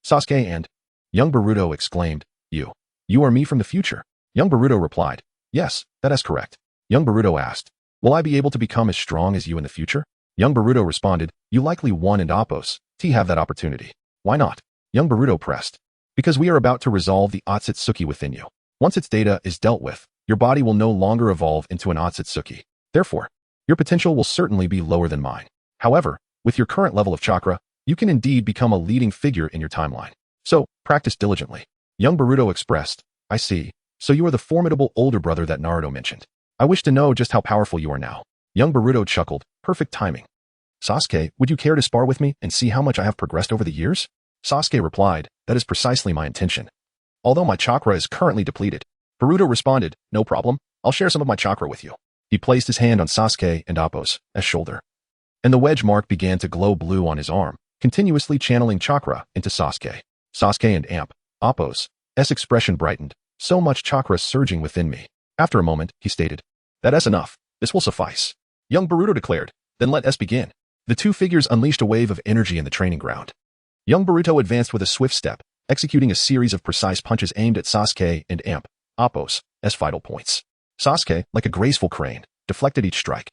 Speaker 1: Sasuke and young Boruto exclaimed, You are me from the future. Young Boruto replied, yes, that is correct. Young Boruto asked, will I be able to become as strong as you in the future? Young Boruto responded, you likely won and Appo's have that opportunity. Why not? Young Boruto pressed. Because we are about to resolve the Akatsuki within you. Once its data is dealt with, your body will no longer evolve into an Akatsuki. Therefore, your potential will certainly be lower than mine. However, with your current level of chakra, you can indeed become a leading figure in your timeline. So, practice diligently. Young Boruto expressed, I see. So you are the formidable older brother that Naruto mentioned. I wish to know just how powerful you are now. Young Boruto chuckled, perfect timing. Sasuke, would you care to spar with me and see how much I have progressed over the years? Sasuke replied, that is precisely my intention. Although my chakra is currently depleted. Boruto responded, no problem, I'll share some of my chakra with you. He placed his hand on Sasuke and Appo's shoulder. And the wedge mark began to glow blue on his arm, continuously channeling chakra into Sasuke. Sasuke and Appo's expression brightened, so much chakra surging within me. After a moment, he stated, that is enough, this will suffice. Young Boruto declared, then let us begin. The two figures unleashed a wave of energy in the training ground. Young Boruto advanced with a swift step, executing a series of precise punches aimed at Sasuke and Appo's vital points. Sasuke, like a graceful crane, deflected each strike,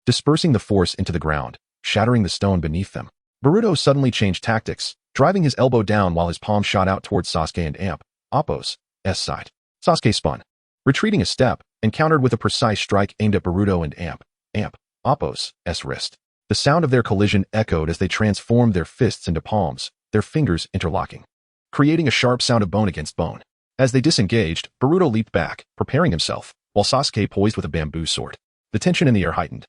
Speaker 1: dispersing the force into the ground, shattering the stone beneath them. Boruto suddenly changed tactics, driving his elbow down while his palm shot out towards Sasuke and Appo's side. Sasuke spun, retreating a step, and countered with a precise strike aimed at Boruto and Appo's wrist. The sound of their collision echoed as they transformed their fists into palms, their fingers interlocking, creating a sharp sound of bone against bone. As they disengaged, Boruto leaped back, preparing himself, while Sasuke poised with a bamboo sword. The tension in the air heightened,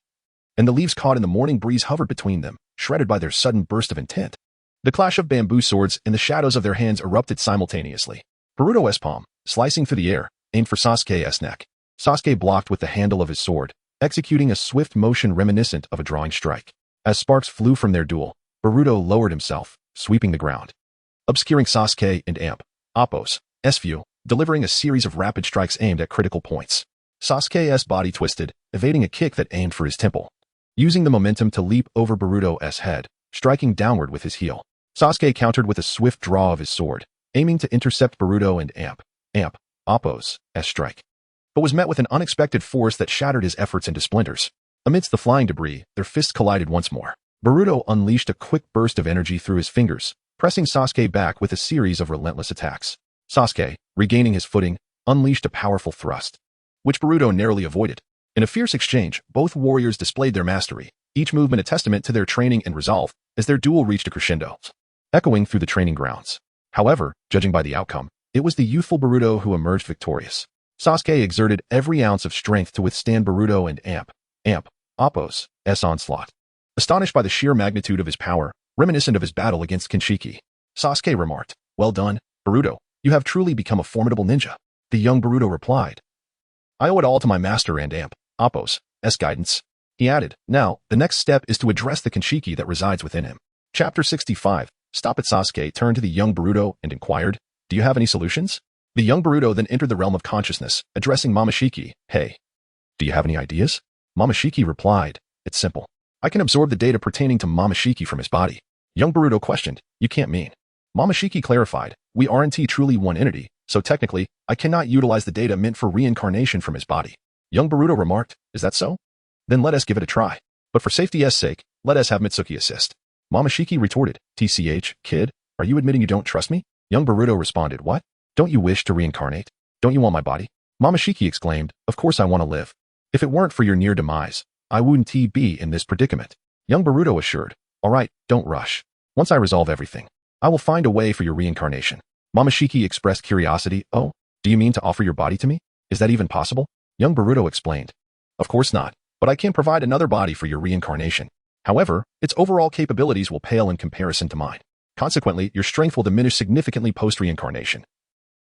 Speaker 1: and the leaves caught in the morning breeze hovered between them, shredded by their sudden burst of intent. The clash of bamboo swords and the shadows of their hands erupted simultaneously. Boruto's palm, slicing through the air, aimed for Sasuke's neck. Sasuke blocked with the handle of his sword, executing a swift motion reminiscent of a drawing strike. As sparks flew from their duel, Boruto lowered himself, sweeping the ground, obscuring Sasuke and Appo's view, delivering a series of rapid strikes aimed at critical points. Sasuke's body twisted, evading a kick that aimed for his temple, using the momentum to leap over Boruto's head, striking downward with his heel. Sasuke countered with a swift draw of his sword, aiming to intercept Boruto and Appo's strike, but was met with an unexpected force that shattered his efforts into splinters. Amidst the flying debris, their fists collided once more. Boruto unleashed a quick burst of energy through his fingers, pressing Sasuke back with a series of relentless attacks. Sasuke, regaining his footing, unleashed a powerful thrust, which Boruto narrowly avoided. In a fierce exchange, both warriors displayed their mastery, each movement a testament to their training and resolve, as their duel reached a crescendo, echoing through the training grounds. However, judging by the outcome, it was the youthful Boruto who emerged victorious. Sasuke exerted every ounce of strength to withstand Boruto and Appo's onslaught. Astonished by the sheer magnitude of his power, reminiscent of his battle against Kinshiki, Sasuke remarked, "Well done, Boruto. You have truly become a formidable ninja." The young Boruto replied, "I owe it all to my master and Appo's guidance." He added, "Now, the next step is to address the Kinshiki that resides within him." Chapter 65. Stop it. Sasuke turned to the young Boruto and inquired, "Do you have any solutions?" The young Boruto then entered the realm of consciousness, addressing Momoshiki. "Hey, do you have any ideas?" Momoshiki replied, "It's simple. I can absorb the data pertaining to Momoshiki from his body." Young Boruto questioned, "You can't mean?" Momoshiki clarified, "We aren't truly one entity, so technically, I cannot utilize the data meant for reincarnation from his body." Young Boruto remarked, "Is that so? Then let us give it a try. But for safety's sake, let us have Mitsuki assist." Momoshiki retorted, "TCH, kid, are you admitting you don't trust me?" Young Boruto responded, "What? Don't you wish to reincarnate? Don't you want my body?" Momoshiki exclaimed, "Of course I want to live. If it weren't for your near demise, I wouldn't be in this predicament." Young Boruto assured, "All right, don't rush. Once I resolve everything, I will find a way for your reincarnation." Momoshiki expressed curiosity, "Oh, do you mean to offer your body to me? Is that even possible?" Young Boruto explained, "Of course not, but I can provide another body for your reincarnation. However, its overall capabilities will pale in comparison to mine. Consequently, your strength will diminish significantly post-reincarnation,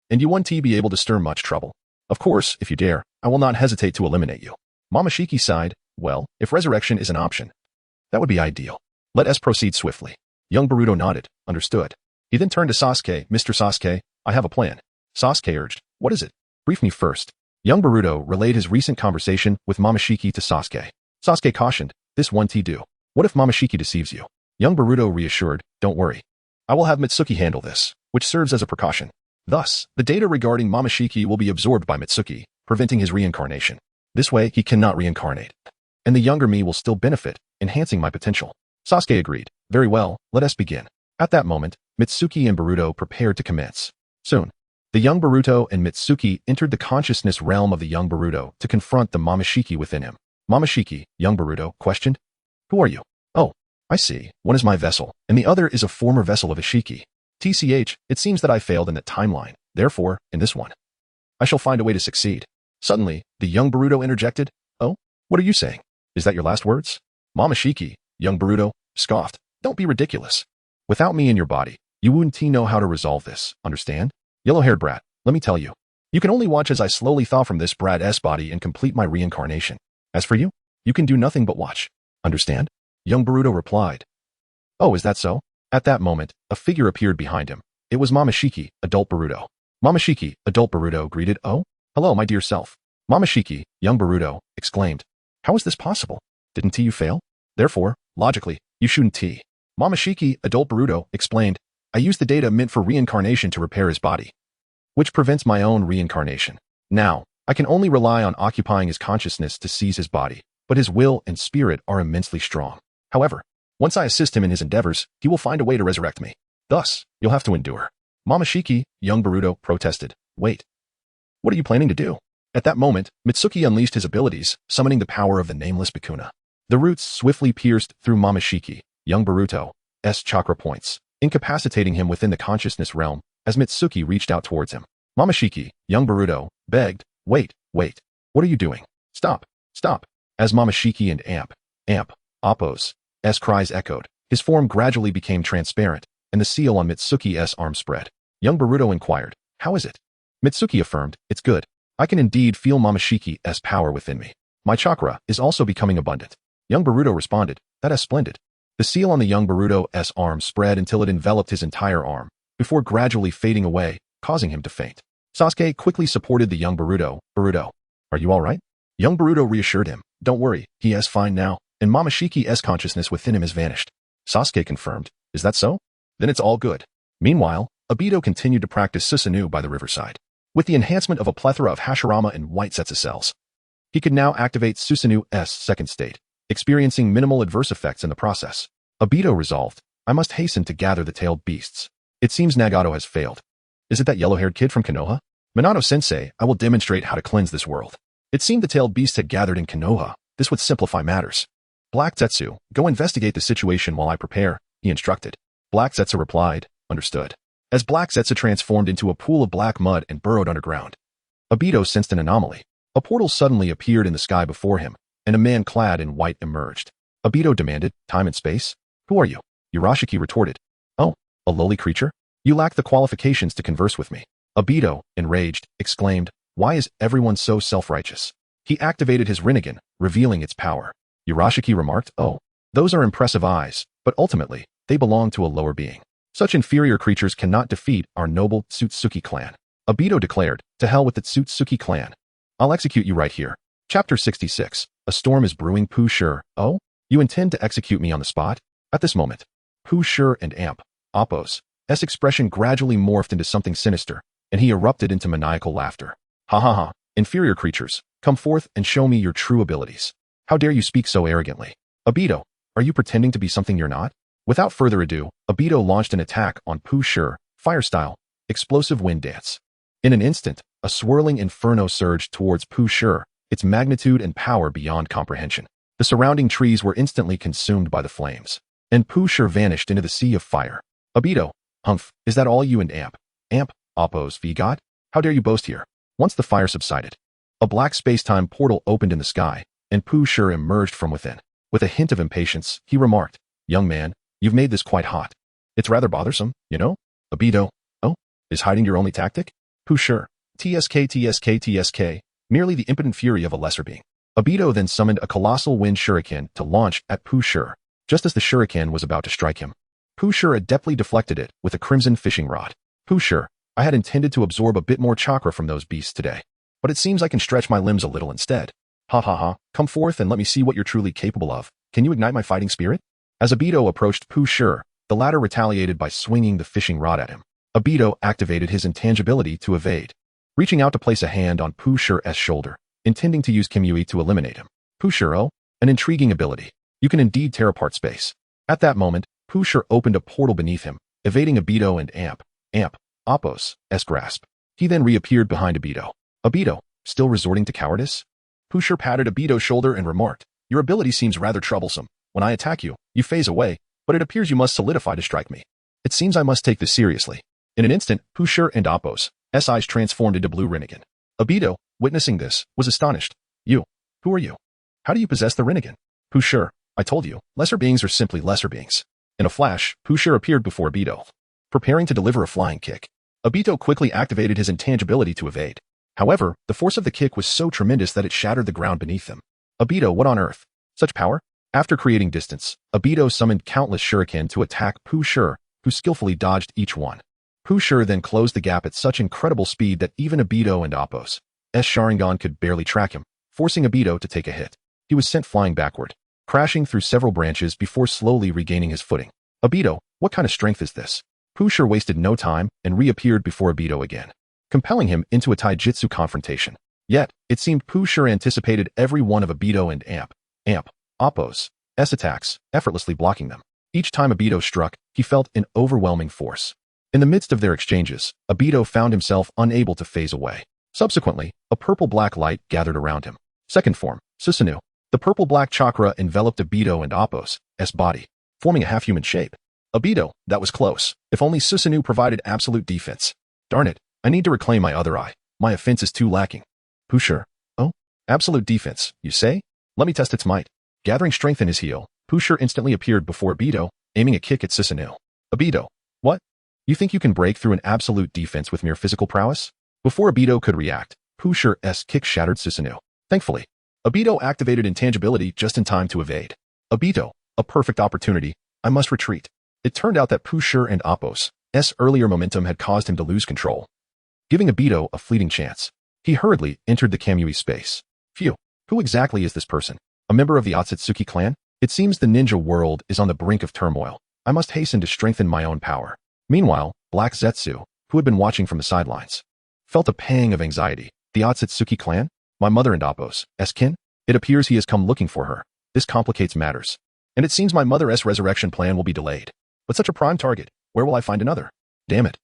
Speaker 1: and you won't be able to stir much trouble. Of course, if you dare, I will not hesitate to eliminate you." Momoshiki sighed, "Well, if resurrection is an option, that would be ideal. Let us proceed swiftly." Young Boruto nodded, understood. He then turned to Sasuke. "Mr. Sasuke, I have a plan." Sasuke urged, "What is it? Brief me first." Young Boruto relayed his recent conversation with Momoshiki to Sasuke. Sasuke cautioned, "This won't do. What if Momoshiki deceives you?" Young Boruto reassured, "Don't worry. I will have Mitsuki handle this, which serves as a precaution." Thus, the data regarding Momoshiki will be absorbed by Mitsuki, preventing his reincarnation. This way, he cannot reincarnate, and the younger me will still benefit, enhancing my potential. Sasuke agreed. "Very well, let us begin." At that moment, Mitsuki and Boruto prepared to commence. Soon, the young Boruto and Mitsuki entered the consciousness realm of the young Boruto to confront the Momoshiki within him. Momoshiki, young Boruto, questioned, "Who are you?" "Oh, I see. One is my vessel, and the other is a former vessel of Ishiki. TCH, it seems that I failed in that timeline. Therefore, in this one, I shall find a way to succeed." Suddenly, the young Boruto interjected, "Oh, what are you saying? Is that your last words?" Momoshiki, young Boruto, scoffed, "Don't be ridiculous. Without me in your body, you wouldn't know how to resolve this, understand? Yellow-haired brat, let me tell you. You can only watch as I slowly thaw from this brat's body and complete my reincarnation. As for you, you can do nothing but watch. Understand?" Young Boruto replied, "Oh, is that so?" At that moment, a figure appeared behind him. It was Momoshiki, adult Boruto. Momoshiki, adult Boruto greeted, "Oh, hello, my dear self." Momoshiki, young Boruto, exclaimed, "How is this possible? Didn't you fail? Therefore, logically, you shouldn't." Momoshiki, adult Boruto, explained, "I used the data meant for reincarnation to repair his body, which prevents my own reincarnation. Now, I can only rely on occupying his consciousness to seize his body, but his will and spirit are immensely strong. However, once I assist him in his endeavors, he will find a way to resurrect me. Thus, you'll have to endure." Momoshiki, young Boruto, protested, "Wait. What are you planning to do?" At that moment, Mitsuki unleashed his abilities, summoning the power of the nameless Bikuna. The roots swiftly pierced through Momoshiki, young Boruto's chakra points, incapacitating him within the consciousness realm as Mitsuki reached out towards him. Momoshiki, young Boruto, begged, wait. What are you doing? Stop. As Momoshiki and Appo's cries echoed, his form gradually became transparent, and the seal on Mitsuki's arm spread. Young Boruto inquired, how is it? Mitsuki affirmed, it's good. I can indeed feel Momoshiki's power within me. My chakra is also becoming abundant. Young Boruto responded, that is splendid. The seal on the young Boruto's arm spread until it enveloped his entire arm, before gradually fading away, causing him to faint. Sasuke quickly supported the young Boruto. Boruto, are you alright? Young Boruto reassured him, don't worry, he is fine now, and Momoshiki's consciousness within him has vanished. Sasuke confirmed, is that so? Then it's all good. Meanwhile, Obito continued to practice Susanoo by the riverside. With the enhancement of a plethora of Hashirama and white Setsu cells, he could now activate Susanoo's second state, experiencing minimal adverse effects in the process. Obito resolved, I must hasten to gather the tailed beasts. It seems Nagato has failed. Is it that yellow-haired kid from Konoha? Minato-sensei, I will demonstrate how to cleanse this world. It seemed the tailed beasts had gathered in Konoha. This would simplify matters. Black Zetsu, go investigate the situation while I prepare, he instructed. Black Zetsu replied, understood. As Black Zetsu transformed into a pool of black mud and burrowed underground, Obito sensed an anomaly. A portal suddenly appeared in the sky before him, and a man clad in white emerged. Obito demanded, time and space? Who are you? Urashiki retorted. Oh, a lowly creature? You lack the qualifications to converse with me. Obito, enraged, exclaimed, why is everyone so self-righteous? He activated his Rinnegan, revealing its power. Urashiki remarked, oh, those are impressive eyes, but ultimately, they belong to a lower being. Such inferior creatures cannot defeat our noble Tsutsuki clan. Obito declared, to hell with the Tsutsuki clan. I'll execute you right here. Chapter 66. A storm is brewing. Pooh sure. Oh? You intend to execute me on the spot? At this moment, Pooh sure and Appo's expression gradually morphed into something sinister, and he erupted into maniacal laughter. Ha ha ha, inferior creatures, come forth and show me your true abilities. How dare you speak so arrogantly? Obito, are you pretending to be something you're not? Without further ado, Obito launched an attack on Pooh sure, fire style, explosive wind dance. In an instant, a swirling inferno surged towards Pooh sure, its magnitude and power beyond comprehension. The surrounding trees were instantly consumed by the flames, and Pooh sure vanished into the sea of fire. Obito, humph, is that all you and Appo's got? How dare you boast here? Once the fire subsided, a black space-time portal opened in the sky, and Pooh sure emerged from within. With a hint of impatience, he remarked, young man, you've made this quite hot. It's rather bothersome, you know? Obito, oh, is hiding your only tactic? Pooh sure, TSK, merely the impotent fury of a lesser being. Obito then summoned a colossal wind shuriken to launch at Pooh sure, just as the shuriken was about to strike him. Pooh sure adeptly deflected it with a crimson fishing rod. Pooh sure, I had intended to absorb a bit more chakra from those beasts today, but it seems I can stretch my limbs a little instead. Ha ha ha, come forth and let me see what you're truly capable of. Can you ignite my fighting spirit? As Obito approached Pooh sure, the latter retaliated by swinging the fishing rod at him. Obito activated his intangibility to evade, reaching out to place a hand on Pooh sure's shoulder, intending to use Kimui to eliminate him. Pooh sure, oh, an intriguing ability. You can indeed tear apart space. At that moment, Pooh sure opened a portal beneath him, evading Obito and Appo's grasp. He then reappeared behind Obito. Obito, still resorting to cowardice? Pooh sure patted Obito's shoulder and remarked, your ability seems rather troublesome. When I attack you, you phase away, but it appears you must solidify to strike me. It seems I must take this seriously. In an instant, Pooh sure and Appo's eyes transformed into blue Rinnegan. Obito, witnessing this, was astonished. You, who are you? How do you possess the Rinnegan? Pooh sure, I told you, lesser beings are simply lesser beings. In a flash, Pooh sure appeared before Obito, preparing to deliver a flying kick. Obito quickly activated his intangibility to evade. However, the force of the kick was so tremendous that it shattered the ground beneath him. Obito, what on earth? Such power? After creating distance, Obito summoned countless shuriken to attack Pooh sure, who skillfully dodged each one. Pooh sure then closed the gap at such incredible speed that even Obito and Appo's Sharingan could barely track him, forcing Obito to take a hit. He was sent flying backward, crashing through several branches before slowly regaining his footing. Obito, what kind of strength is this? Pooh sure wasted no time and reappeared before Obito again, compelling him into a taijutsu confrontation. Yet, it seemed Pooh sure anticipated every one of Obito and Appo's attacks, effortlessly blocking them. Each time Obito struck, he felt an overwhelming force. In the midst of their exchanges, Obito found himself unable to phase away. Subsequently, a purple-black light gathered around him. Second form, Susanoo. The purple-black chakra enveloped Obito and Appo's body, forming a half-human shape. Obito, that was close. If only Susanoo provided absolute defense. Darn it, I need to reclaim my other eye. My offense is too lacking. Pusher. Oh? Absolute defense, you say? Let me test its might. Gathering strength in his heel, Pusher instantly appeared before Obito, aiming a kick at Susanoo. Obito. What? You think you can break through an absolute defense with mere physical prowess? Before Obito could react, Pusher's kick shattered Susanoo. Thankfully, Obito activated intangibility just in time to evade. Obito, a perfect opportunity. I must retreat. It turned out that Pusher and Appo's earlier momentum had caused him to lose control, giving Obito a fleeting chance. He hurriedly entered the Kamui space. Phew, who exactly is this person? A member of the Akatsuki clan? It seems the ninja world is on the brink of turmoil. I must hasten to strengthen my own power. Meanwhile, Black Zetsu, who had been watching from the sidelines, felt a pang of anxiety. The Akatsuki clan? My mother and Appo's kin? It appears he has come looking for her. This complicates matters. And it seems my mother's resurrection plan will be delayed. But such a prime target, where will I find another? Damn it.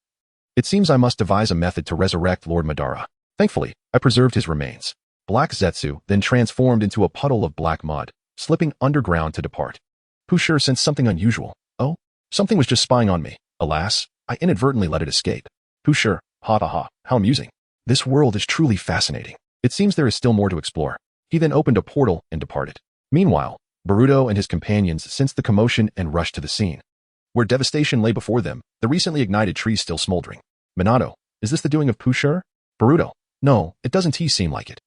Speaker 1: It seems I must devise a method to resurrect Lord Madara. Thankfully, I preserved his remains. Black Zetsu then transformed into a puddle of black mud, slipping underground to depart. Pusher sensed something unusual. Oh? Something was just spying on me. Alas, I inadvertently let it escape. Pusher, ha ha ha, how amusing. This world is truly fascinating. It seems there is still more to explore. He then opened a portal and departed. Meanwhile, Boruto and his companions sensed the commotion and rushed to the scene. Where devastation lay before them, the recently ignited trees still smoldering. Minato, is this the doing of Pusher? Boruto, no, it doesn't seem like it.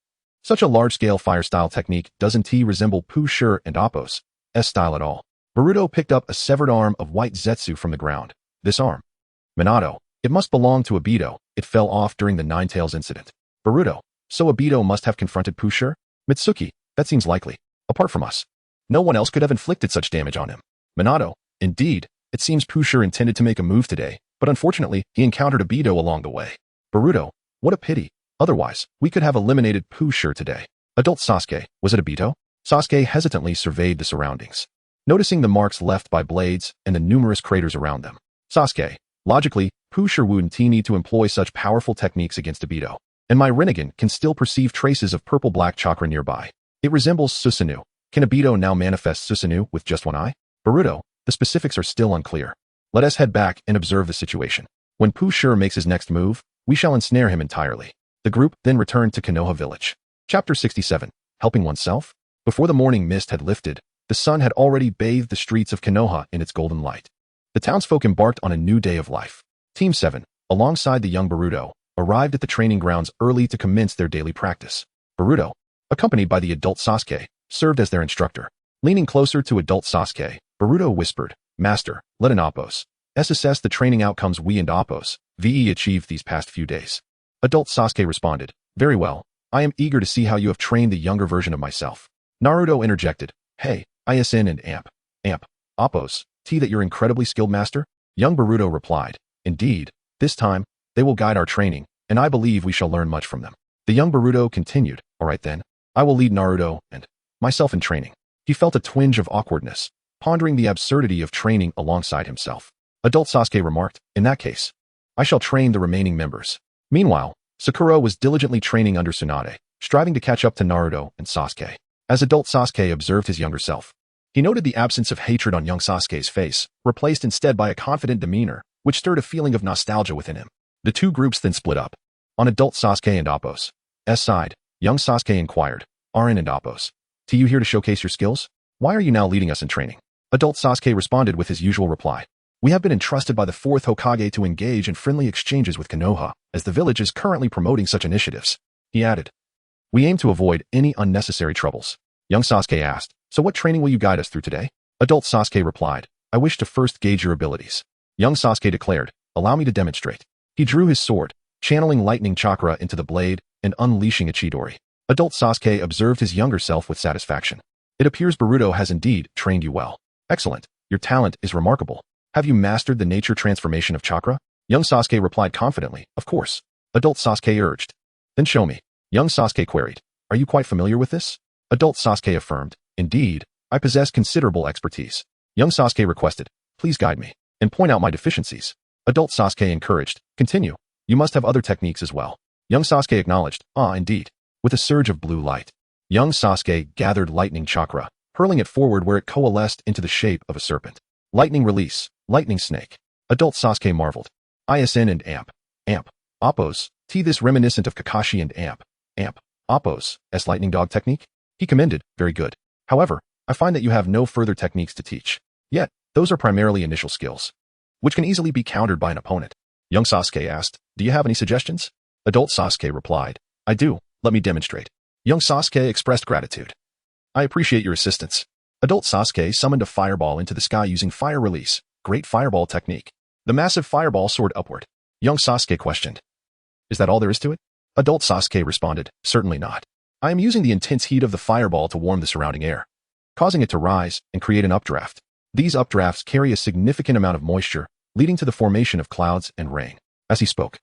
Speaker 1: Such a large-scale fire-style technique doesn't resemble Pusher and Appo's style at all. Boruto picked up a severed arm of white Zetsu from the ground. This arm. Minato, it must belong to Obito. It fell off during the Nine Tails incident. Boruto, so Obito must have confronted Pusher? Mitsuki, that seems likely. Apart from us, no one else could have inflicted such damage on him. Minato, indeed, it seems Pusher intended to make a move today, but unfortunately, he encountered Obito along the way. Boruto, what a pity. Otherwise, we could have eliminated Pusher today. Adult Sasuke, was it Obito? Sasuke hesitantly surveyed the surroundings, noticing the marks left by blades and the numerous craters around them. Sasuke, logically, Pusher wouldn't need to employ such powerful techniques against Obito, and my Rinnegan can still perceive traces of purple-black chakra nearby. It resembles Susanoo. Can Obito now manifest Susanoo with just one eye? Boruto, the specifics are still unclear. Let us head back and observe the situation. When Pusher makes his next move, we shall ensnare him entirely. The group then returned to Konoha village. Chapter 67. Helping oneself? Before the morning mist had lifted, the sun had already bathed the streets of Konoha in its golden light. The townsfolk embarked on a new day of life. Team 7, alongside the young Boruto, arrived at the training grounds early to commence their daily practice. Boruto, accompanied by the adult Sasuke, served as their instructor. Leaning closer to adult Sasuke, Boruto whispered, Master, let an Appo's assess the training outcomes we and Appo's VE achieved these past few days. Adult Sasuke responded, Very well, I am eager to see how you have trained the younger version of myself. Naruto interjected, Hey, ISN and Amp, Appo's, that you're incredibly skilled master? Young Boruto replied, Indeed, this time, they will guide our training, and I believe we shall learn much from them. The young Boruto continued, Alright then, I will lead Naruto and myself in training. He felt a twinge of awkwardness, pondering the absurdity of training alongside himself. Adult Sasuke remarked, In that case, I shall train the remaining members. Meanwhile, Sakura was diligently training under Tsunade, striving to catch up to Naruto and Sasuke. As adult Sasuke observed his younger self, he noted the absence of hatred on young Sasuke's face, replaced instead by a confident demeanor, which stirred a feeling of nostalgia within him. The two groups then split up. On adult Sasuke and Appo's side, young Sasuke inquired, Arin and Appo's, you here to showcase your skills? Why are you now leading us in training? Adult Sasuke responded with his usual reply. We have been entrusted by the 4th Hokage to engage in friendly exchanges with Konoha, as the village is currently promoting such initiatives. He added, We aim to avoid any unnecessary troubles. Young Sasuke asked, So what training will you guide us through today? Adult Sasuke replied, I wish to first gauge your abilities. Young Sasuke declared, Allow me to demonstrate. He drew his sword, channeling lightning chakra into the blade and unleashing a Chidori. Adult Sasuke observed his younger self with satisfaction. It appears Boruto has indeed trained you well. Excellent. Your talent is remarkable. Have you mastered the nature transformation of chakra? Young Sasuke replied confidently, Of course. Adult Sasuke urged. Then show me. Young Sasuke queried, Are you quite familiar with this? Adult Sasuke affirmed, Indeed, I possess considerable expertise. Young Sasuke requested, Please guide me, and point out my deficiencies. Adult Sasuke encouraged, Continue. You must have other techniques as well. Young Sasuke acknowledged, Indeed. With a surge of blue light, Young Sasuke gathered lightning chakra, hurling it forward where it coalesced into the shape of a serpent. Lightning release, lightning snake. Adult Sasuke marveled. ISN and AMP. AMP. Oppos. T this reminiscent of Kakashi and AMP. AMP. Oppos. S lightning dog technique? He commended, very good. However, I find that you have no further techniques to teach. Yet, those are primarily initial skills, which can easily be countered by an opponent. Young Sasuke asked, do you have any suggestions? Adult Sasuke replied, I do, let me demonstrate. Young Sasuke expressed gratitude. I appreciate your assistance. Adult Sasuke summoned a fireball into the sky using fire release, great fireball technique. The massive fireball soared upward. Young Sasuke questioned, is that all there is to it? Adult Sasuke responded, certainly not. I am using the intense heat of the fireball to warm the surrounding air, causing it to rise and create an updraft. These updrafts carry a significant amount of moisture, leading to the formation of clouds and rain. As he spoke,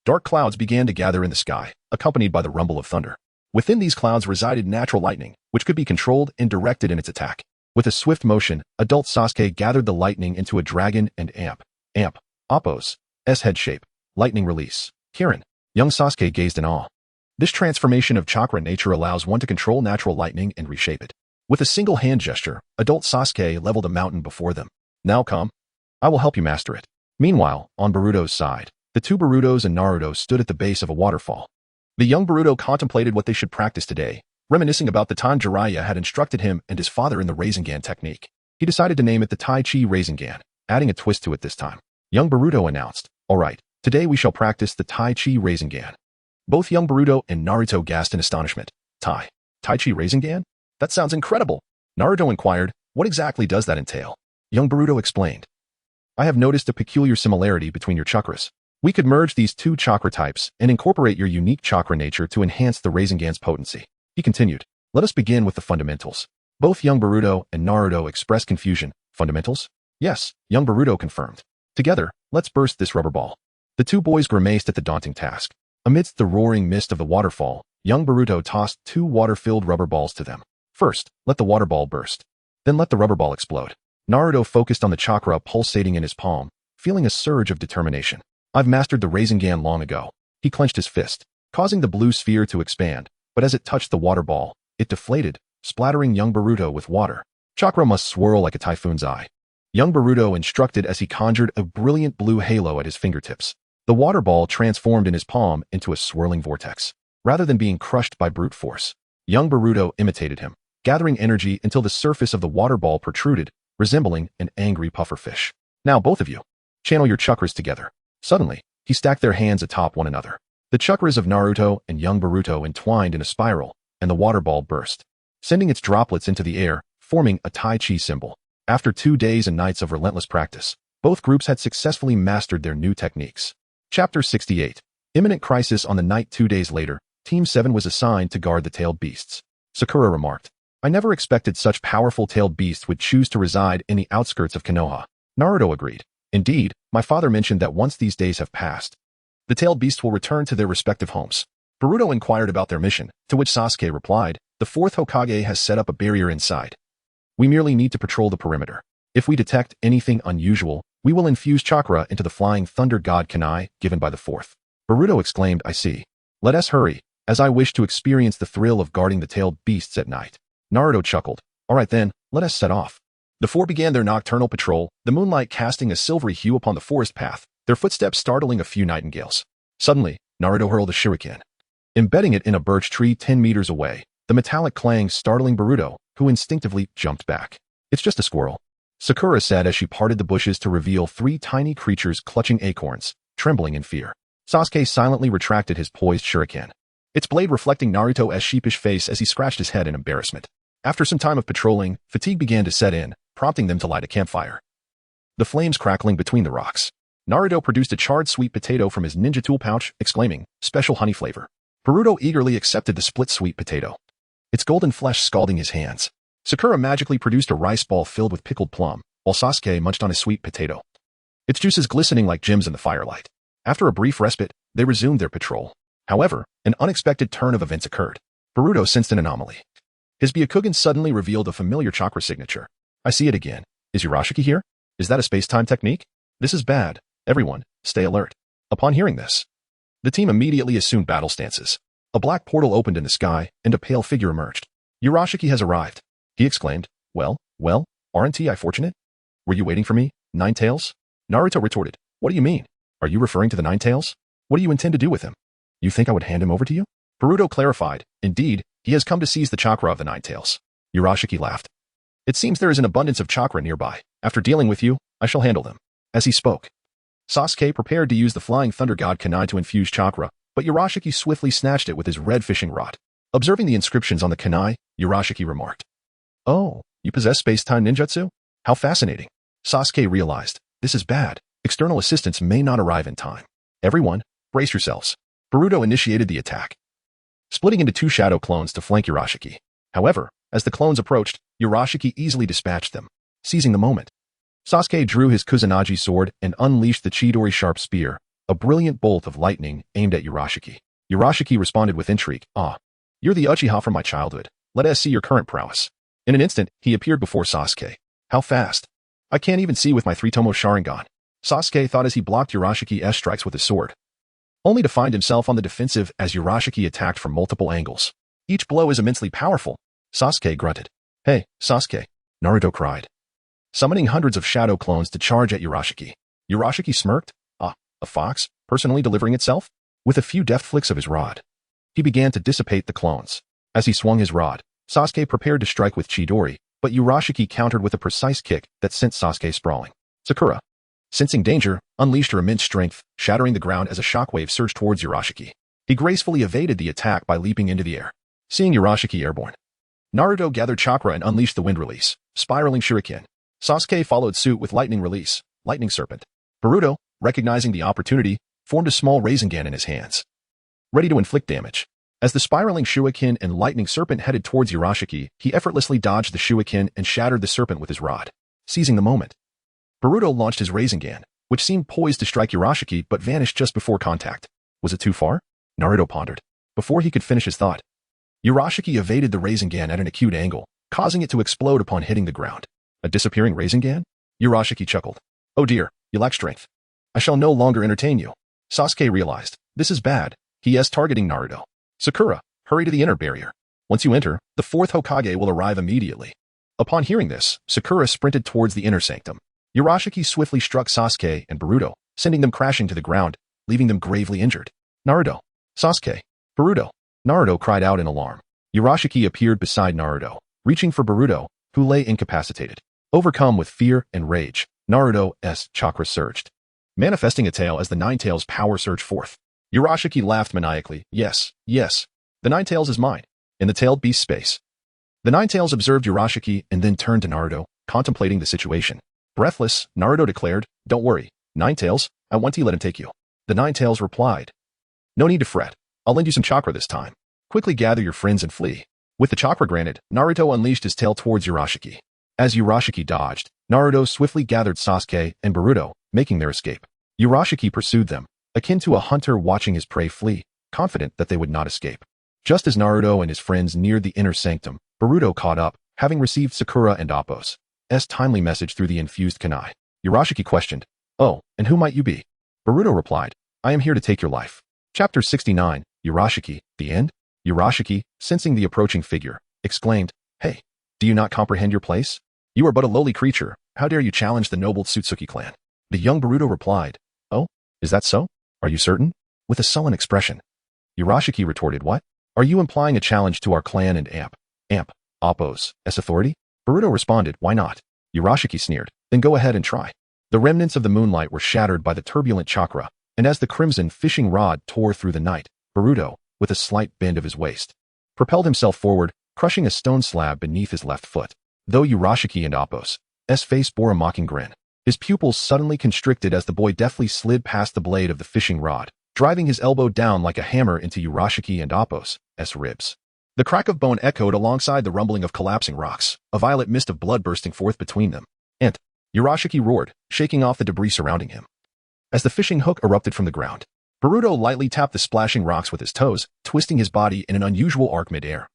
Speaker 1: dark clouds began to gather in the sky, accompanied by the rumble of thunder. Within these clouds resided natural lightning, which could be controlled and directed in its attack. With a swift motion, adult Sasuke gathered the lightning into a dragon and AMP. AMP. Oppos. S head shape. Lightning release. Kirin. Young Sasuke gazed in awe. This transformation of chakra nature allows one to control natural lightning and reshape it. With a single hand gesture, adult Sasuke leveled a mountain before them. Now come. I will help you master it. Meanwhile, on Boruto's side, the two Borutos and Naruto stood at the base of a waterfall. The young Boruto contemplated what they should practice today, reminiscing about the time Jiraiya had instructed him and his father in the Rasengan technique. He decided to name it the Tai Chi Rasengan, adding a twist to it this time. Young Boruto announced, alright, today we shall practice the Tai Chi Rasengan. Both young Boruto and Naruto gasped in astonishment. Tai Chi Rasengan? That sounds incredible. Naruto inquired, what exactly does that entail? Young Boruto explained, I have noticed a peculiar similarity between your chakras. We could merge these two chakra types and incorporate your unique chakra nature to enhance the Rasengan's potency. He continued, let us begin with the fundamentals. Both young Boruto and Naruto expressed confusion. Fundamentals? Yes, young Boruto confirmed. Together, let's burst this rubber ball. The two boys grimaced at the daunting task. Amidst the roaring mist of the waterfall, young Boruto tossed two water-filled rubber balls to them. First, let the water ball burst. Then let the rubber ball explode. Naruto focused on the chakra pulsating in his palm, feeling a surge of determination. I've mastered the Rasengan long ago. He clenched his fist, causing the blue sphere to expand, but as it touched the water ball, it deflated, splattering young Boruto with water. Chakra must swirl like a typhoon's eye. Young Boruto instructed as he conjured a brilliant blue halo at his fingertips. The water ball transformed in his palm into a swirling vortex. Rather than being crushed by brute force, young Boruto imitated him, gathering energy until the surface of the water ball protruded, resembling an angry pufferfish. Now both of you, channel your chakras together. Suddenly, he stacked their hands atop one another. The chakras of Naruto and young Boruto entwined in a spiral, and the water ball burst, sending its droplets into the air, forming a Tai Chi symbol. After 2 days and nights of relentless practice, both groups had successfully mastered their new techniques. Chapter 68. Imminent crisis. On the night 2 days later, Team 7 was assigned to guard the tailed beasts. Sakura remarked, I never expected such powerful tailed beasts would choose to reside in the outskirts of Konoha. Naruto agreed. Indeed, my father mentioned that once these days have passed, the tailed beasts will return to their respective homes. Boruto inquired about their mission, to which Sasuke replied, the fourth Hokage has set up a barrier inside. We merely need to patrol the perimeter. If we detect anything unusual, we will infuse chakra into the flying thunder god Kanai given by the fourth. Boruto exclaimed, I see. Let us hurry, as I wish to experience the thrill of guarding the tailed beasts at night. Naruto chuckled. Alright then, let us set off. The four began their nocturnal patrol, the moonlight casting a silvery hue upon the forest path, their footsteps startling a few nightingales. Suddenly, Naruto hurled a shuriken, embedding it in a birch tree 10 meters away, the metallic clang startling Boruto, who instinctively jumped back. It's just a squirrel, Sakura said as she parted the bushes to reveal 3 tiny creatures clutching acorns, trembling in fear. Sasuke silently retracted his poised shuriken, its blade reflecting Naruto's sheepish face as he scratched his head in embarrassment. After some time of patrolling, fatigue began to set in, prompting them to light a campfire. The flames crackling between the rocks. Naruto produced a charred sweet potato from his ninja tool pouch, exclaiming, special honey flavor. Boruto eagerly accepted the split sweet potato, its golden flesh scalding his hands. Sakura magically produced a rice ball filled with pickled plum, while Sasuke munched on his sweet potato, its juices glistening like gems in the firelight. After a brief respite, they resumed their patrol. However, an unexpected turn of events occurred. Boruto sensed an anomaly. His Byakugan suddenly revealed a familiar chakra signature. I see it again. Is Urashiki here? Is that a space-time technique? This is bad. Everyone, stay alert. Upon hearing this, the team immediately assumed battle stances. A black portal opened in the sky, and a pale figure emerged. Urashiki has arrived, he exclaimed. Well, aren't I fortunate? Were you waiting for me, Nine Tails? Naruto retorted. What do you mean? Are you referring to the Nine Tails? What do you intend to do with him? You think I would hand him over to you? Boruto clarified. Indeed, he has come to seize the chakra of the Nine Tails. Urashiki laughed. It seems there is an abundance of chakra nearby. After dealing with you, I shall handle them. As he spoke, Sasuke prepared to use the Flying Thunder God Kunai to infuse chakra, but Urashiki swiftly snatched it with his red fishing rod. Observing the inscriptions on the kunai, Urashiki remarked. Oh, you possess space-time ninjutsu? How fascinating. Sasuke realized, this is bad. External assistance may not arrive in time. Everyone, brace yourselves. Boruto initiated the attack, splitting into two shadow clones to flank Urashiki. However, as the clones approached, Urashiki easily dispatched them. Seizing the moment, Sasuke drew his Kusanagi sword and unleashed the Chidori sharp spear, a brilliant bolt of lightning aimed at Urashiki. Urashiki responded with intrigue. Ah, you're the Uchiha from my childhood. Let us see your current prowess. In an instant, he appeared before Sasuke. How fast? I can't even see with my three-tomo Sharingan. Sasuke thought as he blocked Urashiki's strikes with his sword, only to find himself on the defensive as Urashiki attacked from multiple angles. Each blow is immensely powerful. Sasuke grunted. Hey, Sasuke, Naruto cried, summoning hundreds of shadow clones to charge at Urashiki. Urashiki smirked. Ah, a fox, personally delivering itself? With a few deft flicks of his rod, he began to dissipate the clones. As he swung his rod, Sasuke prepared to strike with Chidori, but Urashiki countered with a precise kick that sent Sasuke sprawling. Sakura, sensing danger, unleashed her immense strength, shattering the ground as a shockwave surged towards Urashiki. He gracefully evaded the attack by leaping into the air. Seeing Urashiki airborne, Naruto gathered chakra and unleashed the wind release, spiraling shuriken. Sasuke followed suit with lightning release, lightning serpent. Boruto, recognizing the opportunity, formed a small Rasengan in his hands, ready to inflict damage. As the spiraling shuriken and lightning serpent headed towards Urashiki, he effortlessly dodged the shuriken and shattered the serpent with his rod. Seizing the moment, Boruto launched his Rasengan, which seemed poised to strike Urashiki but vanished just before contact. Was it too far? Naruto pondered. Before he could finish his thought, Urashiki evaded the Rasengan at an acute angle, causing it to explode upon hitting the ground. A disappearing Rasengan? Urashiki chuckled. Oh dear, you lack strength. I shall no longer entertain you. Sasuke realized, this is bad. He is targeting Naruto. Sakura, hurry to the inner barrier. Once you enter, the fourth Hokage will arrive immediately. Upon hearing this, Sakura sprinted towards the inner sanctum. Urashiki swiftly struck Sasuke and Boruto, sending them crashing to the ground, leaving them gravely injured. Naruto, Sasuke, Boruto. Naruto cried out in alarm. Urashiki appeared beside Naruto, reaching for Boruto, who lay incapacitated. Overcome with fear and rage, Naruto's chakra surged, manifesting a tail as the Nine Tails' power surged forth. Urashiki laughed maniacally. Yes, the Nine Tails is mine. In the tailed beast space, the Nine Tails observed Urashiki and then turned to Naruto, contemplating the situation. Breathless, Naruto declared, Don't worry, Nine Tails, I want to let him take you. The Nine Tails replied, No need to fret. I'll lend you some chakra this time. Quickly gather your friends and flee. With the chakra granted, Naruto unleashed his tail towards Urashiki. As Urashiki dodged, Naruto swiftly gathered Sasuke and Boruto, making their escape. Urashiki pursued them, akin to a hunter watching his prey flee, confident that they would not escape. Just as Naruto and his friends neared the inner sanctum, Boruto caught up, having received Sakura and Appo's timely message through the infused kunai. Urashiki questioned, Oh, and who might you be? Boruto replied, I am here to take your life. Chapter 69, Urashiki, the end? Urashiki, sensing the approaching figure, exclaimed, Hey, do you not comprehend your place? You are but a lowly creature. How dare you challenge the noble Tsutsuki clan? The young Boruto replied, Oh, is that so? Are you certain? With a sullen expression. Urashiki retorted, What? Are you implying a challenge to our clan and Appo's authority? Boruto responded, Why not? Urashiki sneered, Then go ahead and try. The remnants of the moonlight were shattered by the turbulent chakra, and as the crimson fishing rod tore through the night, Boruto, with a slight bend of his waist, propelled himself forward, crushing a stone slab beneath his left foot. Though Urashiki and Appo's face bore a mocking grin, his pupils suddenly constricted as the boy deftly slid past the blade of the fishing rod, driving his elbow down like a hammer into Urashiki and Appo's ribs. The crack of bone echoed alongside the rumbling of collapsing rocks, a violet mist of blood bursting forth between them. And Urashiki roared, shaking off the debris surrounding him. As the fishing hook erupted from the ground, Boruto lightly tapped the splashing rocks with his toes, twisting his body in an unusual arc mid-air.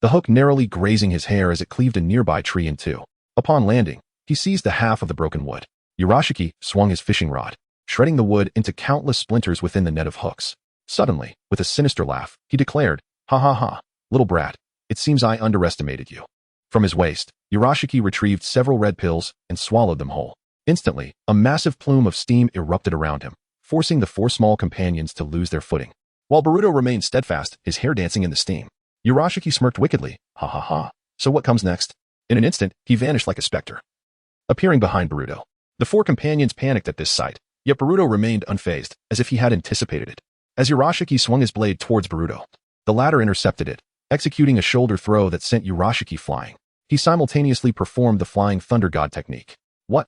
Speaker 1: The hook narrowly grazing his hair as it cleaved a nearby tree in two. Upon landing, he seized the half of the broken wood. Urashiki swung his fishing rod, shredding the wood into countless splinters within the net of hooks. Suddenly, with a sinister laugh, he declared, Ha ha ha, little brat, It seems I underestimated you. From his waist, Urashiki retrieved several red pills and swallowed them whole. Instantly, a massive plume of steam erupted around him, forcing the four small companions to lose their footing. While Boruto remained steadfast, his hair dancing in the steam, Urashiki smirked wickedly. Ha ha ha. So what comes next? In an instant, he vanished like a specter, appearing behind Boruto. The four companions panicked at this sight, yet Boruto remained unfazed, as if he had anticipated it. As Urashiki swung his blade towards Boruto, the latter intercepted it, executing a shoulder throw that sent Urashiki flying. He simultaneously performed the Flying Thunder God technique. What?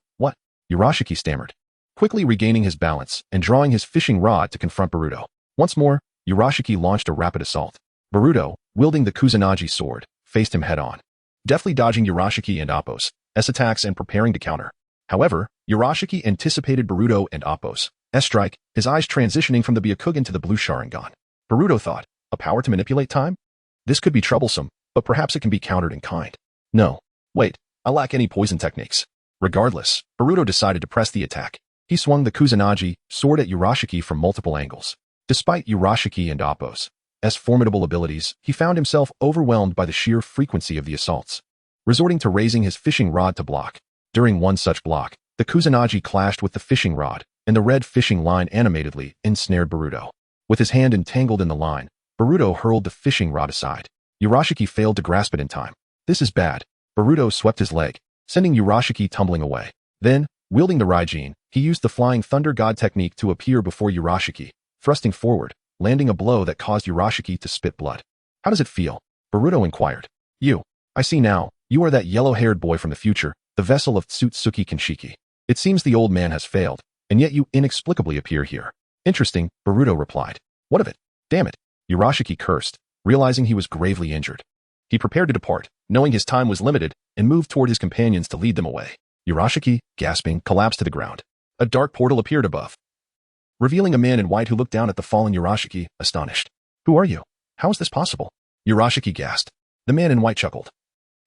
Speaker 1: Urashiki stammered, quickly regaining his balance and drawing his fishing rod to confront Boruto. Once more, Urashiki launched a rapid assault. Boruto, wielding the Kusanagi sword, faced him head-on, deftly dodging Urashiki and Appo's attacks and preparing to counter. However, Urashiki anticipated Boruto and Appo's strike, his eyes transitioning from the Byakugan to the blue Sharingan. Boruto thought, a power to manipulate time? This could be troublesome, but perhaps it can be countered in kind. No. Wait, I lack any poison techniques. Regardless, Boruto decided to press the attack. He swung the Kusanagi sword at Urashiki from multiple angles. Despite Urashiki and Appo's formidable abilities, he found himself overwhelmed by the sheer frequency of the assaults, resorting to raising his fishing rod to block. During one such block, the Kusanagi clashed with the fishing rod, and the red fishing line animatedly ensnared Boruto. With his hand entangled in the line, Boruto hurled the fishing rod aside. Urashiki failed to grasp it in time. This is bad. Boruto swept his leg, sending Urashiki tumbling away. Then, wielding the Raijin, he used the Flying Thunder God technique to appear before Urashiki, thrusting forward, landing a blow that caused Urashiki to spit blood. How does it feel? Boruto inquired. I see now, you are that yellow-haired boy from the future, the vessel of Tsutsuki Kinshiki. It seems the old man has failed, and yet you inexplicably appear here. Interesting, Boruto replied. What of it? Damn it. Urashiki cursed, realizing he was gravely injured. He prepared to depart, knowing his time was limited, and moved toward his companions to lead them away. Urashiki, gasping, collapsed to the ground. A dark portal appeared above, revealing a man in white who looked down at the fallen Urashiki, astonished. Who are you? How is this possible? Urashiki gasped. The man in white chuckled.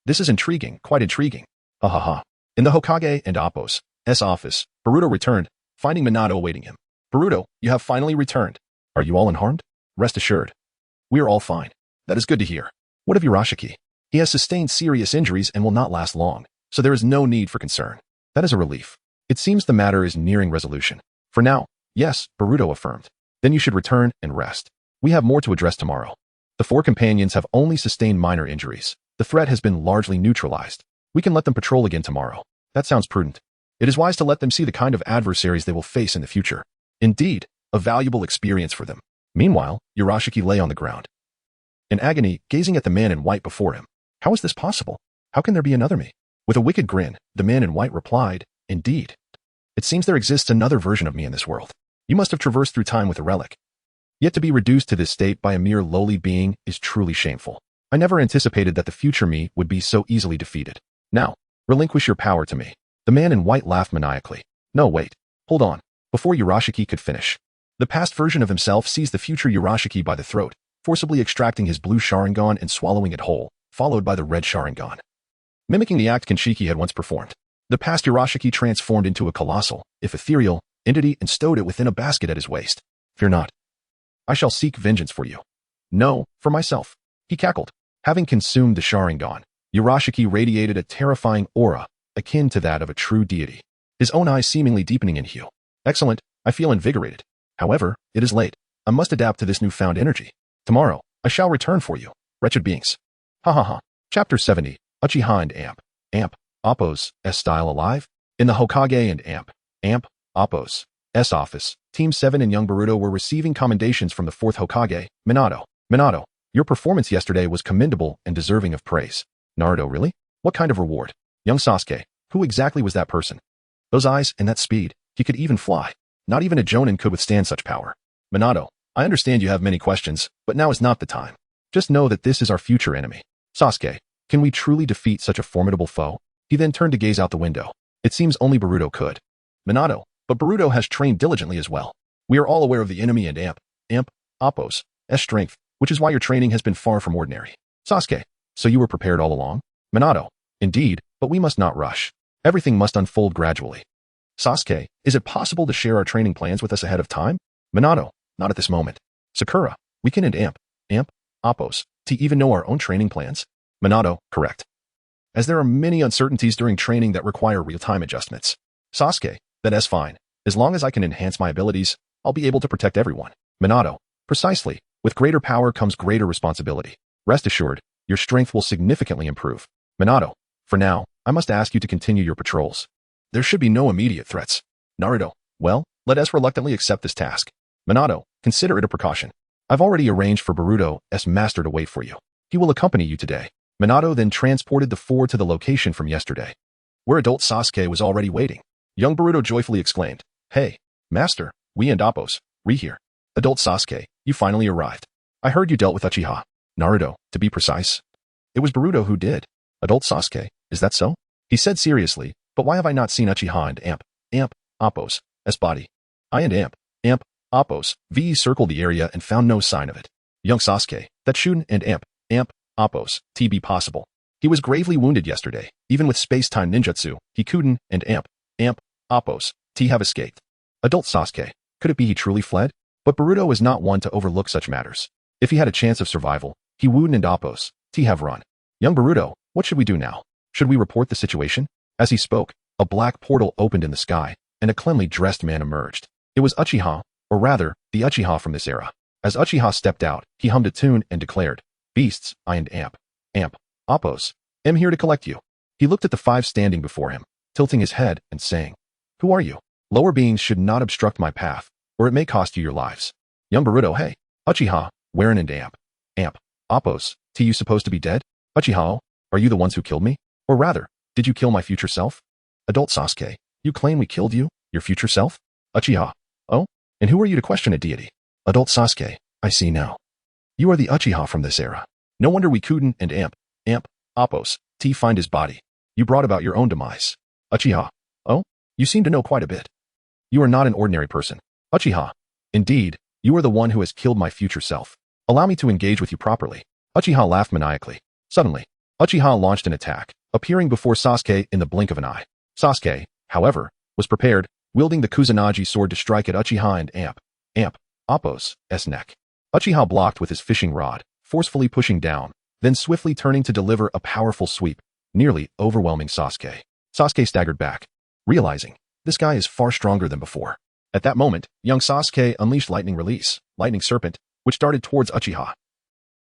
Speaker 1: This is intriguing, quite intriguing. Ha ha ha. In the Hokage and Appo's office, Boruto returned, finding Minato awaiting him. Boruto, you have finally returned. Are you all unharmed? Rest assured. We are all fine. That is good to hear. What of Urashiki? He has sustained serious injuries and will not last long, so there is no need for concern. That is a relief. It seems the matter is nearing resolution. For now, yes, Boruto affirmed. Then you should return and rest. We have more to address tomorrow. The four companions have only sustained minor injuries. The threat has been largely neutralized. We can let them patrol again tomorrow. That sounds prudent. It is wise to let them see the kind of adversaries they will face in the future. Indeed, a valuable experience for them. Meanwhile, Urashiki lay on the ground, in agony, gazing at the man in white before him. How is this possible? How can there be another me? With a wicked grin, the man in white replied, Indeed. It seems there exists another version of me in this world. You must have traversed through time with a relic. Yet to be reduced to this state by a mere lowly being is truly shameful. I never anticipated that the future me would be so easily defeated. Now, relinquish your power to me. The man in white laughed maniacally. No, wait. Hold on. Before Urashiki could finish, the past version of himself seized the future Urashiki by the throat, forcibly extracting his blue Sharingan and swallowing it whole, followed by the red Sharingan. Mimicking the act Kinshiki had once performed, the past Urashiki transformed into a colossal, if ethereal, entity and stowed it within a basket at his waist. Fear not. I shall seek vengeance for you. No, for myself. He cackled. Having consumed the Sharingan, Urashiki radiated a terrifying aura, akin to that of a true deity, his own eyes seemingly deepening in hue. Excellent, I feel invigorated. However, it is late. I must adapt to this newfound energy. Tomorrow, I shall return for you, wretched beings. Ha ha ha. Chapter 70, Uchiha and Amp, Appo's style alive? In the Hokage and Amp, Appo's office, Team 7 and young Boruto were receiving commendations from the 4th Hokage, Minato, your performance yesterday was commendable and deserving of praise. Naruto, really? What kind of reward? Young Sasuke, who exactly was that person? Those eyes and that speed, he could even fly. Not even a Jonin could withstand such power. Minato, I understand you have many questions, but now is not the time. Just know that this is our future enemy. Sasuke, can we truly defeat such a formidable foe? He then turned to gaze out the window. It seems only Boruto could. Minato, but Boruto has trained diligently as well. We are all aware of the enemy and Appo's strength, which is why your training has been far from ordinary. Sasuke, so you were prepared all along? Minato, indeed, but we must not rush. Everything must unfold gradually. Sasuke, is it possible to share our training plans with us ahead of time? Minato, not at this moment. Sakura, we can end Appo's To even know our own training plans? Minato, correct. As there are many uncertainties during training that require real-time adjustments. Sasuke, that's fine. As long as I can enhance my abilities, I'll be able to protect everyone. Minato, precisely. With greater power comes greater responsibility. Rest assured, your strength will significantly improve. Minato, for now, I must ask you to continue your patrols. There should be no immediate threats. Naruto, well, let us reluctantly accept this task. Minato, consider it a precaution. I've already arranged for Boruto's master to wait for you. He will accompany you today. Minato then transported the four to the location from yesterday, where adult Sasuke was already waiting. Young Boruto joyfully exclaimed, "Hey, master, we and Appos, here. Adult Sasuke, you finally arrived. I heard you dealt with Uchiha. Naruto, to be precise. It was Boruto who did. Adult Sasuke, is that so?" He said seriously, "But why have I not seen Uchiha and Appos' body? I and Appos circled the area and found no sign of it. Young Sasuke, that shouldn't and Appos be possible. He was gravely wounded yesterday. Even with space-time ninjutsu, he couldn't and Appos have escaped. Adult Sasuke, could it be he truly fled? But Boruto was not one to overlook such matters. If he had a chance of survival, he wouldn't and Appos have run. Young Boruto, what should we do now? Should we report the situation?" As he spoke, a black portal opened in the sky, and a cleanly dressed man emerged. It was Uchiha, or rather, the Uchiha from this era. As Uchiha stepped out, he hummed a tune and declared, "Beasts, I and Appos, am here to collect you." He looked at the five standing before him, tilting his head and saying, "Who are you? Lower beings should not obstruct my path, or it may cost you your lives." Young Boruto, hey, Uchiha, wherein and Appos, you supposed to be dead? Uchiha, are you the ones who killed me? Or rather, did you kill my future self? Adult Sasuke, you claim we killed you, your future self? Uchiha, oh, and who are you to question a deity? Adult Sasuke, I see now. You are the Uchiha from this era. No wonder we couldn't and Appos find his body. You brought about your own demise. Uchiha, oh, you seem to know quite a bit. You are not an ordinary person. Uchiha, indeed, you are the one who has killed my future self. Allow me to engage with you properly. Uchiha laughed maniacally. Suddenly, Uchiha launched an attack, appearing before Sasuke in the blink of an eye. Sasuke, however, was prepared, wielding the Kusanagi sword to strike at Uchiha and Appos' neck. Uchiha blocked with his fishing rod, forcefully pushing down, then swiftly turning to deliver a powerful sweep, nearly overwhelming Sasuke. Sasuke staggered back, realizing, this guy is far stronger than before. At that moment, young Sasuke unleashed lightning serpent, which darted towards Uchiha.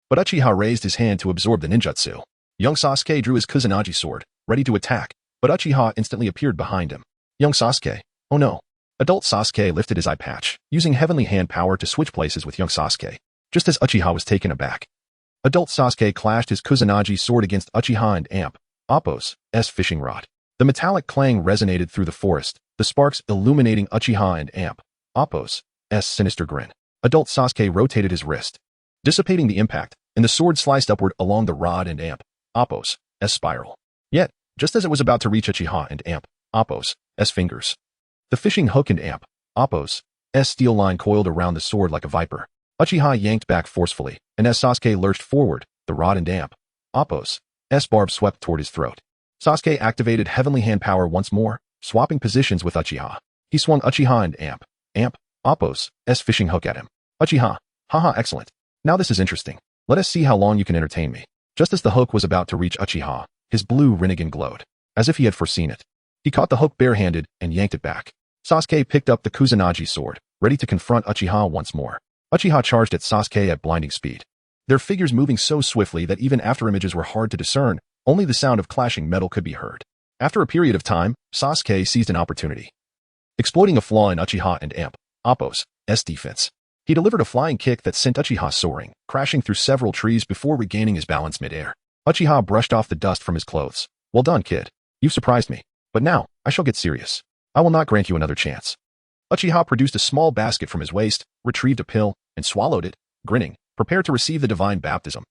Speaker 1: But Uchiha raised his hand to absorb the ninjutsu. Young Sasuke drew his Kusanagi sword, ready to attack, but Uchiha instantly appeared behind him. Young Sasuke, oh no. Adult Sasuke lifted his eye patch, using heavenly hand power to switch places with young Sasuke, just as Uchiha was taken aback. Adult Sasuke clashed his Kusanagi sword against Uchiha and Appos' fishing rod. The metallic clang resonated through the forest, the sparks illuminating Uchiha and Appos' sinister grin. Adult Sasuke rotated his wrist, dissipating the impact, and the sword sliced upward along the rod and Appos' spiral. Yet, just as it was about to reach Uchiha and Appos' fingers, the fishing hook and Appos' steel line coiled around the sword like a viper. Uchiha yanked back forcefully, and as Sasuke lurched forward, the rod and Appos' barb swept toward his throat. Sasuke activated heavenly hand power once more, swapping positions with Uchiha. He swung Uchiha and Appos' fishing hook at him. Uchiha, haha, excellent. Now this is interesting. Let us see how long you can entertain me. Just as the hook was about to reach Uchiha, his blue Rinnegan glowed, as if he had foreseen it. He caught the hook barehanded and yanked it back. Sasuke picked up the Kusanagi sword, ready to confront Uchiha once more. Uchiha charged at Sasuke at blinding speed, their figures moving so swiftly that even afterimages were hard to discern, only the sound of clashing metal could be heard. After a period of time, Sasuke seized an opportunity, exploiting a flaw in Uchiha and Appos' defense. He delivered a flying kick that sent Uchiha soaring, crashing through several trees before regaining his balance midair. Uchiha brushed off the dust from his clothes. Well done, kid. You've surprised me. But now, I shall get serious. I will not grant you another chance. Uchiha produced a small basket from his waist, retrieved a pill, and swallowed it, grinning, prepared to receive the divine baptism.